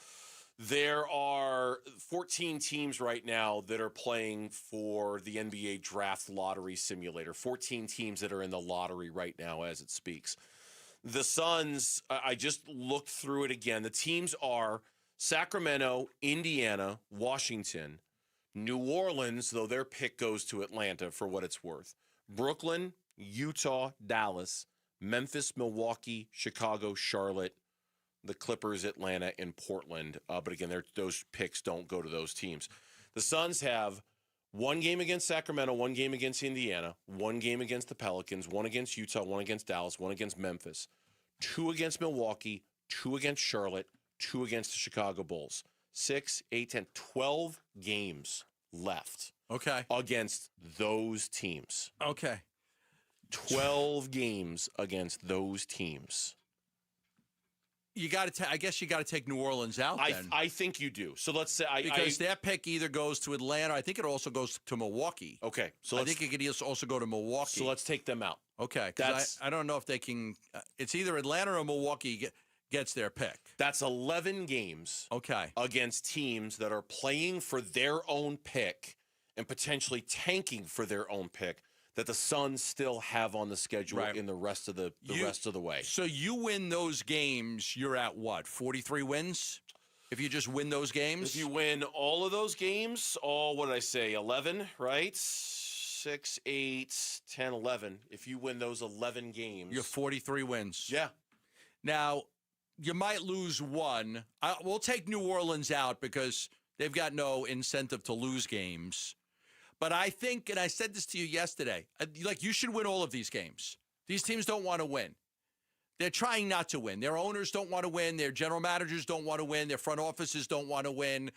Speaker 10: there are 14 teams right now that are playing for the NBA Draft Lottery Simulator. 14 teams that are in the lottery right now as it speaks. The Suns, I just looked through it again. The teams are Sacramento, Indiana, Washington, New Orleans, though their pick goes to Atlanta for what it's worth, Brooklyn, Utah, Dallas, Memphis, Milwaukee, Chicago, Charlotte, the Clippers, Atlanta, and Portland. But again, those picks don't go to those teams. The Suns have 1 game against Sacramento, 1 game against Indiana, 1 game against the Pelicans, 1 against Utah, 1 against Dallas, 1 against Memphis, 2 against Milwaukee, 2 against Charlotte, 2 against the Chicago Bulls. 6, 8, 10, 12 games left.
Speaker 4: Okay.
Speaker 10: Against those teams.
Speaker 4: Okay.
Speaker 10: 12 games against those teams.
Speaker 4: You got to. I guess you got to take New Orleans out. Then
Speaker 10: I think you do. So let's say
Speaker 4: because their pick either goes to Atlanta. I think it also goes to Milwaukee.
Speaker 10: Okay, so
Speaker 4: I think it could also go to Milwaukee.
Speaker 10: So let's take them out.
Speaker 4: Okay, I don't know if they can. It's either Atlanta or Milwaukee gets their pick.
Speaker 10: That's 11 games.
Speaker 4: Okay,
Speaker 10: against teams that are playing for their own pick and potentially tanking for their own pick. That the Suns still have on the schedule in the rest of the rest of the way.
Speaker 4: So you win those games, you're at what? 43 wins? If you just win those games?
Speaker 10: If you win all of those games, what did I say? 11, right? 6, 8, 10, 11. If you win those 11 games,
Speaker 4: you're 43 wins.
Speaker 10: Yeah.
Speaker 4: Now, you might lose 1. We'll take New Orleans out because they've got no incentive to lose games. But I think, and I said this to you yesterday, you should win all of these games. These teams don't want to win. They're trying not to win. Their owners don't want to win. Their general managers don't want to win. Their front offices don't want to win.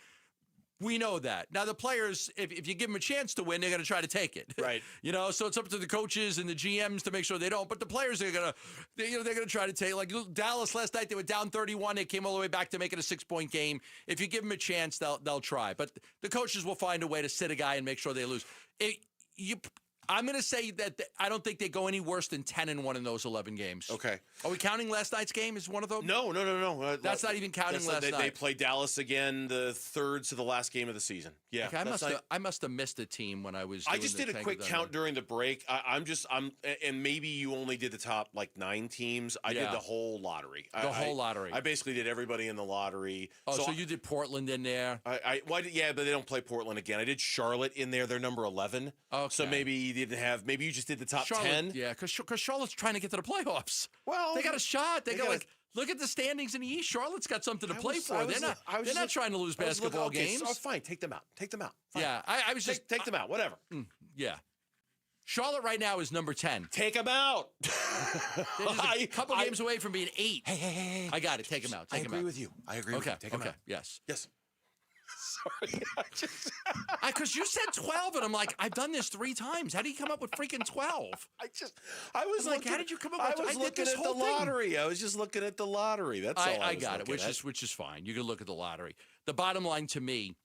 Speaker 4: We know that. Now, the players, if you give them a chance to win, they're going to try to take it.
Speaker 10: Right.
Speaker 4: So it's up to the coaches and the GMs to make sure they don't. But the players are going to, they're going to try to take. Like Dallas last night, they were down 31. They came all the way back to make it a 6-point game. If you give them a chance, they'll try. But the coaches will find a way to sit a guy and make sure they lose. I'm going to say that I don't think they go any worse than 10-1 in those 11 games.
Speaker 10: Okay.
Speaker 4: Are we counting last night's game as one of them?
Speaker 10: No.
Speaker 4: That's not even counting last night.
Speaker 10: They play Dallas again, the third to the last game of the season. Yeah.
Speaker 4: Okay, I must have missed a team when I was.
Speaker 10: I just did a quick count during the break. And maybe you only did the top 9 teams. I did the whole lottery.
Speaker 4: Whole lottery.
Speaker 10: I basically did everybody in the lottery.
Speaker 4: Oh, so you did Portland in there?
Speaker 10: Yeah, but they don't play Portland again. I did Charlotte in there. They're number 11.
Speaker 4: Okay.
Speaker 10: So maybe you didn't have. Maybe you just did the top 10.
Speaker 4: Yeah, because Charlotte's trying to get to the playoffs.
Speaker 10: Well,
Speaker 4: they got a shot. Look at the standings in the East. Charlotte's got something to play for. They're not trying to lose basketball games.
Speaker 10: Oh, fine. Take them out. Fine.
Speaker 4: Yeah, I was just
Speaker 10: take them out. Whatever.
Speaker 4: Yeah. Charlotte right now is number 10.
Speaker 10: Take them out.
Speaker 4: A couple games away from being 8.
Speaker 10: Hey.
Speaker 4: I got it. Take them out.
Speaker 10: I agree with you. Take them out.
Speaker 4: Yes.
Speaker 10: Sorry,
Speaker 4: because you said 12, and I'm like, I've done this 3 times. How do you come up with freaking 12?
Speaker 10: I was
Speaker 4: like,
Speaker 10: looking,
Speaker 4: how did you come up with?
Speaker 10: I was looking at the lottery. I was just looking at the lottery. That's all.
Speaker 4: I got it, which is fine. You can look at the lottery. The bottom line to me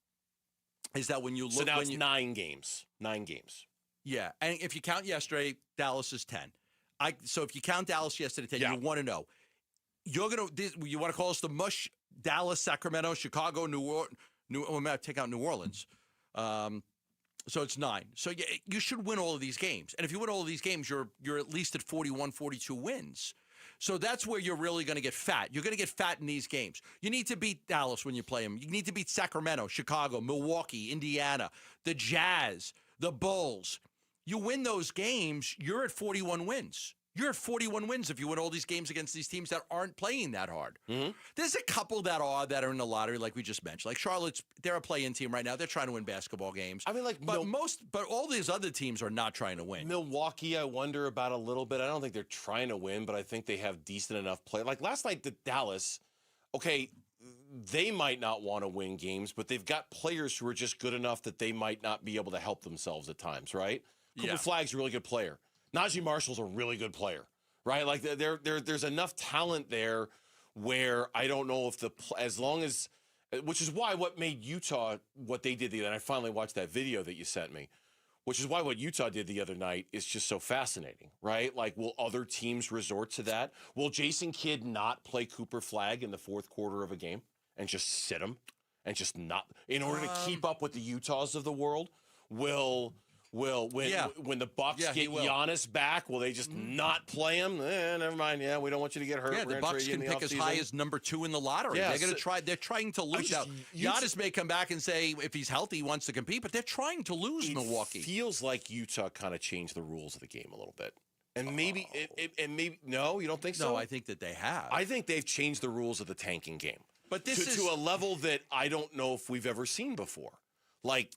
Speaker 4: is that when you look,
Speaker 10: so now it's 9 games. 9 games.
Speaker 4: Yeah, and if you count yesterday, Dallas is 10. So if you count Dallas yesterday, 10, you want to know. You want to call us the mush? Dallas, Sacramento, Chicago, New Orleans. I'm going to take out New Orleans. So it's 9. So you should win all of these games. And if you win all of these games, you're at least at 41, 42 wins. So that's where you're really going to get fat. You're going to get fat in these games. You need to beat Dallas when you play them. You need to beat Sacramento, Chicago, Milwaukee, Indiana, the Jazz, the Bulls. You win those games, you're at 41 wins. You're at 41 wins if you win all these games against these teams that aren't playing that hard. Mm-hmm. There's a couple that are in the lottery, like we just mentioned. Like Charlotte's, they're a play-in team right now. They're trying to win basketball games.
Speaker 10: I mean,
Speaker 4: but all these other teams are not trying to win.
Speaker 10: Milwaukee, I wonder about a little bit. I don't think they're trying to win, but I think they have decent enough play. Like last night, the Dallas, okay, they might not want to win games, but they've got players who are just good enough that they might not be able to help themselves at times, right? Cooper Flagg's a really good player. Najee Marshall's a really good player. Right, like there's enough talent there where I don't know if as long as, which is why what made Utah what they did the other night. I finally watched that video that you sent me, which is why what Utah did the other night is just so fascinating, right? Like, will other teams resort to that? Will Jason Kidd not play Cooper Flagg in the 4th quarter of a game and just sit him and just not in order to keep up with the Utahs of the world? When the Bucks get Giannis back, will they just not play him? Never mind. Yeah, we don't want you to get hurt.
Speaker 4: Yeah, the Bucks can pick as high as number 2 in the lottery.
Speaker 10: Yeah,
Speaker 4: they're going to try. They're trying to lose out. Giannis may come back and say if he's healthy, he wants to compete, but they're trying to lose Milwaukee.
Speaker 10: It feels like Utah kind of changed the rules of the game a little bit. And maybe, no, you don't think so?
Speaker 4: No, I think that they have.
Speaker 10: I think they've changed the rules of the tanking game.
Speaker 4: But this is
Speaker 10: to a level that I don't know if we've ever seen before. Like,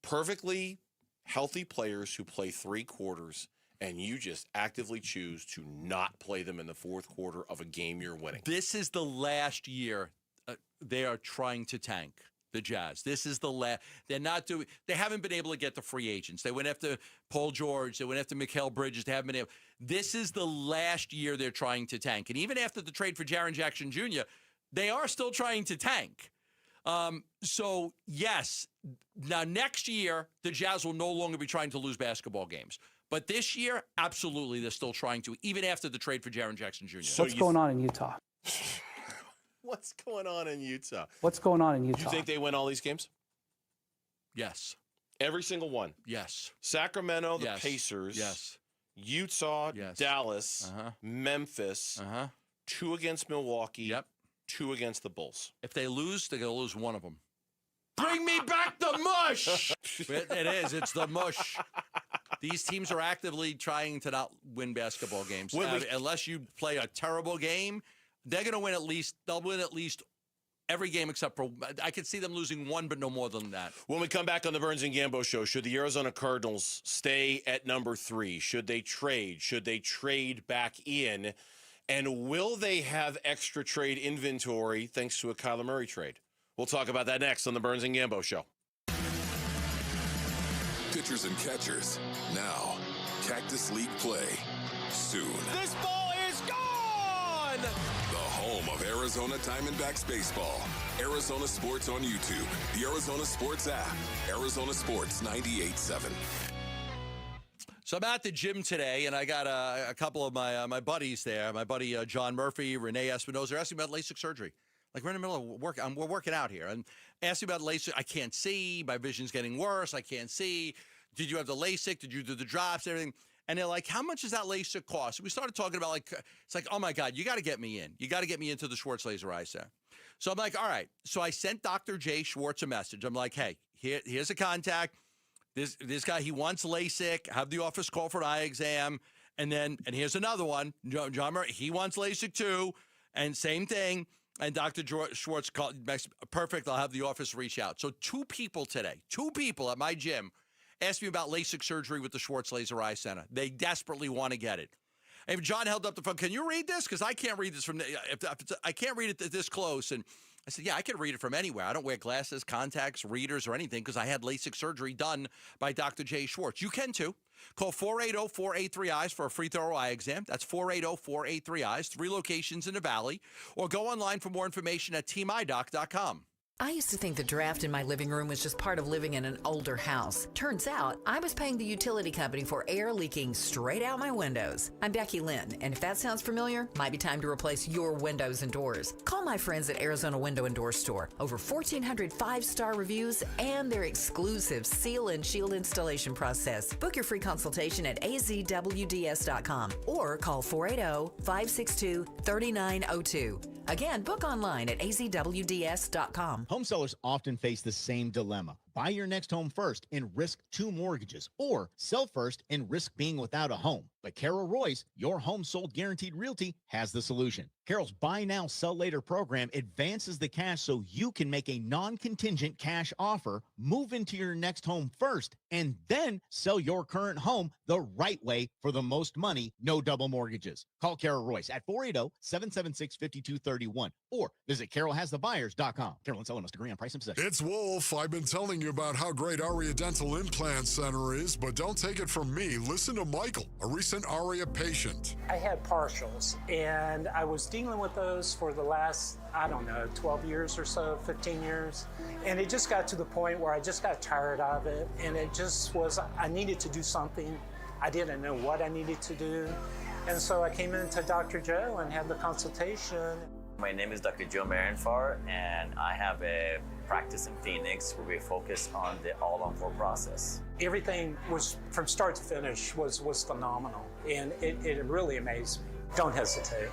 Speaker 10: perfectly healthy players who play 3 quarters, and you just actively choose to not play them in the 4th quarter of a game you're winning.
Speaker 4: This is the last year they are trying to tank the Jazz. This is the last. They're not doing. They haven't been able to get the free agents. They went after Paul George. They went after Mikal Bridges. They haven't been able. This is the last year they're trying to tank. And even after the trade for Jaren Jackson Jr., they are still trying to tank. So, yes, now next year, the Jazz will no longer be trying to lose basketball games. But this year, absolutely, they're still trying to, even after the trade for Jaren Jackson Jr.
Speaker 1: So what's going on in Utah?
Speaker 10: What's going on in Utah?
Speaker 1: What's going on in Utah?
Speaker 10: Do you think they win all these games?
Speaker 4: Yes.
Speaker 10: Every single one?
Speaker 4: Yes.
Speaker 10: Sacramento, the Pacers.
Speaker 4: Yes.
Speaker 10: Utah, Dallas, Memphis, 2 against Milwaukee.
Speaker 4: Yep.
Speaker 10: 2 against the Bulls.
Speaker 4: If they lose, they're going to lose one of them. Bring me back the mush! It is. It's the mush. These teams are actively trying to not win basketball games. Unless you play a terrible game, they're going to win at least, they'll win at least every game except for, I could see them losing 1, but no more than that.
Speaker 10: When we come back on the Burns and Gambo show, should the Arizona Cardinals stay at number 3? Should they trade? Should they trade back in? And will they have extra trade inventory thanks to a Kyler Murray trade? We'll talk about that next on the Burns and Gambo show.
Speaker 16: Pitchers and catchers, now. Cactus League play, soon.
Speaker 10: This ball is gone!
Speaker 16: The home of Arizona Diamondbacks baseball. Arizona Sports on YouTube, the Arizona Sports app, Arizona Sports 98.7.
Speaker 4: So I'm at the gym today, and I got a couple of my buddies there. My buddy John Murphy, Renee Espinoza, they're asking about LASIK surgery. Like, we're in the middle of work. We're working out here. And asking about LASIK. I can't see. My vision's getting worse. I can't see. Did you have the LASIK? Did you do the drops, everything? And they're like, how much does that LASIK cost? We started talking about, like, it's like, oh, my God, you got to get me in. You got to get me into the Schwartz Laser Eye Center. So I'm like, all right. So I sent Dr. Jay Schwartz a message. I'm like, hey, here's a contact. This guy, he wants LASIK. Have the office call for an eye exam. And here's another one. John Murray, he wants LASIK too. And same thing. And Dr. Schwartz called, perfect, I'll have the office reach out. So 2 people today, 2 people at my gym asked me about LASIK surgery with the Schwartz Laser Eye Center. They desperately want to get it. If John held up the phone, can you read this? Because I can't read this I can't read it this close. And I said, yeah, I can read it from anywhere. I don't wear glasses, contacts, readers, or anything because I had LASIK surgery done by Dr. Jay Schwartz. You can too. Call 480-483-EYES for a free thorough eye exam. That's 480-483-EYES, 3 locations in the Valley. Or go online for more information at teameydoc.com.
Speaker 2: I used to think the draft in my living room was just part of living in an older house. Turns out, I was paying the utility company for air leaking straight out my windows. I'm Becky Lynn, and if that sounds familiar, might be time to replace your windows and doors. Call my friends at Arizona Window and Door Store. Over 1,400 5-star reviews and their exclusive seal and shield installation process. Book your free consultation at azwds.com or call 480-562-3902. Again, book online at azwds.com.
Speaker 5: Home sellers often face the same dilemma. Buy your next home first and risk 2 mortgages, or sell first and risk being without a home. But Carroll Royce, your home sold guaranteed realty, has the solution. Carroll's Buy Now, Sell Later program advances the cash so you can make a non-contingent cash offer, move into your next home first, and then sell your current home the right way for the most money, no double mortgages. Call Carroll Royce at 480-776-5231 or visit carrollhasthebuyers.com. Carroll and seller must agree on price and possession.
Speaker 19: It's Wolf. I've been telling you about how great Aria Dental Implant Center is, but don't take it from me. Listen to Michael, a recent Aria patient.
Speaker 7: I had partials, and I was dealing with those for the last, 12 years or so, 15 years. And it just got to the point where I just got tired of it, and it just was, I needed to do something. I didn't know what I needed to do. And so I came into Dr. Joe and had the consultation.
Speaker 13: My name is Dr. Joe Marinfar, and I have a practice in Phoenix where we focus on the all-on-4 process.
Speaker 7: Everything was, from start to finish, was phenomenal, and it really amazed me. Don't hesitate.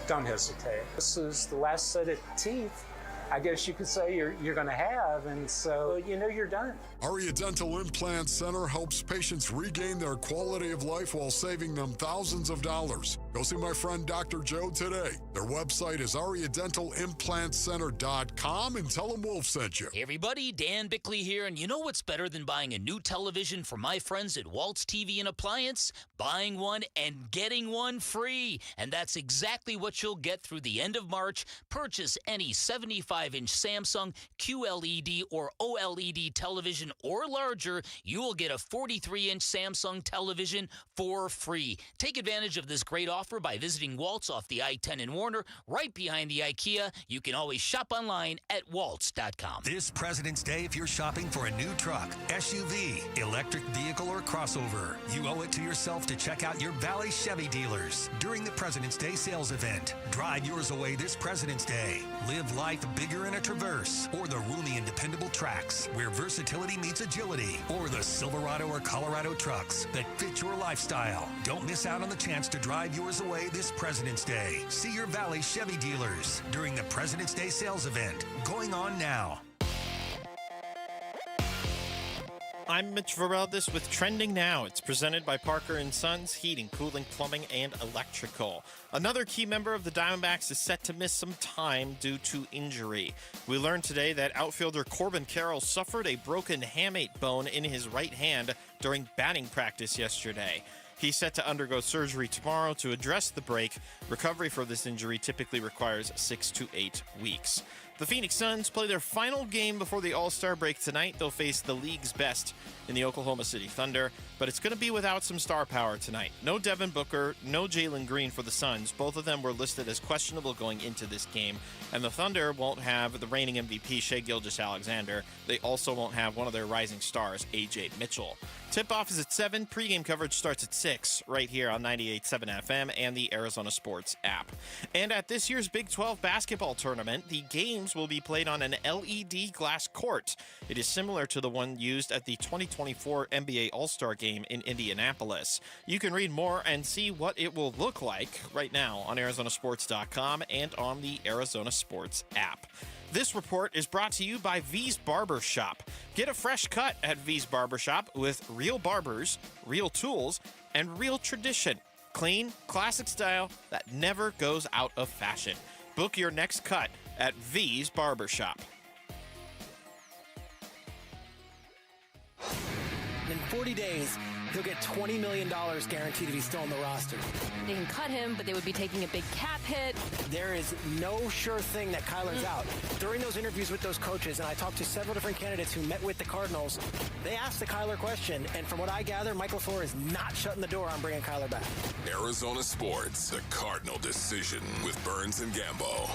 Speaker 7: Don't hesitate. This is the last set of teeth, I guess you could say, you're going to have, and so you're done.
Speaker 19: Aria Dental Implant Center helps patients regain their quality of life while saving them thousands of dollars. Go see my friend Dr. Joe today. Their website is ariadentalimplantcenter.com and tell them Wolf sent you.
Speaker 17: Hey everybody, Dan Bickley here, and you know what's better than buying a new television from my friends at Waltz TV and Appliance? Buying one and getting one free. And that's exactly what you'll get through the end of March. Purchase any 75-inch Samsung QLED or OLED television or larger, you will get a 43-inch Samsung television for free. Take advantage of this great offer by visiting Waltz off the I-10 in Warner, right behind the IKEA. You can always shop online at waltz.com.
Speaker 14: This President's Day, if you're shopping for a new truck, SUV, electric vehicle, or crossover, you owe it to yourself to check out your Valley Chevy dealers during the President's Day sales event. Drive yours away this President's Day. Live life bigger in a Traverse or the roomy and dependable Trax, where versatility meets agility, or the Silverado or Colorado trucks that fit your lifestyle. Don't miss out on the chance to drive yours away this President's Day. See your Valley Chevy dealers during the President's Day sales event going on now.
Speaker 6: I'm Mitch Vareldis with Trending Now. It's presented by Parker & Sons, Heating, Cooling, Plumbing, and Electrical. Another key member of the Diamondbacks is set to miss some time due to injury. We learned today that outfielder Corbin Carroll suffered a broken hamate bone in his right hand during batting practice yesterday. He's set to undergo surgery tomorrow to address the break. Recovery for this injury typically requires 6 to 8 weeks. The Phoenix Suns play their final game before the All-Star break tonight. They'll face the league's best in the Oklahoma City Thunder, but it's going to be without some star power tonight. No Devin Booker, no Jalen Green for the Suns. Both of them were listed as questionable going into this game, and the Thunder won't have the reigning MVP, Shai Gilgeous-Alexander. They also won't have one of their rising stars, A.J. Mitchell. Tip-off is at 7. Pre-game coverage starts at 6 right here on 98.7 FM and the Arizona Sports app. And at this year's Big 12 basketball tournament, the games will be played on an LED glass court. It is similar to the one used at the 2024 NBA All-Star Game in Indianapolis. You can read more and see what it will look like right now on ArizonaSports.com and on the Arizona Sports app. This report is brought to you by V's Barber Shop. Get a fresh cut at V's Barber Shop with real barbers, real tools, and real tradition. Clean, classic style that never goes out of fashion. Book your next cut at V's Barber Shop.
Speaker 21: In 40 days,
Speaker 3: he'll get $20 million guaranteed if he's still on the roster.
Speaker 8: They can cut him, but they would be taking a big cap hit.
Speaker 3: There is no sure thing that Kyler's out. During those interviews with those coaches, and I talked to several different candidates who met with the Cardinals, they asked the Kyler question, and from what I gather, Michael LaFleur is not shutting the door on bringing Kyler back.
Speaker 16: Arizona Sports, the Cardinal Decision with Burns and Gambo.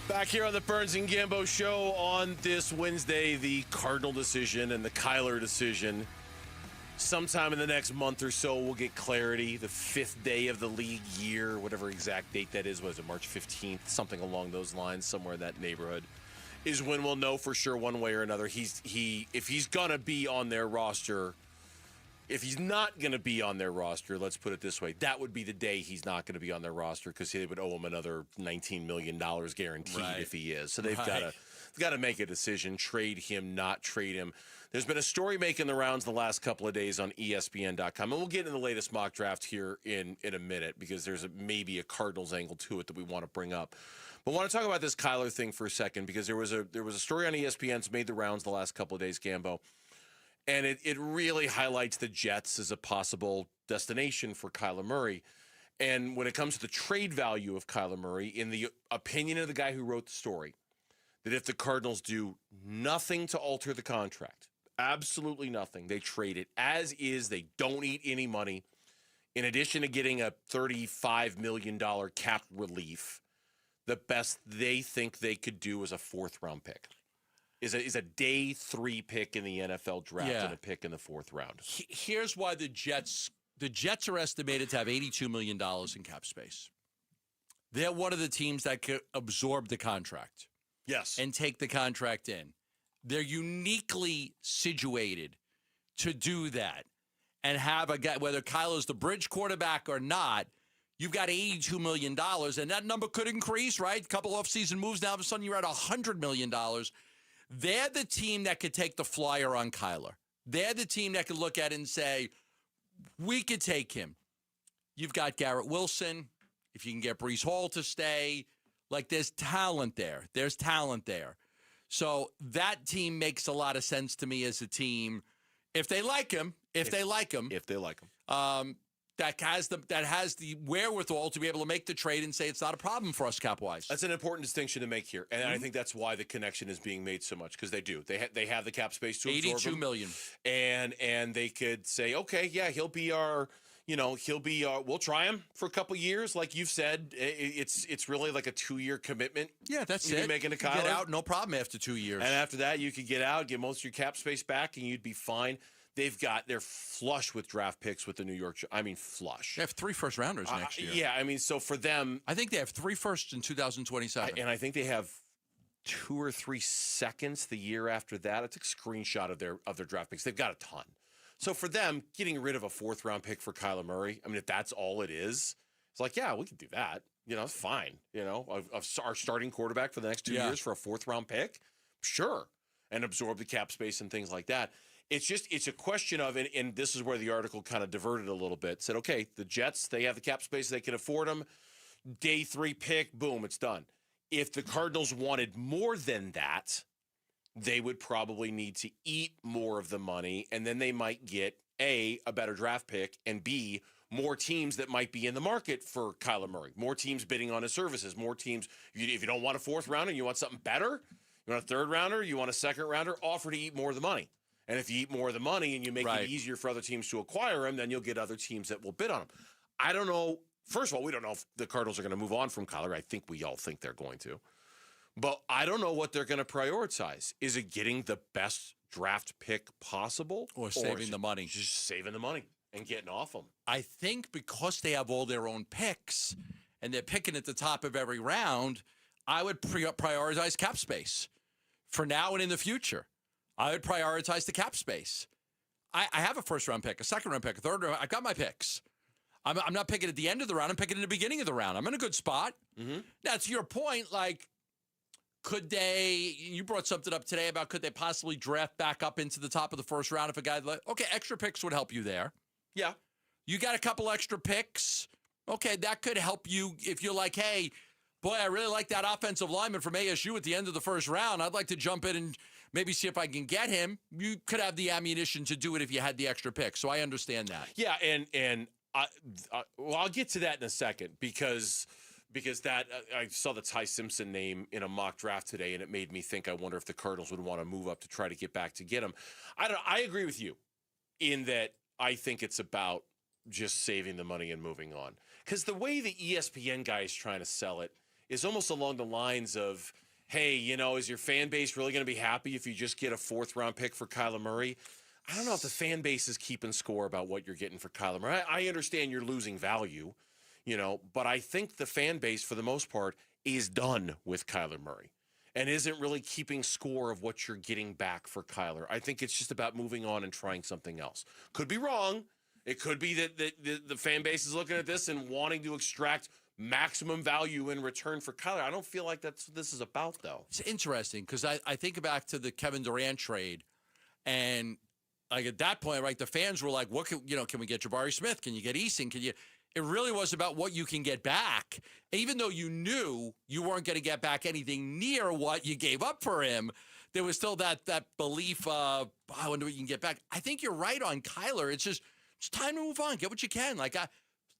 Speaker 10: Back here on the Burns and Gambo show on this Wednesday, the Cardinal decision and the Kyler decision. Sometime in the next month or so, we'll get clarity. The 5th day of the league year, whatever exact date that is, was it March 15th? Something along those lines, somewhere in that neighborhood, is when we'll know for sure one way or another. If he's going to be on their roster. If he's not going to be on their roster, let's put it this way, that would be the day he's not going to be on their roster because they would owe him another $19 million guaranteed if he is. So they've got to make a decision, trade him, not trade him. There's been a story making the rounds the last couple of days on ESPN.com, and we'll get into the latest mock draft here in a minute because there's maybe a Cardinals angle to it that we want to bring up. But I want to talk about this Kyler thing for a second because there was a story on ESPN that's made the rounds the last couple of days, Gambo. And it really highlights the Jets as a possible destination for Kyler Murray. And when it comes to the trade value of Kyler Murray, in the opinion of the guy who wrote the story, that if the Cardinals do nothing to alter the contract, absolutely nothing, they trade it as is, they don't eat any money, in addition to getting a $35 million cap relief, the best they think they could do is a 4th-round pick. Is a day 3 pick in the NFL draft and a pick in the 4th round.
Speaker 4: Here's why the Jets are estimated to have $82 million in cap space. They're one of the teams that could absorb the contract.
Speaker 10: Yes.
Speaker 4: And take the contract in. They're uniquely situated to do that and have a guy, whether Kyler's the bridge quarterback or not, you've got $82 million, and that number could increase, right? A couple offseason moves, now all of a sudden you're at $100 million. They're the team that could take the flyer on Kyler. They're the team that could look at it and say, we could take him. You've got Garrett Wilson. If you can get Breece Hall to stay, like there's talent there. There's talent there. So that team makes a lot of sense to me as a team. If they like him, that has the wherewithal to be able to make the trade and say it's not a problem for us cap-wise.
Speaker 10: That's an important distinction to make here, and I think that's why the connection is being made so much because they do. They have the cap space to absorb
Speaker 4: $82 million,
Speaker 10: and they could say, okay, yeah, he'll be our. We'll try him for a couple years, like you've said. It's really like a 2-year commitment.
Speaker 4: Yeah, that's
Speaker 10: you'd
Speaker 4: it.
Speaker 10: Be making a Kyler.
Speaker 4: Get out, no problem after 2 years.
Speaker 10: And after that, you could get out, get most of your cap space back, and you'd be fine. They're flush with draft picks with the New York. I mean, flush.
Speaker 4: They have 3 first-rounders next year.
Speaker 10: Yeah, I mean, so for them,
Speaker 4: I think they have 3 firsts in 2027,
Speaker 10: and I think they have 2 or 3 seconds the year after that. I took a screenshot of their draft picks. They've got a ton. So for them, getting rid of a 4th-round pick for Kyler Murray, I mean, if that's all it is, it's like, yeah, we can do that. It's fine. Of our starting quarterback for the next 2 years for a 4th-round pick, sure, and absorb the cap space and things like that. It's a question of, and this is where the article kind of diverted a little bit, said, okay, the Jets, they have the cap space, they can afford them. Day 3 pick, boom, it's done. If the Cardinals wanted more than that, they would probably need to eat more of the money, and then they might get, A, a better draft pick, and B, more teams that might be in the market for Kyler Murray, more teams bidding on his services, more teams. If you don't want a 4th-rounder, you want something better, you want a 3rd-rounder, you want a 2nd-rounder, offer to eat more of the money. And if you eat more of the money and you make it easier for other teams to acquire him, then you'll get other teams that will bid on him. I don't know. First of all, we don't know if the Cardinals are going to move on from Kyler. I think we all think they're going to. But I don't know what they're going to prioritize. Is it getting the best draft pick possible?
Speaker 4: Or saving the money?
Speaker 10: Just saving the money and getting off them.
Speaker 4: I think because they have all their own picks and they're picking at the top of every round, I would prioritize cap space for now and in the future. I would prioritize the cap space. I have a 1st-round pick, a 2nd-round pick, a 3rd-round. I've got my picks. I'm not picking at the end of the round. I'm picking in the beginning of the round. I'm in a good spot.
Speaker 10: Mm-hmm.
Speaker 4: Now, to your point, like, could they, you brought something up today about could they possibly draft back up into the top of the 1st round if a guy, okay, extra picks would help you there.
Speaker 10: Yeah.
Speaker 4: You got a couple extra picks. Okay, that could help you if you're like, hey, boy, I really like that offensive lineman from ASU at the end of the 1st round. I'd like to jump in and maybe see if I can get him. You could have the ammunition to do it if you had the extra pick. So I understand that.
Speaker 10: Yeah, and well, I'll get to that in a second because that I saw the Ty Simpson name in a mock draft today, and it made me think. I wonder if the Cardinals would want to move up to try to get back to get him. I agree with you in that I think it's about just saving the money and moving on. Because the way the ESPN guy is trying to sell it is almost along the lines of, hey, is your fan base really going to be happy if you just get a 4th-round pick for Kyler Murray? I don't know if the fan base is keeping score about what you're getting for Kyler Murray. I understand you're losing value, but I think the fan base, for the most part, is done with Kyler Murray and isn't really keeping score of what you're getting back for Kyler. I think it's just about moving on and trying something else. Could be wrong. It could be that the fan base is looking at this and wanting to extract maximum value in return for Kyler. I don't feel like that's what this is about, though.
Speaker 4: It's interesting because I think back to the Kevin Durant trade, and like at that point, right, the fans were like, "What can we get Jabari Smith? Can you get Eason? Can you?" It really was about what you can get back, even though you knew you weren't going to get back anything near what you gave up for him. There was still that belief of, I wonder what you can get back. I think you're right on Kyler. It's time to move on. Get what you can. Like a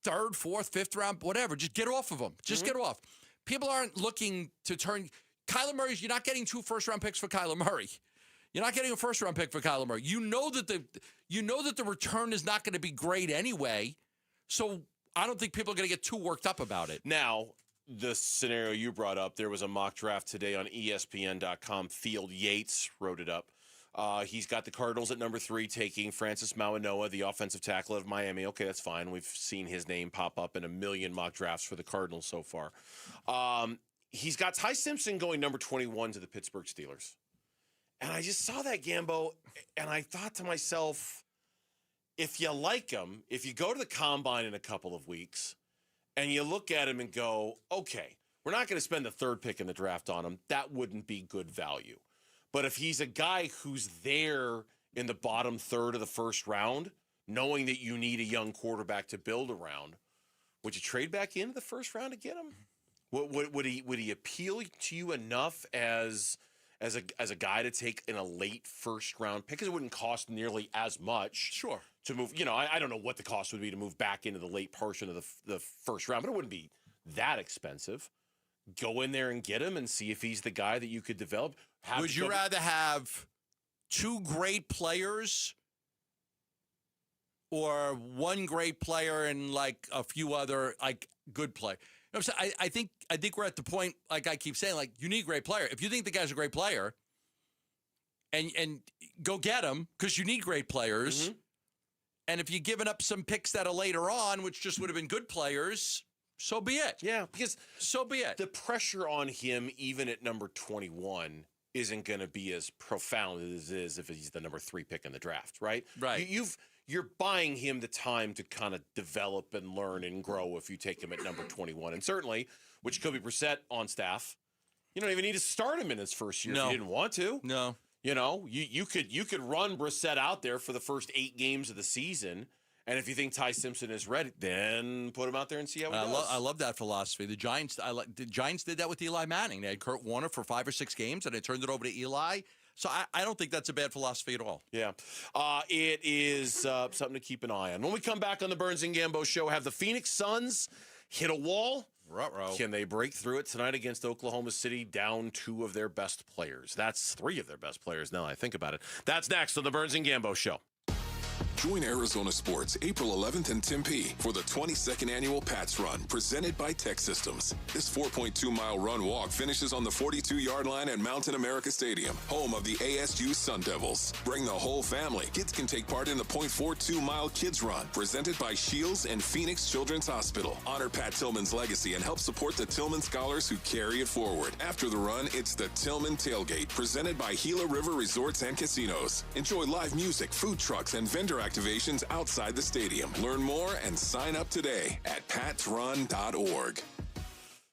Speaker 4: 3rd, 4th, 5th round, whatever. Just get off of him. Just get off. People aren't looking to turn Kyler Murray's. You're not getting 2 first-round picks for Kyler Murray. You're not getting a first-round pick for Kyler Murray. You know that the return is not going to be great anyway. So I don't think people are going to get too worked up about it.
Speaker 10: Now, the scenario you brought up, there was a mock draft today on ESPN.com. Field Yates wrote it up. He's got the Cardinals at number 3, taking Francis Mauigoa, the offensive tackle of Miami. Okay, that's fine. We've seen his name pop up in a million mock drafts for the Cardinals so far. He's got Ty Simpson going number 21 to the Pittsburgh Steelers. And I just saw that, Gambo, and I thought to myself, if you like him, if you go to the Combine in a couple of weeks, and you look at him and go, okay, we're not going to spend the 3rd pick in the draft on him, that wouldn't be good value. But if he's a guy who's there in the bottom 3rd of the 1st round, knowing that you need a young quarterback to build around, would you trade back into the 1st round to get him? Would he appeal to you enough as a guy to take in a late 1st round pick? Because it wouldn't cost nearly as much.
Speaker 4: Sure.
Speaker 10: To move, I don't know what the cost would be to move back into the late portion of the 1st round, but it wouldn't be that expensive. Go in there and get him and see if he's the guy that you could develop.
Speaker 4: Would you rather have 2 great players or 1 great player and like a few other like good play? You know what I'm saying? I think we're at the point, like I keep saying, like you need a great player. If you think the guy's a great player, and go get him because you need great players. Mm-hmm. And if you're giving up some picks that are later on, which just would have been good players, so be it.
Speaker 10: Yeah, because
Speaker 4: so be it.
Speaker 10: The pressure on him, even at number 21, isn't going to be as profound as it is if he's the number 3 pick in the draft, right?
Speaker 4: Right.
Speaker 10: You're buying him the time to kind of develop and learn and grow if you take him at number 21. And certainly, with Jacoby Brissett on staff, you don't even need to start him in his first year if you didn't want to.
Speaker 4: No.
Speaker 10: You could run Brissett out there for the first 8 games of the season, and if you think Ty Simpson is ready, then put him out there and see how it goes.
Speaker 4: I love that philosophy. The Giants did that with Eli Manning. They had Kurt Warner for 5 or 6 games, and they turned it over to Eli. So I don't think that's a bad philosophy at all.
Speaker 10: Yeah. It is something to keep an eye on. When we come back on the Burns and Gambo show, have the Phoenix Suns hit a wall?
Speaker 4: Ruh-roh.
Speaker 10: Can they break through it tonight against Oklahoma City, down 2 of their best players? That's 3 of their best players now I think about it. That's next on the Burns and Gambo show.
Speaker 16: Join Arizona Sports April 11th in Tempe for the 22nd annual Pats Run presented by Tech Systems. This 4.2-mile run walk finishes on the 42-yard line at Mountain America Stadium, home of the ASU Sun Devils. Bring the whole family. Kids can take part in the 0.42-mile Kids Run presented by Shields and Phoenix Children's Hospital. Honor Pat Tillman's legacy and help support the Tillman scholars who carry it forward. After the run, it's the Tillman Tailgate presented by Gila River Resorts and Casinos. Enjoy live music, food trucks, and vendor activations outside the stadium. Learn more and sign up today at patsrun.org.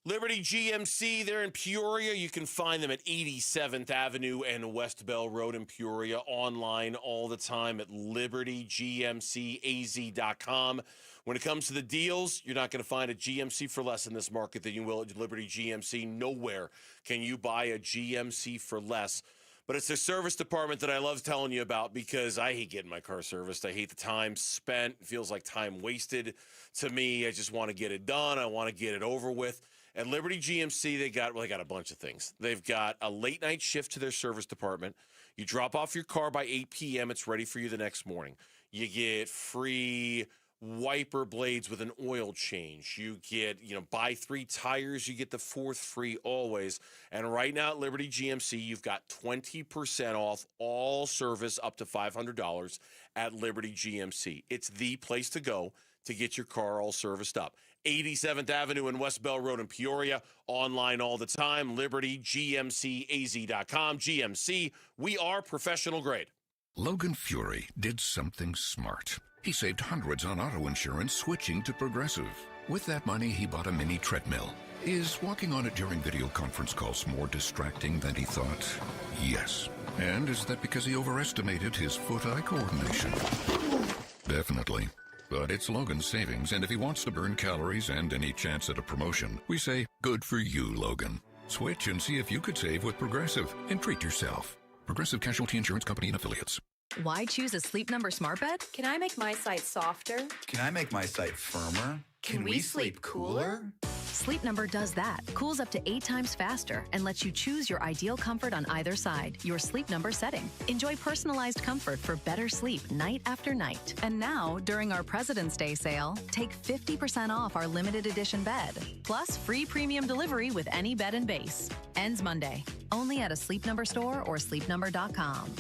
Speaker 10: Liberty GMC, they're in Peoria. You can find them at 87th Avenue and West Bell Road in Peoria. Online all the time at libertygmcaz.com. When it comes to the deals, you're not going to find a GMC for less in this market than you will at Liberty GMC. Nowhere can you buy a GMC for less. but it's the service department that I love telling you about because I hate getting my car serviced. I hate the time spent. It feels like time wasted to me. I just want to get it done. I want to get it over with. At Liberty GMC, they got a bunch of things. They've got a late night shift to their service department. You drop off your car by 8 p.m., it's ready for you the next morning. You get free wiper blades with an oil change. You get, buy 3 tires, you get the 4th free always. And right now at Liberty GMC, you've got 20% off all service up to $500 at Liberty GMC. It's the place to go to get your car all serviced up. 87th Avenue and West Bell Road in Peoria. Online all the time. LibertyGMCAZ.com. GMC, we are professional grade.
Speaker 9: Logan Fury did something smart. He saved hundreds on auto insurance switching to Progressive. With that money, he bought a mini treadmill. Is walking on it during video conference calls more distracting than he thought? Yes. And is that because he overestimated his foot-eye coordination? Definitely. But it's Logan's savings, and if he wants to burn calories and any chance at a promotion, we say, good for you, Logan. Switch and see if you could save with Progressive and treat yourself. Progressive Casualty Insurance Company and Affiliates.
Speaker 11: Why choose a Sleep Number smart bed?
Speaker 12: Can I make my site softer?
Speaker 21: Can I make my site firmer?
Speaker 12: Can we sleep cooler?
Speaker 11: Sleep Number does that. Cools up to 8 times faster and lets you choose your ideal comfort on either side, your Sleep Number setting. Enjoy personalized comfort for better sleep night after night. And now, during our President's Day sale, take 50% off our limited edition bed, plus free premium delivery with any bed and base. Ends Monday. Only at a Sleep Number store or sleepnumber.com.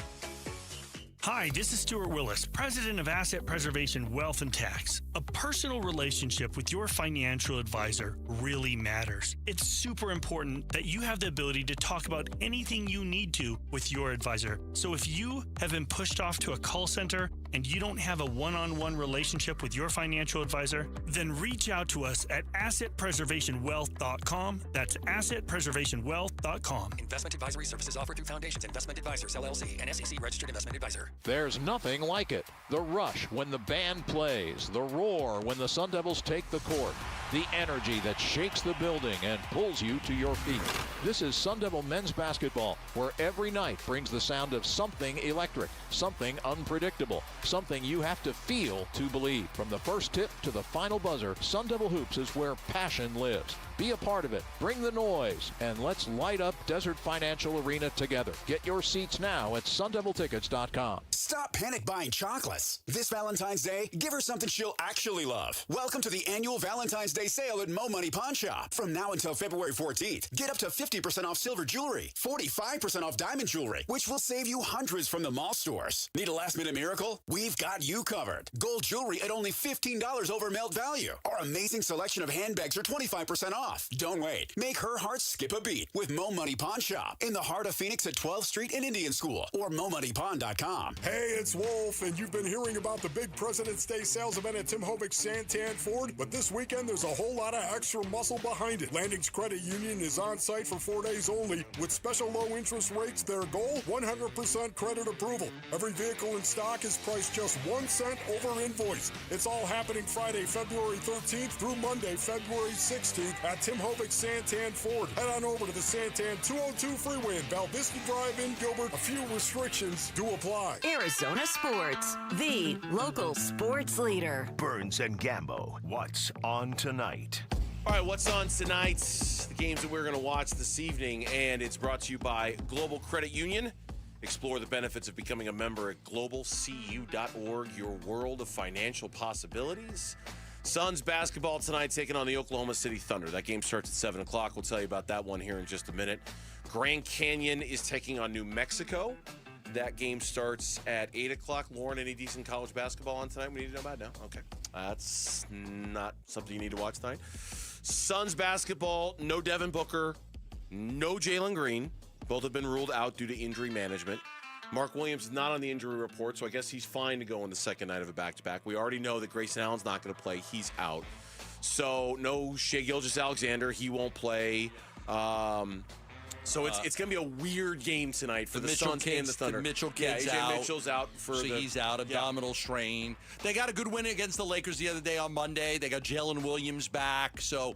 Speaker 25: Hi, this is Stuart Willis, President of Asset Preservation Wealth and Tax. A personal relationship with your financial advisor really matters. It's super important that you have the ability to talk about anything you need to with your advisor. So if you have been pushed off to a call center and you don't have a one-on-one relationship with your financial advisor, then reach out to us at assetpreservationwealth.com. That's assetpreservationwealth.com.
Speaker 26: Investment advisory services offered through Foundations Investment Advisors, LLC, an SEC registered investment advisor.
Speaker 27: There's nothing like it. The rush when the band plays, the roar when the Sun Devils take the court, the energy that shakes the building and pulls you to your feet. This is Sun Devil men's basketball, where every night brings the sound of something electric, something unpredictable, something you have to feel to believe. From the first tip to the final buzzer, Sun Devil Hoops is where passion lives. Be a part of it. Bring the noise, and let's light up Desert Financial Arena together. Get your seats now at sundeviltickets.com.
Speaker 28: Stop panic buying chocolates. This Valentine's Day, give her something she'll actually love. Welcome to the annual Valentine's Day sale at Mo Money Pawn Shop. From now until February 14th, get up to 50% off silver jewelry, 45% off diamond jewelry, which will save you hundreds from the mall stores. Need a last-minute miracle? We've got you covered. Gold jewelry at only $15 over melt value. Our amazing selection of handbags are 25% off. Don't wait. Make her heart skip a beat with Mo Money Pawn Shop in the heart of Phoenix at 12th Street and Indian School or momoneypawn.com.
Speaker 19: Hey, it's Wolf, and you've been hearing about the big President's Day sales event at Tim Hovig's Santan Ford, but this weekend there's a whole lot of extra muscle behind it. Landings Credit Union is on site for 4 days only with special low interest rates. Their goal, 100% credit approval. Every vehicle in stock is priced just 1 cent over invoice. It's all happening Friday, February 13th through Monday, February 16th at Tim Hovig's Santan Ford. Head on over to the Santan 202 freeway in Val Vista Drive in Gilbert. A few restrictions do apply.
Speaker 29: Arizona Sports, the local sports leader.
Speaker 30: Burns and Gambo, what's on tonight?
Speaker 10: All right, what's on tonight? The games that we're going to watch this evening, and it's brought to you by Global Credit Union. Explore the benefits of becoming a member at globalcu.org, your world of financial possibilities. Suns basketball tonight taking on the Oklahoma City Thunder. That game starts at 7 o'clock. We'll tell you about that one here in just a minute. Grand Canyon is taking on New Mexico. That game starts at 8 o'clock. Lauren, any decent college basketball on tonight we need to know about? No? Okay. That's not something you need to watch tonight. Suns basketball, no Devin Booker, no Jalen Green. Both have been ruled out due to injury management. Mark Williams is not on the injury report, so I guess he's fine to go on the second night of a back-to-back. We already know that Grayson Allen's not going to play. He's out. So no Shai Gilgeous-Alexander. He won't play. So it's going to be a weird game tonight for the Suns and the Thunder.
Speaker 4: The Mitchell kid's
Speaker 10: AJ
Speaker 4: out.
Speaker 10: Mitchell's out.
Speaker 4: He's out, abdominal strain. They got a good win against the Lakers the other day on Monday. They got Jalen Williams back. So,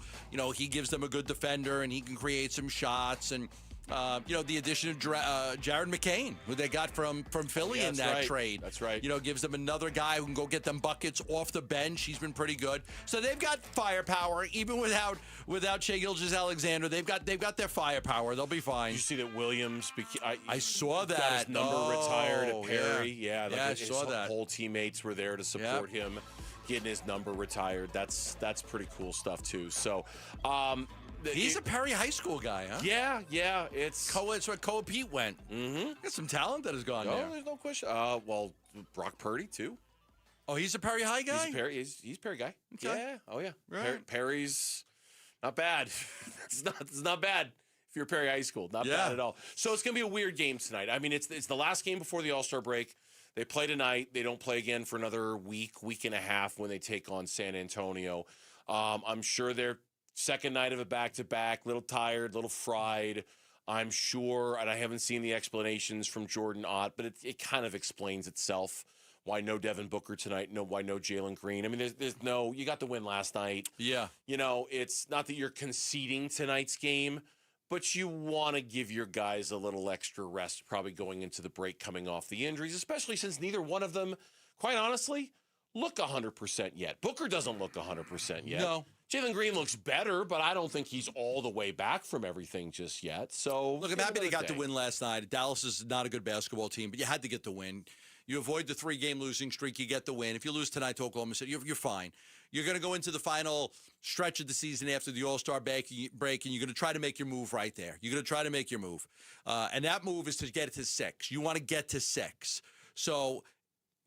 Speaker 4: he gives them a good defender, and he can create some shots. And, The addition of Jared McCain, who they got from Philly in that trade.
Speaker 10: That's right.
Speaker 4: Gives them another guy who can go get them buckets off the bench. He's been pretty good. So they've got firepower, even without Shai Gilgeous-Alexander. They've got their firepower. They'll be fine.
Speaker 10: You see that Williams?
Speaker 4: I saw that.
Speaker 10: Got his number retired at Perry.
Speaker 4: Yeah, I saw that.
Speaker 10: Whole teammates were there to support him, getting his number retired. That's pretty cool stuff too. So.
Speaker 4: He's a Perry High School guy, huh?
Speaker 10: Yeah. It's
Speaker 4: where Koa Pete went.
Speaker 10: Mm-hmm.
Speaker 4: Got some talent that has gone there.
Speaker 10: There's no question. Brock Purdy too.
Speaker 4: Oh, he's a Perry High guy?
Speaker 10: He's Perry guy.
Speaker 4: Okay.
Speaker 10: Yeah. Oh yeah.
Speaker 4: Right.
Speaker 10: Perry's not bad. It's not bad if you're Perry High School. Not bad at all. So it's gonna be a weird game tonight. I mean, it's the last game before the All-Star break. They play tonight. They don't play again for another week and a half when they take on San Antonio. I'm sure they're second night of a back-to-back, little tired, little fried, I'm sure, and I haven't seen the explanations from Jordan Ott, but it kind of explains itself why no Devin Booker tonight, why no Jalen Green. I mean, there's no, you got the win last night.
Speaker 4: Yeah.
Speaker 10: It's not that you're conceding tonight's game, but you want to give your guys a little extra rest probably going into the break coming off the injuries, especially since neither one of them, quite honestly, look 100% yet. Booker doesn't look 100% yet.
Speaker 4: No.
Speaker 10: Jalen Green looks better, but I don't think he's all the way back from everything just yet. So
Speaker 4: look, I'm happy they got the win last night. Dallas is not a good basketball team, but you had to get the win. You avoid the 3-game losing streak, you get the win. If you lose tonight to Oklahoma City, you're fine. You're going to go into the final stretch of the season after the All-Star break, and you're going to try to make your move right there. You're going to try to make your move. And that move is to get it to 6. You want to get to 6. So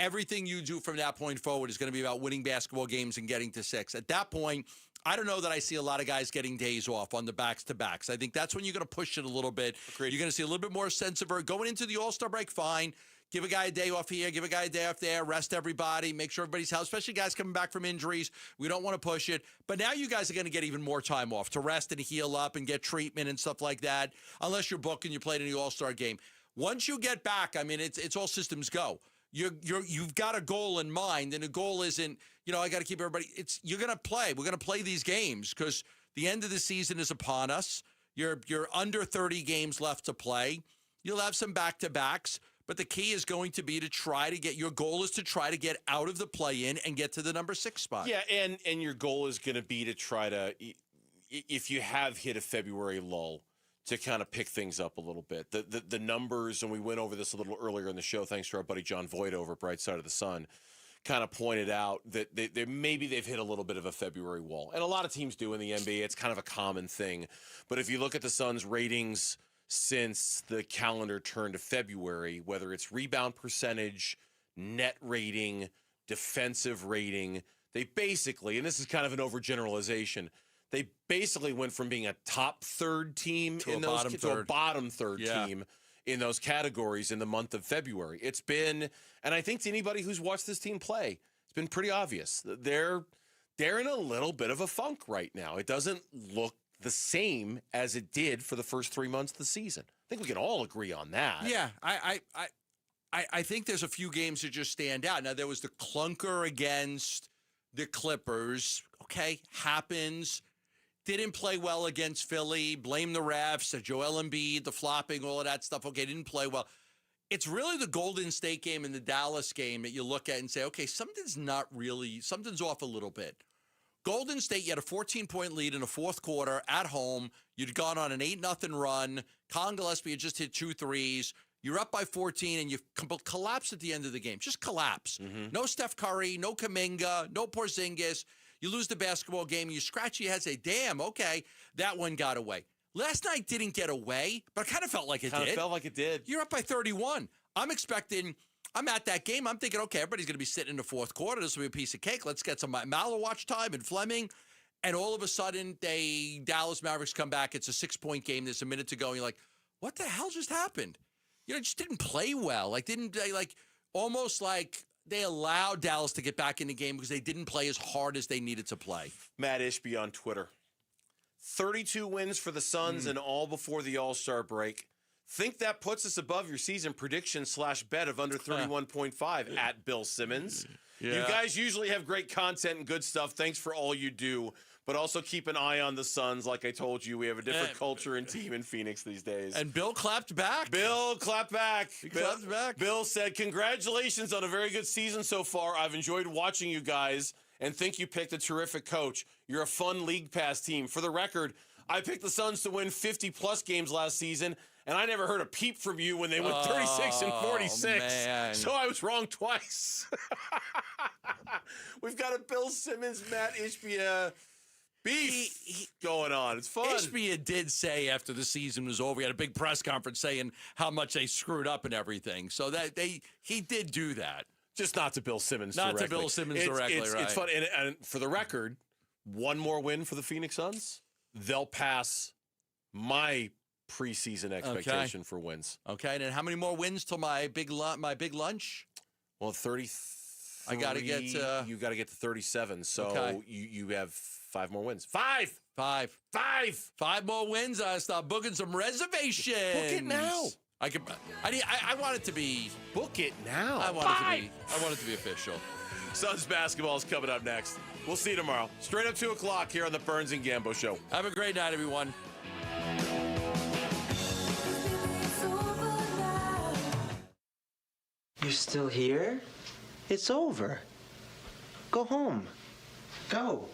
Speaker 4: everything you do from that point forward is going to be about winning basketball games and getting to 6. At that point, I don't know that I see a lot of guys getting days off on the backs-to-backs. I think that's when you're going to push it a little bit. Agreed. You're going to see a little bit more sense of going into the All-Star break, fine. Give a guy a day off here, give a guy a day off there, rest everybody, make sure everybody's healthy, especially guys coming back from injuries. We don't want to push it. But now you guys are going to get even more time off to rest and heal up and get treatment and stuff like that, unless you're booked and you played in the All-Star game. Once you get back, I mean, it's all systems go. You've got a goal in mind, and the goal isn't, I got to keep everybody. You're going to play. We're going to play these games because the end of the season is upon us. You're under 30 games left to play. You'll have some back-to-backs, but the key is going to be to try to get. Your goal is to try to get out of the play-in and get to the number 6 spot.
Speaker 10: Yeah, and your goal is going to be to try to, if you have hit a February lull, to kind of pick things up a little bit. The numbers, and we went over this a little earlier in the show, thanks to our buddy John Voight over at Bright Side of the Sun, kind of pointed out that maybe they've hit a little bit of a February wall. And a lot of teams do in the NBA. It's kind of a common thing. But if you look at the Suns' ratings since the calendar turned to February, whether it's rebound percentage, net rating, defensive rating, they basically, and this is kind of an overgeneralization, they basically went from being a top third team to a bottom third team in those categories in the month of February. It's been, and I think to anybody who's watched this team play, it's been pretty obvious. They're in a little bit of a funk right now. It doesn't look the same as it did for the first 3 months of the season. I think we can all agree on that.
Speaker 4: Yeah, I think there's a few games that just stand out. Now, there was the clunker against the Clippers. Okay, happens. Didn't play well against Philly. Blame the refs, Joel Embiid, the flopping, all of that stuff. Okay, didn't play well. It's really the Golden State game and the Dallas game that you look at and say, okay, something's off a little bit. Golden State, you had a 14-point lead in the fourth quarter at home. You'd gone on an 8-0 run. Colin Gillespie had just hit 2 threes. You're up by 14, and you collapse at the end of the game. Just collapse. Mm-hmm. No Steph Curry, no Kuminga, no Porzingis. You lose the basketball game, and you scratch your head and say, damn, okay, that one got away. Last night didn't get away, but it kind of felt like it did. You're up by 31. I'm at that game. I'm thinking, okay, everybody's going to be sitting in the fourth quarter. This will be a piece of cake. Let's get some Malawatch time and Fleming. And all of a sudden, Dallas Mavericks come back. It's a 6-point game. There's a minute to go. And you're like, what the hell just happened? It just didn't play well. Almost like they allowed Dallas to get back in the game because they didn't play as hard as they needed to play.
Speaker 10: Matt Ishby on Twitter. 32 wins for the Suns and all before the All-Star break. Think that puts us above your season prediction /bet of under 31.5 at Bill Simmons. Yeah. You guys usually have great content and good stuff. Thanks for all you do. but also keep an eye on the Suns. Like I told you, we have a different culture and team in Phoenix these days.
Speaker 4: And Bill clapped back.
Speaker 10: Bill clapped back.
Speaker 4: Clapped back.
Speaker 10: Bill said, congratulations on a very good season so far. I've enjoyed watching you guys and think you picked a terrific coach. You're a fun league pass team. For the record, I picked the Suns to win 50-plus games last season, and I never heard a peep from you when they went 36 and 46.
Speaker 4: Man.
Speaker 10: So I was wrong twice. We've got a Bill Simmons, Matt Ishbia beef going on. It's fun.
Speaker 4: Ishbia did say after the season was over, he had a big press conference saying how much they screwed up and everything. So that he did do that.
Speaker 10: Just not to Bill Simmons
Speaker 4: Not
Speaker 10: directly.
Speaker 4: to Bill Simmons directly, right.
Speaker 10: It's fun. And for the record, one more win for the Phoenix Suns, they'll pass my preseason expectation for wins.
Speaker 4: Okay, and then how many more wins till my big lunch?
Speaker 10: Well, 30.
Speaker 4: I got to get
Speaker 10: you got to get to 37. So
Speaker 4: Okay.
Speaker 10: you have 5 more wins. 5
Speaker 4: more wins. I start booking some reservations.
Speaker 10: Book it now.
Speaker 4: I want it to be.
Speaker 10: Book it now.
Speaker 4: I want it to be official.
Speaker 10: Suns basketball is coming up next. We'll see you tomorrow. Straight up 2 o'clock here on the Burns and Gambo Show.
Speaker 4: Have a great night, everyone.
Speaker 1: You're still here? It's over. Go home. Go.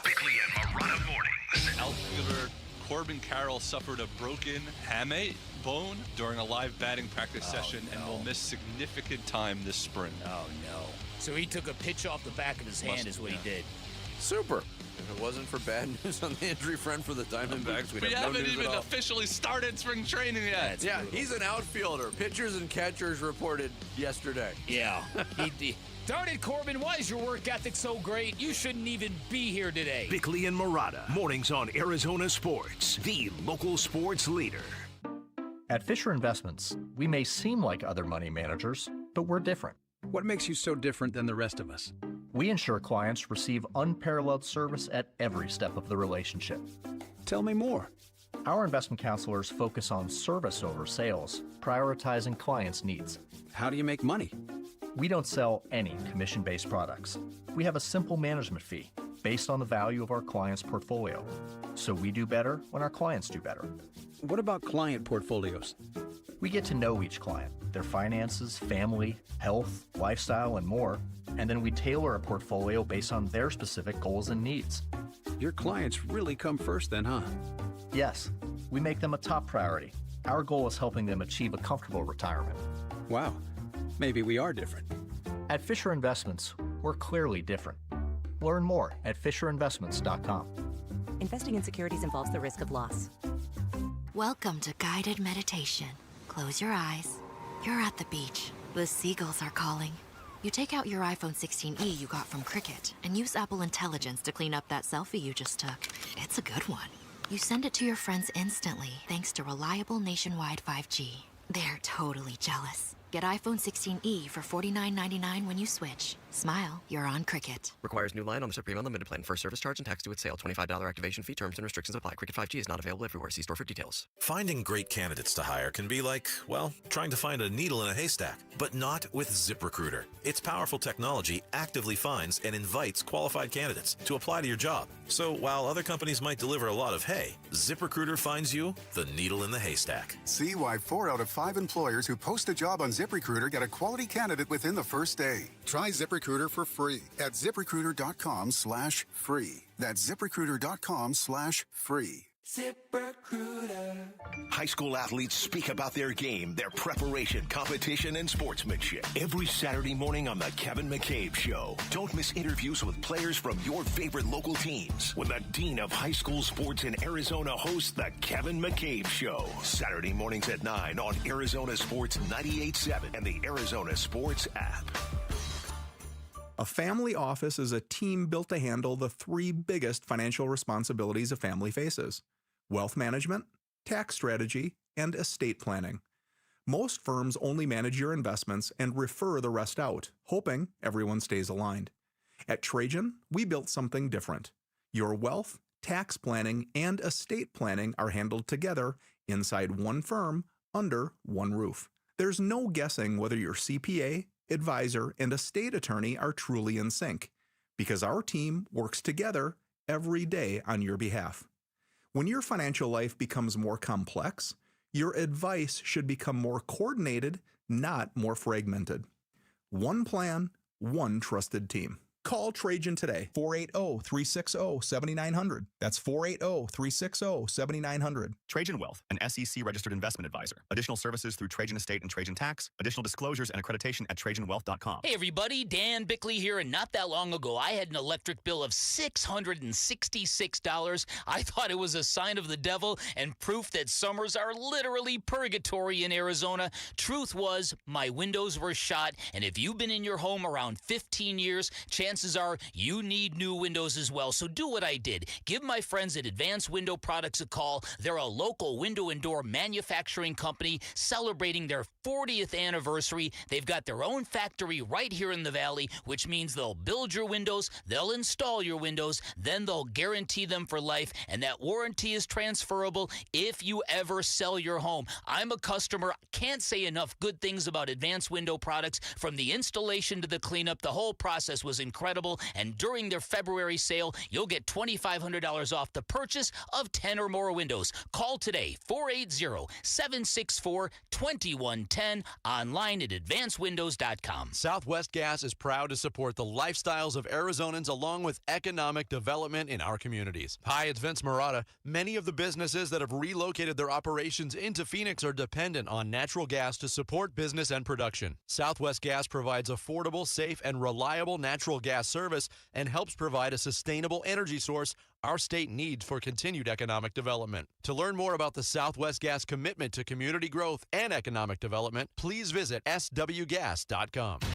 Speaker 2: Bickley and Marana mornings. Outfielder Corbin Carroll suffered a broken hamate bone during a live batting practice session and will miss significant time this spring.
Speaker 17: Oh, no. So he took a pitch off the back of his hand is what he did.
Speaker 5: Super. If it wasn't for bad news on the injury front for the Diamondbacks, we'd
Speaker 2: We
Speaker 5: have no
Speaker 2: haven't
Speaker 5: news
Speaker 2: even
Speaker 5: at all.
Speaker 2: officially started spring training yet.
Speaker 5: Yeah, he's an outfielder. Pitchers and catchers reported yesterday.
Speaker 17: Yeah. Darn it, Corbin, why is your work ethic so great? You shouldn't even be here today.
Speaker 30: Bickley and Murata, mornings on Arizona Sports, the local sports leader.
Speaker 13: At Fisher Investments, we may seem like other money managers, but we're different.
Speaker 15: What makes you so different than the rest of us?
Speaker 13: We ensure clients receive unparalleled service at every step of the relationship.
Speaker 15: Tell me more.
Speaker 13: Our investment counselors focus on service over sales, prioritizing clients' needs.
Speaker 15: How do you make money?
Speaker 13: We don't sell any commission-based products. We have a simple management fee based on the value of our client's portfolio. So we do better when our clients do better.
Speaker 15: What about client portfolios?
Speaker 13: We get to know each client, their finances, family, health, lifestyle, and more, and then we tailor a portfolio based on their specific goals and needs.
Speaker 15: Your clients really come first then, huh?
Speaker 13: Yes, we make them a top priority. Our goal is helping them achieve a comfortable retirement.
Speaker 15: Wow, maybe we are different.
Speaker 13: At Fisher Investments, we're clearly different. Learn more at FisherInvestments.com.
Speaker 18: Investing in securities involves the risk of loss.
Speaker 20: Welcome to guided meditation. Close your eyes. You're at the beach. The seagulls are calling. You take out your iPhone 16e you got from Cricket and use Apple Intelligence to clean up that selfie you just took. It's a good one. You send it to your friends instantly thanks to reliable nationwide 5G. They're totally jealous. Get iPhone 16e for $49.99 when you switch. Smile, you're on Cricket.
Speaker 22: Requires new line on the Supreme Unlimited plan. First service charge and tax due at sale. $25 activation fee. Terms and restrictions apply. Cricket 5G is not available everywhere. See store for details.
Speaker 23: Finding great candidates to hire can be like, well, trying to find a needle in a haystack, but not with ZipRecruiter. Its powerful technology actively finds and invites qualified candidates to apply to your job. So while other companies might deliver a lot of hay, ZipRecruiter finds you the needle in the haystack.
Speaker 24: See why 4 out of 5 employers who post a job on ZipRecruiter get a quality candidate within the first day. Try ZipRecruiter for free at ZipRecruiter.com/free. That's ZipRecruiter.com/free.
Speaker 30: ZipRecruiter. High school athletes speak about their game, their preparation, competition, and sportsmanship. Every Saturday morning on The Kevin McCabe Show. Don't miss interviews with players from your favorite local teams when the Dean of High School Sports in Arizona hosts The Kevin McCabe Show. Saturday mornings at 9 on Arizona Sports 98.7 and the Arizona Sports app.
Speaker 31: A family office is a team built to handle the 3 biggest financial responsibilities a family faces: wealth management, tax strategy, and estate planning. Most firms only manage your investments and refer the rest out, hoping everyone stays aligned. At Trajan, we built something different. Your wealth, tax planning, and estate planning are handled together inside one firm under one roof. There's no guessing whether your CPA, advisor, and estate attorney are truly in sync, because our team works together every day on your behalf. When your financial life becomes more complex, your advice should become more coordinated, not more fragmented. One plan, one trusted team. Call Trajan today, 480-360-7900. That's 480-360-7900.
Speaker 3: Trajan Wealth, an SEC-registered investment advisor. Additional services through Trajan Estate and Trajan Tax. Additional disclosures and accreditation at TrajanWealth.com.
Speaker 17: Hey everybody, Dan Bickley here, and not that long ago I had an electric bill of $666. I thought it was a sign of the devil and proof that summers are literally purgatory in Arizona. Truth was, my windows were shot, and if you've been in your home around 15 years, chances are you need new windows as well. So do what I did. Give my friends at Advanced Window Products a call. They're a local window and door manufacturing company celebrating their 40th anniversary. They've got their own factory right here in the Valley, which means they'll build your windows, they'll install your windows, then they'll guarantee them for life, and that warranty is transferable if you ever sell your home. I'm a customer. Can't say enough good things about Advanced Window Products. From the installation to the cleanup, the whole process was incredible. And during their February sale, you'll get $2,500 off the purchase of 10 or more windows. Call today, 480-764-2110, online at advancedwindows.com.
Speaker 6: Southwest Gas is proud to support the lifestyles of Arizonans along with economic development in our communities. Hi, it's Vince Marotta. Many of the businesses that have relocated their operations into Phoenix are dependent on natural gas to support business and production. Southwest Gas provides affordable, safe, and reliable natural gas service and helps provide a sustainable energy source our state needs for continued economic development. To learn more about the Southwest Gas commitment to community growth and economic development, please visit swgas.com.